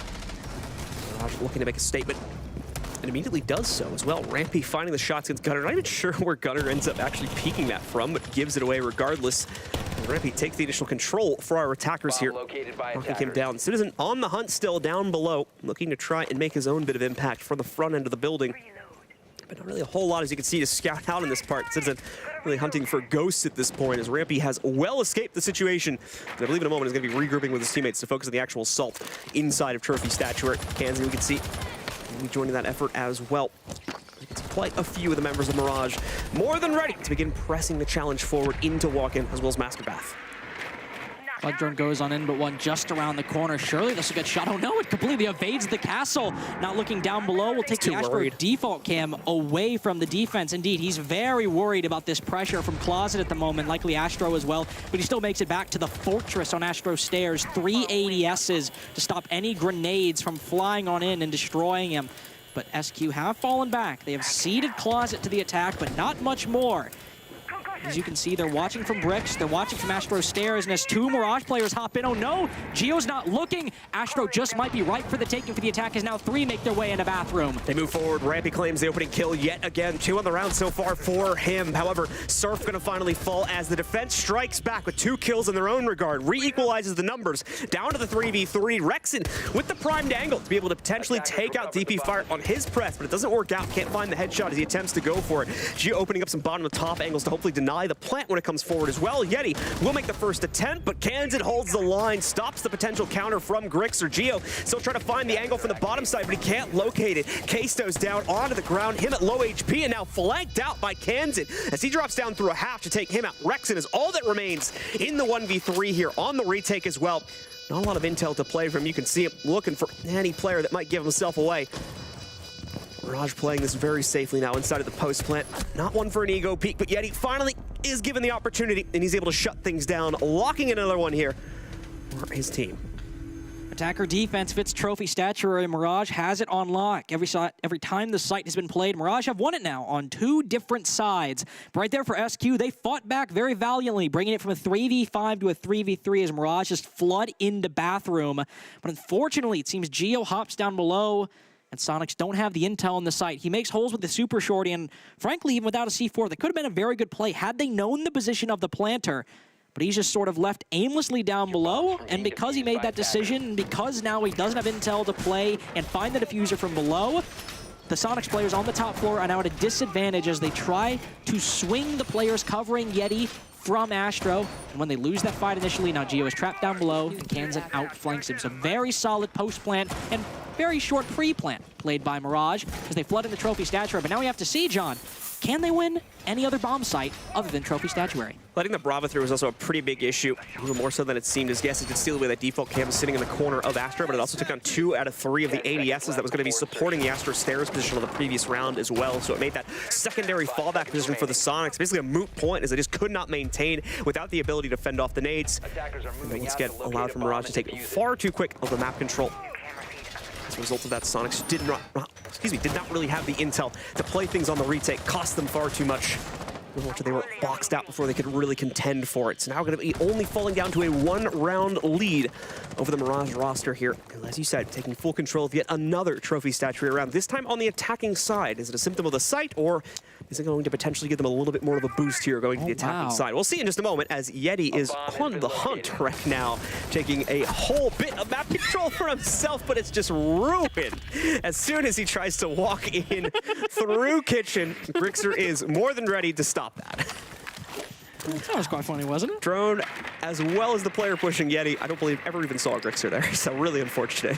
Mirage looking to make a statement, and immediately does so as well. Rampy finding the shots against Gunner. Not even sure where Gunner ends up actually peeking that from, but gives it away regardless. And Rampy takes the initial control for our attackers here. Knocking him down. Citizen on the hunt still down below, looking to try and make his own bit of impact from the front end of the building. but not really a whole lot, as you can see, to scout out in this part. Citizen really hunting for ghosts at this point, as Rampy has well escaped the situation. And I believe in a moment is going to be regrouping with his teammates to focus on the actual assault inside of Trophy Statuary. Kansan, we can see, will be joining that effort as well. It's quite a few of the members of Mirage more than ready to begin pressing the challenge forward into walk-in, as well as Master Bath. Flood drone goes on in, but one just around the corner. Surely this will get shot. Oh no, it completely evades the castle. Not looking down below will take the Astro default cam away from the defense. Indeed, he's very worried about this pressure from Closet at the moment, likely Astro as well, but he still makes it back to the fortress on Astro stairs. 3 ADSs to stop any grenades from flying on in and destroying him. But SQ have fallen back. They have ceded Closet to the attack, but not much more. As you can see, they're watching from bricks, they're watching from Astro stairs, and as 2 Mirage players hop in, oh no, Geo's not looking. Astro just might be right for the taking for the attack, as now 3 make their way into bathroom. They move forward, Rampy claims the opening kill yet again. 2 on the round so far for him. However, Surf gonna finally fall as the defense strikes back with 2 kills in their own regard, re-equalizes the numbers, down to the 3v3. Rexon with the primed angle to be able to potentially take out DP Fire on his press, but it doesn't work out, can't find the headshot as he attempts to go for it. Geo opening up some bottom to top angles to hopefully deny the plant when it comes forward as well. Yeti will make the first attempt, but Kansan holds the line, stops the potential counter from Grix or Geo. Still trying to find the angle from the bottom side, but he can't locate it. Ksto's down onto the ground, him at low HP, and now flanked out by Kansan as he drops down through a half to take him out. Rexon is all that remains in the 1v3 here on the retake as well. Not a lot of intel to play from. You can see him looking for any player that might give himself away. Mirage playing this very safely now inside of the post plant. Not one for an ego peek, but Yeti finally is given the opportunity, and he's able to shut things down, locking another one here for his team. Attacker defense fits Trophy Statuary. Mirage has it on lock. Every time the site has been played, Mirage have won it now on 2 different sides. But right there for SQ, they fought back very valiantly, bringing it from a 3v5 to a 3v3 as Mirage just flood into bathroom. But unfortunately, it seems Geo hops down below, and Soniqs don't have the intel on the site. He makes holes with the super shorty, and frankly, even without a C4, that could have been a very good play had they known the position of the planter. But he's just sort of left aimlessly down below, and because he made that decision, and because now he doesn't have intel to play and find the diffuser from below, the Soniqs players on the top floor are now at a disadvantage as they try to swing the players covering Yeti from Astro. And when they lose that fight initially, now Geo is trapped down below, and Kansan outflanks him. So very solid post-plant and very short pre-plant played by Mirage as they flood in the Trophy Statuary. But now we have to see, John, can they win any other bomb site other than Trophy Statuary? Letting the Brava through was also a pretty big issue, even more so than it seemed. As yes, it did steal away that default cam sitting in the corner of Astro, but it also took down 2 out of 3 of the ADSs that was going to be supporting the Astro stairs position on the previous round as well. So it made that secondary fallback position for the Soniqs basically a moot point, as they just could not maintain without the ability to fend off the nades. And they once again allowed for Mirage to take far too quick of the map control. As a result of that, Soniqs did not really have the intel to play things on the retake, cost them far too much. They were boxed out before they could really contend for it. So now going to be only falling down to a 1-round lead over the Mirage roster here. And as you said, taking full control of yet another Trophy Statuary round, this time on the attacking side. Is it a symptom of the site, or is it going to potentially give them a little bit more of a boost here going to the attacking side? We'll see in just a moment, as Yeti is on the hunt right now, taking a whole bit of map control for himself, but it's just ruined. As soon as he tries to walk in through kitchen, Grixer is more than ready to stop that. That was quite funny, wasn't it? Drone, as well as the player pushing Yeti, I don't believe ever even saw Grixer there, so really unfortunate.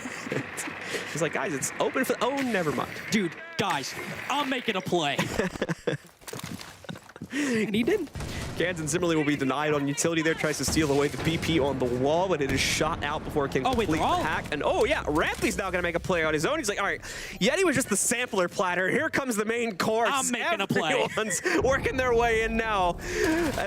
He's like, guys, it's open for, oh, never mind. Dude, guys, I'm making a play. And he didn't. Kansan similarly will be denied on utility there, tries to steal away the BP on the wall, but it is shot out before it can complete the hack. And oh yeah, Rampy's now gonna make a play on his own. He's like, all right, Yeti was just the sampler platter. Here comes the main course. I'm making a play. Everyone's working their way in now.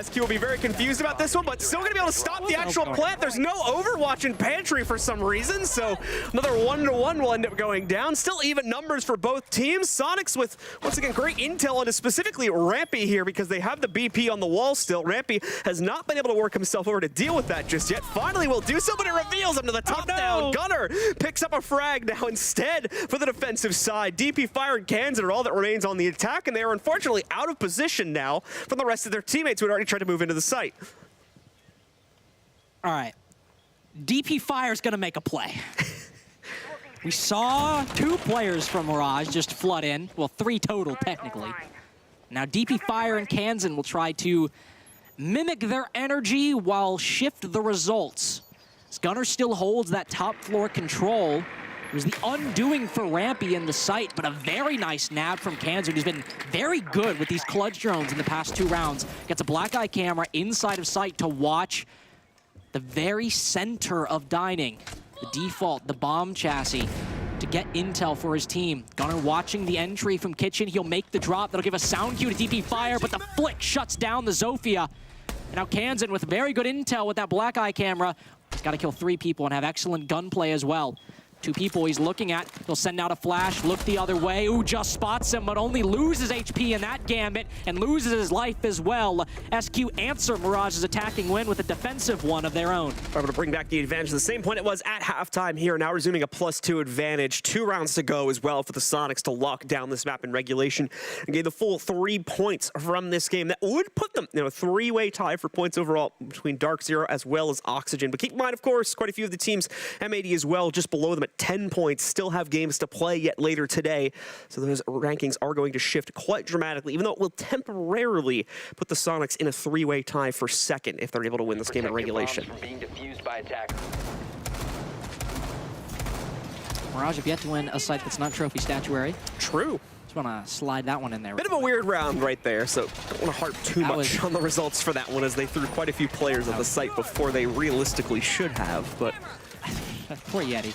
SQ will be very confused about this one, but still gonna be able to stop the actual plant. There's no Overwatch in Pantry for some reason, so another 1-to-1 will end up going down. Still even numbers for both teams. Soniqs with, once again, great intel on specifically Rampy here because they have the BP on the wall still. Rampy has not been able to work himself over to deal with that just yet. Finally will do so, but it reveals him to the top down. Gunner picks up a frag now instead for the defensive side. DP Fire and Kansan are all that remains on the attack, and they are unfortunately out of position now from the rest of their teammates who had already tried to move into the site. All right. DP Fire's gonna make a play. We saw 2 players from Mirage just flood in. Well, 3 total, technically. Now, DP Fire and Kansan will try to mimic their energy while shift the results. Gunner still holds that top floor control. It was the undoing for Rampy in the site, but a very nice nab from Kansan, who's been very good with these clutch drones in the past 2 rounds. Gets a black eye camera inside of sight to watch the very center of dining. The default, the bomb chassis, to get intel for his team. Gunner watching the entry from Kitchen. He'll make the drop. That'll give a sound cue to DP Fire, but the flick shuts down the Zofia. And now Kansan with very good intel with that black eye camera. He's got to kill 3 people and have excellent gunplay as well. 2 people he's looking at. He'll send out a flash, look the other way. Ooh, just spots him, but only loses HP in that gambit and loses his life as well. SQ answer Mirage's attacking win with a defensive one of their own. We're able to bring back the advantage. The same point it was at halftime here, now resuming a +2 advantage. 2 rounds to go as well for the Soniqs to lock down this map in regulation and gain the full 3 points from this game. That would put them in a 3-way tie for points overall between DarkZero as well as Oxygen. But keep in mind, of course, quite a few of the teams, MAD as well, just below them at 10 points, still have games to play yet later today. So those rankings are going to shift quite dramatically, even though it will temporarily put the Soniqs in a 3-way tie for second if they're able to win this game in regulation. Mirage have yet to win a site that's not trophy statuary. True. Just want to slide that one in there. Bit of a weird round right there, so don't want to harp too much on the results for that one, as they threw quite a few players at the site before they realistically should have, but... Poor Yeti.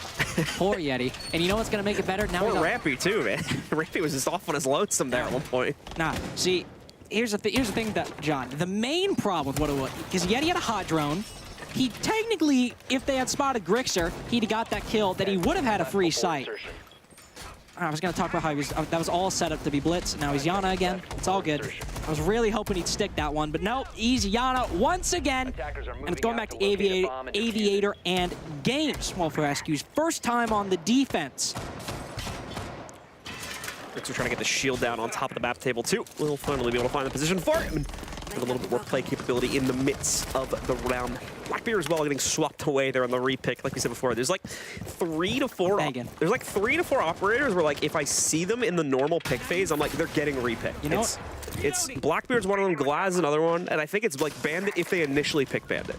Poor Yeti. And you know what's going to make it better? Now Poor Rampy, too, man. Rampy was just off on his lonesome there at one point. Nah, see, here's the thing that, John, the main problem with what it was, because Yeti had a hot drone. He technically, if they had spotted Grixer, he'd have got that kill, that he would have had a free sight. I was going to talk about how he was, that was all set up to be Blitz. Now he's Yana again. It's all good. I was really hoping he'd stick that one, but no, he's Yana once again. And it's going back to Aviator and Games. Well, for SQ's first time on the defense. Grixer trying to get the shield down on top of the map table, too. We'll finally be able to find the position for him. With a little bit more play capability in the midst of the round. Blackbeard as well getting swapped away there on the repick. Like we said before, there's like 3 to 4. There's like 3 to 4 operators where, like, if I see them in the normal pick phase, I'm like, they're getting repicked. You know, it's Blackbeard's one of them, Glaz another one, and I think it's like Bandit if they initially pick Bandit.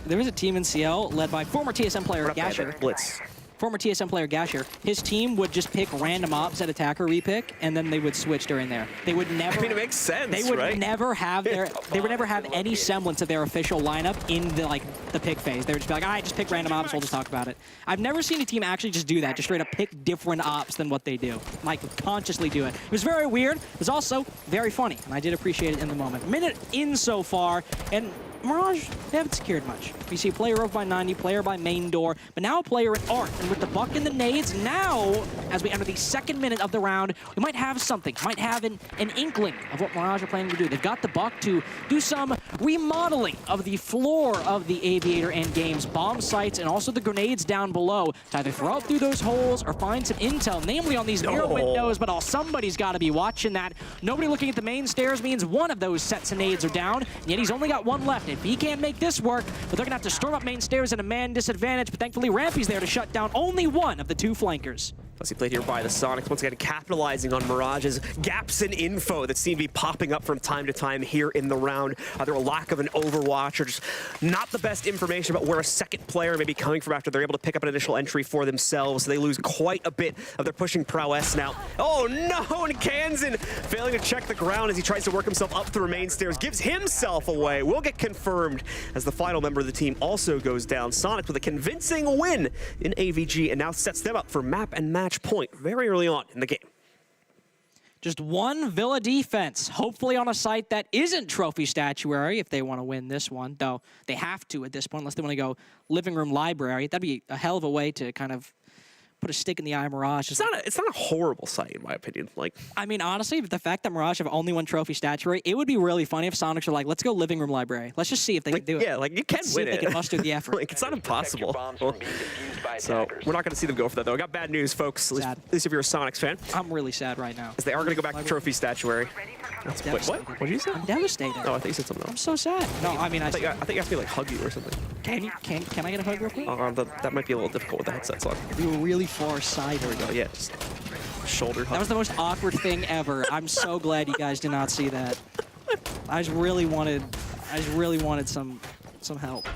There was a team in CL led by former TSM player Gasher. Blitz. Former TSM player Gasher, his team would just pick random ops at attacker repick, and then they would switch during there. They would never. I mean, it makes sense. They would right? never have their. They would never have any semblance of their official lineup in the pick phase. They would just be like, "I just pick random ops. We'll just talk about it." I've never seen a team actually just do that, just straight up pick different ops than what they do, like consciously do it. It was very weird. It was also very funny, and I did appreciate it in the moment. Minute in so far, and Mirage, they haven't secured much. We see player over by 90, player by main door, but now a player at Art. And with the buck and the nades, now, as we enter the 2nd minute of the round, we might have something, might have an inkling of what Mirage are planning to do. They've got the buck to do some remodeling of the floor of the Aviator and Games bomb sites, and also the grenades down below, to either throw out through those holes or find some intel, namely on these mirror windows, but somebody's got to be watching that. Nobody looking at the main stairs means one of those sets of nades are down, and yet he's only got one left. If he can't make this work, but they're going to have to storm up main stairs at a man disadvantage, but thankfully Rampy's there to shut down only one of the 2 flankers. He played here by the Soniqs, once again capitalizing on Mirage's gaps in info that seem to be popping up from time to time here in the round. Either a lack of an overwatch or just not the best information about where a second player may be coming from after they're able to pick up an initial entry for themselves. So they lose quite a bit of their pushing prowess now. Oh no, and Kansan failing to check the ground as he tries to work himself up through main stairs, gives himself away. Will get confirmed as the final member of the team also goes down. Soniqs with a convincing win in AVG and now sets them up for map and match point very early on in the game. Just one Villa defense, hopefully on a site that isn't trophy statuary if they want to win this one, though they have to at this point unless they want to go living room library. That'd be a hell of a way to kind of put a stick in the eye of Mirage. It's not a horrible site in my opinion. Like, I mean, honestly, the fact that Mirage have only one trophy statuary, it would be really funny if Soniqs are like, let's go living room library. Let's just see if they can do it. Yeah, like you can win it. They can muster the effort. Like, it's not impossible. So we're not going to see them go for that though. I got bad news, folks. At least if you're a Soniqs fan. I'm really sad right now. As they are going to go back to trophy statuary. Wait, what? What did you say? I'm devastated. Oh, I think you said something else. I'm so sad. No, I mean, I think you have to be like hug you or something. Can I get a hug real quick? That might be a little difficult with the headsets on. You were really far side. There we go. Yeah, just shoulder hug. That was the most awkward thing ever. I'm so glad you guys did not see that. I just really wanted some help.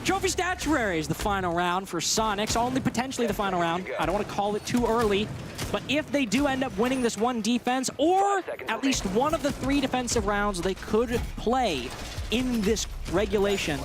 Trophy Statuary is the final round for Soniqs, only potentially the final round. I don't want to call it too early, but if they do end up winning this one defense, or at least one of the 3 defensive rounds they could play in this regulation,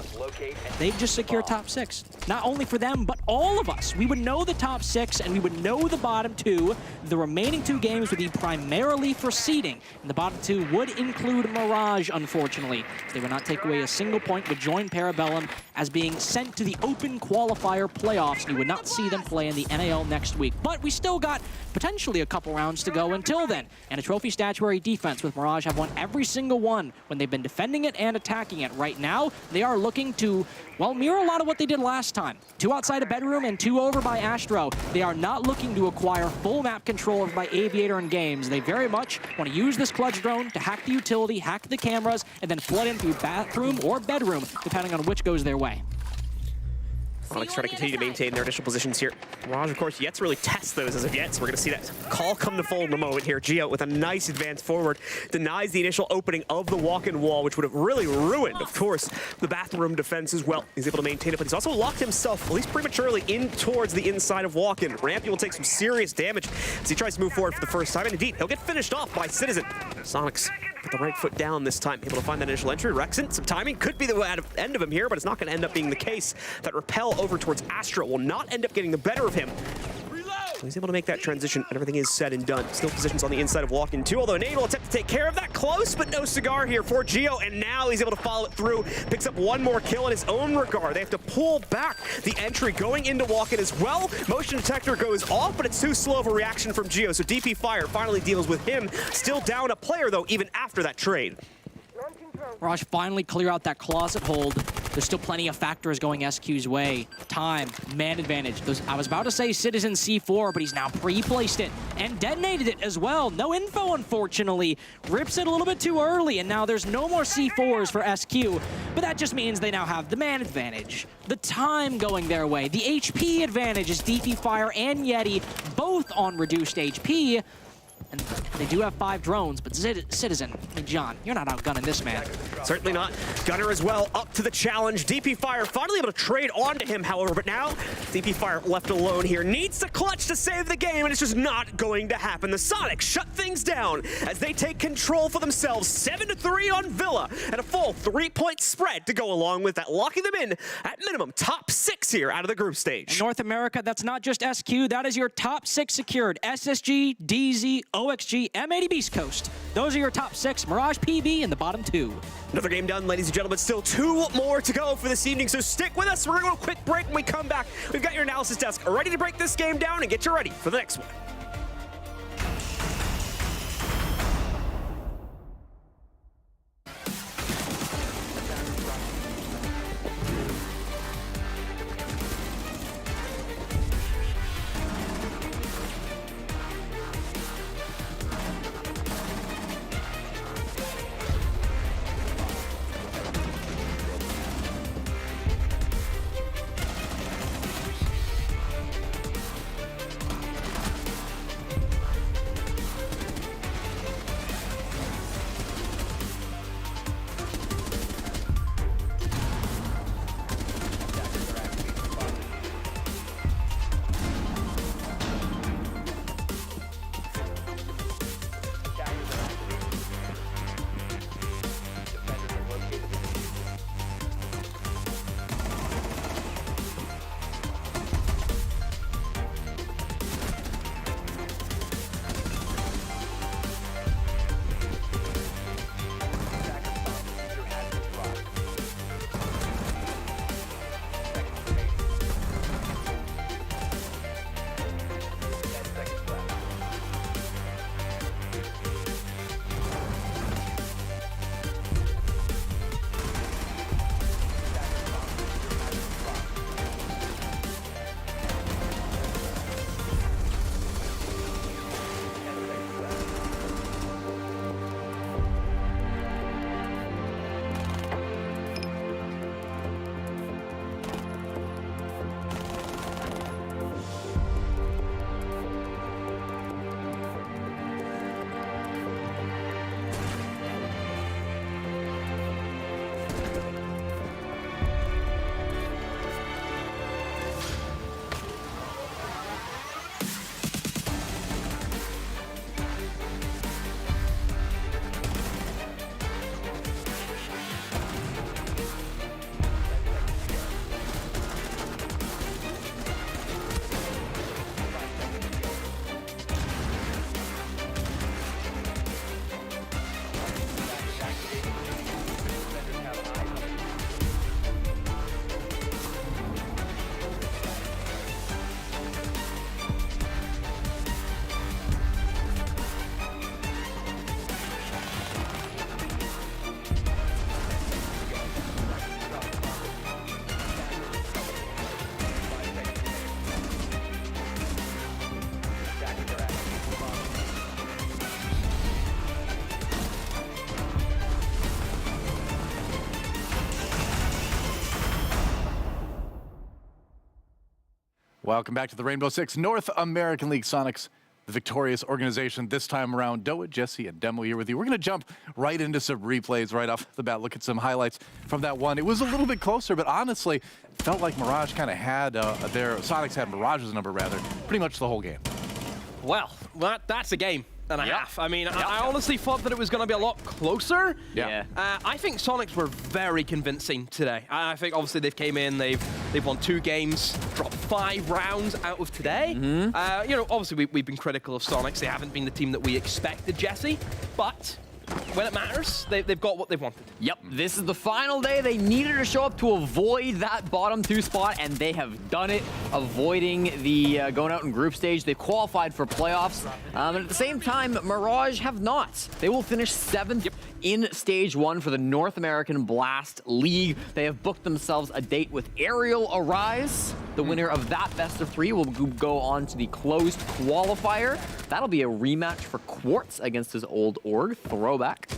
they've just secured top 6. Not only for them, but all of us. We would know the top 6, and we would know the bottom 2. The remaining 2 games would be primarily for seeding, and the bottom 2 would include Mirage, unfortunately. They would not take away a single point, would join Parabellum as being sent to the open qualifier playoffs, and you would not see them play in the NAL next week. But we still got potentially a couple rounds to go until then, and a Trophy Statuary defense with Mirage have won every single one when they've been defending it and attacking it. Right now, they are looking to, well, mirror a lot of what they did last time. 2 outside a bedroom and 2 over by Astro. They are not looking to acquire full map control over by Aviator and Games. They very much want to use this clutch drone to hack the utility, hack the cameras, and then flood in through bathroom or bedroom, depending on which goes their way. Soniqs trying to continue to maintain their initial positions here. Mirage, of course, yet to really test those as of yet, so we're going to see that call come to fold in a moment here. Geo with a nice advance forward, denies the initial opening of the walk-in wall, which would have really ruined, of course, the bathroom defense as well. He's able to maintain it, but he's also locked himself, at least prematurely, in towards the inside of walk-in. Rampy will take some serious damage as he tries to move forward for the first time, and indeed, he'll get finished off by Citizen. Soniqs put the right foot down this time, able to find that initial entry. Rexon, some timing, could be the end of him here, but it's not going to end up being the case. That repel over towards Astro will not end up getting the better of him. So he's able to make that transition, and everything is said and done. Still positions on the inside of walk-in 2, although Nate will attempt to take care of that. Close, but no cigar here for Geo, and now he's able to follow it through. Picks up 1 more kill in his own regard. They have to pull back the entry going into walk-in as well. Motion detector goes off, but it's too slow of a reaction from Geo, so DP Fire finally deals with him. Still down a player, though, even after that trade. Mirage finally clear out that closet hold. There's still plenty of factors going SQ's way. Time, man advantage. I was about to say Citizen C4, but he's now pre-placed it and detonated it as well. No info, unfortunately. Rips it a little bit too early, and now there's no more C4s for SQ, but that just means they now have the man advantage. The time going their way. The HP advantage is DP Fire and Yeti, both on reduced HP. And they do have 5 drones, but Citizen, I mean, John, you're not outgunning this man. Certainly not. Gunner as well, up to the challenge. DP Fire finally able to trade onto him, however, but now DP Fire left alone here. Needs the clutch to save the game, and it's just not going to happen. The Soniqs shut things down as they take control for themselves. 7-3 on Villa, and a full 3-point spread to go along with that, locking them in at minimum top 6 here out of the group stage. In North America, that's not just SQ, that is your top 6 secured. SSG, DZ, OXG, M80 Beastcoast. Those are your top 6. Mirage, PB, and the bottom 2. Another game done, ladies and gentlemen. Still 2 more to go for this evening, so stick with us. We're going to go a quick break. When we come back, we've got your analysis desk ready to break this game down and get you ready for the next one. Welcome back to the Rainbow Six North American League. Soniqs, the victorious organization this time around. Doa, Jesse, and Demo here with you. We're going to jump right into some replays right off the bat. Look at some highlights from that one. It was a little bit closer, but honestly, it felt like Mirage kind of had Soniqs had Mirage's number, rather, pretty much the whole game. Well, that's a game and a half. I mean, I honestly thought that it was going to be a lot closer. Yeah. I think Soniqs were very convincing today. I think obviously they've came in, they've won 2 games, dropped 5 rounds out of today. You know, obviously we've been critical of Soniqs. They haven't been the team that we expected, Jesse, but when it matters, they've got what they've wanted. Yep, this is the final day. They needed to show up to avoid that bottom 2 spot, and they have done it, avoiding the going out in group stage. They've qualified for playoffs, and at the same time, Mirage have not. They will finish 7th in Stage 1 for the North American Blast League. They have booked themselves a date with Aerial Arise. The winner of that best of 3 will go on to the closed qualifier. That'll be a rematch for Quartz against his old org, Throwback.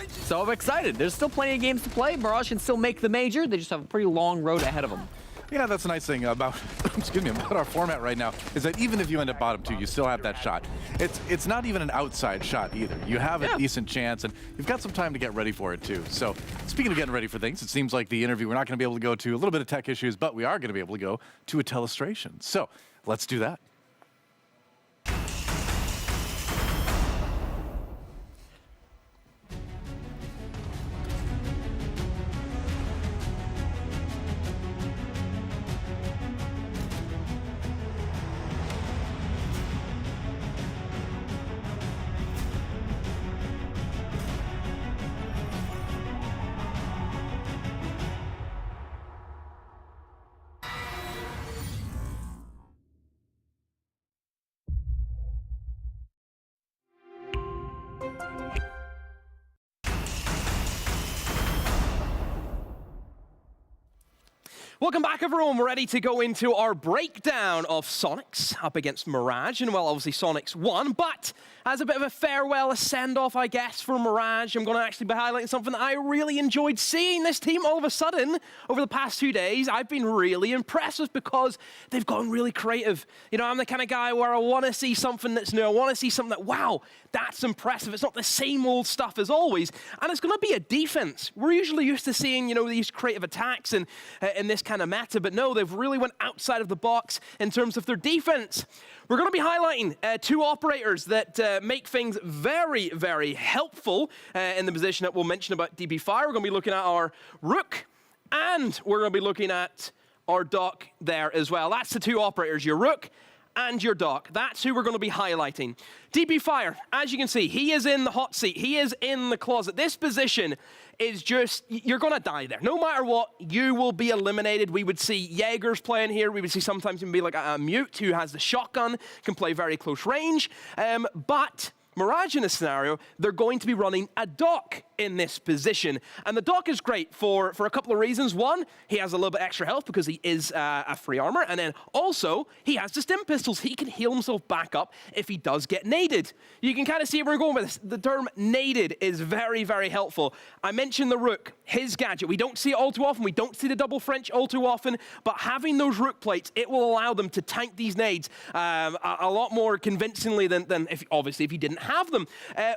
So I'm excited. There's still plenty of games to play. Mirage can still make the major. They just have a pretty long road ahead of them. Yeah, that's a nice thing about about our format right now, is that even if you end up bottom 2, you still have that shot. It's not even an outside shot either. You have a decent chance, and you've got some time to get ready for it too. So speaking of getting ready for things, it seems like the interview, we're not going to be able to go to a little bit of tech issues, but we are going to be able to go to a Telestration. So let's do that. Welcome back, everyone. We're ready to go into our breakdown of Soniqs up against Mirage. And, well, obviously, Soniqs won, but as a bit of a farewell, a send-off, I guess, for Mirage, I'm going to actually be highlighting something that I really enjoyed seeing. This team, all of a sudden, over the past 2 days, I've been really impressed with, because they've gotten really creative. You know, I'm the kind of guy where I want to see something that's new. I want to see something that, wow, that's impressive. It's not the same old stuff as always. And it's going to be a defense. We're usually used to seeing, you know, these creative attacks and this kind of meta, but no, they've really went outside of the box in terms of their defense. We're going to be highlighting 2 operators that make things very, very helpful in the position that we'll mention about DP Fire. We're going to be looking at our Rook, and we're going to be looking at our Doc there as well. That's the 2 operators, your Rook and your Doc. That's who we're going to be highlighting. DP Fire, as you can see, he is in the hot seat. He is in the closet. This position is just, you're going to die there. No matter what, you will be eliminated. We would see Jaegers playing here. We would see sometimes even be like a Mute who has the shotgun, can play very close range. But Mirage in this scenario, they're going to be running a Doc in this position. And the Doc is great for a couple of reasons. One, he has a little bit extra health because he is a free armor. And then also, he has the stim pistols. He can heal himself back up if he does get naded. You can kind of see where we're going with this. The term naded is very, very helpful. I mentioned the Rook, his gadget. We don't see it all too often. We don't see the double French all too often. But having those Rook plates, it will allow them to tank these nades a lot more convincingly than if you didn't have them.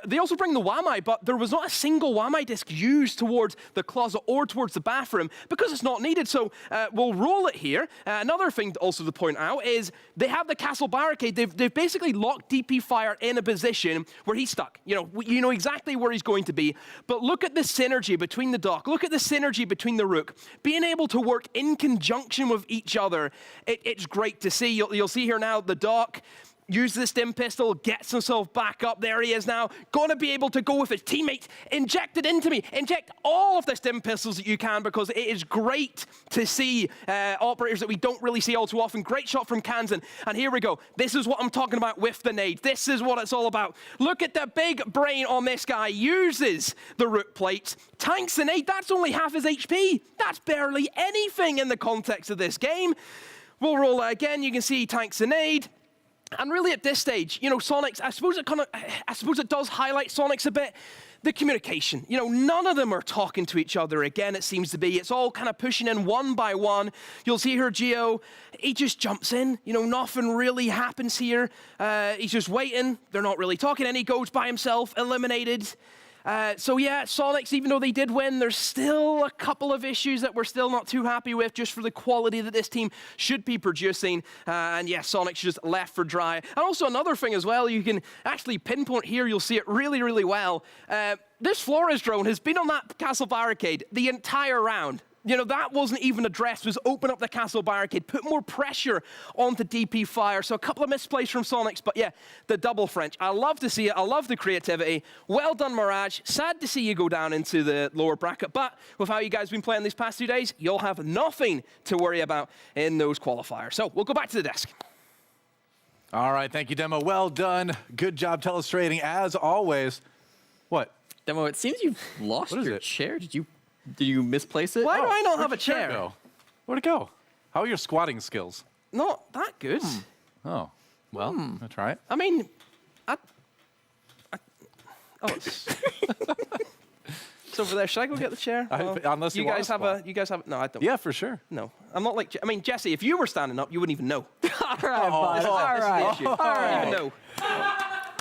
They also bring the Wamai, but there was not a single Wamai disc used towards the closet or towards the bathroom because it's not needed. So we'll roll it here. Another thing also to point out is they have the castle barricade. They've basically locked DP Fire in a position where he's stuck. You know exactly where he's going to be. But look at the synergy between the Doc. Look at the synergy between the Rook. Being able to work in conjunction with each other, it's great to see. You'll see here now the Doc uses the stim pistol, gets himself back up. There he is now. Going to be able to go with his teammate. Inject it into me. Inject all of the stim pistols that you can, because it is great to see operators that we don't really see all too often. Great shot from Kansan. And here we go. This is what I'm talking about with the nade. This is what it's all about. Look at the big brain on this guy. Uses the Rook plates. Tanks the nade. That's only half his HP. That's barely anything in the context of this game. We'll roll it again. You can see he tanks the nade. And really at this stage, you know, Soniqs, I suppose it does highlight Soniqs a bit. The communication, you know, none of them are talking to each other again, it seems to be. It's all kind of pushing in one by one. You'll see here, Gio, he just jumps in. You know, nothing really happens here. He's just waiting. They're not really talking, and he goes by himself, eliminated. So yeah, Soniqs, even though they did win, there's still a couple of issues that we're still not too happy with, just for the quality that this team should be producing. And yeah, Soniqs just left for dry. And also another thing as well, you can actually pinpoint here, you'll see it really, really well. This Flores drone has been on that castle barricade the entire round. You know, that wasn't even addressed, was open up the castle barricade, put more pressure onto DP Fire. So a couple of misplays from Soniqs, but yeah, the double French. I love to see it. I love the creativity. Well done, Mirage. Sad to see you go down into the lower bracket, but with how you guys have been playing these past 2 days, you'll have nothing to worry about in those qualifiers. So we'll go back to the desk. All right, thank you, Demo. Well done. Good job telestrating, as always. What? Demo, it seems you've lost your chair. Did you misplace it? Why do I not have a Where'd your chair? go? Where'd it go? How are your squatting skills? Not that good. Oh, well, I'll try it. I mean, oh, it's over there. Should I go get the chair? Unless you guys want have you guys have. No, I don't. Yeah, for sure. No, I'm not like. I mean, Jesse, if you were standing up, you wouldn't even know. All right, bud. All right. You wouldn't even know.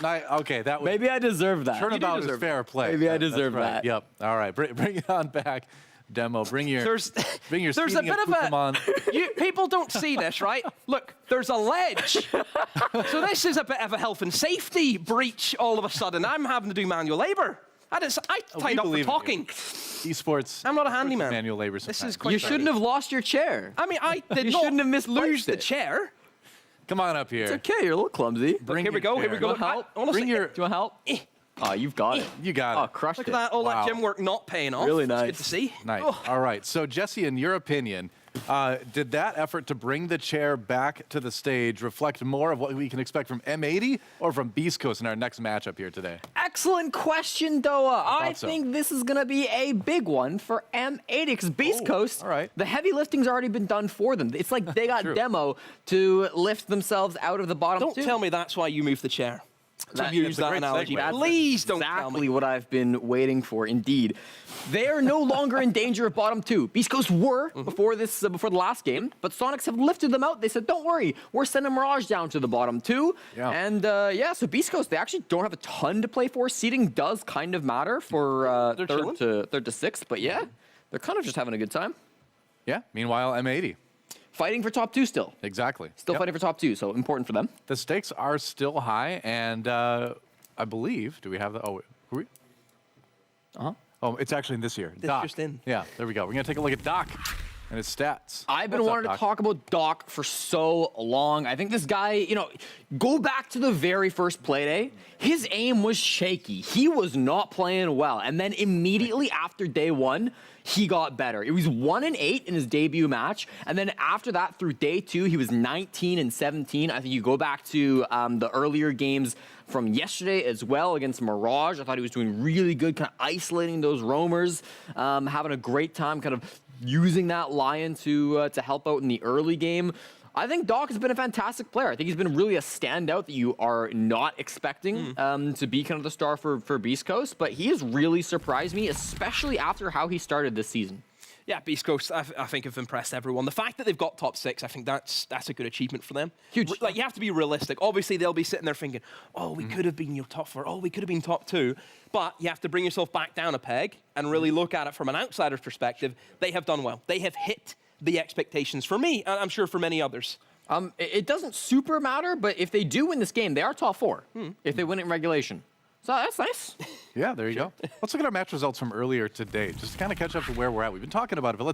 Okay, that was, Maybe I deserve that. turnabout is fair play. Maybe I That's deserve right. that. Yep. All right, bring it on back, Demo. Bring your There's a speeding bit of Pokemon. people don't see this, right? Look, there's a ledge. So this is a bit of a health and safety breach all of a sudden. I'm having to do manual labor. I tied up for talking. Esports. I'm not a handyman. Manual labor. This is quite You shouldn't have lost your chair. I mean, I did You not shouldn't have misplaced lose the it. chair. Come on up here. It's okay, you're a little clumsy. Bring Here we your go. Here we chair. go. Want help? Honestly, Bring your. Do you want help? Oh, you've got it. You got Oh, it. crushed Look it. at that. All Wow. that gym work not paying off. Really It's nice. good to see. Nice. Oh. All right. So, Jesse, in your opinion, did that effort to bring the chair back to the stage reflect more of what we can expect from M80 or from Beastcoast in our next matchup here today? Excellent question, Doa. I thought so. think this is going to be a big one for M80 because Beastcoast, all right. the heavy lifting's already been done for them. It's like they got True. Demo to lift themselves out of the bottom Don't two. tell me that's why you moved the chair. That- use that's a that great analogy. segue. Please don't tell exactly me. what I've been waiting for, indeed. They are no longer in danger of bottom two. Beastcoast were before the last game, but Soniqs have lifted them out. They said, don't worry, we're sending Mirage down to the bottom two. Yeah. And yeah, so Beastcoast, they actually don't have a ton to play for. Seeding does kind of matter for They're third to sixth, but yeah, they're kind of just having a good time. Yeah. Meanwhile, M80. Fighting for top two still. Exactly. Still Yep. fighting for top two, so important for them. The stakes are still high, and I believe, do we have the? Oh, who are we? Oh, it's actually in this year. This Doc. just in. Yeah, there we go. We're gonna take a look at Doc and his stats. I've been What's up, wanting to Doc? talk about Doc for so long. I think this guy, you know, go back to the very first play day. His aim was shaky. He was not playing well. And then immediately after day one, he got better. It was 1-8 in his debut match. And then after that, through day two, he was 19-17. I think you go back to the earlier games from yesterday as well against Mirage. I thought he was doing really good, kind of isolating those roamers, having a great time, kind of using that Lion to help out in the early game. I think Doc has been a fantastic player. I think he's been really a standout that you are not expecting to be kind of the star for Beastcoast, but he has really surprised me, especially after how he started this season. Yeah, Beastcoast, I think have impressed everyone. The fact that they've got top 6, I think that's a good achievement for them. Huge. Like, you have to be realistic. Obviously, they'll be sitting there thinking, oh, we could have been your top 4. Oh, we could have been top 2. But you have to bring yourself back down a peg and really look at it from an outsider's perspective. They have done well. They have hit the expectations for me, and I'm sure for many others. It doesn't super matter, but if they do win this game, they are top 4 if they win it in regulation. So that's nice. Yeah, there you go. Let's look at our match results from earlier today, just to kind of catch up to where we're at. We've been talking about it, but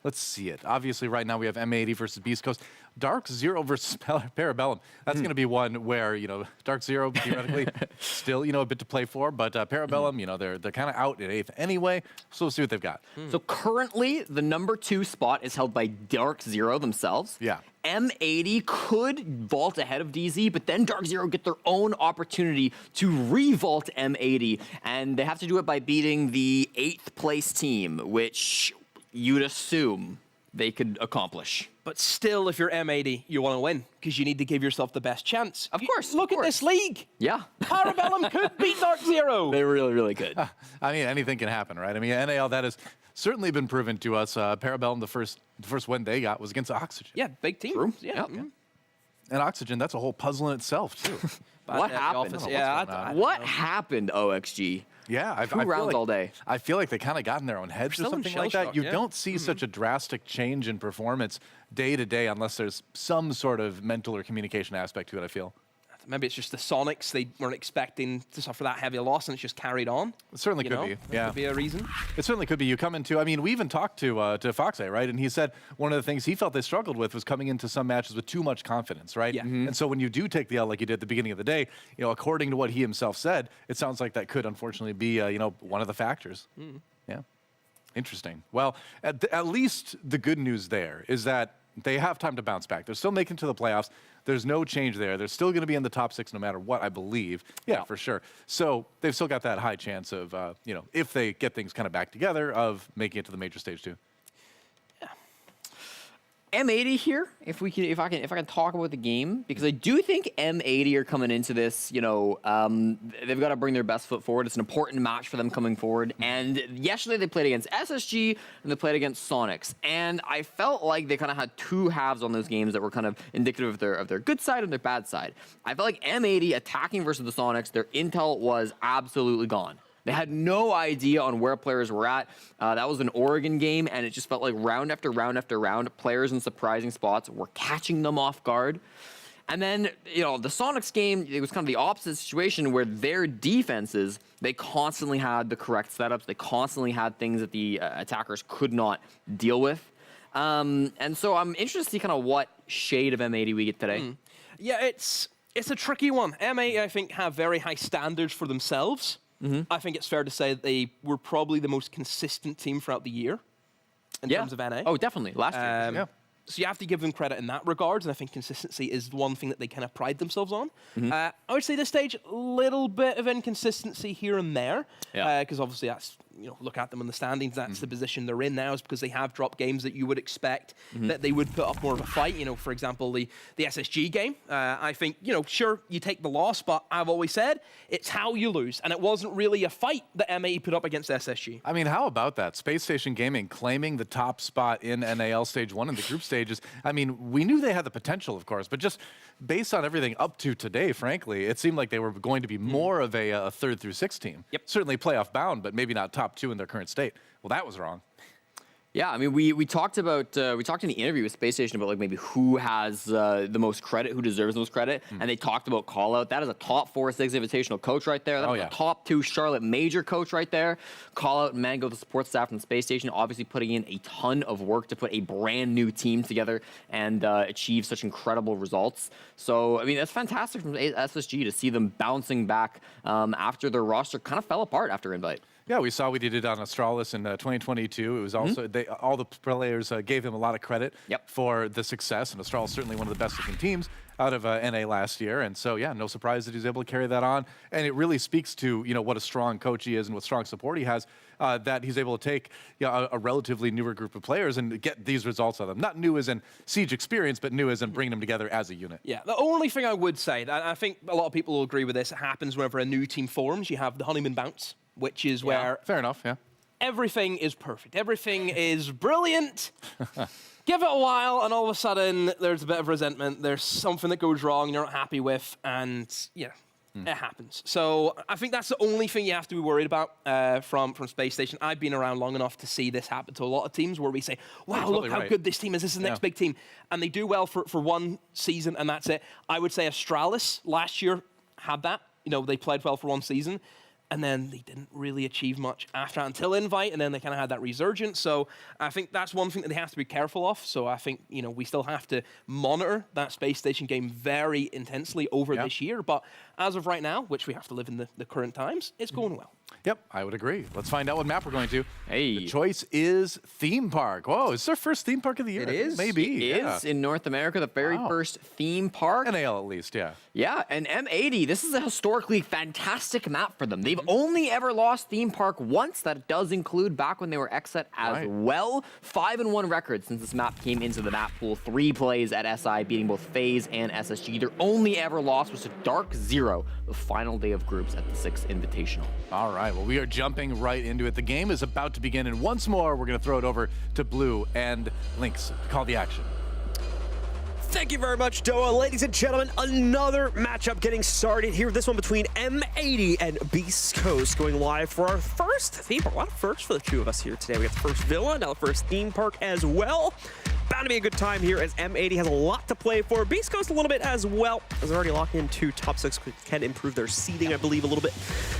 let's see it. Obviously, right now we have M80 versus Beastcoast, DarkZero versus Parabellum. That's going to be one where, you know, DarkZero theoretically still, you know, a bit to play for, but Parabellum, you know, they're kind of out in 8th anyway, so we'll see what they've got. So currently, the number 2 spot is held by DarkZero themselves. Yeah. M80 could vault ahead of DZ, but then DarkZero get their own opportunity to revault M80, and they have to do it by beating the 8th place team, which you'd assume they could accomplish. But still, if you're M80, you want to win because you need to give yourself the best chance. Of course. Look at this league. Yeah. Parabellum could beat DarkZero. They really, really could. I mean, anything can happen, right? I mean, NAL, that has certainly been proven to us. Parabellum, the first win they got was against Oxygen. Yeah, big team. True. Yeah. Yep. And Oxygen, that's a whole puzzle in itself, too. What happened? What happened, OXG? Yeah, Two rounds all day. I feel like they kind of got in their own heads or Still in something like shell that. shock, You yeah. don't see such a drastic change in performance day to day unless there's some sort of mental or communication aspect to it, I feel. Maybe it's just the Soniqs. They weren't expecting to suffer that heavy a loss, and it's just carried on. It certainly You could know? be. That Yeah. could be a reason. It certainly could be. You come into, I mean, we even talked to Foxay, right? And he said one of the things he felt they struggled with was coming into some matches with too much confidence, right? Yeah. And so when you do take the L like you did at the beginning of the day, you know, according to what he himself said, it sounds like that could unfortunately be, you know, one of the factors. Yeah. Interesting. Well, at least the good news there is that they have time to bounce back. They're still making it to the playoffs. There's no change there. They're still going to be in the top 6 no matter what, I believe. Yeah, for sure. So they've still got that high chance of, you know, if they get things kind of back together, of making it to the major stage too. M80 here, if I can talk about the game, because I do think M80 are coming into this, you know, they've got to bring their best foot forward. It's an important match for them coming forward. And yesterday they played against SSG and they played against Soniqs. And I felt like they kind of had two halves on those games that were kind of indicative of their good side and their bad side. I felt like M80 attacking versus the Soniqs, their intel was absolutely gone. They had no idea on where players were at. That was an Oregon game, and it just felt like round after round after round, players in surprising spots were catching them off guard. And then, you know, the Soniqs game, it was kind of the opposite situation where their defenses, they constantly had the correct setups. They constantly had things that the attackers could not deal with. And so I'm interested to see kind of what shade of M80 we get today. Yeah, it's a tricky one. M80, I think, have very high standards for themselves. I think it's fair to say that they were probably the most consistent team throughout the year in terms of NA. Oh, definitely. Last year. So you have to give them credit in that regard, and I think consistency is one thing that they kind of pride themselves on. I would say this stage, a little bit of inconsistency here and there, because obviously that's, you know, look at them in the standings, that's the position they're in now, is because they have dropped games that you would expect that they would put up more of a fight. You know, for example, the SSG game, I think, you know, sure, you take the loss, but I've always said it's how you lose, and it wasn't really a fight that M80 put up against SSG. I mean, how about that? Space Station Gaming claiming the top spot in NAL Stage 1 in the group stages. I mean, we knew they had the potential, of course, but just based on everything up to today, frankly, it seemed like they were going to be more of a 3rd through 6 team. Certainly playoff bound, but maybe not top 2 in their current state. Well, that was wrong. Yeah, I mean, we talked about we talked in the interview with Space Station about like maybe who has the most credit, who deserves the most credit, and they talked about Call Out. That is a top 4 6 Invitational coach right there. That's a top 2 Charlotte Major coach right there. Call Out and Mango, the support staff from Space Station, obviously putting in a ton of work to put a brand new team together and achieve such incredible results. So I mean, that's fantastic from SSG to see them bouncing back after their roster kind of fell apart after Invite. Yeah, we saw we did it on Astralis in 2022. It was also all the players gave him a lot of credit for the success, and Astralis certainly one of the best looking teams out of NA last year. And so, yeah, no surprise that he's able to carry that on. And it really speaks to, you know, what a strong coach he is and what strong support he has, that he's able to take, you know, a relatively newer group of players and get these results out of them. Not new as in Siege experience, but new as in bringing them together as a unit. Yeah, the only thing I would say, and I think a lot of people will agree with this, it happens whenever a new team forms. You have the honeymoon bounce, which is where fair enough, everything is perfect. Everything is brilliant. Give it a while, and all of a sudden, there's a bit of resentment. There's something that goes wrong you're not happy with, and yeah, it happens. So I think that's the only thing you have to be worried about from Space Station. I've been around long enough to see this happen to a lot of teams where we say, wow, totally look how good this team is. This is the next big team. And they do well for one season, and that's it. I would say Astralis last year had that. You know, they played well for one season. And then they didn't really achieve much after until Invite, and then they kind of had that resurgence. So I think that's one thing that they have to be careful of. So I think, you know, we still have to monitor that Space Station game very intensely over this year. But as of right now, which we have to live in the current times, it's going well. Yep, I would agree. Let's find out what map we're going to. Hey. The choice is theme park. Whoa, is this our first theme park of the year? It is. Maybe. It is in North America, the very first theme park. NAL at least, yeah. Yeah, and M80, this is a historically fantastic map for them. They've only ever lost theme park once. That does include back when they were exit as well. 5-1 record since this map came into the map pool. 3 plays at SI, beating both FaZe and SSG. Their only ever loss was to DarkZero, the final day of groups at the 6th Invitational. All right, well, we are jumping right into it. The game is about to begin, and once more, we're going to throw it over to Blue and Lynx. Call the action. Thank you very much, Doa. Ladies and gentlemen, another matchup getting started here. This one between M80 and Beastcoast going live for our first theme park. A lot of firsts for the two of us here today. We got the first villa, now the first theme park as well. Bound to be a good time here as M80 has a lot to play for. Beastcoast a little bit as well, as they're already locked into top 6. Can improve their seeding, I believe, a little bit.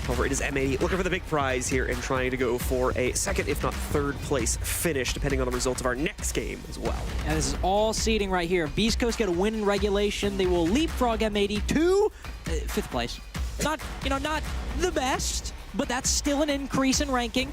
However, it is M80 looking for the big prize here and trying to go for a second, if not third place finish, depending on the results of our next game as well. And this is all seeding right here. Beastcoast get a win in regulation. They will leapfrog M80 to 5th place. Not the best, but that's still an increase in ranking.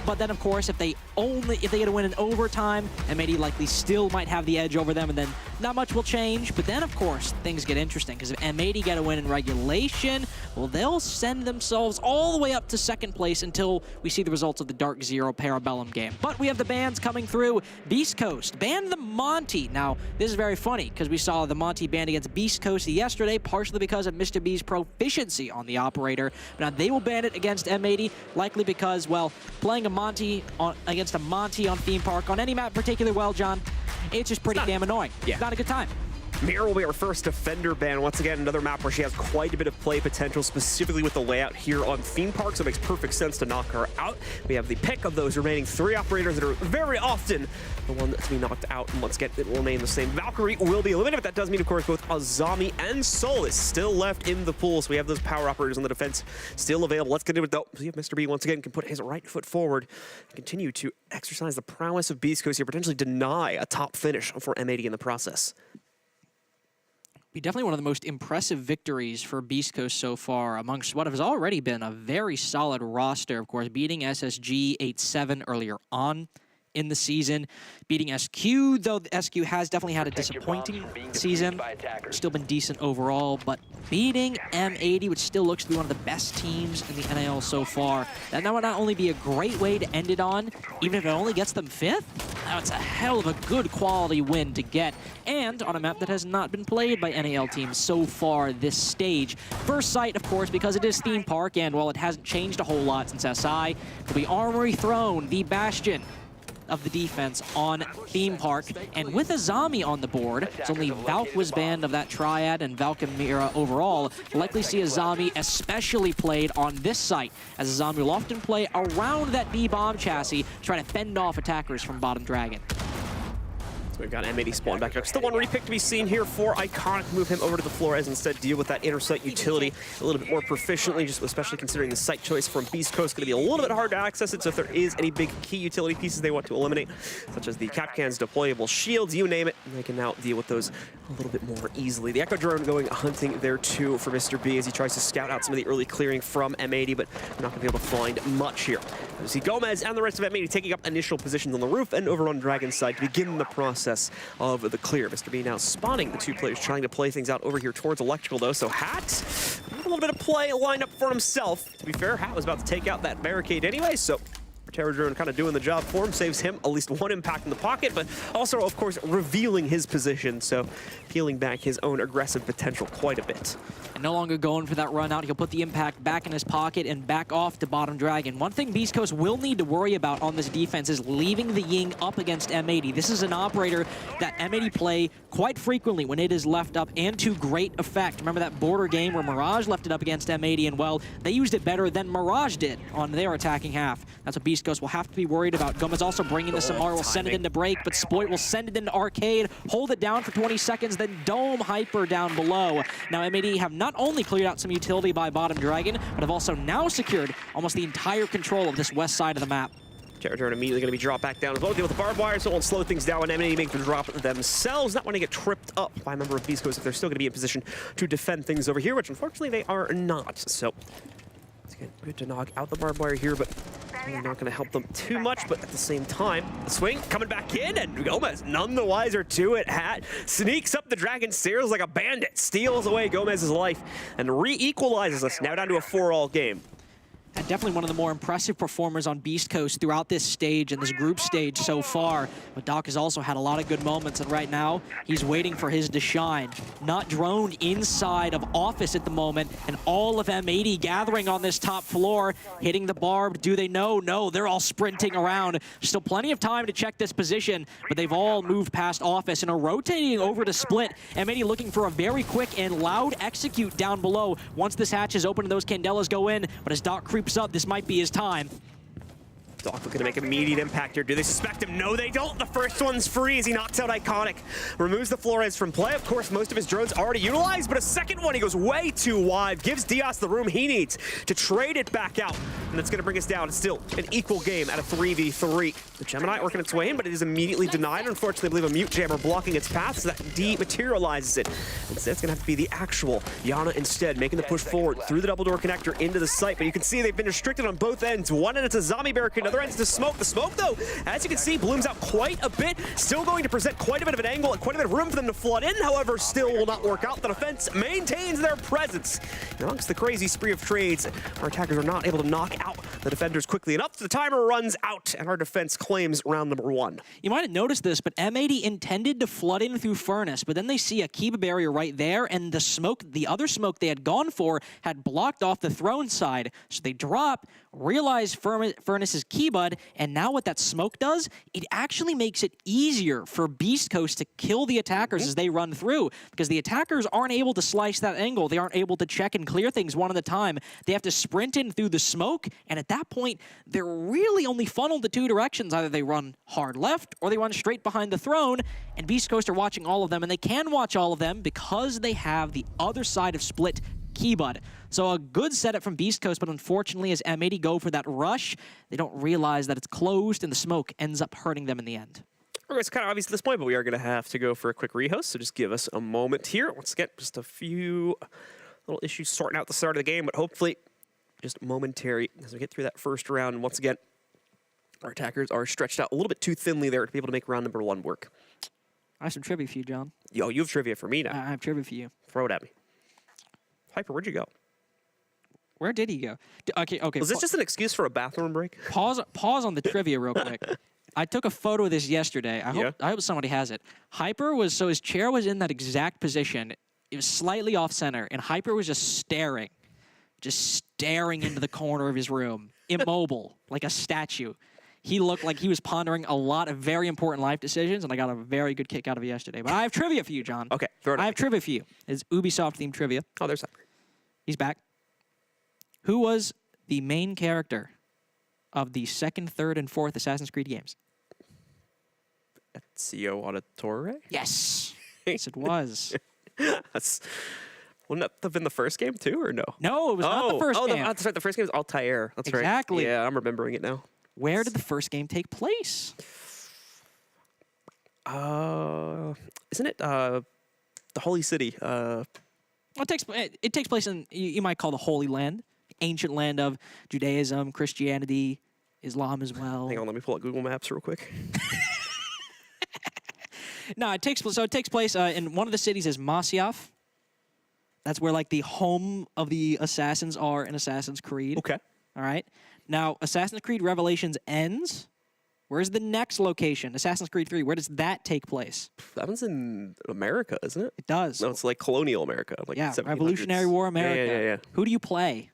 But then, of course, if they get a win in overtime, M80 likely still might have the edge over them, and then not much will change. But then, of course, things get interesting, because if M80 get a win in regulation, well, they'll send themselves all the way up to 2nd place until we see the results of the DarkZero Parabellum game. But we have the bans coming through. Beastcoast banned the Monty. Now, this is very funny, because we saw the Monty banned against Beastcoast yesterday, partially because of Mr. B's proficiency on the operator. But now they will ban it against M80, likely because, well, playing a Monty against a Monty on theme park on any map particularly well, John, it's just pretty damn annoying. Yeah. Not a good time. Mira will be our first defender ban. Once again, another map where she has quite a bit of play potential, specifically with the layout here on theme park, so it makes perfect sense to knock her out. We have the pick of those remaining 3 operators that are very often the one to be knocked out, and once again, it will remain the same. Valkyrie will be eliminated, but that does mean, of course, both Azami and Sol is still left in the pool, so we have those power operators on the defense still available. Let's get into it, though. See if Mr. B, once again, can put his right foot forward and continue to exercise the prowess of Beastcoast here, potentially deny a top finish for M80 in the process. Be definitely one of the most impressive victories for Beastcoast so far amongst what has already been a very solid roster. Of course, beating SSG 8-7 earlier on in the season, beating SQ, though SQ has definitely had a disappointing season, still been decent overall, but beating M80, which still looks to be one of the best teams in the NAL so far, that would not only be a great way to end it on, even if it only gets them 5th, that's a hell of a good quality win to get, and on a map that has not been played by NAL teams so far this stage. First sight, of course, because it is theme park, and while it hasn't changed a whole lot since SI, will be Armory Throne, the bastion of the defense on theme park, and with Azami on the board, it's only Valk was banned of that triad, and Valk and Mira overall. We'll likely see Azami especially played on this site, as Azami will often play around that B-bomb chassis, trying to fend off attackers from Bottom Dragon. We've got M80 spawn back up. Still one repick to be seen here for Iconic. Move him over to the floor as instead deal with that inner site utility a little bit more proficiently, just especially considering the site choice from Beastcoast. Going to be a little bit hard to access it, so if there is any big key utility pieces they want to eliminate, such as the Capcan's deployable shields, you name it, they can now deal with those a little bit more easily. The Echo Drone going hunting there too for Mr. B as he tries to scout out some of the early clearing from M80, but we're not going to be able to find much here. You see Gomez and the rest of M80 taking up initial positions on the roof and over on Dragon's side to begin the process of the clear. Mr. B now spawning the 2 players, trying to play things out over here towards Electrical, though. So Hat, a little bit of play lined up for himself. To be fair, Hat was about to take out that barricade anyway, so Terror Drone kind of doing the job for him, saves him at least 1 impact in the pocket, but also, of course, revealing his position, so peeling back his own aggressive potential quite a bit. And no longer going for that run out, he'll put the impact back in his pocket and back off to Bottom Dragon. One thing Beastcoast will need to worry about on this defense is leaving the Ying up against M80. This is an operator that M80 play quite frequently when it is left up and to great effect. Remember that border game where Mirage left it up against M80, and well, they used it better than Mirage did on their attacking half. That's what Beastcoast will have to be worried about. Gomez also bringing the Samara, will send it into break, but Sploit will send it into Arcade, hold it down for 20 seconds, then Dome Hyper down below. Now M80 have not only cleared out some utility by Bottom Dragon, but have also now secured almost the entire control of this west side of the map. Territory immediately going to be dropped back down as well. Deal with the barbed wire, so it won't slow things down when M&A make the drop themselves. Not wanting to get tripped up by a member of Beastcoast if they're still going to be in position to defend things over here, which unfortunately they are not. So it's good to knock out the barbed wire here, but really not going to help them too much. But at the same time, the swing coming back in, and Gomez none the wiser to it. Hat sneaks up the Dragon Stairs like a bandit, steals away Gomez's life, and re-equalizes us. Now down to a 4-all game. And definitely one of the more impressive performers on Beastcoast throughout this stage and this group stage so far. But Doc has also had a lot of good moments, and right now, he's waiting for his to shine. Not droned inside of office at the moment, and all of M80 gathering on this top floor, hitting the barb. Do they know? No, they're all sprinting around. Still plenty of time to check this position, but they've all moved past office and are rotating over to split. M80 looking for a very quick and loud execute down below. Once this hatch is open and those Candelas go in, but as Doc creeps up, this might be his time. Doc looking to make immediate impact here. Do they suspect him? No, they don't. The first one's free as he knocks out Iconic. Removes the Flores from play. Of course, most of his drones already utilized, but a second one, he goes way too wide. Gives Diaz the room he needs to trade it back out. And that's going to bring us down to still an equal game at a 3v3. The Gemini working its way in, but it is immediately denied. Unfortunately, I believe a mute jammer blocking its path, so that dematerializes it. Instead, it's going to have to be the actual Yana instead, making the push forward through the double door connector into the site. But you can see they've been restricted on both ends. One end it's a zombie barricade, another end it's a smoke. The smoke, though, as you can see, blooms out quite a bit. Still going to present quite a bit of an angle and quite a bit of room for them to flood in. However, still will not work out. The defense maintains their presence. And amongst the crazy spree of trades, our attackers are not able to knock out the defenders quickly enough. The timer runs out, and our defense claims round number 1. You might have noticed this, but M80 intended to flood in through Furnace, but then they see a Kiba barrier right there, and the smoke, the other smoke they had gone for, had blocked off the throne side. So they drop, realize Furnace's Keyboard, and now what that smoke does, it actually makes it easier for Beastcoast to kill the attackers as they run through, because the attackers aren't able to slice that angle. They aren't able to check and clear things one at a time. They have to sprint in through the smoke, and at that point, they're really only funneled to two directions. Either they run hard left, or they run straight behind the throne, and Beastcoast are watching all of them, and they can watch all of them because they have the other side of split Keybud. So a good setup from Beastcoast, but unfortunately as M80 go for that rush, they don't realize that it's closed and the smoke ends up hurting them in the end. It's kind of obvious at this point, but we are going to have to go for a quick rehost, so just give us a moment here. Once again, just a few little issues sorting out the start of the game, but hopefully just momentary as we get through that first round. And once again, our attackers are stretched out a little bit too thinly there to be able to make round number 1 work. I have some trivia for you, John. Yo, you have trivia for me now. I have trivia for you. Throw it at me. Hyper, where'd you go? Where did he go? Okay. Was this just an excuse for a bathroom break? Pause on the trivia real quick. I took a photo of this yesterday. I hope somebody has it. Hyper was, so his chair was in that exact position. It was slightly off center, and Hyper was just staring into the corner of his room, immobile, like a statue. He looked like he was pondering a lot of very important life decisions, and I got a very good kick out of it yesterday. But I have trivia for you, John. Okay, throw it at me. I have trivia for you. It's Ubisoft-themed trivia. Oh, there's Hyper. He's back. Who was the main character of the 2nd, 3rd, and 4th Assassin's Creed games? Ezio Auditore? Yes. Yes, it was. Wouldn't that have been the first game too, or no? No, it was not the first game. That's right. The first game was Altair. That's right. Exactly. Yeah, I'm remembering it now. Where did the first game take place? Isn't it the Holy City? It takes place in, you might call the Holy Land, ancient land of Judaism, Christianity, Islam as well. Hang on, let me pull up Google Maps real quick. No, it takes place in one of the cities is Masyaf. That's where like the home of the assassins are in Assassin's Creed. Okay. All right. Now, Assassin's Creed Revelations ends. Where's the next location? Assassin's Creed 3. Where does that take place? That one's in America, isn't it? It does. No, it's like colonial America. Like yeah, Revolutionary War America. Yeah. Who do you play?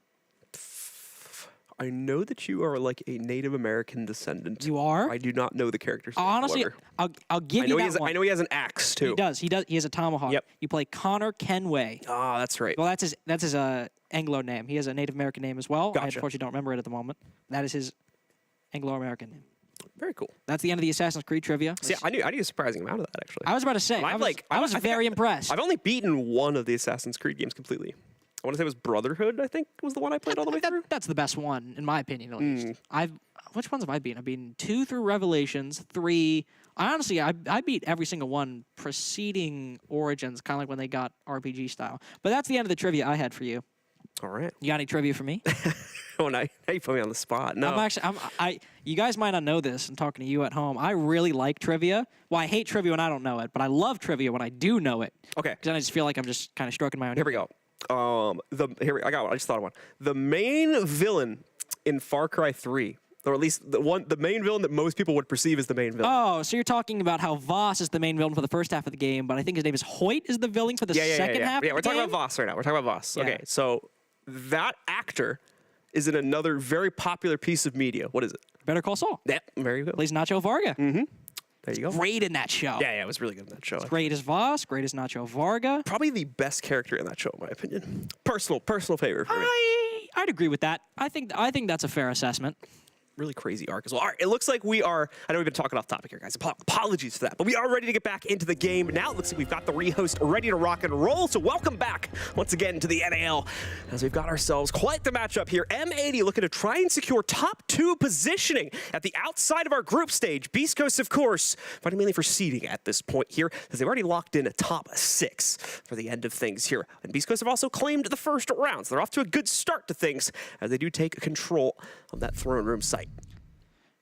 I know that you are like a Native American descendant. You are? I do not know the character's name. Honestly, I'll give you that one. I know he has an axe too. He does. He has a tomahawk. Yep. You play Connor Kenway. Ah, that's right. Well, that's his Anglo name. He has a Native American name as well. Gotcha. I unfortunately don't remember it at the moment. That is his Anglo-American name. Very cool. That's the end of the Assassin's Creed trivia. See, I knew a surprising amount of that actually. I was about to say. I was very impressed. I've only beaten one of the Assassin's Creed games completely. I want to say it was Brotherhood, I think, was the one I played all the way through. That's the best one, in my opinion, at least. which ones have I beaten? I've beaten 2 through Revelations, 3. Honestly, I beat every single one preceding Origins, kind of like when they got RPG style. But that's the end of the trivia I had for you. All right. You got any trivia for me? Oh, now you put me on the spot. No. You guys might not know this. I'm talking to you at home. I really like trivia. Well, I hate trivia when I don't know it, but I love trivia when I do know it. Okay. Because then I just feel like I'm just kind of stroking my own. Here we go. I got one. I just thought of one. The main villain in Far Cry 3, or at least the main villain that most people would perceive as the main villain. Oh, so you're talking about how Voss is the main villain for the first half of the game, but I think his name is Hoyt is the villain for the second half. Yeah, we're talking about Voss right now. We're talking about Voss. Okay, so that actor is in another very popular piece of media. What is it? Better Call Saul. Yeah, very good. Plays Nacho Varga. Mm-hmm. There you go. Great in that show. Yeah, it was really good in that show. Great as Voss, great as Nacho Varga. Probably the best character in that show, in my opinion. Personal favorite for me. I'd agree with that. I think that's a fair assessment. Really crazy arc as well. All right, it looks like we are, I know we've been talking off topic here, guys. Apologies for that. But we are ready to get back into the game. Now it looks like we've got the rehost ready to rock and roll. So welcome back once again to the NAL as we've got ourselves quite the matchup here. M80 looking to try and secure top 2 positioning at the outside of our group stage. Beastcoast, of course, fighting mainly for seeding at this point here as they've already locked in a top 6 for the end of things here. And Beastcoast have also claimed the first round. So they're off to a good start to things as they do take control of that throne room site.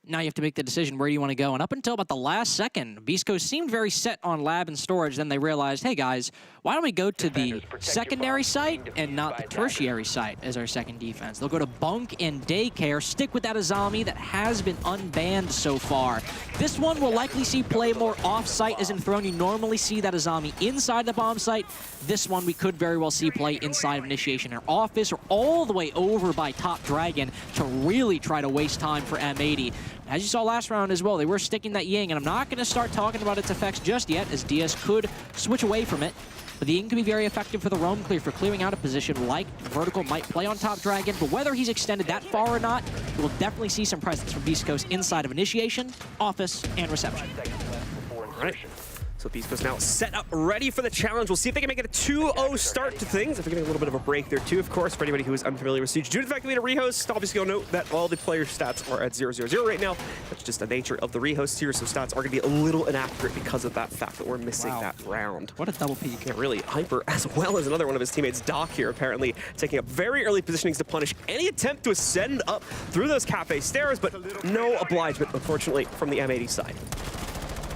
Now you have to make the decision, where do you want to go? And up until about the last second, Beastcoast seemed very set on lab and storage. Then they realized, hey guys, why don't we go to the secondary site and not the tertiary site as our second defense? They'll go to bunk and daycare, stick with that Azami that has been unbanned so far. This one will likely see play more off-site, as in Throne. You normally see that Azami inside the bomb site. This one we could very well see play inside of Initiation or Office, or all the way over by Top Dragon to really try to waste time for M80. As you saw last round as well, they were sticking that Ying, and I'm not going to start talking about its effects just yet, as DS could switch away from it. But the Ying can be very effective for the roam clear, for clearing out a position like Vertical might play on Top Dragon, but whether he's extended that far or not, we'll definitely see some presence from Beastcoast inside of Initiation, Office, and Reception. All right. So Beastcoast now set up, ready for the challenge. We'll see if they can make it a 2-0 start to things. If we're getting a little bit of a break there too, of course, for anybody who is unfamiliar with Siege. Due to the fact that we had a rehost, obviously you'll note that all the player stats are at 0-0-0 right now. That's just the nature of the rehost here, so stats are going to be a little inaccurate because of that fact that we're missing that round. What a double peak. Yeah, really. Hyper, as well as another one of his teammates, Doc here, apparently taking up very early positionings to punish any attempt to ascend up through those cafe stairs, but no obligement, unfortunately, from the M80 side.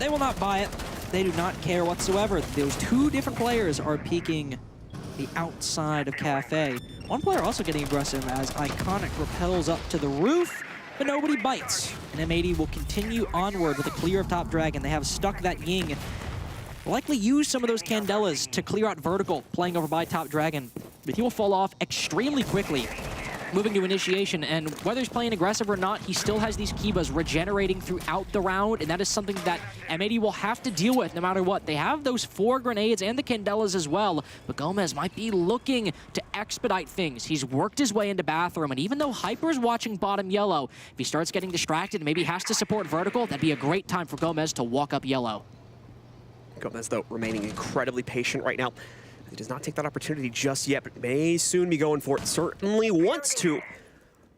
They will not buy it. They do not care whatsoever. Those 2 different players are peeking the outside of Cafe. One player also getting aggressive as Iconic rappels up to the roof, but nobody bites. And M80 will continue onward with a clear of Top Dragon. They have stuck that Ying. Likely use some of those Candelas to clear out Vertical, playing over by Top Dragon. But he will fall off extremely quickly. Moving to Initiation, and whether he's playing aggressive or not, he still has these Kibas regenerating throughout the round, and that is something that M80 will have to deal with no matter what. They have those 4 grenades and the Candelas as well, but Gomez might be looking to expedite things. He's worked his way into Bathroom, and even though Hyper's watching bottom yellow, if he starts getting distracted and maybe has to support Vertical, that'd be a great time for Gomez to walk up yellow. Gomez, though, remaining incredibly patient right now. He does not take that opportunity just yet, but may soon be going for it. Certainly wants to.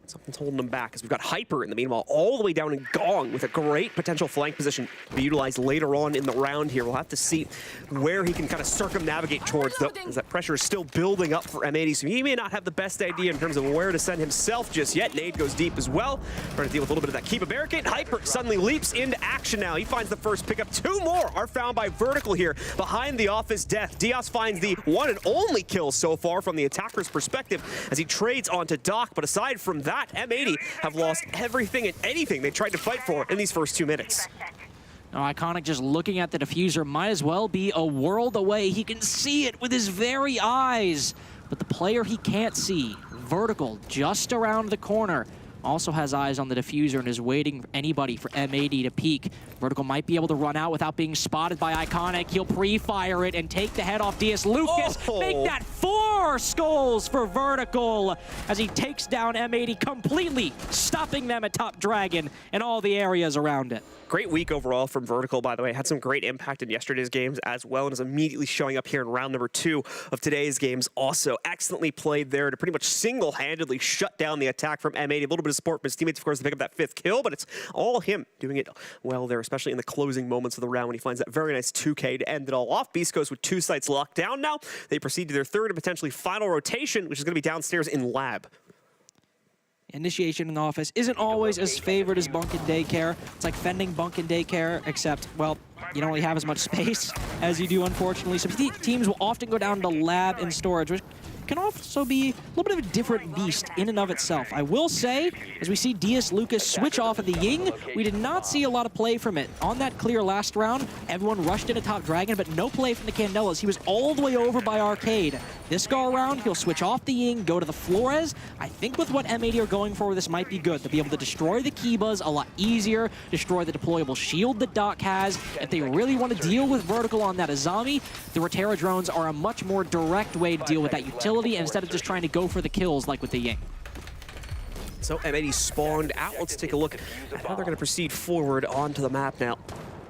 Something's holding him back as we've got Hyper in the meanwhile all the way down in Gong with a great potential flank position to be utilized later on in the round here. We'll have to see where he can kind of circumnavigate towards, though, as that pressure is still building up for M80, so he may not have the best idea in terms of where to send himself just yet. Nade goes deep as well, trying to deal with a little bit of that keep a barricade. Hyper suddenly leaps into action now. He finds the first pickup. 2 more are found by Vertical here behind the Office death. Diaz finds the one and only kill so far from the attacker's perspective as he trades onto Doc, but aside from that, M80 have lost everything and anything they tried to fight for in these first 2 minutes. Now, Iconic just looking at the diffuser might as well be a world away. He can see it with his very eyes, but the player he can't see, Vertical, just around the corner, also has eyes on the diffuser and is waiting for anybody for M80 to peek. Vertical might be able to run out without being spotted by Iconic. He'll pre-fire it and take the head off DS. Lucas, make that 4! More skulls for Vertical as he takes down M80 completely, stopping them at Top Dragon and all the areas around it. Great week overall from Vertical, by the way. Had some great impact in yesterday's games as well, and is immediately showing up here in round number 2 of today's games. Also, excellently played there to pretty much single-handedly shut down the attack from M80. A little bit of support from his teammates, of course, to pick up that 5th kill, but it's all him doing it well there, especially in the closing moments of the round when he finds that very nice 2K to end it all off. Beastcoast with 2 sites locked down now. They proceed to their 3rd and potentially final rotation, which is going to be downstairs in Lab. Initiation in the office isn't always as favored as bunk and daycare. It's like fending bunk and daycare, except, well, you don't really have as much space as you do, unfortunately. So teams will often go down to lab and storage, which can also be a little bit of a different beast in and of itself. I will say, as we see DS Lucas switch off of the Ying, we did not see a lot of play from it. On that clear last round, everyone rushed into Top Dragon, but no play from the Candelas. He was all the way over by Arcade. This go around, he'll switch off the Ying, go to the Flores. I think with what M80 are going for, this might be good. They'll be able to destroy the Kibas a lot easier, destroy the deployable shield that Doc has. If they really want to deal with Vertical on that Azami, the Rotera drones are a much more direct way to deal with that utility instead of just trying to go for the kills like with the Ying. So M80 spawned out. Let's take a look at how they're going to proceed forward onto the map now.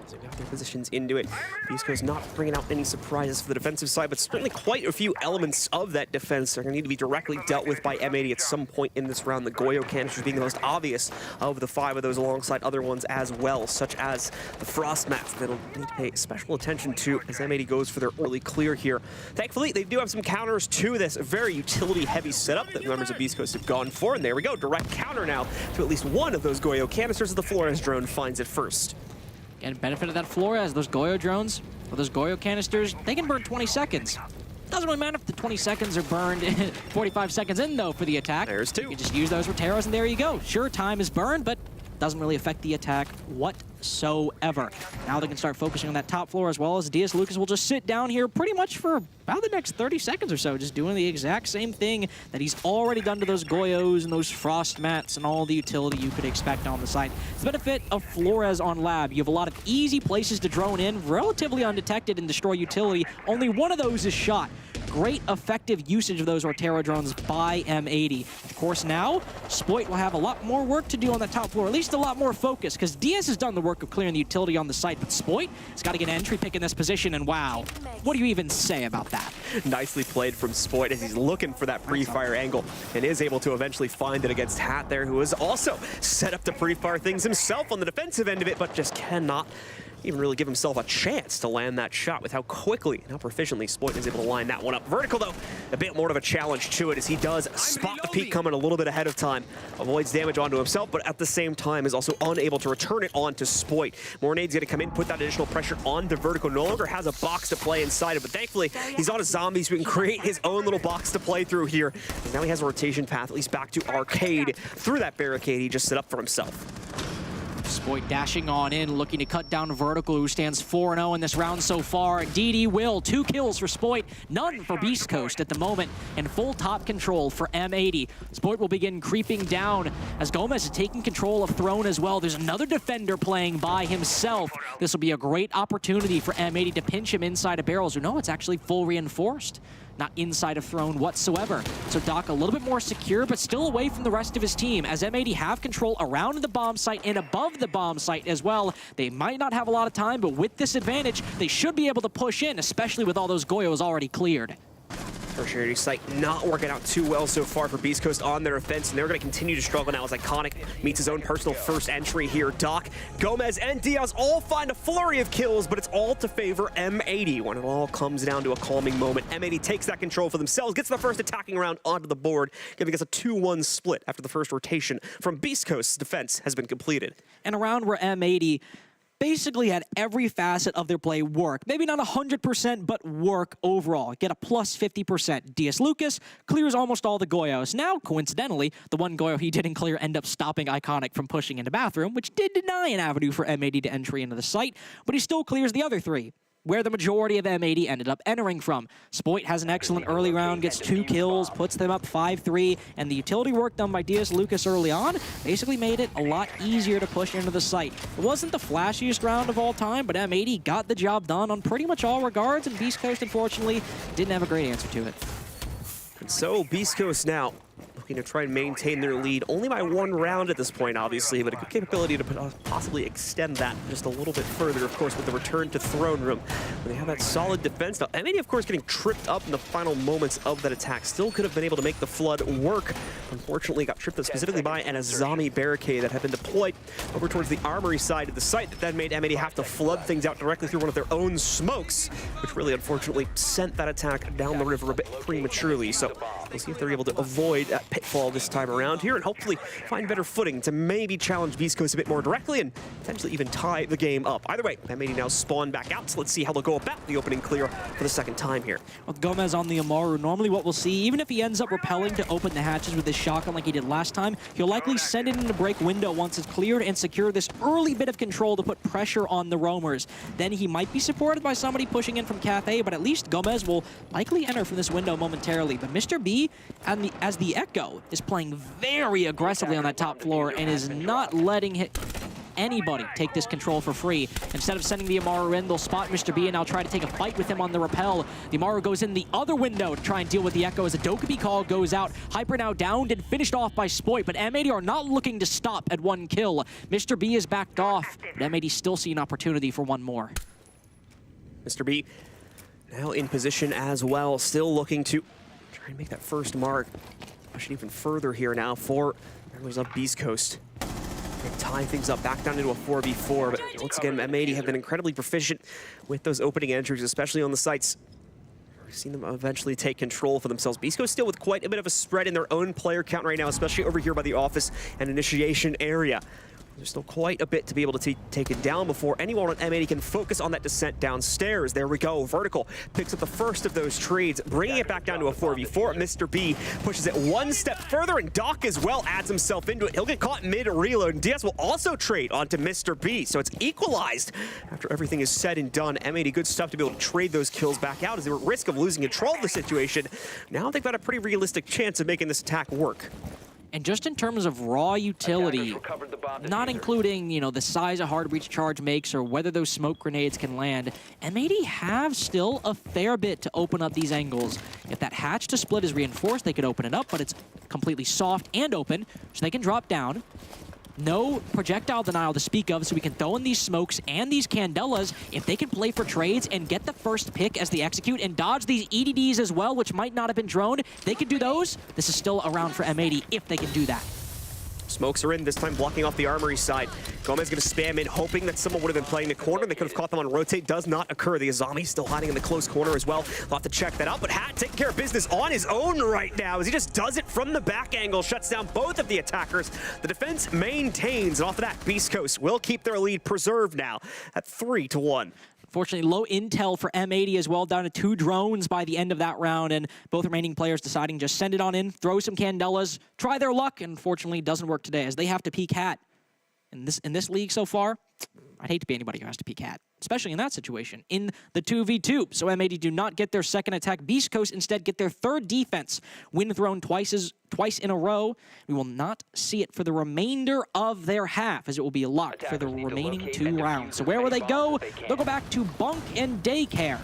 So they got their positions into it. Beastcoast not bringing out any surprises for the defensive side, but certainly quite a few elements of that defense are going to need to be directly dealt with by M80 at some point in this round. The Goyo canisters being the most obvious of the 5 of those, alongside other ones as well, such as the Frost mats that'll need to pay special attention to as M80 goes for their early clear here. Thankfully, they do have some counters to this very utility-heavy setup that members of Beastcoast have gone for, and there we go, direct counter now to at least one of those Goyo canisters as the Flores drone finds it first. And benefit of that Flores, those Goyo drones, or those Goyo canisters, they can burn 20 seconds. Doesn't really matter if the 20 seconds are burned 45 seconds in, though, for the attack. There's 2. You can just use those Roteros, and there you go. Sure, time is burned, but doesn't really affect the attack whatsoever. Now they can start focusing on that top floor, as well as DS Lucas will just sit down here pretty much for about the next 30 seconds or so, just doing the exact same thing that he's already done to those Goyos and those Frost mats and all the utility you could expect on the site. The benefit of Flores on Lab, you have a lot of easy places to drone in, relatively undetected and destroy utility. Only one of those is shot. Great effective usage of those Rotera drones by M80. Of course, now, Spoit will have a lot more work to do on the top floor, at least a lot more focus, because DS has done the work of clearing the utility on the site, but Spoit has got to get an entry pick in this position, and wow, what do you even say about that? Nicely played from Spoit as he's looking for that pre-fire angle and is able to eventually find it against Hat there, who has also set up to pre-fire things himself on the defensive end of it, but just cannot even really give himself a chance to land that shot with how quickly and how proficiently Spoit is able to line that one up. Vertical, though, a bit more of a challenge to it as he does spot the peak coming a little bit ahead of time, avoids damage onto himself, but at the same time is also unable to return it onto Spoit. Mornade's going to come in, put that additional pressure on the Vertical. No longer has a box to play inside it, but thankfully he's on a zombie, so he can create his own little box to play through here. And now he has a rotation path, at least back to Arcade, through that barricade he just set up for himself. Spoit dashing on in, looking to cut down Vertical, who stands 4-0 in this round so far. DD will, 2 kills for Spoit, none for Beastcoast at the moment, and full top control for M80. Spoit will begin creeping down as Gomez is taking control of Throne as well. There's another defender playing by himself. This will be a great opportunity for M80 to pinch him inside of barrels, who know it's actually full reinforced. Not inside of Throne whatsoever. So Doc a little bit more secure, but still away from the rest of his team, as M80 have control around the bomb site and above the bomb site as well. They might not have a lot of time, but with this advantage, they should be able to push in, especially with all those Goyos already cleared. Tertiary site not working out too well so far for Beastcoast on their offense, and they're going to continue to struggle now as Iconic meets his own personal first entry here. Doc, Gomez, and Diaz all find a flurry of kills, but it's all to favor M80 when it all comes down to a calming moment. M80 takes that control for themselves, gets the first attacking round onto the board, giving us a 2-1 split after the first rotation from Beastcoast's defense has been completed. And a round where M80 basically had every facet of their play work. Maybe not 100%, but work overall. Get a plus 50%. DS Lucas clears almost all the Goyos. Now, coincidentally, the one Goyo he didn't clear ended up stopping Iconic from pushing into Bathroom, which did deny an avenue for M80 to entry into the site, but he still clears the other 3, where the majority of M80 ended up entering from. Spoit has an excellent early round, gets 2 kills, puts them up 5-3, and the utility work done by DS Lucas early on basically made it a lot easier to push into the site. It wasn't the flashiest round of all time, but M80 got the job done on pretty much all regards, and Beastcoast, unfortunately, didn't have a great answer to it. And so Beastcoast now looking to try and maintain their lead, only by 1 round at this point, obviously, but a good capability to possibly extend that just a little bit further, of course, with the return to Throne Room. When they have that solid defense. Now, MAD, of course, getting tripped up in the final moments of that attack. Still could have been able to make the Flood work. Unfortunately, got tripped up specifically by an Azami barricade that had been deployed over towards the armory side of the site that then made MAD have to flood things out directly through one of their own smokes, which really, unfortunately, sent that attack down the river a bit prematurely. So we'll see if they're able to avoid that pitfall this time around here and hopefully find better footing to maybe challenge Beastcoast a bit more directly and potentially even tie the game up. Either way, MAD now spawn back out, so let's see how they'll go about the opening clear for the second time here. With Gomez on the Amaru, normally what we'll see, even if he ends up repelling to open the hatches with his shotgun like he did last time, he'll likely send it in the break window once it's cleared and secure this early bit of control to put pressure on the roamers. Then he might be supported by somebody pushing in from Cathay, but at least Gomez will likely enter from this window momentarily. But Mr. B, and as the Echo, is playing very aggressively on that top floor and is not letting anybody take this control for free. Instead of sending the Amaru in, they'll spot Mr. B and now try to take a fight with him on the rappel. The Amaru goes in the other window to try and deal with the Echo as a Dokkaebi call goes out. Hyper now downed and finished off by Spoit, but MAD are not looking to stop at 1 kill. Mr. B is backed off, but MAD still see an opportunity for 1 more. Mr. B now in position as well, still looking to try and make that first mark. Pushing even further here now for members of Beastcoast. And tie things up back down into a 4v4, but once again, MAD have been incredibly proficient with those opening entries, especially on the sites. We've seen them eventually take control for themselves. Beastcoast still with quite a bit of a spread in their own player count right now, especially over here by the office and initiation area. There's still quite a bit to be able to take it down before anyone on MAD can focus on that descent downstairs. There we go. Vertical picks up the first of those trades, bringing it back down to a 4v4. Mr. B pushes it 1 step further, and Doc as well adds himself into it. He'll get caught mid-reload, and DS will also trade onto Mr. B. So it's equalized after everything is said and done. MAD, good stuff to be able to trade those kills back out as they were at risk of losing control of the situation. Now they've got a pretty realistic chance of making this attack work. And just in terms of raw utility, not including, you know, the size a hard breach charge makes or whether those smoke grenades can land, MAD have still a fair bit to open up these angles. If that hatch to split is reinforced, they could open it up, but it's completely soft and open, so they can drop down. No projectile denial to speak of, so we can throw in these smokes and these candelas. If they can play for trades and get the first pick as they execute and dodge these EDDs as well, which might not have been droned, they could do those. This is still a round for MAD if they can do that. Smokes are in, this time blocking off the armory side. Gomez going to spam in, hoping that someone would have been playing the corner. They could have caught them on rotate. Does not occur. The Azami still hiding in the close corner as well. We'll have to check that out, but Hat taking care of business on his own right now as he just does it from the back angle, shuts down both of the attackers. The defense maintains, and off of that, Beastcoast will keep their lead preserved now at 3-1. Fortunately, low intel for M80 as well, down to 2 drones by the end of that round, and both remaining players deciding just send it on in, throw some candelas, try their luck, and unfortunately it doesn't work today as they have to peek Hat. In this league so far, I'd hate to be anybody who has to peek Hat, especially in that situation, in the 2v2. So M80 do not get their second attack. Beastcoast instead get their third defense. Win thrown twice in a row. We will not see it for the remainder of their half, as it will be locked for the remaining 2 rounds. So where will they go? They'll go back to Bunk and Daycare,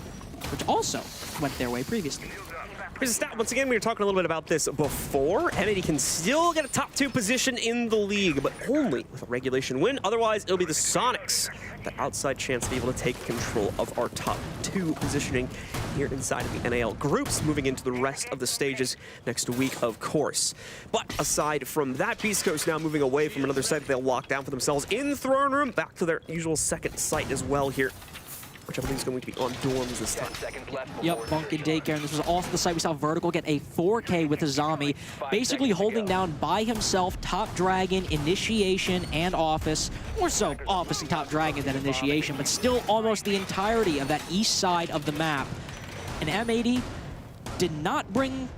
which also went their way previously. Here's a stat. Once again, we were talking a little bit about this before. M80 can still get a top 2 position in the league, but only with a regulation win. Otherwise, it'll be the Soniqs, the outside chance to be able to take control of our top 2 positioning here inside of the NAL groups, moving into the rest of the stages next week, of course. But aside from that, Beastcoast now moving away from another site that they'll lock down for themselves in Throne Room, back to their usual second site as well here, which I believe is going to be on dorms this time. Yep, Bunk and Daycare, and this was also the site we saw Vertical get a 4K with a zombie, basically holding down by himself Top Dragon, Initiation, and Office. More so Office and Top Dragon than Initiation, but still almost the entirety of that east side of the map. And M80 did not bring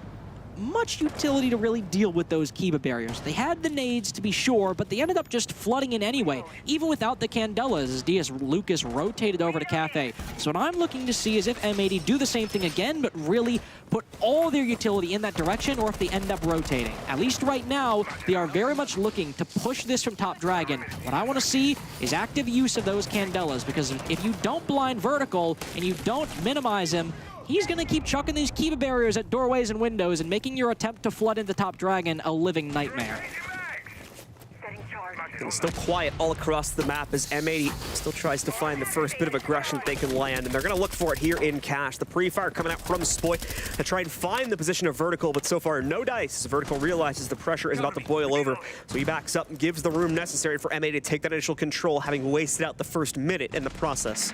much utility to really deal with those Kiba barriers. They had the nades to be sure, but they ended up just flooding in anyway, even without the candelas as DS Lucas rotated over to Cathay. So what I'm looking to see is if M80 do the same thing again, but really put all their utility in that direction, or if they end up rotating. At least right now, they are very much looking to push this from Top Dragon. What I want to see is active use of those candelas, because if you don't blind Vertical and you don't minimize him, he's going to keep chucking these Kiva barriers at doorways and windows and making your attempt to flood into Top Dragon a living nightmare. And still quiet all across the map as M80 still tries to find the first bit of aggression that they can land, and they're going to look for it here in Cash. The pre-fire coming out from Spoit to try and find the position of Vertical, but so far no dice as Vertical realizes the pressure is about to boil over. So he backs up and gives the room necessary for M80 to take that initial control, having wasted out the first minute in the process.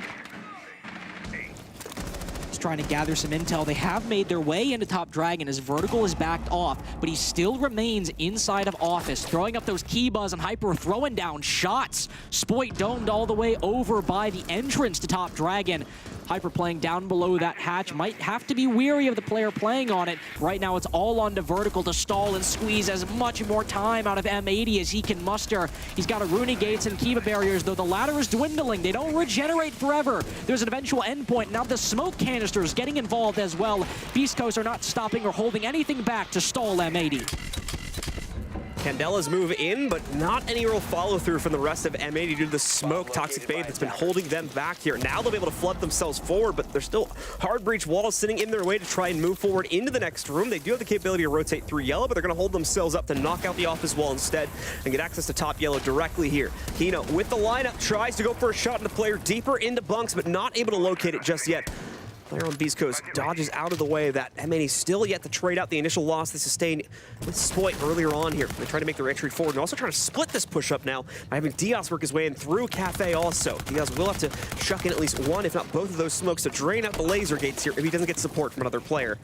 Trying to gather some intel. They have made their way into Top Dragon as Vertical is backed off, but he still remains inside of Office, throwing up those key buzz and Hyper throwing down shots. Spoit domed all the way over by the entrance to Top Dragon. Hyper playing down below that hatch, might have to be weary of the player playing on it. Right now it's all on to Vertical to stall and squeeze as much more time out of M80 as he can muster. He's got a Rooney Gates and Kiva barriers, though the ladder is dwindling. They don't regenerate forever. There's an eventual endpoint. Now the smoke canisters getting involved as well. Beastcoast are not stopping or holding anything back to stall M80. Candela's move in, but not any real follow-through from the rest of M80 due to the smoke Toxic Babe that's been holding them back here. Now they'll be able to flood themselves forward, but there's still hard breach walls sitting in their way to try and move forward into the next room. They do have the capability to rotate through yellow, but they're going to hold themselves up to knock out the office wall instead and get access to top yellow directly here. Hino with the lineup tries to go for a shot on the player deeper into bunks, but not able to locate it just yet. Player on Beastcoast dodges out of the way of that. M80 still yet to trade out the initial loss they sustained with Spoit earlier on here. They try to make their entry forward and also trying to split this push-up now by having Diaz work his way in through Cafe also. Diaz will have to chuck in at least one, if not both of those smokes to drain out the laser gates here if he doesn't get support from another player.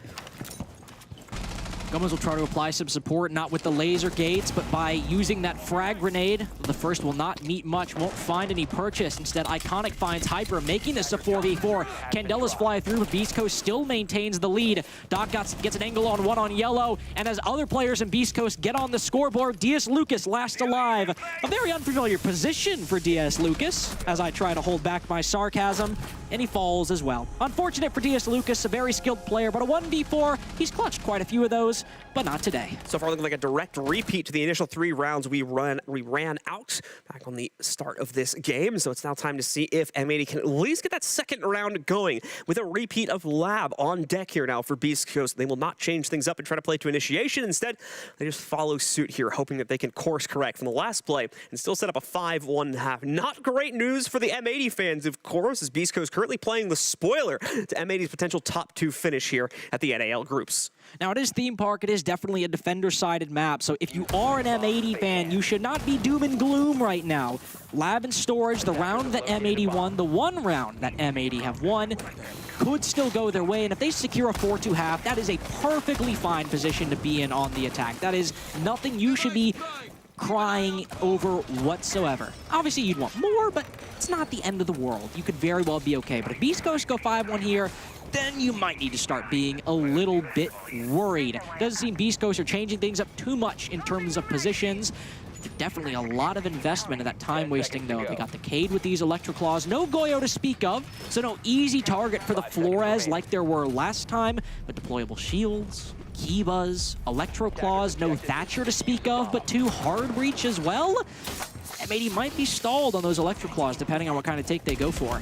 Gomez will try to apply some support, not with the laser gates, but by using that frag grenade. The first will not meet much, won't find any purchase. Instead, Iconic finds Hyper, making this a 4v4. Candela's fly through, but Beastcoast still maintains the lead. Doc gets an angle on one on yellow, and as other players in Beastcoast get on the scoreboard, DS Lucas last alive. A very unfamiliar position for DS Lucas, as I try to hold back my sarcasm, and he falls as well. Unfortunate for DS Lucas, a very skilled player, but a 1v4, he's clutched quite a few of those, but not today. So far looking like a direct repeat to the initial 3 rounds we ran out back on the start of this game. So it's now time to see if M80 can at least get that second round going with a repeat of Lab on deck here now for Beastcoast. They will not change things up and try to play to initiation. Instead, they just follow suit here, hoping that they can course correct from the last play and still set up a 5-1.5. Not great news for the M80 fans, of course, as Beastcoast currently playing the spoiler to M80's potential top 2 finish here at the NAL groups. Now, it is theme park. It is definitely a defender-sided map. So if you are an M80 fan, you should not be doom and gloom right now. Lab and Storage, the round that M80 won, the one round that M80 have won, could still go their way. And if they secure a 4-2 half, that is a perfectly fine position to be in on the attack. That is nothing you should be crying over whatsoever. Obviously, you'd want more, but it's not the end of the world. You could very well be okay. But if Beastcoast go 5-1 here, then you might need to start being a little bit worried. Doesn't seem Beastcoast are changing things up too much in terms of positions. Definitely a lot of investment in that time wasting though. They got the Cade with these Electroclaws. No Goyo to speak of, so no easy target for the Flores like there were last time, but deployable shields, Kibas, Electroclaws, no Thatcher to speak of, but 2 hard breach as well. M80 might be stalled on those Electroclaws depending on what kind of take they go for.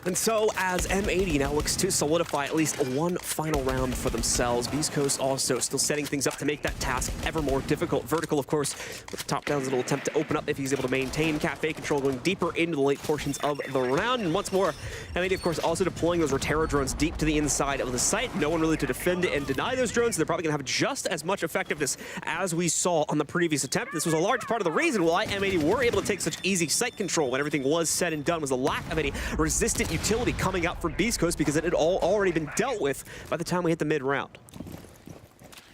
And so, as M80 now looks to solidify at least one final round for themselves, Beastcoast also still setting things up to make that task ever more difficult. Vertical, of course, with the top downs, it'll attempt to open up if he's able to maintain Cafe control, going deeper into the late portions of the round. And once more, M80, of course, also deploying those Rotero drones deep to the inside of the site. No one really to defend and deny those drones, so they're probably going to have just as much effectiveness as we saw on the previous attempt. This was a large part of the reason why M80 were able to take such easy site control when everything was said and done, was the lack of any resistant utility coming out from Beastcoast because it had already been dealt with by the time we hit the mid-round.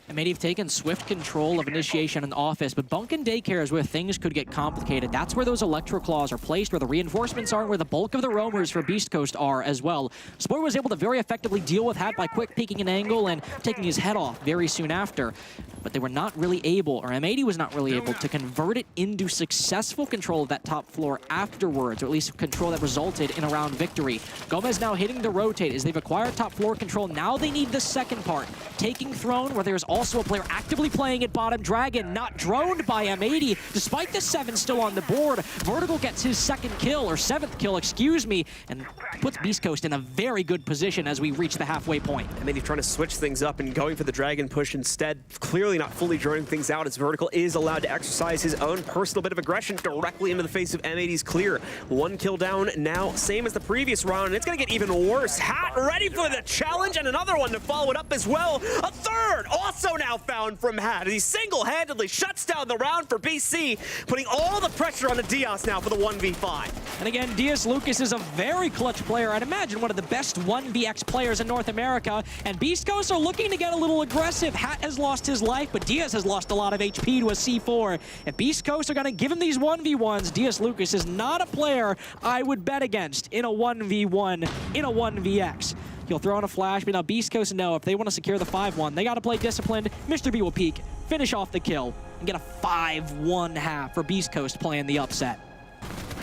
M80 have taken swift control of initiation and office, but bunk and daycare is where things could get complicated. That's where those Electroclaws are placed, where the reinforcements are, and where the bulk of the roamers for Beastcoast are as well. Spoit was able to very effectively deal with that by quick peeking an angle and taking his head off very soon after. But they were not really able, or M80 was not really able, to convert it into successful control of that top floor afterwards, or at least control that resulted in a round victory. Gomez now hitting the rotate as they've acquired top floor control. Now they need the second part, taking Throne, where there's Also a player actively playing at bottom. Dragon not droned by M80, despite the 7 still on the board. Vertical gets his 2nd kill, or 7th kill, excuse me, and puts Beastcoast in a very good position as we reach the halfway point. M80 trying to switch things up and going for the Dragon push instead. Clearly not fully droning things out as Vertical is allowed to exercise his own personal bit of aggression directly into the face of M80's clear. 1 kill down now, same as the previous round, and it's going to get even worse. Hat ready for the challenge, and another one to follow it up as well. A 3rd also now found from Hat as he single-handedly shuts down the round for BC, putting all the pressure on the Diaz now for the 1v5. And again, Diaz Lucas is a very clutch player. I'd imagine one of the best 1vx players in North America. And Beast Coast are looking to get a little aggressive. Hat has lost his life, but Diaz has lost a lot of HP to a C4. If Beast Coast are going to give him these 1v1s, Diaz Lucas is not a player I would bet against in a 1v1, in a 1vx. He'll throw in a flash, but now Beast Coast know if they want to secure the 5-1, they got to play disciplined. Mr. B will peek, finish off the kill, and get a 5-1 half for Beast Coast playing the upset.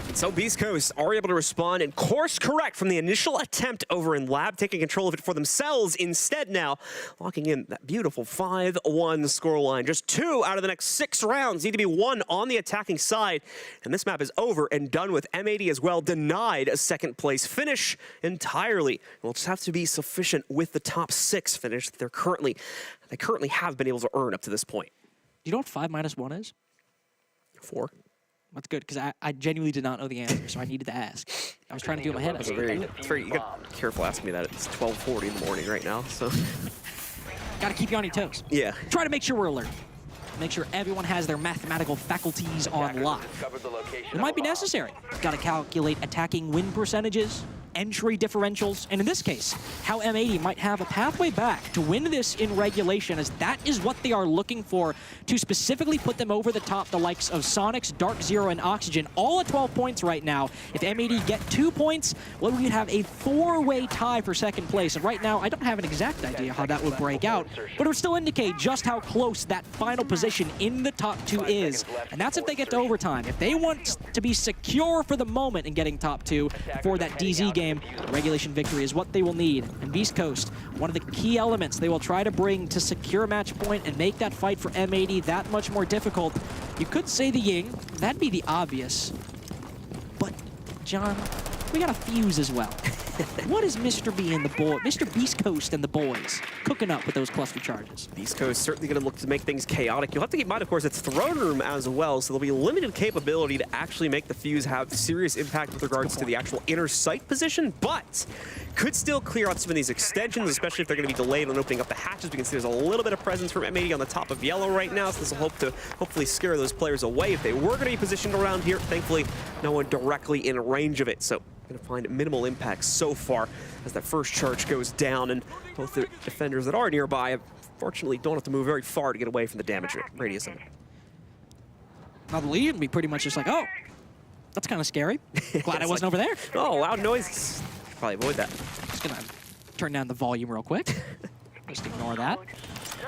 And so Beast Coast are able to respond and course correct from the initial attempt over in Lab, taking control of it for themselves instead now, locking in that beautiful 5-1 scoreline. Just 2 out of the next 6 rounds need to be won on the attacking side. And this map is over and done with. M80 as well denied a 2nd place finish entirely. We'll just have to be sufficient with the top 6 finish that they currently have been able to earn up to this point. Do you know what 5-1 is? 4. That's good, because I genuinely did not know the answer, so I needed to ask. I was trying to do it in my head. It's very, you got to be careful asking me that. It's 12:40 in the morning right now, so. Got to keep you on your toes. Yeah. Try to make sure we're alert. Make sure everyone has their mathematical faculties on lock. It might be necessary. Got to calculate attacking win percentages, entry differentials, and in this case, how M80 might have a pathway back to win this in regulation, as that is what they are looking for to specifically put them over the top, the likes of Soniqs, DarkZero, and Oxygen, all at 12 points right now. If M80 get 2 points, well, we'd have a 4-way tie for 2nd place. And right now, I don't have an exact idea how that would break out, but it would still indicate just how close that final position in the top 2 is. And that's if they get to overtime. If they want to be secure for the moment in getting top 2 for that DZ game, regulation victory is what they will need. And Beast Coast, one of the key elements they will try to bring to secure match point and make that fight for M80 that much more difficult. You could say the Ying, that'd be the obvious. But, John, we got a fuse as well. What is Mr. B and the boy, Mr. Beast Coast and the boys cooking up with those cluster charges? Beast Coast certainly going to look to make things chaotic. You'll have to keep in mind, of course, it's throne room as well, so there'll be limited capability to actually make the fuse have serious impact with regards to the actual inner sight position, but could still clear out some of these extensions, especially if they're going to be delayed on opening up the hatches. We can see there's a little bit of presence from M80 on the top of yellow right now, so this will hopefully scare those players away if they were going to be positioned around here. Thankfully, no one directly in range of it, so going to find minimal impact so far as that first charge goes down, and both the defenders that are nearby unfortunately don't have to move very far to get away from the damage radius of it. Now the Legion would be pretty much just like, oh, that's kind of scary. Glad I wasn't over there. Oh, loud noise. Probably avoid that. Just gonna turn down the volume real quick. Just ignore that.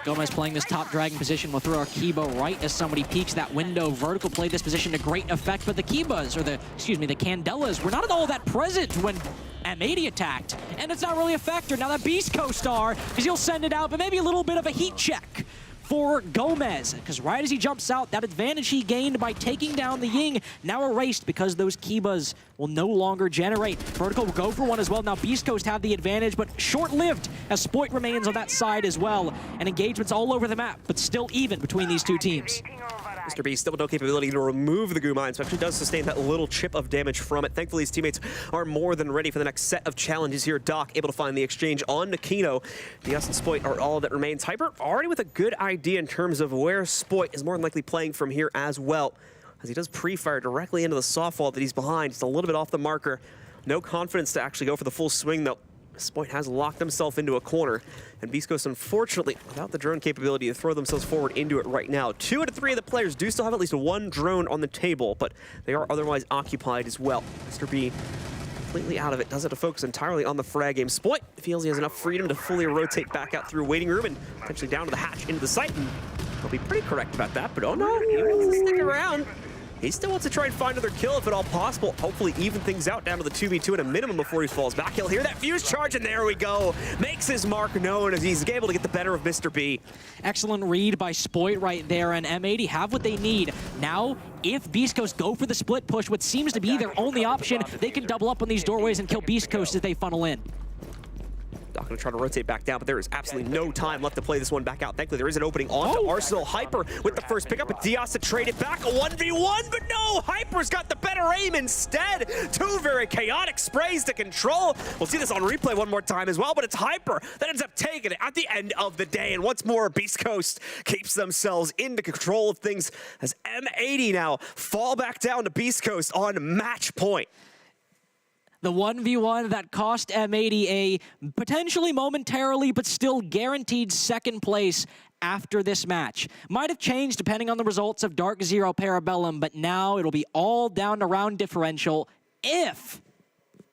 Gomez playing this top dragon position will throw a Kiba right as somebody peeks that window. Vertical played this position to great effect, but the Kibas, or the Candelas, were not at all that present when M80 attacked. And it's not really a factor. Now that Beast Coast are, because he'll send it out, but maybe a little bit of a heat check for Gomez, because right as he jumps out, that advantage he gained by taking down the Ying now erased because those Kibas will no longer generate. Vertical will go for one as well. Now Beast Coast have the advantage, but short-lived as Spoit remains on that side as well. And engagements all over the map, but still even between these two teams. Mr. B still with no capability to remove the goo mine, so actually does sustain that little chip of damage from it. Thankfully, his teammates are more than ready for the next set of challenges here. Doc able to find the exchange on Nakino. Diaz and Spoit are all that remains. Hyper already with a good idea in terms of where Spoit is more than likely playing from here as well, as he does pre-fire directly into the softwall that he's behind. Just a little bit off the marker. No confidence to actually go for the full swing, though. Spoit has locked himself into a corner, and Beast Coast, unfortunately, without the drone capability to throw themselves forward into it right now. 2 out of 3 of the players do still have at least one drone on the table, but they are otherwise occupied as well. Mr. B completely out of it, does have to focus entirely on the frag game. Spoit feels he has enough freedom to fully rotate back out through waiting room and potentially down to the hatch into the site, and he'll be pretty correct about that, but oh no, he wants to stick around. He still wants to try and find another kill if at all possible. Hopefully even things out down to the 2v2 at a minimum before he falls back. He'll hear that fuse charge, and there we go. Makes his mark known as he's able to get the better of Mr. B. Excellent read by Spoit right there, and M80 have what they need. Now, if Beastcoast go for the split push, what seems to be their only option, they can double up on these doorways and kill Beastcoast as they funnel in. Not going to try to rotate back down, but there is absolutely no time left to play this one back out. Thankfully, there is an opening onto Arsenal. Hyper with the first pickup, but Diaz to trade it back. A 1v1, but no! Hyper's got the better aim instead. Two very chaotic sprays to control. We'll see this on replay one more time as well, but it's Hyper that ends up taking it at the end of the day. And once more, Beastcoast keeps themselves into control of things as M80 now fall back down to Beastcoast on match point. The 1v1 that cost M80 a potentially momentarily but still guaranteed second place after this match. Might have changed depending on the results of DarkZero Parabellum, but now it'll be all down to round differential if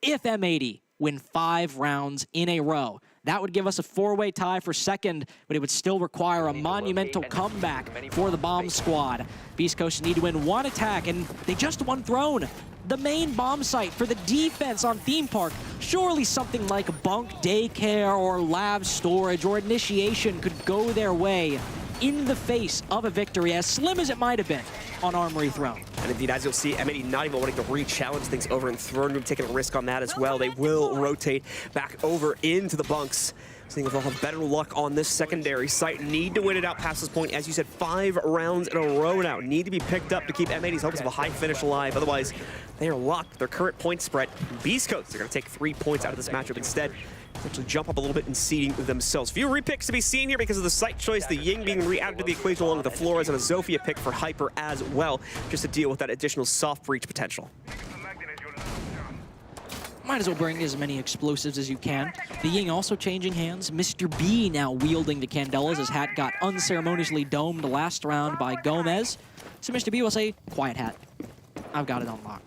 M80 win 5 rounds in a row. That would give us a 4-way tie for second, but it would still require a monumental comeback for the bomb squad. Beastcoast need to win 1 attack, and they just won Throne. The main bomb site for the defense on Theme Park. Surely something like bunk daycare or lab storage or initiation could go their way in the face of a victory, as slim as it might have been on Armory Throne. And indeed, as you'll see, M80 not even wanting to re-challenge things over in Throne Room, taking a risk on that as well. They will rotate back over into the bunks. Seeing if they'll have better luck on this secondary site. Need to win it out past this point. As you said, 5 rounds in a row now. Need to be picked up to keep M80's hopes of a high finish alive. Otherwise, they are locked. Their current point spread. Beastcoast, they're going to take 3 points out of this matchup instead. Actually jump up a little bit and seeding themselves. Few repicks to be seen here because of the site choice. The Ying being re-added to the equation along with the Flores and a Zofia pick for Hyper as well, just to deal with that additional soft breach potential. Might as well bring as many explosives as you can. The Ying also changing hands. Mr. B now wielding the Candelas. His hat got unceremoniously domed last round by Gomez. So Mr. B will say, quiet hat. I've got it on lock.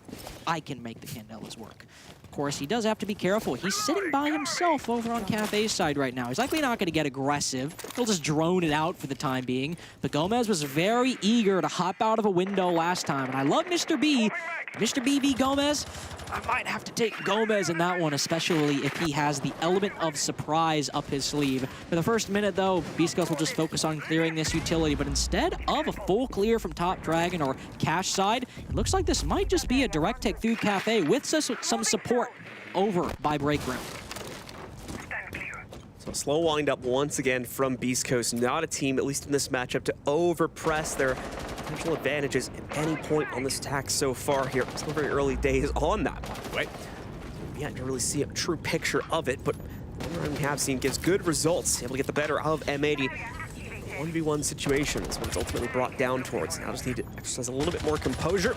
I can make the Candelas work. Of course, he does have to be careful. He's sitting by himself over on Cafe's side right now. He's likely not going to get aggressive. He'll just drone it out for the time being. But Gomez was very eager to hop out of a window last time. And I love Mr. B. Mr. B v Gomez. I might have to take Gomez in that one, especially if he has the element of surprise up his sleeve. For the first minute, though, Beastcoast will just focus on clearing this utility, but instead of a full clear from Top Dragon or Cash side, it looks like this might just be a direct take through Cafe with some support over by Breakroom. So a slow wind up once again from Beastcoast. Not a team, at least in this matchup, to overpress their potential advantages at any point on this attack so far here. Still very early days on that, by the way. We haven't really see a true picture of it, but what we have seen gives good results. Able to get the better of M80. 1v1 situation is what it's ultimately brought down towards. Now just need to exercise a little bit more composure.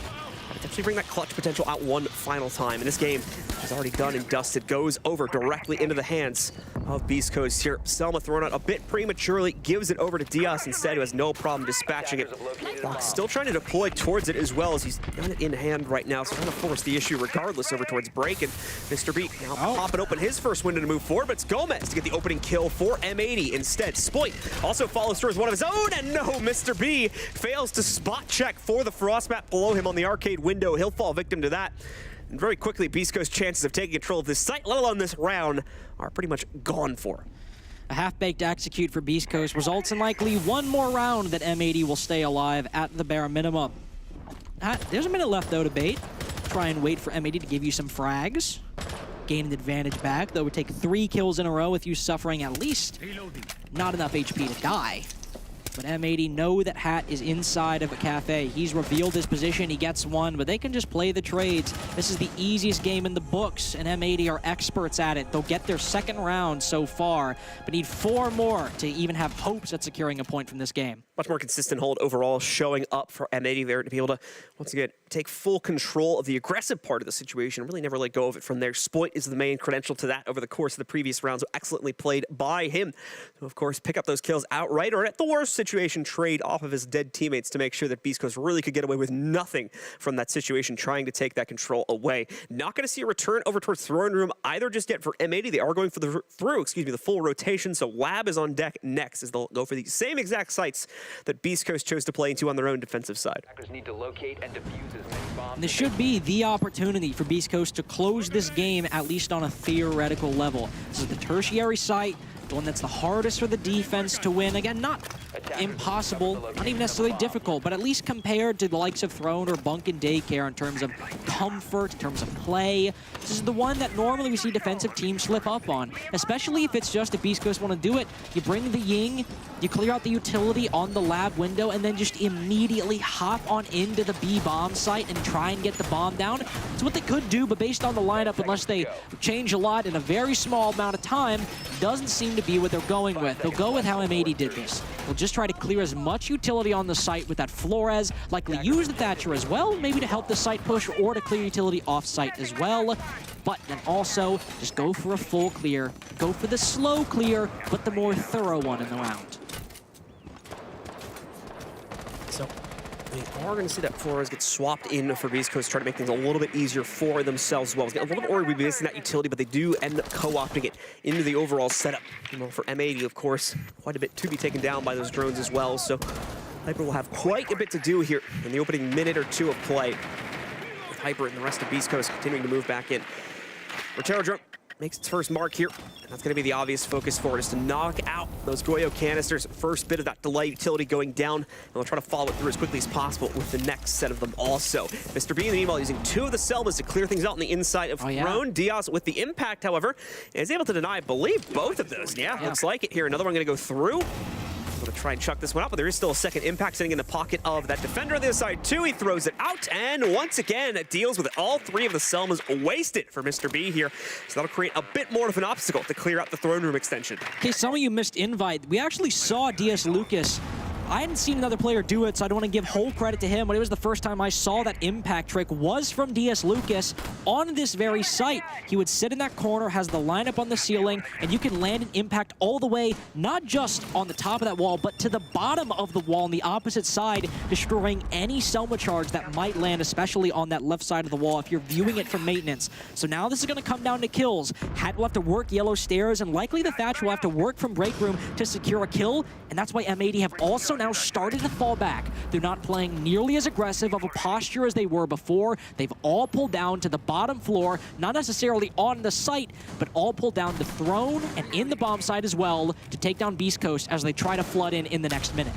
Potentially bring that clutch potential out one final time. And this game is already done and dusted. Goes over directly into the hands of Beastcoast here. Selma thrown out a bit prematurely. Gives it over to Diaz instead, who has no problem dispatching it. Fox still trying to deploy towards it as well, as he's got it in hand right now. So trying to force the issue regardless over towards Break. And Mr. B now popping open his first window to move forward. But it's Gomez to get the opening kill for M80 instead. Spoit also follows through as one of his own. And no, Mr. B fails to spot check for the frost map below him on the arcade window. He'll fall victim to that. And very quickly, Beastcoast's chances of taking control of this site, let alone this round, are pretty much gone for. A half-baked execute for Beastcoast results in likely one more round that M80 will stay alive at the bare minimum. There's a minute left, though, to bait. Try and wait for M80 to give you some frags. Gain an advantage back, though it would take 3 kills in a row with you suffering at least not enough HP to die. But M80 know that Hat is inside of a Cafe. He's revealed his position, he gets one, but they can just play the trades. This is the easiest game in the books, and M80 are experts at it. They'll get their second round so far, but need 4 more to even have hopes at securing a point from this game. Much more consistent hold overall, showing up for M80 there to be able to, once again, take full control of the aggressive part of the situation. Really never let go of it from there. Spoit is the main credential to that over the course of the previous rounds. So excellently played by him. So, of course, pick up those kills outright, or at the worst situation, trade off of his dead teammates to make sure that Beastcoast really could get away with nothing from that situation, trying to take that control away. Not going to see a return over towards Throne Room either just yet for M80. They are going for the full rotation. So Lab is on deck next, as they'll go for the same exact sites that Beastcoast chose to play into on their own defensive side. Attackers need to locate and defuse as many bombs. This should be the opportunity for Beastcoast to close this game, at least on a theoretical level. This is the tertiary site, the one that's the hardest for the defense to win. Again, not impossible, not even necessarily difficult, but at least compared to the likes of Throne or Bunk and Daycare in terms of comfort, in terms of play. This is the one that normally we see defensive teams slip up on, especially if it's just if Beast Coast want to do it. You bring the Ying, you clear out the utility on the lab window, and then just immediately hop on into the B bomb site and try and get the bomb down. It's what they could do, but based on the lineup, unless they change a lot in a very small amount of time, doesn't seem to be what they're going with. They'll go with how M80 did this. They'll just try to clear as much utility on the site with that Flores, likely use the Thatcher as well, maybe to help the site push or to clear utility off site as well. But then also just go for a full clear, go for the slow clear, but the more thorough one in the round. So we are going to see that Flores get swapped in for Beast Coast, try to make things a little bit easier for themselves as well. A little bit worried we'd be missing that utility, but they do end up co-opting it into the overall setup. For M80, of course, quite a bit to be taken down by those drones as well. So Hyper will have quite a bit to do here in the opening minute or two of play, with Hyper and the rest of Beast Coast continuing to move back in. Rotero drone makes its first mark here, and that's going to be the obvious focus for it, is to knock out those Goyo canisters. First bit of that delay utility going down, and they'll try to follow it through as quickly as possible with the next set of them also. Mr. B, in the meanwhile, using 2 of the Selmas to clear things out on the inside of Throne. Diaz with the impact, however, is able to deny, I believe, both of those. Yeah, looks like it here. Another one going to go through. I'm going to try and chuck this one out, but there is still a second impact sitting in the pocket of that defender on the other side, too. He throws it out, and once again, deals with it. All 3 of the Selmas wasted for Mr. B here. So that'll create a bit more of an obstacle to clear out the throne room extension. Okay, some of you missed invite. We actually saw DS Lucas. I hadn't seen another player do it, so I don't want to give whole credit to him, but it was the first time I saw that impact trick was from DS Lucas on this very site. He would sit in that corner, has the lineup on the ceiling, and you can land an impact all the way, not just on the top of that wall, but to the bottom of the wall on the opposite side, destroying any Selma charge that might land, especially on that left side of the wall if you're viewing it from maintenance. So now this is going to come down to kills. Hat will have to work yellow stairs, and likely the Thatch will have to work from break room to secure a kill, and that's why M80 have also now started to fall back. They're not playing nearly as aggressive of a posture as they were before. They've all pulled down to the bottom floor, not necessarily on the site, but all pulled down the throne and in the bomb site as well to take down Beast Coast as they try to flood in the next minute.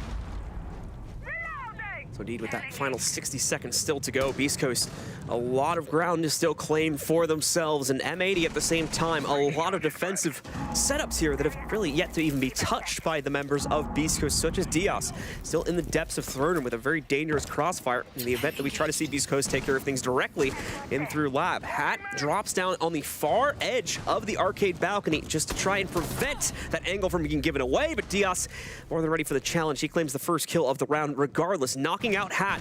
So indeed, with that final 60 seconds still to go, Beast Coast, a lot of ground to still claim for themselves, and M80 at the same time, a lot of defensive setups here that have really yet to even be touched by the members of Beast Coast, such as Diaz, still in the depths of Throne Room with a very dangerous crossfire in the event that we try to see Beast Coast take care of things directly in through lab. Hat drops down on the far edge of the arcade balcony just to try and prevent that angle from being given away, but Diaz more than ready for the challenge. He claims the first kill of the round regardless, knocking out Hat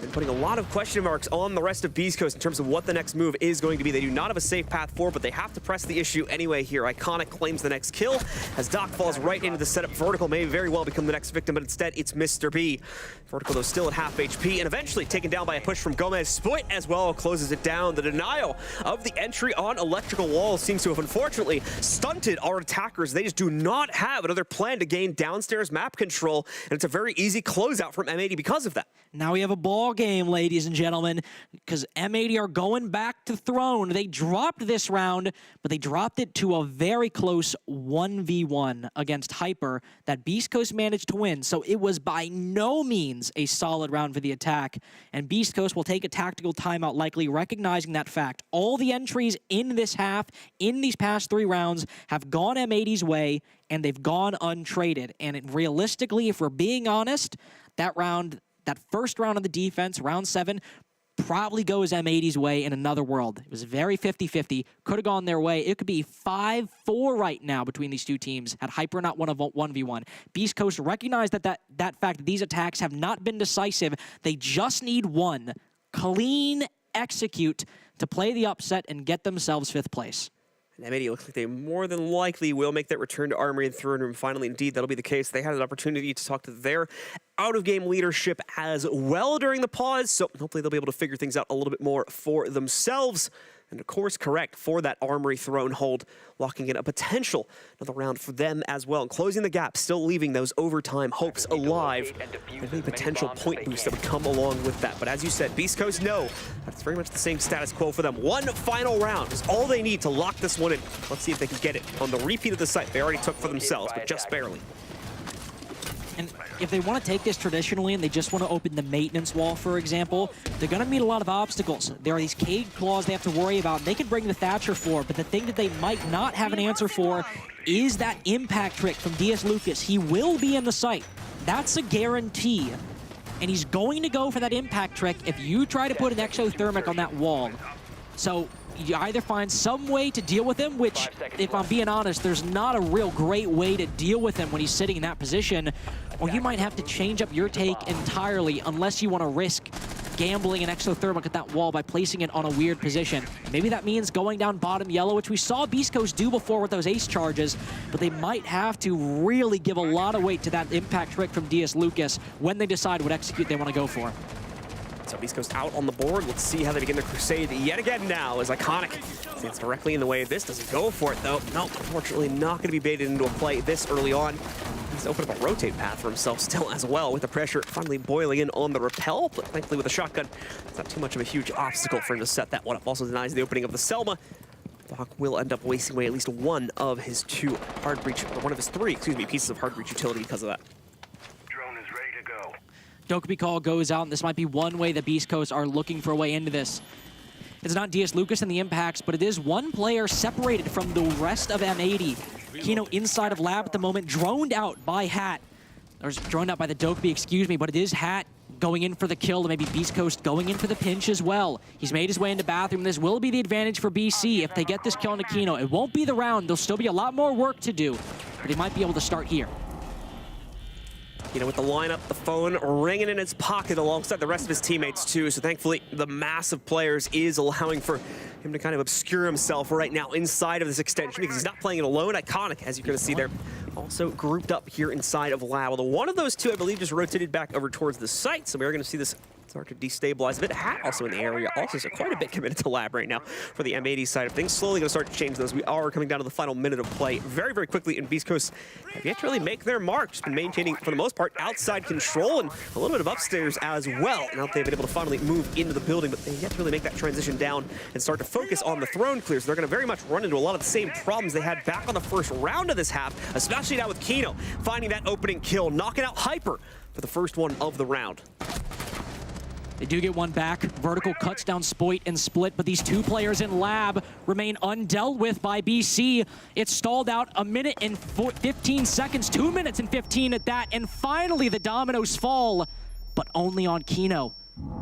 and putting a lot of question marks on the rest of Beast Coast in terms of what the next move is going to be. They do not have a safe path forward, but they have to press the issue anyway here. Iconic claims the next kill as Doc falls right into the setup. Vertical may very well become the next victim, but instead it's Mr. B. Vertical, though, still at half HP and eventually taken down by a push from Gomez. Split as well closes it down. The denial of the entry on electrical walls seems to have unfortunately stunted our attackers. They just do not have another plan to gain downstairs map control, and it's a very easy closeout from M80 because of that. Now we have a ball game, ladies and gentlemen, because M80 are going back to Throne. They dropped this round, but they dropped it to a very close 1v1 against Hyper that Beast Coast managed to win. So it was by no means a solid round for the attack, and Beast Coast will take a tactical timeout, likely recognizing that fact. All the entries in this half, in these past 3 rounds, have gone M80's way, and they've gone untraded. And realistically, if we're being honest, that first round of the defense, round 7, probably goes M80's way in another world. It was very 50-50. Could have gone their way. It could be 5-4 right now between these two teams had Hyper not won a 1v1. Beast Coast recognized that fact that these attacks have not been decisive. They just need one clean execute to play the upset and get themselves 5th place. And M80 looks like they more than likely will make that return to Armory and Throne Room. Finally, indeed, that'll be the case. They had an opportunity to talk to their out-of-game leadership as well during the pause, so hopefully they'll be able to figure things out a little bit more for themselves. and a course correct for that Armory Throne hold, locking in a potential another round for them as well, and closing the gap, still leaving those overtime hopes alive, and any potential point boost that would come along with that. But as you said, Beastcoast know that's very much the same status quo for them. One final round is all they need to lock this one in. Let's see if they can get it on the repeat of the site they already took for themselves, but just barely. And if they want to take this traditionally and they just want to open the maintenance wall, for example, they're going to meet a lot of obstacles. There are these cage claws they have to worry about. They can bring the Thatcher for, but the thing that they might not have an answer for is that impact trick from DS Lucas. He will be in the site. That's a guarantee. And he's going to go for that impact trick if you try to put an exothermic on that wall. So you either find some way to deal with him, which, if I'm being honest, there's not a real great way to deal with him when he's sitting in that position, or you might have to change up your take entirely unless you want to risk gambling an exothermic at that wall by placing it on a weird position. Maybe that means going down bottom yellow, which we saw Beastcoast do before with those ace charges, but they might have to really give a lot of weight to that impact trick from DS Lucas when they decide what execute they want to go for. So Beastcoast out on the board. Let's see how they begin their crusade yet again now as Iconic stands directly in the way of this. Doesn't go for it, though. No, unfortunately not going to be baited into a play this early on. He's opened up a rotate path for himself still as well, with the pressure finally boiling in on the rappel. But thankfully with a shotgun, it's not too much of a huge obstacle for him to set that one up. Also denies the opening of the Selma. Bach will end up wasting away at least one of his two hard breach, or one of his three, excuse me, pieces of hard breach utility because of that. Dokkaebi call goes out, and this might be one way the Beast Coast are looking for a way into this. It's not DS Lucas and the impacts, but it is one player separated from the rest of M80. Kino inside of lab at the moment, droned out by Hat. Or droned out by the Dokkaebi, excuse me, but it is Hat going in for the kill, and maybe Beast Coast going in for the pinch as well. He's made his way into bathroom. This will be the advantage for BC if they get this kill on Kino. It won't be the round. There'll still be a lot more work to do, but they might be able to start here. You know, with the lineup, the phone ringing in his pocket alongside the rest of his teammates too. So thankfully, the mass of players is allowing for him to kind of obscure himself right now inside of this extension because he's not playing it alone. Iconic, as you're going to see there, also grouped up here inside of Lab. Although one of those two, I believe, just rotated back over towards the site. So we are going to see this start to destabilize a bit. Hat also in the area, also so quite a bit committed to Lab right now for the M80 side of things. Slowly going to start to change those. We are coming down to the final minute of play very, very quickly, and Beastcoast have yet to really make their mark. Just been maintaining, for the most part, outside control and a little bit of upstairs as well. Now that they've been able to finally move into the building, but they've yet to really make that transition down and start to focus on the throne clears. So they're going to very much run into a lot of the same problems they had back on the first round of this half, especially now with Kino finding that opening kill, knocking out Hyper for the first one of the round. They do get one back. Vertical cuts down Spoit and Split, but these two players in Lab remain undealt with by BC. It's stalled out a minute and 15 seconds, 2 minutes and 15 at that, and finally the dominoes fall, but only on Kino.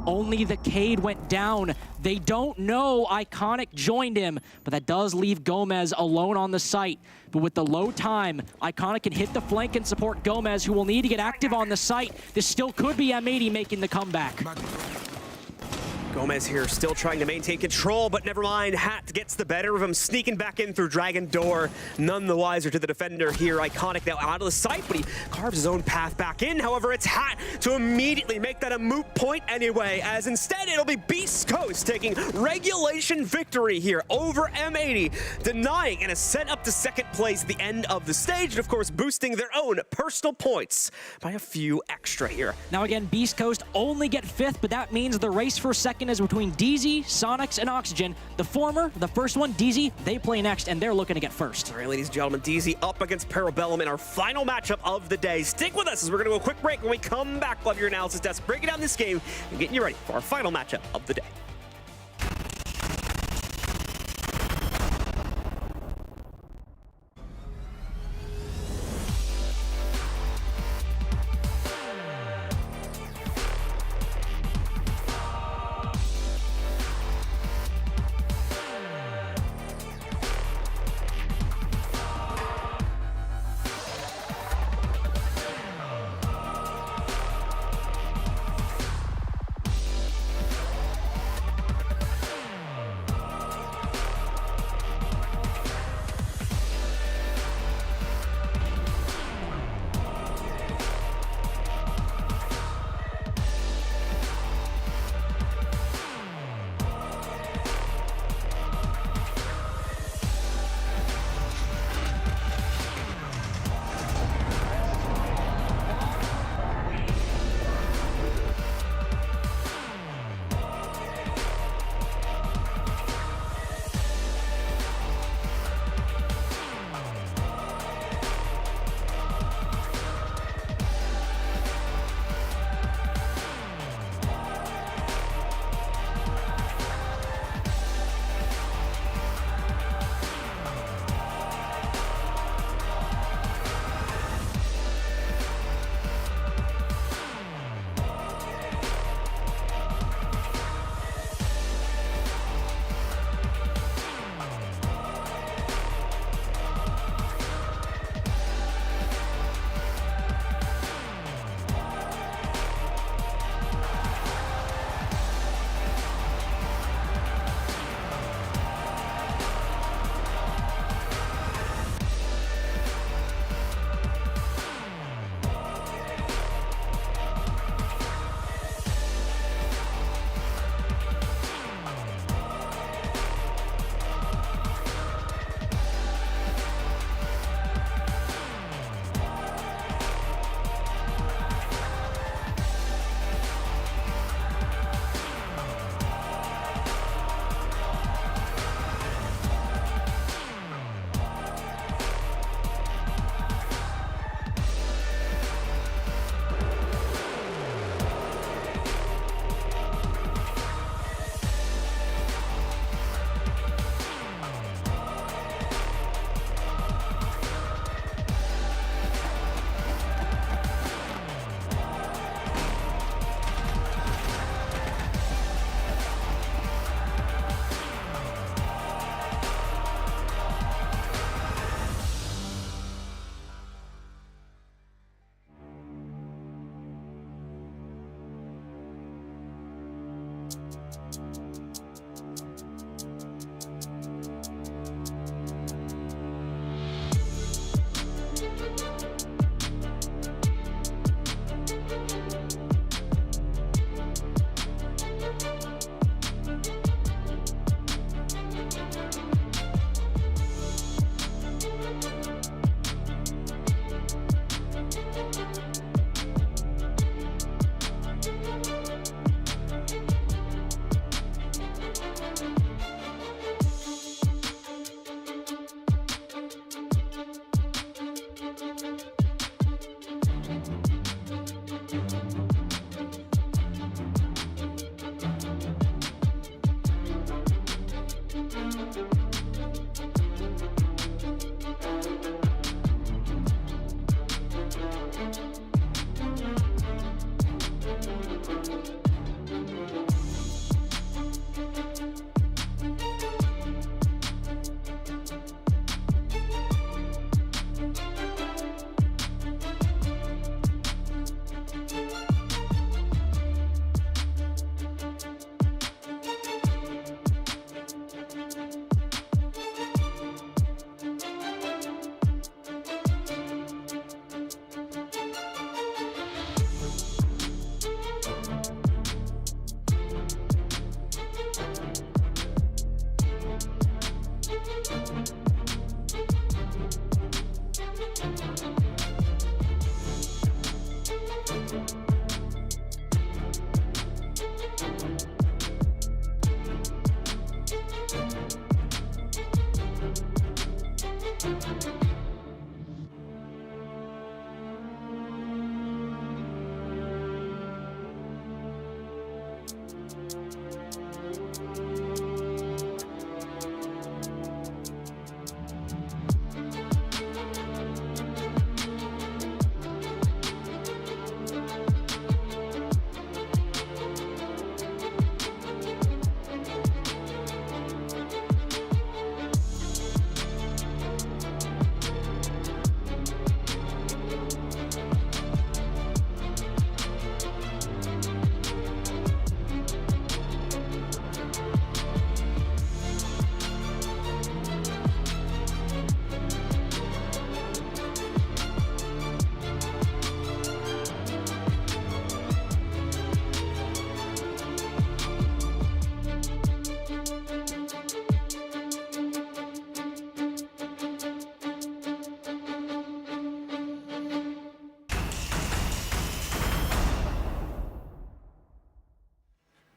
Only the Cade went down. They don't know Iconic joined him, but that does leave Gomez alone on the site. But with the low time, Iconic can hit the flank and support Gomez, who will need to get active on the site. This still could be M80 making the comeback. Gomez here still trying to maintain control, but never mind. Hat gets the better of him, sneaking back in through Dragon Door. None the wiser to the defender here. Iconic now out of the sight, but he carves his own path back in. However, it's Hat to immediately make that a moot point anyway, as instead it'll be Beastcoast taking regulation victory here over M80, denying and a set up to second place at the end of the stage, and of course boosting their own personal points by a few extra here. Now again, Beast Coast only get 5th, but that means the race for second is between DZ, Soniqs, and Oxygen. The former, the first one, DZ, they play next, and they're looking to get first. All right, ladies and gentlemen, DZ up against Parabellum in our final matchup of the day. Stick with us as we're going to go a quick break. When we come back, we'll have your analysis desk breaking down this game and getting you ready for our final matchup of the day.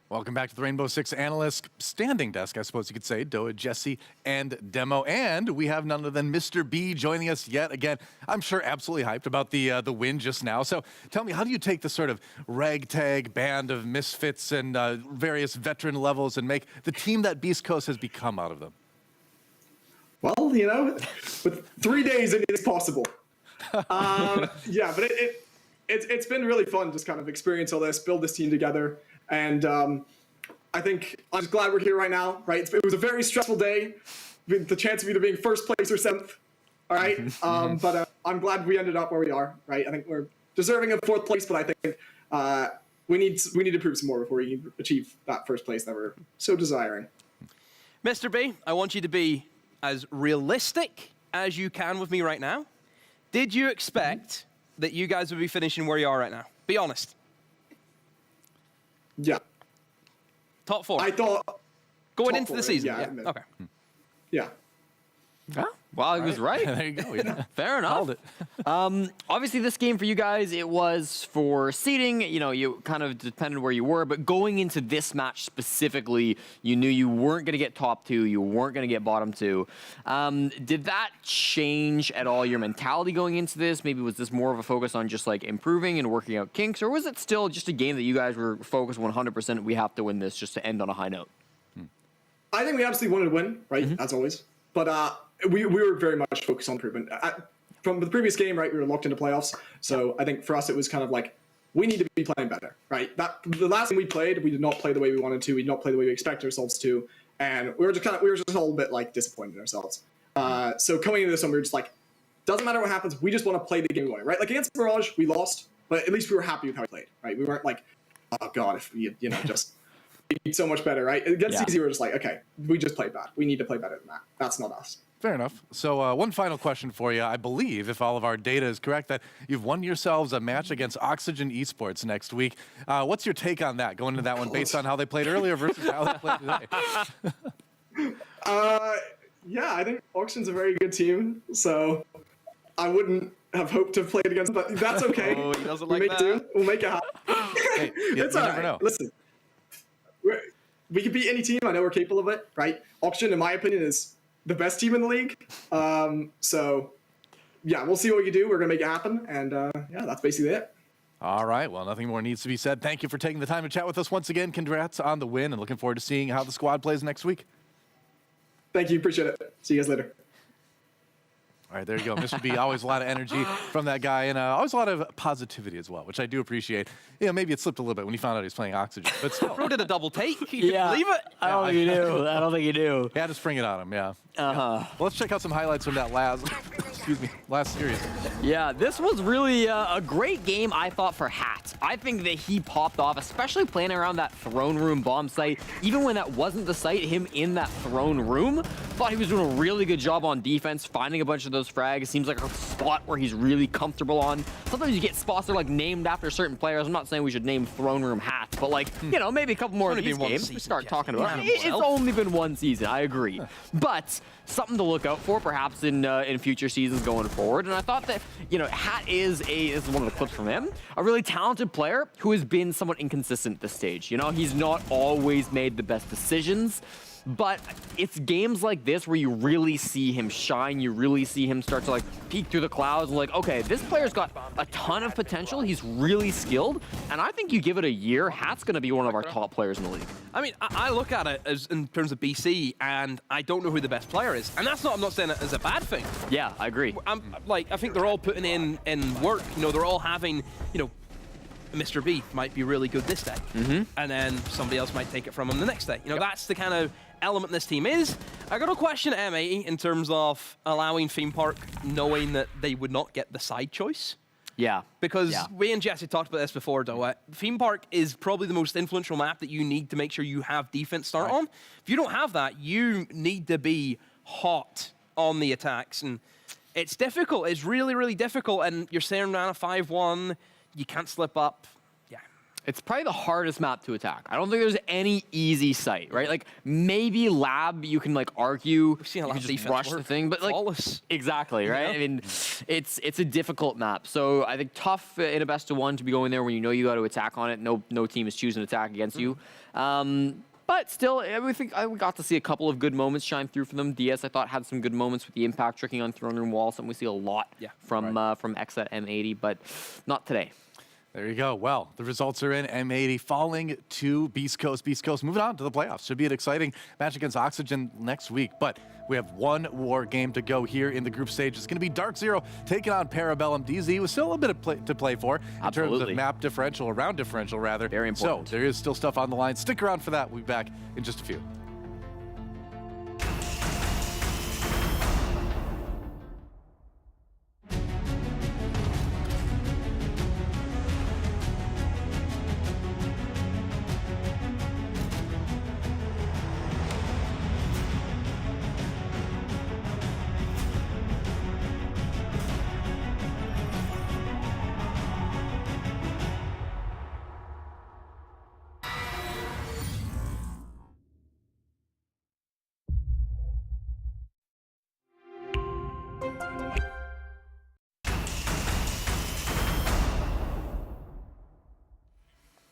Welcome back to the Rainbow Six Analyst standing desk, I suppose you could say. Doa, Jesse, and Demo. And we have none other than Mr. B joining us yet again. I'm sure absolutely hyped about the win just now. So tell me, how do you take the sort of ragtag band of misfits and various veteran levels and make the team that Beastcoast has become out of them? Well, you know, with 3 days it is possible. Yeah, but it's been really fun just kind of experience all this, build this team together. And I think I'm just glad we're here right now, right? It was a very stressful day, the chance of either being first place or seventh, all right? But I'm glad we ended up where we are, right? I think we're deserving of fourth place, but I think we need to prove some more before we achieve that first place that we're so desiring. Mr. B, I want you to be as realistic as you can with me right now. Did you expect that you guys would be finishing where you are right now? Be honest. Yeah. Top four. I thought going into the season. Yeah. Okay. Yeah. Huh? Well, he was right. There you go. Yeah. Fair enough. Called it. Obviously, this game for you guys, it was for seeding. You know, you kind of depended where you were, but going into this match specifically, you knew you weren't going to get top two, you weren't going to get bottom two. Did that change at all your mentality going into this? Maybe was this more of a focus on just like improving and working out kinks, or was it still just a game that you guys were focused 100%? We have to win this just to end on a high note. I think we absolutely wanted to win, right? As always, but we were very much focused on improvement. From the previous game, right, we were locked into playoffs. So I think for us, it was kind of like, we need to be playing better, right? The last game we played, we did not play the way we wanted to. We did not play the way we expected ourselves to. And we were just a little bit like disappointed in ourselves. So coming into this one, we were just like, doesn't matter what happens. We just want to play the game we want, right? Like against Mirage, we lost, but at least we were happy with how we played, right? We weren't like, oh God, if we, just beat so much better, right? Against CZ, we were just like, okay, we just played bad. We need to play better than that. That's not us. Fair enough. So one final question for you. I believe, if all of our data is correct, that you've won yourselves a match against Oxygen Esports next week. What's your take on that, going into that one based on how they played earlier versus how they played today? Yeah, I think Oxygen's a very good team, so I wouldn't have hoped to have played against them, but that's okay. Oh, he doesn't we'll like make that. do. We'll make it happen. Hey, It's you all never right. know. Listen, we can beat any team. I know we're capable of it, right? Oxygen, in my opinion, is the best team in the league. So, yeah, we'll see what we can do. We're going to make it happen. And, yeah, that's basically it. All right, well, nothing more needs to be said. Thank you for taking the time to chat with us once again. Congrats on the win, and looking forward to seeing how the squad plays next week. Thank you. Appreciate it. See you guys later. All right, there you go. Mr. B, always a lot of energy from that guy, and always a lot of positivity as well, which I do appreciate. You know, maybe it slipped a little bit when he found out he was playing Oxygen, but still. Bro did a double take. You Yeah. believe it? I don't think you do. I don't think you do. He had to spring it on him, yeah. Uh-huh. Well, let's check out some highlights from that last, last series. Yeah, this was really a great game, I thought, for Hat. I think that he popped off, especially playing around that throne room bomb site. Even when that wasn't the site, him in that throne room, thought he was doing a really good job on defense, finding a bunch of those frags. Seems like a spot where he's really comfortable on. Sometimes you get spots that are like named after certain players. I'm not saying we should name throne room Hat, but like, you know, maybe a couple more of these games we start talking about. It's only been one season, I agree. But something to look out for perhaps in future seasons going forward. And I thought that, you know, Hat is this is one of the clips from him, a really talented player who has been somewhat inconsistent at this stage. You know, he's not always made the best decisions, but it's games like this where you really see him shine. You really see him start to like peek through the clouds and like, okay, this player's got a ton of potential. He's really skilled. And I think you give it a year, Hat's going to be one of our top players in the league. I mean, I look at it as in terms of BC, and I don't know who the best player is. And I'm not saying it as a bad thing. Yeah, I agree. I think they're all putting in work. You know, they're all having, you know, Mr. B might be really good this day, and then somebody else might take it from him the next day. You know, that's the kind of element this team is. I got a question at M80 in terms of allowing Theme Park knowing that they would not get the side choice. Yeah. Because we and Jesse talked about this before, though. Theme Park is probably the most influential map that you need to make sure you have defense start on. If you don't have that, you need to be hot on the attacks. And it's difficult. It's really, really difficult. And you're staring around a 5-1. You can't slip up. It's probably the hardest map to attack. I don't think there's any easy site, right? Like maybe Lab, you can like argue, We've seen a you lot can of just defense rush work. the thing, but like Flawless. exactly, right? Yeah. I mean, it's a difficult map. So I think tough in a best of one to be going there when you know you got to attack on it. No team is choosing to attack against you. But still, I think I got to see a couple of good moments shine through for them. DS, I thought, had some good moments with the impact tricking on throne room wall, something we see a lot from X at M80, but not today. There you go. Well, the results are in. M80 falling to Beastcoast. Beastcoast moving on to the playoffs. Should be an exciting match against Oxygen next week. But we have one more game to go here in the group stage. It's going to be DarkZero taking on Parabellum. DZ was still a bit to play for in terms of map differential, or round differential rather. Very important. So there is still stuff on the line. Stick around for that. We'll be back in just a few.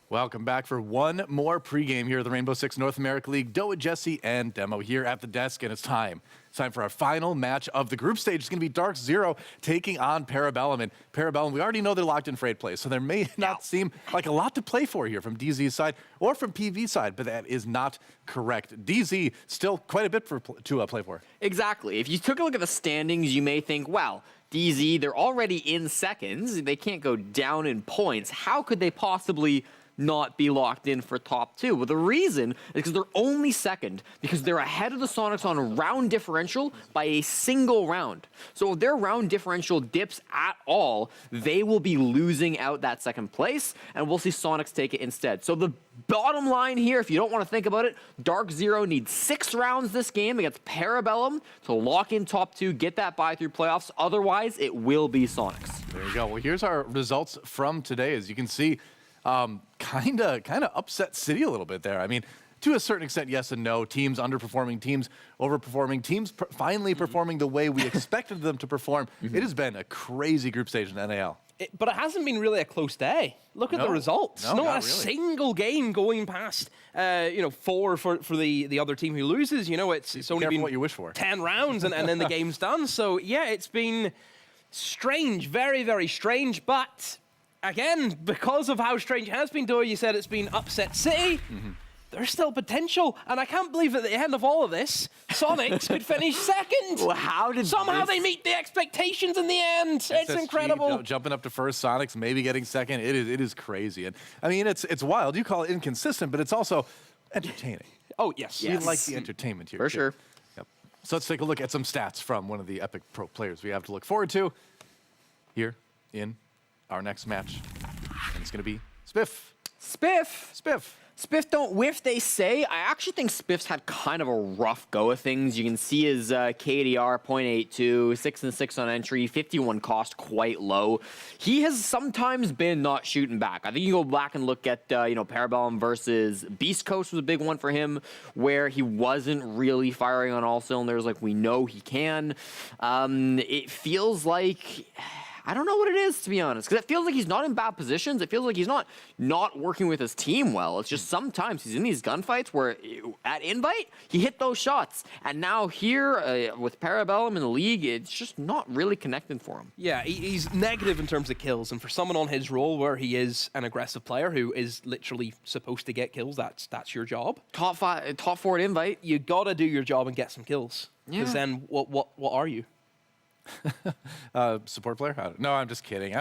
Welcome back for one more pregame here at the Rainbow Six North America League. Doa, Jesse, and Demo here at the desk, and it's time. It's time for our final match of the group stage. It's going to be DarkZero taking on Parabellum. And Parabellum, we already know they're locked in for 8th place, so there may not seem like a lot to play for here from DZ's side or from PV's side, but that is not correct. DZ still quite a bit to play for. Exactly. If you took a look at the standings, you may think, wow, DZ, they're already in seconds. They can't go down in points. How could they possibly not be locked in for top 2? Well, the reason is because they're only second because they're ahead of the Soniqs on round differential by a single round. So if their round differential dips at all, they will be losing out that second place, and we'll see Soniqs take it instead. So the bottom line here, if you don't want to think about it, DarkZero needs 6 rounds this game against Parabellum to lock in top 2, get that bye through playoffs. Otherwise, it will be Soniqs. There you go. Well, here's our results from today. As you can see, kind of upset City a little bit there. I mean, to a certain extent, yes and no. Teams underperforming, teams overperforming, teams finally performing the way we expected them to perform. It has been a crazy group stage in NAL. But it hasn't been really a close day. Look at the results. No, not a really. single game going past, 4 for the other team who loses. You know, it's only been what you wish for. 10 rounds and then the game's done. So, yeah, it's been strange, very, very strange. But again, because of how strange it has been, Doyle, you said it's been upset city. There's still potential, and I can't believe at the end of all of this, Soniqs could finish second. Well, how did somehow they meet the expectations in the end? It's SSG, incredible. Jumping up to first, Soniqs maybe getting second. It is crazy, and I mean it's wild. You call it inconsistent, but it's also entertaining. Oh yes, We like the entertainment here For too. sure. Yep. So let's take a look at some stats from one of the epic pro players we have to look forward to here in our next match, and it's going to be Spiff. Spiff. Spiff don't whiff, they say. I actually think Spiff's had kind of a rough go of things. You can see his KDR 0.82, 6 and 6 on entry, 51 cost, quite low. He has sometimes been not shooting back. I think you go back and look at Parabellum versus Beastcoast was a big one for him, where he wasn't really firing on all cylinders like we know he can. It feels like I don't know what it is, to be honest, because it feels like he's not in bad positions. It feels like he's not working with his team well. It's just sometimes he's in these gunfights where at invite, he hit those shots. And now here with Parabellum in the league, it's just not really connecting for him. Yeah, he's negative in terms of kills. And for someone on his role where he is an aggressive player who is literally supposed to get kills, that's your job. Top 4 at invite. You got to do your job and get some kills. Because then what are you? Support player? No, I'm just kidding.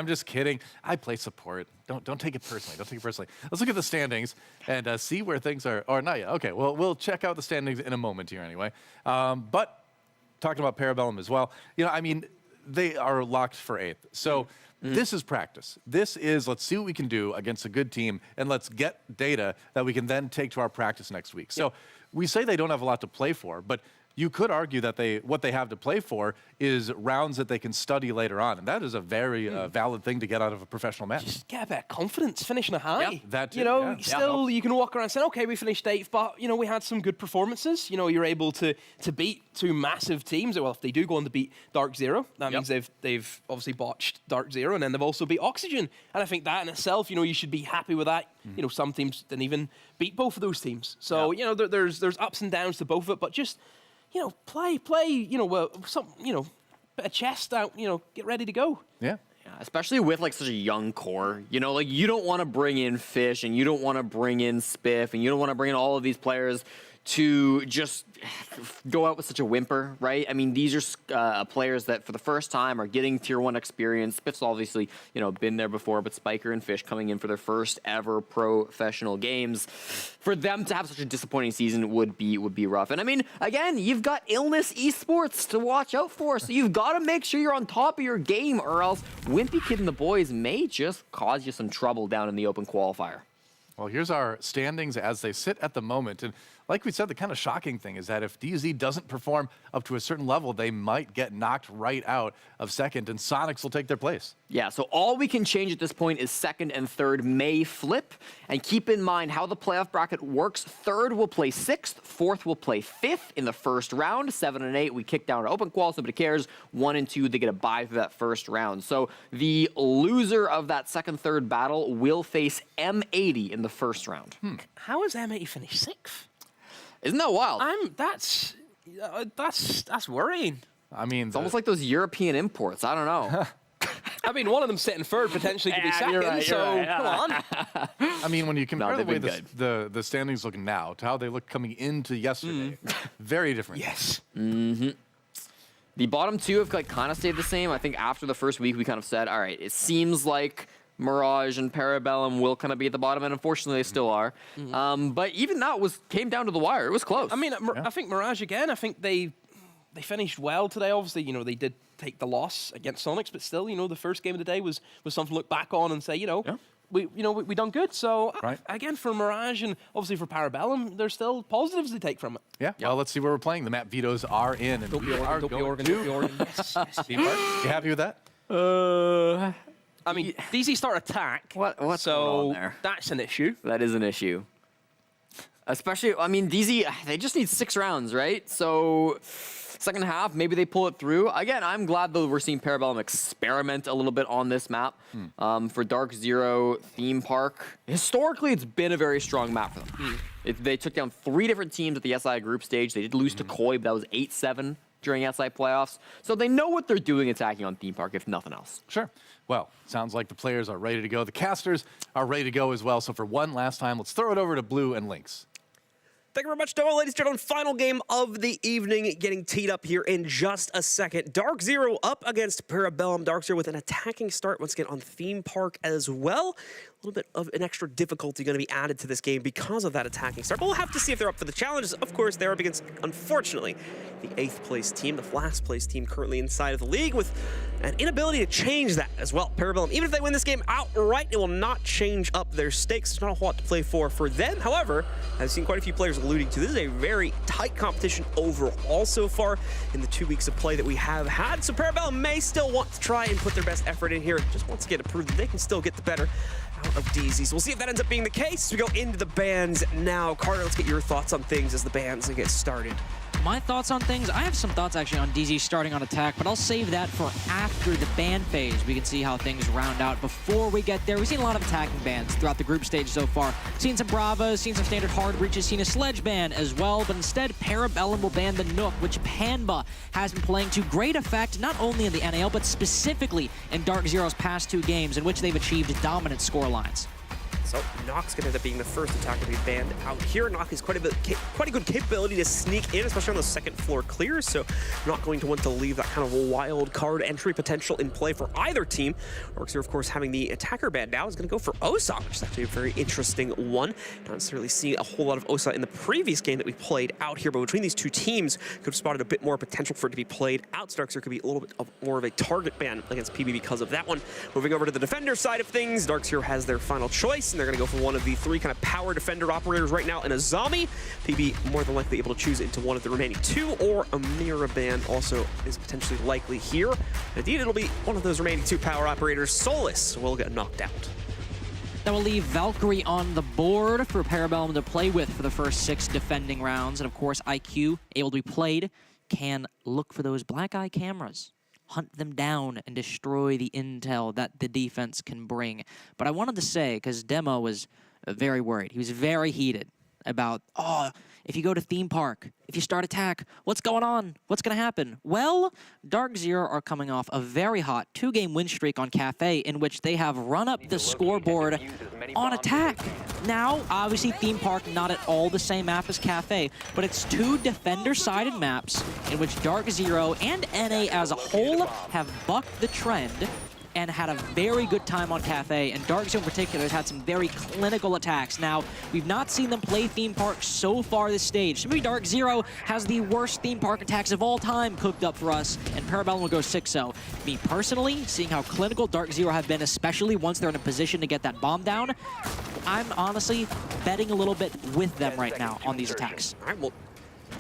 I play support. Don't take it personally. Let's look at the standings and see where things are. Or not yet. Okay, well, we'll check out the standings in a moment here anyway. But talking about Parabellum as well, I mean, they are locked for 8th. So this is practice. This is, let's see what we can do against a good team, and let's get data that we can then take to our practice next week. So we say they don't have a lot to play for, but you could argue that what they have to play for is rounds that they can study later on, and that is a very valid thing to get out of a professional match. Just get a bit of confidence, finishing a high. Yep, that too, You can walk around saying, okay, we finished 8th, but we had some good performances. You're able to beat 2 massive teams. Well, if they do go on to beat DarkZero, that means they've obviously botched DarkZero, and then they've also beat Oxygen. And I think that in itself, you should be happy with that. Some teams didn't even beat both of those teams. So there's ups and downs to both of it, but just play, bit of chest out, get ready to go. Yeah, especially with such a young core. You don't want to bring in Fish, and you don't want to bring in Spiff, and you don't want to bring in all of these players to just go out with such a whimper, right? I mean, these are players that for the first time are getting tier 1 experience. Spiff's obviously, been there before, but Spiker and Fish coming in for their first ever professional games. For them to have such a disappointing season would be rough. And I mean, again, you've got Illness Esports to watch out for, so you've got to make sure you're on top of your game, or else Wimpy Kid and the boys may just cause you some trouble down in the open qualifier. Well, here's our standings as they sit at the moment. And like we said, the kind of shocking thing is that if DZ doesn't perform up to a certain level, they might get knocked right out of second, and Soniqs will take their place. Yeah, so all we can change at this point is 2nd and 3rd may flip. And keep in mind how the playoff bracket works. 3rd will play 6th, 4th will play 5th in the first round. 7 and 8, we kick down to open qual, so nobody cares. 1 and 2, they get a bye for that first round. So the loser of that 2nd, 3rd battle will face M80 in the first round. How has M80 finished 6th? Isn't that wild? That's worrying. I mean, it's almost like those European imports. I don't know. I mean, one of them sitting 3rd potentially could be 2nd. Come on. I mean, when you compare the way the standings look now to how they look coming into yesterday, very different. Yes. The bottom 2 have kind of stayed the same. I think after the first week, we kind of said, all right, it seems like Mirage and Parabellum will kind of be at the bottom, and unfortunately they still are. But even that came down to the wire. It was close. I mean, I think Mirage again, I think they finished well today. Obviously, they did take the loss against Soniqs, but still, the first game of the day was something to look back on and say, we done good. So again, for Mirage and obviously for Parabellum, there's still positives to take from it. Yeah. Well, let's see where we're playing. The map vetoes are in, and don't be Oregon. Yes. You happy with that? I mean, DZ start attack. What's going on there? That's an issue. That is an issue. Especially, I mean, DZ, they just need 6 rounds, right? So second half, maybe they pull it through. Again, I'm glad, though, we're seeing Parabellum experiment a little bit on this map. For DarkZero Theme Park, historically, it's been a very strong map for them. They took down 3 different teams at the SI group stage. They did lose to Koi, but that was 8-7 during outside playoffs. So they know what they're doing attacking on Theme Park, if nothing else. Sure. Well, sounds like the players are ready to go. The casters are ready to go as well. So for one last time, let's throw it over to Blue and Lynx. Thank you very much, Noah. Ladies and gentlemen, final game of the evening getting teed up here in just a second. DarkZero up against Parabellum. DarkZero with an attacking start once again on Theme Park as well. A little bit of an extra difficulty going to be added to this game because of that attacking start. But we'll have to see if they're up for the challenges. Of course, they're up against, unfortunately, the 8th place team, the last place team currently inside of the league with an inability to change that as well. Parabellum, even if they win this game outright, it will not change up their stakes. There's not a whole lot to play for them. However, I've seen quite a few players alluding to this is a very tight competition overall so far in the 2 weeks of play that we have had. So Parabellum may still want to try and put their best effort in here just once again to prove that they can still get the better out of DZ. So we'll see if that ends up being the case. We go into the bands now. Carter, let's get your thoughts on things as the bands get started. My thoughts on things? I have some thoughts actually on DZ starting on attack, but I'll save that for after the ban phase. We can see how things round out before we get there. We've seen a lot of attacking bans throughout the group stage so far. Seen some Bravas, seen some standard hard breaches, seen a sledge ban as well, but instead Parabellum will ban the Nook, which Panba has been playing to great effect, not only in the NAL, but specifically in DarkZero's past 2 games in which they've achieved dominant score lines. So Nox going to end up being the first attacker to be banned out here. Nox has quite a good capability to sneak in, especially on the second floor clears, so not going to want to leave that kind of wild card entry potential in play for either team. DarkZero, of course, having the attacker ban now is going to go for Osa, which is actually a very interesting one. Not necessarily seeing a whole lot of Osa in the previous game that we played out here, but between these two teams, could have spotted a bit more potential for it to be played out. DarkZero could be a little bit more of a target ban against PB because of that one. Moving over to the defender side of things, DarkZero has their final choice, and they're going to go for one of the 3 kind of power defender operators right now in a zombie. PB more than likely able to choose into one of the remaining 2, or a Mira ban also is potentially likely here. Indeed, it'll be one of those remaining 2 power operators. Solus will get knocked out. That will leave Valkyrie on the board for Parabellum to play with for the first 6 defending rounds. And of course, IQ, able to be played, can look for those black eye cameras, hunt them down, and destroy the intel that the defense can bring. But I wanted to say, because Demo was very worried, he was very heated about, oh, if you go to Theme Park, if you start attack, what's going on? What's going to happen? Well, DarkZero are coming off a very hot 2-game win streak on Cafe in which they have run up the scoreboard on attack. Now, obviously, Theme Park not at all the same map as Cafe, but it's 2 defender-sided maps in which DarkZero and NA as a whole have bucked the trend and had a very good time on Cafe, and DarkZero in particular has had some very clinical attacks. Now, we've not seen them play Theme Park so far this stage. So maybe DarkZero has the worst Theme Park attacks of all time cooked up for us, and Parabellum will go 6-0. Me personally, seeing how clinical DarkZero have been, especially once they're in a position to get that bomb down, I'm honestly betting a little bit with them right now on these attacks. All right, well,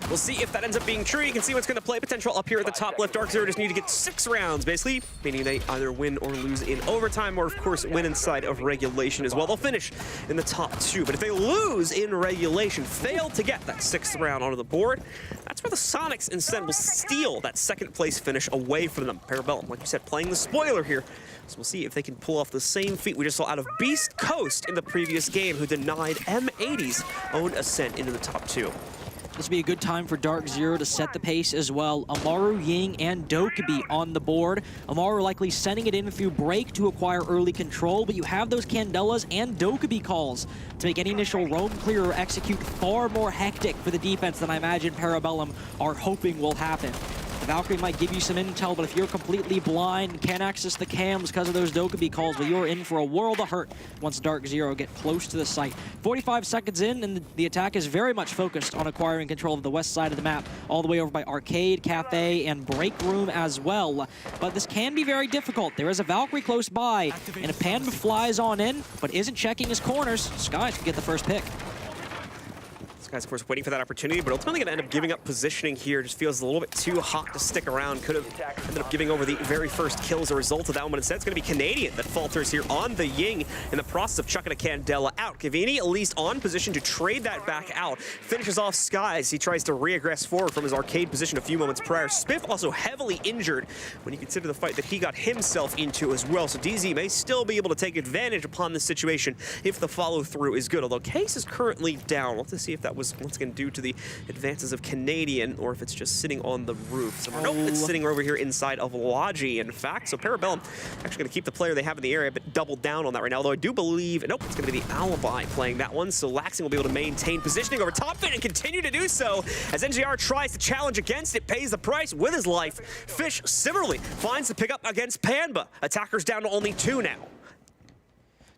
we'll see if that ends up being true. You can see what's going to play potential up here at the top left. DarkZero just need to get 6 rounds, basically, meaning they either win or lose in overtime, or, of course, win inside of regulation as well. They'll finish in the top 2, but if they lose in regulation, fail to get that 6th round onto the board, that's where the Soniqs instead will steal that 2nd place finish away from them. Parabellum, like you said, playing the spoiler here. So we'll see if they can pull off the same feat we just saw out of Beastcoast in the previous game, who denied M80's own ascent into the top 2. This would be a good time for DarkZero to set the pace as well. Amaru, Ying, and Dokubi on the board. Amaru likely sending it in through break to acquire early control, but you have those Candelas and Dokubi calls to make any initial roam clear or execute far more hectic for the defense than I imagine Parabellum are hoping will happen. The Valkyrie might give you some intel, but if you're completely blind and can't access the cams because of those Dokubi calls, well, you're in for a world of hurt once DarkZero get close to the site. 45 seconds in, and the attack is very much focused on acquiring control of the west side of the map, all the way over by Arcade, Cafe, and Break Room as well. But this can be very difficult. There is a Valkyrie close by, and if Panba flies on in, but isn't checking his corners, Skies can get the first pick. Guys, of course, waiting for that opportunity, but ultimately going to end up giving up positioning here. Just feels a little bit too hot to stick around. Could have ended up giving over the very first kill as a result of that one, but instead it's going to be Canadian that falters here on the Ying in the process of chucking a Candela out. Cavini at least on position to trade that back out. Finishes off Skies. He tries to reaggress forward from his arcade position a few moments prior. Spiff also heavily injured when you consider the fight that he got himself into as well. So DZ may still be able to take advantage upon this situation if the follow-through is good, although Case is currently down. We'll have to see if that was once again due to the advances of Canadian, or if it's just sitting on the roof. So nope, it's sitting over here inside of Logi, in fact. So Parabellum actually going to keep the player they have in the area, but double down on that right now. Although I do believe, nope, it's going to be the Alibi playing that one. So Laxing will be able to maintain positioning over top of it and continue to do so as NGR tries to challenge against it, pays the price with his life. Fish similarly finds the pickup against Panba. Attackers down to only 2 now.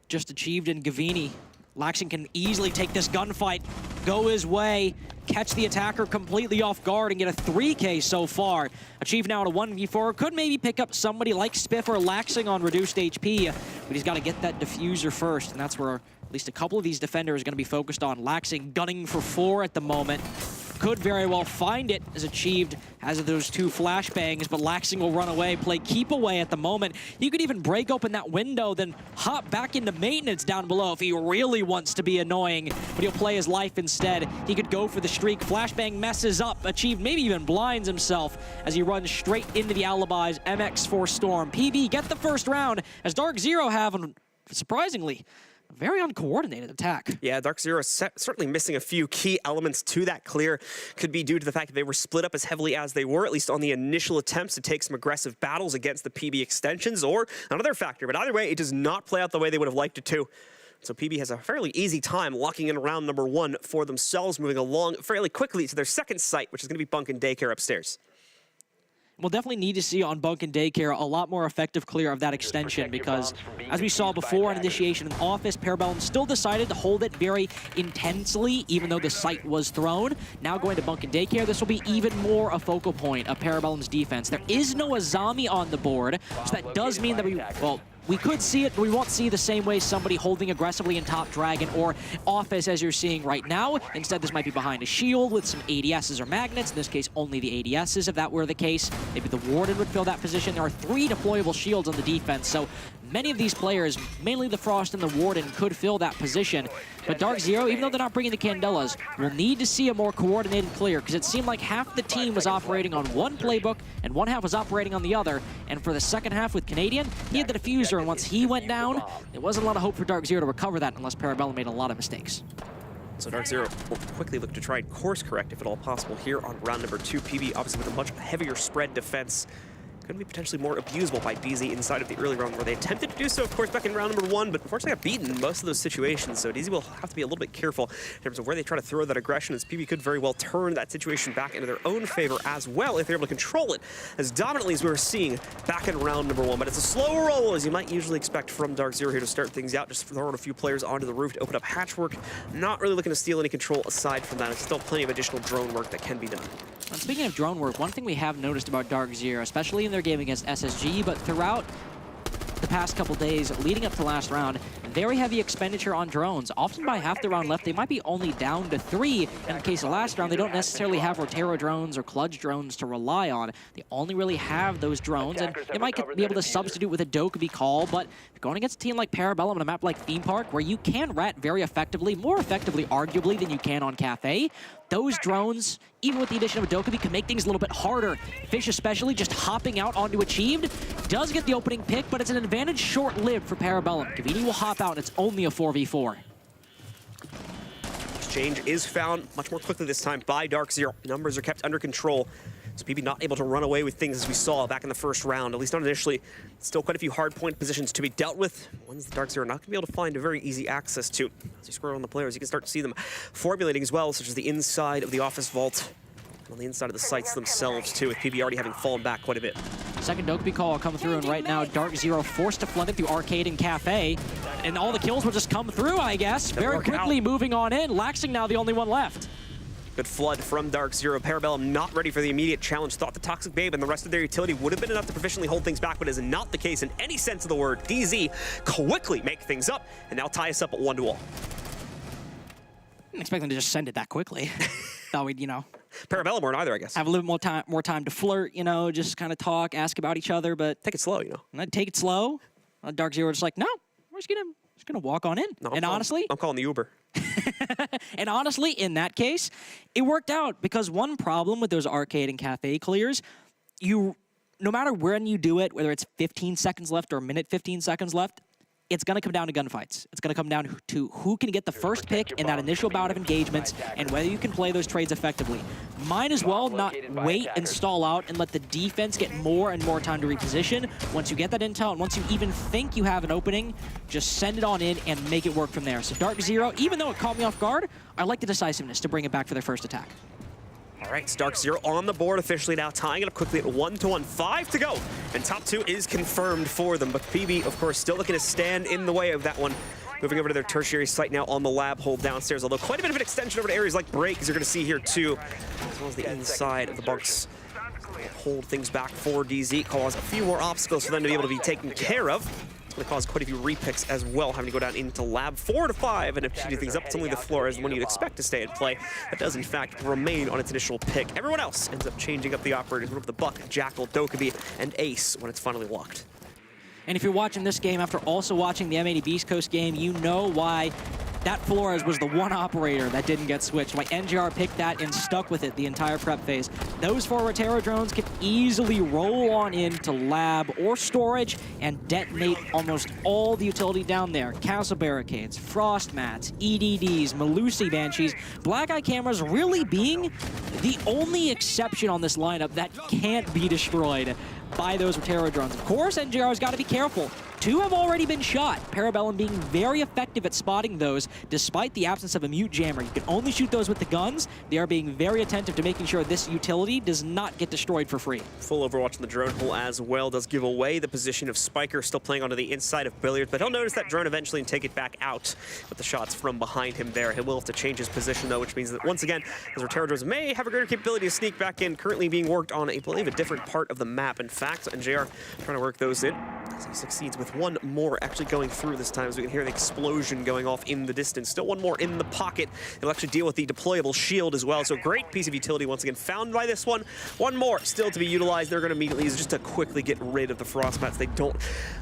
Just achieved in Gavini. Laxing can easily take this gunfight, go his way, catch the attacker completely off guard, and get a 3K so far. Achieved now at a 1v4. Could maybe pick up somebody like Spiff or Laxing on reduced HP, but he's got to get that diffuser first, and that's where at least a couple of these defenders are going to be focused on. Laxing gunning for 4 at the moment. Could very well find it, as achieved as of those 2 flashbangs, but Laxing will run away, play keep away at the moment. He could even break open that window, then hop back into maintenance down below if he really wants to be annoying, but he'll play his life instead. He could go for the streak. Flashbang messes up, achieved maybe even blinds himself as he runs straight into the Alibis MX4 Storm. PB get the first round, as DarkZero have, surprisingly, a very uncoordinated attack. Yeah, DarkZero is certainly missing a few key elements to that clear. Could be due to the fact that they were split up as heavily as they were, at least on the initial attempts to take some aggressive battles against the PB extensions, or another factor. But either way, it does not play out the way they would have liked it to. So PB has a fairly easy time locking in round number 1 for themselves, moving along fairly quickly to their second site, which is going to be Bunk and Daycare upstairs. We'll definitely need to see on Bunk and Daycare a lot more effective clear of that extension, because as we saw before on initiation in office, Parabellum still decided to hold it very intensely, even though the site was thrown. Now going to Bunk and Daycare, this will be even more a focal point of Parabellum's defense. There is no Azami on the board, so that does mean that we could see it, but we won't see the same way somebody holding aggressively in Top Dragon or Office as you're seeing right now. Instead, this might be behind a shield with some ADSs or magnets. In this case, only the ADSs, if that were the case. Maybe the Warden would fill that position. There are 3 deployable shields on the defense, so many of these players, mainly the Frost and the Warden, could fill that position. But DarkZero, even though they're not bringing the Candelas, will need to see a more coordinated clear, because it seemed like half the team was operating on one playbook and one half was operating on the other. And for the second half with Canadian, he had the diffuser, and once he went down, there wasn't a lot of hope for DarkZero to recover that unless Parabellum made a lot of mistakes. So DarkZero will quickly look to try and course correct, if at all possible, here on round number 2. PB, obviously with a much heavier spread defense, going to be potentially more abusable by BZ inside of the early round, where they attempted to do so, of course, back in round number 1, but unfortunately got beaten in most of those situations. So DZ will have to be a little bit careful in terms of where they try to throw that aggression, as PB could very well turn that situation back into their own favor as well if they're able to control it as dominantly as we were seeing back in round number 1. But it's a slow roll, as you might usually expect from DarkZero here to start things out, just throwing a few players onto the roof to open up hatchwork. Not really looking to steal any control aside from that. It's still plenty of additional drone work that can be done. And speaking of drone work, one thing we have noticed about DarkZero, especially in their game against SSG, but throughout the past couple days leading up to last round, very heavy expenditure on drones. Often by half the round left, they might be only down to 3. In the case of last round, they don't necessarily have Rotero drones or Kludge drones to rely on. They only really have those drones, and they might be able to substitute with a Dokkaebi call, but going against a team like Parabellum on a map like Theme Park, where you can rat very effectively, more effectively arguably than you can on Cafe, those drones, even with the addition of a Dokkaebi, can make things a little bit harder. Fish especially just hopping out onto Achieved does get the opening pick, but it's an advantage short-lived for Parabellum. Gavini will hop out, and it's only a 4v4. Exchange is found much more quickly this time by DarkZero. Numbers are kept under control. So PB not able to run away with things as we saw back in the first round, at least not initially. Still quite a few hard point positions to be dealt with. Ones the DarkZero are not going to be able to find a very easy access to. As you scroll on the players, you can start to see them formulating as well, such as the inside of the office vault, and on the inside of the sites themselves too, with PB already having fallen back quite a bit. Second Dokkaebi call will come through, and right now DarkZero forced to flood it through Arcade and Cafe, and all the kills will just come through, I guess. Very quickly moving on in. Laxing now the only one left. Good flood from DarkZero. Parabellum not ready for the immediate challenge. Thought the Toxic Babe and the rest of their utility would have been enough to proficiently hold things back, but is not the case in any sense of the word. DZ quickly make things up, and now tie us up at 1-1. Didn't expect them to just send it that quickly. Thought we'd, Parabellum weren't either, I guess. have a little more time to flirt, just kind of talk, ask about each other, but take it slow, And I'd take it slow. DarkZero was just like, no, we're just gonna walk on in. No, honestly, I'm calling the Uber. And honestly, in that case, it worked out, because one problem with those Arcade and Cafe clears, no matter when you do it, whether it's 15 seconds left or a minute 15 seconds left, it's going to come down to gunfights. It's going to come down to who can get the first pick in that initial bout of engagements and whether you can play those trades effectively. Might as well not wait and stall out and let the defense get more and more time to reposition. Once you get that intel and once you even think you have an opening, just send it on in and make it work from there. So DarkZero, even though it caught me off guard, I like the decisiveness to bring it back for their first attack. All right, it's DarkZero on the board officially now, tying it up quickly at 1-1, 5 to go. And top 2 is confirmed for them, but PB, of course, still looking to stand in the way of that one. Moving over to their tertiary site now on the lab hold downstairs, although quite a bit of an extension over to areas like break, as you're going to see here too, as well as the inside of the bunks. Hold things back for DZ, cause a few more obstacles for them to be able to be taken care of. It's going to cause quite a few repicks as well, having to go down into lab 4 to 5, and if shooting things up, it's only the floor as the one you'd expect to stay at play. That does, in fact, remain on its initial pick. Everyone else ends up changing up the operators, with the Buck, Jackal, Dokkaebi, and Ace when it's finally locked. And if you're watching this game after also watching the M80 Beastcoast game, you know why that Flores was the one operator that didn't get switched, why NGR picked that and stuck with it the entire prep phase. Those 4 Rotero drones can easily roll on into lab or storage and detonate almost all the utility down there. Castle barricades, frost mats, EDDs, Melusi Banshees, Black Eye cameras really being the only exception on this lineup that can't be destroyed by those Rotero drones. Of course, NGR's got to be careful. 2 have already been shot. Parabellum being very effective at spotting those, despite the absence of a mute jammer. You can only shoot those with the guns. They are being very attentive to making sure this utility does not get destroyed for free. Full Overwatch on the drone hole as well does give away the position of Spiker, still playing onto the inside of Billiard, but he'll notice that drone eventually and take it back out with the shots from behind him there. He will have to change his position though, which means that once again, his Rotero drones may have a greater capability to sneak back in, currently being worked on, I believe, a different part of the map. In fact, NJR trying to work those in as he succeeds with one more actually going through this time, as we can hear the explosion going off in the distance. Still one more in the pocket. It'll actually deal with the deployable shield as well. So great piece of utility once again found by this one. One more still to be utilized. They're going to immediately use just to quickly get rid of the frost mats. They don't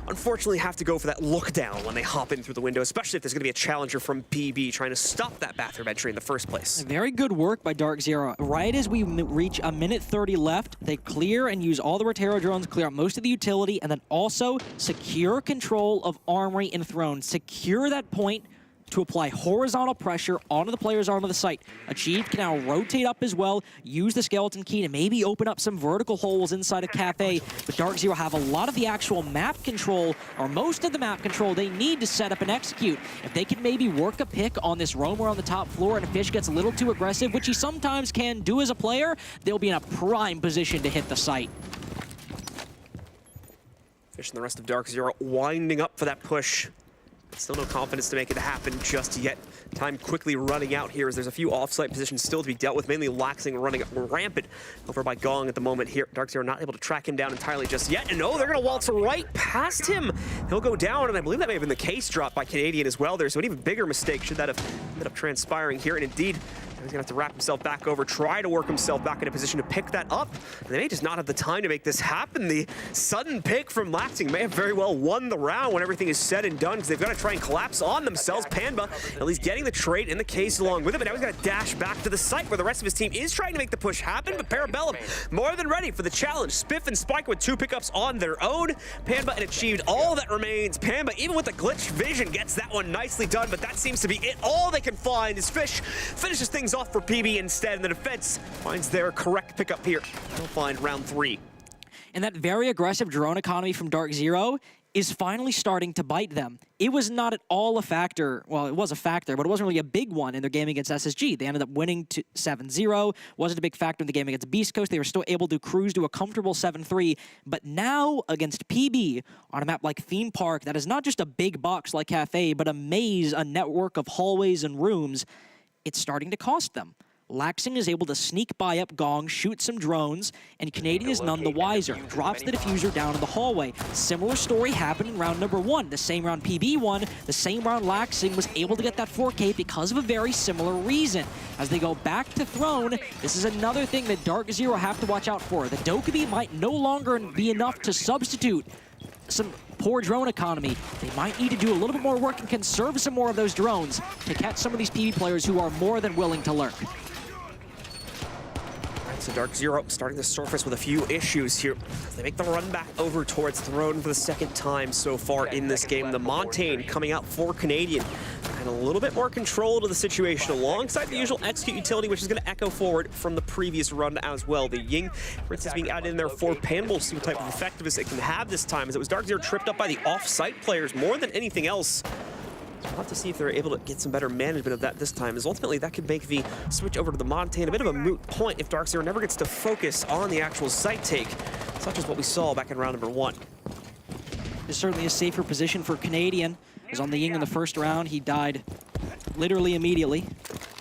unfortunately have to go for that look down when they hop in through the window, especially if there's going to be a challenger from PB trying to stop that bathroom entry in the first place. Very good work by DarkZero. Right as we reach a minute 30 left, they clear and use all the Rotero drones, clear out most of the utility, and then also secure control of Armory and Throne. Secure that point to apply horizontal pressure onto the player's arm of the site. Achieved can now rotate up as well, use the skeleton key to maybe open up some vertical holes inside of Cafe, but DarkZero have a lot of the actual map control, or most of the map control they need to set up and execute. If they can maybe work a pick on this roamer on the top floor and Fish gets a little too aggressive, which he sometimes can do as a player, they'll be in a prime position to hit the site. Fish and the rest of DarkZero winding up for that push. Still no confidence to make it happen just yet. Time quickly running out here as there's a few off-site positions still to be dealt with, mainly Laxing running rampant over by Gong at the moment here. DarkZero not able to track him down entirely just yet. And no, they're going to waltz right past him. He'll go down, and I believe that may have been the case drop by Canadian as well there. So an even bigger mistake should that have ended up transpiring here. And indeed, he's going to have to wrap himself back over, try to work himself back in a position to pick that up. And they may just not have the time to make this happen. The sudden pick from Laxing may have very well won the round when everything is said and done, because they've got to try and collapse on themselves. Panba at least getting the trade in the case along with him, and now he's got to dash back to the site where the rest of his team is trying to make the push happen, but Parabellum more than ready for the challenge. Spiff and Spike with 2 pickups on their own. Panba and achieved all that remains. Panba, even with the glitch vision, gets that one nicely done, but that seems to be it. All they can find is Fish finishes things off for PB instead, and the defense finds their correct pickup here. They'll find round 3. And that very aggressive drone economy from DarkZero is finally starting to bite them. It was not at all a factor. Well, it was a factor, but it wasn't really a big one in their game against SSG. They ended up winning 7-0. Wasn't a big factor in the game against Beastcoast. They were still able to cruise to a comfortable 7-3. But now against PB on a map like Theme Park, that is not just a big box like Cafe, but a maze, a network of hallways and rooms, it's starting to cost them. Laxing is able to sneak by up Gong, shoot some drones, and Canadian is none the wiser. Drops the diffuser down in the hallway. Similar story happened in round number 1. The same round PB won, the same round Laxing was able to get that 4K because of a very similar reason. As they go back to Throne, this is another thing that DarkZero have to watch out for. The Dokkaebi might no longer be enough to substitute some poor drone economy. They might need to do a little bit more work and conserve some more of those drones to catch some of these PB players who are more than willing to lurk. So DarkZero starting to surface with a few issues here. They make the run back over towards Throne for the second time so far in this game. The Montaigne coming out for Canadian. And a little bit more control to the situation alongside the usual execute utility, which is going to echo forward from the previous run as well. The Ying, for instance, being added in there for Pan. We'll see what type of effectiveness it can have this time, as it was DarkZero tripped up by the off-site players more than anything else. We'll have to see if they're able to get some better management of that this time, as ultimately that could make the switch over to the Montaigne a bit of a moot point if DarkZero never gets to focus on the actual site take, such as what we saw back in round number 1. It's certainly a safer position for Canadian. Was on the Ying in the first round. He died literally immediately.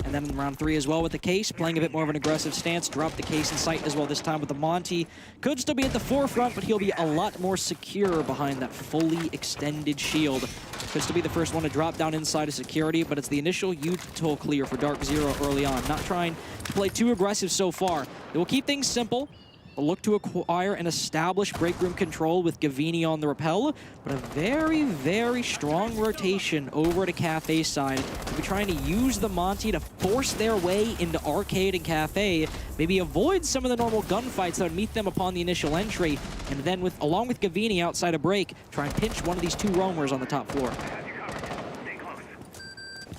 And then in round 3 as well with the Case, playing a bit more of an aggressive stance, dropped the Case in sight as well this time with the Monty. Could still be at the forefront, but he'll be a lot more secure behind that fully extended shield. Could still be the first one to drop down inside of security, but it's the initial util clear for DarkZero early on. Not trying to play too aggressive so far. They will keep things simple. They'll look to acquire and establish break room control with Gavini on the rappel, but a very, very strong rotation over to Cafe side. They'll be trying to use the Monty to force their way into Arcade and Cafe, maybe avoid some of the normal gunfights that would meet them upon the initial entry, and then along with Gavini outside a break, try and pinch one of these 2 roamers on the top floor.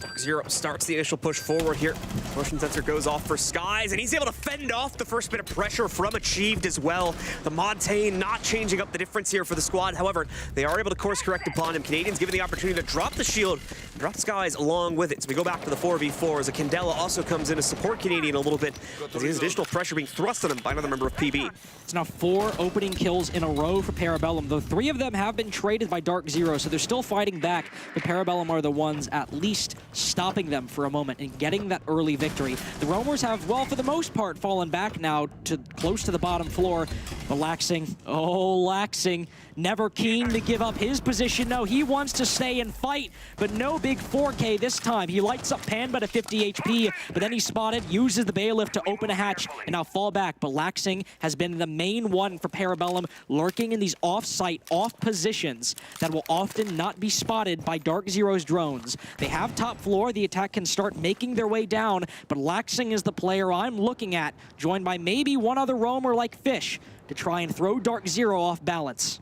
DarkZero starts the initial push forward here. Motion sensor goes off for Skies, and he's able to fend off the first bit of pressure from Achieved as well. The Montaigne not changing up the difference here for the squad. However, they are able to course correct upon him. Canadians given the opportunity to drop the shield, drop Skies along with it. So we go back to the 4v4 as a Candela also comes in to support Canadian a little bit, as he has additional pressure being thrust on him by another member of PB. It's now 4 opening kills in a row for Parabellum, though 3 of them have been traded by DarkZero, so they're still fighting back. But Parabellum are the ones at least stopping them for a moment and getting that early victory. The Roamers have, well, for the most part, fallen back now to close to the bottom floor. But Laxing, never keen to give up his position. No, he wants to stay and fight, but no big 4K this time. He lights up Panba to 50 HP, but then he's spotted, uses the bailiff to open a hatch, and now fall back. But Laxing has been the main one for Parabellum, lurking in these off-site, off positions that will often not be spotted by DarkZero's drones. They have top floor. The attack can start making their way down, but Laxing is the player I'm looking at, joined by maybe one other roamer like Fish, to try and throw DarkZero off balance.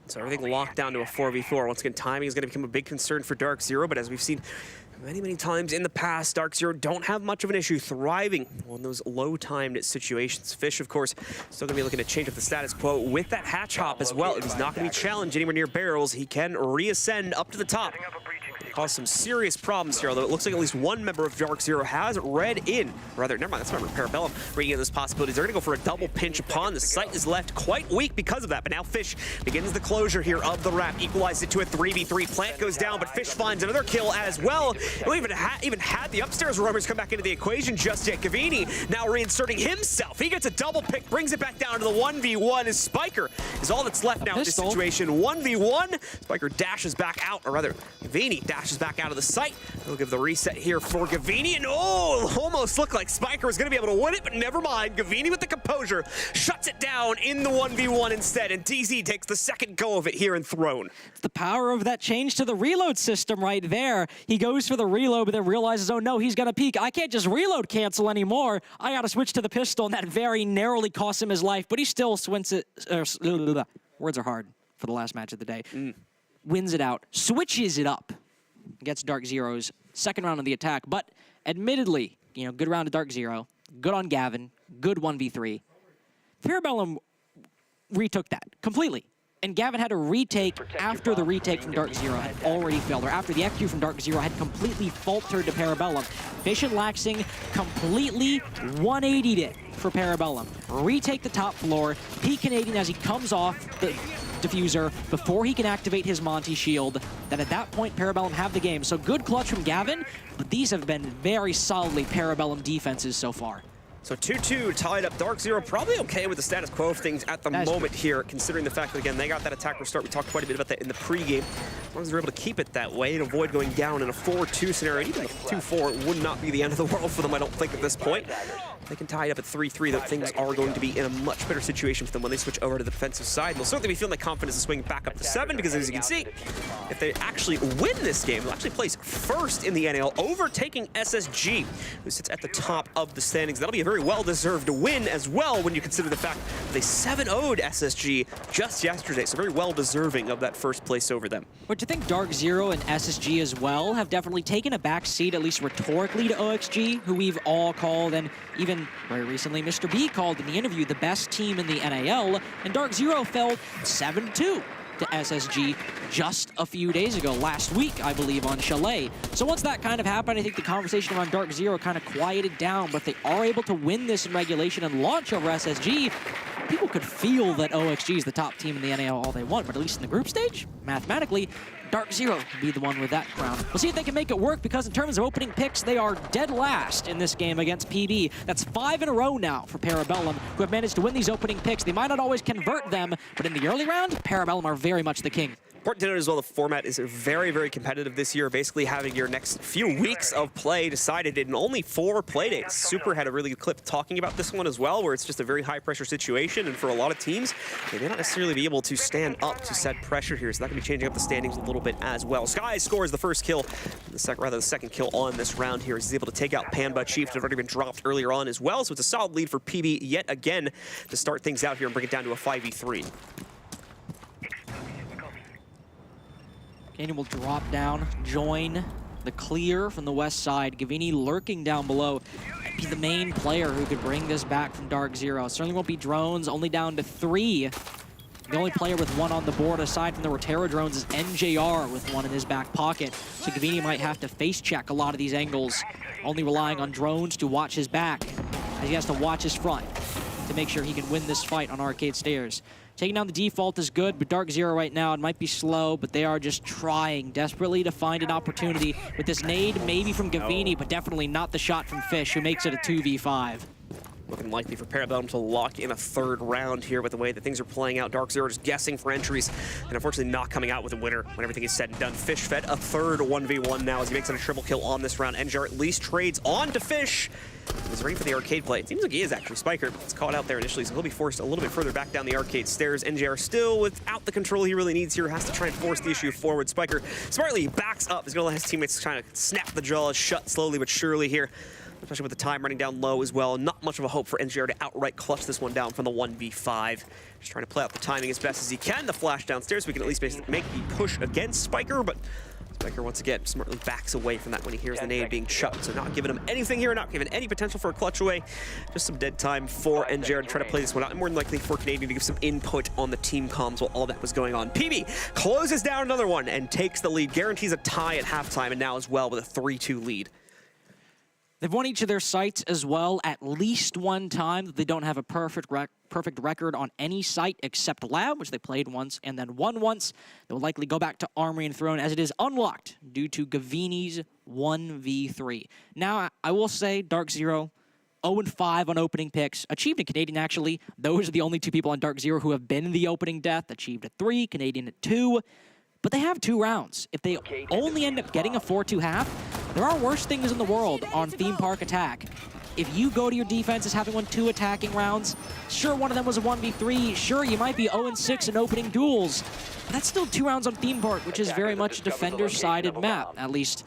So everything locked down to a 4v4. Once again, timing is going to become a big concern for DarkZero, but as we've seen many times in the past, DarkZero don't have much of an issue thriving on those low-timed situations. Fish, of course, still going to be looking to change up the status quo with that hatch hop as well. If he's not going to be challenged anywhere near barrels, he can reascend up to the top. Cause some serious problems here, although it looks like at least one member of DarkZero has read in. Rather, never mind, that's a member of Parabellum reading in those possibilities. They're going to go for a double pinch upon. The site is left quite weak because of that, but now Fish begins the closure here of the wrap, equalizes it to a 3v3. Plant goes down, but Fish finds another kill as well. We even had the upstairs roamers come back into the equation just yet. Gavini now reinserting himself. He gets a double pick, brings it back down to the 1v1 as Spiker is all that's left now in this situation. 1v1, Spiker dashes back out, or rather, Gavini dashes back out of the site. We'll give the reset here for Gavini, and almost looked like Spiker was going to be able to win it, but never mind. Gavini with the composure shuts it down in the 1v1 instead, and DZ takes the second go of it here in Throne. It's the power of that change to the reload system right there. He goes for the reload, but then realizes, oh no, he's going to peek. I can't just reload cancel anymore. I got to switch to the pistol, and that very narrowly costs him his life, but he still wins it. Words are hard for the last match of the day. Wins it out, switches it up. Gets DarkZero's second round of the attack, but admittedly, good round of DarkZero, good on Gavin, good 1v3. Parabellum retook that completely, and Gavin had to retake after the retake from DarkZero had already failed, or after the FQ from DarkZero had completely faltered to Parabellum. Fish and Laxing completely 180'd it for Parabellum. Retake the top floor, peek Canadian as he comes off the diffuser before he can activate his Monty shield. Then at that point, Parabellum have the game. So good clutch from Gavin, but these have been very solidly Parabellum defenses so far. So 2-2 tied up. DarkZero probably okay with the status quo of things at the moment here, considering the fact that, again, they got that attack restart. We talked quite a bit about that in the pregame. As long as they're able to keep it that way and avoid going down in a 4-2 scenario, and even a 2-4 would not be the end of the world for them, I don't think, at this point. If they can tie it up at 3-3, that things are going to be in a much better situation for them when they switch over to the defensive side. They'll certainly be feeling like confidence is swinging back up to 7, because as you can see, if they actually win this game, they'll actually place first in the NAL, overtaking SSG, who sits at the top of the standings. That'll be a very well-deserved win as well when you consider the fact that they 7-0'd SSG just yesterday, so very well-deserving of that first place over them. But to think DarkZero and SSG as well have definitely taken a back seat, at least rhetorically, to OXG, who we've all called, and even very recently Mr. B called in the interview, the best team in the NAL, and DarkZero fell 7-2 to SSG just a few days ago, last week, I believe, on Chalet. So once that kind of happened, I think the conversation around DarkZero kind of quieted down, but if they are able to win this in regulation and launch over SSG, people could feel that OXG is the top team in the NAL all they want, but at least in the group stage, mathematically, DarkZero can be the one with that crown. We'll see if they can make it work, because in terms of opening picks, they are dead last in this game against PB. That's 5 in a row now for Parabellum, who have managed to win these opening picks. They might not always convert them, but in the early round, Parabellum are very much the king. Important to note as well, the format is very, very competitive this year, basically having your next few weeks of play decided in only 4 play days. Super had a really good clip talking about this one as well, where it's just a very high-pressure situation, and for a lot of teams, they may not necessarily be able to stand up to said pressure here, so that can be changing up the standings a little bit as well. Sky scores the first kill, the second kill on this round here. He's able to take out Panba. Chief had already been dropped earlier on as well, so it's a solid lead for PB yet again to start things out here and bring it down to a 5v3. Canyon will drop down, join the clear from the west side. Gavini lurking down below. Might be the main player who could bring this back from DarkZero. Certainly won't be drones, only down to 3. The only player with 1 on the board aside from the Rotera drones is NJR with 1 in his back pocket. So Gavini might have to face check a lot of these angles, only relying on drones to watch his back, as he has to watch his front to make sure he can win this fight on Arcade Stairs. Taking down the default is good, but DarkZero right now, it might be slow, but they are just trying desperately to find an opportunity with this nade, maybe from Gavini, but definitely not the shot from Fish, who makes it a 2v5. Looking likely for Parabellum to lock in a 3rd round here with the way that things are playing out. DarkZero just guessing for entries, and unfortunately not coming out with a winner when everything is said and done. Fish fed a 3rd 1v1 now as he makes it a triple kill on this round. NJR at least trades on to Fish. He's ready for the arcade play. It seems like he is actually. Spiker gets caught out there initially, so he'll be forced a little bit further back down the arcade stairs. NJR still without the control he really needs here, has to try and force the issue forward. Spiker smartly backs up. He's going to let his teammates trying to snap the jaws shut slowly but surely here, especially with the time running down low as well. Not much of a hope for NJR to outright clutch this one down from the 1v5. Just trying to play out the timing as best as he can. The flash downstairs, we can at least make the push against Spiker, but Spiker once again smartly backs away from that when he hears the nade being chucked. So not giving him anything here, not giving any potential for a clutch away. Just some dead time for NJR to try to play this one out, and more than likely for Canadian to give some input on the team comms while all that was going on. PB closes down another one and takes the lead, guarantees a tie at halftime, and now as well with a 3-2 lead. They've won each of their sites as well at least one time. They don't have a perfect record on any site except Lab, which they played once and then won once. They will likely go back to Armory and Throne as it is unlocked due to Gavini's 1v3. Now, I will say DarkZero 0-5 on opening picks. Achieved in Canadian, actually. Those are the only 2 people on DarkZero who have been in the opening death. Achieved at 3, Canadian at 2. But they have 2 rounds. If they only end up getting a 4-2 half, there are worse things in the world on Theme Park Attack. If you go to your defenses having won 2 attacking rounds, sure, one of them was a 1v3, sure, you might be 0-6 in opening duels, but that's still 2 rounds on Theme Park, which is very much a defender-sided map, at least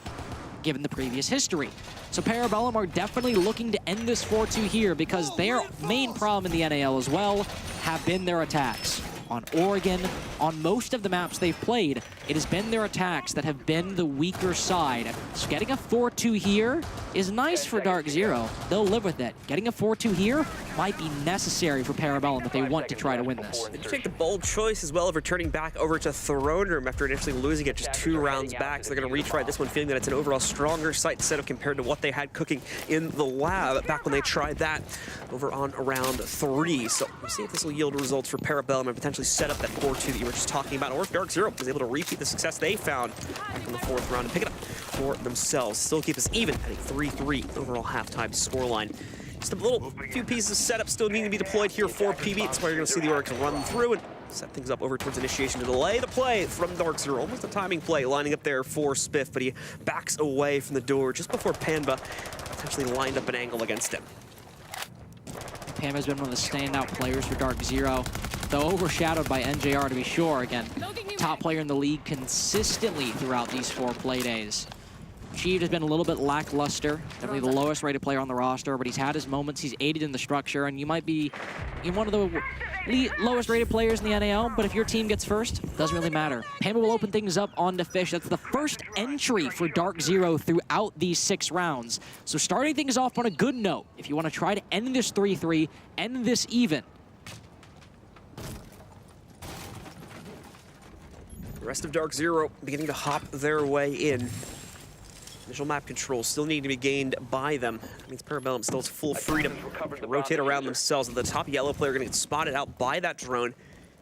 given the previous history. So Parabellum are definitely looking to end this 4-2 here, because their main problem in the NAL as well have been their attacks. On Oregon, on most of the maps they've played, it has been their attacks that have been the weaker side. So getting a 4-2 here is nice for DarkZero. They'll live with it. Getting a 4-2 here might be necessary for Parabellum if they want to try to win this. They take the bold choice as well of returning back over to Throne Room after initially losing it just 2 rounds back. So they're going to retry this one, feeling that it's an overall stronger site setup compared to what they had cooking in the lab back when they tried that over on round 3. So we'll see if this will yield results for Parabellum and potentially set up that 4-2 that you were just talking about, or if DarkZero is able to repeat the success they found back in the 4th round and pick it up for themselves. Still keep us even at a 3-3 overall halftime scoreline. Just a few pieces of setup still need to be deployed here for PB. That's why you're going to see the Oryx run through and set things up over towards initiation to delay the play from DarkZero. Almost a timing play lining up there for Spiff, but he backs away from the door just before Panba potentially lined up an angle against him. Panba's been one of the standout players for DarkZero, though overshadowed by NJR to be sure. Again, top player in the league consistently throughout these 4 play days. Achieved has been a little bit lackluster, definitely the lowest rated player on the roster, but he's had his moments, he's aided in the structure, and you might be in one of the lowest rated players in the NAL, but if your team gets first, doesn't really matter. Panba will open things up on the Fish. That's the first entry for DarkZero throughout these 6 rounds. So starting things off on a good note, if you want to try to end this 3-3, end this even. The rest of DarkZero beginning to hop their way in. Initial map control still need to be gained by them. That means Parabellum still has full freedom to rotate around themselves. The top yellow player going to get spotted out by that drone.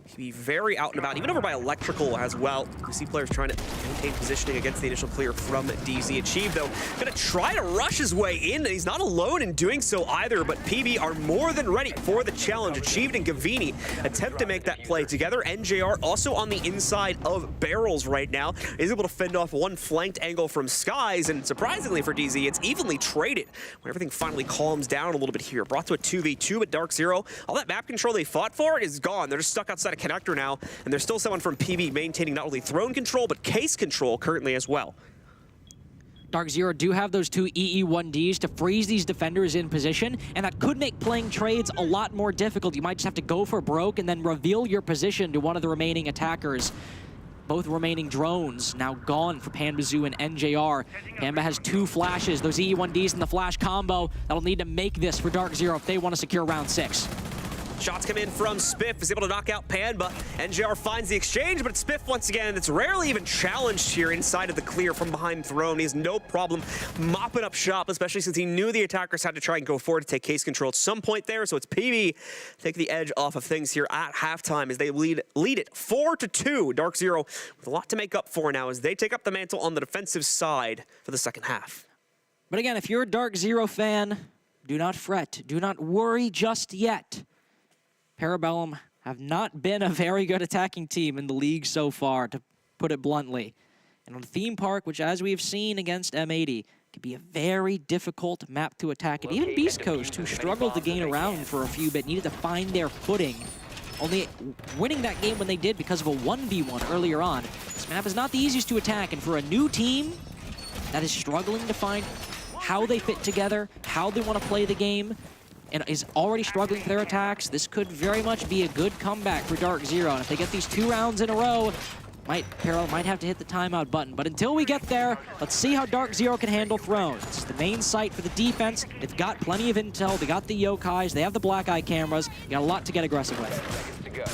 To be very out and about, even over by Electrical as well. You see players trying to maintain positioning against the initial clear from DZ. Achieved, though, going to try to rush his way in, and he's not alone in doing so either, but PB are more than ready for the challenge. Achieved and Gavini attempt to make that play together. NJR also on the inside of barrels right now. Is able to fend off one flanked angle from Skies, and surprisingly for DZ, it's evenly traded when everything finally calms down a little bit here. Brought to a 2v2, but DarkZero, all that map control they fought for is gone. They're just stuck outside a connector now, and there's still someone from PB maintaining not only throne control, but case control currently as well. DarkZero do have those 2 EE1Ds to freeze these defenders in position, and that could make playing trades a lot more difficult. You might just have to go for broke and then reveal your position to one of the remaining attackers. Both remaining drones now gone for Panbazoo and NJR. Panba has 2 flashes, those EE1Ds and the flash combo. That'll need to make this for DarkZero if they want to secure round 6. Shots come in from Spiff, is able to knock out Panba. NJR finds the exchange, but Spiff once again, it's rarely even challenged here inside of the clear from behind throne. He has no problem mopping up shop, especially since he knew the attackers had to try and go forward to take case control at some point there. So it's PB take the edge off of things here at halftime as they lead it 4-2. DarkZero with a lot to make up for now as they take up the mantle on the defensive side for the second half. But again, if you're a DarkZero fan, do not fret, do not worry just yet. Parabellum have not been a very good attacking team in the league so far, to put it bluntly. And on the theme park, which as we've seen against M80, can be a very difficult map to attack. And even Beastcoast, who struggled to gain around for a few bit, needed to find their footing. Only winning that game when they did because of a 1v1 earlier on. This map is not the easiest to attack, and for a new team that is struggling to find how they fit together, how they want to play the game, and is already struggling with their attacks, this could very much be a good comeback for DarkZero. And if they get these 2 rounds in a row, Parallel might have to hit the timeout button. But until we get there, let's see how DarkZero can handle Throne. It's the main site for the defense. They've got plenty of intel. They got the Yokais. They have the Black Eye cameras. You got a lot to get aggressive with.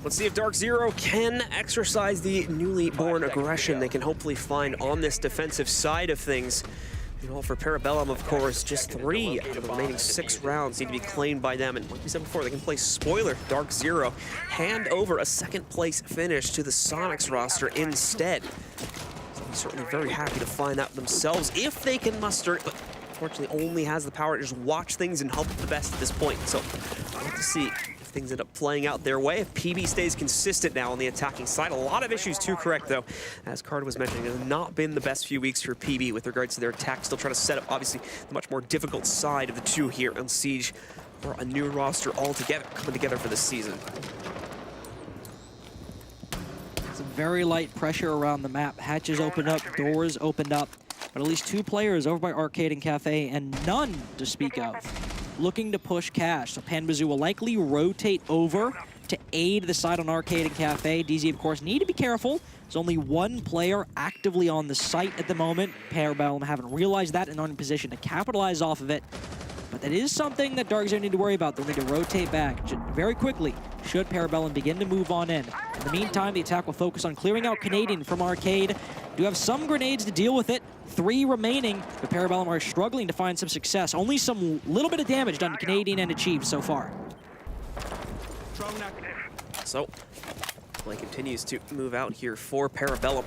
Let's see if DarkZero can exercise the newly born aggression they can hopefully find on this defensive side of things. Well, for Parabellum, of course, just 3 out of the remaining 6 rounds need to be claimed by them. And like we said before, they can play spoiler DarkZero, hand over a 2nd place finish to the Soniqs roster instead. So I'm certainly very happy to find out themselves if they can muster it, but unfortunately only has the power to just watch things and hope for the best at this point. So I'll have to see if things end up playing out their way. If PB stays consistent now on the attacking side. A lot of issues to correct, though. As Carter was mentioning, it has not been the best few weeks for PB with regards to their attack. Still trying to set up, obviously, the much more difficult side of the 2 here on Siege for a new roster altogether, coming together for this season. Some very light pressure around the map. Hatches opened up, doors opened up, but at least 2 players over by Arcade and Cafe, and none to speak of looking to push cash. So Panbazoo will likely rotate over to aid the side on Arcade and Cafe. DZ, of course, need to be careful. There's only 1 player actively on the site at the moment. Parabellum haven't realized that and are in position to capitalize off of it. But that is something that DarkZero need to worry about. They'll need to rotate back very quickly should Parabellum begin to move on in. In the meantime, the attack will focus on clearing out Canadian from Arcade. Do have some grenades to deal with it. 3 remaining, but Parabellum are struggling to find some success. Only some little bit of damage done to Canadian and Achieved so far. So, play continues to move out here for Parabellum.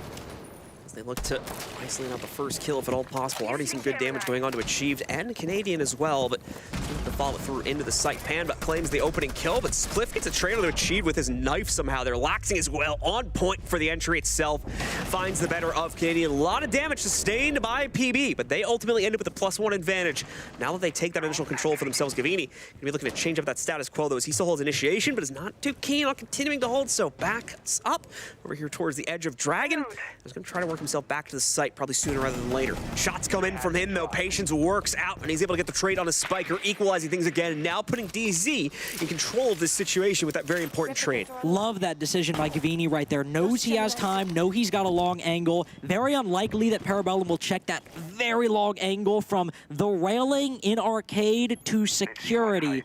They look to isolate out the first kill if at all possible. Already some good damage going on to Achieved and Canadian as well, but to follow through into the site. Panba claims the opening kill, but Spliff gets a trailer to Achieved with his knife somehow. They're laxing as well, on point for the entry itself. Finds the better of Canadian. A lot of damage sustained by PB, but they ultimately end up with a +1 advantage. Now that they take that initial control for themselves, Gavini gonna be looking to change up that status quo, though, as he still holds initiation, but is not too keen on continuing to hold, so backs up over here towards the edge of Dragon. He's gonna try to work himself back to the site, probably sooner rather than later. Shots come in from him, though. Patience works out, and he's able to get the trade on his spiker, equalizing things again, and now putting DZ in control of this situation with that very important trade. Love that decision by Gavini right there. Knows he has time, know he's got a long angle. Very unlikely that Parabellum will check that very long angle from the railing in arcade to security.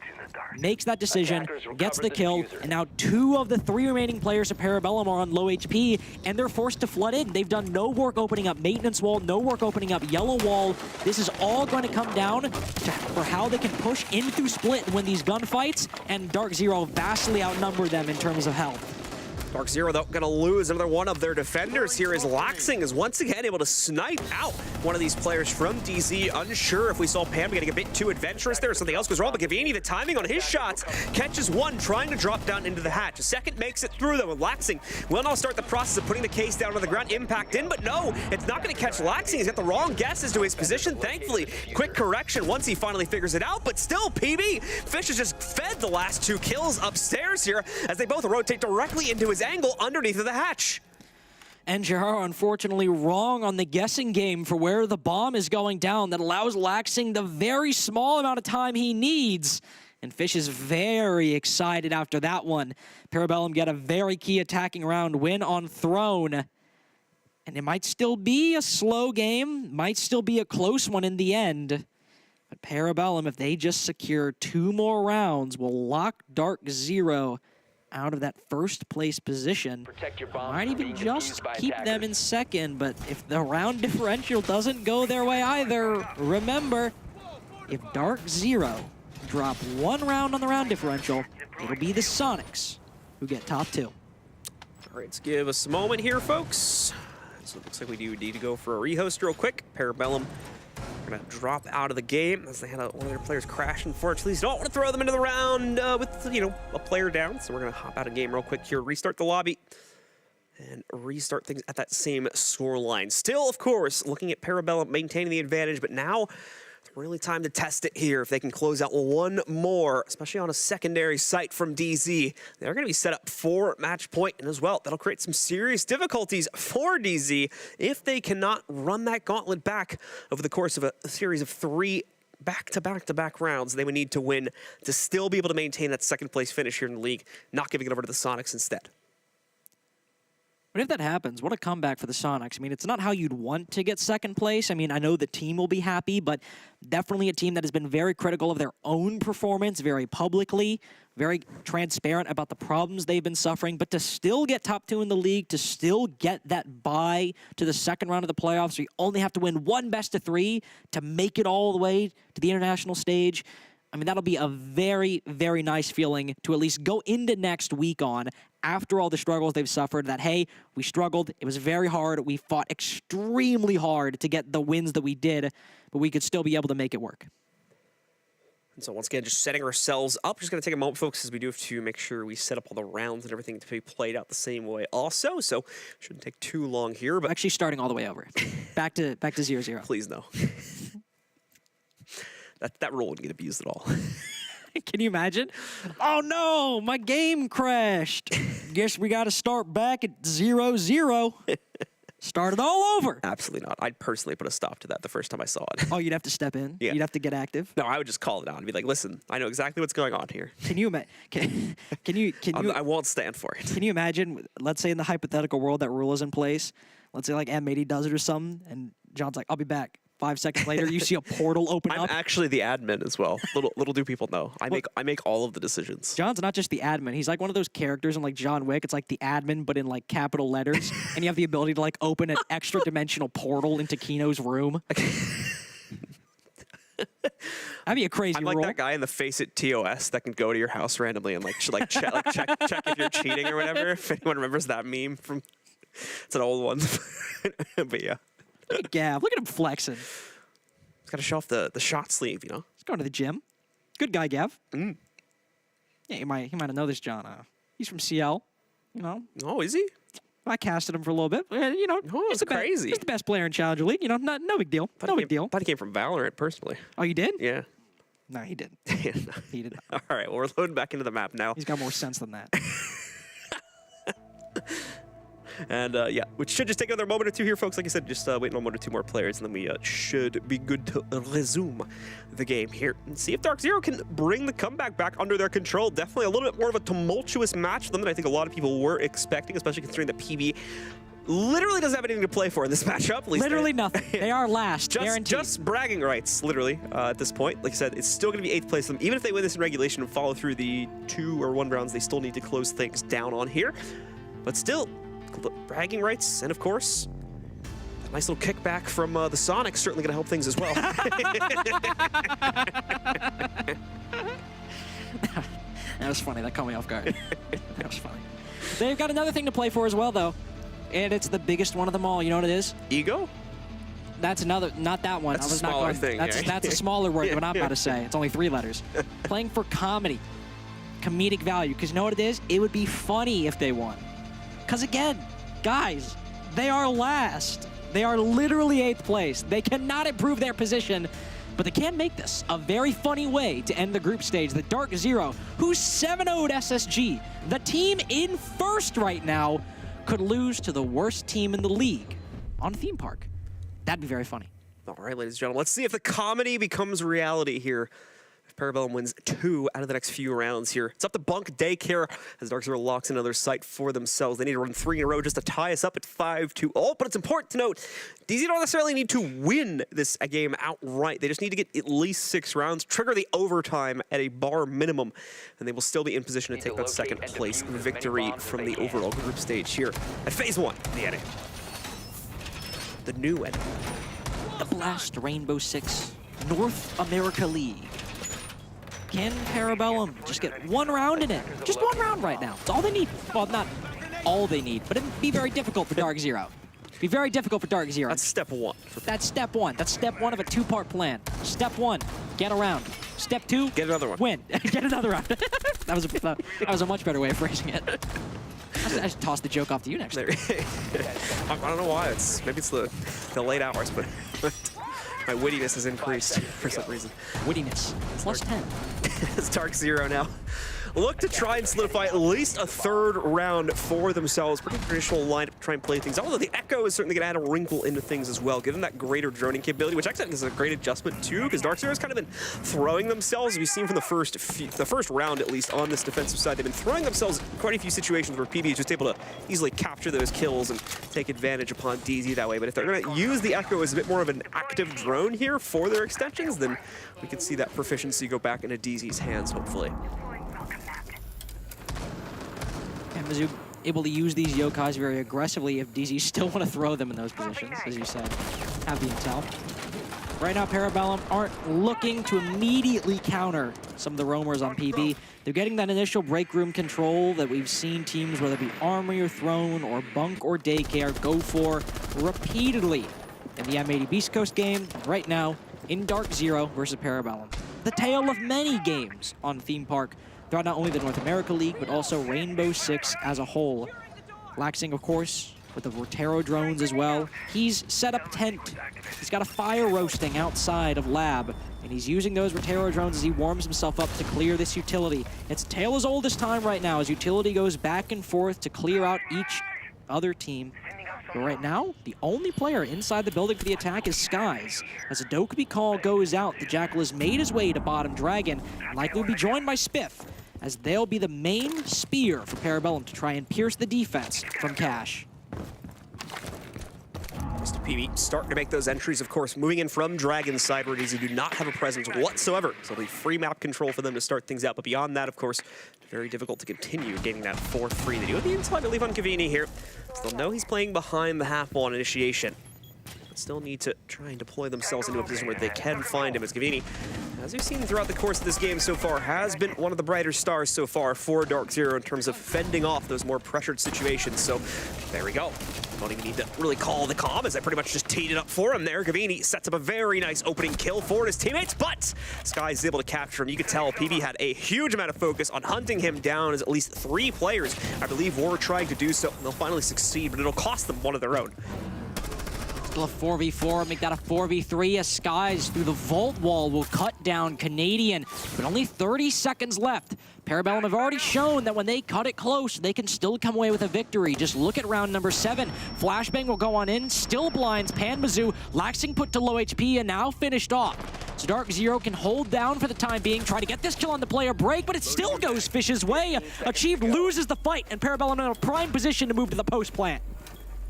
Makes that decision, gets the kill, and now 2 of the 3 remaining players of Parabellum are on low HP, and they're forced to flood in. They've done no work opening up maintenance wall, no work opening up yellow wall. This is all going to come down to for how they can push in through split and win these gunfights, and DarkZero vastly outnumber them in terms of health. DarkZero, though, gonna lose another one of their defenders here as Laxing is once again able to snipe out one of these players from DZ. Unsure if we saw Pam getting a bit too adventurous there or something else goes wrong, but Gavini, the timing on his shots, catches one trying to drop down into the hatch. A second makes it through, though, and Laxing will now start the process of putting the case down on the ground. Impact in, but no, it's not gonna catch Laxing. He's got the wrong guess as to his position, thankfully. Quick correction once he finally figures it out, but still, PB, Fish has just fed the last 2 kills upstairs here as they both rotate directly into his angle underneath of the hatch. And Gerard, unfortunately, wrong on the guessing game for where the bomb is going down that allows Laxing the very small amount of time he needs. And Fish is very excited after that one. Parabellum get a very key attacking round win on Throne. And it might still be a slow game, might still be a close one in the end. But Parabellum, if they just secure 2 more rounds, will lock DarkZero out of that first place position. Might even just keep them in second, but if the round differential doesn't go their way either, remember, if DarkZero drop 1 round on the round differential, it'll be the Soniqs who get top 2. All right, let's give us a moment here, folks. So it looks like we do need to go for a rehost real quick. Parabellum are gonna drop out of the game as they had one of their players crash. Unfortunately, so don't want to throw them into the round with, you know, a player down. So we're gonna hop out of game real quick here, restart the lobby, and restart things at that same score line. Still, of course, looking at Parabellum maintaining the advantage, but now it's really time to test it here. If they can close out 1 more, especially on a secondary site from DZ, they're going to be set up for match point, and as well, that'll create some serious difficulties for DZ if they cannot run that gauntlet back over the course of a series of 3 back-to-back-to-back rounds. They would need to win to still be able to maintain that second place finish here in the league, not giving it over to the Soniqs instead. But if that happens, what a comeback for the Soniqs. I mean, it's not how you'd want to get second place. I mean, I know the team will be happy, but definitely a team that has been very critical of their own performance, very publicly, very transparent about the problems they've been suffering. But to still get top 2 in the league, to still get that bye to the second round of the playoffs, where you only have to win 1 best-of-3 to make it all the way to the international stage, I mean, that'll be a very, very nice feeling to at least go into next week on, after all the struggles they've suffered, that, hey, we struggled, it was very hard, we fought extremely hard to get the wins that we did, but we could still be able to make it work. And so once again, just setting ourselves up. Just going to take a moment, folks, as we do have to make sure we set up all the rounds and everything to be played out the same way also. So shouldn't take too long here. But actually starting all the way over. Back to 0-0. Please, no. That rule wouldn't get abused at all. Can you imagine? Oh no, my game crashed. Guess we got to start back at 0-0. Start it all over. Absolutely not. I'd personally put a stop to that the first time I saw it. Oh, you'd have to step in? Yeah. You'd have to get active? No, I would just call it out and be like, listen, I know exactly what's going on here. Can you imagine? I won't stand for it. Can you imagine, let's say in the hypothetical world that rule is in place, let's say like M80 does it or something, and John's like, I'll be back. 5 seconds later, you see a portal open up. I'm actually the admin as well. Little do people know. I make all of the decisions. John's not just the admin. He's like one of those characters in like John Wick. It's like the admin, but in like capital letters. And you have the ability to like open an extra dimensional portal into Kino's room. That'd be a crazy I'm like rule. that guy in the Face It TOS that can go to your house randomly and check if you're cheating or whatever. If anyone remembers that meme from It's an old one. But yeah. Look at Gav. Look at him flexing. He's got to show off the shot sleeve, you know? He's going to the gym. Good guy, Gav. Yeah, he might have known this, John. He's from CL, you know. Oh, is he? I casted him for a little bit. You know, it's crazy. He's the best player in Challenger League. You know, no big deal. No big deal. I thought he came from Valorant, personally. Oh, you did? Yeah. No, he didn't. He did not. All right, well, we're loading back into the map now. He's got more sense than that. And yeah, which should just take another moment or two here, folks. Like I said, just waiting on 1 or 2 more players, and then we should be good to resume the game here and see if DarkZero can bring the comeback back under their control. Definitely a little bit more of a tumultuous match for them than I think a lot of people were expecting, especially considering that PB literally doesn't have anything to play for in this matchup. At least literally nothing. They are last, guaranteed. Just bragging rights, literally, at this point. Like I said, it's still going to be 8th place for them. Even if they win this in regulation and follow through the 2 or 1 rounds, they still need to close things down on here. But still, bragging rights, and of course, a nice little kickback from the Soniqs certainly going to help things as well. That was funny. That caught me off guard. That was funny. They've got another thing to play for as well, though. And it's the biggest one of them all. You know what it is? Ego? That's another, not that one. That's a smaller thing. That's a smaller word, what I'm about to say. It's only 3 letters. Playing for comedy. Comedic value. Because you know what it is? It would be funny if they won. Because again, guys, they are last. They are literally 8th place. They cannot improve their position, but they can make this a very funny way to end the group stage. The DarkZero, who 7-0'd SSG, the team in first right now, could lose to the worst team in the league on Theme Park. That'd be very funny. All right, ladies and gentlemen, let's see if the comedy becomes reality here. If Parabellum wins 2 out of the next few rounds here. It's up to Bunk Daycare as DarkZero locks in another site for themselves. They need to run 3 in a row just to tie us up at 5-2. But it's important to note, DZ don't necessarily need to win this game outright. They just need to get at least 6 rounds, trigger the overtime at a bar minimum, and they will still be in position to take that 2nd place victory from the overall group stage here at Phase 1 of the NA. The new NA. The Blast Rainbow Six North America League. Can Parabellum just get 1 round in it? Just 1 round right now. It's all they need. Well, not all they need, but it'd be very difficult for DarkZero. Be very difficult for DarkZero. That's step 1. That's step 1. That's step 1 of a 2-part plan. Step 1, get a round. Step 2, get another one. Win. Get another round. that was a much better way of phrasing it. I should toss the joke off to you next time. I don't know why. Maybe it's the late hours, but my wittiness has increased for some reason. Wittiness. Plus 10. It's DarkZero now. Look to try and solidify at least a 3rd round for themselves. Pretty traditional lineup to try and play things. Although the Echo is certainly going to add a wrinkle into things as well, given that greater droning capability, which actually is a great adjustment too, because DarkZero has kind of been throwing themselves. We've seen from the first round, at least, on this defensive side, they've been throwing themselves in quite a few situations where PB is just able to easily capture those kills and take advantage upon DZ that way. But if they're going to use the Echo as a bit more of an active drone here for their extensions, then we can see that proficiency go back into DZ's hands, hopefully. And Mizzou able to use these Yokais very aggressively if DZ still want to throw them in those positions, as you said. Have the intel. Right now, Parabellum aren't looking to immediately counter some of the roamers on PB. They're getting that initial break room control that we've seen teams, whether it be Armory or Throne or Bunk or Daycare, go for repeatedly in the M80 Beastcoast game. Right now, in DarkZero versus Parabellum. The tale of many games on Theme Park throughout not only the North America League, but also Rainbow Six as a whole. Laxing, of course, with the Rotero drones as well. He's set up tent. He's got a fire roasting outside of lab, and he's using those Rotero drones as he warms himself up to clear this utility. It's tale as old as time right now as utility goes back and forth to clear out each other team. But right now, the only player inside the building for the attack is Skies. As a Dokkaebi call goes out, the Jackal has made his way to bottom Dragon, and likely will be joined by Spiff, as they'll be the main spear for Parabellum to try and pierce the defense from Cash. Mr. PB starting to make those entries, of course, moving in from Dragon's side where DZ do not have a presence whatsoever. So it'll be free map control for them to start things out. But beyond that, of course, very difficult to continue gaining that 4th free. They do have the intel, I believe, on Cavini here. So they'll know he's playing behind the half wall on initiation. still need to try and deploy themselves into a position where they can find him, as Gavini, as we've seen throughout the course of this game so far, has been one of the brighter stars so far for DarkZero in terms of fending off those more pressured situations. So there we go. Don't even need to really call the comm, as I pretty much just teed it up for him there. Gavini sets up a very nice opening kill for his teammates, but Sky is able to capture him. You could tell PB had a huge amount of focus on hunting him down, as at least 3 players, I believe, were trying to do so, and they'll finally succeed, but it'll cost them one of their own. Still a 4v4, make that a 4v3 as Skies through the vault wall will cut down Canadian, but only 30 seconds left. Parabellum have already shown that when they cut it close, they can still come away with a victory. Just look at round number 7. Flashbang will go on in, still blinds Panmazoo, Laxing put to low HP and now finished off. So DarkZero can hold down for the time being, try to get this kill on the player break, but it still goes Fish's way. Achieved loses the fight, and Parabellum in a prime position to move to the post plant.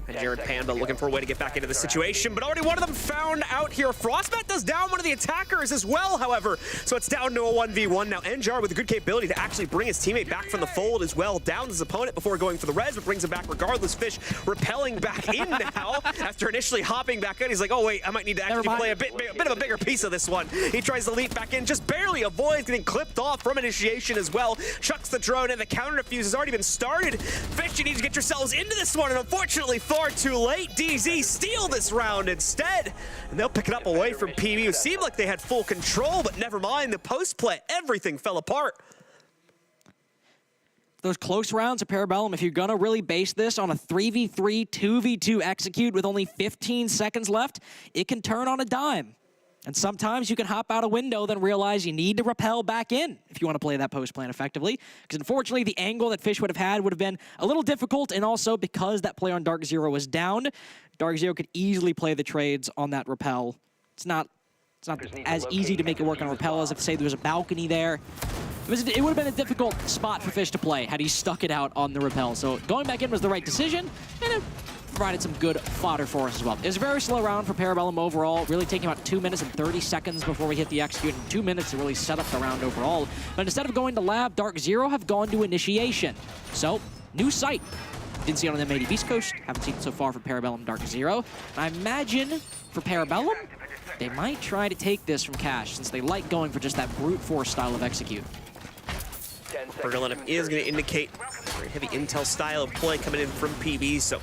And Jared Panda looking for a way to get back into the situation, but already one of them found out here. Frostbat does down one of the attackers as well, however. So it's down to a 1v1. Now NJR with a good capability to actually bring his teammate back from the fold as well. Downs his opponent before going for the res, but brings him back regardless. Fish repelling back in now after initially hopping back in. He's like, oh wait, I might need to actually play a bit of a bigger piece of this one. He tries to leap back in, just barely avoids getting clipped off from initiation as well. Chucks the drone, and the counter defuse has already been started. Fish, you need to get yourselves into this one, and unfortunately far too late. DZ steal this round instead, and they'll pick it up away from PB, who seemed like they had full control, but never mind, the post play, everything fell apart. Those close rounds of Parabellum, if you're gonna really base this on a 3v3, 2v2 execute with only 15 seconds left, it can turn on a dime. And sometimes you can hop out a window, then realize you need to rappel back in if you want to play that post plan effectively. Because unfortunately, the angle that Fish would have had would have been a little difficult, and also because that player on DarkZero was down, DarkZero could easily play the trades on that rappel. It's not as easy to make it work on a rappel as if, say, there was a balcony there. It would have been a difficult spot for Fish to play had he stuck it out on the rappel. So going back in was the right decision, and it provided some good fodder for us as well. It was a very slow round for Parabellum overall, really taking about 2 minutes and 30 seconds before we hit the execute, and 2 minutes to really set up the round overall. But instead of going to lab, DarkZero have gone to initiation. So, new site. Didn't see it on the M80 Beastcoast, haven't seen it so far from Parabellum DarkZero. I imagine for Parabellum, they might try to take this from Cash, since they like going for just that brute force style of execute. Burger lineup is going to indicate very heavy intel style of play coming in from PB, so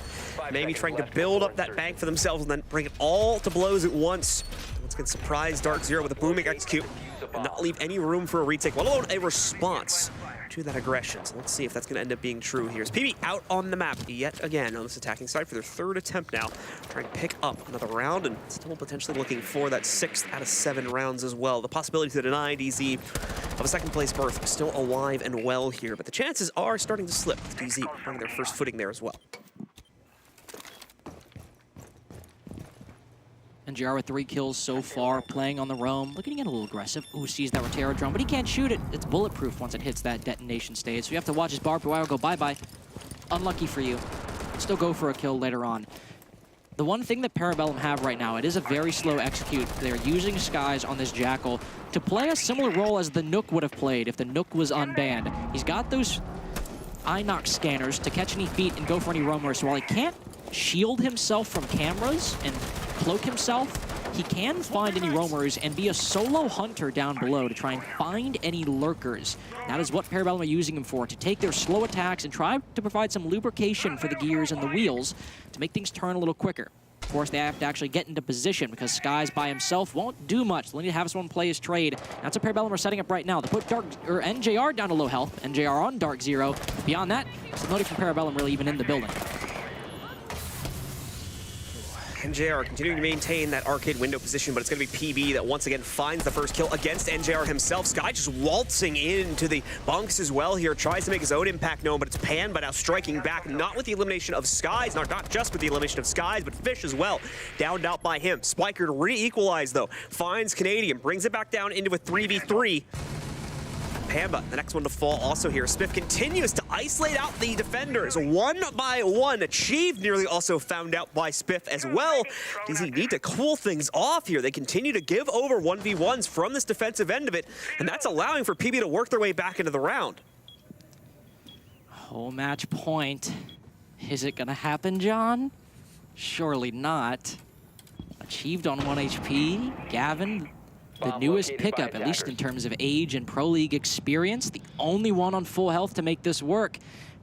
maybe trying to build up that bank for themselves and then bring it all to blows at once. Let's get surprise DarkZero with a booming execute and not leave any room for a retake, let alone a response to that aggression. So let's see if that's going to end up being true here. As PB out on the map yet again on this attacking side for their 3rd attempt now, trying to pick up another round and still potentially looking for that 6th out of 7 rounds as well. The possibility to deny DZ of a 2nd place berth still alive and well here, but the chances are starting to slip with DZ finding their first footing there as well. NJR with 3 kills so far, playing on the roam, looking to get a little aggressive. Ooh, sees that Rotero drone, but he can't shoot it. It's bulletproof once it hits that detonation stage, so you have to watch his barbed wire go bye-bye. Unlucky for you. Still go for a kill later on. The one thing that Parabellum have right now, it is a very slow execute. They're using Skies on this Jackal to play a similar role as the Nook would have played if the Nook was unbanned. He's got those Inox scanners to catch any feet and go for any roamers, so while he can't shield himself from cameras and cloak himself, he can find any roamers and be a solo hunter down below to try and find any lurkers. That is what Parabellum are using him for, to take their slow attacks and try to provide some lubrication for the gears and the wheels to make things turn a little quicker. Of course, they have to actually get into position because Skies by himself won't do much. They'll need to have someone play his trade. That's what Parabellum are setting up right now. They put NJR down to low health, NJR on DarkZero. Beyond that, there's nobody from Parabellum really even in the building. NJR continuing to maintain that arcade window position, but it's going to be PB that once again finds the first kill against NJR himself. Sky just waltzing into the bunks as well here, tries to make his own impact known, but it's Pan, but now striking back, not with the elimination of Skies, not just with the elimination of Skies, but Fish as well, downed out by him. Spiker to re-equalize though, finds Canadian, brings it back down into a 3v3. Pamba, the next one to fall also here. Spiff continues to isolate out the defenders one by one. Achieved nearly also found out by Spiff as well. Does he need to cool things off here? They continue to give over 1v1s from this defensive end of it, and that's allowing for PB to work their way back into the round. Whole match point. Is it gonna happen, John? Surely not. A Achieved on 1 HP. Gavin, the newest pickup, at least in terms of age and Pro League experience, the only one on full health to make this work.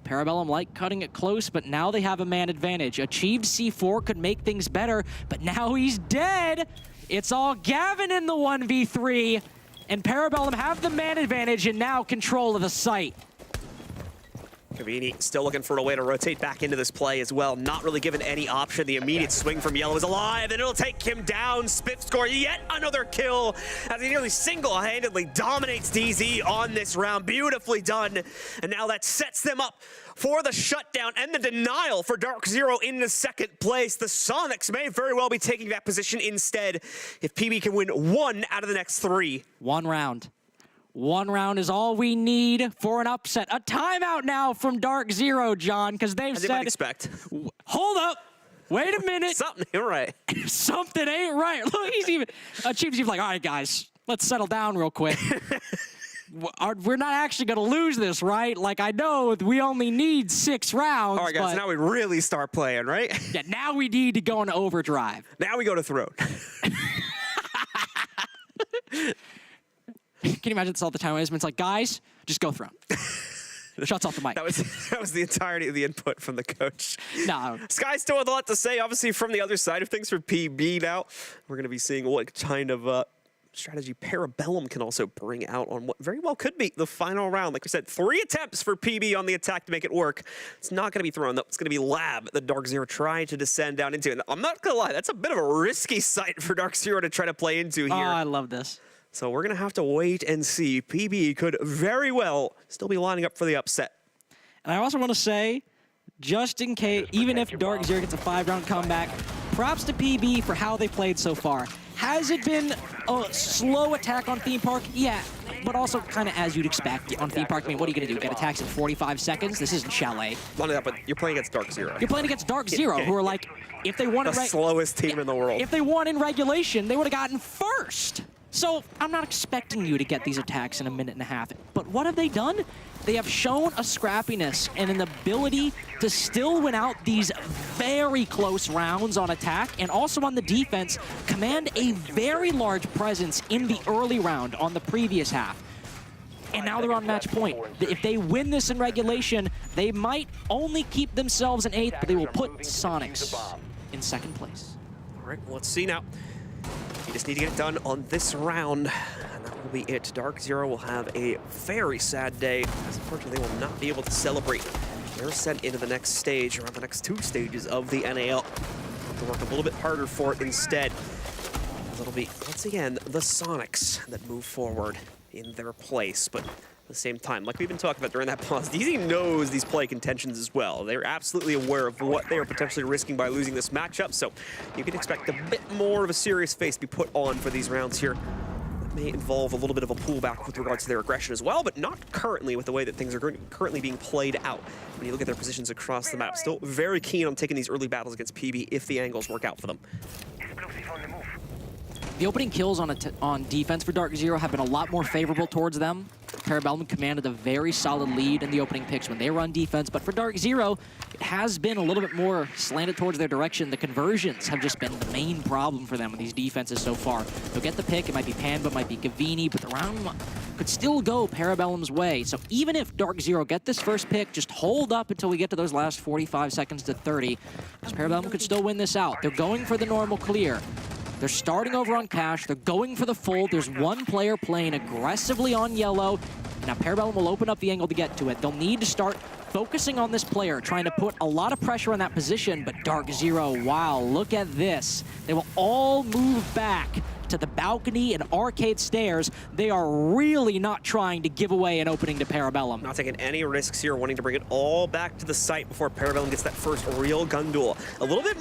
Parabellum like cutting it close, but now they have a man advantage. Achieved C4 could make things better, but now he's dead. It's all Gavin in the 1v3, and Parabellum have the man advantage and now control of the site. Cavini still looking for a way to rotate back into this play as well. Not really given any option. The immediate swing from Yellow is alive, and it'll take him down. Spiff score yet another kill as he nearly single-handedly dominates DZ on this round. Beautifully done. And now that sets them up for the shutdown and the denial for DarkZero in the second place. The Soniqs may very well be taking that position instead if PB can win 1 out of the next 3. 1 round. 1 round is all we need for an upset. A timeout now from DarkZero, John, because they've said... As you might expect. Hold up. Wait a minute. Something ain't right. Something ain't right. Look, he's even... Chief's even like, all right, guys, let's settle down real quick. We're not actually going to lose this, right? Like, I know we only need 6 rounds, all right, guys, now we really start playing, right? Yeah, now we need to go into overdrive. Now we go to Throne. Can you imagine this all the time? It's like, guys, just go Throne. Shuts off the mic. That was the entirety of the input from the coach. No. Sky still with a lot to say, obviously, from the other side of things for PB now. We're going to be seeing what kind of strategy Parabellum can also bring out on what very well could be the final round. Like we said, 3 attempts for PB on the attack to make it work. It's not going to be Throne, though. It's going to be Lab that DarkZero trying to descend down into. And I'm not going to lie, that's a bit of a risky site for DarkZero to try to play into here. Oh, I love this. So we're going to have to wait and see. PB could very well still be lining up for the upset. And I also want to say, just in case, even if DarkZero gets a 5-round comeback, props to PB for how they played so far. Has it been a slow attack on Theme Park? Yeah, but also kind of as you'd expect on Theme Park. I mean, what are you going to do? Get attacks in 45 seconds? This isn't Chalet. Not only that, but you're playing against DarkZero. You're playing against DarkZero, who are like, if they won... The slowest team in the world. If they won in regulation, they would have gotten first. So I'm not expecting you to get these attacks in a minute and a half. But what have they done? They have shown a scrappiness and an ability to still win out these very close rounds on attack, and also on the defense, command a very large presence in the early round on the previous half. And now they're on match point. If they win this in regulation, they might only keep themselves in 8th, but they will put Soniqs in 2nd place. All right, well, let's see now. You just need to get it done on this round, and that will be it. DarkZero will have a very sad day, as unfortunately they will not be able to celebrate. They're sent into the next stage, or the next 2 stages of the NAL. Have to work a little bit harder for it instead. It'll be, once again, the Soniqs that move forward in their place, but at the same time, like we've been talking about during that pause, DZ knows these play contentions as well. They're absolutely aware of what they are potentially risking by losing this matchup, so you can expect a bit more of a serious face to be put on for these rounds here. That may involve a little bit of a pullback with regards to their aggression as well, but not currently with the way that things are currently being played out. When you look at their positions across the map, still very keen on taking these early battles against PB if the angles work out for them. The opening kills on defense for DarkZero have been a lot more favorable towards them. Parabellum commanded a very solid lead in the opening picks when they were on defense, but for DarkZero, it has been a little bit more slanted towards their direction. The conversions have just been the main problem for them with these defenses so far. They'll get the pick, it might be Panba, it might be Gavini, but the round could still go Parabellum's way. So even if DarkZero get this first pick, just hold up until we get to those last 45 seconds to 30, because Parabellum could still win this out. They're going for the normal clear. They're starting over on Cash. They're going for the full. There's one player playing aggressively on yellow. Now Parabellum will open up the angle to get to it. They'll need to start focusing on this player, trying to put a lot of pressure on that position, but DarkZero, wow, look at this. They will all move back to the balcony and arcade stairs. They are really not trying to give away an opening to Parabellum. Not taking any risks here, wanting to bring it all back to the site before Parabellum gets that first real gun duel. A little bit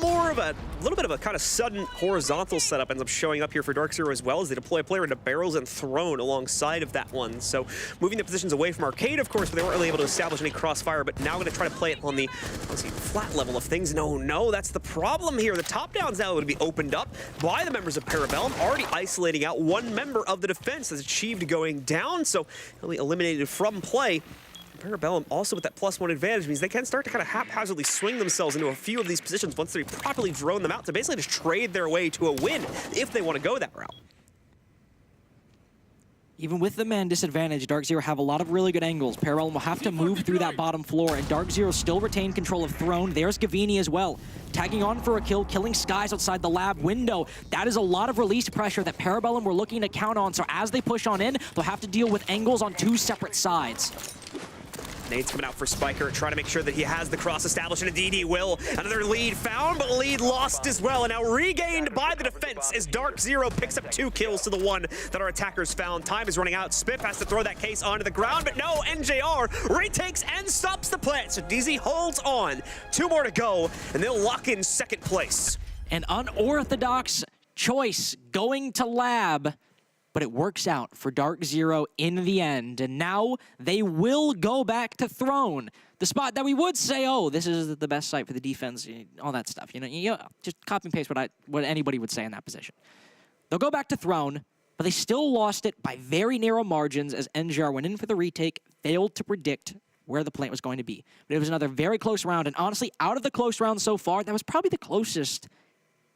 of a kind of sudden horizontal setup ends up showing up here for DarkZero as well, as they deploy a player into barrels and Throne alongside of that one. So moving the positions away from arcade, of course, but they weren't really able to establish any crossfire, but now going to try to play it on the, let's see, flat level of things. No, that's the problem here. The top downs now would be opened up by the members of Parabellum, already isolating out one member of the defense that's achieved going down, so he'll be eliminated from play. Parabellum also with that +1 advantage means they can start to kind of haphazardly swing themselves into a few of these positions once they properly drone them out to basically just trade their way to a win if they want to go that route. Even with the man disadvantage, DarkZero have a lot of really good angles. Parabellum will have to move through that bottom floor, and DarkZero still retain control of Throne. There's Gavini as well, tagging on for a kill, killing Skies outside the lab window. That is a lot of release pressure that Parabellum were looking to count on, so as they push on in, they'll have to deal with angles on 2 separate sides. Nade's coming out for Spiker, trying to make sure that he has the cross established, and indeed he will. Another lead found, but lead lost as well, and now regained by the defense as DarkZero picks up 2 kills to the 1 that our attackers found. Time is running out. Spiff has to throw that case onto the ground, but no, NJR retakes and stops the plant. So DZ holds on. 2 more to go, and they'll lock in 2nd place. An unorthodox choice going to lab, but it works out for DarkZero in the end. And now they will go back to Throne, the spot that we would say, oh, this is the best site for the defense, all that stuff. You know, just copy and paste what anybody would say in that position. They'll go back to Throne, but they still lost it by very narrow margins as NJR went in for the retake, failed to predict where the plant was going to be. But it was another very close round, and honestly, out of the close rounds so far, that was probably the closest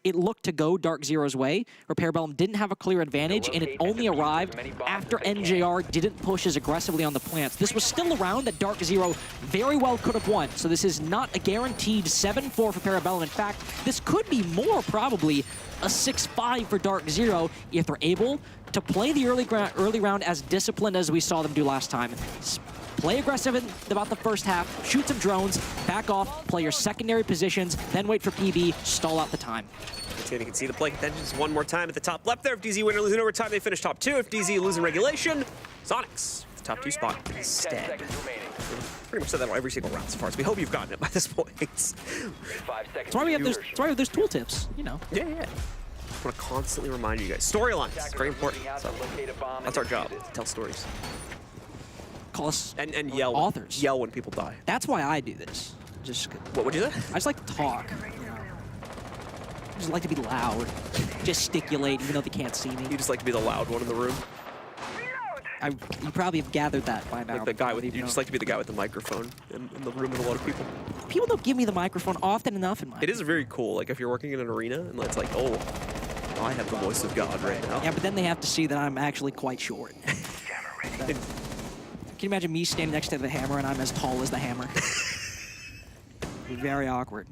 it looked to go DarkZero's way, where Parabellum didn't have a clear advantage, and it only arrived after NJR didn't push as aggressively on the plants. This was still a round that DarkZero very well could have won, so this is not a guaranteed 7-4 for Parabellum. In fact, this could be more probably a 6-5 for DarkZero if they're able to play the early round as disciplined as we saw them do last time. Play aggressive in about the first half, shoot some drones, back off, play your secondary positions, then wait for PB, stall out the time. You can see the play contentions one more time at the top left there. If DZ win or lose in overtime, they finish top 2. If DZ lose in regulation, Soniqs, the top 2 spot instead. Pretty much said that on every single round so far, so we hope you've gotten it by this point. That's why we have those tooltips, you know. Yeah. I want to constantly remind you guys. Storylines, very important. So that's our job, to tell stories. Call us and yell authors. Yell when people die. That's why I do this. What would you say? I just like to talk. I just like to be loud, gesticulate, even though they can't see me. You just like to be the loud one in the room. You probably have gathered that by now. Like the guy with, you just like to be the guy with the microphone in the room with a lot of people. People don't give me the microphone often enough in my. It is very cool. Like if you're working in an arena and it's like, oh, I have the voice of God right now. Yeah, but then they have to see that I'm actually quite short. Can you imagine me standing next to the hammer and I'm as tall as the hammer? Very awkward.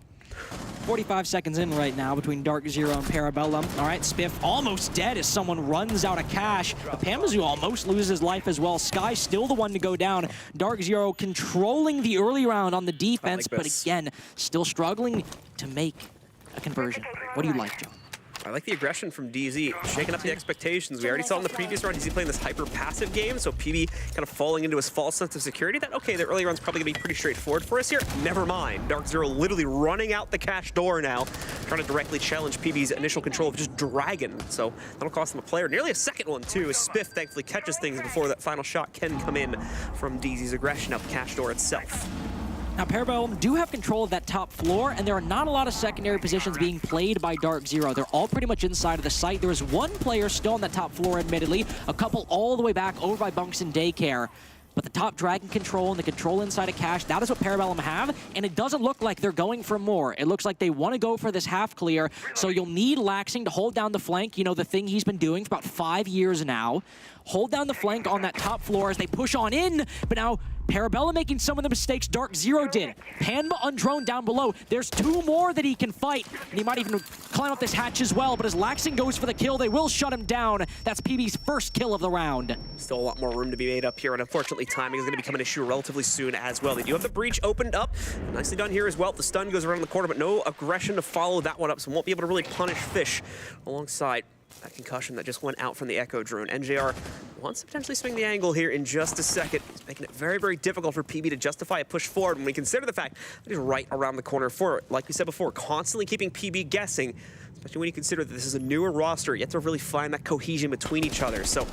45 seconds in right now between DarkZero and Parabellum. All right, Spiff almost dead as someone runs out of cash. But Pamazoo almost loses his life as well. Sky still the one to go down. DarkZero controlling the early round on the defense, but again, still struggling to make a conversion. What do you like, Joe? I like the aggression from DZ, shaking up the expectations. We already saw in the previous round, DZ playing this hyper-passive game, so PB kind of falling into his false sense of security that, okay, the early round's probably going to be pretty straightforward for us here. Never mind. DarkZero literally running out the cash door now, trying to directly challenge PB's initial control of just Dragon. So that'll cost them a player. Nearly a second one, too, as Spiff thankfully catches things before that final shot can come in from DZ's aggression out the cash door itself. Now, Parabellum do have control of that top floor, and there are not a lot of secondary positions being played by DarkZero. They're all pretty much inside of the site. There is one player still on that top floor, admittedly, a couple all the way back over by Bunks and Daycare. But the top Dragon control and the control inside of cash, that is what Parabellum have, and it doesn't look like they're going for more. It looks like they want to go for this half clear, so you'll need Laxing to hold down the flank, you know, the thing he's been doing for about 5 years now. Hold down the flank on that top floor as they push on in, but now Parabellum making some of the mistakes DarkZero did. Panma undroned down below. There's 2 more that he can fight, and he might even climb up this hatch as well, but as Laxing goes for the kill, they will shut him down. That's PB's first kill of the round. Still a lot more room to be made up here, and unfortunately timing is going to become an issue relatively soon as well. They do have the breach opened up. Nicely done here as well. The stun goes around the corner, but no aggression to follow that one up, so won't be able to really punish Fish alongside that concussion that just went out from the Echo drone. NJR wants to potentially swing the angle here in just a second. It's making it very, very difficult for PB to justify a push forward when we consider the fact that he's right around the corner for, like we said before, constantly keeping PB guessing, especially when you consider that this is a newer roster, yet to really find that cohesion between each other. So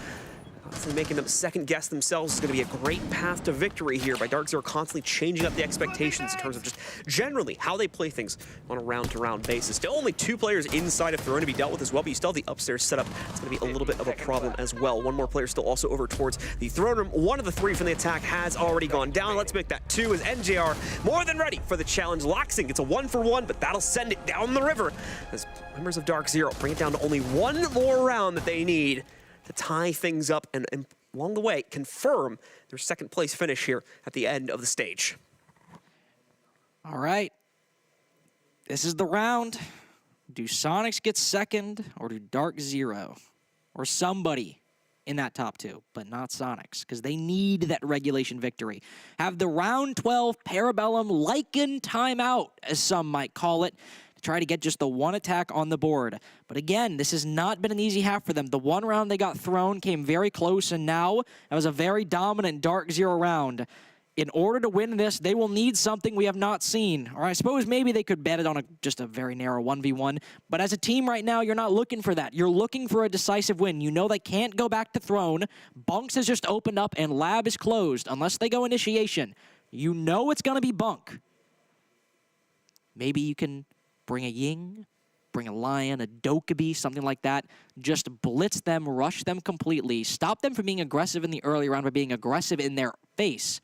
Making them second guess themselves is going to be a great path to victory here by DarkZero constantly changing up the expectations in terms of just generally how they play things on a round-to-round basis. Still only 2 players inside of Throne to be dealt with as well, but you still have the upstairs setup. It's going to be a little bit of a problem as well. 1 more player still also over towards the Throne room. 1 of the 3 from the attack has already gone down. Let's make that 2 as NJR more than ready for the challenge. Laxing gets a 1-for-1, but that'll send it down the river as members of DarkZero bring it down to only 1 more round that they need to tie things up and along the way confirm their second place finish here at the end of the stage. All right. This is the round. Do Soniqs get second or do DarkZero or somebody in that top 2, but not Soniqs, because they need that regulation victory. Have the round 12 Parabellum Lycan timeout, as some might call it, try to get just the 1 attack on the board. But again, this has not been an easy half for them. The 1 round they got thrown came very close, and now it was a very dominant DarkZero round. In order to win this, they will need something we have not seen. Or I suppose maybe they could bet it on just a very narrow 1v1. But as a team right now, you're not looking for that. You're looking for a decisive win. You know they can't go back to Throne. Bunks has just opened up, and Lab is closed. Unless they go initiation, you know it's going to be Bunk. Maybe you can bring a Ying, bring a Lion, a Dokkaebi, something like that. Just blitz them, rush them completely, stop them from being aggressive in the early round by being aggressive in their face,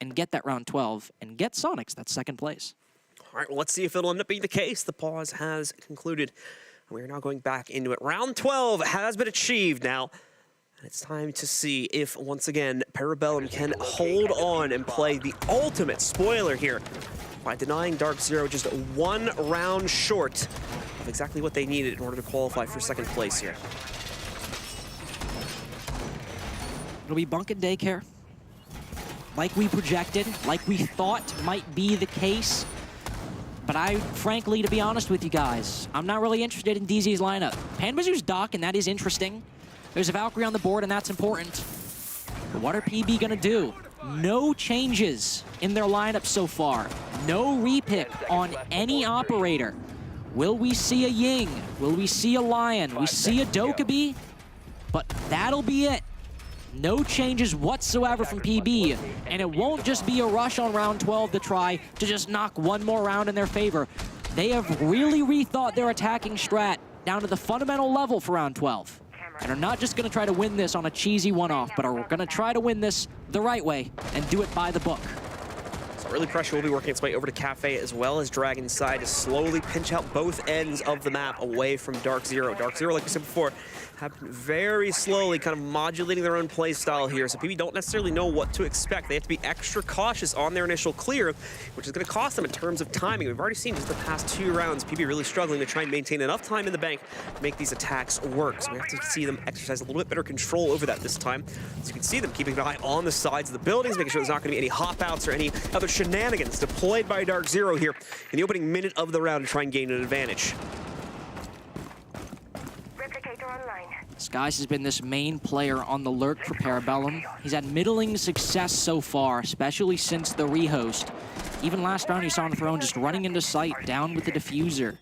and get that round 12, and get Soniqs that second place. All right, well, let's see if it'll end up being the case. The pause has concluded. We are now going back into it. Round 12 has been achieved now. It's time to see if, once again, Parabellum can hold on and play the ultimate spoiler here by denying DarkZero just 1 round short of exactly what they needed in order to qualify for second place here. It'll be Bunk and Daycare. Like we projected, like we thought might be the case. But frankly, to be honest with you guys, I'm not really interested in DZ's lineup. Panbazu's Doc, and that is interesting. There's a Valkyrie on the board, and that's important. But what are PB gonna do? No changes in their lineup so far. No repick on any operator. Will we see a Ying? Will we see a Lion? We see a Dokkaebi? But that'll be it. No changes whatsoever from PB. And it won't just be a rush on round 12 to try to just knock 1 more round in their favor. They have really rethought their attacking strat down to the fundamental level for round 12. And are not just going to try to win this on a cheesy one-off, but are going to try to win this the right way and do it by the book. So early pressure will be working its way over to Cafe as well as Dragon's side to slowly pinch out both ends of the map away from DarkZero. DarkZero, like we said before, have been very slowly kind of modulating their own play style here, so PB don't necessarily know what to expect. They have to be extra cautious on their initial clear, which is going to cost them in terms of timing. We've already seen just the past 2 rounds, PB really struggling to try and maintain enough time in the bank to make these attacks work. So we have to see them exercise a little bit better control over that this time. So you can see them keeping an eye on the sides of the buildings, making sure there's not going to be any hop-outs or any other shenanigans deployed by DarkZero here in the opening minute of the round to try and gain an advantage. Skies has been this main player on the lurk for Parabellum. He's had middling success so far, especially since the rehost. Even last round, you saw on the Throne just running into sight, down with the diffuser.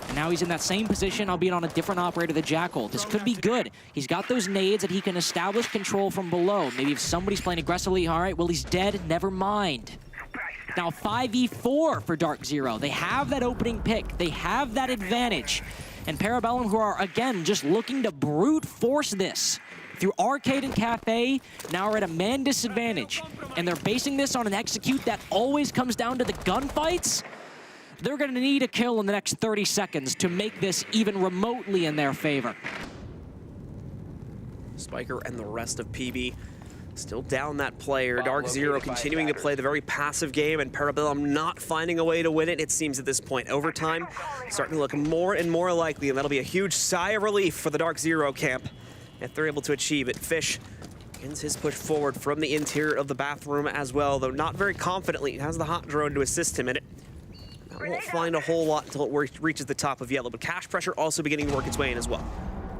And now he's in that same position, albeit on a different operator, the Jackal. This could be good. He's got those nades that he can establish control from below. Maybe if somebody's playing aggressively, all right, well, he's dead, never mind. Now 5v4 for DarkZero. They have that opening pick. They have that advantage. And Parabellum, who are, again, just looking to brute force this through Arcade and Cafe, now are at a man disadvantage. And they're basing this on an execute that always comes down to the gunfights. They're going to need a kill in the next 30 seconds to make this even remotely in their favor. Spiker and the rest of PB still down that player. DarkZero continuing to play the very passive game, and Parabellum not finding a way to win it, it seems at this point. Overtime starting to look more and more likely, and that'll be a huge sigh of relief for the DarkZero camp if they're able to achieve it. Fish begins his push forward from the interior of the bathroom as well, though not very confidently. He has the hot drone to assist him in it. That won't find a whole lot until it reaches the top of yellow, but cash pressure also beginning to work its way in as well.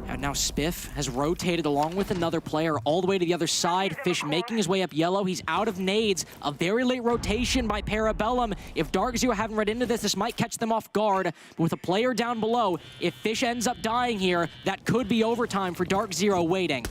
And now Spiff has rotated along with another player all the way to the other side. Fish making his way up yellow. He's out of nades. A very late rotation by Parabellum. If DarkZero haven't read into this might catch them off guard. But with a player down below, if Fish ends up dying here, that could be overtime for DarkZero waiting.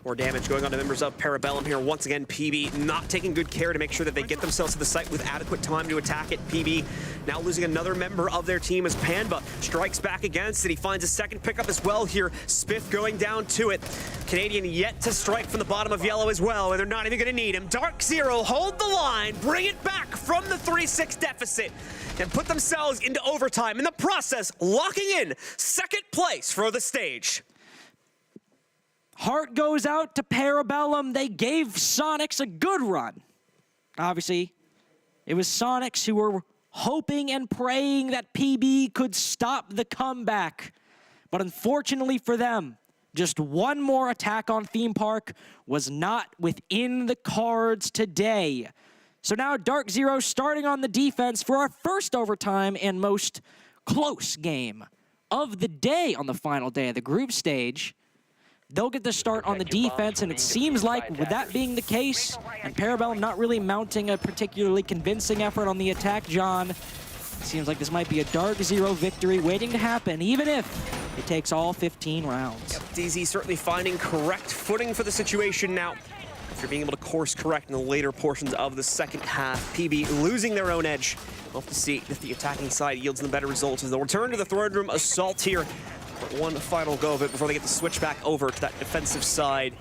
More damage going on to members of Parabellum here. Once again, PB not taking good care to make sure that they get themselves to the site with adequate time to attack it. PB now losing another member of their team as Panba strikes back against it. He finds a second pickup as well here. Spiff going down to it. Canadian yet to strike from the bottom of yellow as well, and they're not even going to need him. DarkZero hold the line, bring it back from the 3-6 deficit, and put themselves into overtime. In the process, locking in second place for the stage. Heart goes out to Parabellum. They gave Soniqs a good run. Obviously, it was Soniqs who were hoping and praying that PB could stop the comeback. But unfortunately for them, just one more attack on Theme Park was not within the cards today. So now DarkZero starting on the defense for our first overtime and most close game of the day on the final day of the group stage. They'll get the start on the defense, and it seems like with that being the case, and Parabellum not really mounting a particularly convincing effort on the attack, John, it seems like this might be a DarkZero victory waiting to happen, even if it takes all 15 rounds. Yep, DZ certainly finding correct footing for the situation now. After being able to course correct in the later portions of the second half, PB losing their own edge. We'll have to see if the attacking side yields them better results as they'll return to the throne room assault here. One final go of it before they get to switch back over to that defensive side.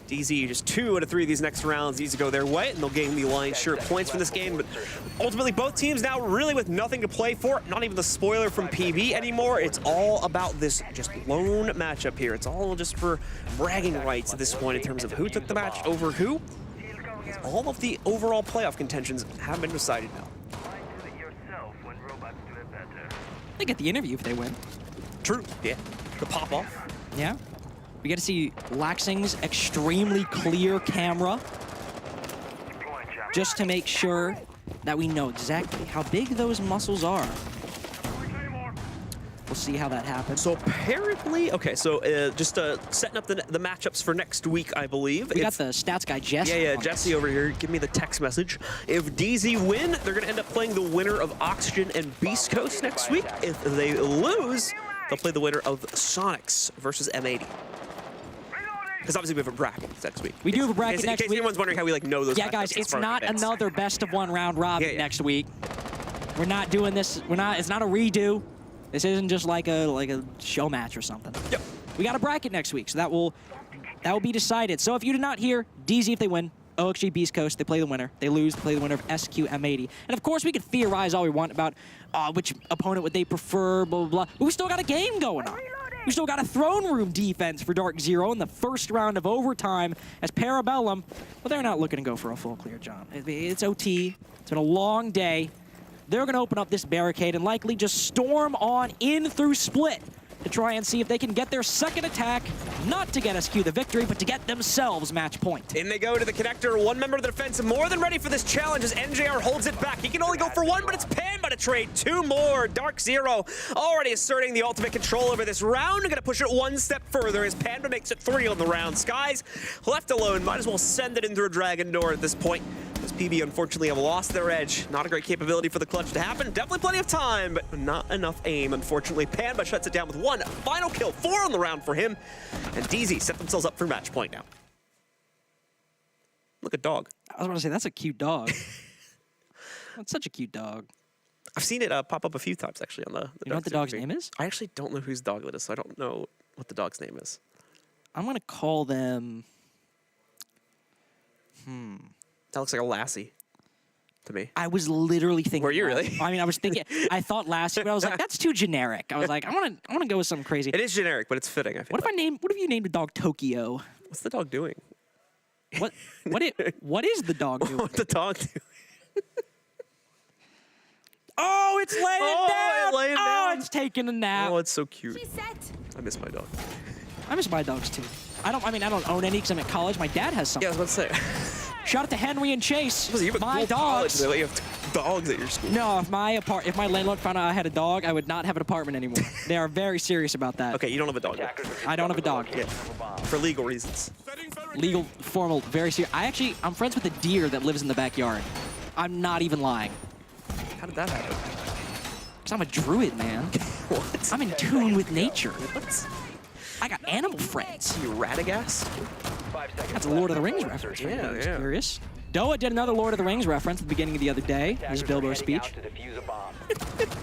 DZ just 2 out of 3 of these next rounds needs to go their way, and they'll gain the lion's share of points from this game. But ultimately, both teams now really with nothing to play for. Not even the spoiler from PB anymore. It's all about this just lone matchup here. It's all just for bragging rights at this point in terms of who took the match over who. All of the overall playoff contentions have been decided now. They get the interview if they win. True, yeah. The pop-off. Yeah. We get to see Laxing's extremely clear camera just to make sure that we know exactly how big those muscles are. We'll see how that happens. So apparently, okay, so just setting up the matchups for next week, I believe. We got the stats guy, Jesse. Yeah, Jesse over here. Give me the text message. If DZ win, they're going to end up playing the winner of Oxygen and Beastcoast next week. If they lose, they'll play the winner of Soniqs versus M80. Because obviously we have a bracket next week. We do have a bracket next week. In case anyone's wondering how we know those. Yeah, guys, it's not another best-of-1 round robin next week. We're not doing this. It's not a redo. This isn't just like a show match or something. Yep. We got a bracket next week, so that will be decided. So if you did not hear, DZ if they win, OXG Beastcoast, they play the winner. They lose, they play the winner of SQ M80. And of course, we could theorize all we want about which opponent would they prefer, blah, blah, blah. But we still got a game going on. We still got a throne room defense for DarkZero in the first round of overtime as Parabellum, well, they're not looking to go for a full clear, John. It's OT. It's been a long day. They're going to open up this barricade and likely just storm on in through split to try and see if they can get their second attack, not to get SQ the victory, but to get themselves match point. In they go to the connector. One member of the defense more than ready for this challenge as NJR holds it back. He can only go for one, but it's Panba to trade 2 more. DarkZero already asserting the ultimate control over this round. Going to push it one step further as Panba makes it 3 on the round. Skies left alone. Might as well send it in through a dragon door at this point. As PB unfortunately have lost their edge. Not a great capability for the clutch to happen. Definitely plenty of time, but not enough aim, unfortunately. Panba shuts it down with 1 final kill. 4 on the round for him. And DZ set themselves up for match point now. Look at dog. I was about to say, that's a cute dog. That's such a cute dog. I've seen it pop up a few times, actually, on the You know what the dog's name is? I actually don't know whose dog it is, so I don't know what the dog's name is. I'm going to call them... That looks like a lassie to me. I was literally thinking. Were you really? I mean, I was thinking. I thought lassie, but I was like, that's too generic. I was like, I want to go with something crazy. It is generic, but it's fitting. I feel. What if you named the dog Tokyo? What's the dog doing? What is the dog doing? What's the dog doing? Oh, it's laying down. down. It's taking a nap. Oh, it's so cute. I miss my dog. I miss my dogs too. I don't own any because I'm at college. My dad has some. Yeah, I was about to say. Shout out to Henry and Chase. You have my a dogs. College, you have dogs at your school. No, if my landlord found out I had a dog, I would not have an apartment anymore. They are very serious about that. Okay, you don't have a dog yet. I don't have a dog. Yeah. For legal reasons. Legal, formal, very serious. I'm friends with a deer that lives in the backyard. I'm not even lying. How did that happen? Because I'm a druid, man. What? I'm in tune with nature. What? I got animal friends. You Radagast? That's a Lord of the Rings reference. Right? Yeah, I was yeah. curious. Doa did another Lord of the Rings reference at the beginning of the other day, his Bilbo speech.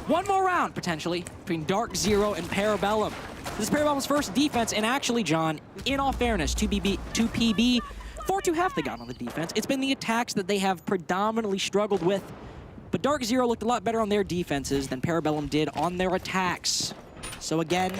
One more round, potentially, between DarkZero and Parabellum. This is Parabellum's first defense, and actually, John, in all fairness, to PB, 4-2 they got on the defense. It's been the attacks that they have predominantly struggled with, but DarkZero looked a lot better on their defenses than Parabellum did on their attacks. So again,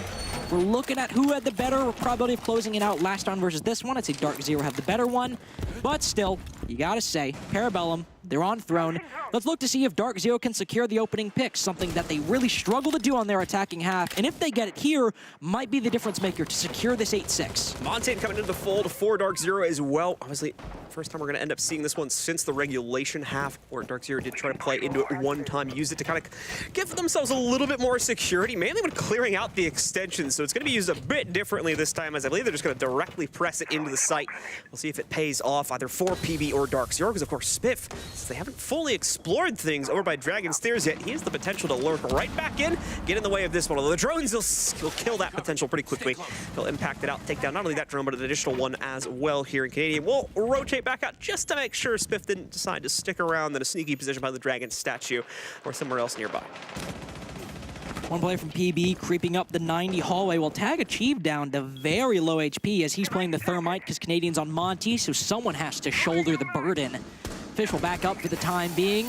we're looking at who had the better probability of closing it out last round versus this one. I'd say DarkZero had the better one, but still, you gotta say, Parabellum, they're on throne. Let's look to see if DarkZero can secure the opening pick, something that they really struggle to do on their attacking half, and if they get it here, might be the difference maker to secure this 8-6. Montaigne coming into the fold for DarkZero as well. Obviously, first time we're going to end up seeing this one since the regulation half, where DarkZero did try to play into it one time, use it to kind of give themselves a little bit more security, mainly when clearing out the extensions. So it's going to be used a bit differently this time, as I believe they're just going to directly press it into the site. We'll see if it pays off either for PB or DarkZero, because of course Spiff, since they haven't fully explored things over by Dragon Stairs yet, he has the potential to lurk right back in, get in the way of this one. Although the drones will kill that potential pretty quickly. They'll impact it out, take down not only that drone, but an additional one as well here in Canadian. We'll rotate back out just to make sure Spiff didn't decide to stick around in a sneaky position by the Dragon statue or somewhere else nearby. One player from PB creeping up the 90 hallway will tag Achieve down to very low HP as he's playing the Thermite because Canadian's on Monty, so someone has to shoulder the burden. Fish will back up for the time being,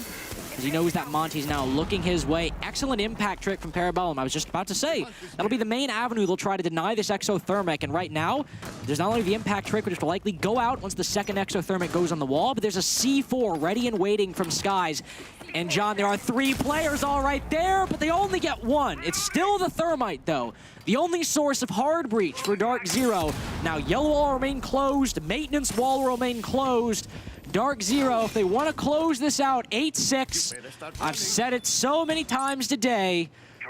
as he knows that Monty's now looking his way. Excellent impact trick from Parabellum. I was just about to say, that'll be the main avenue they'll try to deny this exothermic. And right now, there's not only the impact trick, which will likely go out once the second exothermic goes on the wall, but there's a C4 ready and waiting from Skies. And John, there are 3 players all right there, but they only get 1. It's still the Thermite, though. The only source of hard breach for DarkZero. Now, yellow wall will remain closed. Maintenance wall will remain closed. DarkZero, if they want to close this out, 8-6, I've said it so many times today,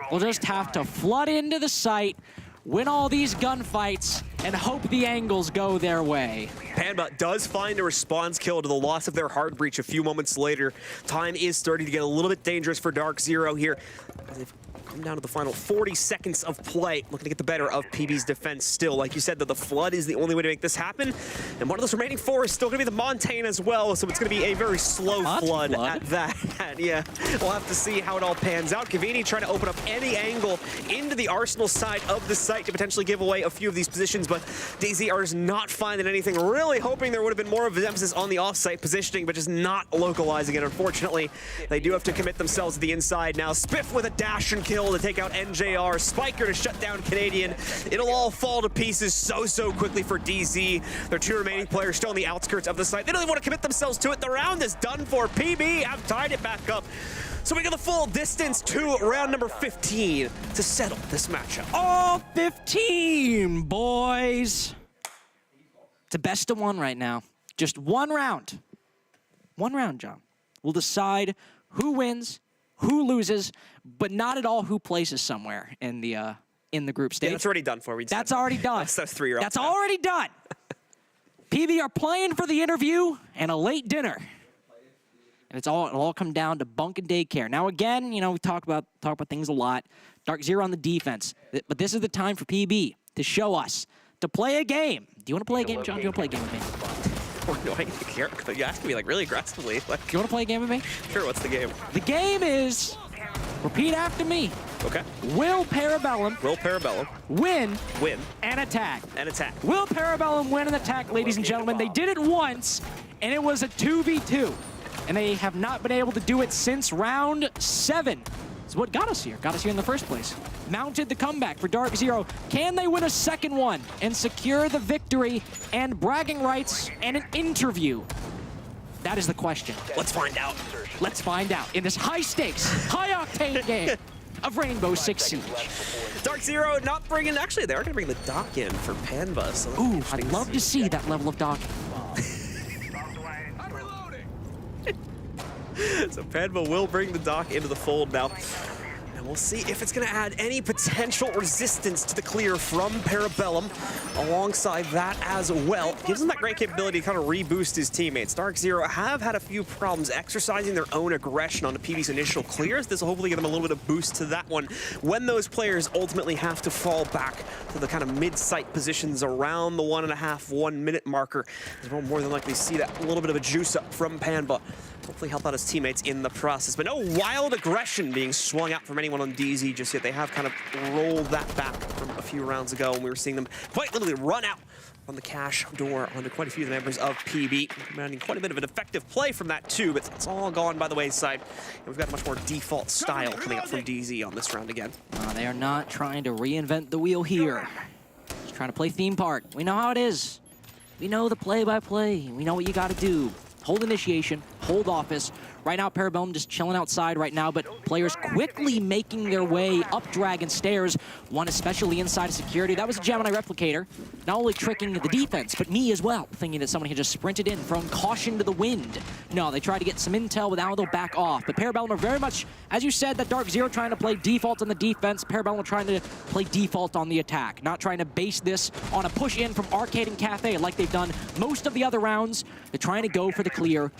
we'll just have to flood into the site, win all these gunfights, and hope the angles go their way. Panba does find a response kill to the loss of their hard breach a few moments later. Time is starting to get a little bit dangerous for DarkZero here. They've come down to the final 40 seconds of play, looking to get the better of PB's defense still. Like you said, that the flood is the only way to make this happen. And one of those remaining 4 is still going to be the Montaigne as well, so it's going to be a very slow flood at that. Yeah, we'll have to see how it all pans out. Cavini trying to open up any angle into the Arsenal side of the site to potentially give away a few of these positions, but DZ are just not finding anything. Really hoping there would have been more of an emphasis on the off-site positioning, but just not localizing it. Unfortunately, they do have to commit themselves to the inside now. Spiff with a dash and kill to take out NJR. Spiker to shut down Canadian. It'll all fall to pieces so quickly for DZ. Their 2 remaining players still on the outskirts of the site. They don't even want to commit themselves to it. The round is done for. PB have tied it back up. So we go the full distance to round number 15 to settle this matchup. All 15, boys. It's a best of 1 right now. Just 1 round. 1 round, John. We'll decide who wins, who loses, but not at all who places somewhere in the group stage. Yeah, that's already done for. That's already done. That's 3 rounds. That's already done. PB are playing for the interview and a late dinner. And it'll all come down to bunk and daycare. Now again, you know, we talk about things a lot. DarkZero on the defense. But this is the time for PB to show us, to play a game. Do you want to play a game, John? Do you want to play a game with me? No, I care. You asked me like really aggressively. Like, do you want to play a game with me? Sure, what's the game? The game is, repeat after me. Okay. Will Parabellum win an attack? Will Parabellum win an attack, ladies and gentlemen? They did it once, and it was a 2v2. And they have not been able to do it since round 7. It's what got us here in the first place. Mounted the comeback for DarkZero. Can they win a second one and secure the victory and bragging rights and an interview? That is the question. Let's find out. Let's find out in this high-stakes, high-octane game of Rainbow Six Siege. DarkZero not bringing, actually they are going to bring the dock in for Panba. So ooh, I'd love to see that level of docking. So Panba will bring the dock into the fold now. And we'll see if it's going to add any potential resistance to the clear from Parabellum. Alongside that as well, gives him that great capability to kind of reboost his teammates. DarkZero have had a few problems exercising their own aggression onto PB's initial clears. This will hopefully give them a little bit of boost to that one when those players ultimately have to fall back to the kind of mid-site positions around the 1.5 minute marker. We'll more than likely see that little bit of a juice up from Panba. Hopefully help out his teammates in the process. But no wild aggression being swung out from anyone on DZ just yet. They have kind of rolled that back from a few rounds ago, and we were seeing them quite literally run out on the cash door onto quite a few of the members of PB. Commanding quite a bit of an effective play from that too, but it's all gone by the wayside. And we've got a much more default style coming up from DZ on this round again. They are not trying to reinvent the wheel here. Just trying to play theme park. We know how it is. We know the play-by-play. We know what you got to do. Hold initiation, hold office. Right now, Parabellum just chilling outside right now, but players quickly making their way up Dragon Stairs, one especially inside of security. That was a Gemini replicator, not only tricking the defense, but me as well, thinking that someone had just sprinted in, thrown caution to the wind. No, they tried to get some intel, but now they'll back off. But Parabellum are very much, as you said, that DarkZero trying to play default on the defense, Parabellum are trying to play default on the attack, not trying to base this on a push in from Arcade and Cafe like they've done most of the other rounds. They're trying to go for the clear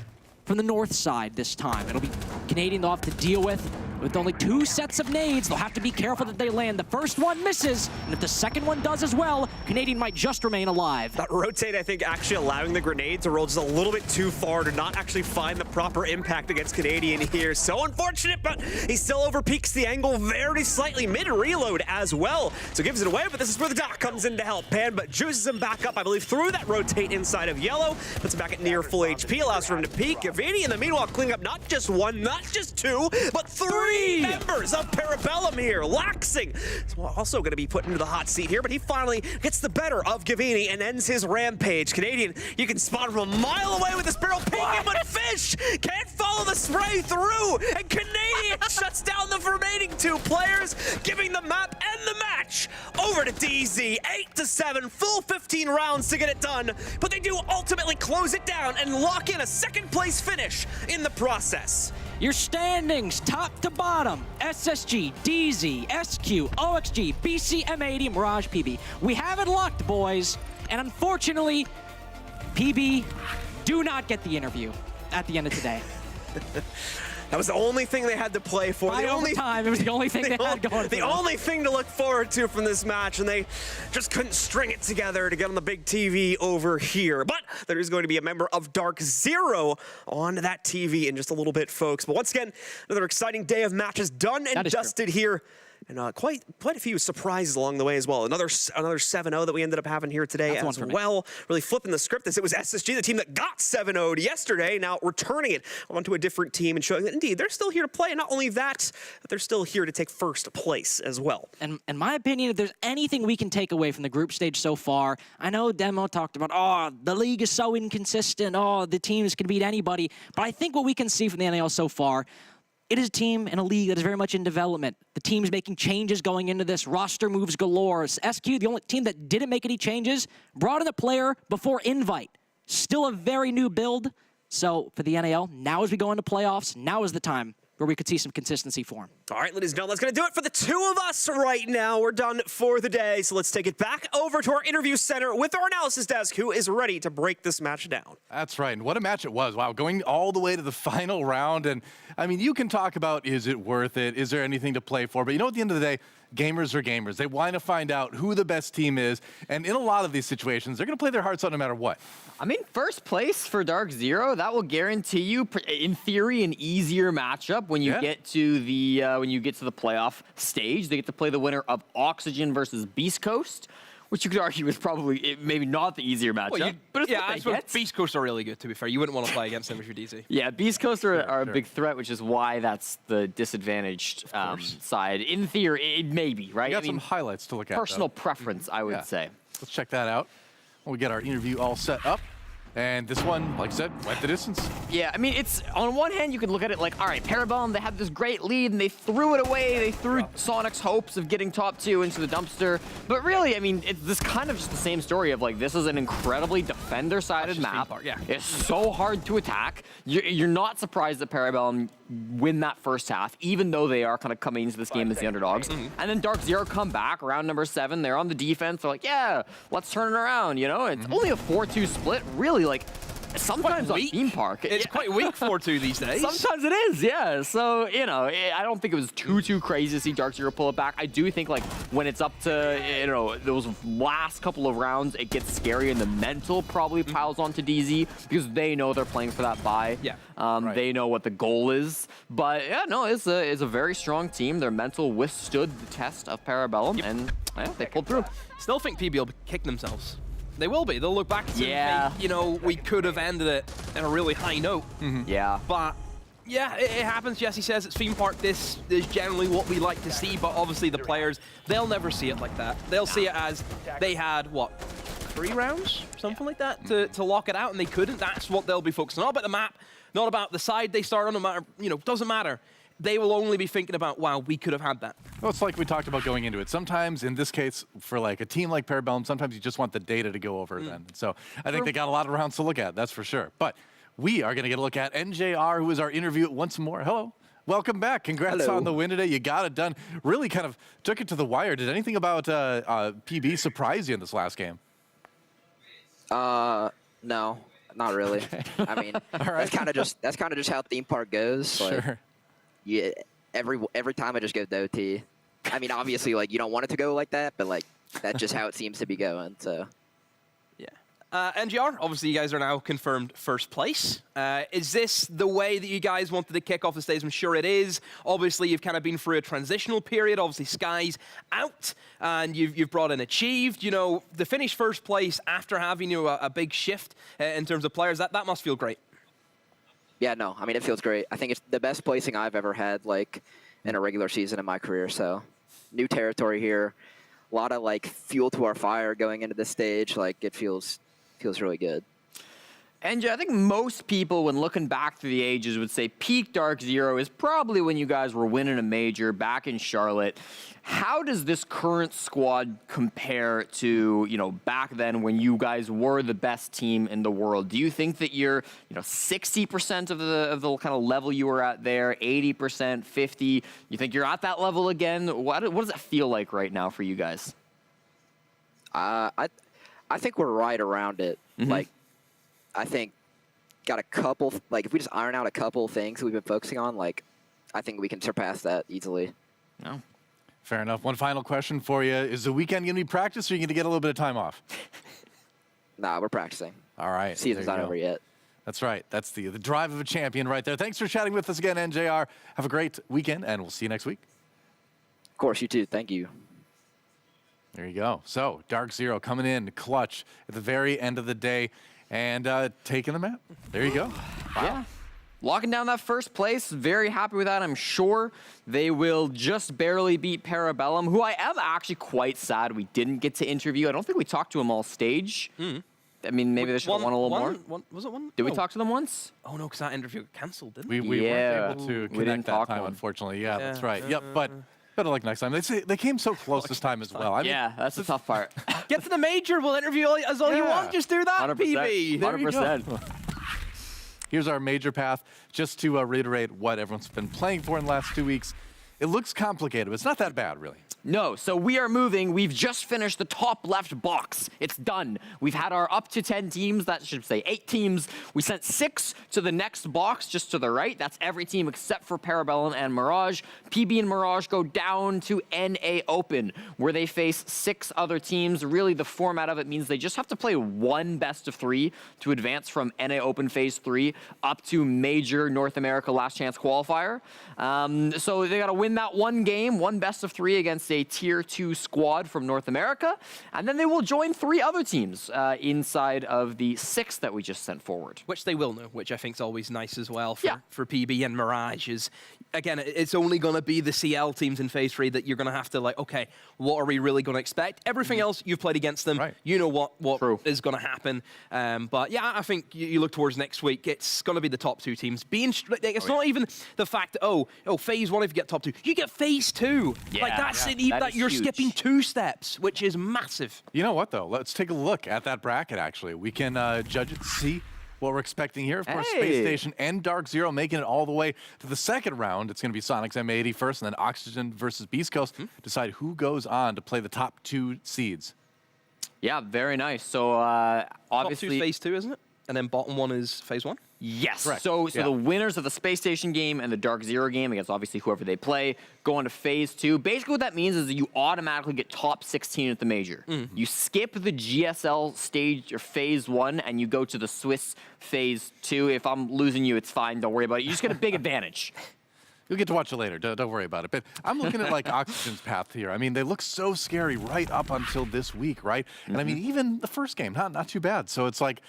from the north side this time. It'll be Canadian they'll have to deal with only 2 sets of nades. They'll have to be careful that they land. The first one misses, and if the second one does as well, Canadian might just remain alive. That rotate, I think, actually allowing the grenade to roll just a little bit too far to not actually find the proper impact against Canadian here. So unfortunate, but he still overpeaks the angle very slightly mid-reload as well. So gives it away, but this is where the doc comes in to help Pan, but juices him back up, I believe, through that rotate inside of yellow. Puts him back at near full HP, allows for him to peek. Gavini, in the meanwhile, cleaning up not just 1, not just 2, but 3 members of Parabellum here. Laxing is also going to be put into the hot seat here, but he finally gets the better of Gavini and ends his rampage. Canadian, you can spot him a mile away with this barrel pinging, but Fish can't follow the spray through, and Canadian shuts down the remaining 2 players, giving the map and the match over to DZ. 8-7, full 15 rounds to get it done, but they do ultimately close it down and lock in a second place finish in the process. Your standings, top to bottom, SSG, DZ, SQ, OXG, BC, M80, Mirage, PB. We have it locked, boys. And unfortunately, PB do not get the interview at the end of today. That was the only thing they had to play for. By overtime, it was the only thing they had going for The only thing to look forward to from this match, and they just couldn't string it together to get on the big TV over here. But there is going to be a member of DarkZero on that TV in just a little bit, folks. But once again, another exciting day of matches done and dusted here. And quite a few surprises along the way as well. Another 7-0 that we ended up having here today as well. Really flipping the script. It was SSG, the team that got 7-0'd yesterday, now returning it onto a different team and showing that indeed they're still here to play. And not only that, but they're still here to take first place as well. And in my opinion, if there's anything we can take away from the group stage so far, I know Demo talked about, oh, the league is so inconsistent, oh, the teams can beat anybody. But I think what we can see from the NAL so far, it is a team and a league that is very much in development. The team's making changes going into this. Roster moves galore. SQ, the only team that didn't make any changes, brought in a player before invite. Still a very new build. So for the NAL, now as we go into playoffs, now is the time where we could see some consistency for him. All right, ladies and gentlemen, that's going to do it for the 2 of us right now. We're done for the day, so let's take it back over to our interview center with our analysis desk, who is ready to break this match down. That's right, and what a match it was. Wow, going all the way to the final round, and I mean, you can talk about, is it worth it? Is there anything to play for? But you know, at the end of the day, gamers are gamers. They want to find out who the best team is, and in a lot of these situations, they're going to play their hearts out no matter what. I mean, first place for DarkZero, that will guarantee you, in theory, an easier matchup when you get to the playoff stage. They get to play the winner of Oxygen versus Beastcoast, which you could argue is probably maybe not the easier matchup. Well, but it's what they get. Beastcoast are really good, to be fair. You wouldn't want to play against them if you're DZ. Yeah, Beastcoast are a big threat, which is why that's the disadvantaged side. In theory, it may be, right? We got some highlights to look at. Personal preference, I would say. Let's check that out when we get our interview all set up. And this one, like I said, went the distance. Yeah, I mean, it's on one hand, you could look at it like, all right, Parabellum, they had this great lead and they threw it away. They threw Soniqs' hopes of getting top 2 into the dumpster. But really, I mean, it's this kind of just the same story of like, this is an incredibly defender-sided map. Yeah. It's so hard to attack. You're not surprised that Parabellum win that first half, even though they are kind of coming into this game as the underdogs. And then DarkZero come back, round number 7. They're on the defense. They're like, yeah, let's turn it around, you know? It's only a 4-2 split, really, like, sometimes on Theme Park. It's quite weak 4-2 these days. Sometimes it is, yeah. So, you know, I don't think it was too crazy to see DarkZero pull it back. I do think, like, when it's up to, you know, those last couple of rounds, it gets scary and the mental probably piles onto DZ because they know they're playing for that bye. Yeah. They know what the goal is. But, yeah, no, it's a very strong team. Their mental withstood the test of Parabellum, and yeah, they pulled through. Still think PB will kick themselves. They will be. They'll look back and say, you know, we could have ended it on a really high note. Yeah. But, yeah, it happens. Jesse says it's Theme Park. This is generally what we like to see, but obviously the players, they'll never see it like that. They'll see it as they had, what, 3 rounds? Something like that to lock it out, and they couldn't. That's what they'll be focusing on. Not about the map, not about the side they start on, no matter, you know, doesn't matter. They will only be thinking about, wow, we could have had that. Well, it's like we talked about going into it. Sometimes, in this case, for like a team like Parabellum, sometimes you just want the data to go over then. So I think they got a lot of rounds to look at, that's for sure. But we are going to get a look at NJR, who is our interview once more. Hello. Welcome back. Congrats on the win today. You got it done. Really kind of took it to the wire. Did anything about PB surprise you in this last game? No, not really. I mean, that's kind of just how Theme Park goes. Like, Sure. yeah, every time I just go to OT. I mean, obviously, like, you don't want it to go like that, but like that's just how it seems to be going. So, yeah. NGR, obviously you guys are now confirmed first place. Is this the way that you guys wanted to kick off the stage? I'm sure it is. Obviously, you've kind of been through a transitional period. Obviously, Sky's out, and you've brought in Achieved. You know, to finish first place after having a big shift in terms of players, that must feel great. yeah, no, I mean, it feels great. I think it's the best placing I've ever had, like, in a regular season in my career. So, new territory here. A lot of, like, fuel to our fire going into this stage. Like, it feels really good. And I think most people, when looking back through the ages, would say peak DarkZero is probably when you guys were winning a major back in Charlotte. How does this current squad compare to, you know, back then when you guys were the best team in the world? Do you think that you're, you know, 60% of the kind of level you were at there, 80%, 50%? You think you're at that level again? What does it feel like right now for you guys? I think we're right around it. Like, I think got a couple, like, if we just iron out a couple things we've been focusing on, like, I think we can surpass that easily. No. Fair enough. One final question for you. Is the weekend going to be practice, or are you going to get a little bit of time off? Nah, we're practicing. All right. Season's not over yet. That's right. That's the drive of a champion right there. Thanks for chatting with us again, NJR. Have a great weekend, and we'll see you next week. Of course, you too. Thank you. There you go. So, DarkZero coming in clutch at the very end of the day and taking the map. There you go. Wow. Yeah. Locking down that first place. Very happy with that, I'm sure. They will just barely beat Parabellum, who I am actually quite sad we didn't get to interview. I don't think we talked to him all stage. I mean, maybe they should have won a little more. Was it one? Did we talk to them once? Oh, no, because that interview got cancelled, didn't We weren't able to connect that time, unfortunately. Yeah, that's right. Yep, but better luck next time. They came so close this time as well. I mean, yeah, that's the tough part. Get to the major. We'll interview as all you want. Just do that, 100%. PB. There you go. 100%. Here's our major path. Just to reiterate what everyone's been playing for in the last 2 weeks. It looks complicated, but it's not that bad, really. No, so we are moving. We've just finished the top left box. It's done. We've had our up to 10 teams. That should say 8 teams. We sent 6 to the next box just to the right. That's every team except for Parabellum and Mirage. PB and Mirage go down to NA Open, where they face 6 other teams. Really, the format of it means they just have to play 1 best of 3 to advance from NA Open Phase 3 up to Major North America Last Chance Qualifier. So they got to win that 1 game, 1 best of 3 against a Tier 2 squad from North America, and then they will join 3 other teams inside of the 6 that we just sent forward. Which they will know, which I think is always nice as well for PB and Mirage. Is again, it's only going to be the CL teams in Phase 3 that you're going to have to like, okay, what are we really going to expect? Everything else, you've played against them. Right. You know what is going to happen. But yeah, I think you look towards next week, it's going to be the top 2 teams. It's not even the fact that, Phase 1, if you get top 2, you get Phase 2. Yeah, like, that's it. That You're huge. skipping 2 steps, which is massive. You know what, though? Let's take a look at that bracket, actually. We can judge it, see what we're expecting here. Of course, Space Station and DarkZero making it all the way to the second round. It's going to be Soniqs M80 first, and then Oxygen versus Beastcoast. Decide who goes on to play the top 2 seeds. Yeah, very nice. So obviously, top 2 Phase 2, isn't it? And then bottom 1 is Phase 1? Yes. Correct. So Yeah. the winners of the Space Station game and the DarkZero game against obviously whoever they play go on to Phase 2. Basically what that means is that you automatically get top 16 at the major. You skip the GSL stage or Phase 1 and you go to the Swiss Phase 2. If I'm losing you, it's fine. Don't worry about it. You just get a big advantage. You'll get to watch it later. Don't worry about it. But I'm looking at like Oxygen's path here. I mean, they look so scary right up until this week, right? And I mean, even the first game, not too bad. So it's like,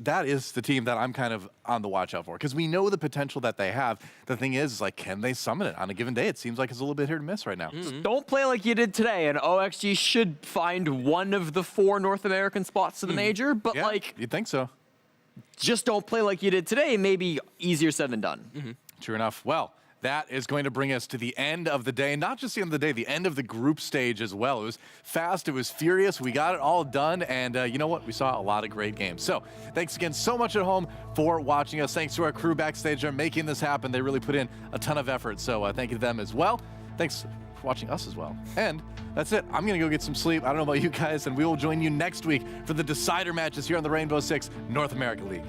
that is the team that I'm kind of on the watch out for because we know the potential that they have. The thing is like, can they summon it on a given day? It seems like it's a little bit hit or miss right now. Don't play like you did today, and OXG should find one of the 4 North American spots to the major, but Yeah, like, you'd think so. just don't play like you did today. Maybe easier said than done. True enough. Well, that is going to bring us to the end of the day. Not just the end of the day, the end of the group stage as well. It was fast, it was furious. We got it all done, and you know what? We saw a lot of great games. So thanks again so much at home for watching us. Thanks to our crew backstage. They're making this happen. They really put in a ton of effort, so thank you to them as well. Thanks for watching us as well. And that's it. I'm going to go get some sleep. I don't know about you guys, and we will join you next week for the decider matches here on the Rainbow Six North America League.